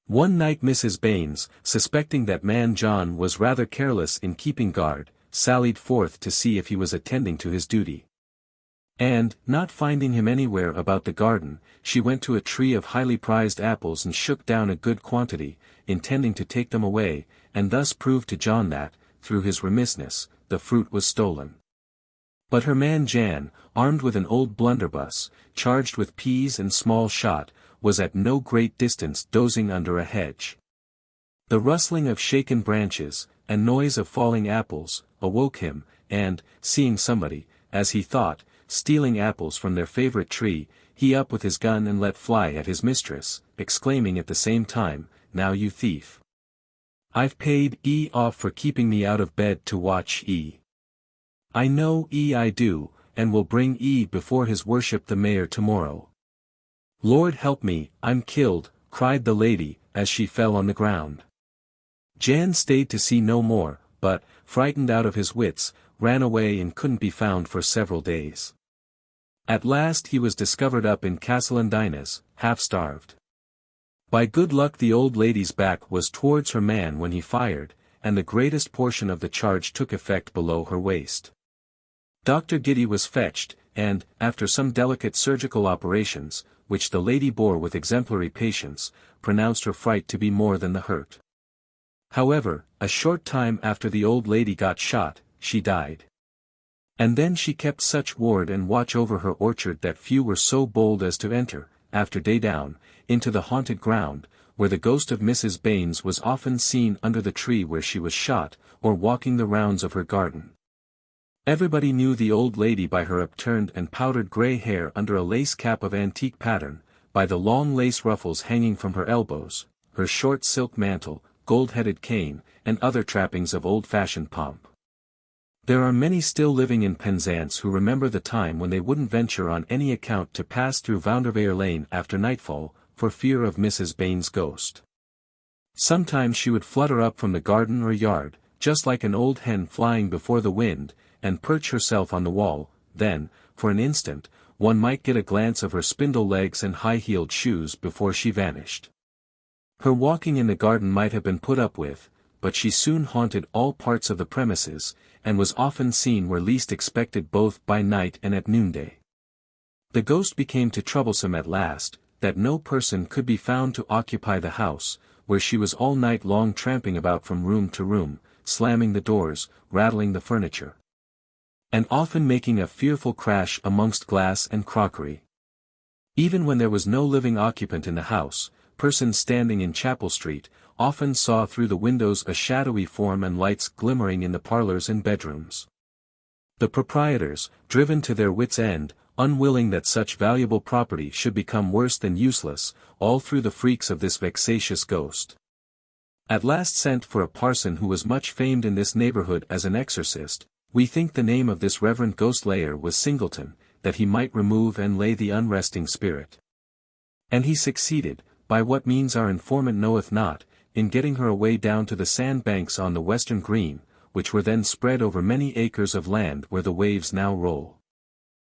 One night Mrs. Baines, suspecting that man John was rather careless in keeping guard, sallied forth to see if he was attending to his duty. And, not finding him anywhere about the garden, she went to a tree of highly prized apples and shook down a good quantity, intending to take them away, and thus prove to John that, through his remissness, the fruit was stolen. But her man Jan, armed with an old blunderbuss, charged with peas and small shot, was at no great distance dozing under a hedge. The rustling of shaken branches, and noise of falling apples, awoke him, and, seeing somebody, as he thought, stealing apples from their favorite tree, he up with his gun and let fly at his mistress, exclaiming at the same time, "Now you thief! I've paid ye off for keeping me out of bed to watch ye. I know ye I do, and will bring ye before his worship the mayor tomorrow." "Lord help me, I'm killed," cried the lady, as she fell on the ground. Jan stayed to see no more, but, frightened out of his wits, ran away and couldn't be found for several days. At last he was discovered up in Castlendina's, half-starved. By good luck the old lady's back was towards her man when he fired, and the greatest portion of the charge took effect below her waist. Dr. Giddy was fetched, and, after some delicate surgical operations, which the lady bore with exemplary patience, pronounced her fright to be more than the hurt. However, a short time after the old lady got shot, she died. And then she kept such ward and watch over her orchard that few were so bold as to enter, after daydown, into the haunted ground, where the ghost of Mrs. Baines was often seen under the tree where she was shot, or walking the rounds of her garden. Everybody knew the old lady by her upturned and powdered grey hair under a lace cap of antique pattern, by the long lace ruffles hanging from her elbows, her short silk mantle, gold-headed cane, and other trappings of old-fashioned pomp. There are many still living in Penzance who remember the time when they wouldn't venture on any account to pass through Vanderveer Lane after nightfall, for fear of Mrs. Baines' ghost. Sometimes she would flutter up from the garden or yard, just like an old hen flying before the wind, and perch herself on the wall. Then, for an instant, one might get a glance of her spindle legs and high-heeled shoes before she vanished. Her walking in the garden might have been put up with, but she soon haunted all parts of the premises, and was often seen where least expected both by night and at noonday. The ghost became too troublesome at last, that no person could be found to occupy the house, where she was all night long tramping about from room to room, slamming the doors, rattling the furniture, and often making a fearful crash amongst glass and crockery. Even when there was no living occupant in the house, persons standing in Chapel Street, often saw through the windows a shadowy form and lights glimmering in the parlors and bedrooms. The proprietors, driven to their wits' end, unwilling that such valuable property should become worse than useless, all through the freaks of this vexatious ghost, at last sent for a parson who was much famed in this neighborhood as an exorcist. We think the name of this reverend ghost-layer was Singleton, that he might remove and lay the unresting spirit. And he succeeded, by what means our informant knoweth not, in getting her away down to the sand banks on the western green, which were then spread over many acres of land where the waves now roll.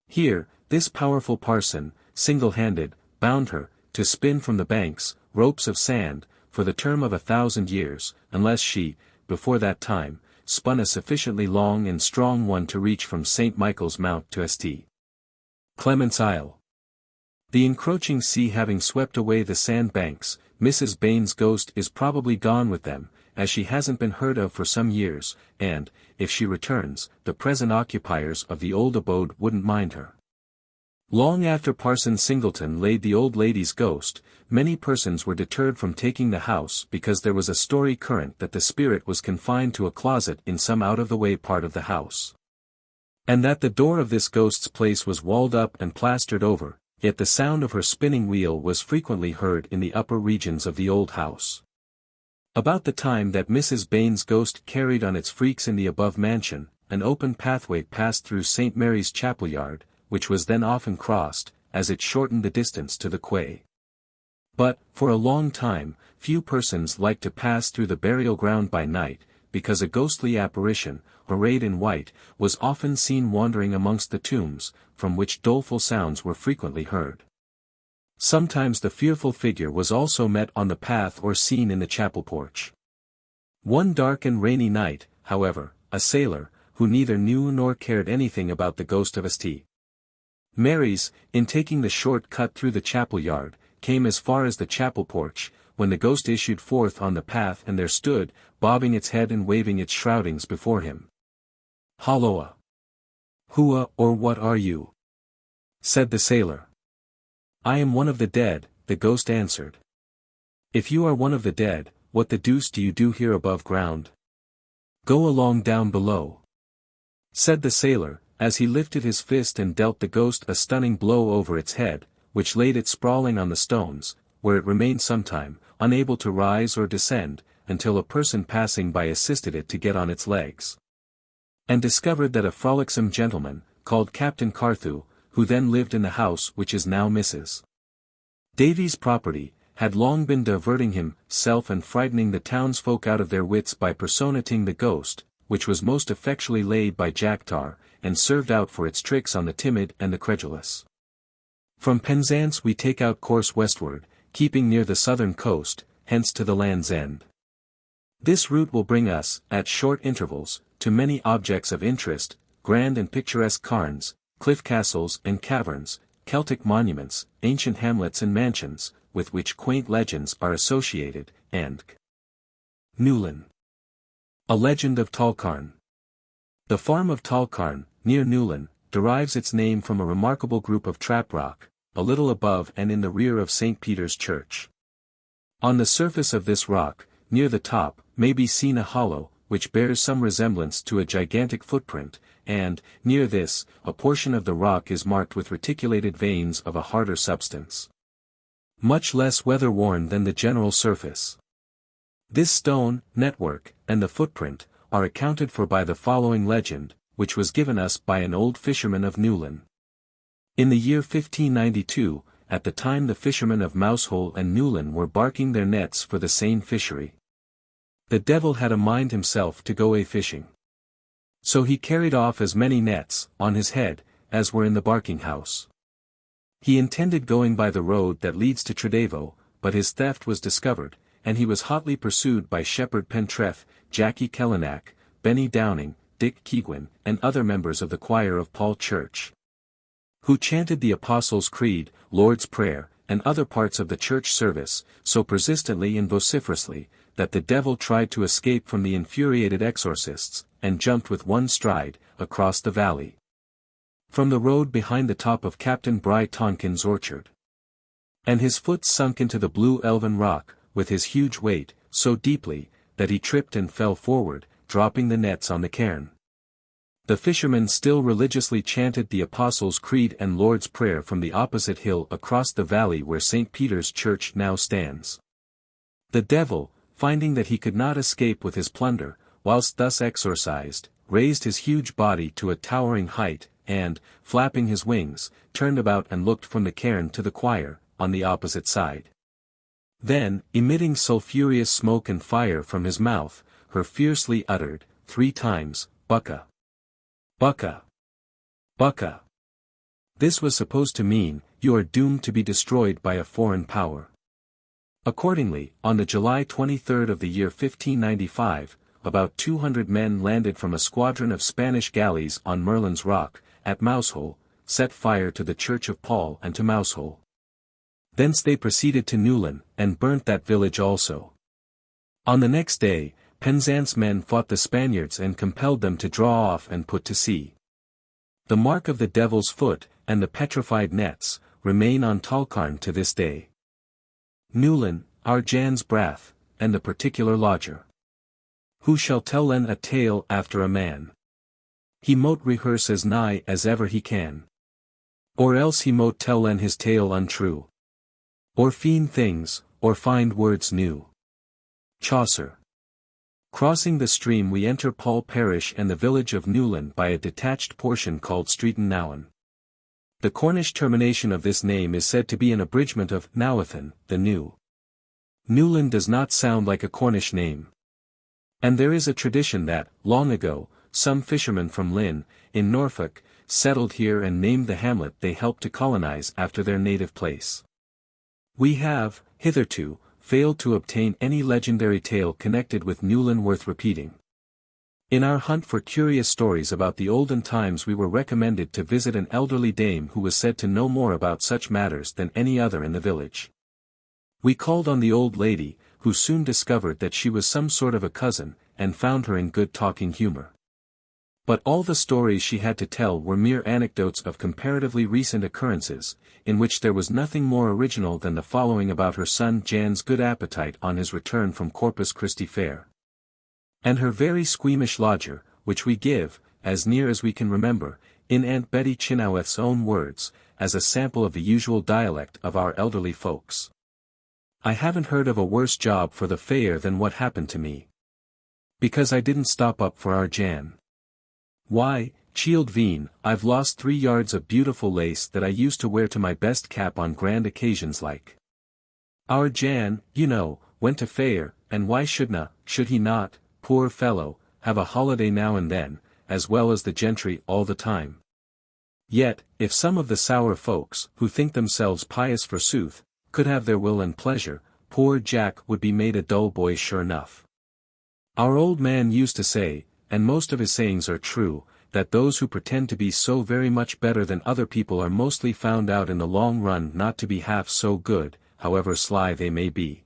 Here, this powerful parson, single-handed, bound her, to spin from the banks, ropes of sand, for the term of 1,000 years, unless she, before that time, spun a sufficiently long and strong one to reach from St. Michael's Mount to St. Clement's Isle. The encroaching sea having swept away the sand banks, Mrs. Baines' ghost is probably gone with them, as she hasn't been heard of for some years, and, if she returns, the present occupiers of the old abode wouldn't mind her. Long after Parson Singleton laid the old lady's ghost, many persons were deterred from taking the house because there was a story current that the spirit was confined to a closet in some out-of-the-way part of the house, and that the door of this ghost's place was walled up and plastered over, yet the sound of her spinning wheel was frequently heard in the upper regions of the old house. About the time that Mrs. Baines' ghost carried on its freaks in the above mansion, an open pathway passed through St. Mary's chapel yard, which was then often crossed, as it shortened the distance to the quay. But, for a long time, few persons liked to pass through the burial ground by night, because a ghostly apparition, arrayed in white, was often seen wandering amongst the tombs, from which doleful sounds were frequently heard. Sometimes the fearful figure was also met on the path or seen in the chapel porch. One dark and rainy night, however, a sailor, who neither knew nor cared anything about the ghost of St. Mary's, in taking the short cut through the chapel yard, came as far as the chapel porch, when the ghost issued forth on the path and there stood, bobbing its head and waving its shroudings before him. "Halloa! Whoa, or what are you?" said the sailor. "I am one of the dead," the ghost answered. "If you are one of the dead, what the deuce do you do here above ground? Go along down below," said the sailor, as he lifted his fist and dealt the ghost a stunning blow over its head, which laid it sprawling on the stones, where it remained some time, unable to rise or descend, until a person passing by assisted it to get on its legs. And discovered that a frolicsome gentleman, called Captain Carthew, who then lived in the house which is now Mrs. Davy's property, had long been diverting himself and frightening the townsfolk out of their wits by personating the ghost, which was most effectually laid by Jack Tar, and served out for its tricks on the timid and the credulous. From Penzance we take out course westward, keeping near the southern coast, hence to the Land's End. This route will bring us, at short intervals, to many objects of interest, grand and picturesque cairns, cliff castles and caverns, Celtic monuments, ancient hamlets and mansions, with which quaint legends are associated, and Newlyn. A legend of Tallcarn. The farm of Tallcarn, near Newlyn, derives its name from a remarkable group of trap rock, a little above and in the rear of St. Peter's Church. On the surface of this rock, near the top, may be seen a hollow, which bears some resemblance to a gigantic footprint, and, near this, a portion of the rock is marked with reticulated veins of a harder substance, much less weather-worn than the general surface. This stone, network, and the footprint, are accounted for by the following legend, which was given us by an old fisherman of Newlyn. In the year 1592, at the time the fishermen of Mousehole and Newlyn were barking their nets for the same fishery, the devil had a mind himself to go a-fishing. So he carried off as many nets, on his head, as were in the barking house. He intended going by the road that leads to Tredevo, but his theft was discovered, and he was hotly pursued by Shepherd Pentreath, Jacky Kellenack, Benny Downing, Dick Keegwin, and other members of the choir of Paul Church, who chanted the Apostles' Creed, Lord's Prayer, and other parts of the church service, so persistently and vociferously, that the devil tried to escape from the infuriated exorcists, and jumped with one stride, across the valley, from the road behind the top of Captain Bry Tonkin's orchard. And his foot sunk into the blue elven rock, with his huge weight, so deeply, that he tripped and fell forward, dropping the nets on the cairn. The fishermen still religiously chanted the Apostles' Creed and Lord's Prayer from the opposite hill across the valley where St. Peter's Church now stands. The devil, finding that he could not escape with his plunder, whilst thus exorcised, raised his huge body to a towering height, and, flapping his wings, turned about and looked from the cairn to the choir, on the opposite side. Then, emitting sulphureous smoke and fire from his mouth, her fiercely uttered, 3 times, "Bucca! Bucca! Bucca!" This was supposed to mean, "You are doomed to be destroyed by a foreign power." Accordingly, on the July 23rd of the year 1595, about 200 men landed from a squadron of Spanish galleys on Merlin's Rock, at Mousehole, set fire to the Church of Paul and to Mousehole. Thence they proceeded to Newlyn, and burnt that village also. On the next day, Penzance men fought the Spaniards and compelled them to draw off and put to sea. The mark of the devil's foot, and the petrified nets, remain on Tallcarn to this day. Newlyn, our Jan's Brath, and the particular lodger. Who shall tell len a tale after a man? He mote rehearse as nigh as ever he can. Or else he mote tell len his tale untrue. Or feign things, or find words new. Chaucer. Crossing the stream we enter Paul parish and the village of Newlyn by a detached portion called Streeton Nowen. The Cornish termination of this name is said to be an abridgment of Nowathan, the New. Newlyn does not sound like a Cornish name. And there is a tradition that, long ago, some fishermen from Lynn, in Norfolk, settled here and named the hamlet they helped to colonize after their native place. We have, hitherto, failed to obtain any legendary tale connected with Newlyn worth repeating. In our hunt for curious stories about the olden times we were recommended to visit an elderly dame who was said to know more about such matters than any other in the village. We called on the old lady, who soon discovered that she was some sort of a cousin, and found her in good talking humor. But all the stories she had to tell were mere anecdotes of comparatively recent occurrences, in which there was nothing more original than the following about her son Jan's good appetite on his return from Corpus Christi Fair. And her very squeamish lodger, which we give, as near as we can remember, in Aunt Betty Chinoweth's own words, as a sample of the usual dialect of our elderly folks. I haven't heard of a worse job for the fair than what happened to me. Because I didn't stop up for our Jan. Why, Child Veen, I've lost 3 yards of beautiful lace that I used to wear to my best cap on grand occasions like. Our Jan, you know, went to fair, and why should he not, poor fellow, have a holiday now and then, as well as the gentry all the time? Yet, if some of the sour folks, who think themselves pious forsooth, could have their will and pleasure, poor Jack would be made a dull boy sure enough. Our old man used to say, and most of his sayings are true, that those who pretend to be so very much better than other people are mostly found out in the long run not to be half so good, however sly they may be.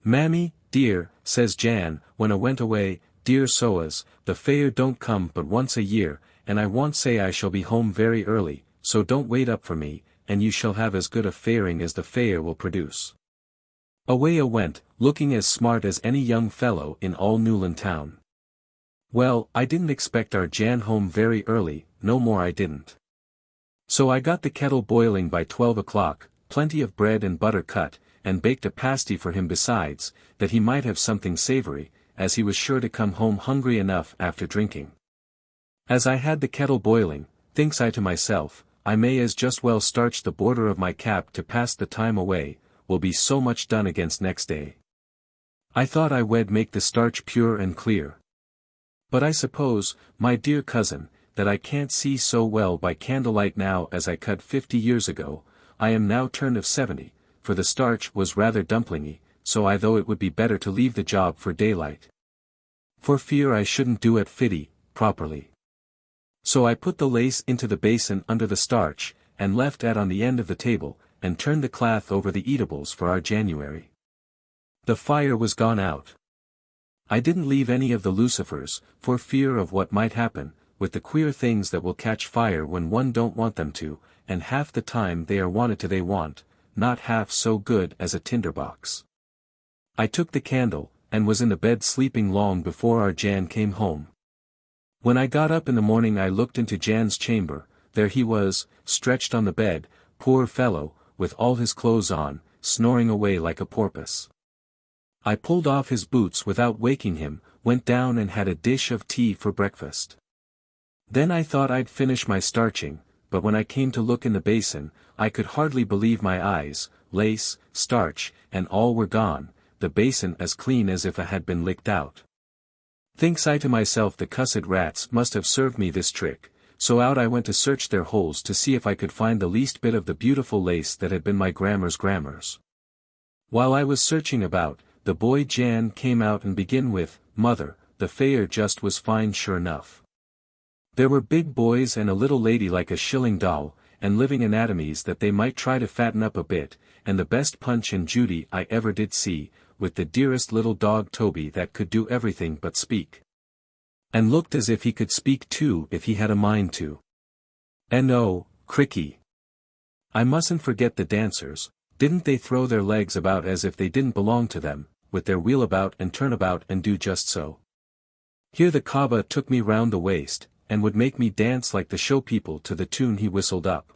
"Mammy, dear," says Jan, when I went away, "dear soas, the fair don't come but once a year, and I want say I shall be home very early, so don't wait up for me, and you shall have as good a fairing as the fair will produce." Away I went, looking as smart as any young fellow in all Newlyn town. Well, I didn't expect our Jan home very early, no more I didn't. So I got the kettle boiling by 12 o'clock, plenty of bread and butter cut, and baked a pasty for him besides, that he might have something savory, as he was sure to come home hungry enough after drinking. As I had the kettle boiling, thinks I to myself, I may as just well starch the border of my cap to pass the time away, will be so much done against next day. I thought I would make the starch pure and clear. But I suppose, my dear cousin, that I can't see so well by candlelight now as I cut 50 years ago. I am now turned of 70, for the starch was rather dumplingy, so I thought it would be better to leave the job for daylight. For fear I shouldn't do it fitty, properly. So I put the lace into the basin under the starch, and left it on the end of the table, and turned the cloth over the eatables for our January. The fire was gone out. I didn't leave any of the lucifers, for fear of what might happen, with the queer things that will catch fire when one don't want them to, and half the time they are wanted to they want, not half so good as a tinderbox. I took the candle, and was in the bed sleeping long before our Jan came home. When I got up in the morning I looked into Jan's chamber. There he was, stretched on the bed, poor fellow, with all his clothes on, snoring away like a porpoise. I pulled off his boots without waking him, went down and had a dish of tea for breakfast. Then I thought I'd finish my starching, but when I came to look in the basin, I could hardly believe my eyes. Lace, starch, and all were gone, the basin as clean as if it had been licked out. Thinks I to myself, the cussed rats must have served me this trick, so out I went to search their holes to see if I could find the least bit of the beautiful lace that had been my grammars. While I was searching about, the boy Jan came out and began with, "Mother, the fair just was fine sure enough. There were big boys and a little lady like a shilling doll, and living anatomies that they might try to fatten up a bit, and the best Punch and Judy I ever did see, with the dearest little dog Toby that could do everything but speak. And looked as if he could speak too if he had a mind to. And oh, cricky! I mustn't forget the dancers. Didn't they throw their legs about as if they didn't belong to them, with their wheel about and turn about and do just so? Here the Kaba took me round the waist, and would make me dance like the show people to the tune he whistled up.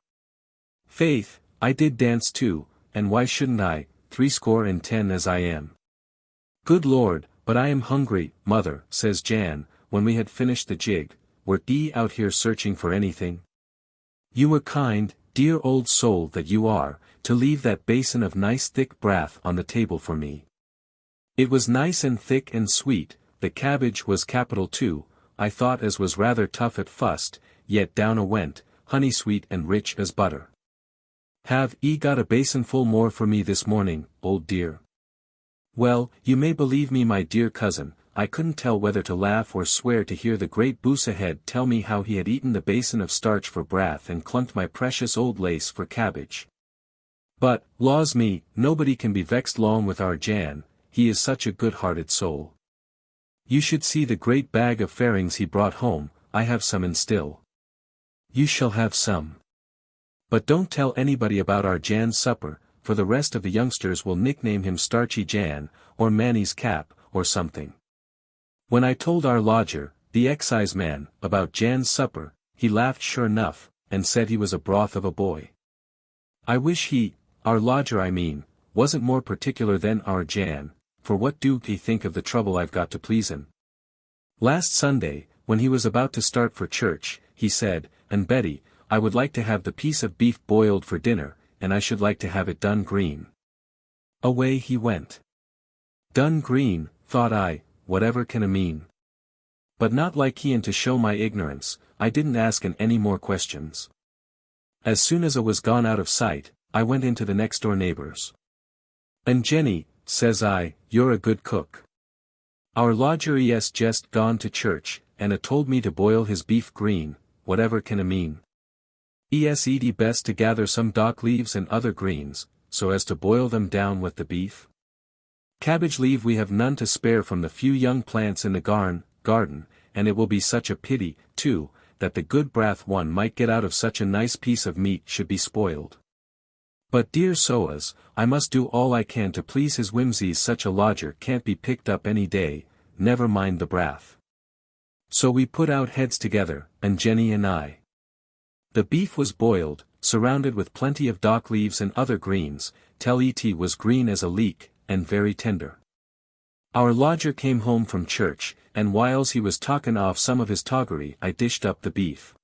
Faith, I did dance too, and why shouldn't I, 70 as I am? Good Lord, but I am hungry, mother, says Jan, when we had finished the jig. Were ye out here searching for anything? You were kind, dear old soul that you are, to leave that basin of nice thick broth on the table for me. It was nice and thick and sweet, the cabbage was capital too, I thought as was rather tough at fust, yet down a went, honey sweet and rich as butter. Have ye got a basinful more for me this morning, old dear? Well, you may believe me, my dear cousin, I couldn't tell whether to laugh or swear to hear the great Boosehead tell me how he had eaten the basin of starch for broth and clunked my precious old lace for cabbage. But, laws me, nobody can be vexed long with our Jan, he is such a good-hearted soul. You should see the great bag of fairings he brought home, I have some in still. You shall have some. But don't tell anybody about our Jan's supper, for the rest of the youngsters will nickname him Starchy Jan, or Manny's Cap, or something. When I told our lodger, the exciseman, about Jan's supper, he laughed sure enough, and said he was a broth of a boy. I wish he, our lodger I mean, wasn't more particular than our Jan, for what do he think of the trouble I've got to please him? Last Sunday, when he was about to start for church, he said, "And Betty, I would like to have the piece of beef boiled for dinner, and I should like to have it done green." Away he went. Done green, thought I, whatever can a mean? But not like he, and to show my ignorance, I didn't ask any more questions. As soon as I was gone out of sight, I went into the next door neighbor's. "And Jenny," says I, "you're a good cook. Our lodger es just gone to church, and a told me to boil his beef green, whatever can a mean? It best to gather some dock leaves and other greens, so as to boil them down with the beef. Cabbage leaf we have none to spare from the few young plants in the garden, and it will be such a pity, too, that the good broth one might get out of such a nice piece of meat should be spoiled. But dear Soas, I must do all I can to please his whimsies, such a lodger can't be picked up any day, never mind the broth." So we put out heads together, and Jenny and I. The beef was boiled, surrounded with plenty of dock leaves and other greens, till it was green as a leek, and very tender. Our lodger came home from church, and whiles he was talking off some of his toggery I dished up the beef.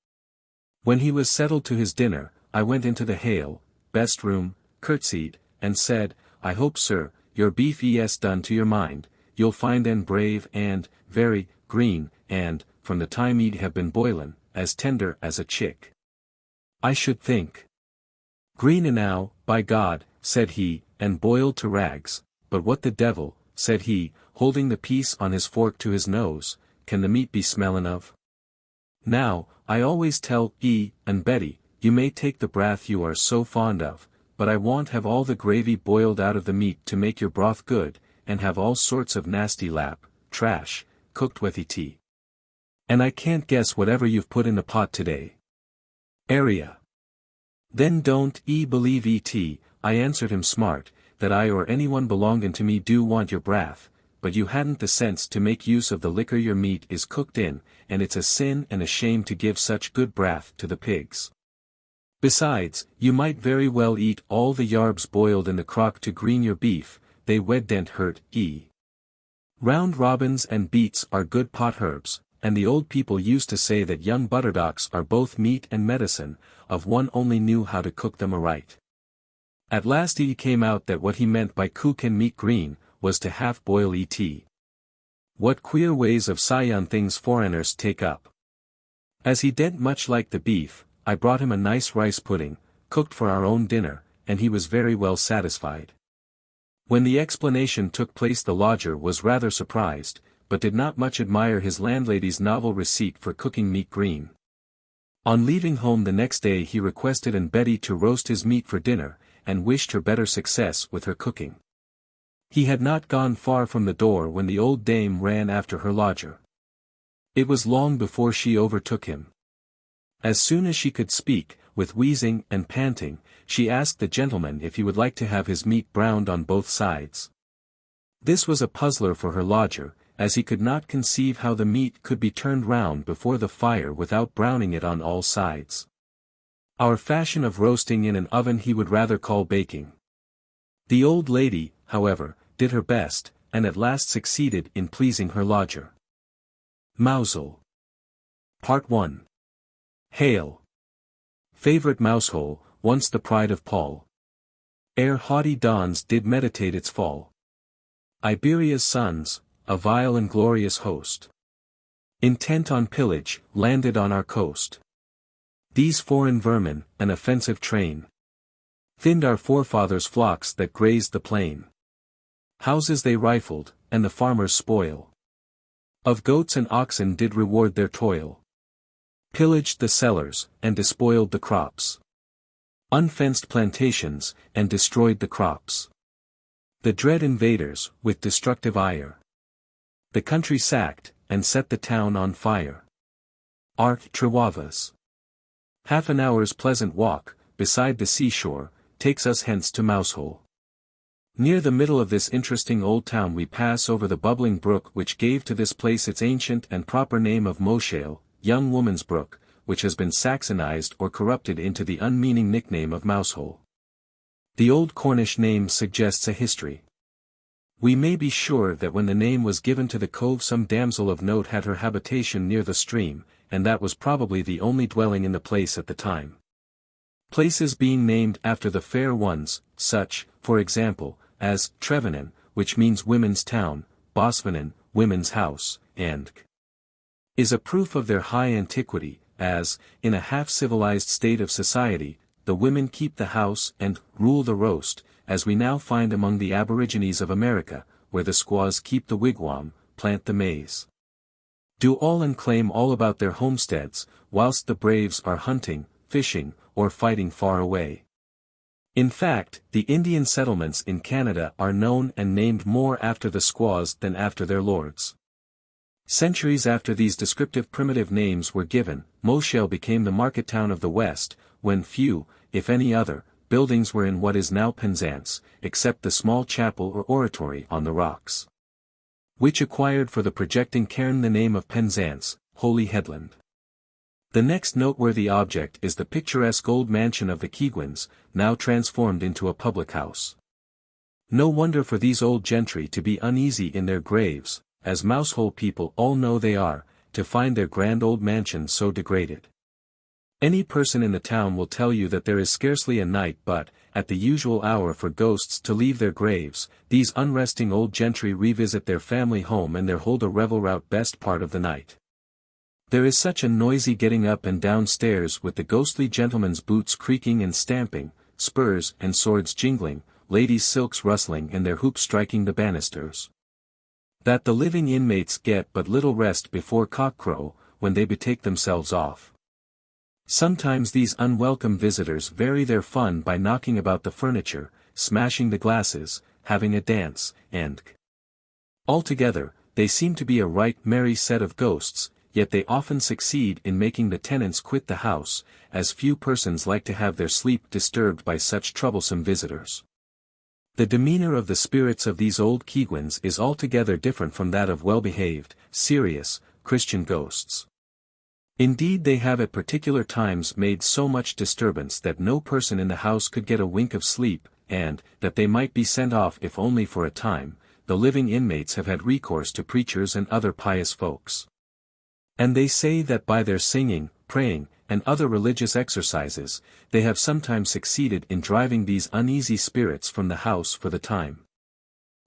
When he was settled to his dinner, I went into the best room, curtsied, and said, "I hope, sir, your beef es done to your mind, you'll find en brave and, very, green, and, from the time e'd have been boilin', as tender as a chick." "I should think. Green enow, by God," said he, "and boiled to rags, but what the devil," said he, holding the piece on his fork to his nose, "can the meat be smellin' of? Now, I always tell and Betty, you may take the broth you are so fond of, but I won't have all the gravy boiled out of the meat to make your broth good, and have all sorts of nasty trash, cooked with it. And I can't guess whatever you've put in the pot today. Area. Then don't believe it, I answered him smart, that I or anyone belongin' to me do want your broth, but you hadn't the sense to make use of the liquor your meat is cooked in, and it's a sin and a shame to give such good broth to the pigs. Besides, you might very well eat all the yarbs boiled in the crock to green your beef, they wedn't hurt Round robins and beets are good pot herbs, and the old people used to say that young butterdocks are both meat and medicine, if one only knew how to cook them aright. At last it came out that what he meant by cookin' meat green, was to half-boil it. What queer ways of sayin' things foreigners take up. As he didn't much like the beef, I brought him a nice rice pudding, cooked for our own dinner, and he was very well satisfied. When the explanation took place the lodger was rather surprised, but did not much admire his landlady's novel receipt for cooking meat green. On leaving home the next day he requested Aunt Betty to roast his meat for dinner, and wished her better success with her cooking. He had not gone far from the door when the old dame ran after her lodger. It was long before she overtook him. As soon as she could speak, with wheezing and panting, she asked the gentleman if he would like to have his meat browned on both sides. This was a puzzler for her lodger, as he could not conceive how the meat could be turned round before the fire without browning it on all sides. Our fashion of roasting in an oven he would rather call baking. The old lady, however, did her best, and at last succeeded in pleasing her lodger. Mousehole. Part 1. Hail. Favorite mousehole, once the pride of Paul. Ere haughty dawns did meditate its fall. Iberia's sons, a vile and glorious host, intent on pillage, landed on our coast. These foreign vermin, an offensive train, Thinned our forefathers' flocks that grazed the plain. Houses they rifled, and the farmers' spoil. Of goats and oxen did reward their toil. Pillaged the cellars, and despoiled the crops. Unfenced plantations, and destroyed the crops. The dread invaders, with destructive ire. The country sacked, and set the town on fire. Art TREVA'S. Half an hour's pleasant walk, beside the seashore, takes us hence to Mousehole. Near the middle of this interesting old town we pass over the bubbling brook which gave to this place its ancient and proper name of Moshale, Young Woman's Brook, which has been Saxonized or corrupted into the unmeaning nickname of Mousehole. The old Cornish name suggests a history. We may be sure that when the name was given to the cove some damsel of note had her habitation near the stream, and that was probably the only dwelling in the place at the time. Places being named after the fair ones, such, for example, as Trevanen, which means women's town, Bosvanen, women's house, and is a proof of their high antiquity, as, in a half-civilized state of society, the women keep the house and rule the roast, as we now find among the aborigines of America, where the squaws keep the wigwam, plant the maize. Do all and claim all about their homesteads, whilst the braves are hunting, fishing, or fighting far away. In fact, the Indian settlements in Canada are known and named more after the squaws than after their lords. Centuries after these descriptive primitive names were given, Moshale became the market town of the West, when few, if any other, buildings were in what is now Penzance, except the small chapel or oratory on the rocks, which acquired for the projecting cairn the name of Penzance, Holy Headland. The next noteworthy object is the picturesque old mansion of the Keegwins, now transformed into a public house. No wonder for these old gentry to be uneasy in their graves, as Mousehole people all know they are, to find their grand old mansion so degraded. Any person in the town will tell you that there is scarcely a night but, at the usual hour for ghosts to leave their graves, these unresting old gentry revisit their family home and there hold a revel rout best part of the night. There is such a noisy getting up and down stairs with the ghostly gentlemen's boots creaking and stamping, spurs and swords jingling, ladies' silks rustling and their hoops striking the banisters, that the living inmates get but little rest before cock-crow, when they betake themselves off. Sometimes these unwelcome visitors vary their fun by knocking about the furniture, smashing the glasses, having a dance, and altogether, they seem to be a right merry set of ghosts, yet they often succeed in making the tenants quit the house, as few persons like to have their sleep disturbed by such troublesome visitors. The demeanor of the spirits of these old Keegwins is altogether different from that of well-behaved, serious, Christian ghosts. Indeed they have at particular times made so much disturbance that no person in the house could get a wink of sleep, and, that they might be sent off if only for a time, the living inmates have had recourse to preachers and other pious folks. And they say that by their singing, praying, and other religious exercises, they have sometimes succeeded in driving these uneasy spirits from the house for the time.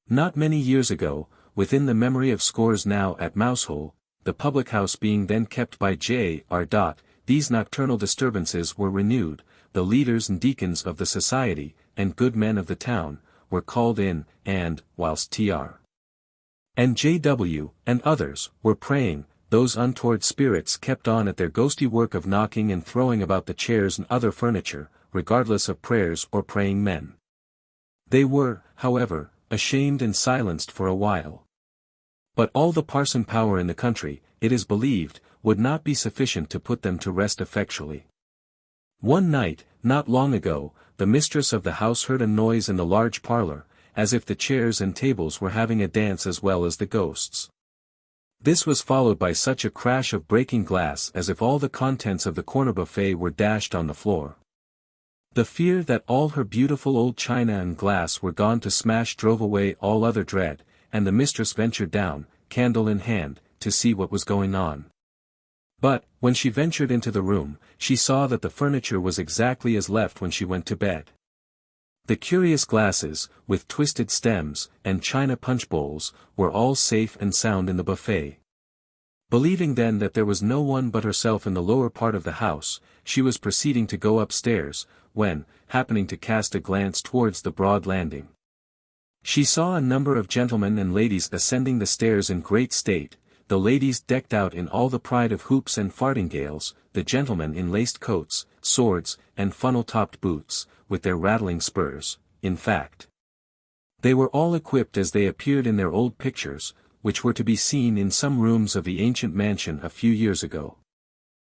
Not many years ago, within the memory of scores now at Mousehole, the public house being then kept by J.R. These nocturnal disturbances were renewed, the leaders and deacons of the society, and good men of the town, were called in, and, whilst T.R. and J.W., and others, were praying, those untoward spirits kept on at their ghostly work of knocking and throwing about the chairs and other furniture, regardless of prayers or praying men. They were, however, ashamed and silenced for a while. But all the parson power in the country, it is believed, would not be sufficient to put them to rest effectually. One night, not long ago, the mistress of the house heard a noise in the large parlour, as if the chairs and tables were having a dance as well as the ghosts. This was followed by such a crash of breaking glass as if all the contents of the corner buffet were dashed on the floor. The fear that all her beautiful old china and glass were gone to smash drove away all other dread, and the mistress ventured down, candle in hand, to see what was going on. But, when she ventured into the room, she saw that the furniture was exactly as left when she went to bed. The curious glasses, with twisted stems, and china punch bowls, were all safe and sound in the buffet. Believing then that there was no one but herself in the lower part of the house, she was proceeding to go upstairs, when, happening to cast a glance towards the broad landing, she saw a number of gentlemen and ladies ascending the stairs in great state, the ladies decked out in all the pride of hoops and farthingales, the gentlemen in laced coats, swords, and funnel-topped boots, with their rattling spurs, in fact. They were all equipped as they appeared in their old pictures, which were to be seen in some rooms of the ancient mansion a few years ago.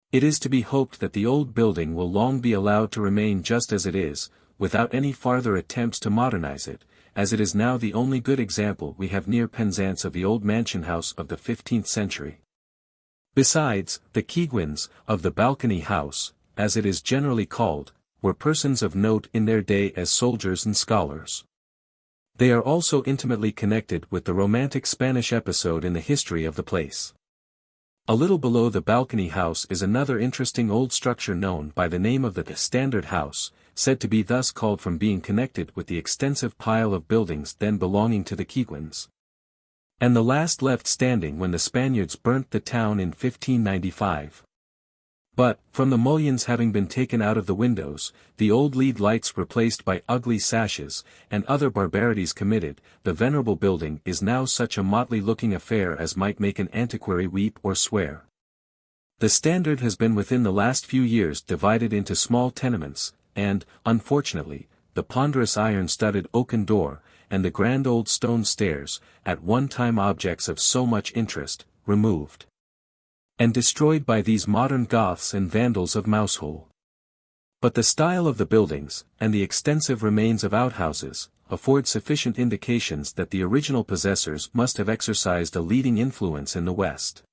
It is to be hoped that the old building will long be allowed to remain just as it is, without any farther attempts to modernize it, as it is now the only good example we have near Penzance of the old mansion house of the 15th century. Besides, the Keigwins, of the balcony house, as it is generally called, were persons of note in their day as soldiers and scholars. They are also intimately connected with the romantic Spanish episode in the history of the place. A little below the balcony house is another interesting old structure known by the name of the Standard House, said to be thus called from being connected with the extensive pile of buildings then belonging to the Keigwins, and the last left standing when the Spaniards burnt the town in 1595. But, from the mullions having been taken out of the windows, the old lead lights replaced by ugly sashes, and other barbarities committed, the venerable building is now such a motley-looking affair as might make an antiquary weep or swear. The Standard has been within the last few years divided into small tenements, and, unfortunately, the ponderous iron-studded oaken door, and the grand old stone stairs, at one time objects of so much interest, removed and destroyed by these modern Goths and Vandals of Mousehole. But the style of the buildings, and the extensive remains of outhouses, afford sufficient indications that the original possessors must have exercised a leading influence in the West.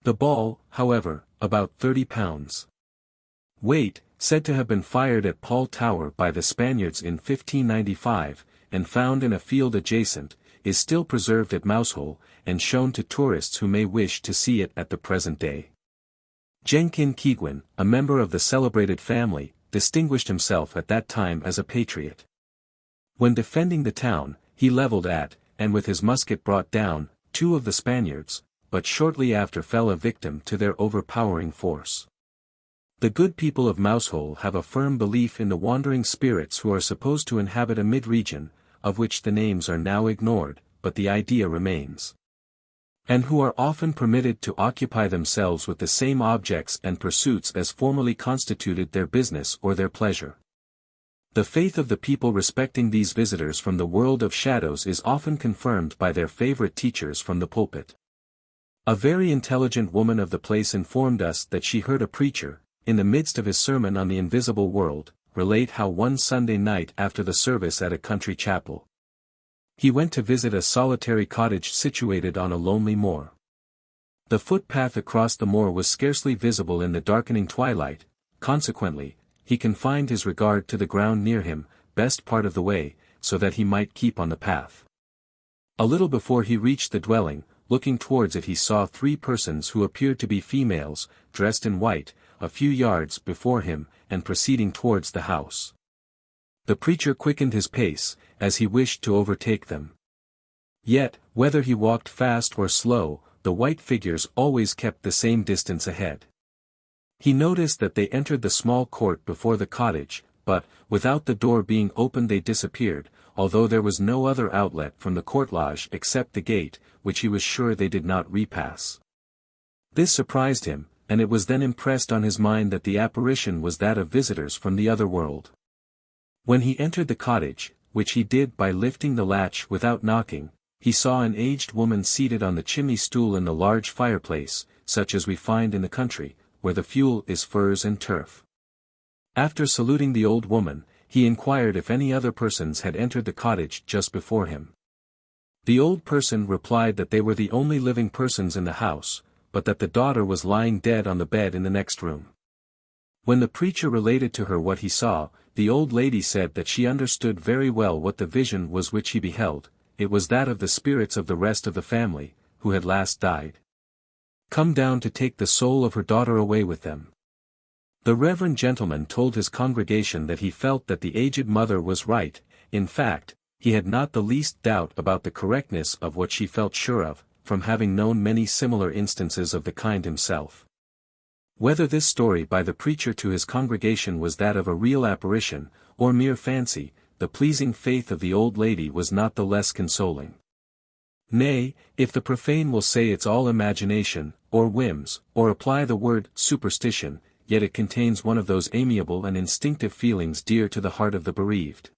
The ball, however, about 30 pounds weight, said to have been fired at Paul Tower by the Spaniards in 1595, and found in a field adjacent, is still preserved at Mousehole, and shown to tourists who may wish to see it at the present day. Jenkin Keigwin, a member of the celebrated family, distinguished himself at that time as a patriot. When defending the town, he levelled at, and with his musket brought down, 2 of the Spaniards, but shortly after fell a victim to their overpowering force. The good people of Mousehole have a firm belief in the wandering spirits who are supposed to inhabit a mid-region, of which the names are now ignored, but the idea remains, and who are often permitted to occupy themselves with the same objects and pursuits as formerly constituted their business or their pleasure. The faith of the people respecting these visitors from the world of shadows is often confirmed by their favorite teachers from the pulpit. A very intelligent woman of the place informed us that she heard a preacher, in the midst of his sermon on the invisible world, relate how one Sunday night after the service at a country chapel, he went to visit a solitary cottage situated on a lonely moor. The footpath across the moor was scarcely visible in the darkening twilight, consequently, he confined his regard to the ground near him, best part of the way, so that he might keep on the path. A little before he reached the dwelling, looking towards it he saw 3 persons who appeared to be females, dressed in white, a few yards before him, and proceeding towards the house. The preacher quickened his pace, as he wished to overtake them. Yet, whether he walked fast or slow, the white figures always kept the same distance ahead. He noticed that they entered the small court before the cottage, but, without the door being opened they disappeared, although there was no other outlet from the courtlage except the gate, which he was sure they did not repass. This surprised him, and it was then impressed on his mind that the apparition was that of visitors from the other world. When he entered the cottage, which he did by lifting the latch without knocking, he saw an aged woman seated on the chimney stool in the large fireplace, such as we find in the country, where the fuel is furze and turf. After saluting the old woman, he inquired if any other persons had entered the cottage just before him. The old person replied that they were the only living persons in the house, but that the daughter was lying dead on the bed in the next room. When the preacher related to her what he saw, the old lady said that she understood very well what the vision was which he beheld, it was that of the spirits of the rest of the family, who had last died, come down to take the soul of her daughter away with them. The reverend gentleman told his congregation that he felt that the aged mother was right, in fact, he had not the least doubt about the correctness of what she felt sure of, from having known many similar instances of the kind himself. Whether this story by the preacher to his congregation was that of a real apparition, or mere fancy, the pleasing faith of the old lady was not the less consoling. Nay, if the profane will say it's all imagination, or whims, or apply the word superstition, yet it contains one of those amiable and instinctive feelings dear to the heart of the bereaved.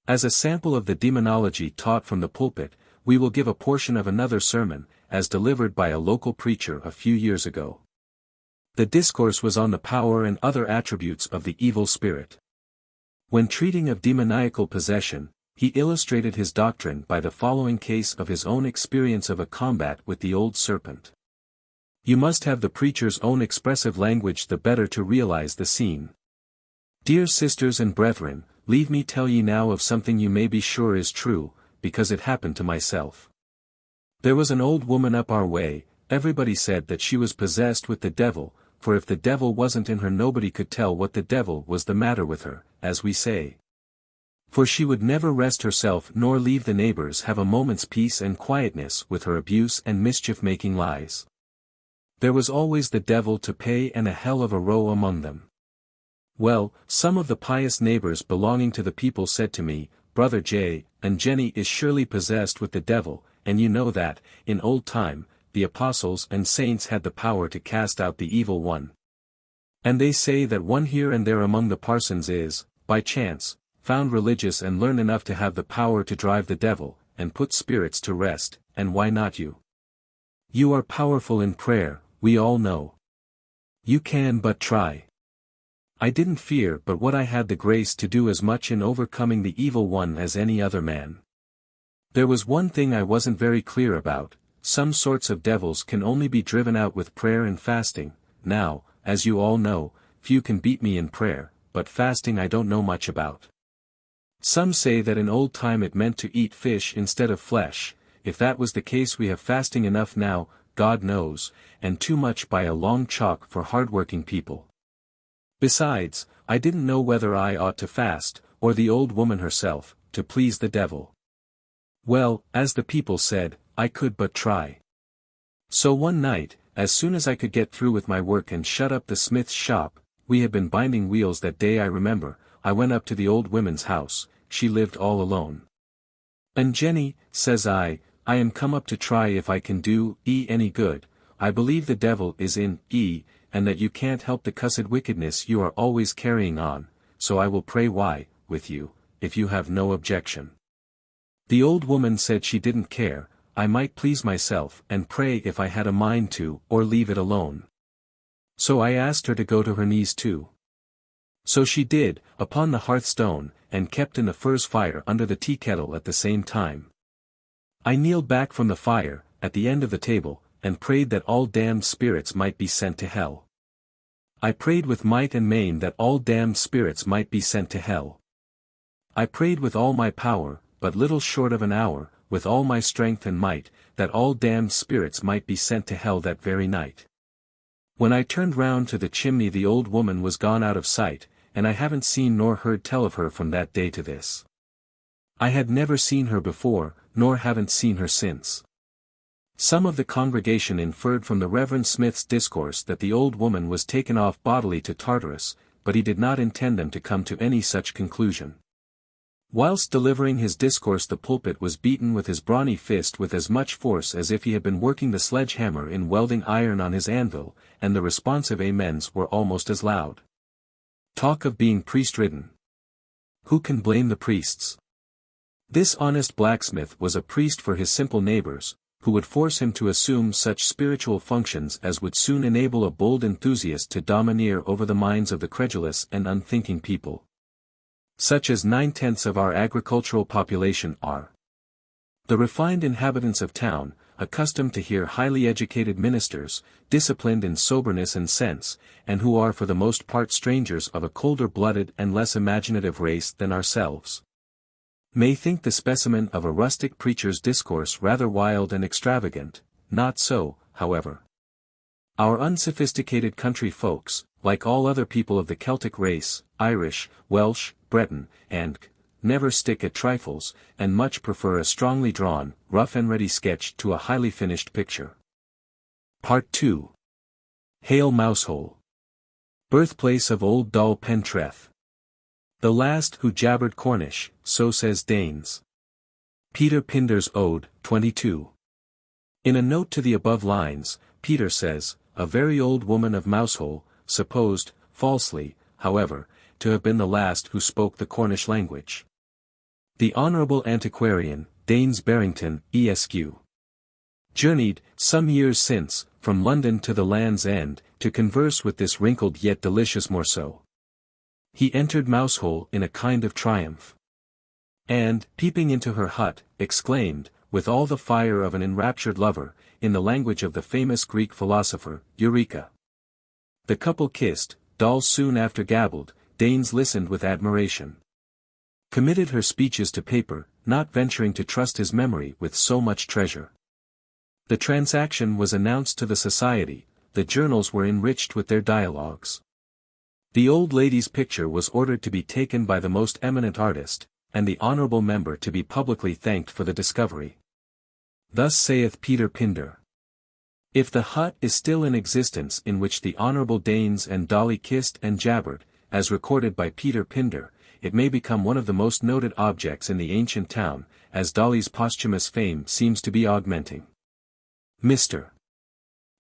As a sample of the demonology taught from the pulpit, we will give a portion of another sermon, as delivered by a local preacher a few years ago. The discourse was on the power and other attributes of the evil spirit. When treating of demoniacal possession, he illustrated his doctrine by the following case of his own experience of a combat with the old serpent. You must have the preacher's own expressive language the better to realize the scene. Dear sisters and brethren, leave me tell ye now of something you may be sure is true, because it happened to myself. There was an old woman up our way. Everybody said that she was possessed with the devil, for if the devil wasn't in her nobody could tell what the devil was the matter with her, as we say. For she would never rest herself nor leave the neighbors have a moment's peace and quietness with her abuse and mischief-making lies. There was always the devil to pay and a hell of a row among them. Well, some of the pious neighbors belonging to the people said to me, Brother J, and Jenny is surely possessed with the devil, and you know that, in old time, the apostles and saints had the power to cast out the evil one. And they say that one here and there among the parsons is, by chance, found religious and learned enough to have the power to drive the devil, and put spirits to rest, and why not you? You are powerful in prayer, we all know. You can but try. I didn't fear but what I had the grace to do as much in overcoming the evil one as any other man. There was one thing I wasn't very clear about. Some sorts of devils can only be driven out with prayer and fasting. Now, as you all know, few can beat me in prayer, but fasting I don't know much about. Some say that in old time it meant to eat fish instead of flesh. If that was the case we have fasting enough now, God knows, and too much by a long chalk for hard-working people. Besides, I didn't know whether I ought to fast, or the old woman herself, to please the devil. Well, as the people said, I could but try. So one night, as soon as I could get through with my work and shut up the smith's shop, we had been binding wheels that day I remember, I went up to the old women's house, she lived all alone. And Jenny, says I am come up to try if I can do any good. I believe the devil is in and that you can't help the cussed wickedness you are always carrying on, so I will pray with you, if you have no objection. The old woman said she didn't care, I might please myself and pray if I had a mind to, or leave it alone. So I asked her to go to her knees too. So she did, upon the hearthstone, and kept in the furze fire under the tea kettle at the same time. I kneeled back from the fire, at the end of the table, and prayed that all damned spirits might be sent to hell. I prayed with might and main that all damned spirits might be sent to hell. I prayed with all my power, but little short of an hour, with all my strength and might, that all damned spirits might be sent to hell that very night. When I turned round to the chimney the old woman was gone out of sight, and I haven't seen nor heard tell of her from that day to this. I had never seen her before, nor haven't seen her since. Some of the congregation inferred from the Reverend Smith's discourse that the old woman was taken off bodily to Tartarus, but he did not intend them to come to any such conclusion. Whilst delivering his discourse the pulpit was beaten with his brawny fist with as much force as if he had been working the sledge-hammer in welding iron on his anvil, and the responsive amens were almost as loud. Talk of being priest-ridden. Who can blame the priests? This honest blacksmith was a priest for his simple neighbors, who would force him to assume such spiritual functions as would soon enable a bold enthusiast to domineer over the minds of the credulous and unthinking people. Such as 9/10 of our agricultural population are. The refined inhabitants of town, accustomed to hear highly educated ministers, disciplined in soberness and sense, and who are for the most part strangers of a colder-blooded and less imaginative race than ourselves, may think the specimen of a rustic preacher's discourse rather wild and extravagant. Not so, however. Our unsophisticated country folks, like all other people of the Celtic race, Irish, Welsh, Breton, and never stick at trifles, and much prefer a strongly drawn, rough and ready sketch to a highly finished picture. Part 2. Hale Mousehole. Birthplace of old Doll Portreath. The last who jabbered Cornish, so says Danes. Peter Pinder's Ode, 22. In a note to the above lines, Peter says, a very old woman of Mousehole, supposed, falsely, however, to have been the last who spoke the Cornish language. The Honourable Antiquarian, Daines Barrington, Esq. Journeyed, some years since, from London to the Land's End, to converse with this wrinkled yet delicious morceau. He entered Mousehole in a kind of triumph. And, peeping into her hut, exclaimed, with all the fire of an enraptured lover, in the language of the famous Greek philosopher, Eureka! The couple kissed, Doll soon after gabbled, Daines listened with admiration. Committed her speeches to paper, not venturing to trust his memory with so much treasure. The transaction was announced to the society, the journals were enriched with their dialogues. The old lady's picture was ordered to be taken by the most eminent artist, and the honourable member to be publicly thanked for the discovery. Thus saith Peter Pinder. If the hut is still in existence in which the Honourable Daines and Dolly kissed and jabbered, as recorded by Peter Pinder, it may become one of the most noted objects in the ancient town, as Dolly's posthumous fame seems to be augmenting. Mr.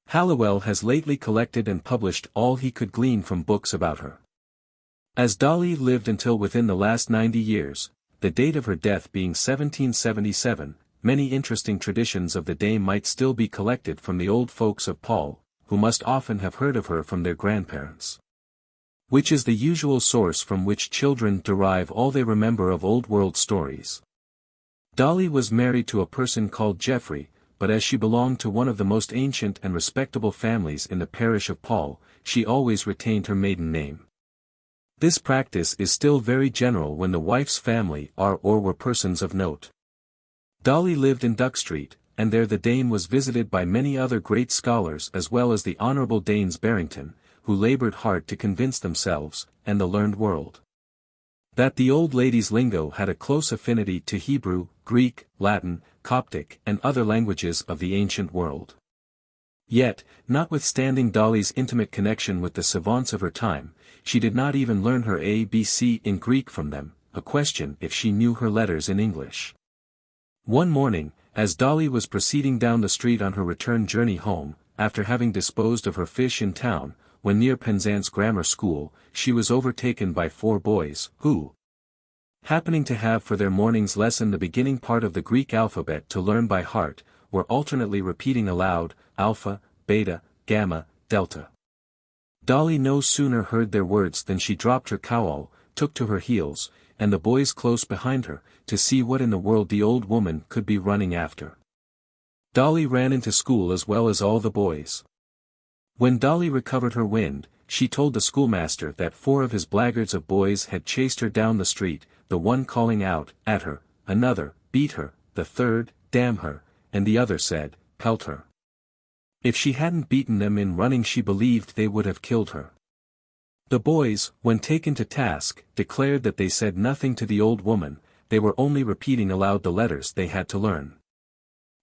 Halliwell has lately collected and published all he could glean from books about her. As Dolly lived until within the last 90 years, the date of her death being 1777, many interesting traditions of the dame might still be collected from the old folks of Paul, who must often have heard of her from their grandparents. Which is the usual source from which children derive all they remember of old-world stories. Dolly was married to a person called Geoffrey, but as she belonged to one of the most ancient and respectable families in the parish of Paul, she always retained her maiden name. This practice is still very general when the wife's family are or were persons of note. Dolly lived in Duck Street, and there the dame was visited by many other great scholars as well as the Honourable Daines Barrington, who laboured hard to convince themselves, and the learned world, that the old lady's lingo had a close affinity to Hebrew, Greek, Latin, Coptic, and other languages of the ancient world. Yet, notwithstanding Dolly's intimate connection with the savants of her time, she did not even learn her ABC in Greek from them, a question if she knew her letters in English. One morning, as Dolly was proceeding down the street on her return journey home, after having disposed of her fish in town, when near Penzance Grammar School, she was overtaken by 4 boys, who, happening to have for their morning's lesson the beginning part of the Greek alphabet to learn by heart, were alternately repeating aloud, Alpha, Beta, Gamma, Delta. Dolly no sooner heard their words than she dropped her cowl, took to her heels, and the boys close behind her, to see what in the world the old woman could be running after. Dolly ran into school as well as all the boys. When Dolly recovered her wind, she told the schoolmaster that 4 of his blackguards of boys had chased her down the street, the one calling out, at her, another, beat her, the third, damn her, and the other said, pelt her. If she hadn't beaten them in running she believed they would have killed her. The boys, when taken to task, declared that they said nothing to the old woman, they were only repeating aloud the letters they had to learn.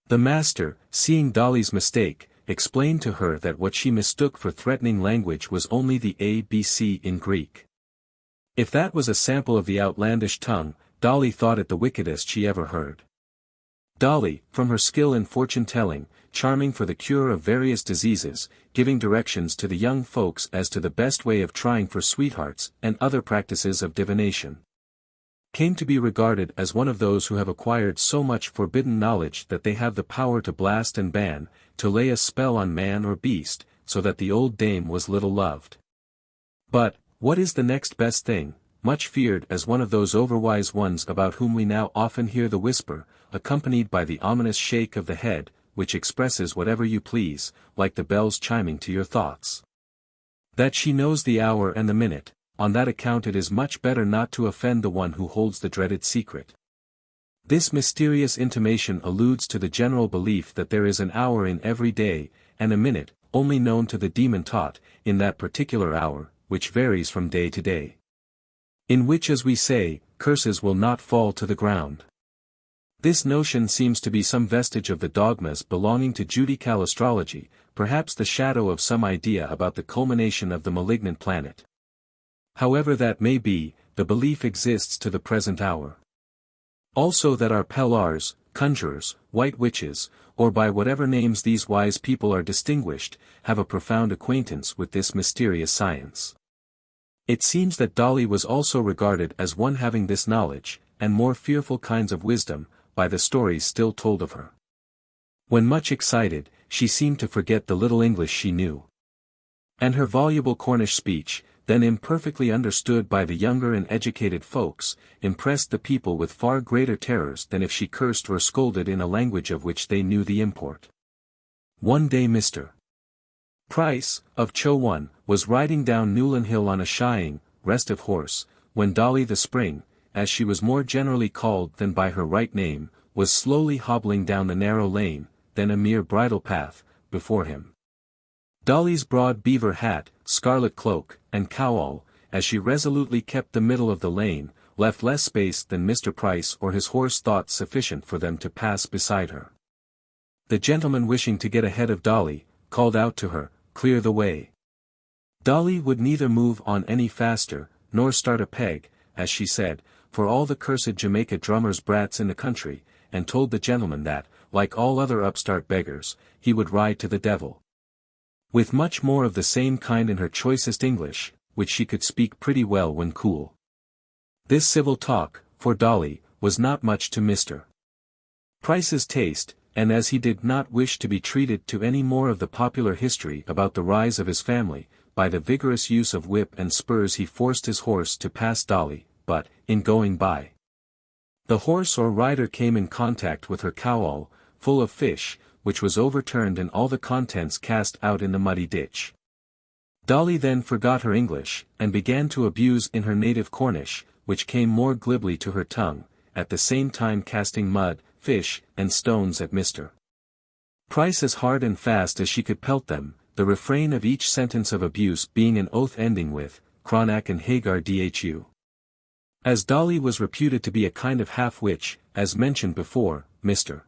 The master, seeing Dolly's mistake, explained to her that what she mistook for threatening language was only the ABC in Greek. If that was a sample of the outlandish tongue, Dolly thought it the wickedest she ever heard. Dolly, from her skill in fortune-telling, charming for the cure of various diseases, giving directions to the young folks as to the best way of trying for sweethearts, and other practices of divination, came to be regarded as one of those who have acquired so much forbidden knowledge that they have the power to blast and ban, to lay a spell on man or beast, so that the old dame was little loved. But, what is the next best thing, much feared as one of those overwise ones about whom we now often hear the whisper, accompanied by the ominous shake of the head, which expresses whatever you please, like the bells chiming to your thoughts. That she knows the hour and the minute, on that account it is much better not to offend the one who holds the dreaded secret. This mysterious intimation alludes to the general belief that there is an hour in every day, and a minute, only known to the demon taught, in that particular hour, which varies from day to day. In which, as we say, curses will not fall to the ground. This notion seems to be some vestige of the dogmas belonging to judicial astrology, perhaps the shadow of some idea about the culmination of the malignant planet. However that may be, the belief exists to the present hour. Also that our PELLAR'S, conjurers, white witches, or by whatever names these wise people are distinguished, have a profound acquaintance with this mysterious science. It seems that Dolly was also regarded as one having this knowledge, and more fearful kinds of wisdom, by the stories still told of her. When much excited, she seemed to forget the little English she knew. And her voluble Cornish speech, then imperfectly understood by the younger and educated folks, impressed the people with far greater terrors than if she cursed or scolded in a language of which they knew the import. One day Mr. Price, of Cho-1, was riding down Newlyn Hill on a shying, restive horse, when Dolly the Spring, as she was more generally called than by her right name, was slowly hobbling down the narrow lane, then a mere bridle path, before him. Dolly's broad beaver hat, scarlet cloak, and cowl, as she resolutely kept the middle of the lane, left less space than Mr. Price or his horse thought sufficient for them to pass beside her. The gentleman wishing to get ahead of Dolly, called out to her, "Clear the way." Dolly would neither move on any faster, nor start a peg, as she said, for all the cursed Jamaica drummers' brats in the country, and told the gentleman that, like all other upstart beggars, he would ride to the devil. With much more of the same kind in her choicest English, which she could speak pretty well when cool. This civil talk, for Dolly, was not much to Mr. Price's taste, and as he did not wish to be treated to any more of the popular history about the rise of his family, by the vigorous use of whip and spurs he forced his horse to pass Dolly, but, in going by, the horse or rider came in contact with her cowl, full of fish, which was overturned and all the contents cast out in the muddy ditch. Dolly then forgot her English, and began to abuse in her native Cornish, which came more glibly to her tongue, at the same time casting mud, fish, and stones at Mr. Price as hard and fast as she could pelt them, the refrain of each sentence of abuse being an oath ending with, "Cronack and Hagar dhu." As Dolly was reputed to be a kind of half-witch, as mentioned before, Mr.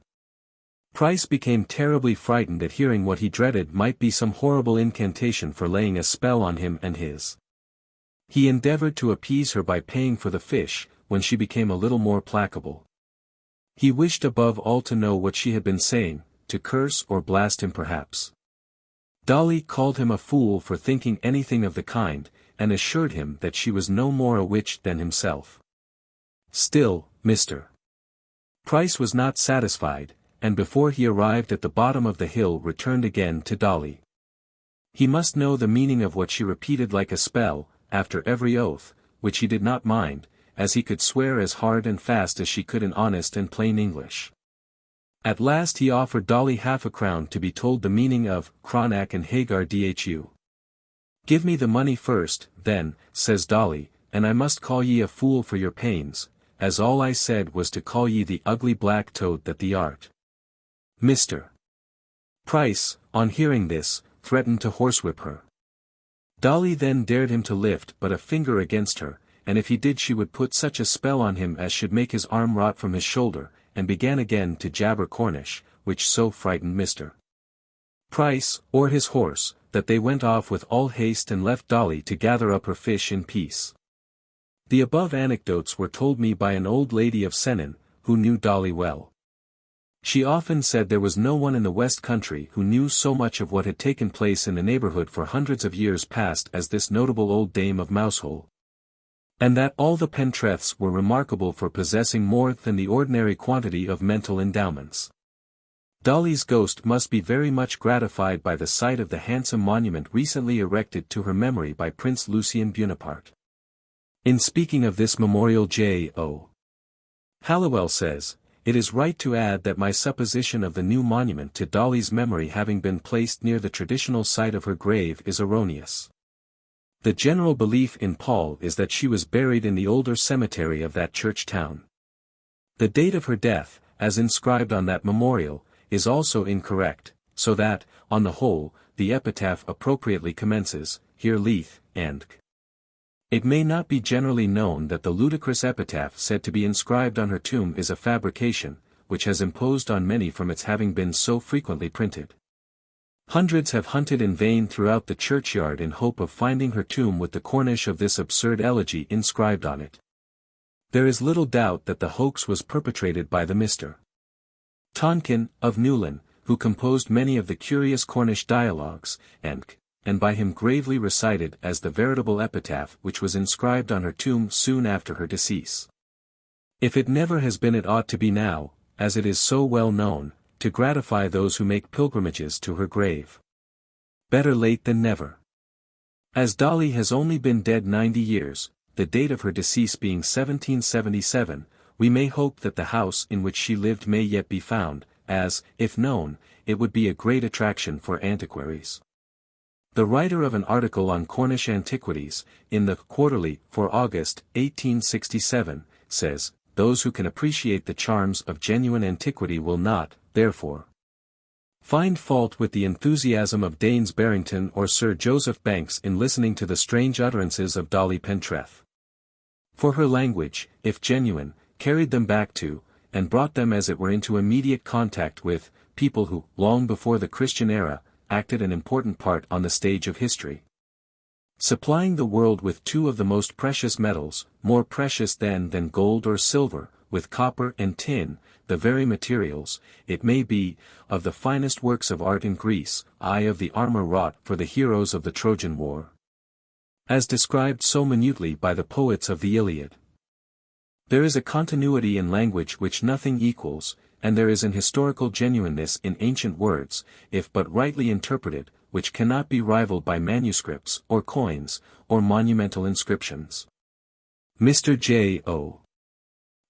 Price became terribly frightened at hearing what he dreaded might be some horrible incantation for laying a spell on him and his. He endeavored to appease her by paying for the fish, when she became a little more placable. He wished above all to know what she had been saying, to curse or blast him perhaps. Dolly called him a fool for thinking anything of the kind, and assured him that she was no more a witch than himself. Still, Mr. Price was not satisfied, and before he arrived at the bottom of the hill returned again to Dolly. He must know the meaning of what she repeated like a spell, after every oath, which he did not mind, as he could swear as hard and fast as she could in honest and plain English. At last he offered Dolly half a crown to be told the meaning of Cronack and Hagar dhu. "Give me the money first, then," says Dolly, "and I must call ye a fool for your pains, as all I said was to call ye the ugly black toad that thee art." Mr. Price, on hearing this, threatened to horsewhip her. Dolly then dared him to lift but a finger against her, and if he did she would put such a spell on him as should make his arm rot from his shoulder, and began again to jabber Cornish, which so frightened Mr. Price, or his horse, that they went off with all haste and left Dolly to gather up her fish in peace. The above anecdotes were told me by an old lady of Sennin, who knew Dolly well. She often said there was no one in the West Country who knew so much of what had taken place in the neighborhood for hundreds of years past as this notable old dame of Mousehole. And that all the Portreaths were remarkable for possessing more than the ordinary quantity of mental endowments. Dolly's ghost must be very much gratified by the sight of the handsome monument recently erected to her memory by Prince Lucien Bonaparte. In speaking of this memorial J.O. Halliwell says, "It is right to add that my supposition of the new monument to Dolly's memory having been placed near the traditional site of her grave is erroneous. The general belief in Paul is that she was buried in the older cemetery of that church town. The date of her death, as inscribed on that memorial, is also incorrect, so that, on the whole, the epitaph appropriately commences, Here Leith, and It may not be generally known that the ludicrous epitaph said to be inscribed on her tomb is a fabrication, which has imposed on many from its having been so frequently printed. Hundreds have hunted in vain throughout the churchyard in hope of finding her tomb with the Cornish of this absurd elegy inscribed on it. There is little doubt that the hoax was perpetrated by the Mr. Tonkin, of Newlyn, who composed many of the curious Cornish dialogues, and by him gravely recited as the veritable epitaph which was inscribed on her tomb soon after her decease. If it never has been it ought to be now, as it is so well known, to gratify those who make pilgrimages to her grave. Better late than never. As Dolly has only been dead 90 years, the date of her decease being 1777, we may hope that the house in which she lived may yet be found, as, if known, it would be a great attraction for antiquaries. The writer of an article on Cornish antiquities, in the Quarterly for August, 1867, says, "Those who can appreciate the charms of genuine antiquity will not, therefore, find fault with the enthusiasm of Daines Barrington or Sir Joseph Banks in listening to the strange utterances of Dolly Pentreath. For her language, if genuine, carried them back to, and brought them as it were into immediate contact with, people who, long before the Christian era, acted an important part on the stage of history. Supplying the world with two of the most precious metals, more precious than gold or silver, with copper and tin, the very materials, it may be, of the finest works of art in Greece, of the armor wrought for the heroes of the Trojan War. As described so minutely by the poets of the Iliad. There is a continuity in language which nothing equals, and there is an historical genuineness in ancient words, if but rightly interpreted, which cannot be rivaled by manuscripts, or coins, or monumental inscriptions." Mr. J.O.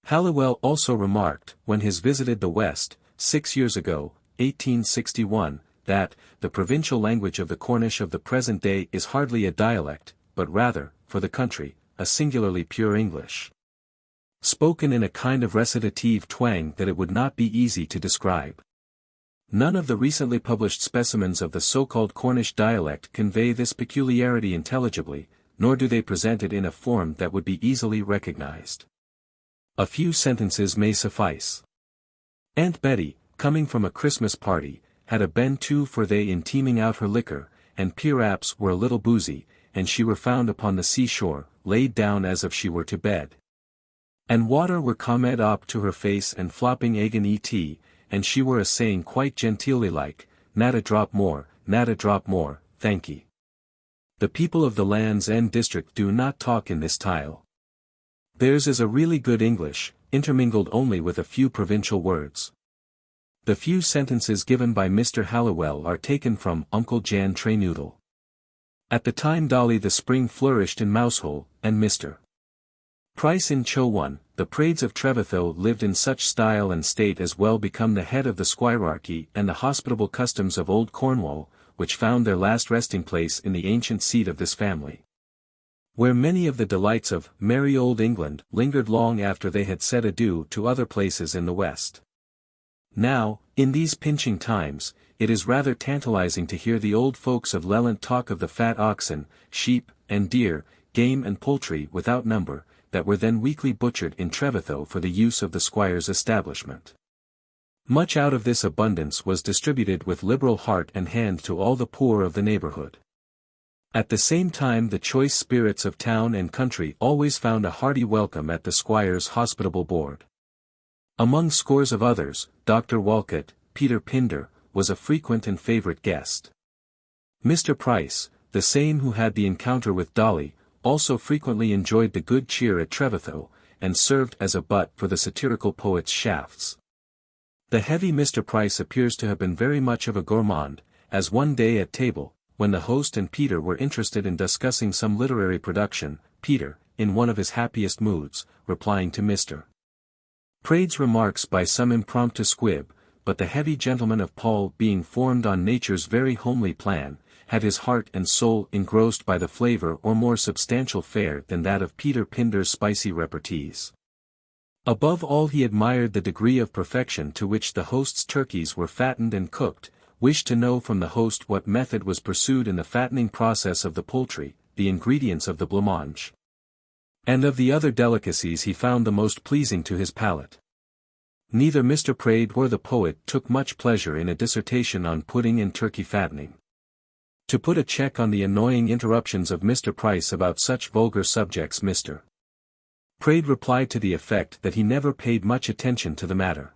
Halliwell also remarked, when he visited the West, 6 years ago, 1861, that, the provincial language of the Cornish of the present day is hardly a dialect, but rather, for the country, a singularly pure English. Spoken in a kind of recitative twang that it would not be easy to describe. None of the recently published specimens of the so-called Cornish dialect convey this peculiarity intelligibly, nor do they present it in a form that would be easily recognized. A few sentences may suffice. Aunt Betty, coming from a Christmas party, had a ben too for they in teeming out her liquor, and p'raps were a little boozy, and she were found upon the seashore, laid down as if she were to bed. And water were comed up to her face and flopping eggen et, and she were a saying quite genteelly like, "Not a drop more, thank ye." The people of the Land's End district do not talk in this style. Theirs is a really good English, intermingled only with a few provincial words. The few sentences given by Mr. Halliwell are taken from Uncle Jan Trenoodle. At the time Dolly the Spring flourished in Mousehole, and Mr. Price in Chowan, the Prades of Trevetho lived in such style and state as well become the head of the squirearchy and the hospitable customs of old Cornwall, which found their last resting place in the ancient seat of this family. Where many of the delights of merry old England lingered long after they had said adieu to other places in the West. Now, in these pinching times, it is rather tantalizing to hear the old folks of Lelant talk of the fat oxen, sheep, and deer, game and poultry without number, that were then weekly butchered in Trevetho for the use of the squire's establishment. Much out of this abundance was distributed with liberal heart and hand to all the poor of the neighborhood. At the same time the choice spirits of town and country always found a hearty welcome at the squire's hospitable board. Among scores of others, Dr. Walcott, Peter Pinder, was a frequent and favorite guest. Mr. Price, the same who had the encounter with Dolly, also frequently enjoyed the good cheer at Trevetho, and served as a butt for the satirical poet's shafts. The heavy Mr. Price appears to have been very much of a gourmand, as one day at table, when the host and Peter were interested in discussing some literary production, Peter, in one of his happiest moods, replying to Mr. Praed's remarks by some impromptu squib, but the heavy gentleman of Paul being formed on nature's very homely plan, had his heart and soul engrossed by the flavor or more substantial fare than that of Peter Pinder's spicy repartees. Above all he admired the degree of perfection to which the host's turkeys were fattened and cooked, wished to know from the host what method was pursued in the fattening process of the poultry, the ingredients of the blancmange. And of the other delicacies he found the most pleasing to his palate. Neither Mr. Praed nor the poet took much pleasure in a dissertation on pudding and turkey fattening. To put a check on the annoying interruptions of Mr. Price about such vulgar subjects, Mr. Praed replied to the effect that he never paid much attention to the matter.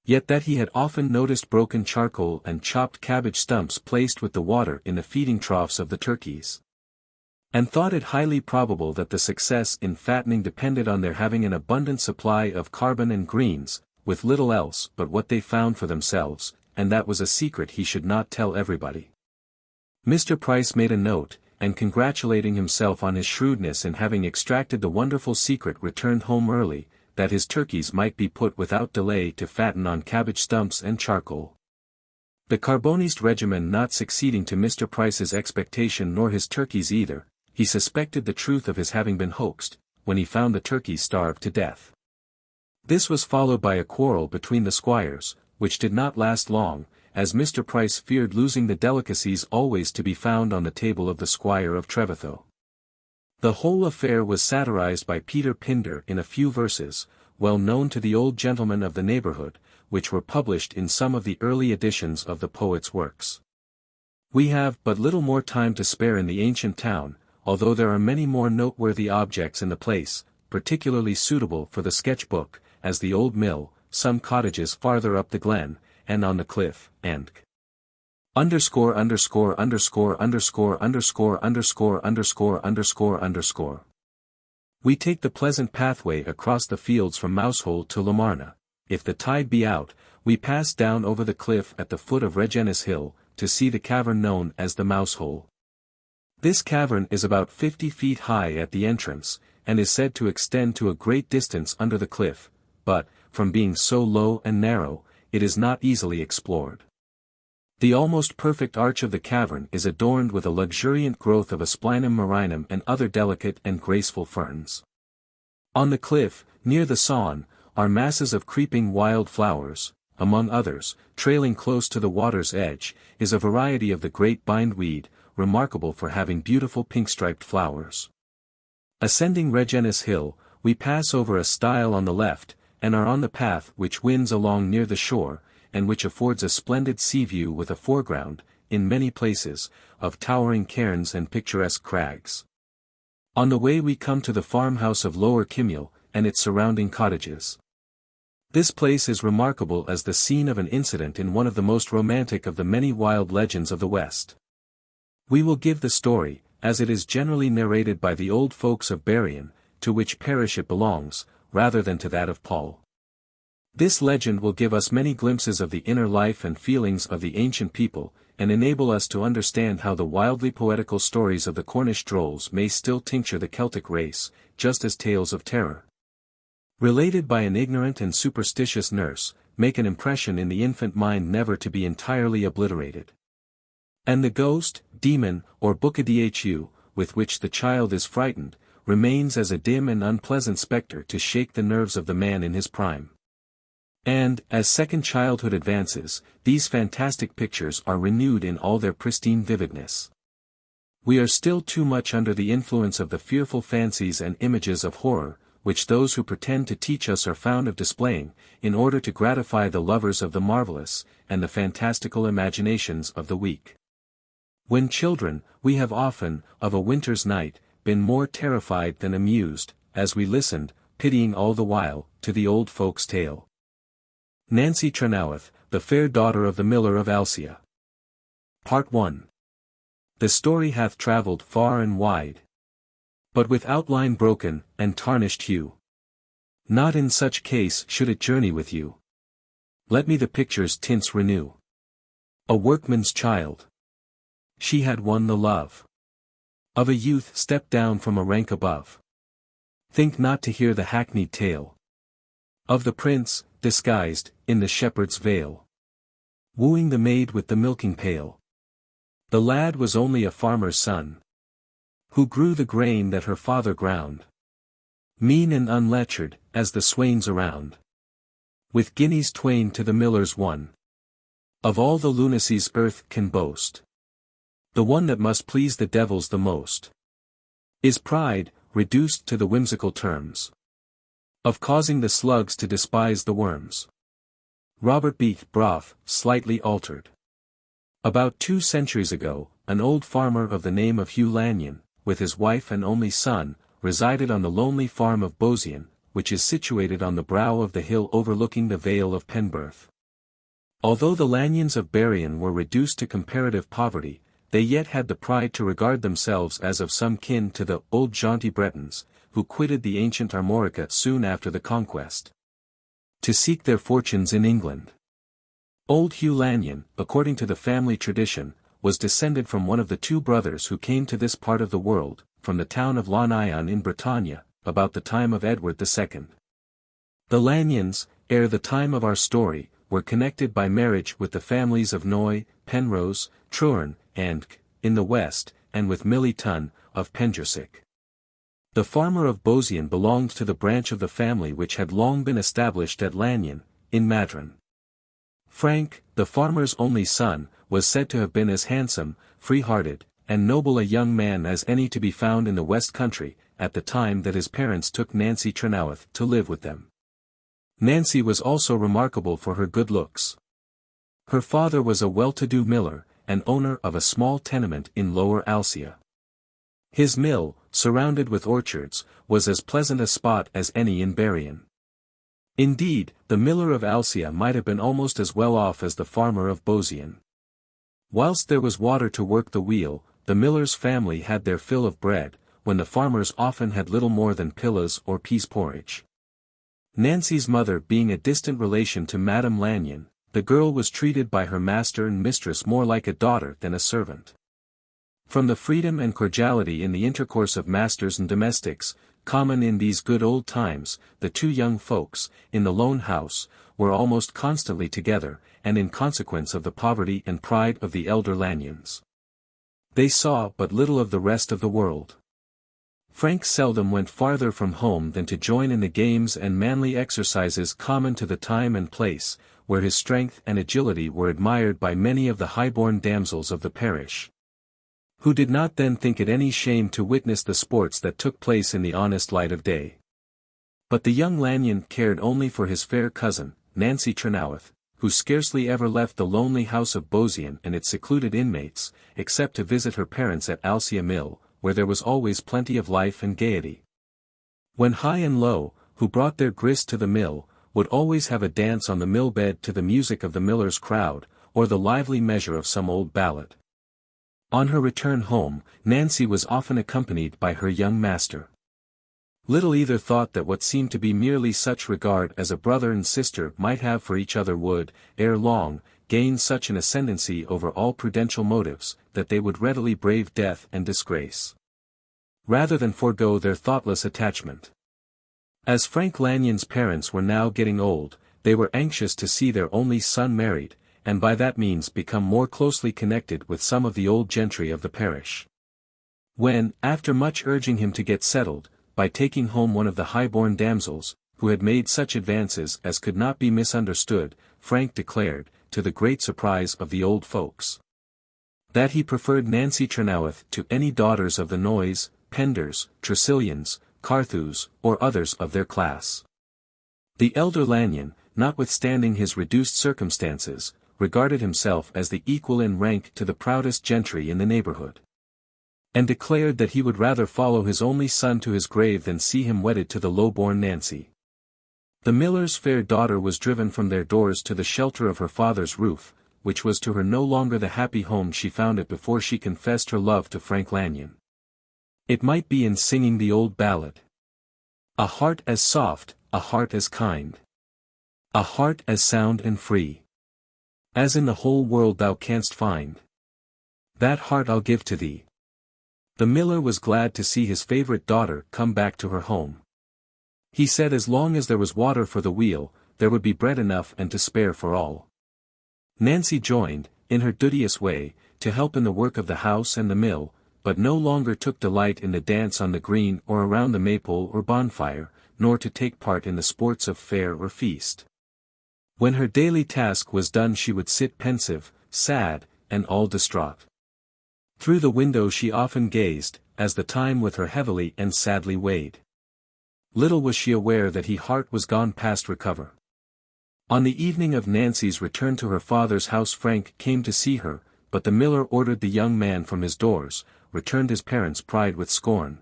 Yet that he had often noticed broken charcoal and chopped cabbage stumps placed with the water in the feeding troughs of the turkeys. And thought it highly probable that the success in fattening depended on their having an abundant supply of carbon and greens, with little else but what they found for themselves, and that was a secret he should not tell everybody. Mr. Price made a note, and congratulating himself on his shrewdness in having extracted the wonderful secret, returned home early, that his turkeys might be put without delay to fatten on cabbage stumps and charcoal. The Carbonist regimen not succeeding to Mr. Price's expectation nor his turkeys either, he suspected the truth of his having been hoaxed, when he found the turkeys starved to death. This was followed by a quarrel between the squires, which did not last long, as Mr. Price feared losing the delicacies always to be found on the table of the Squire of Trevethoe. The whole affair was satirized by Peter Pinder in a few verses, well known to the old gentlemen of the neighborhood, which were published in some of the early editions of the poet's works. We have but little more time to spare in the ancient town, although there are many more noteworthy objects in the place, particularly suitable for the sketch-book, as the old mill, some cottages farther up the glen, and on the cliff, and _______________________ We take the pleasant pathway across the fields from Mousehole to Lamarna. If the tide be out, we pass down over the cliff at the foot of Regennis Hill, to see the cavern known as the Mousehole. This cavern is about 50 feet high at the entrance, and is said to extend to a great distance under the cliff, but, from being so low and narrow, it is not easily explored. The almost perfect arch of the cavern is adorned with a luxuriant growth of Asplinum marinum and other delicate and graceful ferns. On the cliff, near the Saône, are masses of creeping wild flowers. Among others, trailing close to the water's edge, is a variety of the great bindweed, remarkable for having beautiful pink-striped flowers. Ascending Regennis Hill, we pass over a stile on the left, and are on the path which winds along near the shore, and which affords a splendid sea view with a foreground, in many places, of towering cairns and picturesque crags. On the way we come to the farmhouse of Lower Kimyell, and its surrounding cottages. This place is remarkable as the scene of an incident in one of the most romantic of the many wild legends of the West. We will give the story, as it is generally narrated by the old folks of Berrien, to which parish it belongs, rather than to that of Paul. This legend will give us many glimpses of the inner life and feelings of the ancient people, and enable us to understand how the wildly poetical stories of the Cornish drolls may still tincture the Celtic race, just as tales of terror, related by an ignorant and superstitious nurse, make an impression in the infant mind never to be entirely obliterated. And the ghost, demon, or bucca, with which the child is frightened, remains as a dim and unpleasant spectre to shake the nerves of the man in his prime. And, as second childhood advances, these fantastic pictures are renewed in all their pristine vividness. We are still too much under the influence of the fearful fancies and images of horror, which those who pretend to teach us are fond of displaying, in order to gratify the lovers of the marvelous, and the fantastical imaginations of the weak. When children, we have often, of a winter's night, been more terrified than amused, as we listened, pitying all the while, to the old folks' tale. Nancy Trenoweth, the fair daughter of the miller of Alcia. Part 1. The story hath travelled far and wide, but with outline broken, and tarnished hue. Not in such case should it journey with you. Let me the picture's tints renew. A workman's child. She had won the love of a youth stepped down from a rank above. Think not to hear the hackneyed tale of the prince, disguised, in the shepherd's veil, wooing the maid with the milking pail. The lad was only a farmer's son, who grew the grain that her father ground, mean and unlettered, as the swains around, with guineas twain to the miller's one. Of all the lunacies earth can boast, the one that must please the devils the most is pride, reduced to the whimsical terms of causing the slugs to despise the worms. Robert Beat Broth, slightly altered. About 2 centuries ago, an old farmer of the name of Hugh Lanyon, with his wife and only son, resided on the lonely farm of Bosien, which is situated on the brow of the hill overlooking the Vale of Penberth. Although the Lanyons of Berrien were reduced to comparative poverty, they yet had the pride to regard themselves as of some kin to the old jaunty Bretons, who quitted the ancient Armorica soon after the conquest, to seek their fortunes in England. Old Hugh Lanyon, according to the family tradition, was descended from one of the 2 brothers who came to this part of the world, from the town of Lanyon in Bretagne, about the time of Edward II. The Lanyons, ere the time of our story, were connected by marriage with the families of Noy, Penrose, Truern, and, in the west, and with Milly Tun, of Penjersic. The farmer of Bosien belonged to the branch of the family which had long been established at Lanyon, in Madron. Frank, the farmer's only son, was said to have been as handsome, free-hearted, and noble a young man as any to be found in the West Country, at the time that his parents took Nancy Trenoweth to live with them. Nancy was also remarkable for her good looks. Her father was a well-to-do miller, and owner of a small tenement in Lower Alsia. His mill, surrounded with orchards, was as pleasant a spot as any in Berrien. Indeed, the miller of Alsia might have been almost as well off as the farmer of Bosien. Whilst there was water to work the wheel, the miller's family had their fill of bread, when the farmers often had little more than pillas or pease porridge. Nancy's mother being a distant relation to Madame Lanyon, the girl was treated by her master and mistress more like a daughter than a servant. From the freedom and cordiality in the intercourse of masters and domestics, common in these good old times, the 2 young folks, in the lone house, were almost constantly together, and in consequence of the poverty and pride of the elder Lanyons, they saw but little of the rest of the world. Frank seldom went farther from home than to join in the games and manly exercises common to the time and place, where his strength and agility were admired by many of the high-born damsels of the parish, who did not then think it any shame to witness the sports that took place in the honest light of day. But the young Lanyon cared only for his fair cousin, Nancy Trenoweth, who scarcely ever left the lonely house of Bosien and its secluded inmates, except to visit her parents at Alsia Mill, where there was always plenty of life and gaiety. When high and low, who brought their grist to the mill, would always have a dance on the mill bed to the music of the miller's crowd, or the lively measure of some old ballad. On her return home, Nancy was often accompanied by her young master. Little either thought that what seemed to be merely such regard as a brother and sister might have for each other would, ere long, gain such an ascendancy over all prudential motives, that they would readily brave death and disgrace, rather than forego their thoughtless attachment. As Frank Lanyon's parents were now getting old, they were anxious to see their only son married, and by that means become more closely connected with some of the old gentry of the parish. When, after much urging him to get settled, by taking home one of the high-born damsels, who had made such advances as could not be misunderstood, Frank declared, to the great surprise of the old folks, that he preferred Nancy Trenoweth to any daughters of the Noys, Penders, Tressilians, Carthews, or others of their class. The elder Lanyon, notwithstanding his reduced circumstances, regarded himself as the equal in rank to the proudest gentry in the neighborhood, and declared that he would rather follow his only son to his grave than see him wedded to the low-born Nancy. The miller's fair daughter was driven from their doors to the shelter of her father's roof, which was to her no longer the happy home she found it before she confessed her love to Frank Lanyon. It might be in singing the old ballad, "A heart as soft, a heart as kind, a heart as sound and free, as in the whole world thou canst find, that heart I'll give to thee." The miller was glad to see his favorite daughter come back to her home. He said as long as there was water for the wheel, there would be bread enough and to spare for all. Nancy joined, in her duteous way, to help in the work of the house and the mill, but no longer took delight in the dance on the green or around the maypole or bonfire, nor to take part in the sports of fair or feast. When her daily task was done she would sit pensive, sad, and all distraught. Through the window she often gazed, as the time with her heavily and sadly weighed. Little was she aware that his heart was gone past recover. On the evening of Nancy's return to her father's house, Frank came to see her, but the miller ordered the young man from his doors, returned his parents' pride with scorn,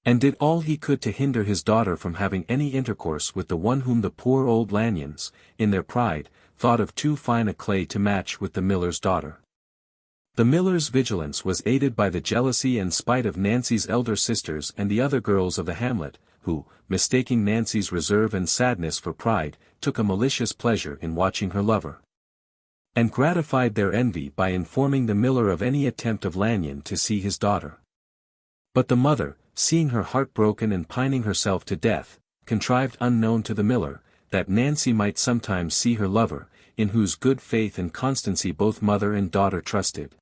and did all he could to hinder his daughter from having any intercourse with the one whom the poor old Lanyons, in their pride, thought of too fine a clay to match with the miller's daughter. The miller's vigilance was aided by the jealousy and spite of Nancy's elder sisters and the other girls of the hamlet, who, mistaking Nancy's reserve and sadness for pride, took a malicious pleasure in watching her lover, and gratified their envy by informing the miller of any attempt of Lanyon to see his daughter. But the mother, seeing her heart broken and pining herself to death, contrived unknown to the miller, that Nancy might sometimes see her lover, in whose good faith and constancy both mother and daughter trusted.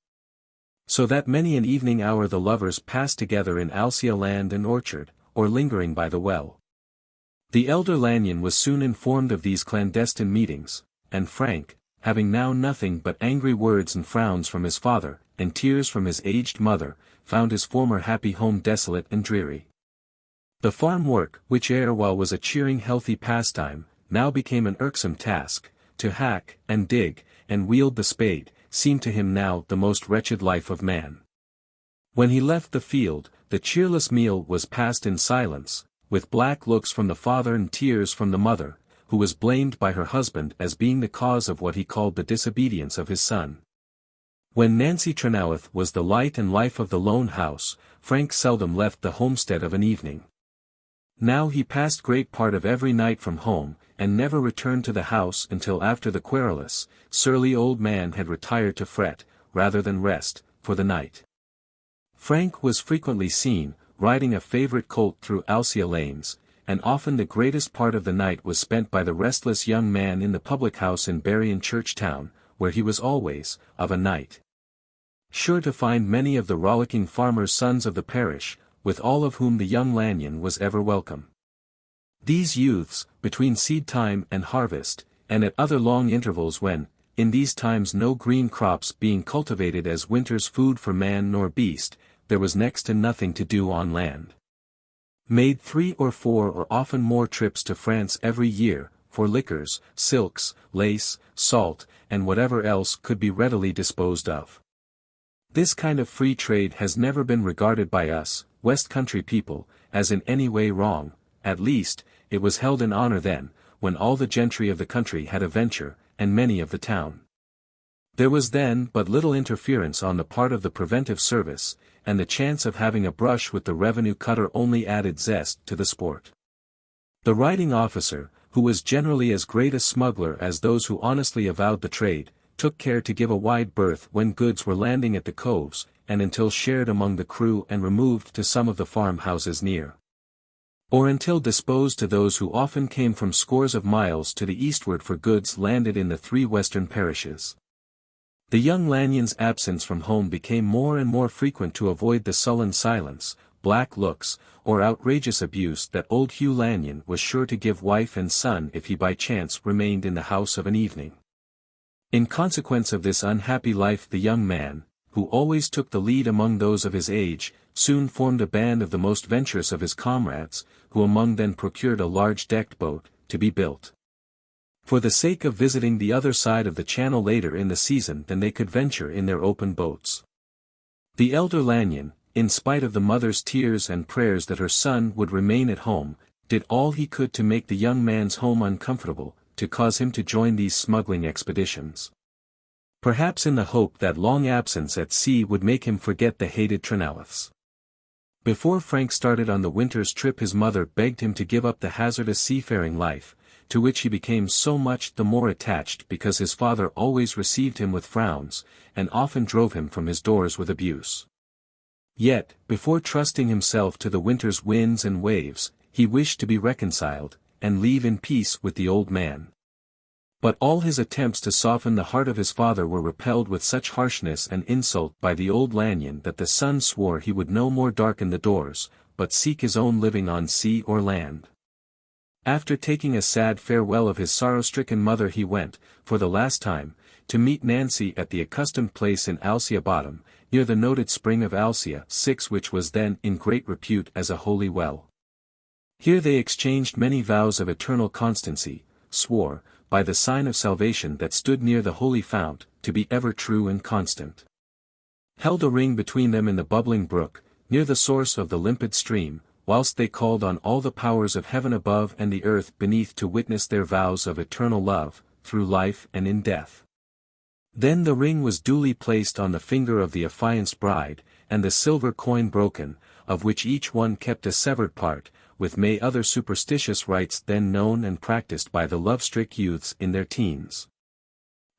So that many an evening hour the lovers passed together in Alsia land and orchard, or lingering by the well. The elder Lanyon was soon informed of these clandestine meetings, and Frank, having now nothing but angry words and frowns from his father, and tears from his aged mother, found his former happy home desolate and dreary. The farm work, which erewhile was a cheering healthy pastime, now became an irksome task. To hack, and dig, and wield the spade, seemed to him now the most wretched life of man. When he left the field, the cheerless meal was passed in silence, with black looks from the father and tears from the mother, who was blamed by her husband as being the cause of what he called the disobedience of his son. When Nancy Trenoweth was the light and life of the lone house, Frank seldom left the homestead of an evening. Now he passed great part of every night from home, and never returned to the house until after the querulous, surly old man had retired to fret, rather than rest, for the night. Frank was frequently seen, riding a favourite colt through Alsia lanes, and often the greatest part of the night was spent by the restless young man in the public house in Berrien Church Town, where he was always, of a night, sure to find many of the rollicking farmers' sons of the parish, with all of whom the young Lanyon was ever welcome. These youths, between seed time and harvest, and at other long intervals when, in these times no green crops being cultivated as winter's food for man nor beast, there was next to nothing to do on land, made 3 or 4 or often more trips to France every year, for liquors, silks, lace, salt, and whatever else could be readily disposed of. This kind of free trade has never been regarded by us, West Country people, as in any way wrong. At least, it was held in honor then, when all the gentry of the country had a venture, and many of the town. There was then but little interference on the part of the preventive service, and the chance of having a brush with the revenue cutter only added zest to the sport. The riding officer, who was generally as great a smuggler as those who honestly avowed the trade, took care to give a wide berth when goods were landing at the coves, and until shared among the crew and removed to some of the farmhouses near, or until disposed to those who often came from scores of miles to the eastward for goods landed in the 3 western parishes. The young Lanyon's absence from home became more and more frequent to avoid the sullen silence, black looks, or outrageous abuse that old Hugh Lanyon was sure to give wife and son if he by chance remained in the house of an evening. In consequence of this unhappy life the young man, who always took the lead among those of his age, soon formed a band of the most venturous of his comrades, who among them procured a large decked boat, to be built, for the sake of visiting the other side of the channel later in the season than they could venture in their open boats. The elder Lanyon, in spite of the mother's tears and prayers that her son would remain at home, did all he could to make the young man's home uncomfortable, to cause him to join these smuggling expeditions. Perhaps in the hope that long absence at sea would make him forget the hated Trenoweths. Before Frank started on the winter's trip his mother begged him to give up the hazardous seafaring life, to which he became so much the more attached because his father always received him with frowns, and often drove him from his doors with abuse. Yet, before trusting himself to the winter's winds and waves, he wished to be reconciled, and leave in peace with the old man. But all his attempts to soften the heart of his father were repelled with such harshness and insult by the old Lanyon that the son swore he would no more darken the doors, but seek his own living on sea or land. After taking a sad farewell of his sorrow-stricken mother he went, for the last time, to meet Nancy at the accustomed place in Alsia Bottom, near the noted spring of Alsia 6, which was then in great repute as a holy well. Here they exchanged many vows of eternal constancy, swore, by the sign of salvation that stood near the holy fount, to be ever true and constant. Held a ring between them in the bubbling brook, near the source of the limpid stream, whilst they called on all the powers of heaven above and the earth beneath to witness their vows of eternal love, through life and in death. Then the ring was duly placed on the finger of the affianced bride, and the silver coin broken, of which each one kept a severed part, with may other superstitious rites then known and practiced by the love-strict youths in their teens.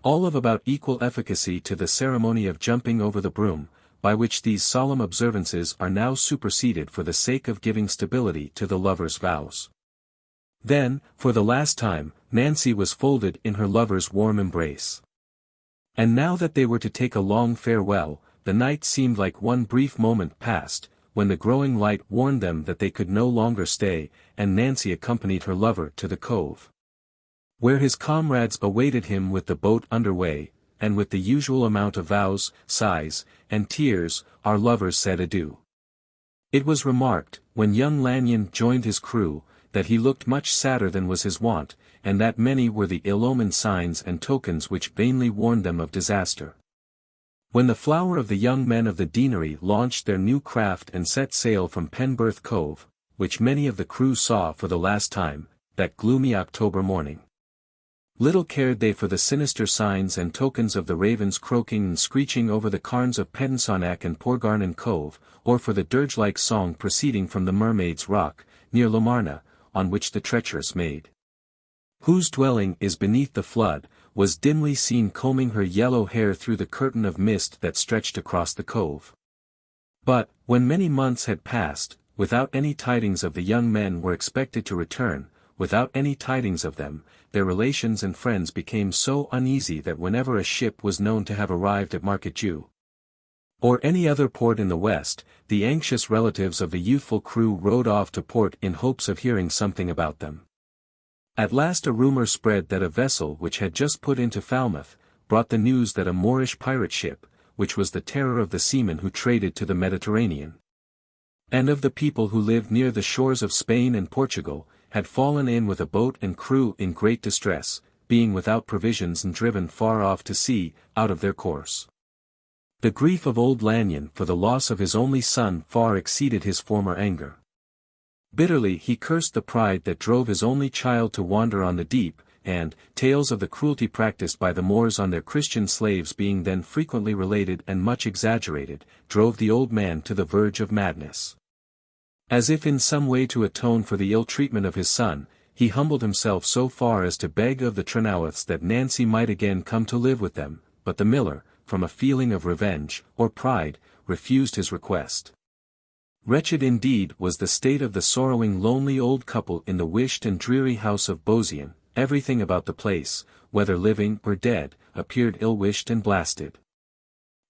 All of about equal efficacy to the ceremony of jumping over the broom, by which these solemn observances are now superseded for the sake of giving stability to the lover's vows. Then, for the last time, Nancy was folded in her lover's warm embrace. And now that they were to take a long farewell, the night seemed like one brief moment past, when the growing light warned them that they could no longer stay, and Nancy accompanied her lover to the cove, where his comrades awaited him with the boat under way, and with the usual amount of vows, sighs, and tears, our lovers said adieu. It was remarked, when young Lanyon joined his crew, that he looked much sadder than was his wont, and that many were the ill-omened signs and tokens which vainly warned them of disaster. When the flower of the young men of the deanery launched their new craft and set sail from Penberth Cove, which many of the crew saw for the last time, that gloomy October morning, little cared they for the sinister signs and tokens of the ravens croaking and screeching over the carns of Towednack and Portreath Cove, or for the dirge-like song proceeding from the Mermaid's Rock, near Lomarna, on which the treacherous maid, whose dwelling is beneath the flood, was dimly seen combing her yellow hair through the curtain of mist that stretched across the cove. But, when many months had passed, without any tidings of the young men were expected to return, without any tidings of them, their relations and friends became so uneasy that whenever a ship was known to have arrived at Marketjew, or any other port in the west, the anxious relatives of the youthful crew rowed off to port in hopes of hearing something about them. At last a rumour spread that a vessel which had just put into Falmouth, brought the news that a Moorish pirate ship, which was the terror of the seamen who traded to the Mediterranean, and of the people who lived near the shores of Spain and Portugal, had fallen in with a boat and crew in great distress, being without provisions and driven far off to sea, out of their course. The grief of old Lanyon for the loss of his only son far exceeded his former anger. Bitterly he cursed the pride that drove his only child to wander on the deep, and, tales of the cruelty practiced by the Moors on their Christian slaves being then frequently related and much exaggerated, drove the old man to the verge of madness. As if in some way to atone for the ill treatment of his son, he humbled himself so far as to beg of the Trecrobben that Nancy might again come to live with them, but the miller, from a feeling of revenge, or pride, refused his request. Wretched indeed was the state of the sorrowing lonely old couple in the wished and dreary house of Bosien. Everything about the place, whether living or dead, appeared ill-wished and blasted.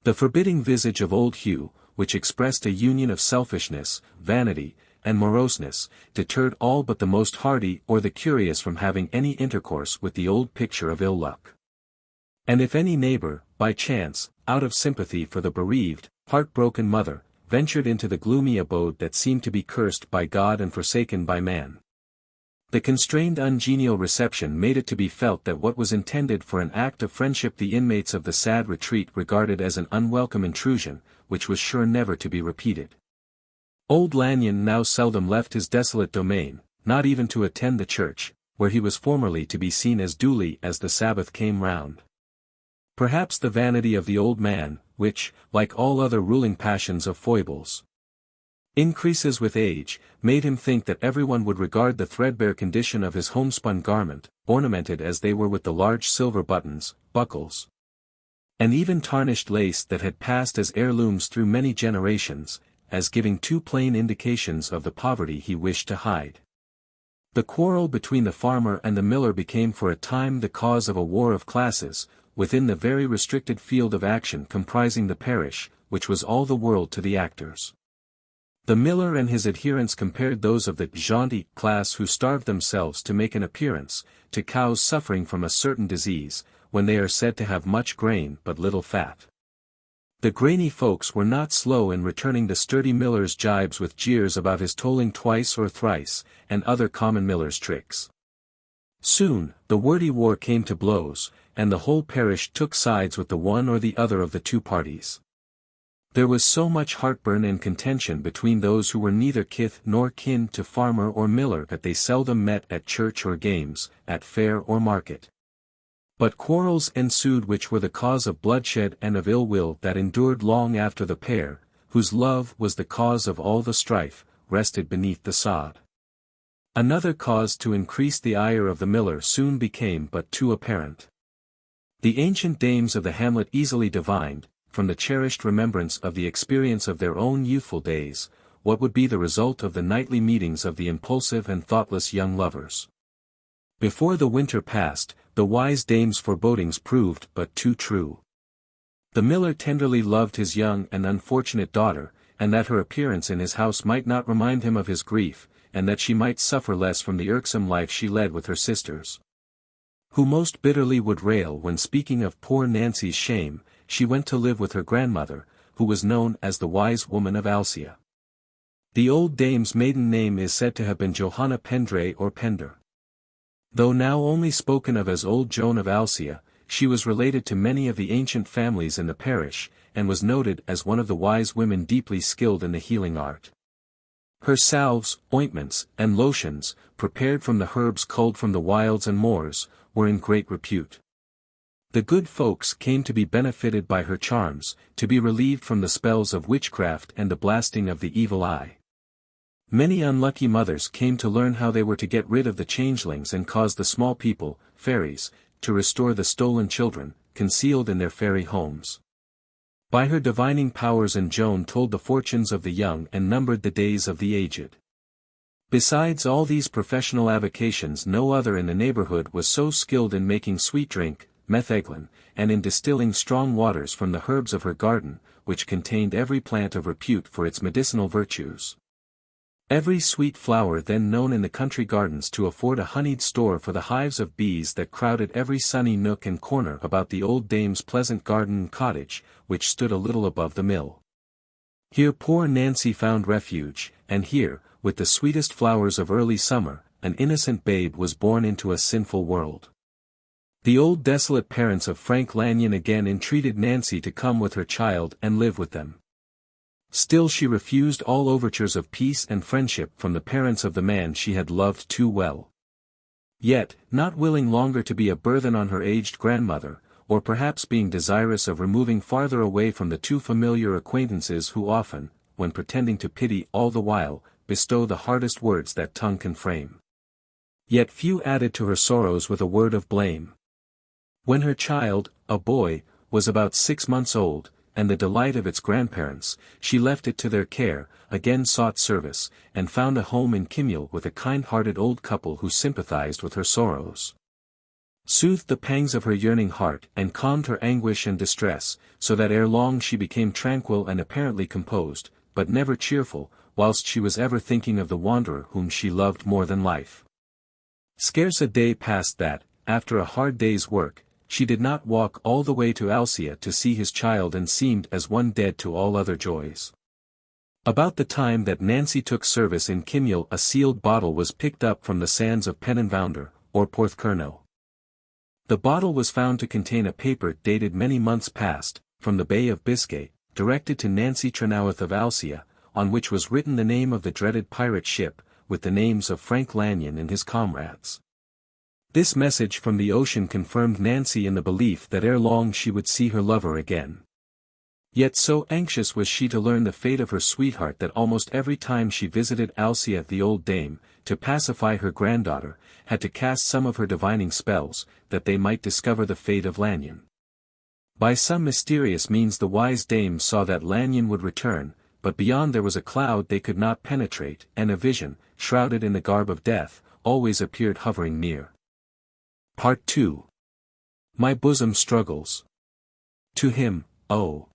The forbidding visage of old Hugh, which expressed a union of selfishness, vanity, and moroseness, deterred all but the most hardy or the curious from having any intercourse with the old picture of ill luck. And if any neighbor, by chance, out of sympathy for the bereaved, heart-broken mother, ventured into the gloomy abode that seemed to be cursed by God and forsaken by man, the constrained ungenial reception made it to be felt that what was intended for an act of friendship the inmates of the sad retreat regarded as an unwelcome intrusion, which was sure never to be repeated. Old Lanyon now seldom left his desolate domain, not even to attend the church, where he was formerly to be seen as duly as the Sabbath came round. Perhaps the vanity of the old man, which, like all other ruling passions of foibles, increases with age, made him think that everyone would regard the threadbare condition of his homespun garment, ornamented as they were with the large silver buttons, buckles, and even tarnished lace that had passed as heirlooms through many generations, as giving too plain indications of the poverty he wished to hide. The quarrel between the farmer and the miller became for a time the cause of a war of classes, within the very restricted field of action comprising the parish, which was all the world to the actors. The miller and his adherents compared those of the gentil class who starved themselves to make an appearance, to cows suffering from a certain disease, when they are said to have much grain but little fat. The grainy folks were not slow in returning the sturdy miller's jibes with jeers about his tolling twice or thrice, and other common miller's tricks. Soon, the wordy war came to blows, and the whole parish took sides with the one or the other of the two parties. There was so much heartburn and contention between those who were neither kith nor kin to farmer or miller that they seldom met at church or games, at fair or market. But quarrels ensued which were the cause of bloodshed and of ill will that endured long after the pair, whose love was the cause of all the strife, rested beneath the sod. Another cause to increase the ire of the miller soon became but too apparent. The ancient dames of the hamlet easily divined, from the cherished remembrance of the experience of their own youthful days, what would be the result of the nightly meetings of the impulsive and thoughtless young lovers. Before the winter passed, the wise dame's forebodings proved but too true. The miller tenderly loved his young and unfortunate daughter, and that her appearance in his house might not remind him of his grief, and that she might suffer less from the irksome life she led with her sisters. Who most bitterly would rail when speaking of poor Nancy's shame, she went to live with her grandmother, who was known as the wise woman of Alcia. The old dame's maiden name is said to have been Johanna Pendray or Pender. Though now only spoken of as Old Joan of Alcia, she was related to many of the ancient families in the parish, and was noted as one of the wise women deeply skilled in the healing art. Her salves, ointments, and lotions, prepared from the herbs culled from the wilds and moors, were in great repute. The good folks came to be benefited by her charms, to be relieved from the spells of witchcraft and the blasting of the evil eye. Many unlucky mothers came to learn how they were to get rid of the changelings and cause the small people, fairies, to restore the stolen children, concealed in their fairy homes. By her divining powers Joan told the fortunes of the young and numbered the days of the aged. Besides all these professional avocations, no other in the neighborhood was so skilled in making sweet drink, metheglin, and in distilling strong waters from the herbs of her garden, which contained every plant of repute for its medicinal virtues. Every sweet flower then known in the country gardens to afford a honeyed store for the hives of bees that crowded every sunny nook and corner about the old dame's pleasant garden and cottage, which stood a little above the mill. Here poor Nancy found refuge, and here, with the sweetest flowers of early summer, an innocent babe was born into a sinful world. The old desolate parents of Frank Lanyon again entreated Nancy to come with her child and live with them. Still she refused all overtures of peace and friendship from the parents of the man she had loved too well. Yet, not willing longer to be a burthen on her aged grandmother, or perhaps being desirous of removing farther away from the too familiar acquaintances who often, when pretending to pity all the while, bestow the hardest words that tongue can frame. Yet few added to her sorrows with a word of blame. When her child, a boy, was about 6 months old, and the delight of its grandparents, she left it to their care, again sought service, and found a home in Kimyel with a kind-hearted old couple who sympathized with her sorrows, soothed the pangs of her yearning heart, and calmed her anguish and distress, so that ere long she became tranquil and apparently composed, but never cheerful, whilst she was ever thinking of the wanderer whom she loved more than life. Scarce a day passed that, after a hard day's work, she did not walk all the way to Alcia to see his child and seemed as one dead to all other joys. About the time that Nancy took service in Kimyel a sealed bottle was picked up from the sands of Penanvounder, or Porthcurno. The bottle was found to contain a paper dated many months past, from the Bay of Biscay, directed to Nancy Trenoweth of Alcia, on which was written the name of the dreaded pirate ship, with the names of Frank Lanyon and his comrades. This message from the ocean confirmed Nancy in the belief that ere long she would see her lover again. Yet so anxious was she to learn the fate of her sweetheart that almost every time she visited Alcia the old dame, to pacify her granddaughter, had to cast some of her divining spells, that they might discover the fate of Lanyon. By some mysterious means the wise dame saw that Lanyon would return, but beyond there was a cloud they could not penetrate, and a vision, shrouded in the garb of death, always appeared hovering near. Part 2. My bosom struggles. To him, oh!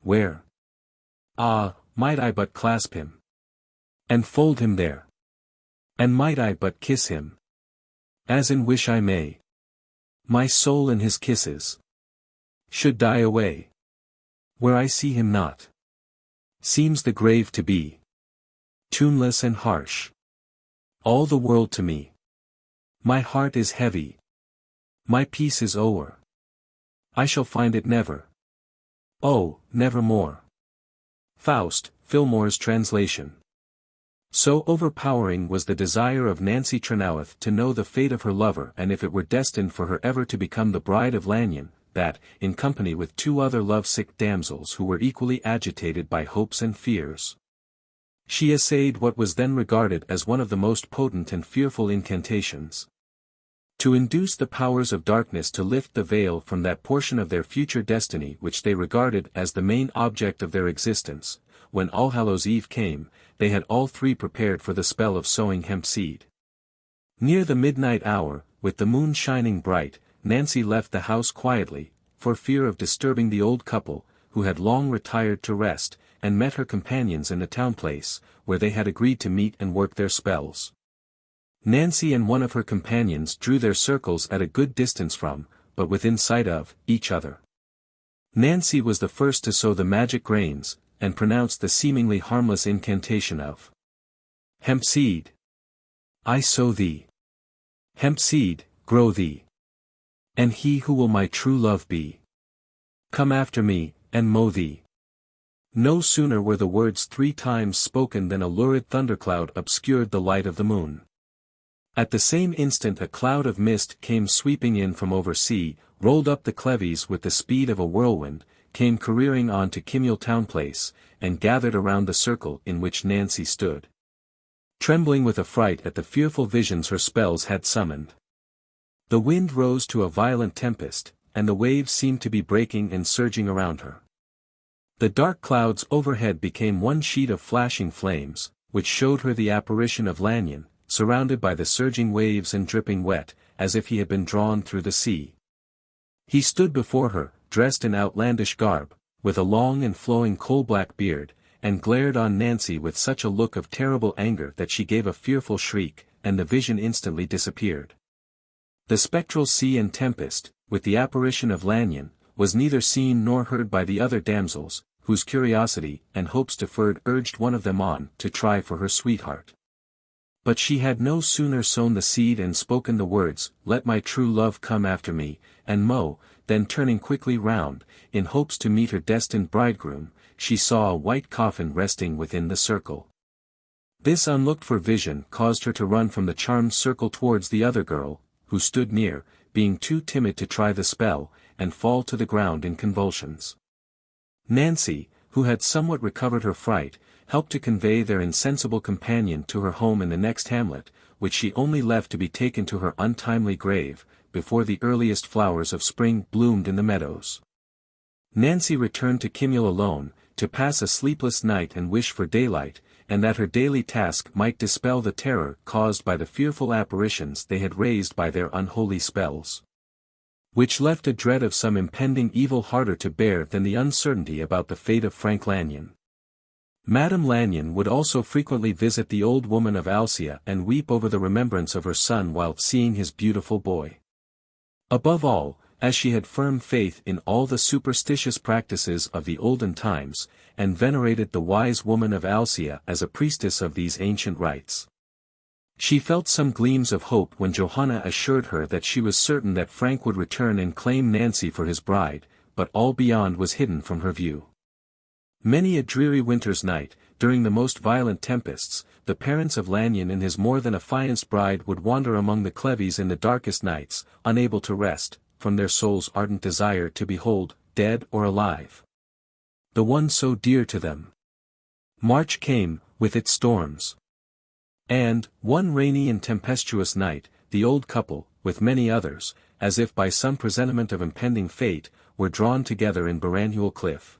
Where? Ah, might I but clasp him, and fold him there, and might I but kiss him, as in wish I may. My soul in his kisses should die away. Where I see him not, seems the grave to be tuneless and harsh. All the world to me. My heart is heavy. My peace is o'er. I shall find it never. Oh, nevermore. Faust, Fillmore's translation. So overpowering was the desire of Nancy Trenoweth to know the fate of her lover and if it were destined for her ever to become the bride of Lanyon, that, in company with two other love-sick damsels who were equally agitated by hopes and fears, she essayed what was then regarded as one of the most potent and fearful incantations. To induce the powers of darkness to lift the veil from that portion of their future destiny which they regarded as the main object of their existence, when Allhallows Eve came, they had all three prepared for the spell of sowing hemp seed. Near the midnight hour, with the moon shining bright, Nancy left the house quietly, for fear of disturbing the old couple, who had long retired to rest, and met her companions in the town place, where they had agreed to meet and work their spells. Nancy and one of her companions drew their circles at a good distance from, but within sight of, each other. Nancy was the first to sow the magic grains, and pronounced the seemingly harmless incantation of hemp seed. I sow thee. Hemp seed, grow thee. And he who will my true love be, come after me, and mow thee. No sooner were the words 3 times spoken than a lurid thundercloud obscured the light of the moon. At the same instant a cloud of mist came sweeping in from over sea, rolled up the clevies with the speed of a whirlwind, came careering on to Kimyule town place, and gathered around the circle in which Nancy stood, trembling with affright at the fearful visions her spells had summoned. The wind rose to a violent tempest, and the waves seemed to be breaking and surging around her. The dark clouds overhead became one sheet of flashing flames, which showed her the apparition of Lanyon, surrounded by the surging waves and dripping wet, as if he had been drawn through the sea. He stood before her, dressed in outlandish garb, with a long and flowing coal-black beard, and glared on Nancy with such a look of terrible anger that she gave a fearful shriek, and the vision instantly disappeared. The spectral sea and tempest, with the apparition of Lanyon, was neither seen nor heard by the other damsels, whose curiosity and hopes deferred urged one of them on to try for her sweetheart. But she had no sooner sown the seed and spoken the words, "Let my true love come after me, and mow," than turning quickly round, in hopes to meet her destined bridegroom, she saw a white coffin resting within the circle. This unlooked-for vision caused her to run from the charmed circle towards the other girl, who stood near, being too timid to try the spell, and fall to the ground in convulsions. Nancy, who had somewhat recovered her fright, helped to convey their insensible companion to her home in the next hamlet, which she only left to be taken to her untimely grave, before the earliest flowers of spring bloomed in the meadows. Nancy returned to Kimyule alone, to pass a sleepless night and wish for daylight, and that her daily task might dispel the terror caused by the fearful apparitions they had raised by their unholy spells, which left a dread of some impending evil harder to bear than the uncertainty about the fate of Frank Lanyon. Madame Lanyon would also frequently visit the old woman of Alcia and weep over the remembrance of her son while seeing his beautiful boy. Above all, as she had firm faith in all the superstitious practices of the olden times, and venerated the wise woman of Alcia as a priestess of these ancient rites, she felt some gleams of hope when Johanna assured her that she was certain that Frank would return and claim Nancy for his bride, but all beyond was hidden from her view. Many a dreary winter's night, during the most violent tempests, the parents of Lanyon and his more than affianced bride would wander among the clevies in the darkest nights, unable to rest, from their soul's ardent desire to behold, dead or alive, the one so dear to them. March came, with its storms. And, one rainy and tempestuous night, the old couple, with many others, as if by some presentiment of impending fate, were drawn together in Baranhule Cliff.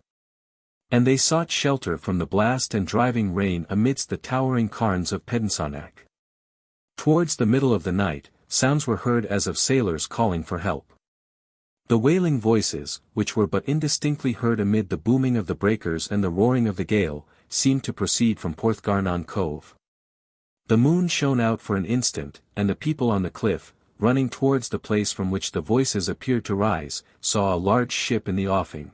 And they sought shelter from the blast and driving rain amidst the towering Carns of Towednack. Towards the middle of the night, sounds were heard as of sailors calling for help. The wailing voices, which were but indistinctly heard amid the booming of the breakers and the roaring of the gale, seemed to proceed from Porthgarnon Cove. The moon shone out for an instant, and the people on the cliff, running towards the place from which the voices appeared to rise, saw a large ship in the offing.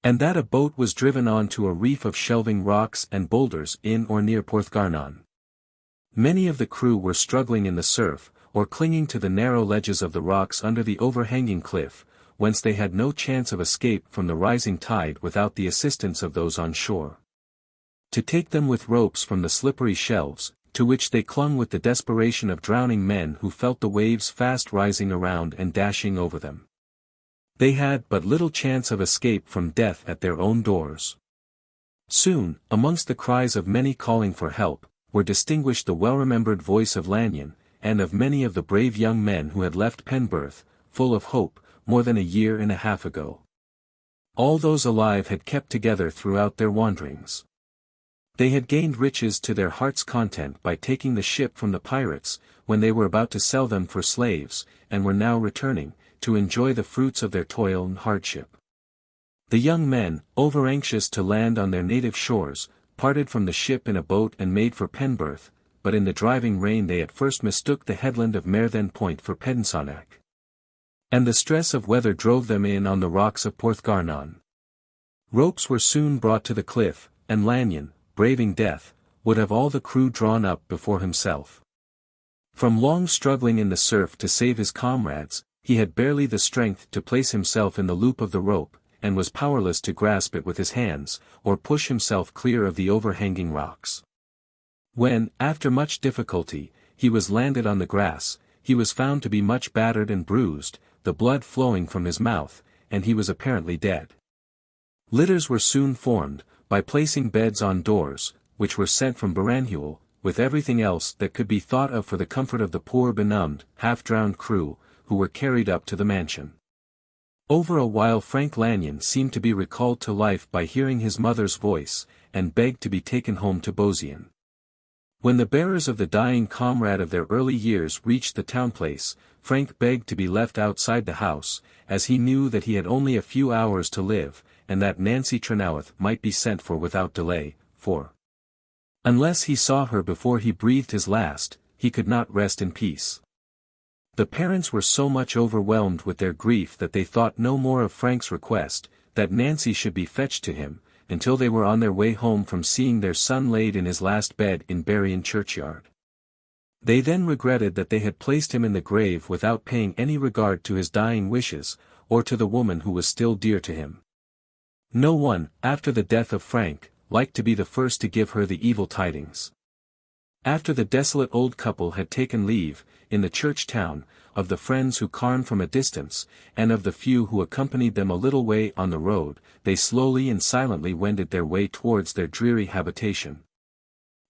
And that a boat was driven on to a reef of shelving rocks and boulders in or near Portreath. Many of the crew were struggling in the surf, or clinging to the narrow ledges of the rocks under the overhanging cliff, whence they had no chance of escape from the rising tide without the assistance of those on shore. To take them with ropes from the slippery shelves, to which they clung with the desperation of drowning men who felt the waves fast rising around and dashing over them. They had but little chance of escape from death at their own doors. Soon, amongst the cries of many calling for help, were distinguished the well-remembered voice of Lanyon, and of many of the brave young men who had left Penberth, full of hope, more than a year and a half ago. All those alive had kept together throughout their wanderings. They had gained riches to their heart's content by taking the ship from the pirates, when they were about to sell them for slaves, and were now returning, to enjoy the fruits of their toil and hardship. The young men, over-anxious to land on their native shores, parted from the ship in a boat and made for Penberth, but in the driving rain they at first mistook the headland of Merthen Point for Towednack. And the stress of weather drove them in on the rocks of Portreath. Ropes were soon brought to the cliff, and Lanyon, braving death, would have all the crew drawn up before himself. From long struggling in the surf to save his comrades, he had barely the strength to place himself in the loop of the rope, and was powerless to grasp it with his hands, or push himself clear of the overhanging rocks. When, after much difficulty, he was landed on the grass, he was found to be much battered and bruised, the blood flowing from his mouth, and he was apparently dead. Litters were soon formed, by placing beds on doors, which were sent from Baranhuel, with everything else that could be thought of for the comfort of the poor benumbed, half-drowned crew, who were carried up to the mansion. Over a while Frank Lanyon seemed to be recalled to life by hearing his mother's voice, and begged to be taken home to Bosien. When the bearers of the dying comrade of their early years reached the town place, Frank begged to be left outside the house, as he knew that he had only a few hours to live, and that Nancy Trenoweth might be sent for without delay, for unless he saw her before he breathed his last, he could not rest in peace. The parents were so much overwhelmed with their grief that they thought no more of Frank's request, that Nancy should be fetched to him, until they were on their way home from seeing their son laid in his last bed in Berrien churchyard. They then regretted that they had placed him in the grave without paying any regard to his dying wishes, or to the woman who was still dear to him. No one, after the death of Frank, liked to be the first to give her the evil tidings. After the desolate old couple had taken leave, in the church town, of the friends who Carn from a distance, and of the few who accompanied them a little way on the road, they slowly and silently wended their way towards their dreary habitation.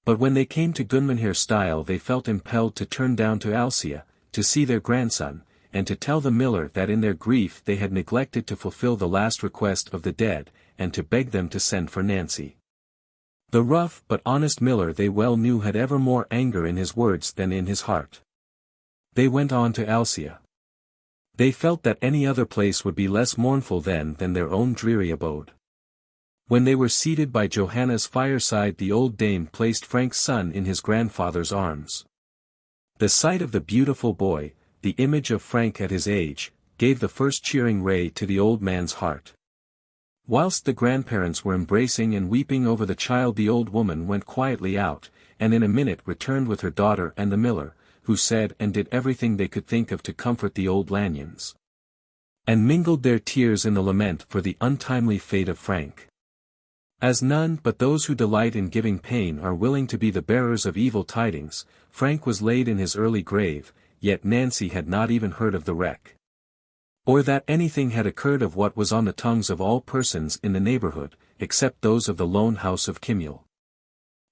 But when they came to Gunmenhir Stile they felt impelled to turn down to Alcia, to see their grandson, and to tell the miller that in their grief they had neglected to fulfill the last request of the dead, and to beg them to send for Nancy. The rough but honest miller they well knew had ever more anger in his words than in his heart. They went on to Alcia. They felt that any other place would be less mournful then than their own dreary abode. When they were seated by Johanna's fireside the old dame placed Frank's son in his grandfather's arms. The sight of the beautiful boy, the image of Frank at his age, gave the first cheering ray to the old man's heart. Whilst the grandparents were embracing and weeping over the child the old woman went quietly out, and in a minute returned with her daughter and the miller, who said and did everything they could think of to comfort the old Lanyons, and mingled their tears in the lament for the untimely fate of Frank. As none but those who delight in giving pain are willing to be the bearers of evil tidings, Frank was laid in his early grave, yet Nancy had not even heard of the wreck, or that anything had occurred of what was on the tongues of all persons in the neighborhood, except those of the lone house of Kimule.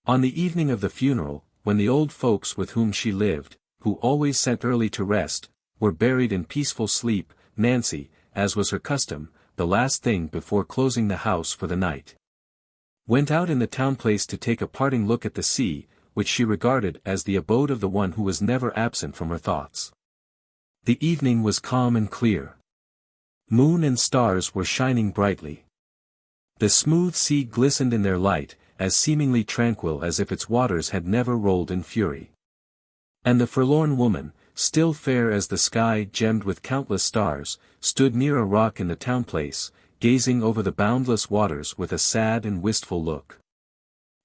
On the evening of the funeral, when the old folks with whom she lived, who always sent early to rest, were buried in peaceful sleep, Nancy, as was her custom, the last thing before closing the house for the night, went out in the town place to take a parting look at the sea, which she regarded as the abode of the one who was never absent from her thoughts. The evening was calm and clear. Moon and stars were shining brightly. The smooth sea glistened in their light, as seemingly tranquil as if its waters had never rolled in fury. And the forlorn woman, still fair as the sky gemmed with countless stars, stood near a rock in the town place, gazing over the boundless waters with a sad and wistful look.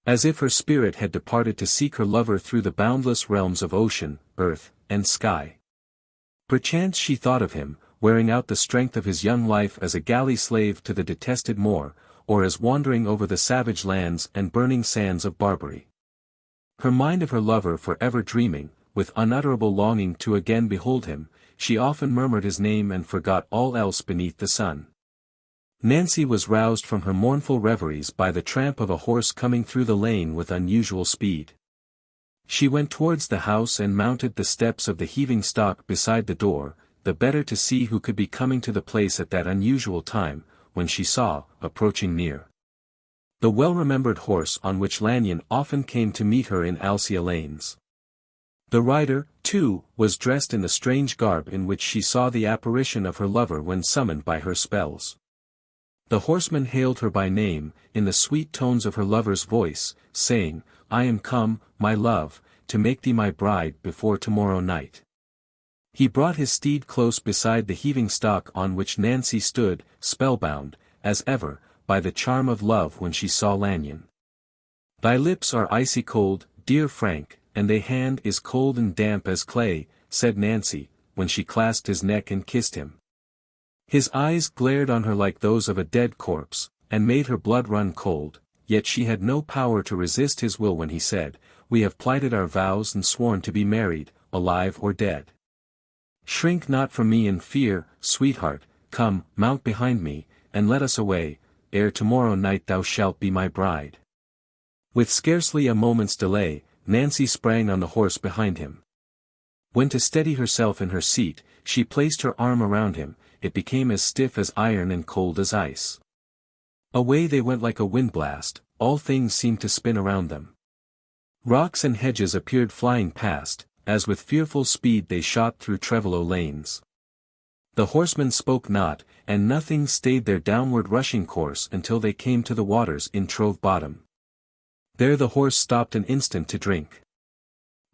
As if her spirit had departed to seek her lover through the boundless realms of ocean, earth, and sky. Perchance she thought of him, wearing out the strength of his young life as a galley slave to the detested Moor, or as wandering over the savage lands and burning sands of Barbary. Her mind of her lover forever dreaming, with unutterable longing to again behold him, she often murmured his name and forgot all else beneath the sun. Nancy was roused from her mournful reveries by the tramp of a horse coming through the lane with unusual speed. She went towards the house and mounted the steps of the heaving stock beside the door, the better to see who could be coming to the place at that unusual time, when she saw, approaching near, the well-remembered horse on which Lanyon often came to meet her in Alcea lanes. The rider, too, was dressed in the strange garb in which she saw the apparition of her lover when summoned by her spells. The horseman hailed her by name, in the sweet tones of her lover's voice, saying, "I am come, my love, to make thee my bride before tomorrow night." He brought his steed close beside the heaving stock on which Nancy stood, spellbound, as ever, by the charm of love when she saw Lanyon. "Thy lips are icy cold, dear Frank, and thy hand is cold and damp as clay," said Nancy, when she clasped his neck and kissed him. His eyes glared on her like those of a dead corpse, and made her blood run cold, yet she had no power to resist his will when he said, "We have plighted our vows and sworn to be married, alive or dead. Shrink not from me in fear, sweetheart, come, mount behind me, and let us away, ere tomorrow night thou shalt be my bride." With scarcely a moment's delay, Nancy sprang on the horse behind him. When to steady herself in her seat, she placed her arm around him, it became as stiff as iron and cold as ice. Away they went like a windblast, all things seemed to spin around them. Rocks and hedges appeared flying past, as with fearful speed they shot through Trevelle's lanes. The horsemen spoke not, and nothing stayed their downward rushing course until they came to the waters in Trove Bottom. There the horse stopped an instant to drink.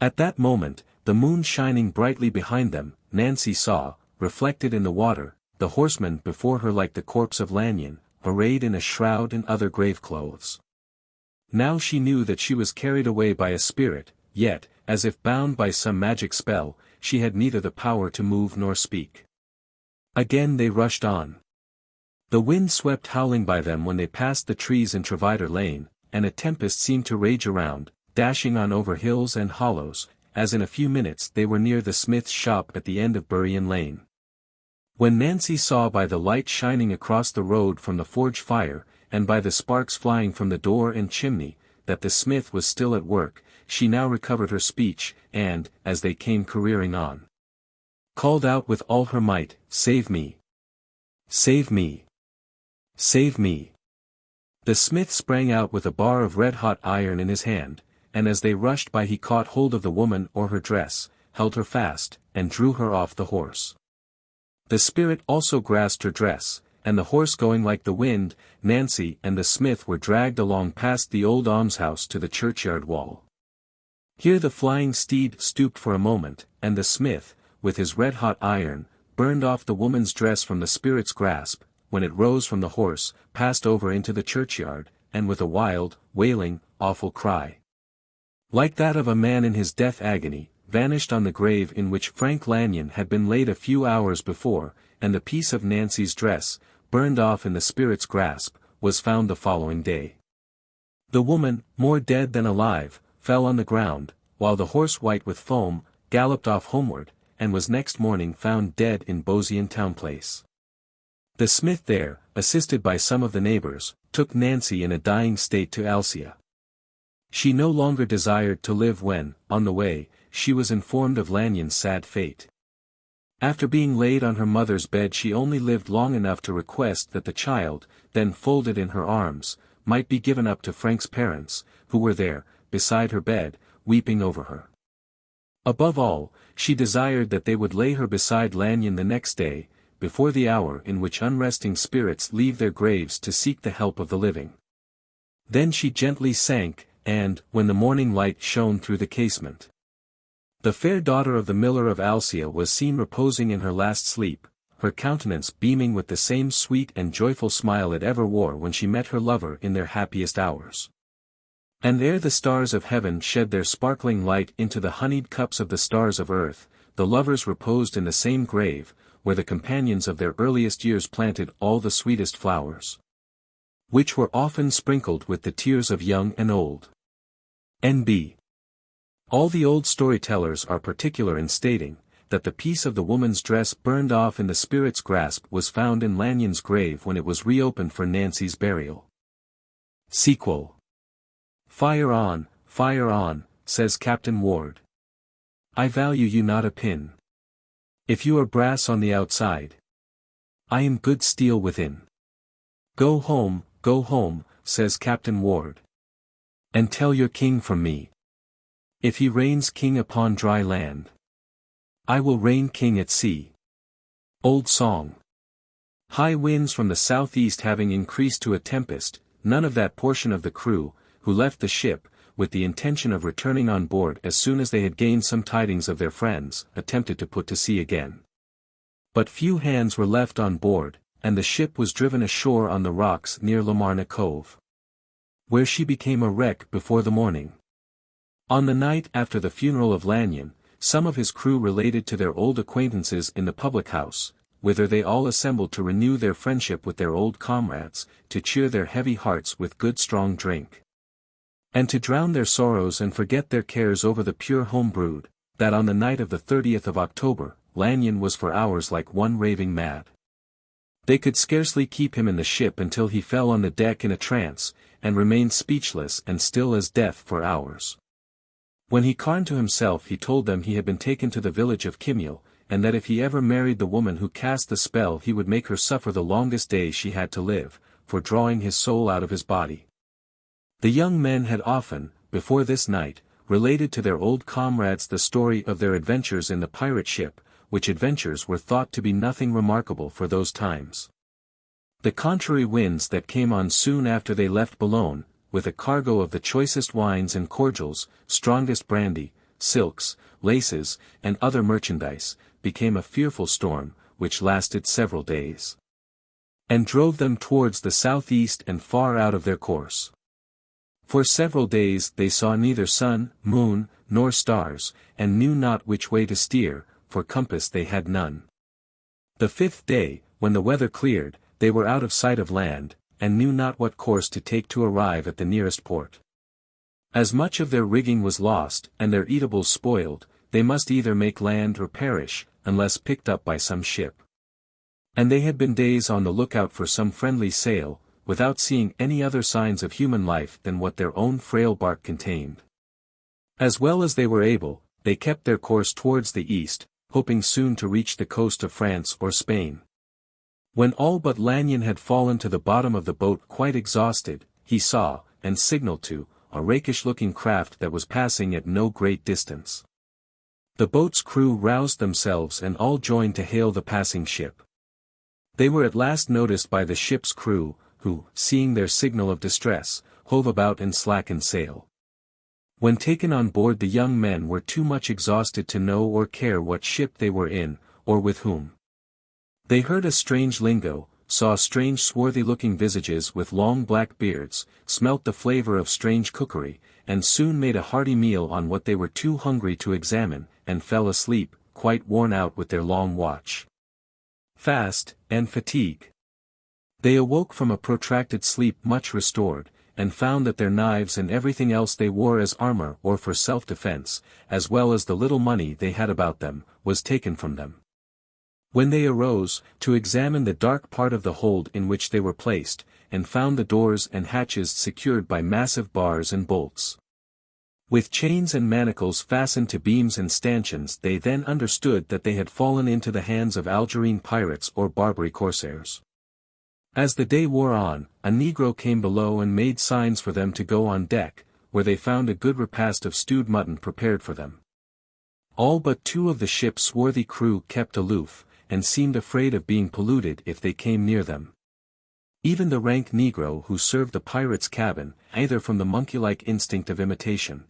At that moment, the moon shining brightly behind them, Nancy saw, reflected in the water, the horseman before her like the corpse of Lanyon, arrayed in a shroud and other grave clothes. Now she knew that she was carried away by a spirit, yet, as if bound by some magic spell, she had neither the power to move nor speak. Again they rushed on. The wind swept howling by them when they passed the trees in Trevither Lane, and a tempest seemed to rage around, dashing on over hills and hollows, as in a few minutes they were near the smith's shop at the end of Buryan Lane. When Nancy saw by the light shining across the road from the forge fire, and by the sparks flying from the door and chimney, that the smith was still at work, she now recovered her speech, and, as they came careering on, called out with all her might, "Save me! Save me! Save me!" The smith sprang out with a bar of red-hot iron in his hand, and as they rushed by he caught hold of the woman or her dress, held her fast, and drew her off the horse. The spirit also grasped her dress, and the horse going like the wind, Nancy and the smith were dragged along past the old almshouse to the churchyard wall. Here the flying steed stooped for a moment, and the smith, with his red-hot iron, burned off the woman's dress from the spirit's grasp, when it rose from the horse, passed over into the churchyard, and with a wild, wailing, awful cry, like that of a man in his death agony, vanished on the grave in which Frank Lanyon had been laid a few hours before, and the piece of Nancy's dress, burned off in the spirit's grasp, was found the following day. The woman, more dead than alive, fell on the ground, while the horse white with foam, galloped off homeward, and was next morning found dead in Bosien town place. The smith there, assisted by some of the neighbors, took Nancy in a dying state to Alcea. She no longer desired to live when, on the way, she was informed of Lanyon's sad fate. After being laid on her mother's bed she only lived long enough to request that the child, then folded in her arms, might be given up to Frank's parents, who were there, beside her bed, weeping over her. Above all, she desired that they would lay her beside Lanyon the next day, before the hour in which unresting spirits leave their graves to seek the help of the living. Then she gently sank, and, when the morning light shone through the casement, The fair daughter of the miller of Alcia was seen reposing in her last sleep, her countenance beaming with the same sweet and joyful smile it ever wore when she met her lover in their happiest hours. And ere the stars of heaven shed their sparkling light into the honeyed cups of the stars of earth, the lovers reposed in the same grave, where the companions of their earliest years planted all the sweetest flowers, which were often sprinkled with the tears of young and old. N.B. All the old storytellers are particular in stating, that the piece of the woman's dress burned off in the spirit's grasp was found in Lanyon's grave when it was reopened for Nancy's burial. Sequel. Fire on, says Captain Ward. I value you not a pin. If you are brass on the outside, I am good steel within. Go home, says Captain Ward. And tell your king from me. If he reigns king upon dry land, I will reign king at sea. Old Song. High winds from the southeast having increased to a tempest, none of that portion of the crew, who left the ship, with the intention of returning on board as soon as they had gained some tidings of their friends, attempted to put to sea again. But few hands were left on board, and the ship was driven ashore on the rocks near Lamarna Cove, where she became a wreck before the morning. On the night after the funeral of Lanyon, some of his crew related to their old acquaintances in the public house, whither they all assembled to renew their friendship with their old comrades, to cheer their heavy hearts with good strong drink, and to drown their sorrows and forget their cares over the pure home brewed, that on the night of the 30th of October, Lanyon was for hours like one raving mad. They could scarcely keep him in the ship until he fell on the deck in a trance, and remained speechless and still as death for hours. When he Carn to himself he told them he had been taken to the village of Kimil, and that if he ever married the woman who cast the spell he would make her suffer the longest days she had to live, for drawing his soul out of his body. The young men had often, before this night, related to their old comrades the story of their adventures in the pirate ship, which adventures were thought to be nothing remarkable for those times. The contrary winds that came on soon after they left Boulogne, with a cargo of the choicest wines and cordials, strongest brandy, silks, laces, and other merchandise, became a fearful storm, which lasted several days, and drove them towards the southeast and far out of their course. For several days they saw neither sun, moon, nor stars, and knew not which way to steer, for compass they had none. The 5th day, when the weather cleared, they were out of sight of land, and knew not what course to take to arrive at the nearest port. As much of their rigging was lost, and their eatables spoiled, they must either make land or perish, unless picked up by some ship. And they had been days on the lookout for some friendly sail, without seeing any other signs of human life than what their own frail bark contained. As well as they were able, they kept their course towards the east, hoping soon to reach the coast of France or Spain. When all but Lanyon had fallen to the bottom of the boat quite exhausted, he saw, and signalled to, a rakish-looking craft that was passing at no great distance. The boat's crew roused themselves and all joined to hail the passing ship. They were at last noticed by the ship's crew, who, seeing their signal of distress, hove about and slackened sail. When taken on board the young men were too much exhausted to know or care what ship they were in, or with whom. They heard a strange lingo, saw strange swarthy-looking visages with long black beards, smelt the flavour of strange cookery, and soon made a hearty meal on what they were too hungry to examine, and fell asleep, quite worn out with their long watch, fast, and fatigue. They awoke from a protracted sleep much restored, and found that their knives and everything else they wore as armour or for self-defence, as well as the little money they had about them, was taken from them. When they arose, to examine the dark part of the hold in which they were placed, and found the doors and hatches secured by massive bars and bolts, with chains and manacles fastened to beams and stanchions, they then understood that they had fallen into the hands of Algerine pirates or Barbary corsairs. As the day wore on, a negro came below and made signs for them to go on deck, where they found a good repast of stewed mutton prepared for them. All but 2 of the ship's swarthy crew kept aloof, and seemed afraid of being polluted if they came near them. Even the rank negro who served the pirate's cabin, either from the monkey-like instinct of imitation,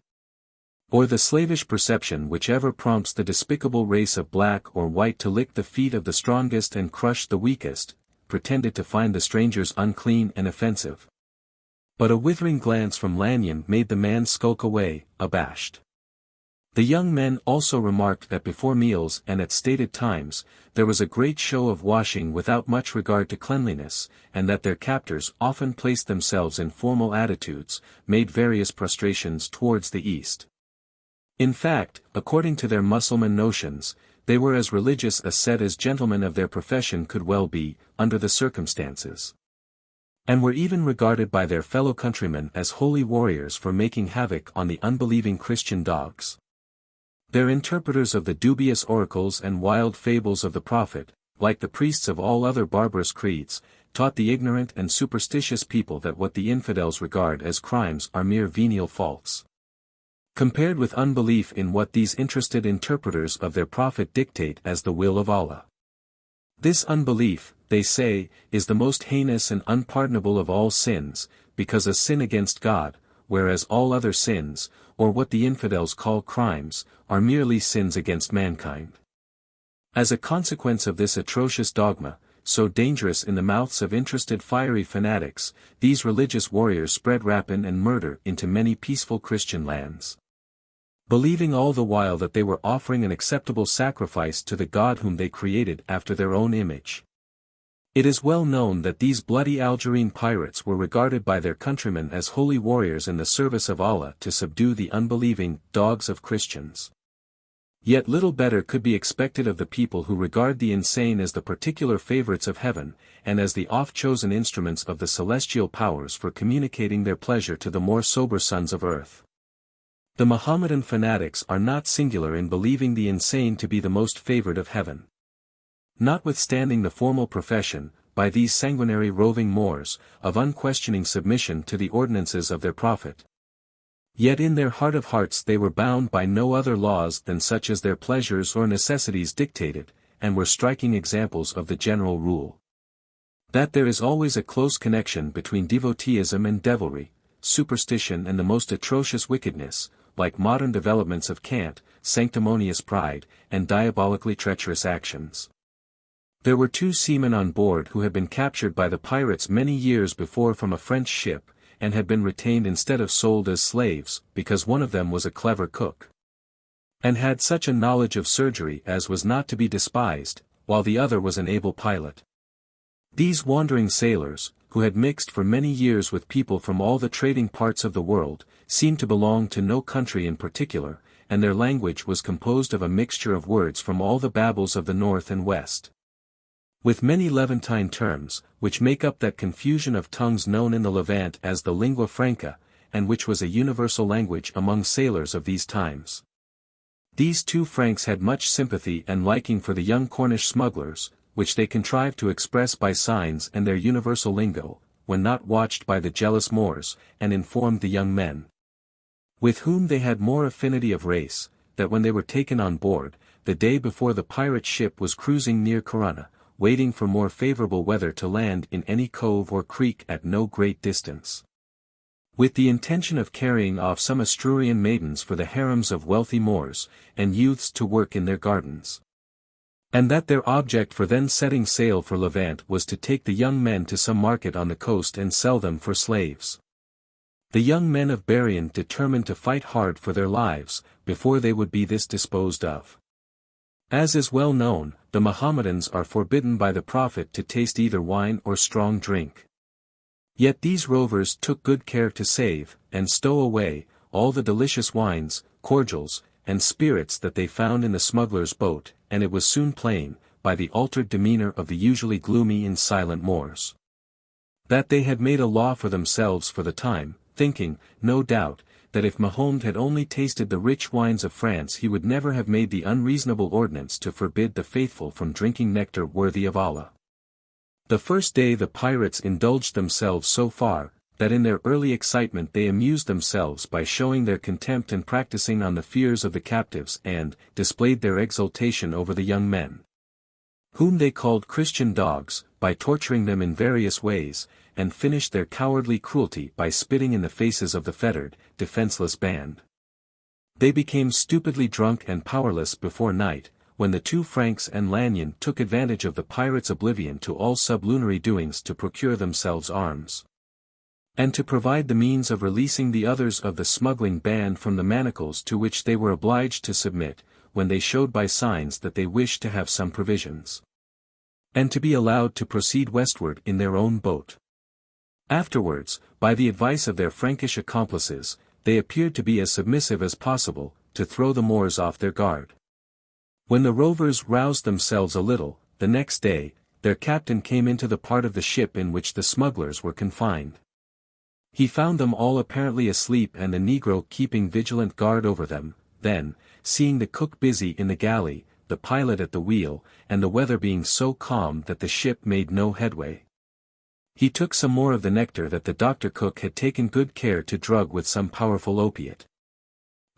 Or the slavish perception which ever prompts the despicable race of black or white to lick the feet of the strongest and crush the weakest, pretended to find the strangers unclean and offensive. But a withering glance from Lanyon made the man skulk away, abashed. The young men also remarked that before meals and at stated times, there was a great show of washing without much regard to cleanliness, and that their captors often placed themselves in formal attitudes, made various prostrations towards the east. In fact, according to their Mussulman notions, they were as religious a set as gentlemen of their profession could well be, under the circumstances. And were even regarded by their fellow countrymen as holy warriors for making havoc on the unbelieving Christian dogs. Their interpreters of the dubious oracles and wild fables of the prophet, like the priests of all other barbarous creeds, taught the ignorant and superstitious people that what the infidels regard as crimes are mere venial faults. Compared with unbelief in what these interested interpreters of their prophet dictate as the will of Allah. This unbelief, they say, is the most heinous and unpardonable of all sins, because a sin against God, whereas all other sins, or what the infidels call crimes, are merely sins against mankind. As a consequence of this atrocious dogma, so dangerous in the mouths of interested fiery fanatics, these religious warriors spread rapine and murder into many peaceful Christian lands. Believing all the while that they were offering an acceptable sacrifice to the God whom they created after their own image. It is well known that these bloody Algerine pirates were regarded by their countrymen as holy warriors in the service of Allah to subdue the unbelieving dogs of Christians. Yet little better could be expected of the people who regard the insane as the particular favorites of heaven, and as the oft-chosen instruments of the celestial powers for communicating their pleasure to the more sober sons of earth. The Mohammedan fanatics are not singular in believing the insane to be the most favored of heaven. Notwithstanding the formal profession, by these sanguinary roving Moors, of unquestioning submission to the ordinances of their prophet. Yet in their heart of hearts they were bound by no other laws than such as their pleasures or necessities dictated, and were striking examples of the general rule. That there is always a close connection between devoteeism and devilry, superstition and the most atrocious wickedness, like modern developments of cant, sanctimonious pride, and diabolically treacherous actions. There were 2 seamen on board who had been captured by the pirates many years before from a French ship, and had been retained instead of sold as slaves, because one of them was a clever cook, and had such a knowledge of surgery as was not to be despised, while the other was an able pilot. These wandering sailors, who had mixed for many years with people from all the trading parts of the world, seemed to belong to no country in particular, and their language was composed of a mixture of words from all the babbles of the north and west. With many Levantine terms, which make up that confusion of tongues known in the Levant as the lingua franca, and which was a universal language among sailors of these times. These 2 Franks had much sympathy and liking for the young Cornish smugglers, which they contrived to express by signs and their universal lingo, when not watched by the jealous Moors, and informed the young men, with whom they had more affinity of race, that when they were taken on board, the day before the pirate ship was cruising near Corunna, waiting for more favorable weather to land in any cove or creek at no great distance, with the intention of carrying off some Asturian maidens for the harems of wealthy Moors, and youths to work in their gardens. And that their object for then setting sail for Levant was to take the young men to some market on the coast and sell them for slaves. The young men of Berrien determined to fight hard for their lives, before they would be this disposed of. As is well known, the Mohammedans are forbidden by the Prophet to taste either wine or strong drink. Yet these rovers took good care to save, and stow away, all the delicious wines, cordials, and spirits that they found in the smuggler's boat, and it was soon plain, by the altered demeanor of the usually gloomy and silent Moors, that they had made a law for themselves for the time, thinking, no doubt, that if Mahomet had only tasted the rich wines of France he would never have made the unreasonable ordinance to forbid the faithful from drinking nectar worthy of Allah. The first day the pirates indulged themselves so far, that in their early excitement they amused themselves by showing their contempt and practicing on the fears of the captives and displayed their exultation over the young men, whom they called Christian dogs, by torturing them in various ways, and finished their cowardly cruelty by spitting in the faces of the fettered, defenseless band. They became stupidly drunk and powerless before night, when the two Franks and Lanyon took advantage of the pirates' oblivion to all sublunary doings to procure themselves arms, and to provide the means of releasing the others of the smuggling band from the manacles to which they were obliged to submit, when they showed by signs that they wished to have some provisions, and to be allowed to proceed westward in their own boat. Afterwards, by the advice of their Frankish accomplices, they appeared to be as submissive as possible, to throw the Moors off their guard. When the rovers roused themselves a little, the next day, their captain came into the part of the ship in which the smugglers were confined. He found them all apparently asleep and a negro keeping vigilant guard over them. Then, seeing the cook busy in the galley, the pilot at the wheel, and the weather being so calm that the ship made no headway, he took some more of the nectar that the doctor cook had taken good care to drug with some powerful opiate.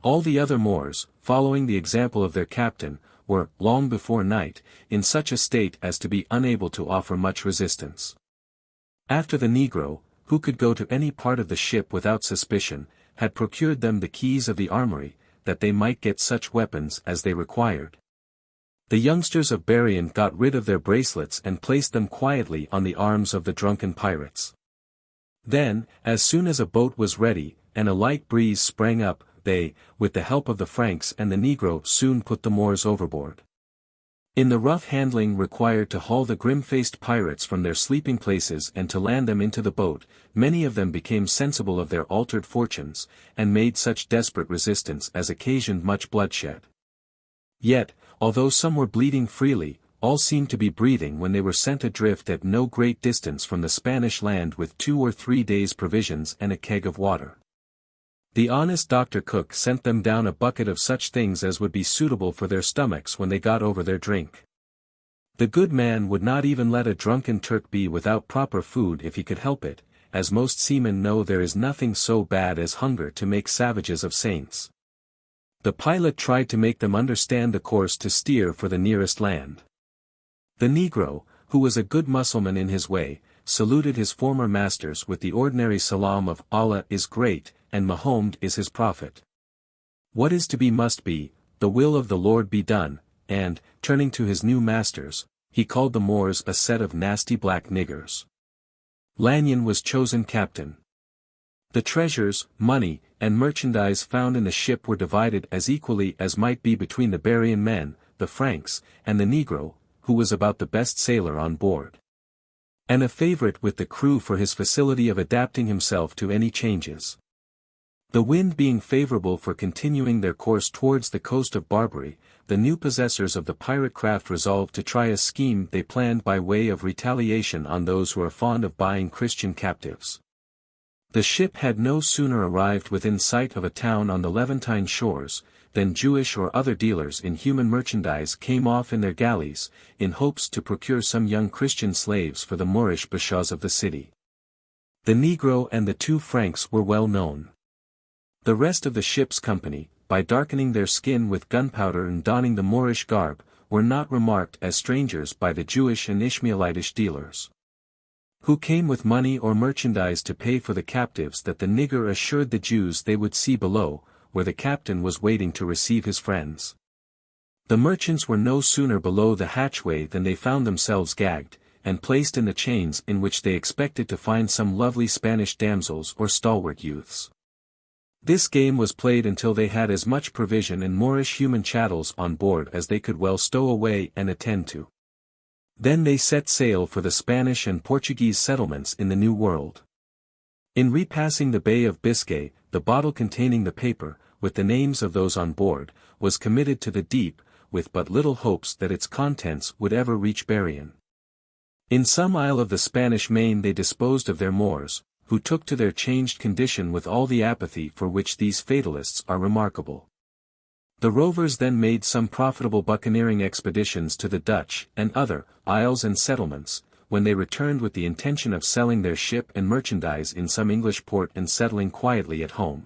All the other Moors, following the example of their captain, were, long before night, in such a state as to be unable to offer much resistance. After the negro, who could go to any part of the ship without suspicion, had procured them the keys of the armory, that they might get such weapons as they required, the youngsters of Berrien got rid of their bracelets and placed them quietly on the arms of the drunken pirates. Then, as soon as a boat was ready, and a light breeze sprang up, they, with the help of the Franks and the negro, soon put the Moors overboard. In the rough handling required to haul the grim-faced pirates from their sleeping places and to land them into the boat, many of them became sensible of their altered fortunes, and made such desperate resistance as occasioned much bloodshed. Yet, although some were bleeding freely, all seemed to be breathing when they were sent adrift at no great distance from the Spanish land with 2 or 3 days' provisions and a keg of water. The honest doctor cook sent them down a bucket of such things as would be suitable for their stomachs when they got over their drink. The good man would not even let a drunken Turk be without proper food if he could help it, as most seamen know there is nothing so bad as hunger to make savages of saints. The pilot tried to make them understand the course to steer for the nearest land. The negro, who was a good Mussulman in his way, saluted his former masters with the ordinary salam of Allah is great, and Mahomed is his prophet. What is to be must be, the will of the Lord be done, and, turning to his new masters, he called the Moors a set of nasty black niggers. Lanyon was chosen captain. The treasures, money, and merchandise found in the ship were divided as equally as might be between the Berrien men, the Franks, and the negro, who was about the best sailor on board, and a favorite with the crew for his facility of adapting himself to any changes. The wind being favorable for continuing their course towards the coast of Barbary, the new possessors of the pirate craft resolved to try a scheme they planned by way of retaliation on those who are fond of buying Christian captives. The ship had no sooner arrived within sight of a town on the Levantine shores, than Jewish or other dealers in human merchandise came off in their galleys, in hopes to procure some young Christian slaves for the Moorish bashaws of the city. The negro and the 2 Franks were well known. The rest of the ship's company, by darkening their skin with gunpowder and donning the Moorish garb, were not remarked as strangers by the Jewish and Ishmaelitish dealers, who came with money or merchandise to pay for the captives that the nigger assured the Jews they would see below, where the captain was waiting to receive his friends. The merchants were no sooner below the hatchway than they found themselves gagged, and placed in the chains in which they expected to find some lovely Spanish damsels or stalwart youths. This game was played until they had as much provision and Moorish human chattels on board as they could well stow away and attend to. Then they set sail for the Spanish and Portuguese settlements in the New World. In repassing the Bay of Biscay, the bottle containing the paper, with the names of those on board, was committed to the deep, with but little hopes that its contents would ever reach Berrien. In some isle of the Spanish Main they disposed of their Moors, who took to their changed condition with all the apathy for which these fatalists are remarkable. The rovers then made some profitable buccaneering expeditions to the Dutch and other isles and settlements, when they returned with the intention of selling their ship and merchandise in some English port and settling quietly at home.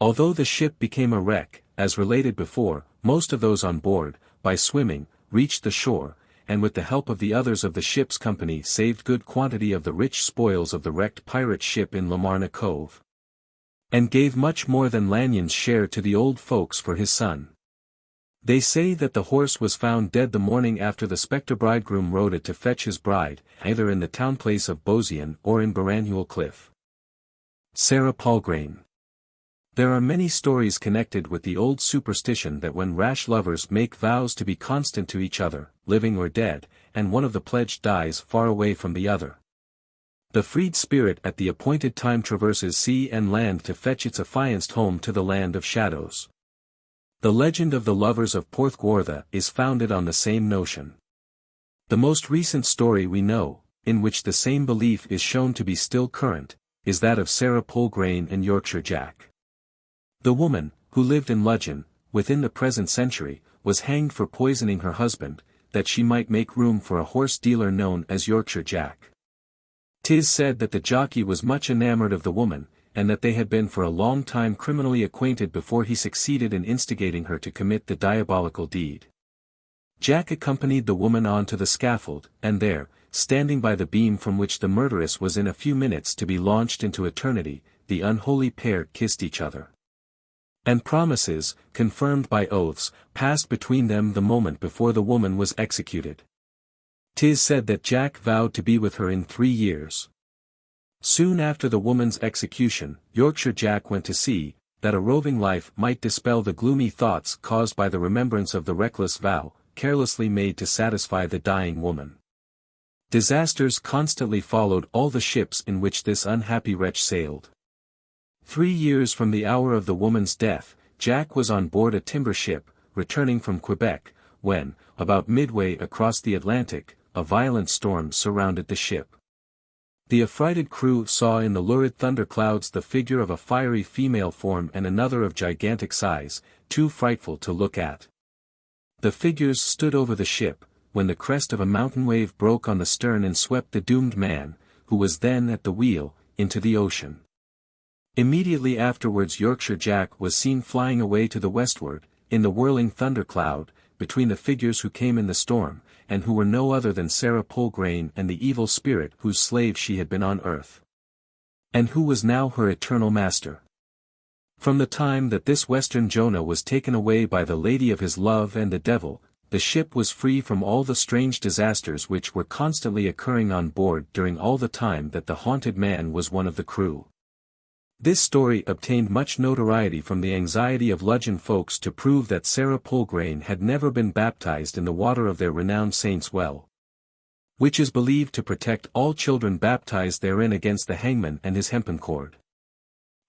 Although the ship became a wreck, as related before, most of those on board, by swimming, reached the shore, and with the help of the others of the ship's company saved good quantity of the rich spoils of the wrecked pirate ship in Lamarna Cove. and gave much more than Lanyon's share to the old folks for his son. They say that the horse was found dead the morning after the spectre bridegroom rode it to fetch his bride, either in the town place of Bosien or in Baranhuel Cliff. Sarah Palgrane. There are many stories connected with the old superstition that when rash lovers make vows to be constant to each other, living or dead, and one of the pledged dies far away from the other, the freed spirit at the appointed time traverses sea and land to fetch its affianced home to the land of shadows. The legend of the lovers of Portreath is founded on the same notion. The most recent story we know, in which the same belief is shown to be still current, is that of Sarah Palgrane and Yorkshire Jack. The woman, who lived in Ludgvan, within the present century, was hanged for poisoning her husband, that she might make room for a horse dealer known as Yorkshire Jack. 'Tis said that the jockey was much enamoured of the woman, and that they had been for a long time criminally acquainted before he succeeded in instigating her to commit the diabolical deed. Jack accompanied the woman on to the scaffold, and there, standing by the beam from which the murderess was in a few minutes to be launched into eternity, the unholy pair kissed each other. And promises, confirmed by oaths, passed between them the moment before the woman was executed. 'Tis said that Jack vowed to be with her in 3 years. Soon after the woman's execution, Yorkshire Jack went to sea, that a roving life might dispel the gloomy thoughts caused by the remembrance of the reckless vow, carelessly made to satisfy the dying woman. Disasters constantly followed all the ships in which this unhappy wretch sailed. 3 years from the hour of the woman's death, Jack was on board a timber ship, returning from Quebec, when, about midway across the Atlantic, a violent storm surrounded the ship. The affrighted crew saw in the lurid thunderclouds the figure of a fiery female form and another of gigantic size, too frightful to look at. The figures stood over the ship, when the crest of a mountain wave broke on the stern and swept the doomed man, who was then at the wheel, into the ocean. Immediately afterwards Yorkshire Jack was seen flying away to the westward, in the whirling thundercloud, between the figures who came in the storm, and who were no other than Sarah Palgrane and the evil spirit whose slave she had been on earth, and who was now her eternal master. From the time that this western Jonah was taken away by the lady of his love and the devil, the ship was free from all the strange disasters which were constantly occurring on board during all the time that the haunted man was one of the crew. This story obtained much notoriety from the anxiety of Ludgvan folks to prove that Sarah Palgrane had never been baptized in the water of their renowned saint's well, which is believed to protect all children baptized therein against the hangman and his hempen cord.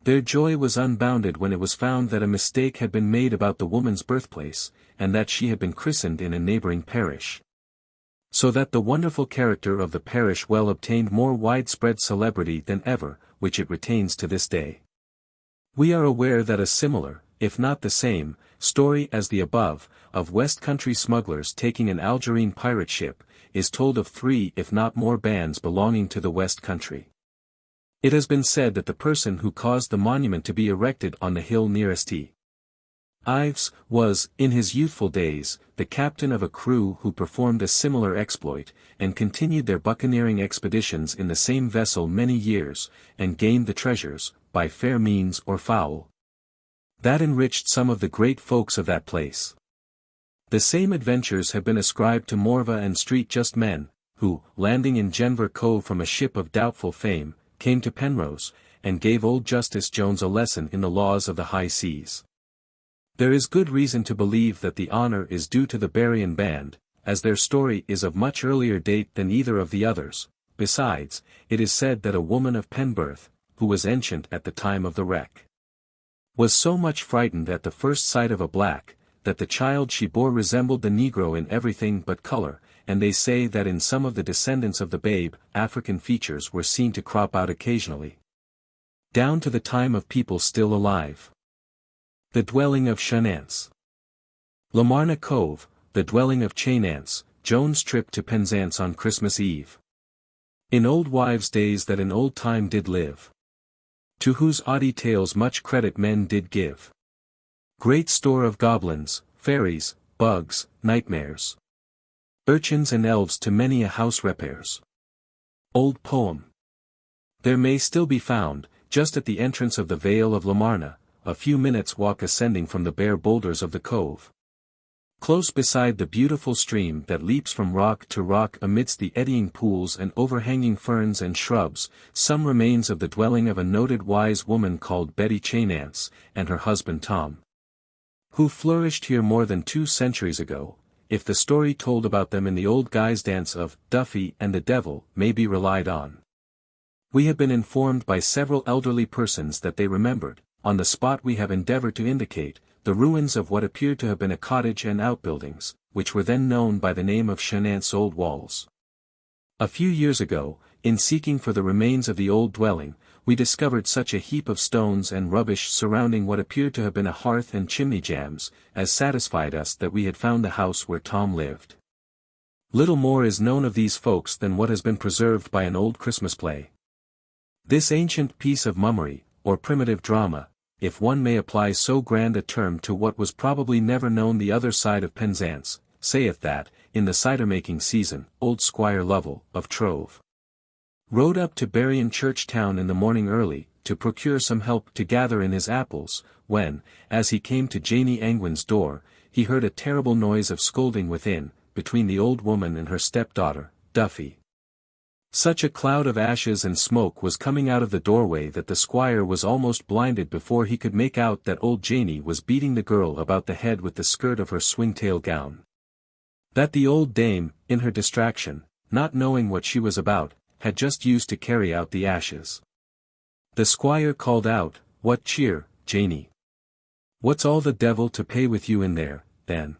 Their joy was unbounded when it was found that a mistake had been made about the woman's birthplace, and that she had been christened in a neighboring parish, so that the wonderful character of the parish well obtained more widespread celebrity than ever, which it retains to this day. We are aware that a similar, if not the same, story as the above, of West Country smugglers taking an Algerine pirate ship, is told of 3 if not more bands belonging to the West Country. It has been said that the person who caused the monument to be erected on the hill near St. Ives, was, in his youthful days, the captain of a crew who performed a similar exploit, and continued their buccaneering expeditions in the same vessel many years, and gained the treasures, by fair means or foul, that enriched some of the great folks of that place. The same adventures have been ascribed to Morva and Street just men, who, landing in Genver Cove from a ship of doubtful fame, came to Penrose, and gave old Justice Jones a lesson in the laws of the high seas. There is good reason to believe that the honor is due to the Berrien band, as their story is of much earlier date than either of the others. Besides, it is said that a woman of Penberth, who was ancient at the time of the wreck, was so much frightened at the first sight of a black, that the child she bore resembled the Negro in everything but color, and they say that in some of the descendants of the babe, African features were seen to crop out occasionally, down to the time of people still alive. The dwelling of Chainance. Lamarna Cove, the dwelling of Chainance, Joan's trip to Penzance on Christmas Eve. In old wives' days that in old time did live, to whose oddie tales much credit men did give. Great store of goblins, fairies, bugs, nightmares, urchins and elves to many a house repairs. Old poem. There may still be found, just at the entrance of the Vale of Lamarna, a few minutes' walk ascending from the bare boulders of the cove. Close beside the beautiful stream that leaps from rock to rock amidst the eddying pools and overhanging ferns and shrubs, some remains of the dwelling of a noted wise woman called Betty Chainance, and her husband Tom, who flourished here more than 2 centuries ago, if the story told about them in the old guise dance of Duffy and the Devil may be relied on. We have been informed by several elderly persons that they remembered, on the spot we have endeavored to indicate, the ruins of what appeared to have been a cottage and outbuildings, which were then known by the name of Chainance's Old Walls. A few years ago, in seeking for the remains of the old dwelling, we discovered such a heap of stones and rubbish surrounding what appeared to have been a hearth and chimney jambs, as satisfied us that we had found the house where Tom lived. Little more is known of these folks than what has been preserved by an old Christmas play. This ancient piece of mummery, or primitive drama, if one may apply so grand a term to what was probably never known the other side of Penzance, saith that, in the cider-making season, old Squire Lovell, of Trove, rode up to Berrien Church town in the morning early, to procure some help to gather in his apples, when, as he came to Janie Angwin's door, he heard a terrible noise of scolding within, between the old woman and her step-daughter, Duffy. Such a cloud of ashes and smoke was coming out of the doorway that the squire was almost blinded before he could make out that old Janie was beating the girl about the head with the skirt of her swing-tail gown. That the old dame, in her distraction, not knowing what she was about, had just used to carry out the ashes. The squire called out, "What cheer, Janie? What's all the devil to pay with you in there, then?"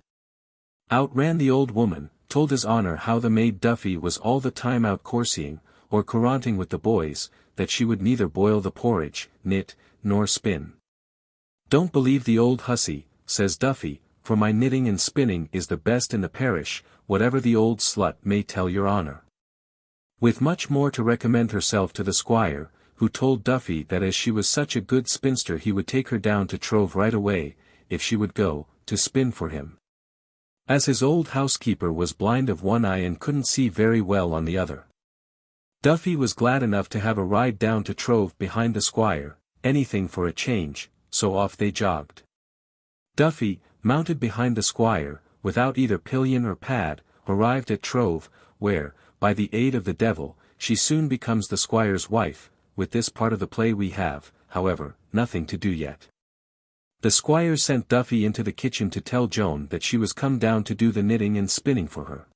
Out ran the old woman, told his honor how the maid Duffy was all the time out coursying, or coranting with the boys, that she would neither boil the porridge, knit, nor spin. "Don't believe the old hussy," says Duffy, "for my knitting and spinning is the best in the parish, whatever the old slut may tell your honor." With much more to recommend herself to the squire, who told Duffy that as she was such a good spinster he would take her down to Trove right away, if she would go, to spin for him. As his old housekeeper was blind of one eye and couldn't see very well on the other, Duffy was glad enough to have a ride down to Trove behind the squire, anything for a change, so off they jogged. Duffy, mounted behind the squire, without either pillion or pad, arrived at Trove, where, by the aid of the devil, she soon becomes the squire's wife. With this part of the play we have, however, nothing to do yet. The squire sent Duffy into the kitchen to tell Joan that she was come down to do the knitting and spinning for her.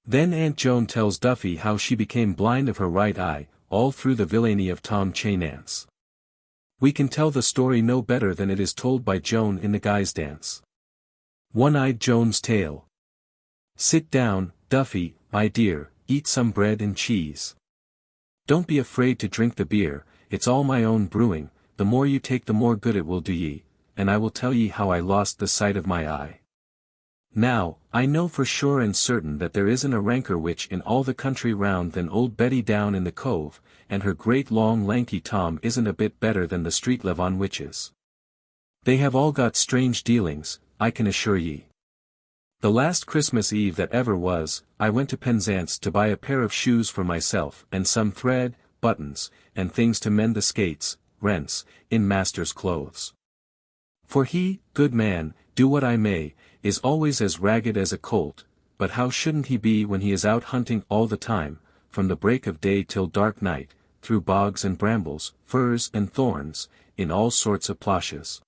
Then Aunt Joan tells Duffy how she became blind of her right eye, all through the villainy of Tom Chainance. We can tell the story no better than it is told by Joan in the guise dance. One-Eyed Joan's Tale. "Sit down, Duffy, my dear, eat some bread and cheese. Don't be afraid to drink the beer, it's all my own brewing, the more you take the more good it will do ye, and I will tell ye how I lost the sight of my eye. Now, I know for sure and certain that there isn't a ranker witch in all the country round than old Betty down in the cove, and her great long lanky Tom isn't a bit better than the street Levon witches. They have all got strange dealings, I can assure ye. The last Christmas Eve that ever was, I went to Penzance to buy a pair of shoes for myself and some thread, buttons, and things to mend the skates, rents, in master's clothes. For he, good man, do what I may, is always as ragged as a colt, but how shouldn't he be when he is out hunting all the time, from the break of day till dark night, through bogs and brambles, furze and thorns, in all sorts of plashes.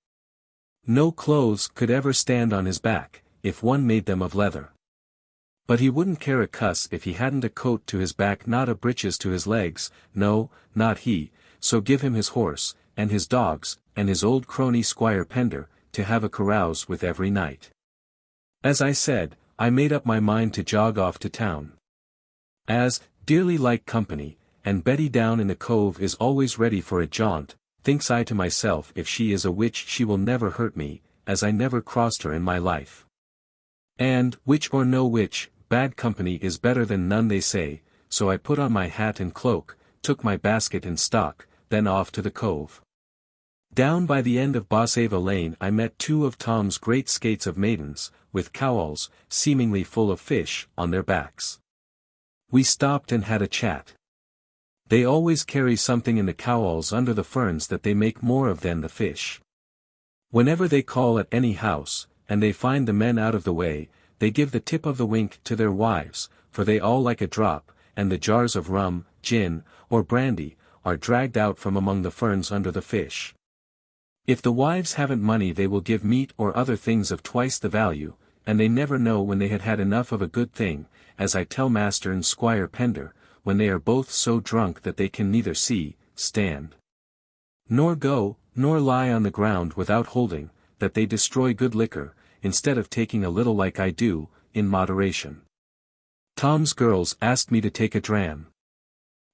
No clothes could ever stand on his back, if one made them of leather. But he wouldn't care a cuss if he hadn't a coat to his back, not a breeches to his legs, no, not he, so give him his horse, and his dogs, and his old crony Squire Pender, to have a carouse with every night. As I said, I made up my mind to jog off to town. As, dearly like company, and Betty down in the cove is always ready for a jaunt, thinks I to myself, if she is a witch she will never hurt me, as I never crossed her in my life. And, witch or no witch, bad company is better than none they say, so I put on my hat and cloak, took my basket and stock, then off to the cove. Down by the end of Boseva Lane I met 2 of Tom's great skates of maidens, with cowls, seemingly full of fish, on their backs. We stopped and had a chat. They always carry something in the cowls under the ferns that they make more of than the fish. Whenever they call at any house, and they find the men out of the way, they give the tip of the wink to their wives, for they all like a drop, and the jars of rum, gin, or brandy, are dragged out from among the ferns under the fish. If the wives haven't money they will give meat or other things of twice the value, and they never know when they had had enough of a good thing, as I tell Master and Squire Pender, when they are both so drunk that they can neither see, stand, nor go, nor lie on the ground without holding, that they destroy good liquor, instead of taking a little like I do, in moderation. Tom's girls asked me to take a dram.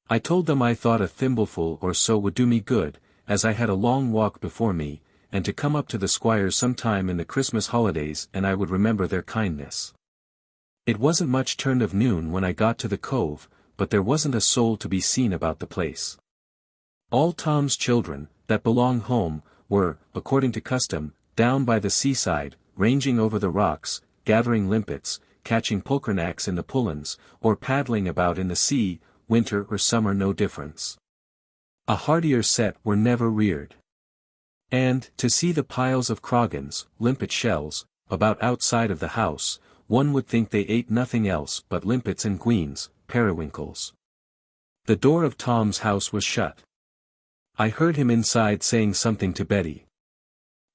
I told them I thought a thimbleful or so would do me good, as I had a long walk before me, and to come up to the squires some time in the Christmas holidays and I would remember their kindness. It wasn't much turned of noon when I got to the cove, but there wasn't a soul to be seen about the place. All Tom's children, that belong home, were, according to custom, down by the seaside, ranging over the rocks, gathering limpets, catching pulkernacks in the pullens, or paddling about in the sea, winter or summer no difference. A heartier set were never reared. And, to see the piles of crogans, limpet shells, about outside of the house, one would think they ate nothing else but limpets and gueens, periwinkles. The door of Tom's house was shut. I heard him inside saying something to Betty.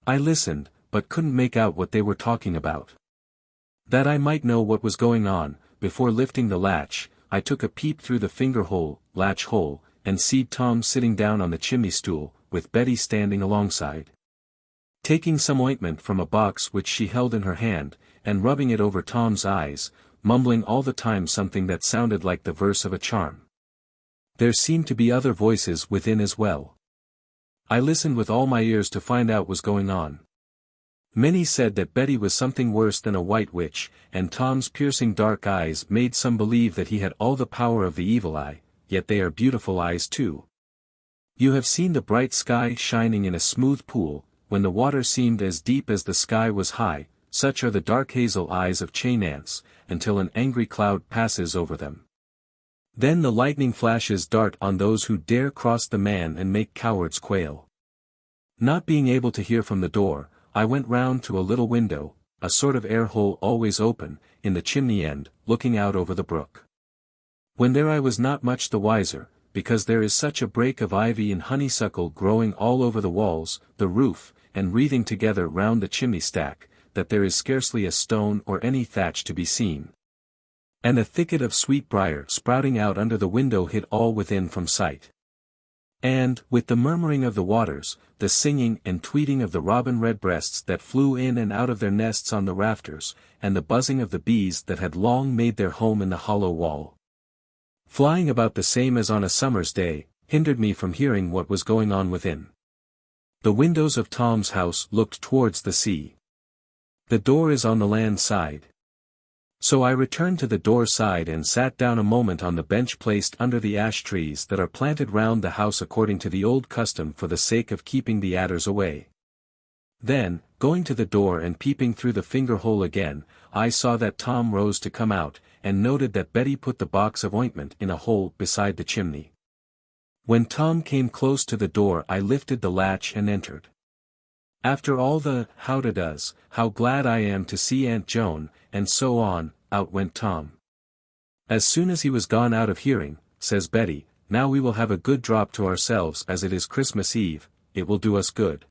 I listened, but couldn't make out what they were talking about. That I might know what was going on, before lifting the latch, I took a peep through the finger-hole, latch hole, and seed Tom sitting down on the chimney-stool, with Betty standing alongside. Taking some ointment from a box which she held in her hand, and rubbing it over Tom's eyes, mumbling all the time something that sounded like the verse of a charm. There seemed to be other voices within as well. I listened with all my ears to find out what was going on. Many said that Betty was something worse than a white witch, and Tom's piercing dark eyes made some believe that he had all the power of the evil eye, yet they are beautiful eyes too. You have seen the bright sky shining in a smooth pool, when the water seemed as deep as the sky was high, such are the dark hazel eyes of chain ants, until an angry cloud passes over them. Then the lightning flashes dart on those who dare cross the man and make cowards quail. Not being able to hear from the door, I went round to a little window, a sort of air hole always open, in the chimney end, looking out over the brook. When there I was not much the wiser, because there is such a brake of ivy and honeysuckle growing all over the walls, the roof, and wreathing together round the chimney stack, that there is scarcely a stone or any thatch to be seen. And a thicket of sweetbriar sprouting out under the window hid all within from sight. And, with the murmuring of the waters, the singing and tweeting of the robin redbreasts that flew in and out of their nests on the rafters, and the buzzing of the bees that had long made their home in the hollow wall, flying about the same as on a summer's day, hindered me from hearing what was going on within. The windows of Tom's house looked towards the sea. The door is on the land side. So I returned to the door side and sat down a moment on the bench placed under the ash trees that are planted round the house according to the old custom for the sake of keeping the adders away. Then, going to the door and peeping through the finger-hole again, I saw that Tom rose to come out, and noted that Betty put the box of ointment in a hole beside the chimney. When Tom came close to the door I lifted the latch and entered. After all the how-to-does, how glad I am to see Aunt Joan, and so on, out went Tom. As soon as he was gone out of hearing, says Betty, now we will have a good drop to ourselves as it is Christmas Eve, it will do us good.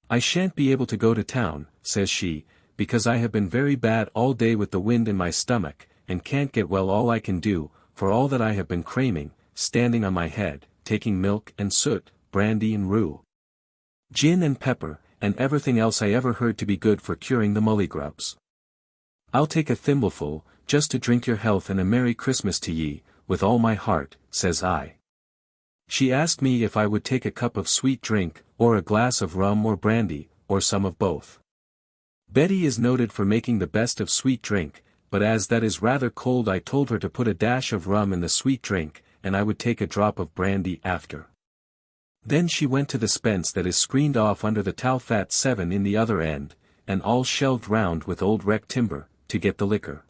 I shan't be able to go to town, says she, because I have been very bad all day with the wind in my stomach, and can't get well all I can do, for all that I have been craming, standing on my head, taking milk and soot, brandy and rue, gin and pepper, and everything else I ever heard to be good for curing the mullygrubs. I'll take a thimbleful, just to drink your health and a Merry Christmas to ye, with all my heart, says I. She asked me if I would take a cup of sweet drink, or a glass of rum or brandy, or some of both. Betty is noted for making the best of sweet drink, but as that is rather cold I told her to put a dash of rum in the sweet drink, and I would take a drop of brandy after. Then she went to the spence that is screened off under the Talfat 7 in the other end, and all shelved round with old wreck timber, to get the liquor.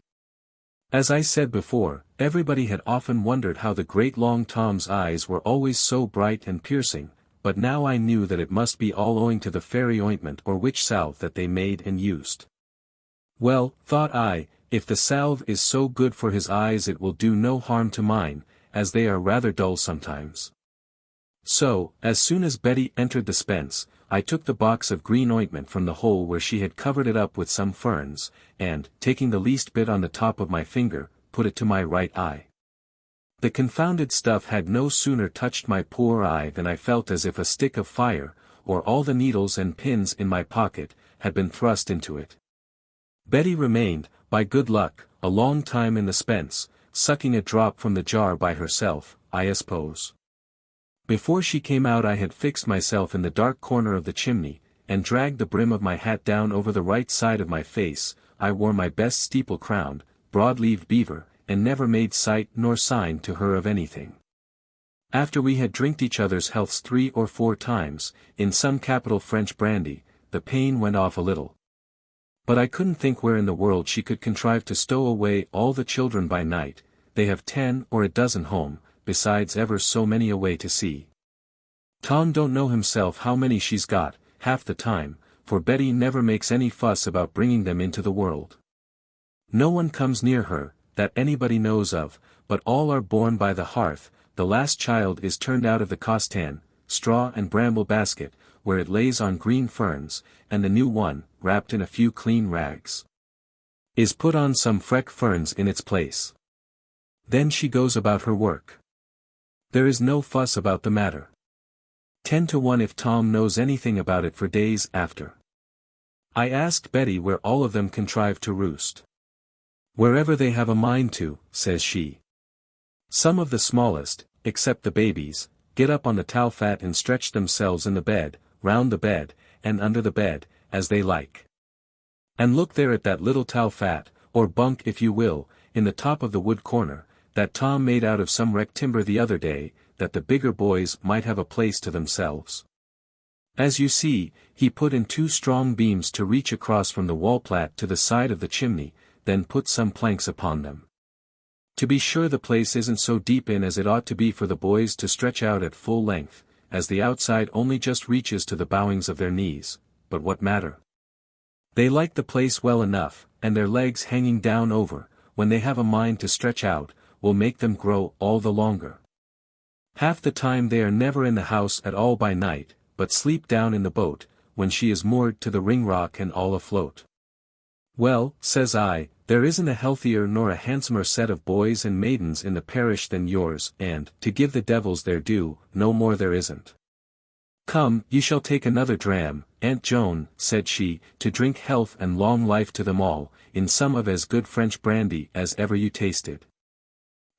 As I said before, everybody had often wondered how the great long Tom's eyes were always so bright and piercing, but now I knew that it must be all owing to the fairy ointment or witch salve that they made and used. Well, thought I, if the salve is so good for his eyes it will do no harm to mine, as they are rather dull sometimes. So, as soon as Betty entered the spence, I took the box of green ointment from the hole where she had covered it up with some ferns, and, taking the least bit on the top of my finger, put it to my right eye. The confounded stuff had no sooner touched my poor eye than I felt as if a stick of fire, or all the needles and pins in my pocket, had been thrust into it. Betty remained, by good luck, a long time in the spence, sucking a drop from the jar by herself, I suppose. Before she came out I had fixed myself in the dark corner of the chimney, and dragged the brim of my hat down over the right side of my face. I wore my best steeple-crowned, broad-leaved beaver, and never made sight nor sign to her of anything. After we had drinked each other's healths 3 or 4 times, in some capital French brandy, the pain went off a little. But I couldn't think where in the world she could contrive to stow away all the children by night. They have 10 or a dozen home, besides ever so many away to sea. Tom don't know himself how many she's got, half the time, for Betty never makes any fuss about bringing them into the world. No one comes near her, that anybody knows of, but all are born by the hearth. The last child is turned out of the costan, straw and bramble basket, where it lays on green ferns, and the new one, wrapped in a few clean rags, is put on some fresh ferns in its place. Then she goes about her work. There is no fuss about the matter. 10 to 1 if Tom knows anything about it for days after. I asked Betty where all of them contrive to roost. Wherever they have a mind to, says she. Some of the smallest, except the babies, get up on the talfat and stretch themselves in the bed, round the bed, and under the bed, as they like. And look there at that little talfat, or bunk if you will, in the top of the wood corner, that Tom made out of some wrecked timber the other day, that the bigger boys might have a place to themselves. As you see, he put in 2 strong beams to reach across from the wall plat to the side of the chimney, then put some planks upon them. To be sure the place isn't so deep in as it ought to be for the boys to stretch out at full length, as the outside only just reaches to the bowings of their knees, but what matter? They like the place well enough, and their legs hanging down over, when they have a mind to stretch out, will make them grow all the longer. Half the time they are never in the house at all by night, but sleep down in the boat, when she is moored to the ring rock and all afloat. Well, says I, there isn't a healthier nor a handsomer set of boys and maidens in the parish than yours, and, to give the devils their due, no more there isn't. Come, you shall take another dram, Aunt Joan, said she, to drink health and long life to them all, in some of as good French brandy as ever you tasted.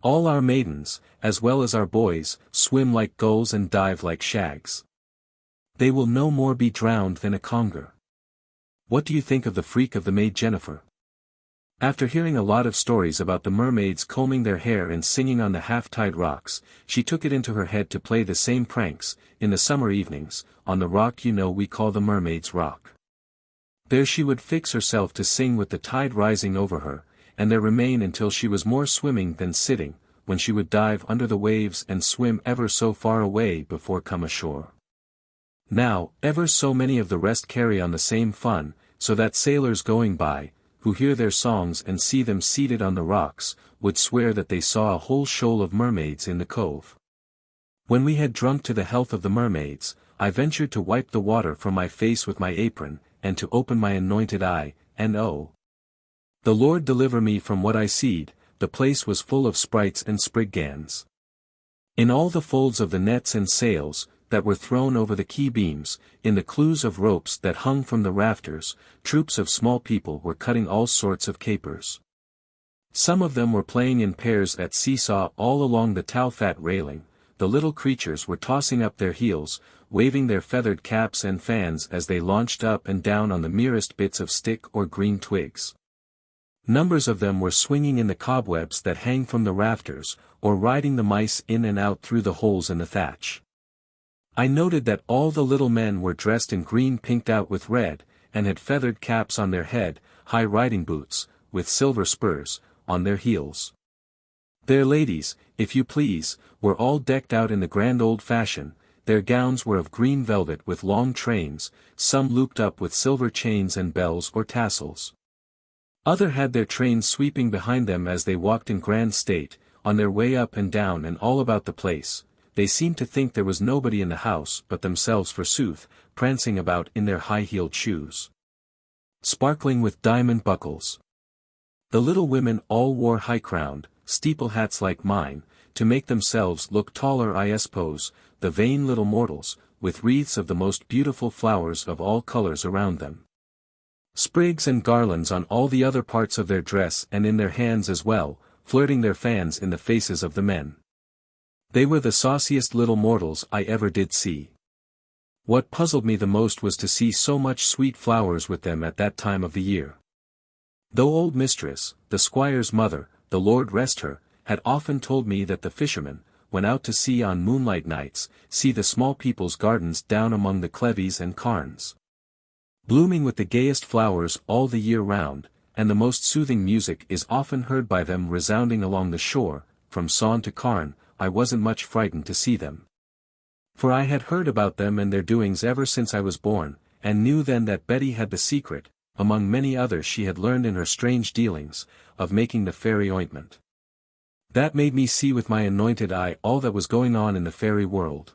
All our maidens, as well as our boys, swim like gulls and dive like shags. They will no more be drowned than a conger. What do you think of the freak of the maid Jennifer? After hearing a lot of stories about the mermaids combing their hair and singing on the half-tide rocks, she took it into her head to play the same pranks, in the summer evenings, on the rock you know we call the Mermaid's Rock. There she would fix herself to sing with the tide rising over her, and there remain until she was more swimming than sitting, when she would dive under the waves and swim ever so far away before come ashore. Now, ever so many of the rest carry on the same fun, so that sailors going by, who hear their songs and see them seated on the rocks, would swear that they saw a whole shoal of mermaids in the cove. When we had drunk to the health of the mermaids, I ventured to wipe the water from my face with my apron, and to open my anointed eye, and oh! The Lord deliver me from what I seed, the place was full of sprites and spriggans. In all the folds of the nets and sails, that were thrown over the quay beams, in the clews of ropes that hung from the rafters, troops of small people were cutting all sorts of capers. Some of them were playing in pairs at seesaw all along the talfat railing. The little creatures were tossing up their heels, waving their feathered caps and fans as they launched up and down on the merest bits of stick or green twigs. Numbers of them were swinging in the cobwebs that hang from the rafters, or riding the mice in and out through the holes in the thatch. I noted that all the little men were dressed in green pinked out with red, and had feathered caps on their head, high riding boots, with silver spurs, on their heels. Their ladies, if you please, were all decked out in the grand old fashion. Their gowns were of green velvet with long trains, some looped up with silver chains and bells or tassels. Other had their trains sweeping behind them as they walked in grand state, on their way up and down and all about the place. They seemed to think there was nobody in the house but themselves forsooth, prancing about in their high-heeled shoes, sparkling with diamond buckles. The little women all wore high-crowned, steeple hats like mine, to make themselves look taller, I suppose, the vain little mortals, with wreaths of the most beautiful flowers of all colors around them, sprigs and garlands on all the other parts of their dress and in their hands as well, flirting their fans in the faces of the men. They were the sauciest little mortals I ever did see. What puzzled me the most was to see so much sweet flowers with them at that time of the year. Though old mistress, the squire's mother, the Lord rest her, had often told me that the fishermen, when out to sea on moonlight nights, see the small people's gardens down among the Clevies and Carns, blooming with the gayest flowers all the year round, and the most soothing music is often heard by them resounding along the shore. From Son to Carn, I wasn't much frightened to see them, for I had heard about them and their doings ever since I was born, and knew then that Betty had the secret, among many others she had learned in her strange dealings, of making the fairy ointment. That made me see with my anointed eye all that was going on in the fairy world.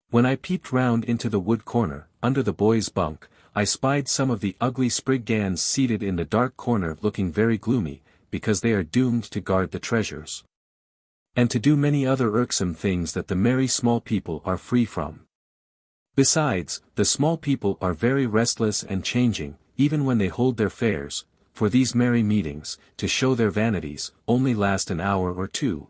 When I peeped round into the wood corner, under the boys' bunk, I spied some of the ugly spriggans seated in the dark corner looking very gloomy, because they are doomed to guard the treasures, and to do many other irksome things that the merry small people are free from. Besides, the small people are very restless and changing, even when they hold their fairs, for these merry meetings, to show their vanities, only last an hour or two.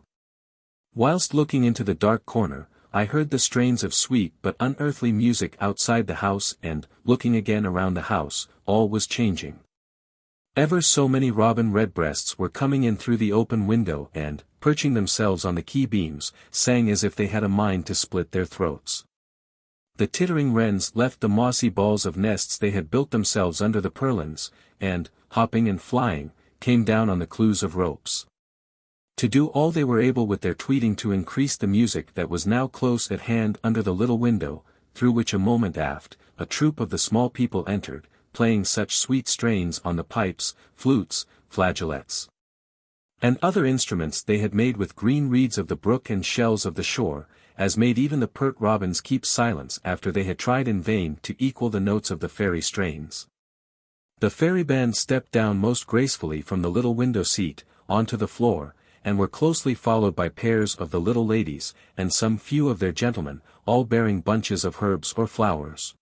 Whilst looking into the dark corner, I heard the strains of sweet but unearthly music outside the house, and, looking again around the house, all was changing. Ever so many robin redbreasts were coming in through the open window and, perching themselves on the key beams, sang as if they had a mind to split their throats. The tittering wrens left the mossy balls of nests they had built themselves under the purlins, and, hopping and flying, came down on the clews of ropes, to do all they were able with their tweeting to increase the music that was now close at hand under the little window, through which a moment aft, a troop of the small people entered, playing such sweet strains on the pipes, flutes, flageolets, and other instruments they had made with green reeds of the brook and shells of the shore, as made even the pert robins keep silence after they had tried in vain to equal the notes of the fairy strains. The fairy band stepped down most gracefully from the little window seat, onto the floor, and were closely followed by pairs of the little ladies, and some few of their gentlemen, all bearing bunches of herbs or flowers.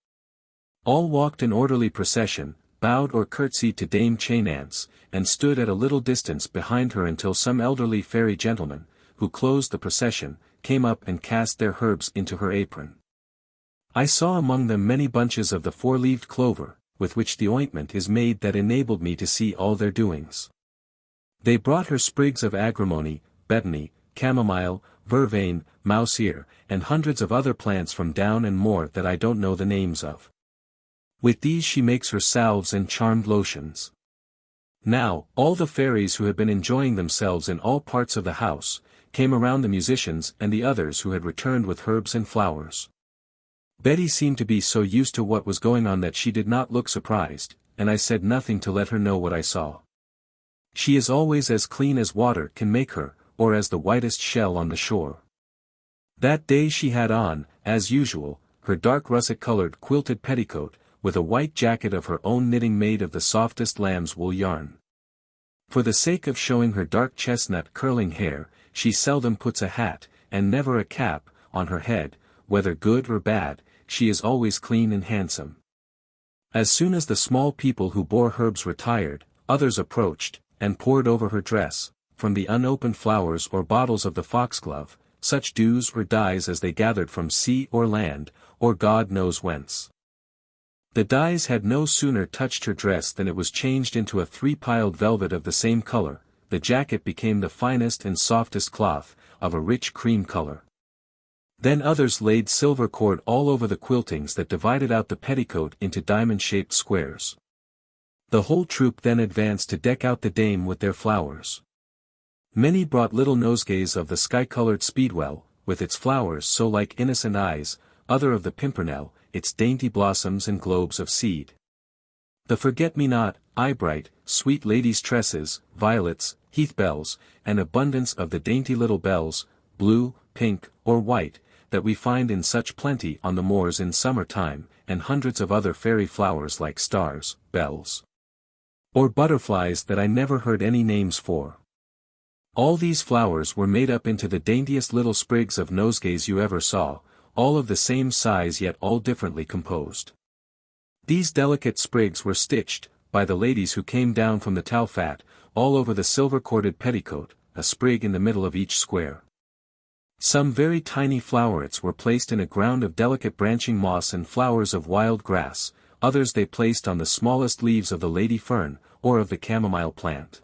All walked in orderly procession, bowed or curtsied to Dame Chainance, and stood at a little distance behind her until some elderly fairy gentlemen, who closed the procession, came up and cast their herbs into her apron. I saw among them many bunches of the four-leaved clover, with which the ointment is made, that enabled me to see all their doings. They brought her sprigs of agrimony, betony, chamomile, vervain, mouse-ear, and hundreds of other plants from down and more that I don't know the names of. With these she makes her salves and charmed lotions. Now, all the fairies who had been enjoying themselves in all parts of the house, came around the musicians and the others who had returned with herbs and flowers. Betty seemed to be so used to what was going on that she did not look surprised, and I said nothing to let her know what I saw. She is always as clean as water can make her, or as the whitest shell on the shore. That day she had on, as usual, her dark russet-colored quilted petticoat, with a white jacket of her own knitting made of the softest lamb's wool yarn. For the sake of showing her dark chestnut curling hair, she seldom puts a hat, and never a cap, on her head. Whether good or bad, she is always clean and handsome. As soon as the small people who bore herbs retired, others approached, and poured over her dress, from the unopened flowers or bottles of the foxglove, such dews or dyes as they gathered from sea or land, or God knows whence. The dyes had no sooner touched her dress than it was changed into a three-piled velvet of the same color. The jacket became the finest and softest cloth, of a rich cream color. Then others laid silver cord all over the quiltings that divided out the petticoat into diamond-shaped squares. The whole troop then advanced to deck out the dame with their flowers. Many brought little nosegays of the sky-colored speedwell, with its flowers so like innocent eyes, other of the pimpernel, its dainty blossoms and globes of seed. The forget-me-not, eyebright, sweet ladies' tresses, violets, heath bells, and abundance of the dainty little bells, blue, pink, or white, that we find in such plenty on the moors in summer time, and hundreds of other fairy flowers like stars, bells, or butterflies that I never heard any names for. All these flowers were made up into the daintiest little sprigs of nosegays you ever saw, all of the same size yet all differently composed. These delicate sprigs were stitched, by the ladies who came down from the Towfat, all over the silver-corded petticoat, a sprig in the middle of each square. Some very tiny flowerets were placed in a ground of delicate branching moss and flowers of wild grass, others they placed on the smallest leaves of the lady fern, or of the chamomile plant.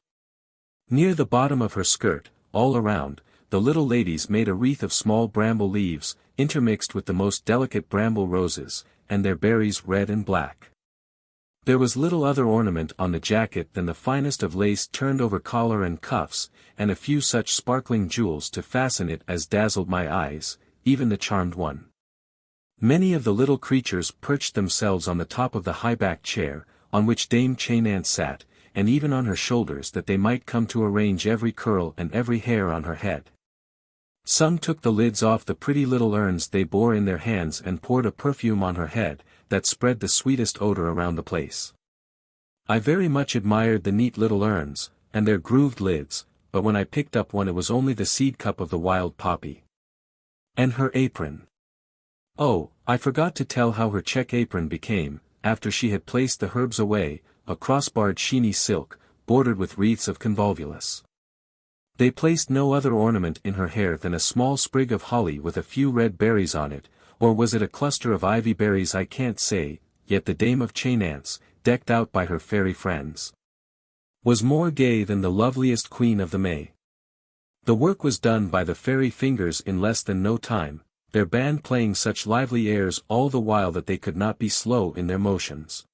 Near the bottom of her skirt, all around, the little ladies made a wreath of small bramble leaves, intermixed with the most delicate bramble roses, and their berries red and black. There was little other ornament on the jacket than the finest of lace turned over collar and cuffs, and a few such sparkling jewels to fasten it as dazzled my eyes, even the charmed one. Many of the little creatures perched themselves on the top of the high-backed chair, on which Dame Chainance sat, and even on her shoulders that they might come to arrange every curl and every hair on her head. Some took the lids off the pretty little urns they bore in their hands and poured a perfume on her head, that spread the sweetest odor around the place. I very much admired the neat little urns, and their grooved lids, but when I picked up one it was only the seed cup of the wild poppy. And her apron. Oh, I forgot to tell how her check apron became, after she had placed the herbs away, a crossbarred sheeny silk, bordered with wreaths of convolvulus. They placed no other ornament in her hair than a small sprig of holly with a few red berries on it, or was it a cluster of ivy berries I can't say, yet the Dame of Chainance, decked out by her fairy friends, was more gay than the loveliest queen of the May. The work was done by the fairy fingers in less than no time, their band playing such lively airs all the while that they could not be slow in their motions.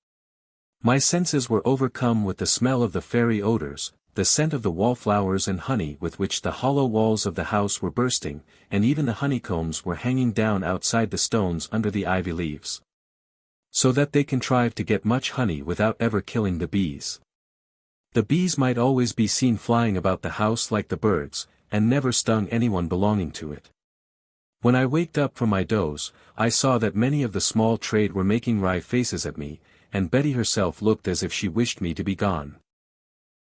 My senses were overcome with the smell of the fairy odors, the scent of the wallflowers and honey with which the hollow walls of the house were bursting, and even the honeycombs were hanging down outside the stones under the ivy leaves, so that they contrived to get much honey without ever killing the bees. The bees might always be seen flying about the house like the birds, and never stung anyone belonging to it. When I waked up from my doze, I saw that many of the small trade were making wry faces at me, and Betty herself looked as if she wished me to be gone.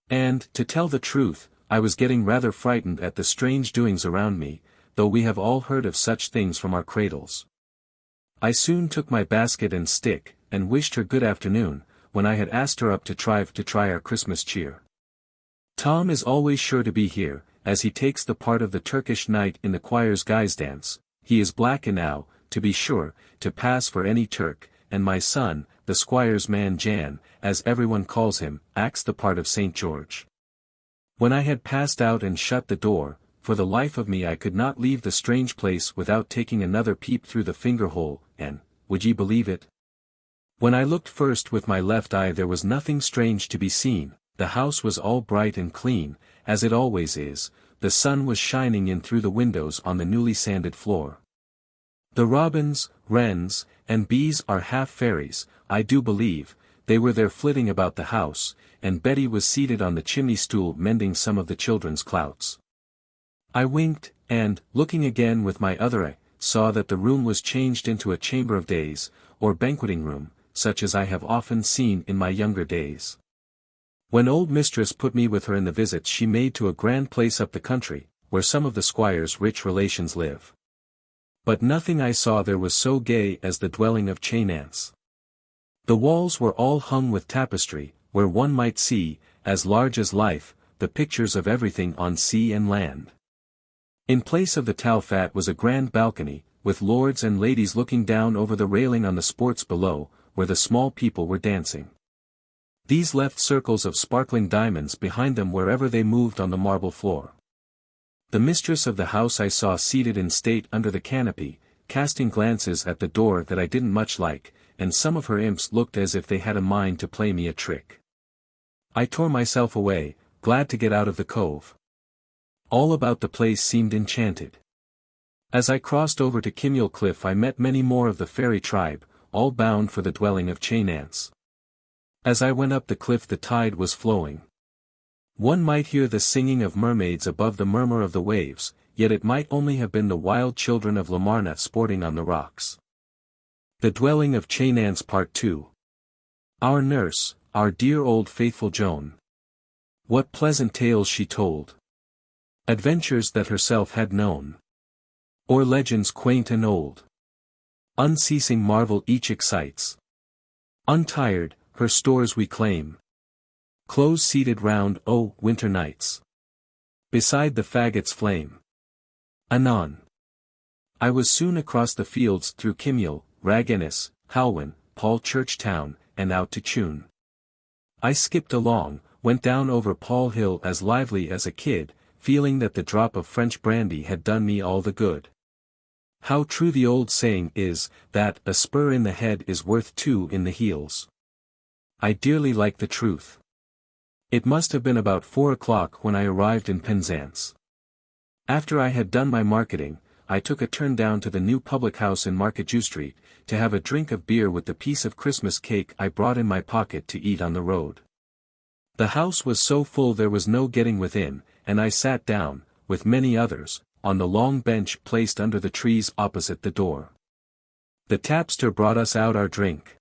And, to tell the truth, I was getting rather frightened at the strange doings around me, though we have all heard of such things from our cradles. I soon took my basket and stick, and wished her good afternoon, when I had asked her up to try our Christmas cheer. Tom is always sure to be here, as he takes the part of the Turkish knight in the choir's guise dance. He is black enow, to be sure, to pass for any Turk, and my son, the squire's man Jan, as everyone calls him, acts the part of St. George. When I had passed out and shut the door, for the life of me I could not leave the strange place without taking another peep through the finger-hole, and, would ye believe it? When I looked first with my left eye there was nothing strange to be seen, the house was all bright and clean, as it always is, the sun was shining in through the windows on the newly sanded floor. The robins, wrens, and bees are half fairies, I do believe, they were there flitting about the house, and Betty was seated on the chimney-stool mending some of the children's clouts. I winked, and, looking again with my other eye, saw that the room was changed into a chamber of days, or banqueting room, such as I have often seen in my younger days. When old mistress put me with her in the visits she made to a grand place up the country, where some of the squire's rich relations live. But nothing I saw there was so gay as the dwelling of Chainance. The walls were all hung with tapestry, where one might see, as large as life, the pictures of everything on sea and land. In place of the Towfat was a grand balcony, with lords and ladies looking down over the railing on the sports below, where the small people were dancing. These left circles of sparkling diamonds behind them wherever they moved on the marble floor. The mistress of the house I saw seated in state under the canopy, casting glances at the door that I didn't much like, and some of her imps looked as if they had a mind to play me a trick. I tore myself away, glad to get out of the cove. All about the place seemed enchanted. As I crossed over to Kimyel Cliff I met many more of the fairy tribe, all bound for the dwelling of Chainance. As I went up the cliff the tide was flowing. One might hear the singing of mermaids above the murmur of the waves, yet it might only have been the wild children of Lamarna sporting on the rocks. The Dwelling of Chainance Part 2. Our nurse, our dear old faithful Joan. What pleasant tales she told. Adventures that herself had known. Or legends quaint and old. Unceasing marvel each excites. Untired, her stores we claim. Close seated round, oh, winter nights. Beside the faggot's flame. Anon. I was soon across the fields through Kimyel, Ragennis, Halwyn, Paul Church Town, and out to Chun. I skipped along, went down over Paul Hill as lively as a kid, feeling that the drop of French brandy had done me all the good. How true the old saying is, that a spur in the head is worth two in the heels. I dearly like the truth. It must have been about 4 o'clock when I arrived in Penzance. After I had done my marketing, I took a turn down to the new public house in Market Jew Street, to have a drink of beer with the piece of Christmas cake I brought in my pocket to eat on the road. The house was so full there was no getting within, and I sat down, with many others, on the long bench placed under the trees opposite the door. The tapster brought us out our drink.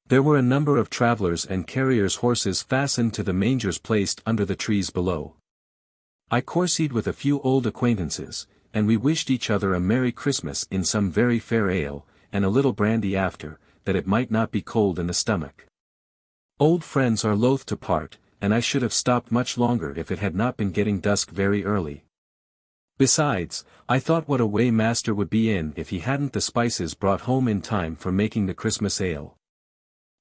There were a number of travelers' and carriers' horses fastened to the mangers placed under the trees below. I coursied with a few old acquaintances, and we wished each other a Merry Christmas in some very fair ale, and a little brandy after, that it might not be cold in the stomach. Old friends are loath to part, and I should have stopped much longer if it had not been getting dusk very early. Besides, I thought what a way master would be in if he hadn't the spices brought home in time for making the Christmas ale.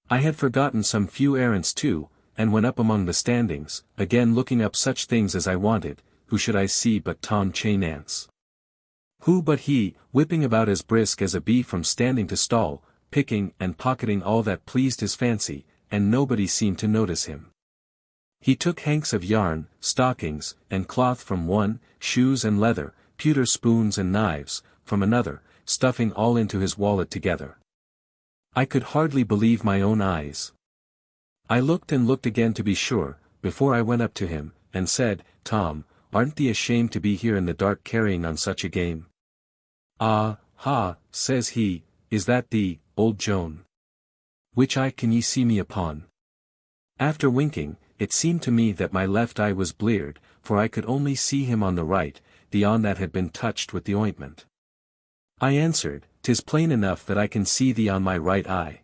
I had forgotten some few errands too, and went up among the standings, again looking up such things as I wanted. Who should I see but Tom Chainance? Who but he, whipping about as brisk as a bee from standing to stall, picking and pocketing all that pleased his fancy, and nobody seemed to notice him. He took hanks of yarn, stockings, and cloth from one, shoes and leather, pewter spoons and knives, from another, stuffing all into his wallet together. I could hardly believe my own eyes. I looked and looked again to be sure, before I went up to him, and said, "Tom, aren't thee ashamed to be here in the dark carrying on such a game?" "Ah, ha," says he, "is that thee, old Joan? Which eye can ye see me upon?" After winking, it seemed to me that my left eye was bleared, for I could only see him on the right, the on that had been touched with the ointment. I answered, "'Tis plain enough that I can see thee on my right eye."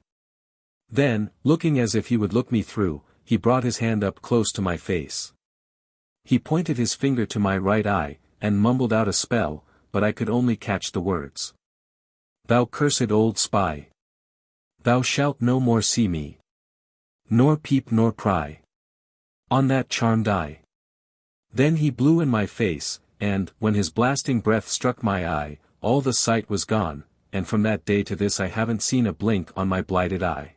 Then, looking as if he would look me through, he brought his hand up close to my face. He pointed his finger to my right eye, and mumbled out a spell, but I could only catch the words. "Thou cursed old spy! Thou shalt no more see me, nor peep nor pry, on that charmed eye." Then he blew in my face, and, when his blasting breath struck my eye, all the sight was gone, and from that day to this I haven't seen a blink on my blighted eye.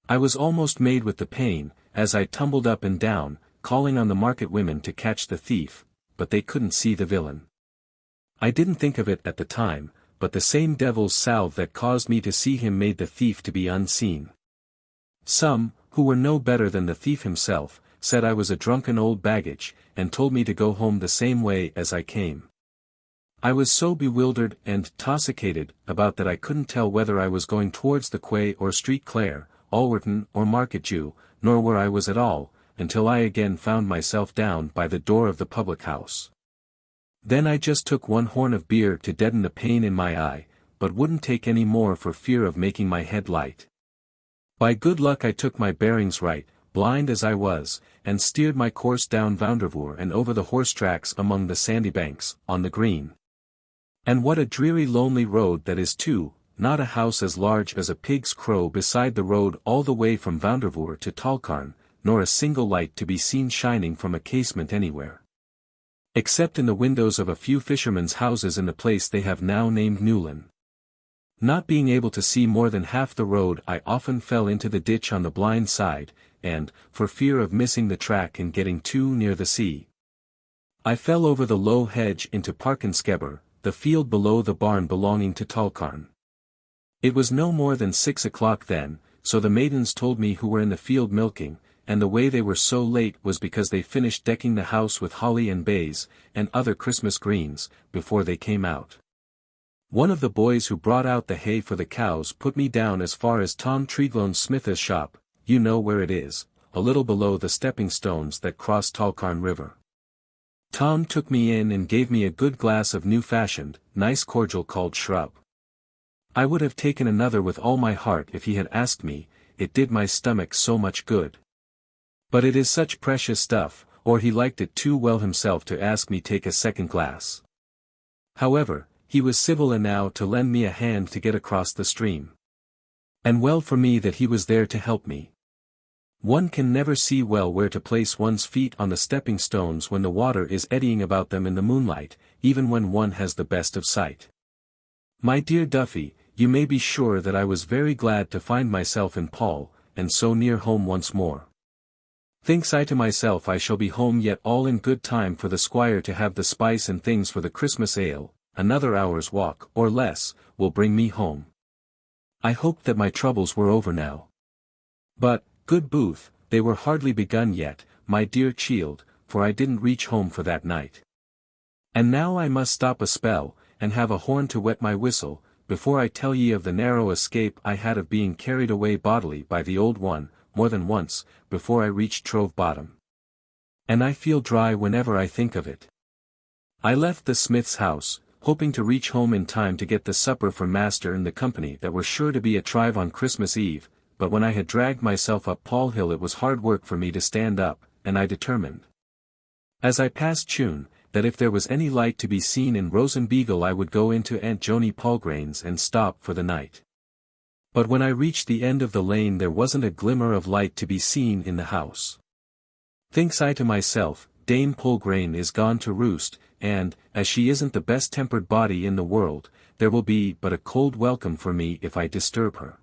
I was almost made with the pain, as I tumbled up and down, calling on the market women to catch the thief, but they couldn't see the villain. I didn't think of it at the time, but the same devil's salve that caused me to see him made the thief to be unseen. Some, who were no better than the thief himself, said I was a drunken old baggage, and told me to go home the same way as I came. I was so bewildered and tossicated about that I couldn't tell whether I was going towards the Quay or Street Clare, Alwerton or Market Jew, nor where I was at all, until I again found myself down by the door of the public house. Then I just took one horn of beer to deaden the pain in my eye, but wouldn't take any more for fear of making my head light. By good luck I took my bearings right, blind as I was, and steered my course down Vandervoer and over the horse tracks among the sandy banks, on the green. And what a dreary lonely road that is too, not a house as large as a pig's crow beside the road all the way from Vandervoer to Tolkarn, nor a single light to be seen shining from a casement anywhere. Except in the windows of a few fishermen's houses in the place they have now named Newlyn. Not being able to see more than half the road I often fell into the ditch on the blind side, and, for fear of missing the track and getting too near the sea, I fell over the low hedge into Parkenskebber, the field below the barn belonging to Carn. It was no more than 6 o'clock then, so the maidens told me who were in the field milking, and the way they were so late was because they finished decking the house with holly and bays, and other Christmas greens, before they came out. One of the boys who brought out the hay for the cows put me down as far as Tom Treglone's smith's shop, you know where it is, a little below the stepping stones that cross Carn River. Tom took me in and gave me a good glass of new-fashioned, nice cordial called shrub. I would have taken another with all my heart if he had asked me, it did my stomach so much good. But it is such precious stuff, or he liked it too well himself to ask me take a second glass. However, he was civil enow to lend me a hand to get across the stream. And well for me that he was there to help me. One can never see well where to place one's feet on the stepping stones when the water is eddying about them in the moonlight, even when one has the best of sight. My dear Duffy, you may be sure that I was very glad to find myself in Paul, and so near home once more. Thinks I to myself, I shall be home yet all in good time for the squire to have the spice and things for the Christmas ale, another hour's walk, or less, will bring me home. I hoped that my troubles were over now. But, good Booth, they were hardly begun yet, my dear child, for I didn't reach home for that night. And now I must stop a spell, and have a horn to wet my whistle, before I tell ye of the narrow escape I had of being carried away bodily by the old one, more than once, before I reached Trove Bottom. And I feel dry whenever I think of it. I left the smith's house, hoping to reach home in time to get the supper for master and the company that were sure to be at Trive on Christmas Eve, but when I had dragged myself up Paul Hill it was hard work for me to stand up, and I determined, as I passed Tune, that if there was any light to be seen in Rosenbeagle I would go into Aunt Joni Palgrane's and stop for the night. But when I reached the end of the lane there wasn't a glimmer of light to be seen in the house. Thinks I to myself, Dame Palgrane is gone to roost, and, as she isn't the best-tempered body in the world, there will be but a cold welcome for me if I disturb her.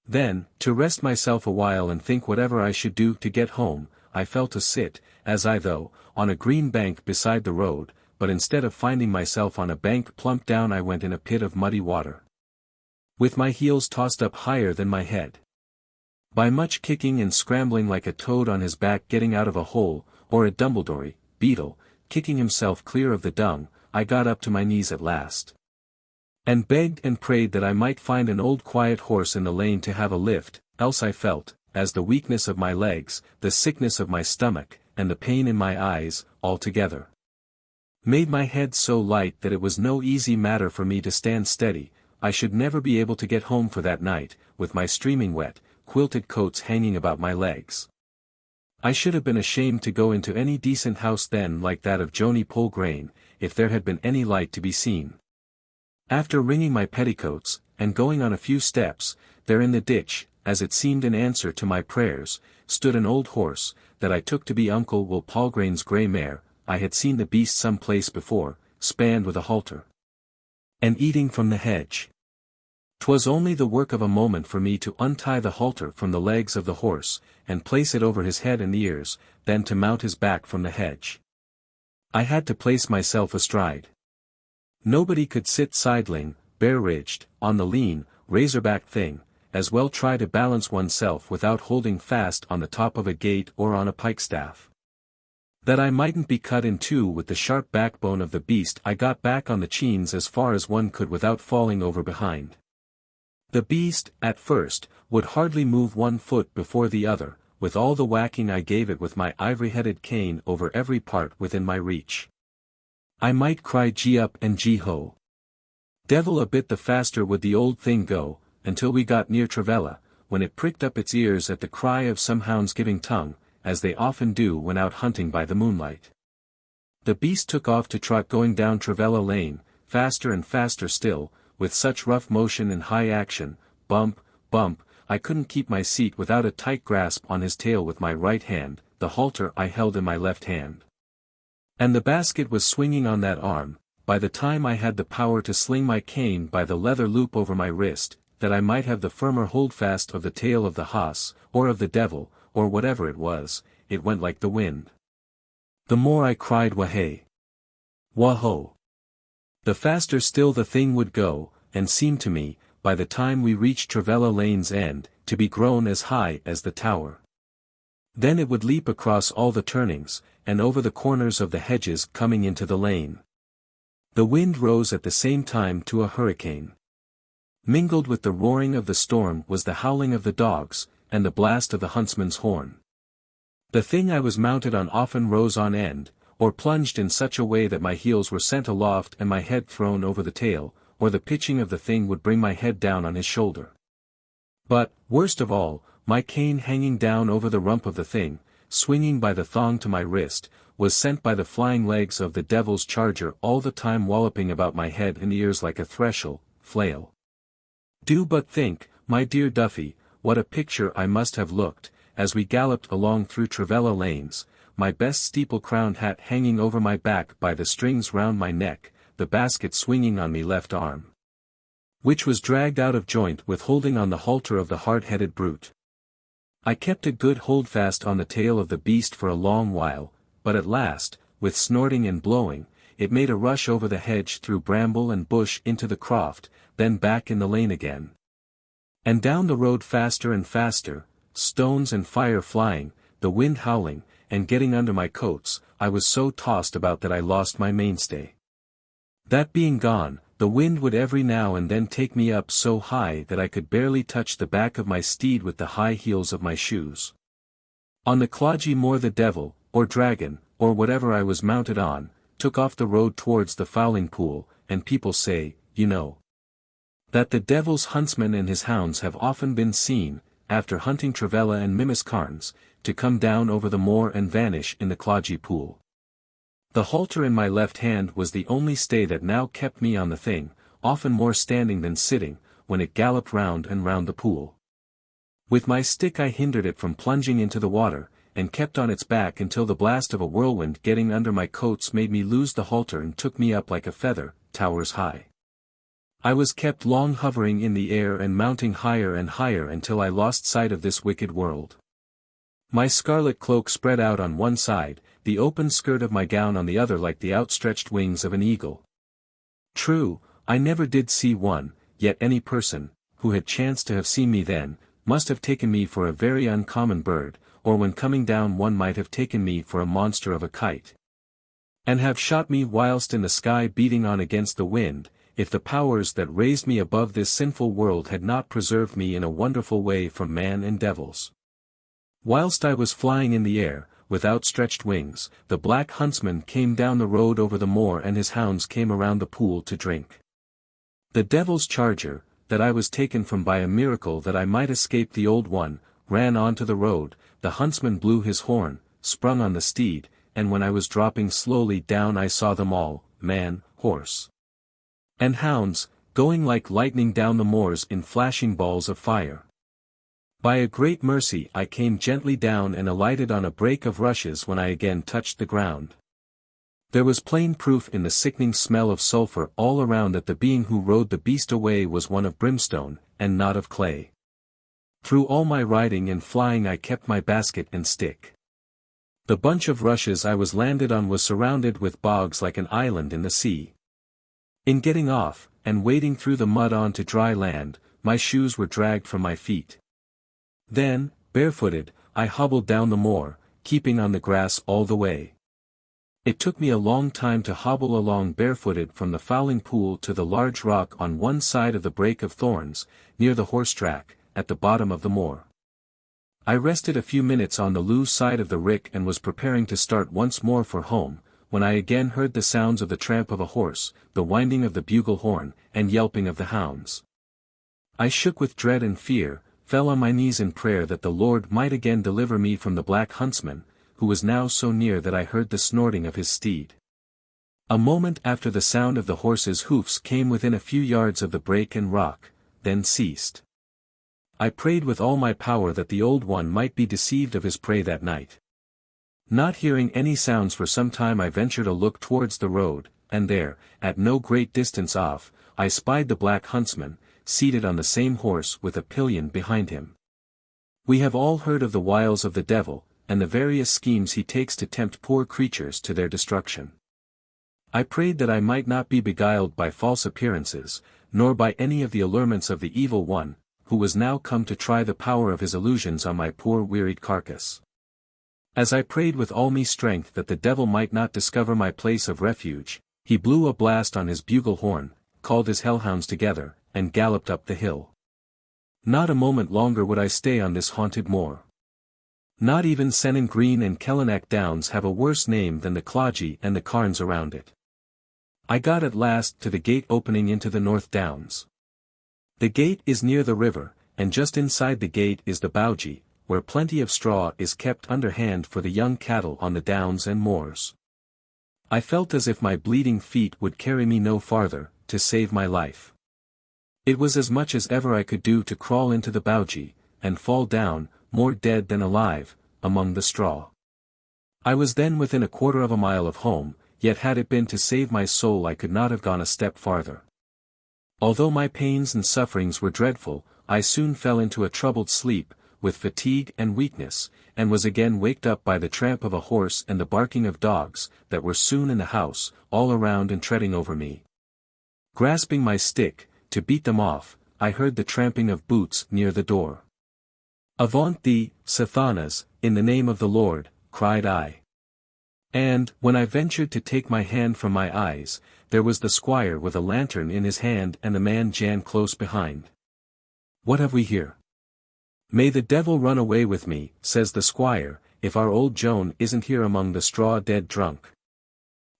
Then, to rest myself a while and think whatever I should do to get home, I fell to sit, as I though, on a green bank beside the road, but instead of finding myself on a bank plump down I went in a pit of muddy water, with my heels tossed up higher than my head. By much kicking and scrambling like a toad on his back getting out of a hole, or a Dumbledore, beetle, kicking himself clear of the dung, I got up to my knees at last, and begged and prayed that I might find an old quiet horse in the lane to have a lift, else I felt, as the weakness of my legs, the sickness of my stomach, and the pain in my eyes, altogether made my head so light that it was no easy matter for me to stand steady. I should never be able to get home for that night, with my streaming wet, quilted coats hanging about my legs. I should have been ashamed to go into any decent house then like that of Joni Palgrane, if there had been any light to be seen. After wringing my petticoats, and going on a few steps, there in the ditch, as it seemed in answer to my prayers, stood an old horse, that I took to be Uncle Will Palgrane's grey mare. I had seen the beast some place before, spanned with a halter, and eating from the hedge. 'Twas only the work of a moment for me to untie the halter from the legs of the horse, and place it over his head and ears, then to mount his back from the hedge. I had to place myself astride. Nobody could sit sidling, bare-ridged, on the lean, razorback thing, as well try to balance oneself without holding fast on the top of a gate or on a pikestaff. That I mightn't be cut in two with the sharp backbone of the beast I got back on the cheens as far as one could without falling over behind. The beast, at first, would hardly move one foot before the other, with all the whacking I gave it with my ivory-headed cane over every part within my reach. I might cry gee up and gee ho. Devil a bit the faster would the old thing go, until we got near Travella, when it pricked up its ears at the cry of some hounds giving tongue, as they often do when out hunting by the moonlight. The beast took off to trot going down Travella Lane, faster and faster still, with such rough motion and high action, bump, bump, I couldn't keep my seat without a tight grasp on his tail with my right hand, the halter I held in my left hand. And the basket was swinging on that arm. By the time I had the power to sling my cane by the leather loop over my wrist, that I might have the firmer holdfast of the tail of the hoss, or of the devil, or whatever it was, it went like the wind. The more I cried wahay. Wah-ho. The faster still the thing would go, and seemed to me, by the time we reached Travella Lane's end, to be grown as high as the tower. Then it would leap across all the turnings, and over the corners of the hedges coming into the lane. The wind rose at the same time to a hurricane. Mingled with the roaring of the storm was the howling of the dogs, and the blast of the huntsman's horn. The thing I was mounted on often rose on end, or plunged in such a way that my heels were sent aloft and my head thrown over the tail, or the pitching of the thing would bring my head down on his shoulder. But, worst of all, my cane hanging down over the rump of the thing, swinging by the thong to my wrist, was sent by the flying legs of the devil's charger all the time walloping about my head and ears like a thresher, flail. Do but think, my dear Duffy, what a picture I must have looked, as we galloped along through Travella Lanes, my best steeple-crowned hat hanging over my back by the strings round my neck, the basket swinging on me left arm, which was dragged out of joint with holding on the halter of the hard-headed brute. I kept a good holdfast on the tail of the beast for a long while, but at last, with snorting and blowing, it made a rush over the hedge through bramble and bush into the croft, then back in the lane again. And down the road faster and faster, stones and fire flying, the wind howling, and getting under my coats, I was so tossed about that I lost my mainstay. That being gone, the wind would every now and then take me up so high that I could barely touch the back of my steed with the high heels of my shoes. On the clodgy moor the devil, or dragon, or whatever I was mounted on, took off the road towards the fowling pool, and people say, you know, that the devil's huntsman and his hounds have often been seen, after hunting Travella and Carns, to come down over the moor and vanish in the clodgy pool. The halter in my left hand was the only stay that now kept me on the thing, often more standing than sitting, when it galloped round and round the pool. With my stick I hindered it from plunging into the water, and kept on its back until the blast of a whirlwind getting under my coats made me lose the halter and took me up like a feather, towers high. I was kept long hovering in the air and mounting higher and higher until I lost sight of this wicked world. My scarlet cloak spread out on one side, the open skirt of my gown on the other like the outstretched wings of an eagle. True, I never did see one, yet any person, who had chanced to have seen me then, must have taken me for a very uncommon bird, or when coming down one might have taken me for a monster of a kite, and have shot me whilst in the sky beating on against the wind, if the powers that raised me above this sinful world had not preserved me in a wonderful way from man and devils. Whilst I was flying in the air, with outstretched wings, the black huntsman came down the road over the moor and his hounds came around the pool to drink. The devil's charger, that I was taken from by a miracle that I might escape the old one, ran on to the road, the huntsman blew his horn, sprung on the steed, and when I was dropping slowly down I saw them all, man, horse, and hounds, going like lightning down the moors in flashing balls of fire. By a great mercy I came gently down and alighted on a break of rushes when I again touched the ground. There was plain proof in the sickening smell of sulphur all around that the being who rode the beast away was one of brimstone, and not of clay. Through all my riding and flying I kept my basket and stick. The bunch of rushes I was landed on was surrounded with bogs like an island in the sea. In getting off, and wading through the mud on to dry land, my shoes were dragged from my feet. Then, barefooted, I hobbled down the moor, keeping on the grass all the way. It took me a long time to hobble along barefooted from the fowling pool to the large rock on one side of the brake of thorns, near the horse track, at the bottom of the moor. I rested a few minutes on the loose side of the rick and was preparing to start once more for home, when I again heard the sounds of the tramp of a horse, the winding of the bugle horn, and yelping of the hounds. I shook with dread and fear, fell on my knees in prayer that the Lord might again deliver me from the black huntsman, who was now so near that I heard the snorting of his steed. A moment after the sound of the horse's hoofs came within a few yards of the brake and rock, then ceased. I prayed with all my power that the old one might be deceived of his prey that night. Not hearing any sounds for some time I ventured a look towards the road, and there, at no great distance off, I spied the black huntsman, seated on the same horse with a pillion behind him. We have all heard of the wiles of the devil, and the various schemes he takes to tempt poor creatures to their destruction. I prayed that I might not be beguiled by false appearances, nor by any of the allurements of the evil one, who was now come to try the power of his illusions on my poor wearied carcass. As I prayed with all me strength that the devil might not discover my place of refuge, he blew a blast on his bugle horn, called his hellhounds together, and galloped up the hill. Not a moment longer would I stay on this haunted moor. Not even Sennin Green and Towednack Downs have a worse name than the Cloggy and the Carns around it. I got at last to the gate opening into the North Downs. The gate is near the river, and just inside the gate is the bougie, where plenty of straw is kept underhand for the young cattle on the downs and moors. I felt as if my bleeding feet would carry me no farther, to save my life. It was as much as ever I could do to crawl into the bougie, and fall down, more dead than alive, among the straw. I was then within a quarter of a mile of home, yet had it been to save my soul I could not have gone a step farther. Although my pains and sufferings were dreadful, I soon fell into a troubled sleep, with fatigue and weakness, and was again waked up by the tramp of a horse and the barking of dogs, that were soon in the house, all around and treading over me. Grasping my stick, to beat them off, I heard the tramping of boots near the door. "Avaunt thee, Sathanas, in the name of the Lord," cried I. And, when I ventured to take my hand from my eyes, there was the squire with a lantern in his hand and the man Jan close behind. "What have we here?" "May the devil run away with me," says the squire, "if our old Joan isn't here among the straw dead drunk.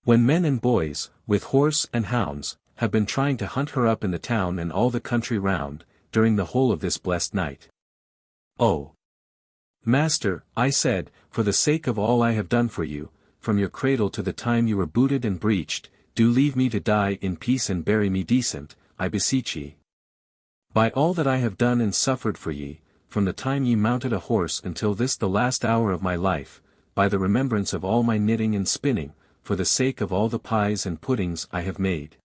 When men and boys, with horse and hounds, have been trying to hunt her up in the town and all the country round, during the whole of this blessed night." "Oh, master," I said, "for the sake of all I have done for you, from your cradle to the time you were booted and breeched, do leave me to die in peace and bury me decent, I beseech ye. By all that I have done and suffered for ye, from the time ye mounted a horse until this the last hour of my life, by the remembrance of all my knitting and spinning, for the sake of all the pies and puddings I have made.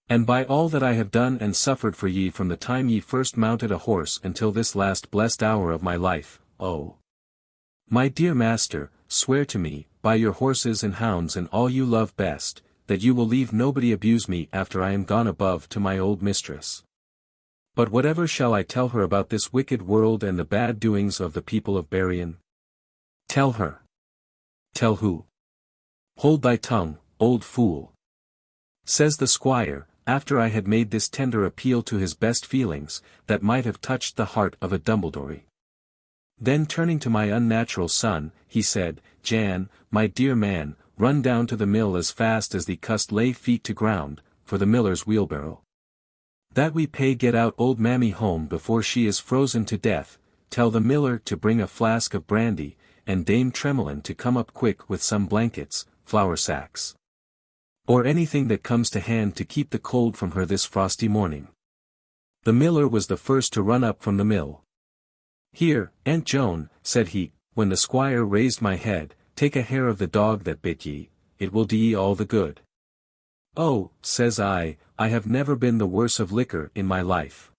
And by all that I have done and suffered for ye from the time ye first mounted a horse until this last blessed hour of my life, oh, my dear master, swear to me, by your horses and hounds and all you love best, that you will leave nobody abuse me after I am gone above to my old mistress. But whatever shall I tell her about this wicked world and the bad doings of the people of Berrien?" "Tell her." "Tell who?" "Hold thy tongue, old fool," says the squire, after I had made this tender appeal to his best feelings, that might have touched the heart of a Dumbledore. Then turning to my unnatural son, he said, "Jan, my dear man, run down to the mill as fast as thee cust lay feet to ground, for the miller's wheelbarrow. That we pay get out old mammy home before she is frozen to death, tell the miller to bring a flask of brandy, and Dame Tremolin to come up quick with some blankets, flour sacks, or anything that comes to hand to keep the cold from her this frosty morning." The miller was the first to run up from the mill. "Here, Aunt Joan," said he, when the squire raised my head, "take a hair of the dog that bit ye, it will do ye all the good." "Oh," says I have never been the worse of liquor in my life.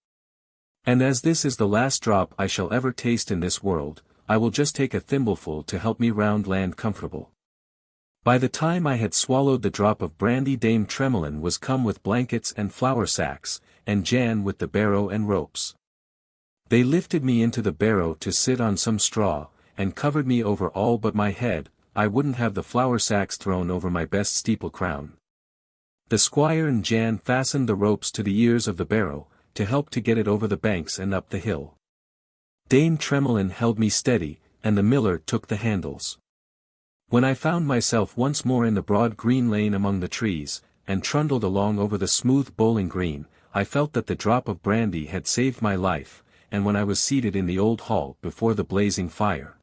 And as this is the last drop I shall ever taste in this world, I will just take a thimbleful to help me round land comfortable." By the time I had swallowed the drop of brandy, Dame Tremolin was come with blankets and flour sacks, and Jan with the barrow and ropes. They lifted me into the barrow to sit on some straw, and covered me over all but my head. I wouldn't have the flour sacks thrown over my best steeple crown. The squire and Jan fastened the ropes to the ears of the barrow, to help to get it over the banks and up the hill. Dame Tremolin held me steady, and the miller took the handles. When I found myself once more in the broad green lane among the trees, and trundled along over the smooth bowling green, I felt that the drop of brandy had saved my life, and when I was seated in the old hall before the blazing fire,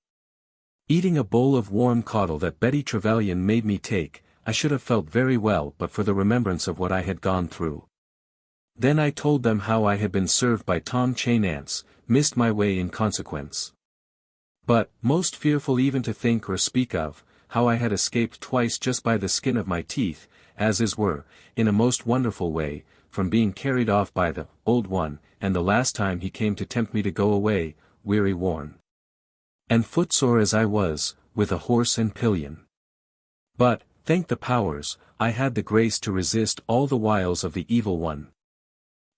eating a bowl of warm caudle that Betty Trevelyan made me take, I should have felt very well but for the remembrance of what I had gone through. Then I told them how I had been served by Tom Chainance, missed my way in consequence. But, most fearful even to think or speak of, how I had escaped twice just by the skin of my teeth, as is were, in a most wonderful way, from being carried off by the old one, and the last time he came to tempt me to go away, weary worn. And footsore as I was, with a horse and pillion. But, thank the powers, I had the grace to resist all the wiles of the evil one.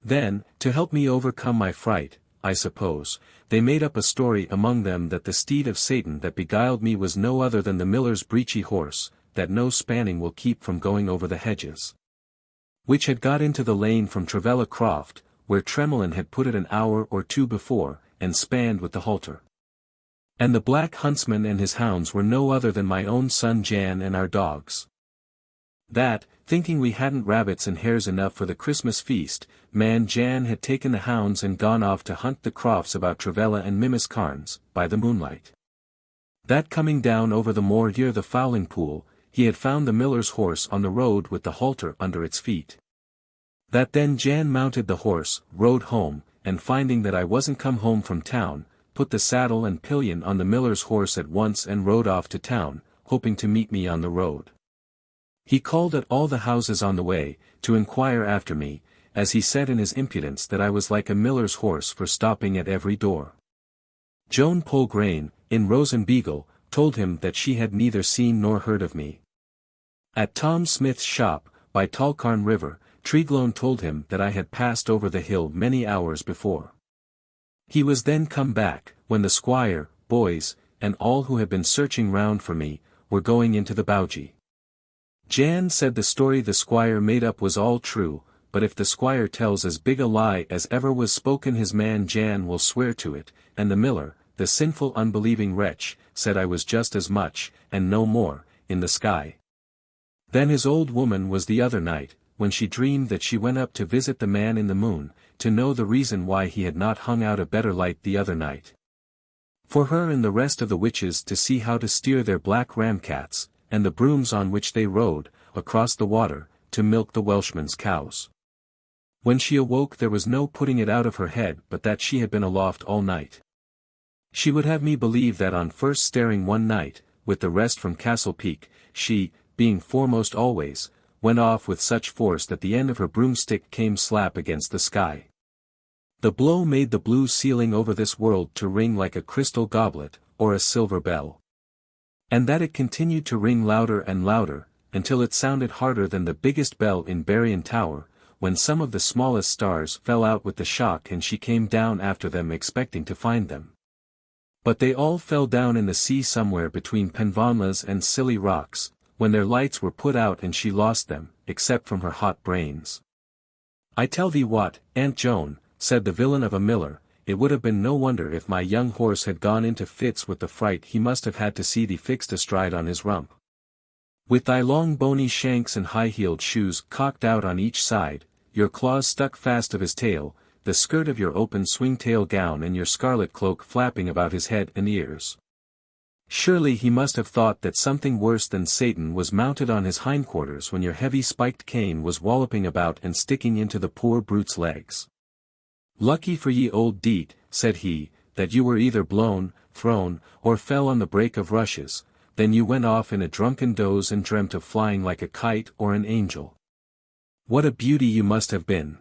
Then, to help me overcome my fright, I suppose, they made up a story among them that the steed of Satan that beguiled me was no other than the miller's breechy horse, that no spanning will keep from going over the hedges. Which had got into the lane from Travella Croft, where Tremlin had put it an hour or two before, and spanned with the halter. And the black huntsman and his hounds were no other than my own son Jan and our dogs. That, thinking we hadn't rabbits and hares enough for the Christmas feast, man Jan had taken the hounds and gone off to hunt the crofts about Travella and Mimis Carns, by the moonlight. That coming down over the moor near the fowling pool, he had found the miller's horse on the road with the halter under its feet. That then Jan mounted the horse, rode home, and finding that I wasn't come home from town, put the saddle and pillion on the miller's horse at once and rode off to town, hoping to meet me on the road. He called at all the houses on the way, to inquire after me, as he said in his impudence that I was like a miller's horse for stopping at every door. Joan Polgrain, in Rosenbeagle, told him that she had neither seen nor heard of me. At Tom Smith's shop, by Tallcarn River, Tregloan told him that I had passed over the hill many hours before. He was then come back, when the squire, boys, and all who had been searching round for me, were going into the bougie. Jan said the story the squire made up was all true, but if the squire tells as big a lie as ever was spoken his man Jan will swear to it, and the miller, the sinful unbelieving wretch, said I was just as much, and no more, in the sky. Then his old woman was the other night, when she dreamed that she went up to visit the man in the moon, to know the reason why he had not hung out a better light the other night. For her and the rest of the witches to see how to steer their black ramcats, and the brooms on which they rode, across the water, to milk the Welshman's cows. When she awoke there was no putting it out of her head but that she had been aloft all night. She would have me believe that on first staring one night, with the rest from Castle Peak, she, being foremost always, went off with such force that the end of her broomstick came slap against the sky. The blow made the blue ceiling over this world to ring like a crystal goblet, or a silver bell. And that it continued to ring louder and louder, until it sounded harder than the biggest bell in Berrien Tower, when some of the smallest stars fell out with the shock and she came down after them expecting to find them. But they all fell down in the sea somewhere between Penvaunlas and Scilly Rocks, when their lights were put out and she lost them, except from her hot brains. I tell thee what, Aunt Joan, said the villain of a miller, it would have been no wonder if my young horse had gone into fits with the fright he must have had to see thee fixed astride on his rump. With thy long bony shanks and high-heeled shoes cocked out on each side, your claws stuck fast of his tail, the skirt of your open swing-tail gown and your scarlet cloak flapping about his head and ears. Surely he must have thought that something worse than Satan was mounted on his hindquarters when your heavy spiked cane was walloping about and sticking into the poor brute's legs. Lucky for ye old deet, said he, that you were either blown, thrown, or fell on the break of rushes, then you went off in a drunken doze and dreamt of flying like a kite or an angel. What a beauty you must have been!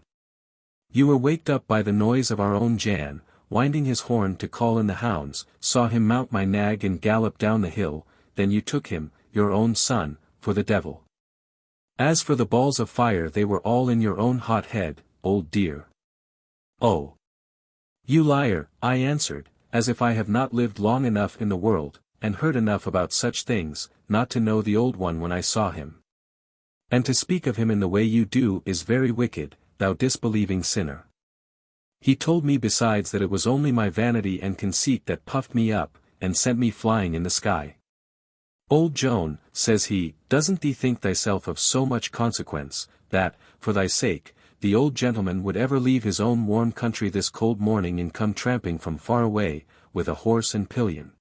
You were waked up by the noise of our own Jan, winding his horn to call in the hounds, saw him mount my nag and gallop down the hill, then you took him, your own son, for the devil. As for the balls of fire they were all in your own hot head, old dear. Oh! You liar, I answered, as if I have not lived long enough in the world, and heard enough about such things, not to know the old one when I saw him. And to speak of him in the way you do is very wicked, thou disbelieving sinner. He told me besides that it was only my vanity and conceit that puffed me up, and sent me flying in the sky. Old Joan, says he, doesn't thee think thyself of so much consequence, that, for thy sake, the old gentleman would ever leave his own warm country this cold morning and come tramping from far away, with a horse and pillion,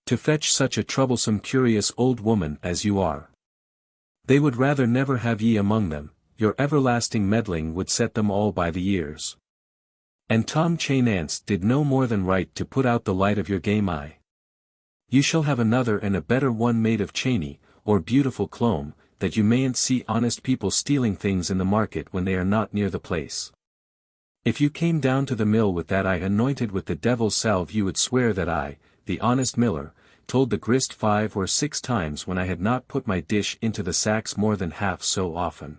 to fetch such a troublesome curious old woman as you are? They would rather never have ye among them, your everlasting meddling would set them all by the ears. And Tom Chainance did no more than right to put out the light of your game eye. You shall have another and a better one made of Cheney, or beautiful Clome, that you mayn't see honest people stealing things in the market when they are not near the place. If you came down to the mill with that eye anointed with the devil's salve you would swear that I, the honest miller, told the grist 5 or 6 times when I had not put my dish into the sacks more than half so often.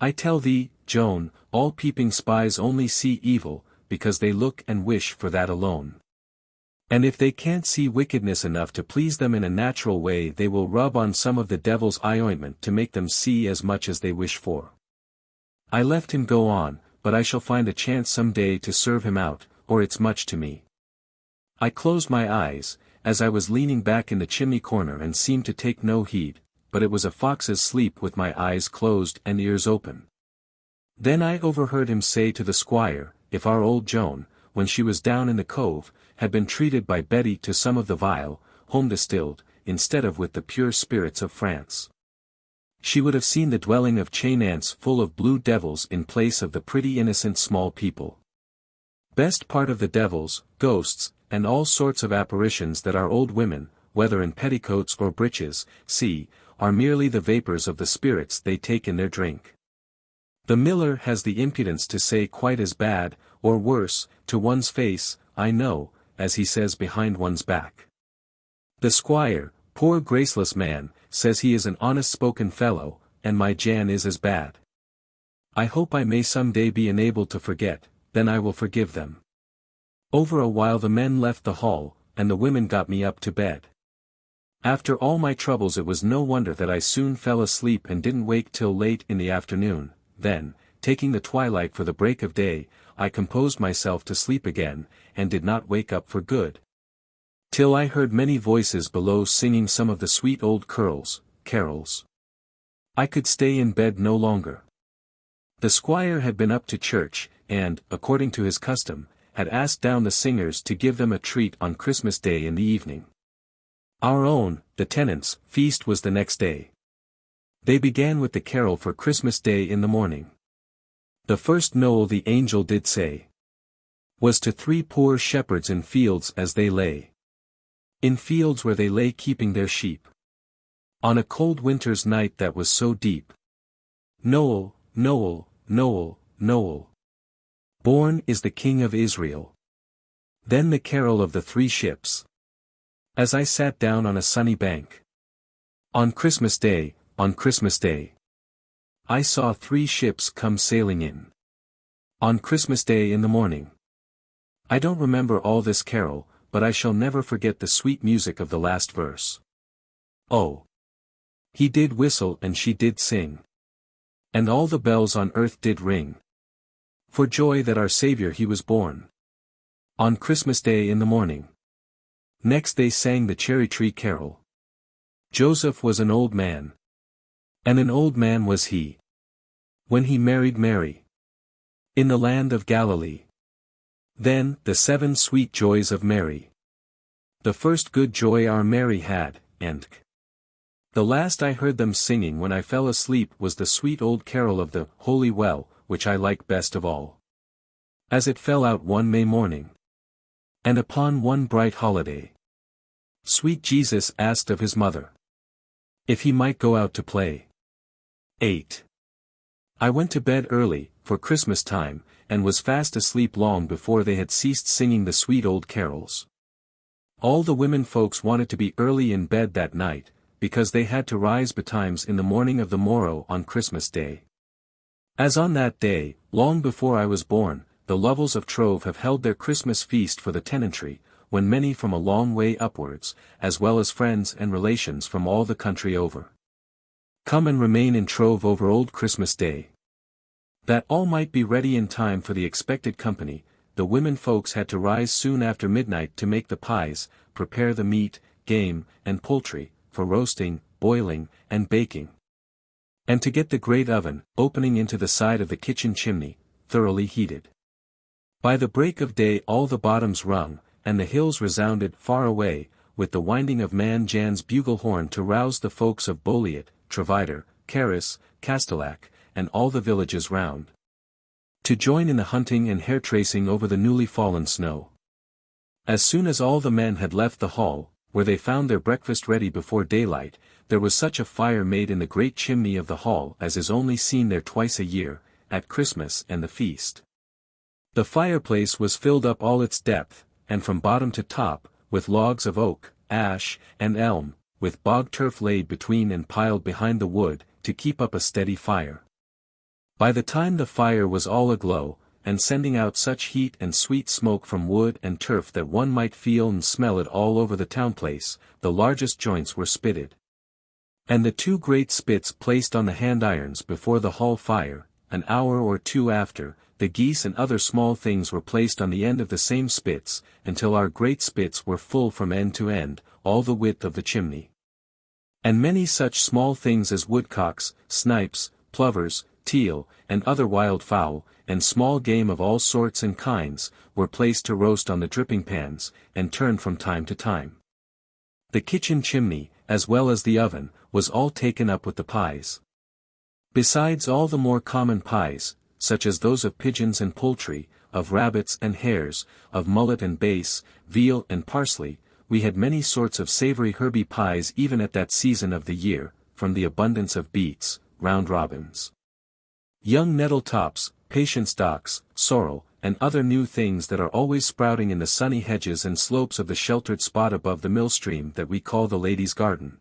I tell thee, Joan, all peeping spies only see evil, because they look and wish for that alone. And if they can't see wickedness enough to please them in a natural way, they will rub on some of the devil's eye ointment to make them see as much as they wish for. I left him go on, but I shall find a chance some day to serve him out, or it's much to me. I closed my eyes, as I was leaning back in the chimney corner, and seemed to take no heed, but it was a fox's sleep with my eyes closed and ears open. Then I overheard him say to the squire, if our old Joan, when she was down in the cove, had been treated by Betty to some of the vile, home-distilled, instead of with the pure spirits of France, she would have seen the dwelling of chain ants full of blue devils in place of the pretty innocent small people. Best part of the devils, ghosts, and all sorts of apparitions that our old women, whether in petticoats or breeches, see, are merely the vapors of the spirits they take in their drink. The miller has the impudence to say quite as bad, or worse, to one's face, I know, as he says behind one's back. The squire, poor graceless man, says he is an honest-spoken fellow, and my Jan is as bad. I hope I may some day be enabled to forget, then I will forgive them. Over a while the men left the hall, and the women got me up to bed. After all my troubles it was no wonder that I soon fell asleep and didn't wake till late in the afternoon. Then, taking the twilight for the break of day, I composed myself to sleep again, and did not wake up for good, till I heard many voices below singing some of the sweet old carols. I could stay in bed no longer. The squire had been up to church, and, according to his custom, had asked down the singers to give them a treat on Christmas Day in the evening. Our own, the tenants' feast was the next day. They began with the carol for Christmas Day in the morning. The first Noel the angel did say was to 3 poor shepherds in fields as they lay. In fields where they lay keeping their sheep. On a cold winter's night that was so deep. Noel, Noel, Noel, Noel. Born is the King of Israel. Then the carol of the 3 ships. As I sat down on a sunny bank. On Christmas Day, I saw 3 ships come sailing in. On Christmas Day in the morning. I don't remember all this carol, but I shall never forget the sweet music of the last verse. Oh! He did whistle and she did sing. And all the bells on earth did ring. For joy that our Saviour he was born. On Christmas Day in the morning. Next they sang the cherry tree carol. Joseph was an old man. And an old man was he. When he married Mary. In the land of Galilee. Then, the 7 sweet joys of Mary. The first good joy our Mary had, and the last I heard them singing when I fell asleep was the sweet old carol of the Holy Well, which I like best of all. As it fell out one May morning. And upon one bright holiday. Sweet Jesus asked of his mother if he might go out to play. 8. I went to bed early, for Christmas time, and was fast asleep long before they had ceased singing the sweet old carols. All the women folks wanted to be early in bed that night, because they had to rise betimes in the morning of the morrow on Christmas Day. As on that day, long before I was born, the Lovels of Trove have held their Christmas feast for the tenantry, when many from a long way upwards, as well as friends and relations from all the country over, come and remain in Trove over old Christmas Day. That all might be ready in time for the expected company, the women folks had to rise soon after midnight to make the pies, prepare the meat, game, and poultry, for roasting, boiling, and baking. And to get the great oven, opening into the side of the kitchen chimney, thoroughly heated. By the break of day all the bottoms rung, and the hills resounded far away, with the winding of Man Jan's bugle horn to rouse the folks of Boliet, Trevider, Carris, Castellac, and all the villages round, to join in the hunting and hair-tracing over the newly fallen snow. As soon as all the men had left the hall, where they found their breakfast ready before daylight, there was such a fire made in the great chimney of the hall as is only seen there twice a year, at Christmas and the feast. The fireplace was filled up all its depth, and from bottom to top, with logs of oak, ash, and elm, with bog turf laid between and piled behind the wood, to keep up a steady fire. By the time the fire was all aglow, and sending out such heat and sweet smoke from wood and turf that one might feel and smell it all over the town place, the largest joints were spitted. And the 2 great spits placed on the hand irons before the hall fire. An hour or 2 after, the geese and other small things were placed on the end of the same spits, until our great spits were full from end to end, all the width of the chimney. And many such small things as woodcocks, snipes, plovers, teal, and other wild fowl, and small game of all sorts and kinds, were placed to roast on the dripping pans, and turned from time to time. The kitchen chimney, as well as the oven, was all taken up with the pies. Besides all the more common pies, such as those of pigeons and poultry, of rabbits and hares, of mullet and base, veal and parsley, we had many sorts of savoury herby pies even at that season of the year, from the abundance of beets, round robins, young nettle tops, patient stocks, sorrel, and other new things that are always sprouting in the sunny hedges and slopes of the sheltered spot above the mill stream that we call the Lady's Garden.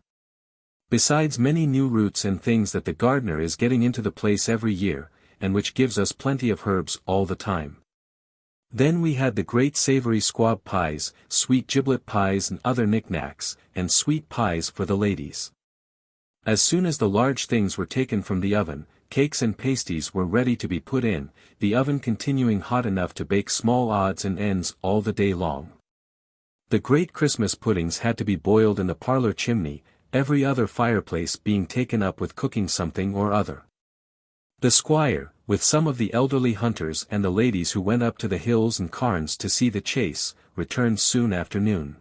Besides many new roots and things that the gardener is getting into the place every year, and which gives us plenty of herbs all the time. Then we had the great savoury squab pies, sweet giblet pies and other knickknacks, and sweet pies for the ladies. As soon as the large things were taken from the oven, cakes and pasties were ready to be put in, the oven continuing hot enough to bake small odds and ends all the day long. The great Christmas puddings had to be boiled in the parlour chimney, every other fireplace being taken up with cooking something or other. The squire, with some of the elderly hunters and the ladies who went up to the hills and Carns to see the chase, returned soon after noon.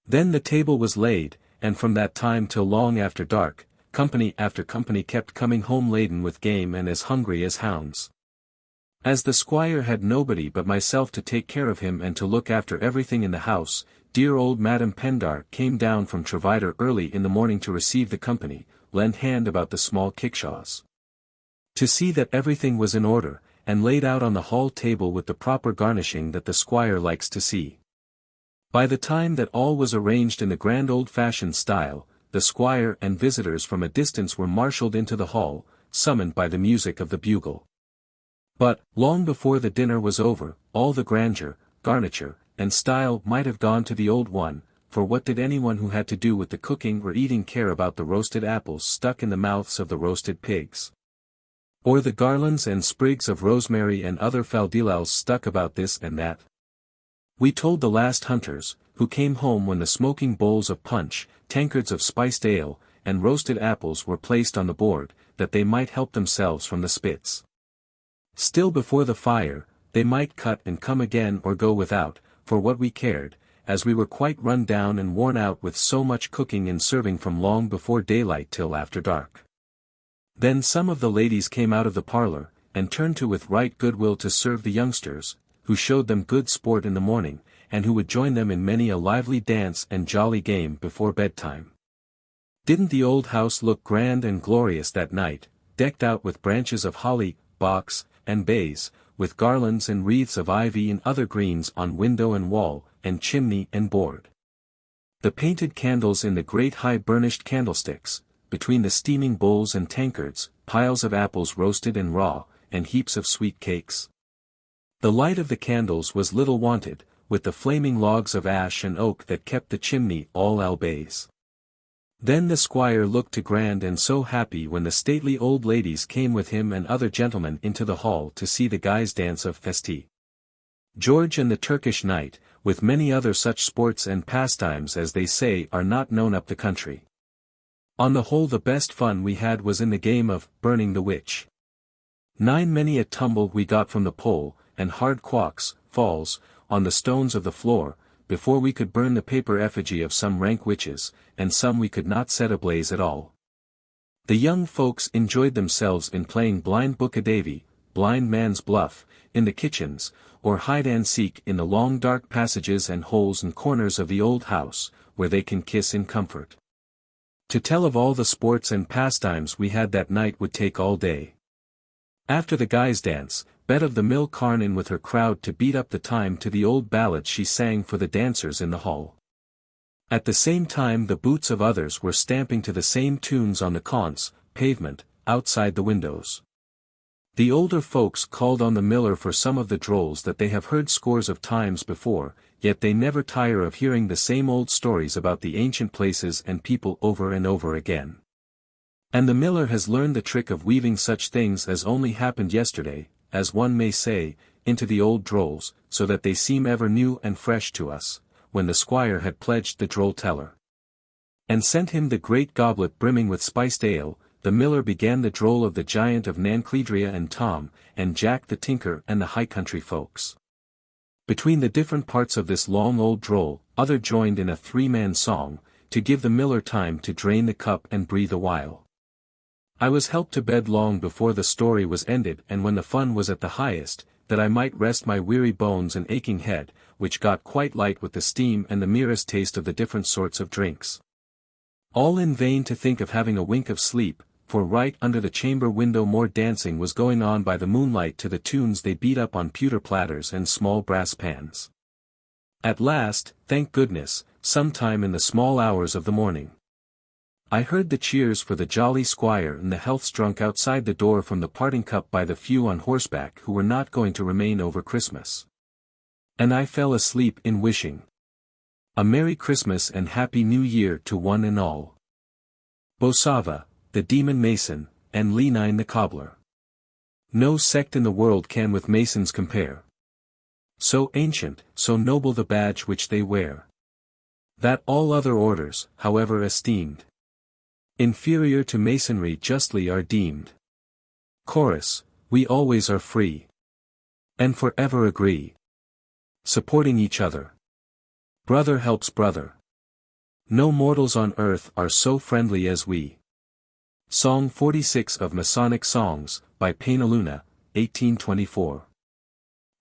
Then the table was laid, and from that time till long after dark, company after company kept coming home laden with game and as hungry as hounds. As the squire had nobody but myself to take care of him and to look after everything in the house, dear old Madam Pendar came down from Trevither early in the morning to receive the company, lend hand about the small kickshaws, to see that everything was in order, and laid out on the hall table with the proper garnishing that the squire likes to see. By the time that all was arranged in the grand old-fashioned style, the squire and visitors from a distance were marshalled into the hall, summoned by the music of the bugle. But, long before the dinner was over, all the grandeur, garniture, and style might have gone to the old one, for what did anyone who had to do with the cooking or eating care about the roasted apples stuck in the mouths of the roasted pigs? Or the garlands and sprigs of rosemary and other faldilals stuck about this and that? We told the last hunters, who came home when the smoking bowls of punch, tankards of spiced ale, and roasted apples were placed on the board, that they might help themselves from the spits. Still before the fire, they might cut and come again or go without, for what we cared, as we were quite run down and worn out with so much cooking and serving from long before daylight till after dark. Then some of the ladies came out of the parlour, and turned to with right good will to serve the youngsters, who showed them good sport in the morning, and who would join them in many a lively dance and jolly game before bedtime. Didn't the old house look grand and glorious that night, decked out with branches of holly, box, and bays, with garlands and wreaths of ivy and other greens on window and wall, and chimney and board? The painted candles in the great high burnished candlesticks, between the steaming bowls and tankards, piles of apples roasted and raw, and heaps of sweet cakes. The light of the candles was little wanted, with the flaming logs of ash and oak that kept the chimney all alblaze. Then the squire looked to grand and so happy when the stately old ladies came with him and other gentlemen into the hall to see the guise dance of Festi George and the Turkish knight, with many other such sports and pastimes as they say are not known up the country. On the whole the best fun we had was in the game of burning the witch. Many a tumble we got from the pole, and hard quacks, falls, on the stones of the floor, before we could burn the paper effigy of some rank witches, and some we could not set ablaze at all. The young folks enjoyed themselves in playing blind bucca, blind man's bluff, in the kitchens, or hide and seek in the long dark passages and holes and corners of the old house, where they can kiss in comfort. To tell of all the sports and pastimes we had that night would take all day. After the guise dance, Bet of the Mill Carn in with her crowd to beat up the time to the old ballads she sang for the dancers in the hall. At the same time the boots of others were stamping to the same tunes on the caunts, pavement, outside the windows. The older folks called on the miller for some of the drolls that they have heard scores of times before, yet they never tire of hearing the same old stories about the ancient places and people over and over again. And the miller has learned the trick of weaving such things as only happened yesterday, as one may say, into the old drolls, so that they seem ever new and fresh to us, when the squire had pledged the droll-teller and sent him the great goblet brimming with spiced ale, the miller began the droll of the giant of Nancledria and Tom, and Jack the tinker and the high country folks. Between the different parts of this long old droll, other joined in a three-man song, to give the miller time to drain the cup and breathe a while. I was helped to bed long before the story was ended and when the fun was at the highest, that I might rest my weary bones and aching head, which got quite light with the steam and the merest taste of the different sorts of drinks. All in vain to think of having a wink of sleep, for right under the chamber window more dancing was going on by the moonlight to the tunes they beat up on pewter platters and small brass pans. At last, thank goodness, sometime in the small hours of the morning, I heard the cheers for the jolly squire and the healths drunk outside the door from the parting cup by the few on horseback who were not going to remain over Christmas. And I fell asleep in wishing a Merry Christmas and Happy New Year to one and all. Bosava, the demon mason, and Lanyon the cobbler. No sect in the world can with masons compare. So ancient, so noble the badge which they wear, that all other orders, however esteemed, inferior to masonry justly are deemed. Chorus, we always are free, and forever agree, supporting each other. Brother helps brother. No mortals on earth are so friendly as we. Song 46 of Masonic Songs, by Painaluna, 1824.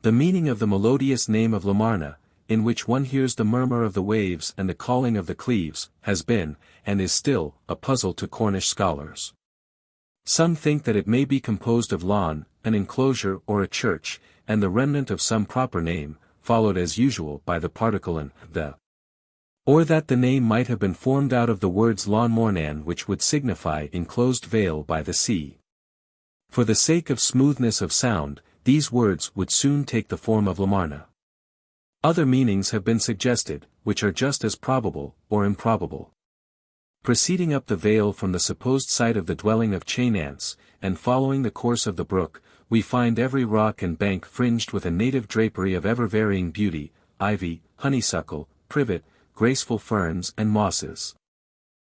The meaning of the melodious name of Lamarna, in which one hears the murmur of the waves and the calling of the cleaves, has been, and is still, a puzzle to Cornish scholars. Some think that it may be composed of lawn, an enclosure or a church, and the remnant of some proper name, followed as usual by the particle an, the. Or that the name might have been formed out of the words lawn mornan, which would signify enclosed vale by the sea. For the sake of smoothness of sound, these words would soon take the form of Lamarna. Other meanings have been suggested, which are just as probable, or improbable. Proceeding up the vale from the supposed site of the dwelling of chain ants, and following the course of the brook, we find every rock and bank fringed with a native drapery of ever-varying beauty, ivy, honeysuckle, privet, graceful ferns and mosses.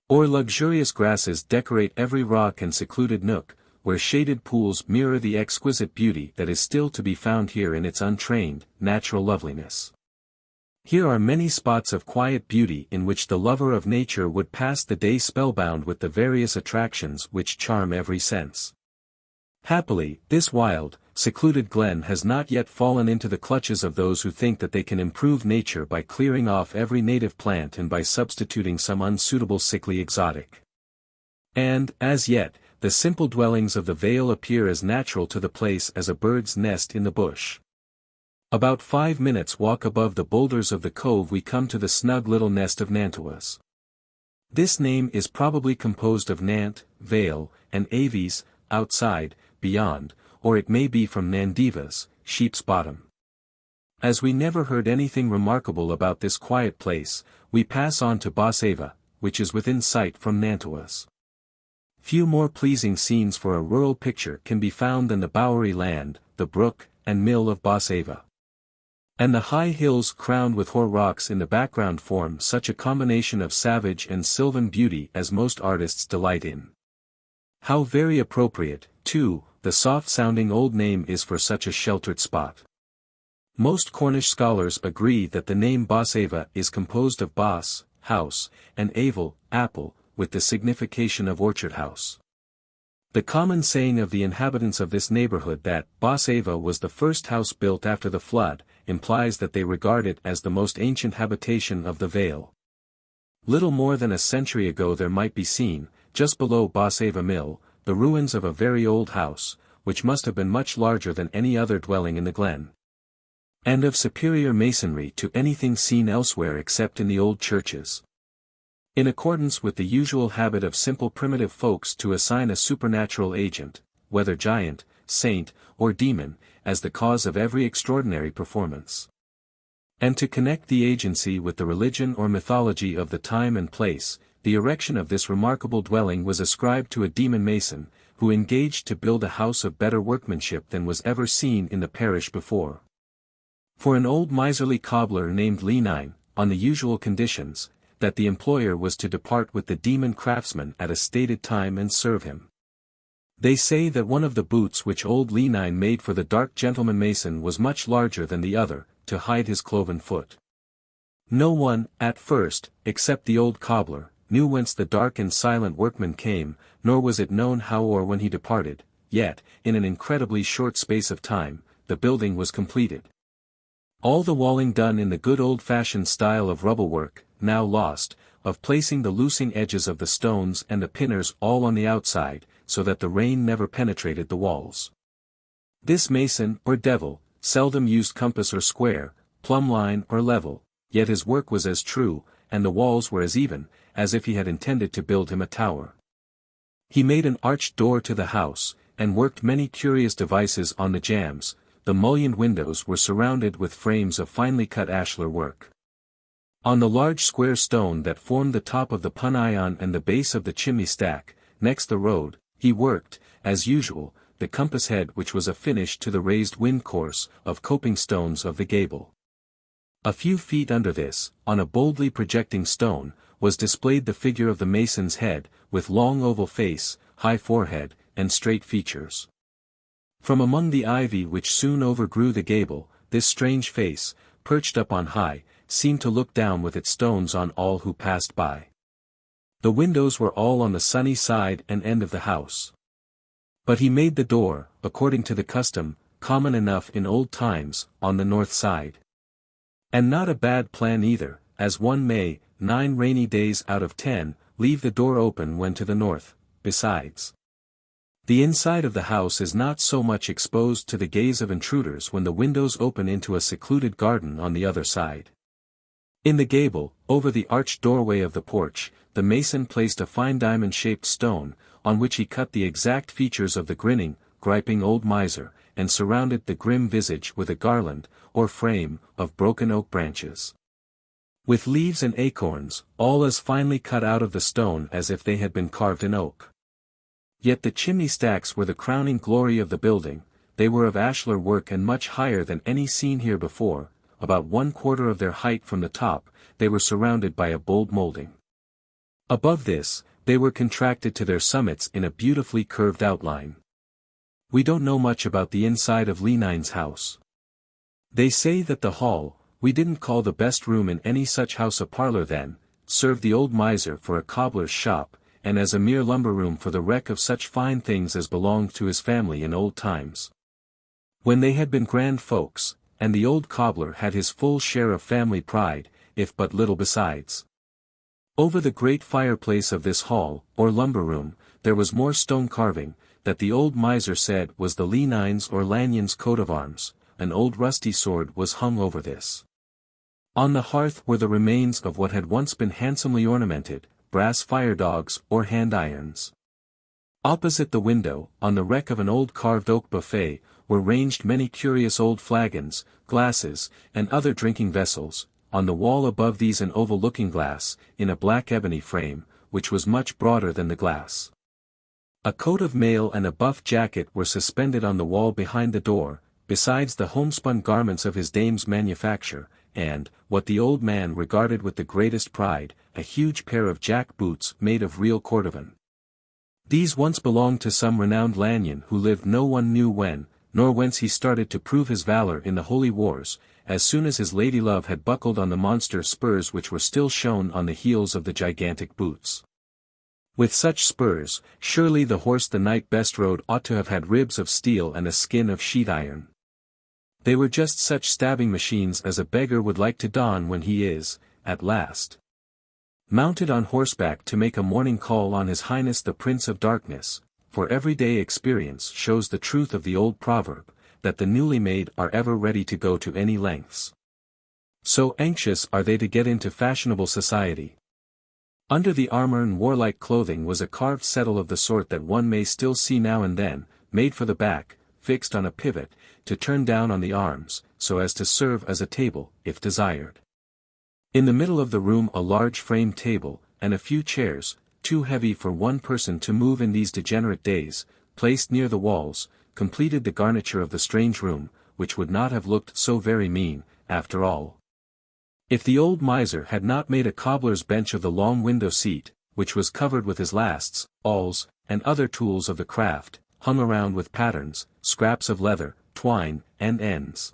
Or luxurious grasses decorate every rock and secluded nook, where shaded pools mirror the exquisite beauty that is still to be found here in its untrained, natural loveliness. Here are many spots of quiet beauty in which the lover of nature would pass the day spellbound with the various attractions which charm every sense. Happily, this wild, secluded glen has not yet fallen into the clutches of those who think that they can improve nature by clearing off every native plant and by substituting some unsuitable sickly exotic. And, as yet, the simple dwellings of the vale appear as natural to the place as a bird's nest in the bush. About 5 minutes' walk above the boulders of the cove we come to the snug little nest of Nantuas. This name is probably composed of Nant, vale, and aves, outside, beyond, or it may be from Nandivas, sheep's bottom. As we never heard anything remarkable about this quiet place, we pass on to Bosava, which is within sight from Nantuas. Few more pleasing scenes for a rural picture can be found than the bowery land, the brook, and mill of Bosava. And the high hills crowned with hoar rocks in the background form such a combination of savage and sylvan beauty as most artists delight in. How very appropriate, too, the soft-sounding old name is for such a sheltered spot. Most Cornish scholars agree that the name Bosava is composed of bos, house, and avel, apple, with the signification of orchard house. The common saying of the inhabitants of this neighborhood that Bosava was the first house built after the flood, implies that they regard it as the most ancient habitation of the vale. Little more than a century ago there might be seen, just below Bosava Mill, the ruins of a very old house, which must have been much larger than any other dwelling in the glen, and of superior masonry to anything seen elsewhere except in the old churches. In accordance with the usual habit of simple primitive folks to assign a supernatural agent, whether giant, saint, or demon, as the cause of every extraordinary performance. And to connect the agency with the religion or mythology of the time and place, the erection of this remarkable dwelling was ascribed to a demon mason, who engaged to build a house of better workmanship than was ever seen in the parish before. For an old miserly cobbler named Lanyon, on the usual conditions, that the employer was to depart with the demon craftsman at a stated time and serve him. They say that one of the boots which old Lanyon made for the dark gentleman mason was much larger than the other, to hide his cloven foot. No one, at first, except the old cobbler, knew whence the dark and silent workman came, nor was it known how or when he departed, yet, in an incredibly short space of time, the building was completed. All the walling done in the good old-fashioned style of rubble work, now lost, of placing the loosing edges of the stones and the pinners all on the outside, so that the rain never penetrated the walls. This mason, or devil, seldom used compass or square, plumb line or level, yet his work was as true, and the walls were as even, as if he had intended to build him a tower. He made an arched door to the house, and worked many curious devices on the jambs. The mullioned windows were surrounded with frames of finely cut ashlar work. On the large square stone that formed the top of the punnion and the base of the chimney stack, next the road, he worked, as usual, the compass head which was a finish to the raised wind course of coping stones of the gable. A few feet under this, on a boldly projecting stone, was displayed the figure of the mason's head, with long oval face, high forehead, and straight features. From among the ivy which soon overgrew the gable, this strange face, perched up on high, seemed to look down with its stones on all who passed by. The windows were all on the sunny side and end of the house. But he made the door, according to the custom, common enough in old times, on the north side. And not a bad plan either, as one may, 9 rainy days out of 10, leave the door open when to the north. Besides, the inside of the house is not so much exposed to the gaze of intruders when the windows open into a secluded garden on the other side. In the gable, over the arched doorway of the porch, the mason placed a fine diamond-shaped stone, on which he cut the exact features of the grinning, griping old miser, and surrounded the grim visage with a garland, or frame, of broken oak branches, with leaves and acorns, all as finely cut out of the stone as if they had been carved in oak. Yet the chimney stacks were the crowning glory of the building. They were of ashlar work and much higher than any seen here before. About 1/4 of their height from the top, they were surrounded by a bold moulding. Above this, they were contracted to their summits in a beautifully curved outline. We don't know much about the inside of Lanyon's house. They say that the hall, we didn't call the best room in any such house a parlor then, served the old miser for a cobbler's shop, and as a mere lumber room for the wreck of such fine things as belonged to his family in old times, when they had been grand folks, and the old cobbler had his full share of family pride, if but little besides. Over the great fireplace of this hall, or lumber room, there was more stone carving, that the old miser said was the Lanyon's or Lanyon's coat of arms. An old rusty sword was hung over this. On the hearth were the remains of what had once been handsomely ornamented, brass fire-dogs or hand-irons. Opposite the window, on the wreck of an old carved oak buffet, were ranged many curious old flagons, glasses, and other drinking vessels. On the wall above these an oval looking-glass, in a black ebony frame, which was much broader than the glass. A coat of mail and a buff jacket were suspended on the wall behind the door, besides the homespun garments of his dame's manufacture, and, what the old man regarded with the greatest pride, a huge pair of jack boots made of real cordovan. These once belonged to some renowned Lanyon who lived no one knew when, nor whence he started to prove his valor in the holy wars, as soon as his lady-love had buckled on the monster spurs which were still shown on the heels of the gigantic boots. With such spurs, surely the horse the knight best rode ought to have had ribs of steel and a skin of sheet iron. They were just such stabbing machines as a beggar would like to don when he is, at last, mounted on horseback to make a morning call on His Highness the Prince of Darkness, for everyday experience shows the truth of the old proverb, that the newly made are ever ready to go to any lengths. So anxious are they to get into fashionable society. Under the armor and warlike clothing was a carved settle of the sort that one may still see now and then, made for the back, fixed on a pivot, to turn down on the arms, so as to serve as a table, if desired. In the middle of the room a large frame table, and a few chairs, too heavy for one person to move in these degenerate days, placed near the walls, completed the garniture of the strange room, which would not have looked so very mean, after all, if the old miser had not made a cobbler's bench of the long window seat, which was covered with his lasts, awls, and other tools of the craft, hung around with patterns, scraps of leather, twine, and ends.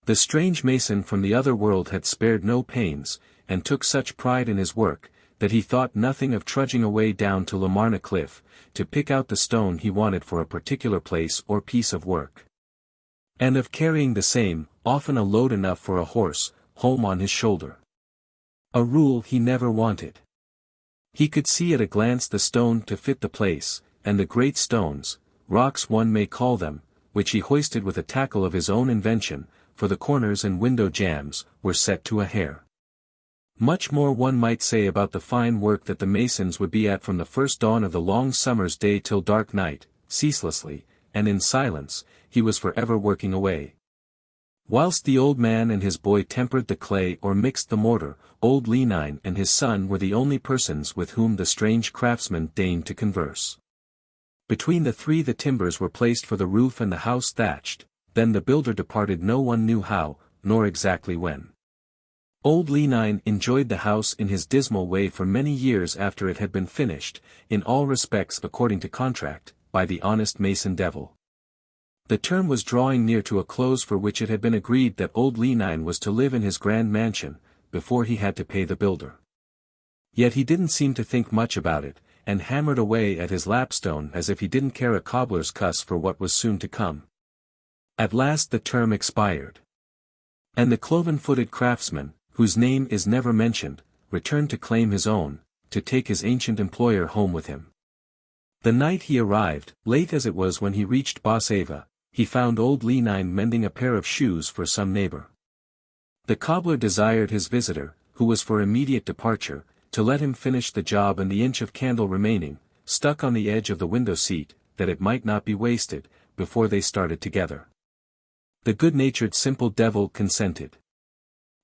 The strange mason from the other world had spared no pains, and took such pride in his work, that he thought nothing of trudging away down to Lamarna Cliff, to pick out the stone he wanted for a particular place or piece of work. And of carrying the same, often a load enough for a horse, home on his shoulder. A rule he never wanted. He could see at a glance the stone to fit the place, and the great stones, rocks one may call them, which he hoisted with a tackle of his own invention, for the corners and window jambs, were set to a hair. Much more one might say about the fine work that the masons would be at from the first dawn of the long summer's day till dark night, ceaselessly, and in silence, he was forever working away. Whilst the old man and his boy tempered the clay or mixed the mortar, old Lanyon and his son were the only persons with whom the strange craftsman deigned to converse. Between the three the timbers were placed for the roof and the house thatched, then the builder departed no one knew how, nor exactly when. Old Lanyon enjoyed the house in his dismal way for many years after it had been finished, in all respects according to contract, by the honest mason devil. The term was drawing near to a close for which it had been agreed that old Lanyon was to live in his grand mansion, before he had to pay the builder. Yet he didn't seem to think much about it, and hammered away at his lapstone as if he didn't care a cobbler's cuss for what was soon to come. At last the term expired. And the cloven-footed craftsman, whose name is never mentioned, returned to claim his own, to take his ancient employer home with him. The night he arrived, late as it was when he reached Boseva, he found old Lanyon mending a pair of shoes for some neighbor. The cobbler desired his visitor, who was for immediate departure, to let him finish the job, and the inch of candle remaining, stuck on the edge of the window seat, that it might not be wasted, before they started together. The good-natured simple devil consented.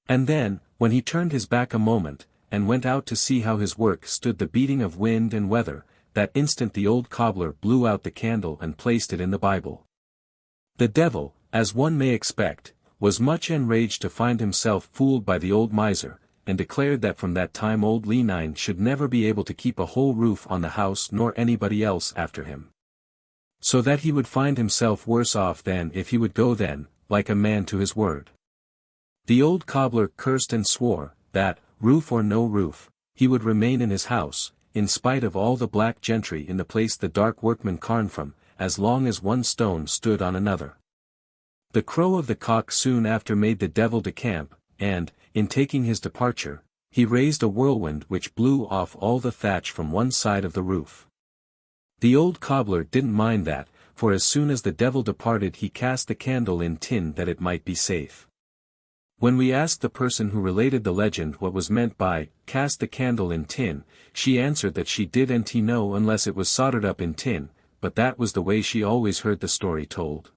And then, when he turned his back a moment, and went out to see how his work stood the beating of wind and weather, that instant the old cobbler blew out the candle and placed it in the Bible. The devil, as one may expect, was much enraged to find himself fooled by the old miser, and declared that from that time old Lanyon should never be able to keep a whole roof on the house nor anybody else after him. So that he would find himself worse off than if he would go then, like a man to his word. The old cobbler cursed and swore, that, roof or no roof, he would remain in his house, in spite of all the black gentry in the place the dark workmen Carn from, as long as one stone stood on another. The crow of the cock soon after made the devil decamp, and, in taking his departure, he raised a whirlwind which blew off all the thatch from one side of the roof. The old cobbler didn't mind that, for as soon as the devil departed he cast the candle in tin that it might be safe. When we asked the person who related the legend what was meant by, cast the candle in tin, she answered that she didn't know unless it was soldered up in tin, but that was the way she always heard the story told.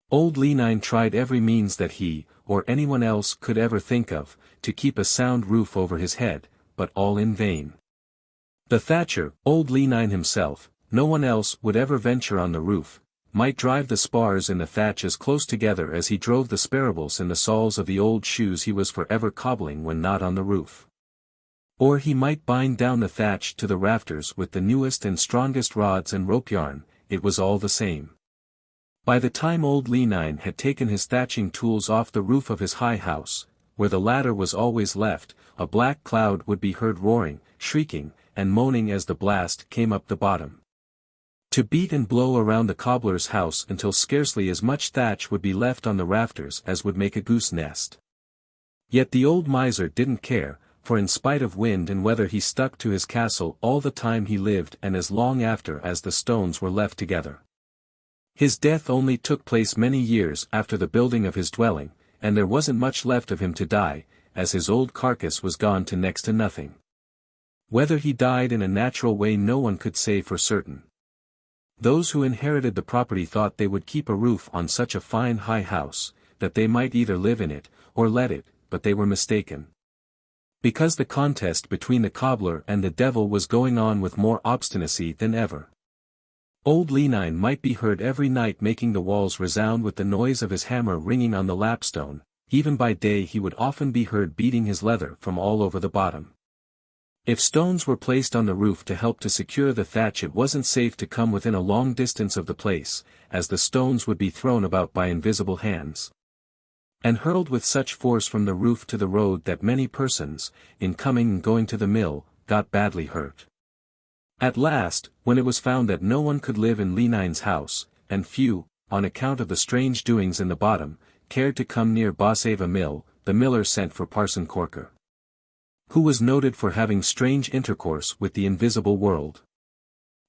Old Lanyon tried every means that he, or anyone else could ever think of, to keep a sound roof over his head, but all in vain. The thatcher, old Lanyon himself, no one else would ever venture on the roof, might drive the spars in the thatch as close together as he drove the sparables in the soles of the old shoes he was forever cobbling when not on the roof. Or he might bind down the thatch to the rafters with the newest and strongest rods and rope yarn, it was all the same. By the time old Lanyon had taken his thatching tools off the roof of his high house, where the ladder was always left, a black cloud would be heard roaring, shrieking, and moaning as the blast came up the bottom, to beat and blow around the cobbler's house until scarcely as much thatch would be left on the rafters as would make a goose nest. Yet the old miser didn't care, for in spite of wind and weather he stuck to his castle all the time he lived and as long after as the stones were left together. His death only took place many years after the building of his dwelling, and there wasn't much left of him to die, as his old carcass was gone to next to nothing. Whether he died in a natural way no one could say for certain. Those who inherited the property thought they would keep a roof on such a fine high house, that they might either live in it, or let it, but they were mistaken. Because the contest between the cobbler and the devil was going on with more obstinacy than ever. Old Lanyon might be heard every night making the walls resound with the noise of his hammer ringing on the lapstone, even by day he would often be heard beating his leather from all over the bottom. If stones were placed on the roof to help to secure the thatch, it wasn't safe to come within a long distance of the place, as the stones would be thrown about by invisible hands, and hurled with such force from the roof to the road that many persons, in coming and going to the mill, got badly hurt. At last, when it was found that no one could live in Lanyon's house, and few, on account of the strange doings in the bottom, cared to come near BOSENCE mill, the miller sent for Parson Corker, who was noted for having strange intercourse with the invisible world.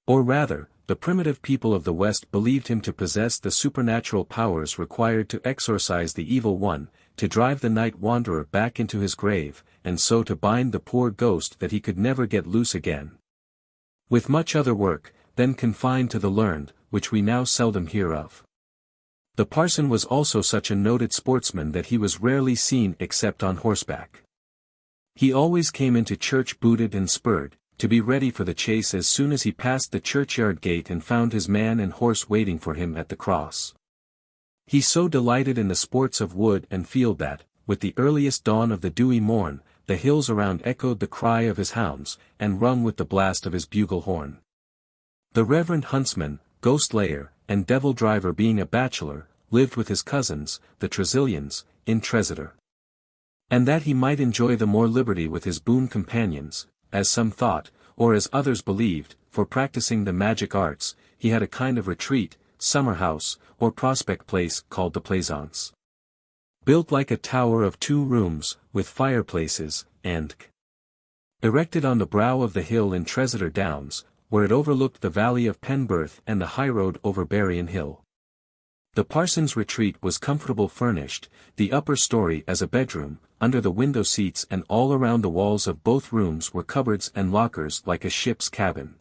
Or rather, the primitive people of the West believed him to possess the supernatural powers required to exorcise the evil one, to drive the night wanderer back into his grave, and so to bind the poor ghost that he could never get loose again. With much other work, then confined to the learned, which we now seldom hear of. The parson was also such a noted sportsman that he was rarely seen except on horseback. He always came into church booted and spurred, to be ready for the chase as soon as he passed the churchyard gate and found his man and horse waiting for him at the cross. He so delighted in the sports of wood and field that, with the earliest dawn of the dewy morn, the hills around echoed the cry of his hounds, and rung with the blast of his bugle horn. The reverend huntsman, ghost layer, and devil driver being a bachelor, lived with his cousins, the Trezillians, in Treziter. And that he might enjoy the more liberty with his boon companions, as some thought, or as others believed, for practicing the magic arts, he had a kind of retreat, summer house, or prospect place called the Plaisance. Built like a tower of 2 rooms, with fireplaces, and erected on the brow of the hill in Treziter Downs, where it overlooked the valley of Penberth and the highroad over Berrien Hill. The parson's retreat was comfortable furnished, the upper story as a bedroom, under the window seats, and all around the walls of both rooms were cupboards and lockers like a ship's cabin.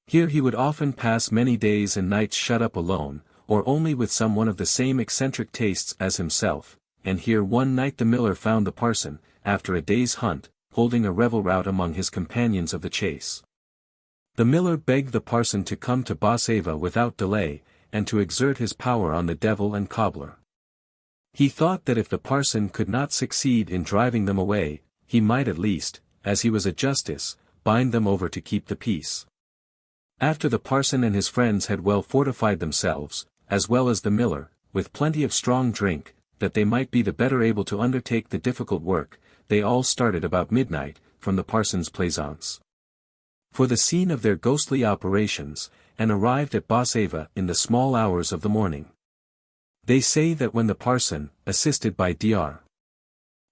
Here he would often pass many days and nights shut up alone, or only with some one of the same eccentric tastes as himself, and here one night the miller found the parson, after a day's hunt, holding a revel rout among his companions of the chase. The miller begged the parson to come to BOSENCE without delay, and to exert his power on the devil and cobbler. He thought that if the parson could not succeed in driving them away, he might at least, as he was a justice, bind them over to keep the peace. After the parson and his friends had well fortified themselves, as well as the miller, with plenty of strong drink, that they might be the better able to undertake the difficult work, they all started about midnight, from the parson's Plaisance, for the scene of their ghostly operations, and arrived at BOSENCE in the small hours of the morning. They say that when the parson, assisted by Dr.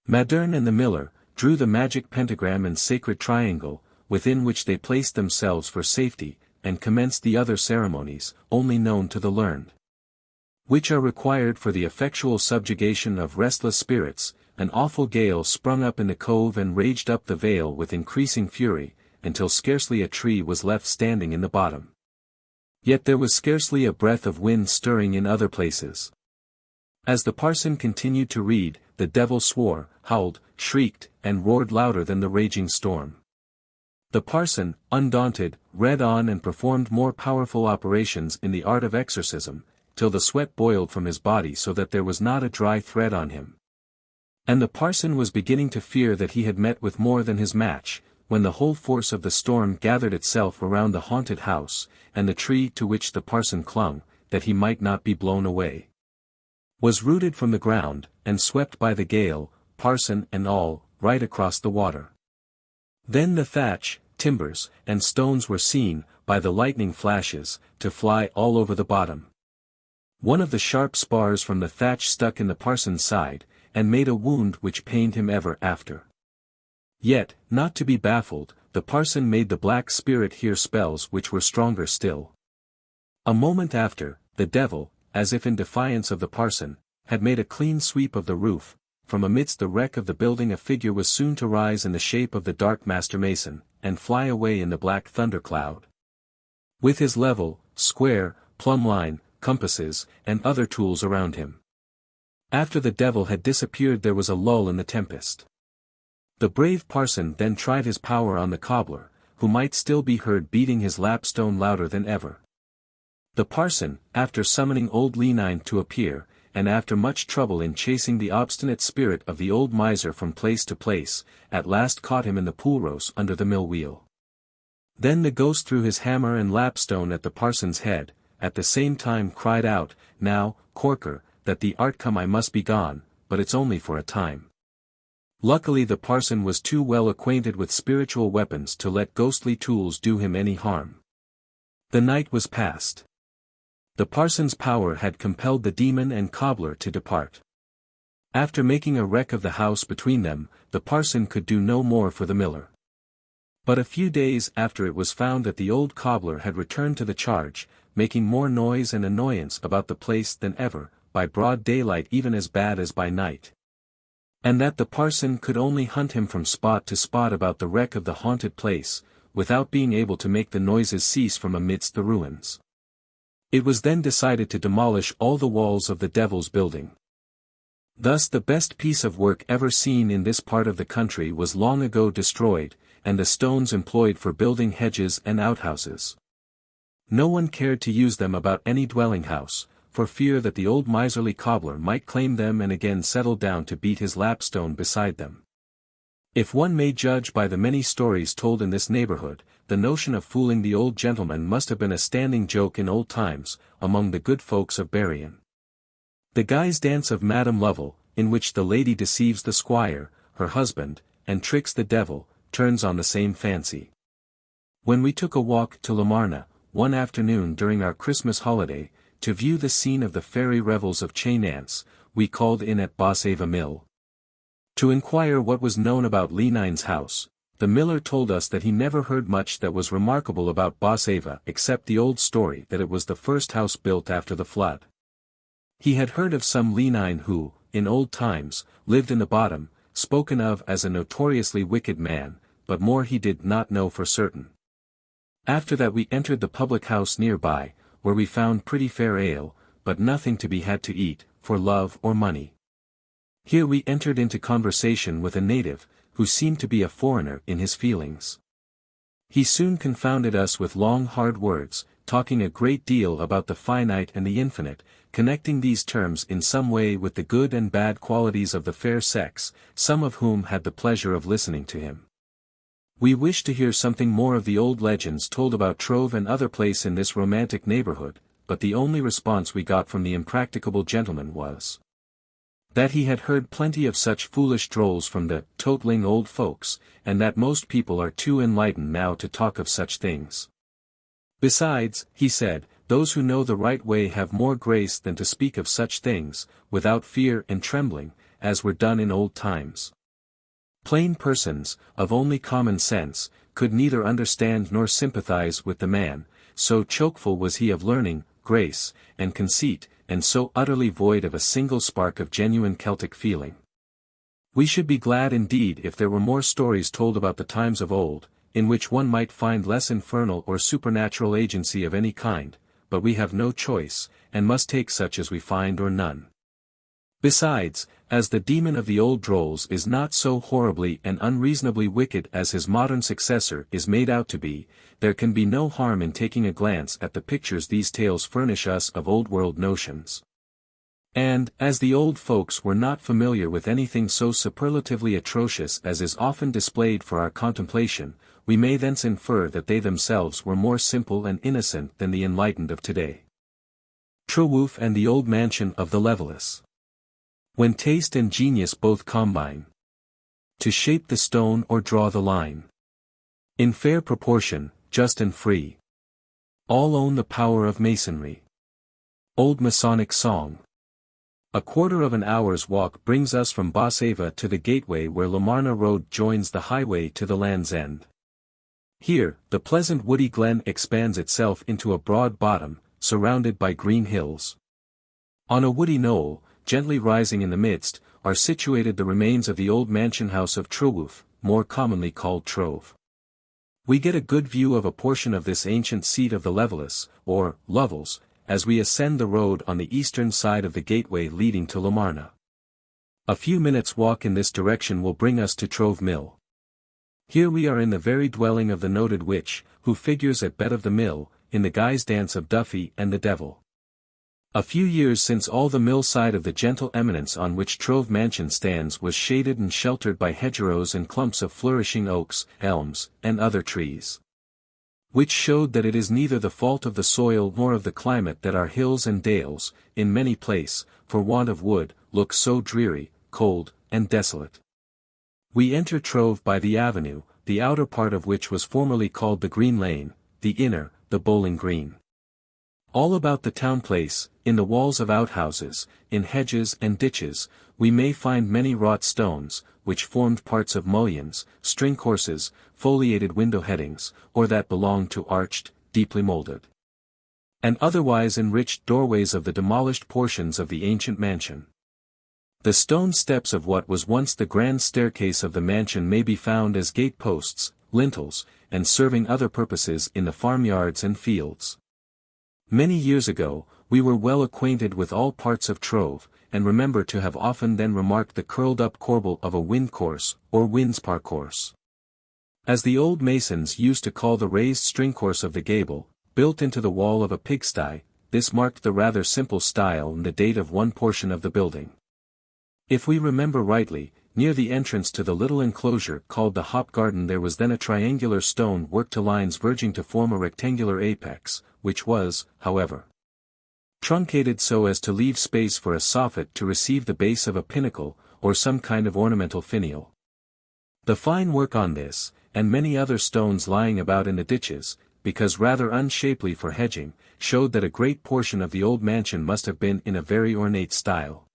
Madern and the miller, drew the magic pentagram and sacred triangle, within which they placed themselves for safety, and commenced the other ceremonies, only known to the learned, which are required for the effectual subjugation of restless spirits, an awful gale sprung up in the cove and raged up the vale with increasing fury, until scarcely a tree was left standing in the bottom. Yet there was scarcely a breath of wind stirring in other places. As the parson continued to read, the devil swore, howled, shrieked, and roared louder than the raging storm. The parson, undaunted, read on and performed more powerful operations in the art of exorcism, till the sweat boiled from his body so that there was not a dry thread on him. And the parson was beginning to fear that he had met with more than his match, when the whole force of the storm gathered itself around the haunted house, and the tree to which the parson clung, that he might not be blown away, was rooted from the ground, and swept by the gale, parson and all, right across the water. Then the thatch, timbers, and stones were seen, by the lightning flashes, to fly all over the bottom. One of the sharp spars from the thatch stuck in the parson's side, and made a wound which pained him ever after. Yet, not to be baffled, the parson made the black spirit hear spells which were stronger still. A moment after, the devil, as if in defiance of the parson, had made a clean sweep of the roof, from amidst the wreck of the building a figure was soon to rise in the shape of the dark master mason, and fly away in the black thundercloud. With his level, square, plumb line, compasses, and other tools around him. After the devil had disappeared there was a lull in the tempest. The brave parson then tried his power on the cobbler, who might still be heard beating his lapstone louder than ever. The parson, after summoning old Lanyon to appear, and after much trouble in chasing the obstinate spirit of the old miser from place to place, at last caught him in the poolrouse under the mill wheel. Then the ghost threw his hammer and lapstone at the parson's head, at the same time cried out, "Now, Corker, that thee art come I must be gone, but it's only for a time." Luckily the parson was too well acquainted with spiritual weapons to let ghostly tools do him any harm. The night was past. The parson's power had compelled the demon and cobbler to depart. After making a wreck of the house between them, the parson could do no more for the miller. But a few days after it was found that the old cobbler had returned to the charge, making more noise and annoyance about the place than ever, by broad daylight even as bad as by night. And that the parson could only hunt him from spot to spot about the wreck of the haunted place, without being able to make the noises cease from amidst the ruins. It was then decided to demolish all the walls of the devil's building. Thus the best piece of work ever seen in this part of the country was long ago destroyed, and the stones employed for building hedges and outhouses. No one cared to use them about any dwelling house, for fear that the old miserly cobbler might claim them and again settle down to beat his lapstone beside them. If one may judge by the many stories told in this neighborhood, the notion of fooling the old gentleman must have been a standing joke in old times, among the good folks of Berrien. The guy's dance of Madam Lovell, in which the lady deceives the squire, her husband, and tricks the devil, turns on the same fancy. When we took a walk to Lamarna, one afternoon during our Christmas holiday, to view the scene of the fairy revels of Chaynance, we called in at Boseva Mill. To inquire what was known about Lanyon's house, the miller told us that he never heard much that was remarkable about Boseva except the old story that it was the first house built after the flood. He had heard of some Lanyon who, in old times, lived in the bottom, spoken of as a notoriously wicked man, but more he did not know for certain. After that we entered the public house nearby, where we found pretty fair ale, but nothing to be had to eat, for love or money. Here we entered into conversation with a native, who seemed to be a foreigner in his feelings. He soon confounded us with long hard words, talking a great deal about the finite and the infinite, connecting these terms in some way with the good and bad qualities of the fair sex, some of whom had the pleasure of listening to him. We wished to hear something more of the old legends told about Trove and other place in this romantic neighborhood, but the only response we got from the impracticable gentleman was that he had heard plenty of such foolish drolls from the tootling old folks, and that most people are too enlightened now to talk of such things. Besides, he said, those who know the right way have more grace than to speak of such things, without fear and trembling, as were done in old times. Plain persons, of only common sense, could neither understand nor sympathize with the man, so chokeful was he of learning, grace, and conceit, and so utterly void of a single spark of genuine Celtic feeling. We should be glad indeed if there were more stories told about the times of old, in which one might find less infernal or supernatural agency of any kind, but we have no choice, and must take such as we find or none. Besides, as the demon of the old drolls is not so horribly and unreasonably wicked as his modern successor is made out to be, there can be no harm in taking a glance at the pictures these tales furnish us of old-world notions. And, as the old folks were not familiar with anything so superlatively atrocious as is often displayed for our contemplation, we may thence infer that they themselves were more simple and innocent than the enlightened of today. Trewoof and the old mansion of the Levellers. When taste and genius both combine to shape the stone or draw the line in fair proportion, just and free, all own the power of masonry. Old Masonic Song. A quarter of an hour's walk brings us from Boseva to the gateway where Lamarna Road joins the highway to the Land's End. Here, the pleasant woody glen expands itself into a broad bottom, surrounded by green hills. On a woody knoll, gently rising in the midst, are situated the remains of the old mansion house of Trewoof, more commonly called Trove. We get a good view of a portion of this ancient seat of the Levellers, or Lovels, as we ascend the road on the eastern side of the gateway leading to Lomarna. A few minutes' walk in this direction will bring us to Trove Mill. Here we are in the very dwelling of the noted witch, who figures at Bed of the Mill, in the guise dance of Duffy and the Devil. A few years since all the mill side of the gentle eminence on which Trove Mansion stands was shaded and sheltered by hedgerows and clumps of flourishing oaks, elms, and other trees. Which showed that it is neither the fault of the soil nor of the climate that our hills and dales, in many places, for want of wood, look so dreary, cold, and desolate. We enter Trove by the avenue, the outer part of which was formerly called the Green Lane, the inner, the Bowling Green. All about the town place, in the walls of outhouses, in hedges and ditches, we may find many wrought stones, which formed parts of mullions, string courses, foliated window headings, or that belonged to arched, deeply moulded, and otherwise enriched doorways of the demolished portions of the ancient mansion. The stone steps of what was once the grand staircase of the mansion may be found as gate posts, lintels, and serving other purposes in the farmyards and fields. Many years ago, we were well acquainted with all parts of Trove, and remember to have often then remarked the curled-up corbel of a wind course, or windspar course, as the old masons used to call the raised string course of the gable, built into the wall of a pigsty. This marked the rather simple style and the date of one portion of the building. If we remember rightly, near the entrance to the little enclosure called the hop garden there was then a triangular stone worked to lines verging to form a rectangular apex, which was, however, truncated so as to leave space for a soffit to receive the base of a pinnacle, or some kind of ornamental finial. The fine work on this, and many other stones lying about in the ditches, because rather unshapely for hedging, showed that a great portion of the old mansion must have been in a very ornate style.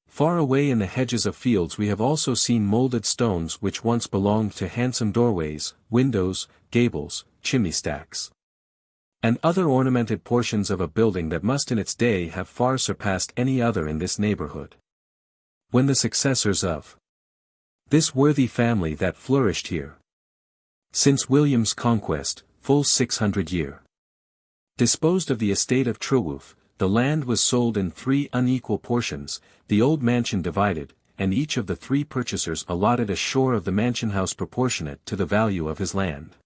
Far away in the hedges of fields we have also seen moulded stones which once belonged to handsome doorways, windows, gables, chimney stacks, and other ornamented portions of a building that must in its day have far surpassed any other in this neighborhood. When the successors of this worthy family that flourished here, since William's conquest, full 600 year, disposed of the estate of Trewoof, the land was sold in 3 unequal portions, the old mansion divided, and each of the 3 purchasers allotted a shore of the mansion house proportionate to the value of his land.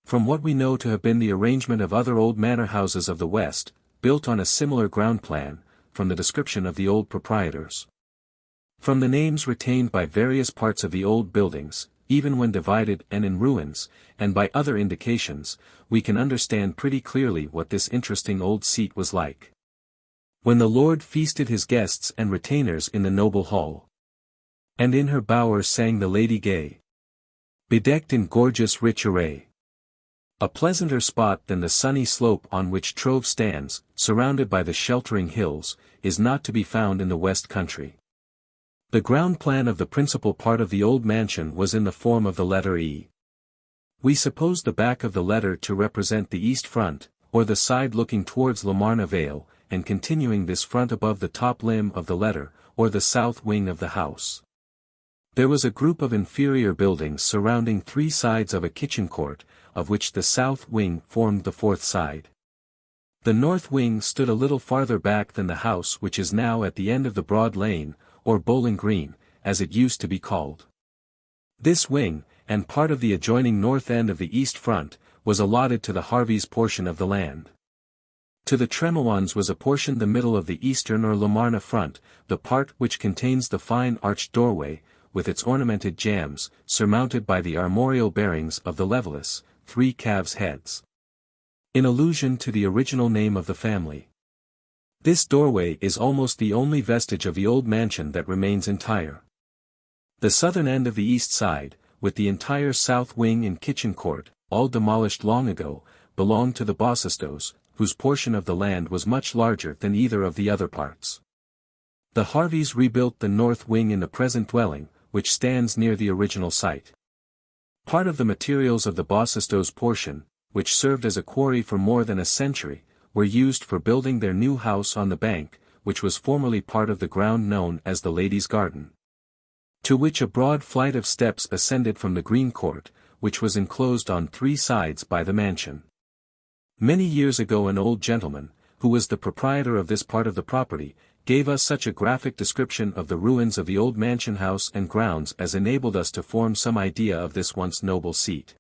From what we know to have been the arrangement of other old manor houses of the West, built on a similar ground plan, from the description of the old proprietors, from the names retained by various parts of the old buildings, even when divided and in ruins, and by other indications, we can understand pretty clearly what this interesting old seat was like. When the Lord feasted his guests and retainers in the noble hall, and in her bower sang the lady gay, bedecked in gorgeous rich array. A pleasanter spot than the sunny slope on which Trove stands, surrounded by the sheltering hills, is not to be found in the West Country. The ground plan of the principal part of the old mansion was in the form of the letter E. We suppose the back of the letter to represent the east front, or the side looking towards Lomarna Vale, and continuing this front above the top limb of the letter, or the south wing of the house. There was a group of inferior buildings surrounding 3 sides of a kitchen court, of which the south wing formed the 4th side. The north wing stood a little farther back than the house which is now at the end of the broad lane, or Bowling Green, as it used to be called. This wing, and part of the adjoining north end of the east front, was allotted to the Harveys' portion of the land. To the Tremawans was apportioned the middle of the eastern or Lomarna front, the part which contains the fine arched doorway, with its ornamented jambs, surmounted by the armorial bearings of the Levellers, 3 calves' heads, in allusion to the original name of the family. This doorway is almost the only vestige of the old mansion that remains entire. The southern end of the east side, with the entire south wing and kitchen court, all demolished long ago, belonged to the Bosestos, whose portion of the land was much larger than either of the other parts. The Harveys rebuilt the north wing in the present dwelling, which stands near the original site. Part of the materials of the Bosestos portion, which served as a quarry for more than a century, were used for building their new house on the bank, which was formerly part of the ground known as the Ladies' Garden, to which a broad flight of steps ascended from the Green Court, which was enclosed on 3 sides by the mansion. Many years ago an old gentleman, who was the proprietor of this part of the property, gave us such a graphic description of the ruins of the old mansion house and grounds as enabled us to form some idea of this once noble seat.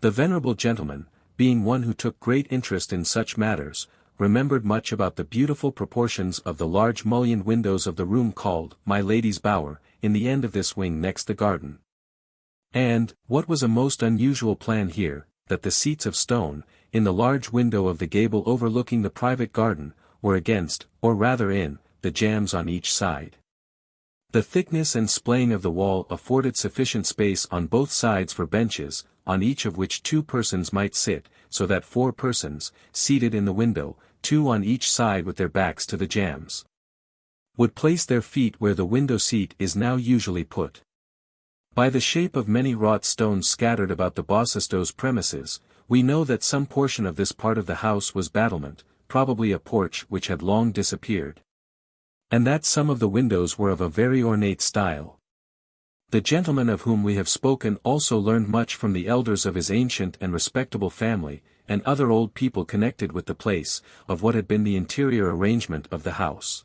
The venerable gentleman, being one who took great interest in such matters, remembered much about the beautiful proportions of the large mullioned windows of the room called My Lady's Bower, in the end of this wing next the garden. And, what was a most unusual plan here, that the seats of stone, in the large window of the gable overlooking the private garden, were against, or rather in, the jambs on each side. The thickness and splaying of the wall afforded sufficient space on both sides for benches, on each of which 2 persons might sit, so that 4 persons, seated in the window, 2 on each side with their backs to the jambs, would place their feet where the window seat is now usually put. By the shape of many wrought stones scattered about the Bosenc's premises, we know that some portion of this part of the house was battlement, probably a porch which had long disappeared, and that some of the windows were of a very ornate style. The gentleman of whom we have spoken also learned much from the elders of his ancient and respectable family, and other old people connected with the place, of what had been the interior arrangement of the house.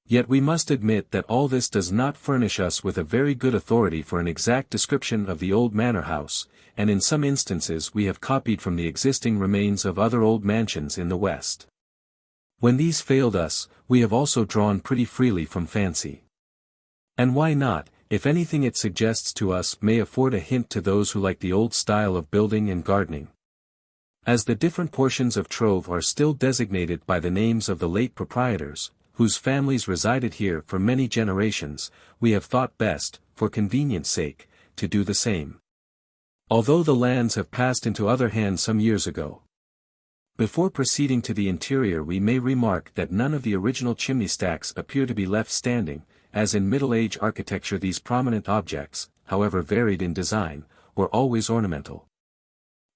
Yet we must admit that all this does not furnish us with a very good authority for an exact description of the old manor house, and in some instances we have copied from the existing remains of other old mansions in the West. When these failed us, we have also drawn pretty freely from fancy. And why not, if anything it suggests to us may afford a hint to those who like the old style of building and gardening. As the different portions of Trove are still designated by the names of the late proprietors, whose families resided here for many generations, we have thought best, for convenience sake, to do the same. Although the lands have passed into other hands some years ago. Before proceeding to the interior we may remark that none of the original chimney stacks appear to be left standing, as in Middle Age architecture these prominent objects, however varied in design, were always ornamental,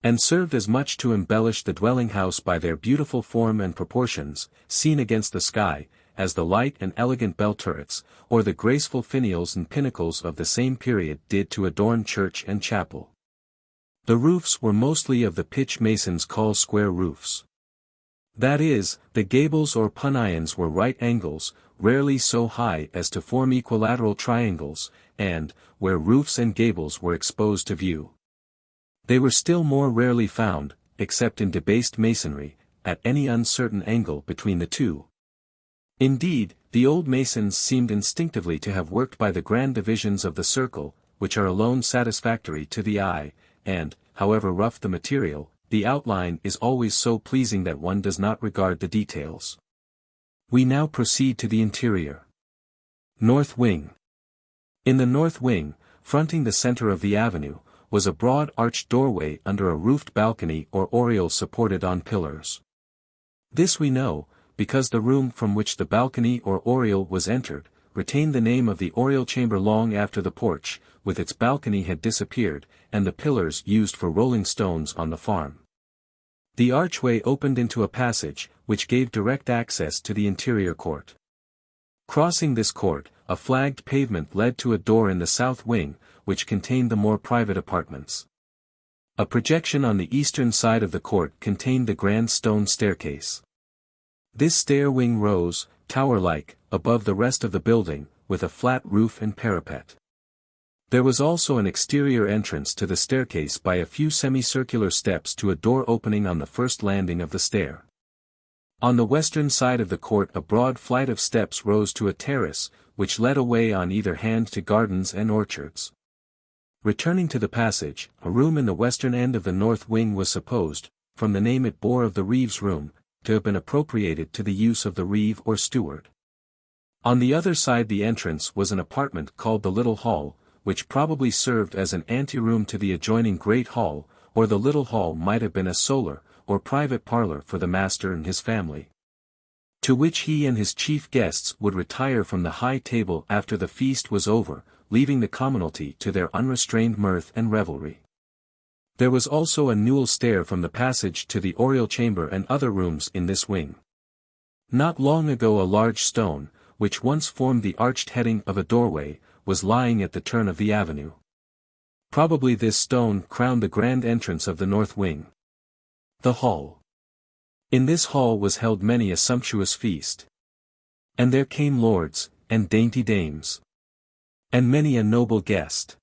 and served as much to embellish the dwelling house by their beautiful form and proportions, seen against the sky, as the light and elegant bell turrets, or the graceful finials and pinnacles of the same period did to adorn church and chapel. The roofs were mostly of the pitch masons call square roofs. That is, the gables or punions were right angles, rarely so high as to form equilateral triangles, and, where roofs and gables were exposed to view, they were still more rarely found, except in debased masonry, at any uncertain angle between the two. Indeed, the old masons seemed instinctively to have worked by the grand divisions of the circle, which are alone satisfactory to the eye, and, however rough the material, the outline is always so pleasing that one does not regard the details. We now proceed to the interior. North Wing. In the north wing, fronting the center of the avenue, was a broad arched doorway under a roofed balcony or oriel supported on pillars. This we know, because the room from which the balcony or oriel was entered, retained the name of the oriel chamber long after the porch, with its balcony had disappeared, and the pillars used for rolling stones on the farm. The archway opened into a passage, which gave direct access to the interior court. Crossing this court, a flagged pavement led to a door in the south wing, which contained the more private apartments. A projection on the eastern side of the court contained the grand stone staircase. This stair wing rose, tower-like, above the rest of the building, with a flat roof and parapet. There was also an exterior entrance to the staircase by a few semicircular steps to a door opening on the first landing of the stair. On the western side of the court a broad flight of steps rose to a terrace, which led away on either hand to gardens and orchards. Returning to the passage, a room in the western end of the north wing was supposed, from the name it bore of the reeve's room, to have been appropriated to the use of the reeve or steward. On the other side the entrance was an apartment called the Little Hall, which probably served as an anteroom to the adjoining Great Hall, or the Little Hall might have been a solar, or private parlor for the master and his family, to which he and his chief guests would retire from the high table after the feast was over, leaving the commonalty to their unrestrained mirth and revelry. There was also a newel stair from the passage to the oriel chamber and other rooms in this wing. Not long ago a large stone, which once formed the arched heading of a doorway, was lying at the turn of the avenue. Probably this stone crowned the grand entrance of the north wing. The hall. In this hall was held many a sumptuous feast. And there came lords, and dainty dames. And many a noble guest.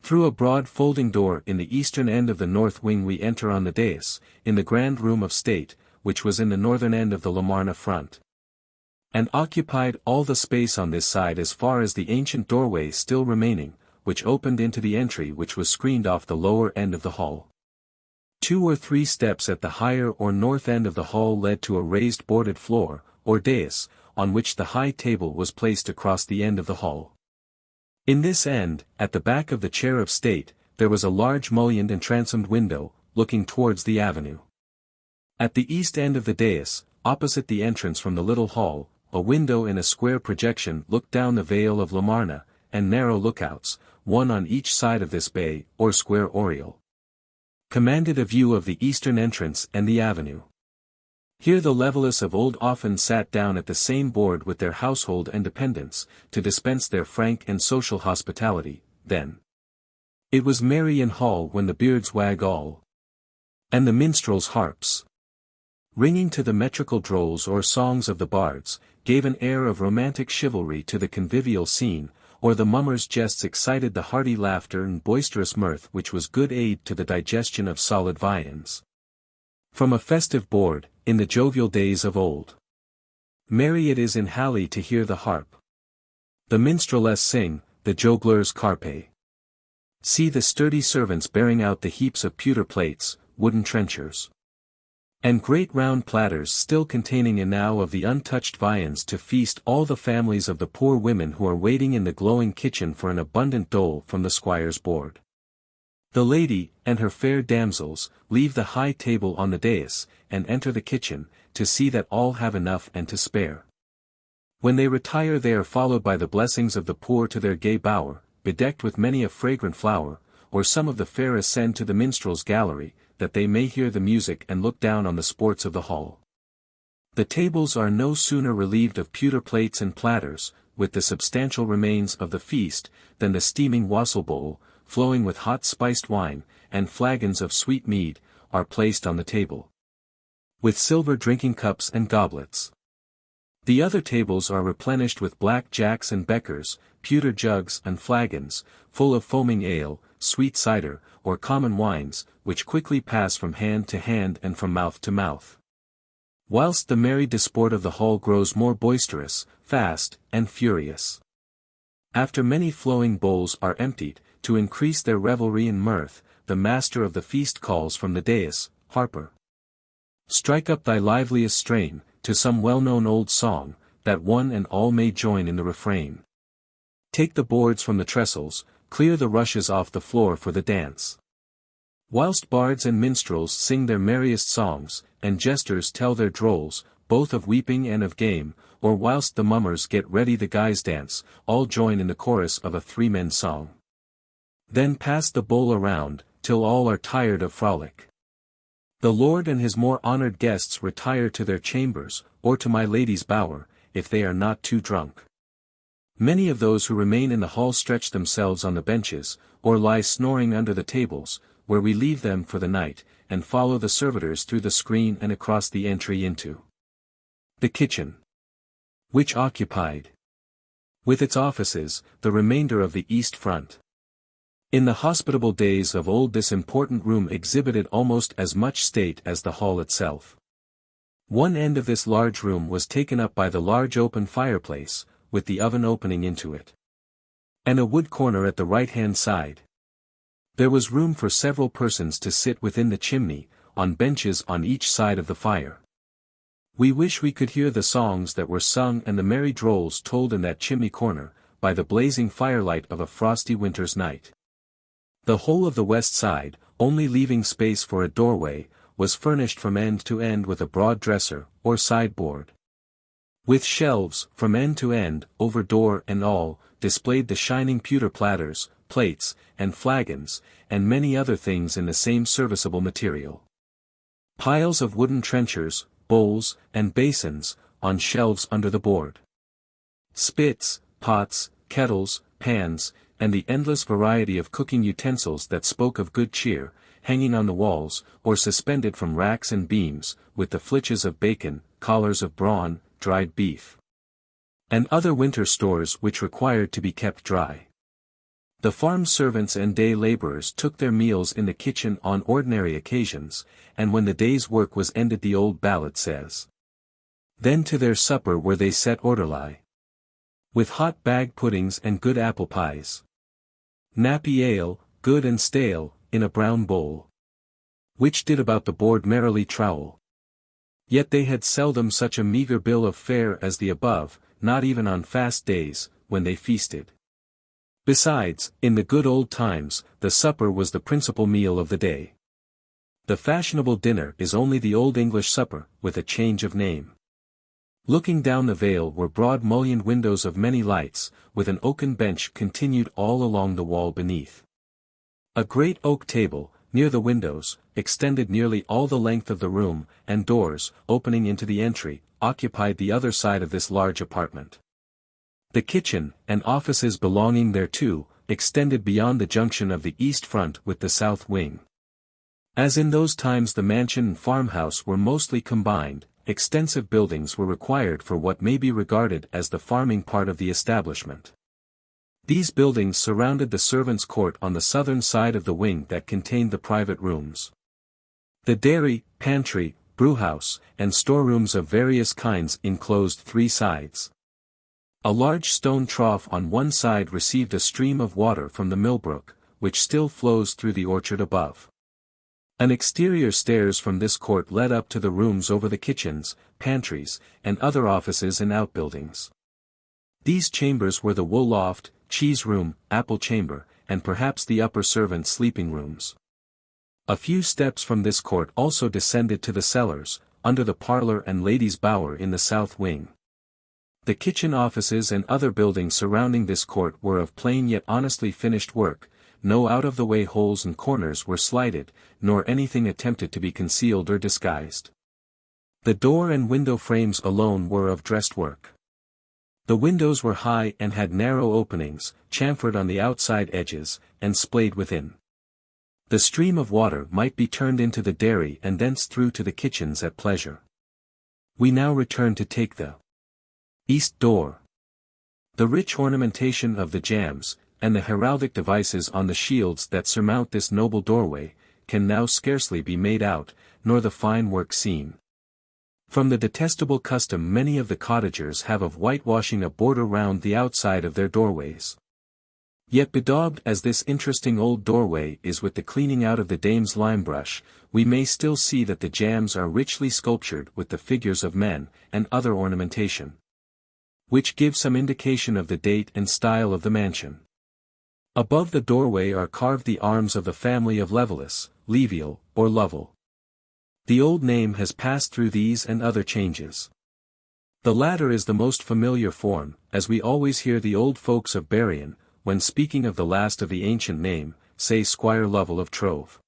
Through a broad folding door in the eastern end of the north wing we enter on the dais, in the grand room of state, which was in the northern end of the Lamarna front. And occupied all the space on this side as far as the ancient doorway still remaining, which opened into the entry which was screened off the lower end of the hall. 2 or 3 steps at the higher or north end of the hall led to a raised boarded floor, or dais, on which the high table was placed across the end of the hall. In this end, at the back of the chair of state, there was a large mullioned and transomed window, looking towards the avenue. At the east end of the dais, opposite the entrance from the little hall, a window in a square projection looked down the vale of Lamarna, and narrow lookouts, one on each side of this bay, or square oriel, commanded a view of the eastern entrance and the avenue. Here the levellers of old often sat down at the same board with their household and dependents, to dispense their frank and social hospitality, then. It was merry in hall when the beards wag all. And the minstrels' harps, ringing to the metrical drolls or songs of the bards, gave an air of romantic chivalry to the convivial scene, or the mummers' jests excited the hearty laughter and boisterous mirth which was good aid to the digestion of solid viands. From a festive board, in the jovial days of old. Merry it is in Halley to hear the harp. The minstreless sing, the jongleurs carpe. See the sturdy servants bearing out the heaps of pewter plates, wooden trenchers, and great round platters still containing enow of the untouched viands to feast all the families of the poor women who are waiting in the glowing kitchen for an abundant dole from the squire's board. The lady, and her fair damsels, leave the high table on the dais, and enter the kitchen, to see that all have enough and to spare. When they retire they are followed by the blessings of the poor to their gay bower, bedecked with many a fragrant flower, or some of the fair ascend to the minstrel's gallery, that they may hear the music and look down on the sports of the hall. The tables are no sooner relieved of pewter plates and platters, with the substantial remains of the feast, than the steaming wassail bowl, flowing with hot spiced wine, and flagons of sweet mead, are placed on the table, with silver drinking cups and goblets. The other tables are replenished with black jacks and beckers, pewter jugs and flagons, full of foaming ale, sweet cider, or common wines, which quickly pass from hand to hand and from mouth to mouth. Whilst the merry disport of the hall grows more boisterous, fast, and furious. After many flowing bowls are emptied, to increase their revelry and mirth, the master of the feast calls from the dais, "Harper, strike up thy liveliest strain, to some well-known old song, that one and all may join in the refrain. Take the boards from the trestles, clear the rushes off the floor for the dance." Whilst bards and minstrels sing their merriest songs, and jesters tell their drolls, both of weeping and of game, or whilst the mummers get ready the guise dance, all join in the chorus of a 3-men song. Then pass the bowl around, till all are tired of frolic. The lord and his more honored guests retire to their chambers, or to my lady's bower, if they are not too drunk. Many of those who remain in the hall stretch themselves on the benches, or lie snoring under the tables, where we leave them for the night, and follow the servitors through the screen and across the entry into the kitchen, which occupied, with its offices, the remainder of the east front. In the hospitable days of old this important room exhibited almost as much state as the hall itself. One end of this large room was taken up by the large open fireplace, with the oven opening into it, and a wood corner at the right-hand side. There was room for several persons to sit within the chimney, on benches on each side of the fire. We wish we could hear the songs that were sung and the merry drolls told in that chimney corner, by the blazing firelight of a frosty winter's night. The whole of the west side, only leaving space for a doorway, was furnished from end to end with a broad dresser, or sideboard, with shelves, from end to end, over door and all, displayed the shining pewter platters, plates, and flagons, and many other things in the same serviceable material. Piles of wooden trenchers, bowls, and basins, on shelves under the board. Spits, pots, kettles, pans, and the endless variety of cooking utensils that spoke of good cheer, hanging on the walls, or suspended from racks and beams, with the flitches of bacon, collars of brawn, dried beef, and other winter stores which required to be kept dry. The farm servants and day laborers took their meals in the kitchen on ordinary occasions, and when the day's work was ended the old ballad says, "Then to their supper were they set orderly, with hot bag puddings and good apple pies. Nappy ale, good and stale, in a brown bowl, which did about the board merrily trowl. Yet they had seldom such a meagre bill of fare as the above, not even on fast days, when they feasted. Besides, in the good old times, the supper was the principal meal of the day. The fashionable dinner is only the old English supper, with a change of name." Looking down the vale were broad mullioned windows of many lights, with an oaken bench continued all along the wall beneath. A great oak table, near the windows, extended nearly all the length of the room, and doors, opening into the entry, occupied the other side of this large apartment. The kitchen, and offices belonging thereto, extended beyond the junction of the east front with the south wing. As in those times the mansion and farmhouse were mostly combined, extensive buildings were required for what may be regarded as the farming part of the establishment. These buildings surrounded the servants' court on the southern side of the wing that contained the private rooms. The dairy, pantry, brewhouse, and storerooms of various kinds enclosed three sides. A large stone trough on one side received a stream of water from the millbrook, which still flows through the orchard above. An exterior stairs from this court led up to the rooms over the kitchens, pantries, and other offices and outbuildings. These chambers were the wool loft, cheese room, apple chamber, and perhaps the upper servants' sleeping rooms. A few steps from this court also descended to the cellars, under the parlor and ladies' bower in the south wing. The kitchen offices and other buildings surrounding this court were of plain yet honestly finished work, no out-of-the-way holes and corners were slighted, nor anything attempted to be concealed or disguised. The door and window frames alone were of dressed work. The windows were high and had narrow openings, chamfered on the outside edges, and splayed within. The stream of water might be turned into the dairy and thence through to the kitchens at pleasure. We now return to take the east door. The rich ornamentation of the jambs, and the heraldic devices on the shields that surmount this noble doorway, can now scarcely be made out, nor the fine work seen. From the detestable custom many of the cottagers have of whitewashing a border round the outside of their doorways. Yet bedaubed as this interesting old doorway is with the cleaning out of the dame's lime-brush, we may still see that the jambs are richly sculptured with the figures of men, and other ornamentation, which give some indication of the date and style of the mansion. Above the doorway are carved the arms of the family of Levelis, Leviel, or Lovell. The old name has passed through these and other changes. The latter is the most familiar form, as we always hear the old folks of Berrien, when speaking of the last of the ancient name, say Squire Lovell of Trove.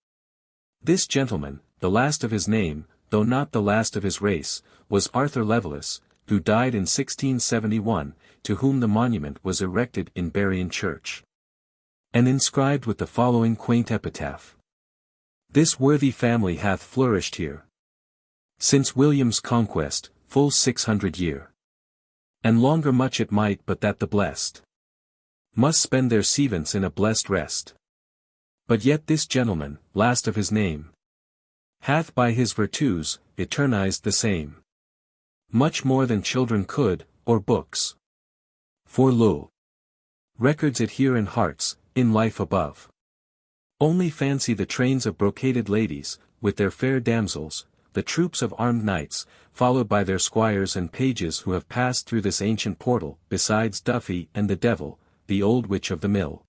This gentleman, the last of his name, though not the last of his race, was Arthur Levelis, who died in 1671, to whom the monument was erected in Berrien Church, and inscribed with the following quaint epitaph. This worthy family hath flourished here since William's conquest, full 600 year. And longer much it might but that the blessed must spend their seivants in a blessed rest. But yet this gentleman, last of his name, hath by his virtues, eternized the same, much more than children could, or books. For lo, records it here in hearts, in life above. Only fancy the trains of brocaded ladies, with their fair damsels, the troops of armed knights, followed by their squires and pages who have passed through this ancient portal, besides Duffy and the devil, the old witch of the mill.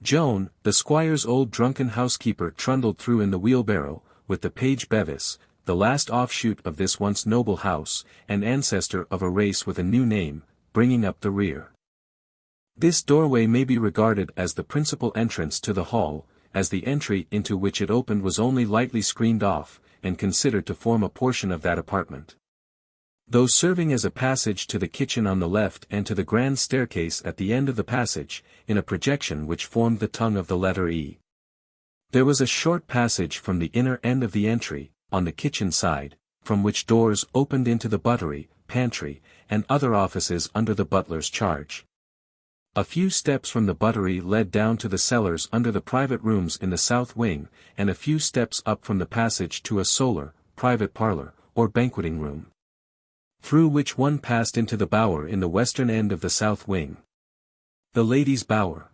Joan, the squire's old drunken housekeeper, trundled through in the wheelbarrow, with the page Bevis, the last offshoot of this once noble house, and ancestor of a race with a new name, bringing up the rear. This doorway may be regarded as the principal entrance to the hall, as the entry into which it opened was only lightly screened off, and considered to form a portion of that apartment. Those serving as a passage to the kitchen on the left and to the grand staircase at the end of the passage, in a projection which formed the tongue of the letter E. There was a short passage from the inner end of the entry, on the kitchen side, from which doors opened into the buttery, pantry, and other offices under the butler's charge. A few steps from the buttery led down to the cellars under the private rooms in the south wing, and a few steps up from the passage to a solar, private parlour, or banqueting room, through which one passed into the bower in the western end of the south wing. The ladies' bower.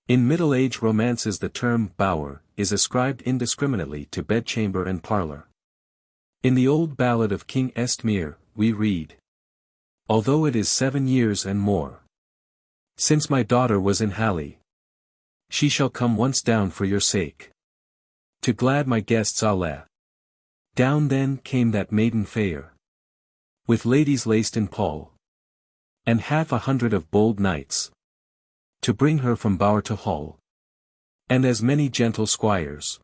In Middle Age romances the term bower is ascribed indiscriminately to bedchamber and parlour. In the old ballad of King Estmere, we read, "Although it is 7 years and more since my daughter was in Halley, she shall come once down for your sake, to glad my guests alle." Down then came that maiden fair, with ladies laced in pall, and 100 of bold knights, to bring her from bower to hall, and as many gentle squires,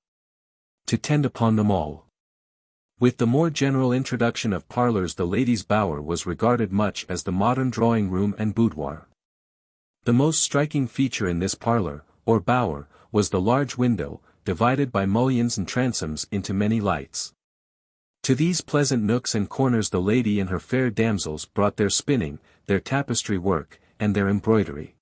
to tend upon them all. With the more general introduction of parlours, the ladies' bower was regarded much as the modern drawing-room and boudoir. The most striking feature in this parlour, or bower, was the large window, divided by mullions and transoms into many lights. To these pleasant nooks and corners the lady and her fair damsels brought their spinning, their tapestry work, and their embroidery.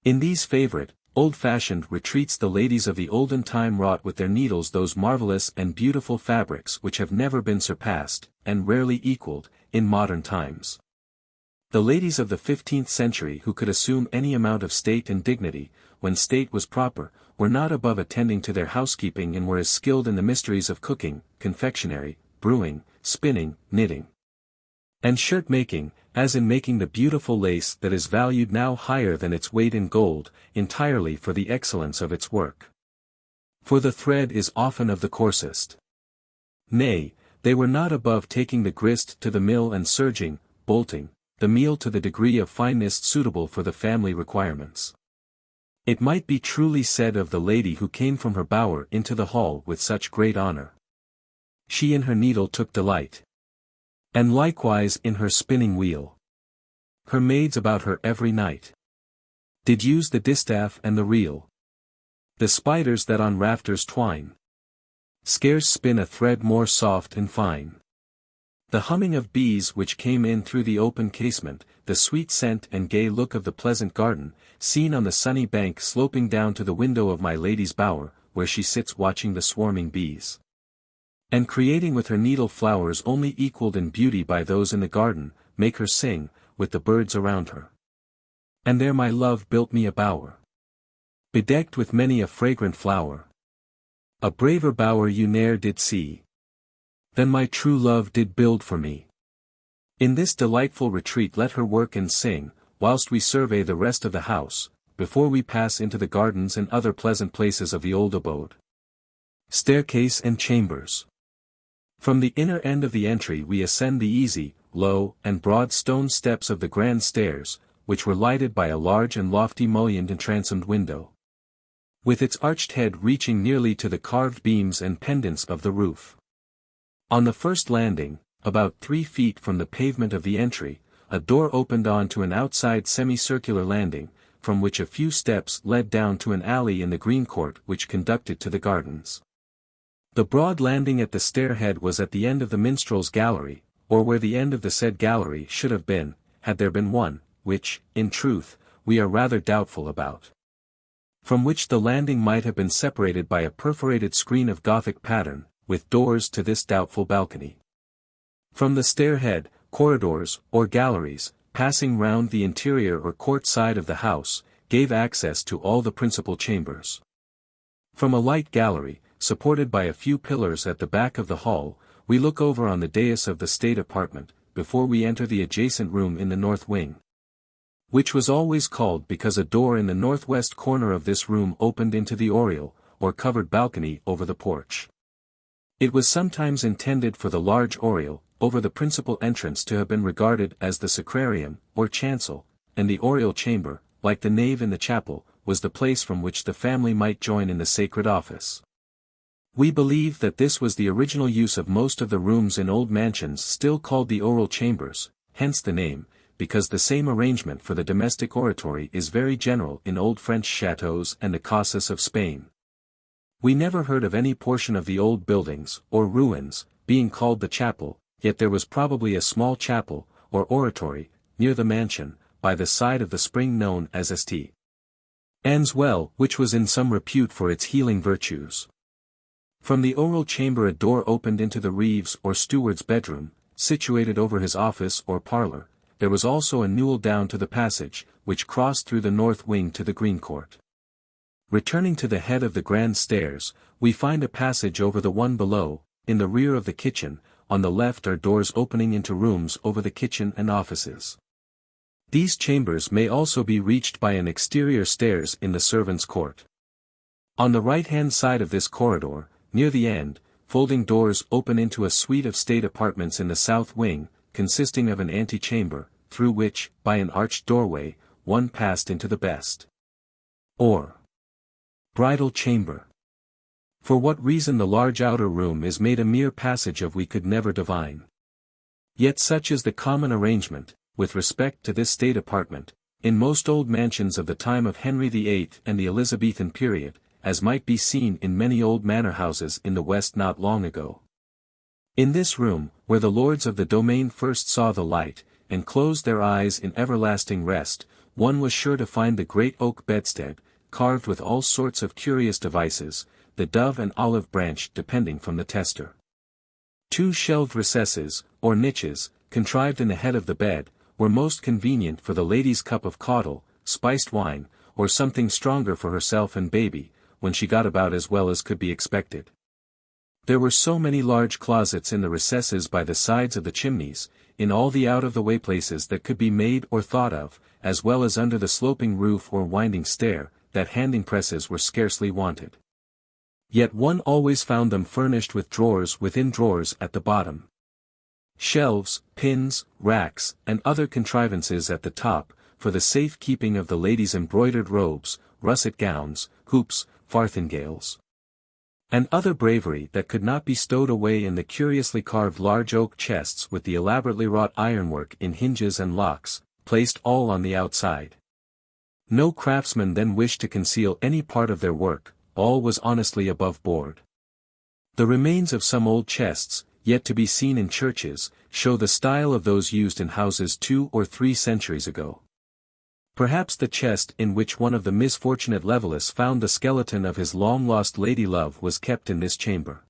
In these favourite, old-fashioned retreats the ladies of the olden time wrought with their needles those marvellous and beautiful fabrics which have never been surpassed, and rarely equalled, in modern times. The ladies of the 15th century who could assume any amount of state and dignity, when state was proper, were not above attending to their housekeeping and were as skilled in the mysteries of cooking, confectionery, brewing, spinning, knitting, and shirt-making, as in making the beautiful lace that is valued now higher than its weight in gold, entirely for the excellence of its work. For the thread is often of the coarsest. Nay, they were not above taking the grist to the mill and serging, bolting, the meal to the degree of fineness suitable for the family requirements. It might be truly said of the lady who came from her bower into the hall with such great honour, she in her needle took delight, and likewise in her spinning wheel. Her maids about her every night did use the distaff and the reel. The spiders that on rafters twine scarce spin a thread more soft and fine. The humming of bees which came in through the open casement, the sweet scent and gay look of the pleasant garden, seen on the sunny bank sloping down to the window of my lady's bower, where she sits watching the swarming bees, and creating with her needle flowers only equalled in beauty by those in the garden, make her sing, with the birds around her. And there my love built me a bower, bedecked with many a fragrant flower. A braver bower you ne'er did see, than my true love did build for me. In this delightful retreat let her work and sing, whilst we survey the rest of the house, before we pass into the gardens and other pleasant places of the old abode. Staircase and chambers. From the inner end of the entry we ascend the easy, low, and broad stone steps of the grand stairs, which were lighted by a large and lofty mullioned and transomed window, with its arched head reaching nearly to the carved beams and pendants of the roof. On the first landing, about 3 feet from the pavement of the entry, a door opened on to an outside semicircular landing, from which a few steps led down to an alley in the green court which conducted to the gardens. The broad landing at the stair-head was at the end of the minstrel's gallery, or where the end of the said gallery should have been, had there been one, which, in truth, we are rather doubtful about. From which the landing might have been separated by a perforated screen of Gothic pattern, with doors to this doubtful balcony. From the stair-head, corridors, or galleries, passing round the interior or court side of the house, gave access to all the principal chambers. From a light gallery, supported by a few pillars at the back of the hall, we look over on the dais of the state apartment, before we enter the adjacent room in the north wing, which was always called because a door in the northwest corner of this room opened into the oriel, or covered balcony over the porch. It was sometimes intended for the large oriel, over the principal entrance to have been regarded as the sacrarium, or chancel, and the oriel chamber, like the nave in the chapel, was the place from which the family might join in the sacred office. We believe that this was the original use of most of the rooms in old mansions still called the oral chambers, hence the name, because the same arrangement for the domestic oratory is very general in old French chateaux and the casas of Spain. We never heard of any portion of the old buildings, or ruins, being called the chapel, yet there was probably a small chapel, or oratory, near the mansion, by the side of the spring known as STYTHIANS well, which was in some repute for its healing virtues. From the oral chamber a door opened into the reeve's or steward's bedroom, situated over his office or parlour. There was also a newel down to the passage, which crossed through the north wing to the green court. Returning to the head of the grand stairs, we find a passage over the one below, in the rear of the kitchen. On the left are doors opening into rooms over the kitchen and offices. These chambers may also be reached by an exterior stairs in the servants' court. On the right-hand side of this corridor, near the end, folding doors open into a suite of state apartments in the south wing, consisting of an antechamber, through which, by an arched doorway, one passed into the best or bridal chamber. For what reason the large outer room is made a mere passage of we could never divine. Yet such is the common arrangement, with respect to this state apartment, in most old mansions of the time of Henry VIII and the Elizabethan period, as might be seen in many old manor houses in the West not long ago. In this room, where the lords of the domain first saw the light, and closed their eyes in everlasting rest, one was sure to find the great oak bedstead, carved with all sorts of curious devices, the dove and olive branch depending from the tester. 2 shelved recesses, or niches, contrived in the head of the bed, were most convenient for the lady's cup of caudle, spiced wine, or something stronger for herself and baby, when she got about as well as could be expected. There were so many large closets in the recesses by the sides of the chimneys, in all the out-of-the-way places that could be made or thought of, as well as under the sloping roof or winding stair, that handing presses were scarcely wanted. Yet one always found them furnished with drawers within drawers at the bottom. Shelves, pins, racks, and other contrivances at the top, for the safe keeping of the ladies' embroidered robes, russet gowns, hoops, farthingales, and other bravery that could not be stowed away in the curiously carved large oak chests with the elaborately wrought ironwork in hinges and locks, placed all on the outside. No craftsman then wished to conceal any part of their work, all was honestly above board. The remains of some old chests, yet to be seen in churches, show the style of those used in houses 2 or 3 centuries ago. Perhaps the chest in which one of the misfortunate Levelis found the skeleton of his long-lost lady-love was kept in this chamber.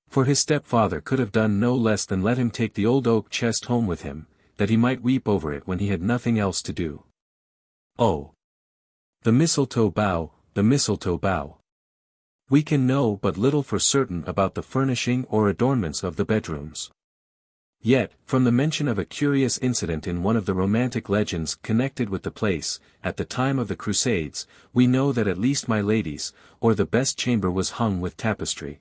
For his stepfather could have done no less than let him take the old oak chest home with him, that he might weep over it when he had nothing else to do. Oh! The mistletoe bough, the mistletoe bough. We can know but little for certain about the furnishing or adornments of the bedrooms. Yet, from the mention of a curious incident in one of the romantic legends connected with the place, at the time of the Crusades, we know that at least my lady's, or the best chamber was hung with tapestry.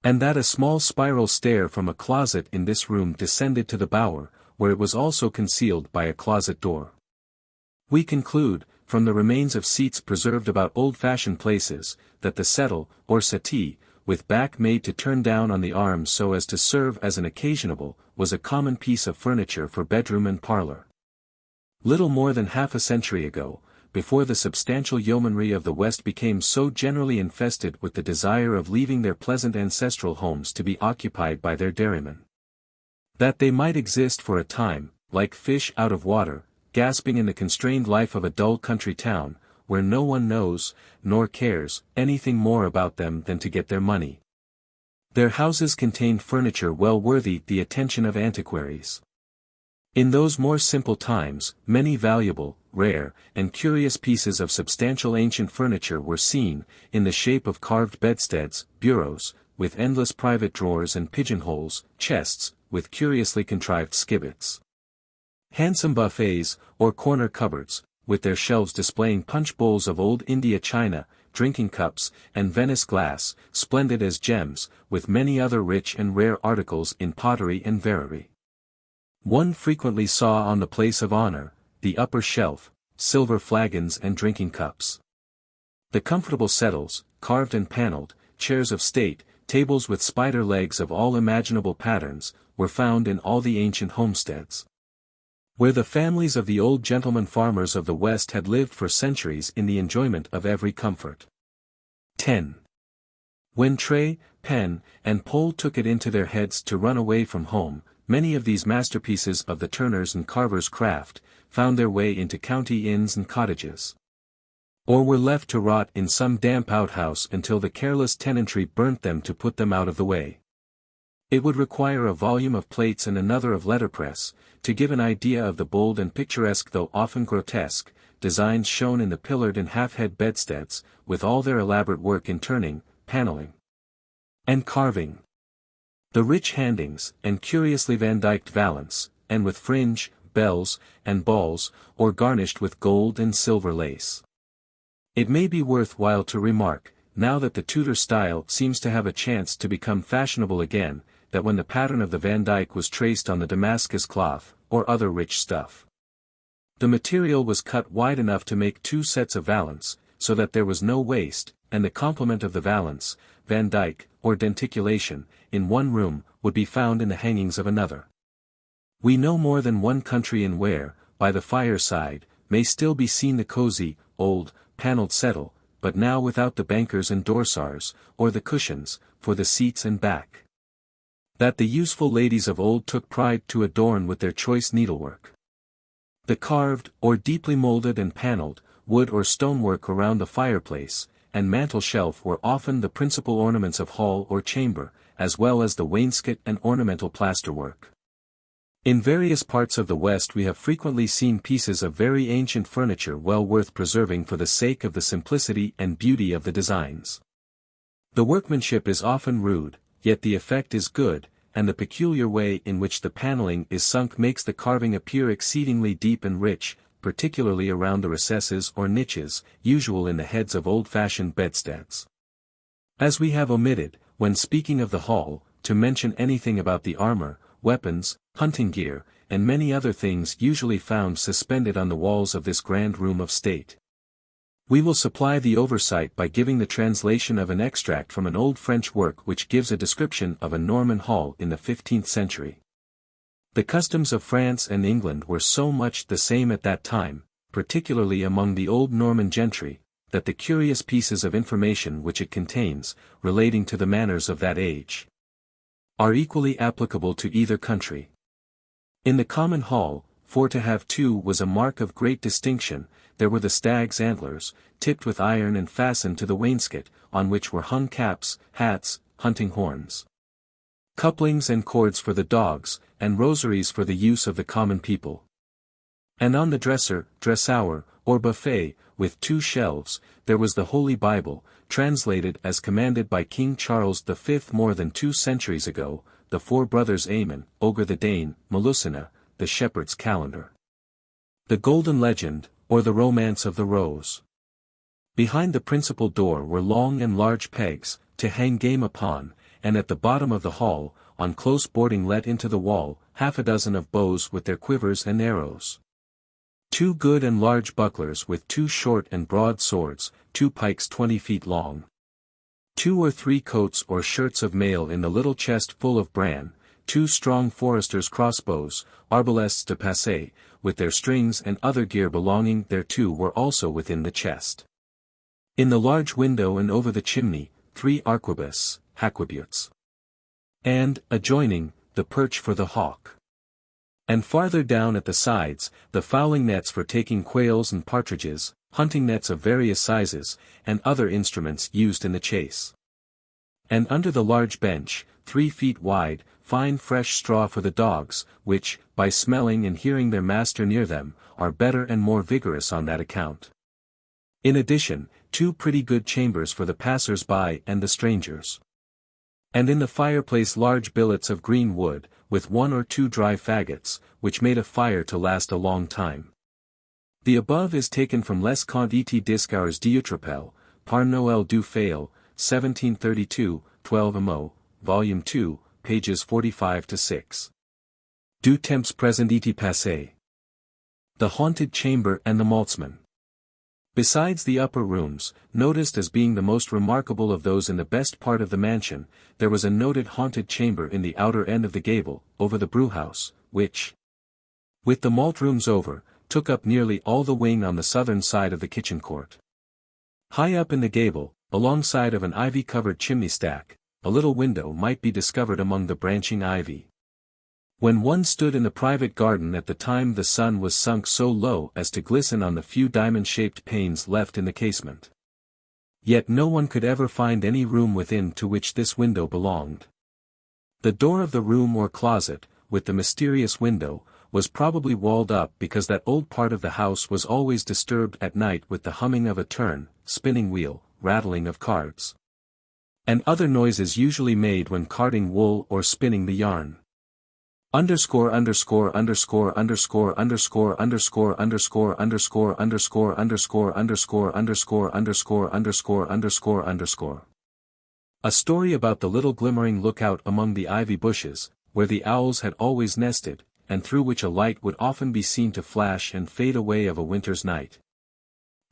And that a small spiral stair from a closet in this room descended to the bower, where it was also concealed by a closet door. We conclude, from the remains of seats preserved about old-fashioned places, that the settle, or settee, with back made to turn down on the arms so as to serve as an occasionable, was a common piece of furniture for bedroom and parlour. Little more than half a century ago, before the substantial yeomanry of the West became so generally infested with the desire of leaving their pleasant ancestral homes to be occupied by their dairymen, that they might exist for a time, like fish out of water, gasping in the constrained life of a dull country town, where no one knows, nor cares, anything more about them than to get their money. Their houses contained furniture well worthy the attention of antiquaries. In those more simple times, many valuable, rare, and curious pieces of substantial ancient furniture were seen, in the shape of carved bedsteads, bureaus, with endless private drawers and pigeonholes, chests, with curiously contrived skibbets. Handsome buffets, or corner cupboards, with their shelves displaying punch bowls of old India china, drinking cups, and Venice glass, splendid as gems, with many other rich and rare articles in pottery and verrery. One frequently saw on the place of honor, the upper shelf, silver flagons and drinking cups. The comfortable settles, carved and panelled, chairs of state, tables with spider legs of all imaginable patterns, were found in all the ancient homesteads, where the families of the old gentleman farmers of the West had lived for centuries in the enjoyment of every comfort. 10. When tray, pen, and pole took it into their heads to run away from home, many of these masterpieces of the turner's and carver's craft, found their way into county inns and cottages, or were left to rot in some damp outhouse until the careless tenantry burnt them to put them out of the way. It would require a volume of plates and another of letterpress, to give an idea of the bold and picturesque though often grotesque, designs shown in the pillared and half-head bedsteads, with all their elaborate work in turning, paneling, and carving. The rich handings, and curiously vandyked valance, and with fringe, bells, and balls, or garnished with gold and silver lace. It may be worth while to remark, now that the Tudor style seems to have a chance to become fashionable again, that when the pattern of the Van Dyck was traced on the Damascus cloth, or other rich stuff, the material was cut wide enough to make 2 sets of valance, so that there was no waste, and the complement of the valance, Van Dyck, or denticulation, in one room, would be found in the hangings of another. We know more than one country in where, by the fireside, may still be seen the cosy, old, panelled settle, but now without the bankers and dorsars, or the cushions, for the seats and back, that the useful ladies of old took pride to adorn with their choice needlework. The carved, or deeply moulded and panelled, wood or stonework around the fireplace, and mantel shelf were often the principal ornaments of hall or chamber, as well as the wainscot and ornamental plasterwork. In various parts of the West we have frequently seen pieces of very ancient furniture well worth preserving for the sake of the simplicity and beauty of the designs. The workmanship is often rude, yet the effect is good, and the peculiar way in which the paneling is sunk makes the carving appear exceedingly deep and rich, particularly around the recesses or niches, usual in the heads of old-fashioned bedsteads. As we have omitted, when speaking of the hall, to mention anything about the armor, weapons, hunting gear, and many other things usually found suspended on the walls of this grand room of state, we will supply the oversight by giving the translation of an extract from an old French work which gives a description of a Norman hall in the 15th century. The customs of France and England were so much the same at that time, particularly among the old Norman gentry, that the curious pieces of information which it contains, relating to the manners of that age, are equally applicable to either country. In the common hall, for to have 2 was a mark of great distinction, there were the stag's antlers, tipped with iron and fastened to the wainscot, on which were hung caps, hats, hunting horns, couplings and cords for the dogs, and rosaries for the use of the common people. And on the dresser, dressoir, or buffet, with 2 shelves, there was the Holy Bible, translated as commanded by King Charles V more than 2 centuries ago, the 4 brothers Aymon, Ogre the Dane, Melusina, the Shepherd's Calendar, the Golden Legend, or the Romance of the Rose. Behind the principal door were long and large pegs, to hang game upon, and at the bottom of the hall, on close boarding let into the wall, 6 of bows with their quivers and arrows, 2 good and large bucklers with 2 short and broad swords, 2 pikes 20 feet long, 2 or 3 coats or shirts of mail in the little chest full of bran, 2 strong foresters' crossbows, arbalests de passe, with their strings and other gear belonging thereto were also within the chest. In the large window and over the chimney, 3 arquebus, haquebutes, and, adjoining, the perch for the hawk. And farther down at the sides, the fowling nets for taking quails and partridges, hunting nets of various sizes, and other instruments used in the chase. And under the large bench, 3 feet wide, fine fresh straw for the dogs, which, by smelling and hearing their master near them, are better and more vigorous on that account. In addition, 2 pretty good chambers for the passers-by and the strangers. And in the fireplace large billets of green wood, with 1 or 2 dry faggots, which made a fire to last a long time. The above is taken from Les Contes et Discours d'Outrepel, par Noël du Fail, 1732, 12 Amo, Volume 2, pages 45-6. Du temps présent et passé. The Haunted Chamber and the Maltzman. Besides the upper rooms, noticed as being the most remarkable of those in the best part of the mansion, there was a noted haunted chamber in the outer end of the gable, over the brewhouse, which, with the malt rooms over, took up nearly all the wing on the southern side of the kitchen court. High up in the gable, alongside of an ivy-covered chimney stack, a little window might be discovered among the branching ivy. When one stood in the private garden at the time, the sun was sunk so low as to glisten on the few diamond-shaped panes left in the casement. Yet no one could ever find any room within to which this window belonged. The door of the room or closet, with the mysterious window, was probably walled up because that old part of the house was always disturbed at night with the humming of a turn, spinning wheel, rattling of cards, and other noises usually made when carding wool or spinning the yarn. Underscore underscore underscore underscore underscore underscore underscore underscore underscore underscore underscore underscore underscore underscore underscore underscore. A story about the little glimmering lookout among the ivy bushes, where the owls had always nested, and through which a light would often be seen to flash and fade away of a winter's night.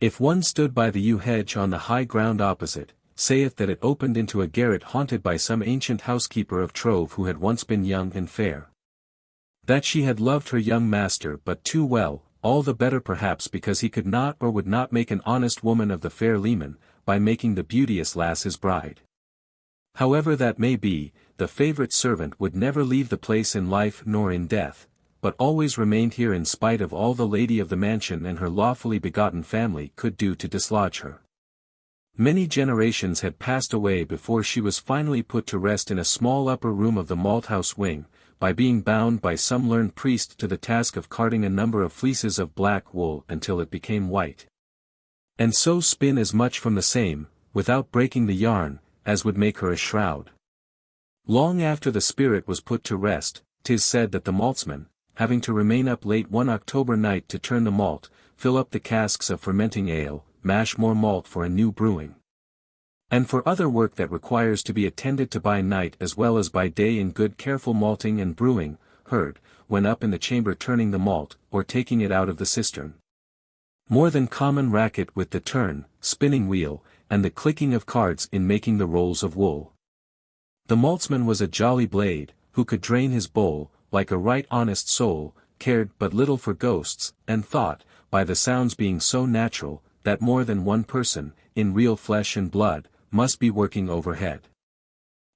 If one stood by the yew hedge on the high ground opposite, saith that it opened into a garret haunted by some ancient housekeeper of Trove who had once been young and fair. That she had loved her young master but too well, all the better perhaps because he could not or would not make an honest woman of the fair leman, by making the beauteous lass his bride. However that may be, the favourite servant would never leave the place in life nor in death, but always remained here in spite of all the lady of the mansion and her lawfully begotten family could do to dislodge her. Many generations had passed away before she was finally put to rest in a small upper room of the malthouse wing, by being bound by some learned priest to the task of carding a number of fleeces of black wool until it became white, and so spin as much from the same, without breaking the yarn, as would make her a shroud. Long after the spirit was put to rest, 'tis said that the maltsman, having to remain up late one October night to turn the malt, fill up the casks of fermenting ale, mash more malt for a new brewing, and for other work that requires to be attended to by night as well as by day in good careful malting and brewing, heard, when up in the chamber turning the malt, or taking it out of the cistern. More than common racket with the turn, spinning wheel, and the clicking of cards in making the rolls of wool. The maltsman was a jolly blade, who could drain his bowl, like a right honest soul, cared but little for ghosts, and thought, by the sounds being so natural, that more than one person, in real flesh and blood, must be working overhead.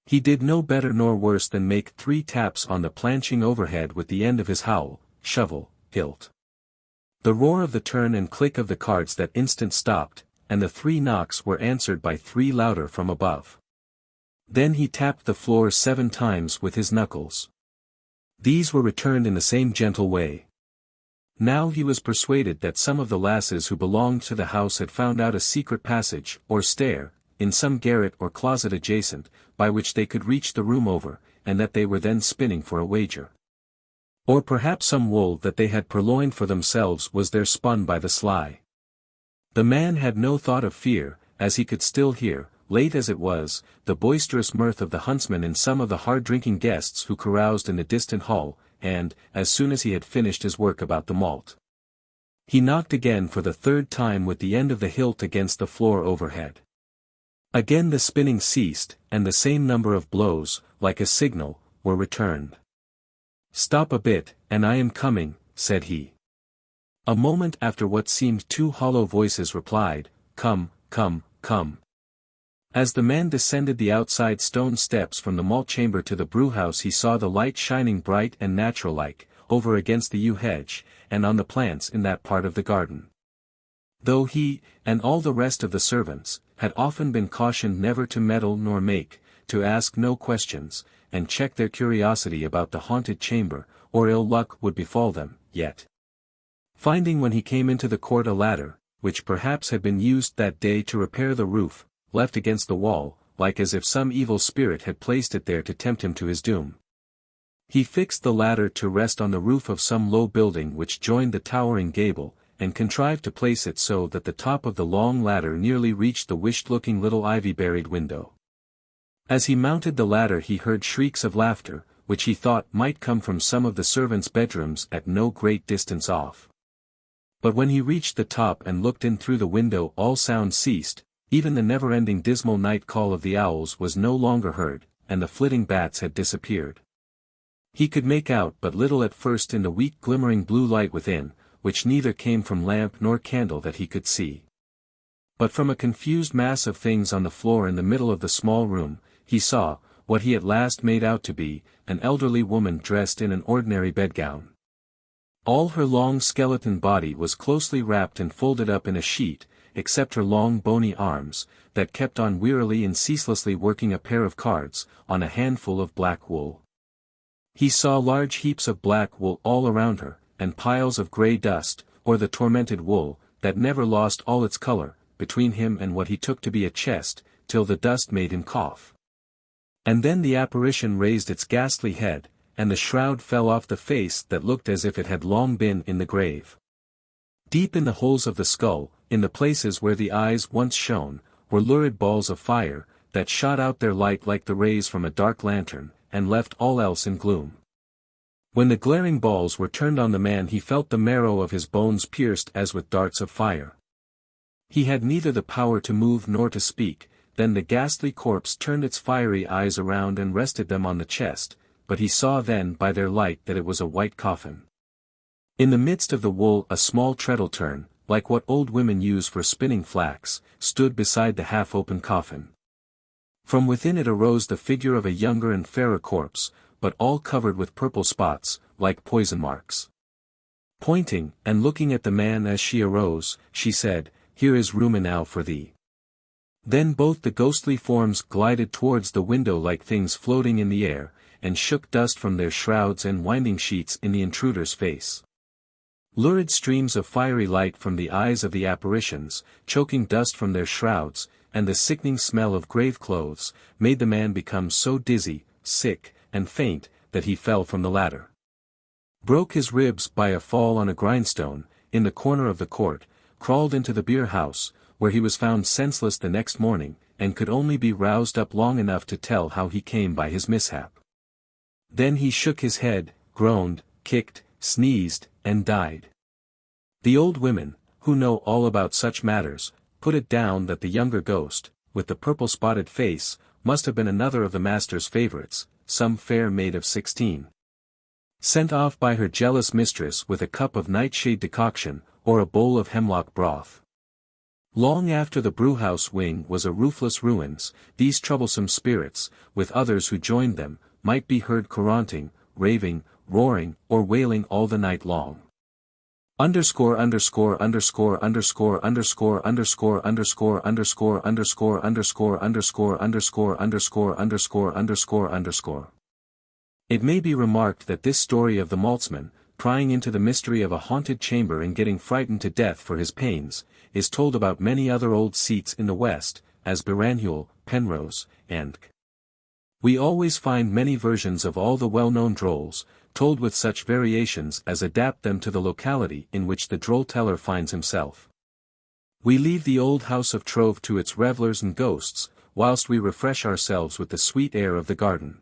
He did no better nor worse than make 3 taps on the planching overhead with the end of his howl, shovel, hilt. The roar of the turn and click of the cards that instant stopped, and the 3 knocks were answered by 3 louder from above. Then he tapped the floor 7 times with his knuckles. These were returned in the same gentle way. Now he was persuaded that some of the lasses who belonged to the house had found out a secret passage, or stair, in some garret or closet adjacent, by which they could reach the room over, and that they were then spinning for a wager. Or perhaps some wool that they had purloined for themselves was there spun by the sly. The man had no thought of fear, as he could still hear, late as it was, the boisterous mirth of the huntsman and some of the hard-drinking guests who caroused in the distant hall, and, as soon as he had finished his work about the malt, he knocked again for the 3rd time with the end of the hilt against the floor overhead. Again the spinning ceased, and the same number of blows, like a signal, were returned. "Stop a bit, and I am coming," said he. A moment after what seemed 2 hollow voices replied, "Come, come, come." As the man descended the outside stone steps from the malt chamber to the brewhouse he saw the light shining bright and natural-like, over against the yew hedge, and on the plants in that part of the garden. Though he, and all the rest of the servants, had often been cautioned never to meddle nor make, to ask no questions, and check their curiosity about the haunted chamber, or ill luck would befall them, yet, finding when he came into the court a ladder, which perhaps had been used that day to repair the roof, left against the wall, like as if some evil spirit had placed it there to tempt him to his doom, he fixed the ladder to rest on the roof of some low building which joined the towering gable, and contrived to place it so that the top of the long ladder nearly reached the wished-looking little ivy-buried window. As he mounted the ladder he heard shrieks of laughter, which he thought might come from some of the servants' bedrooms at no great distance off. But when he reached the top and looked in through the window, all sound ceased, even the never-ending dismal night call of the owls was no longer heard, and the flitting bats had disappeared. He could make out but little at first in the weak glimmering blue light within, which neither came from lamp nor candle that he could see, but from a confused mass of things on the floor in the middle of the small room. He saw, what he at last made out to be, an elderly woman dressed in an ordinary bedgown. All her long skeleton body was closely wrapped and folded up in a sheet, except her long bony arms, that kept on wearily and ceaselessly working a pair of cards, on a handful of black wool. He saw large heaps of black wool all around her, and piles of grey dust, or the tormented wool, that never lost all its colour, between him and what he took to be a chest, till the dust made him cough. And then the apparition raised its ghastly head, and the shroud fell off the face that looked as if it had long been in the grave. Deep in the holes of the skull, in the places where the eyes once shone, were lurid balls of fire, that shot out their light like the rays from a dark lantern, and left all else in gloom. When the glaring balls were turned on the man, he felt the marrow of his bones pierced as with darts of fire. He had neither the power to move nor to speak. Then the ghastly corpse turned its fiery eyes around and rested them on the chest, but he saw then by their light that it was a white coffin. In the midst of the wool a small treadle turn, like what old women use for spinning flax, stood beside the half-open coffin. From within it arose the figure of a younger and fairer corpse, but all covered with purple spots, like poison marks. Pointing, and looking at the man as she arose, she said, "Here is room enow for thee." Then both the ghostly forms glided towards the window like things floating in the air, and shook dust from their shrouds and winding sheets in the intruder's face. Lurid streams of fiery light from the eyes of the apparitions, choking dust from their shrouds, and the sickening smell of grave clothes, made the man become so dizzy, sick, and faint, that he fell from the ladder. Broke his ribs by a fall on a grindstone, in the corner of the court, crawled into the beer house, where he was found senseless the next morning, and could only be roused up long enough to tell how he came by his mishap. Then he shook his head, groaned, kicked, sneezed, and died. The old women, who know all about such matters, put it down that the younger ghost, with the purple-spotted face, must have been another of the master's favourites, some fair maid of 16. Sent off by her jealous mistress with a cup of nightshade decoction, or a bowl of hemlock broth. Long after the brewhouse wing was a roofless ruins, these troublesome spirits, with others who joined them, might be heard carousing, raving, roaring, or wailing all the night long. Underscore underscore underscore underscore underscore underscore underscore underscore underscore underscore underscore underscore underscore underscore underscore underscore. It may be remarked that this story of the maltsman, prying into the mystery of a haunted chamber and getting frightened to death for his pains, is told about many other old seats in the West, as Biranhuel, Penrose, and we always find many versions of all the well-known drolls, told with such variations as adapt them to the locality in which the droll-teller finds himself. We leave the old house of Trove to its revellers and ghosts, whilst we refresh ourselves with the sweet air of the garden.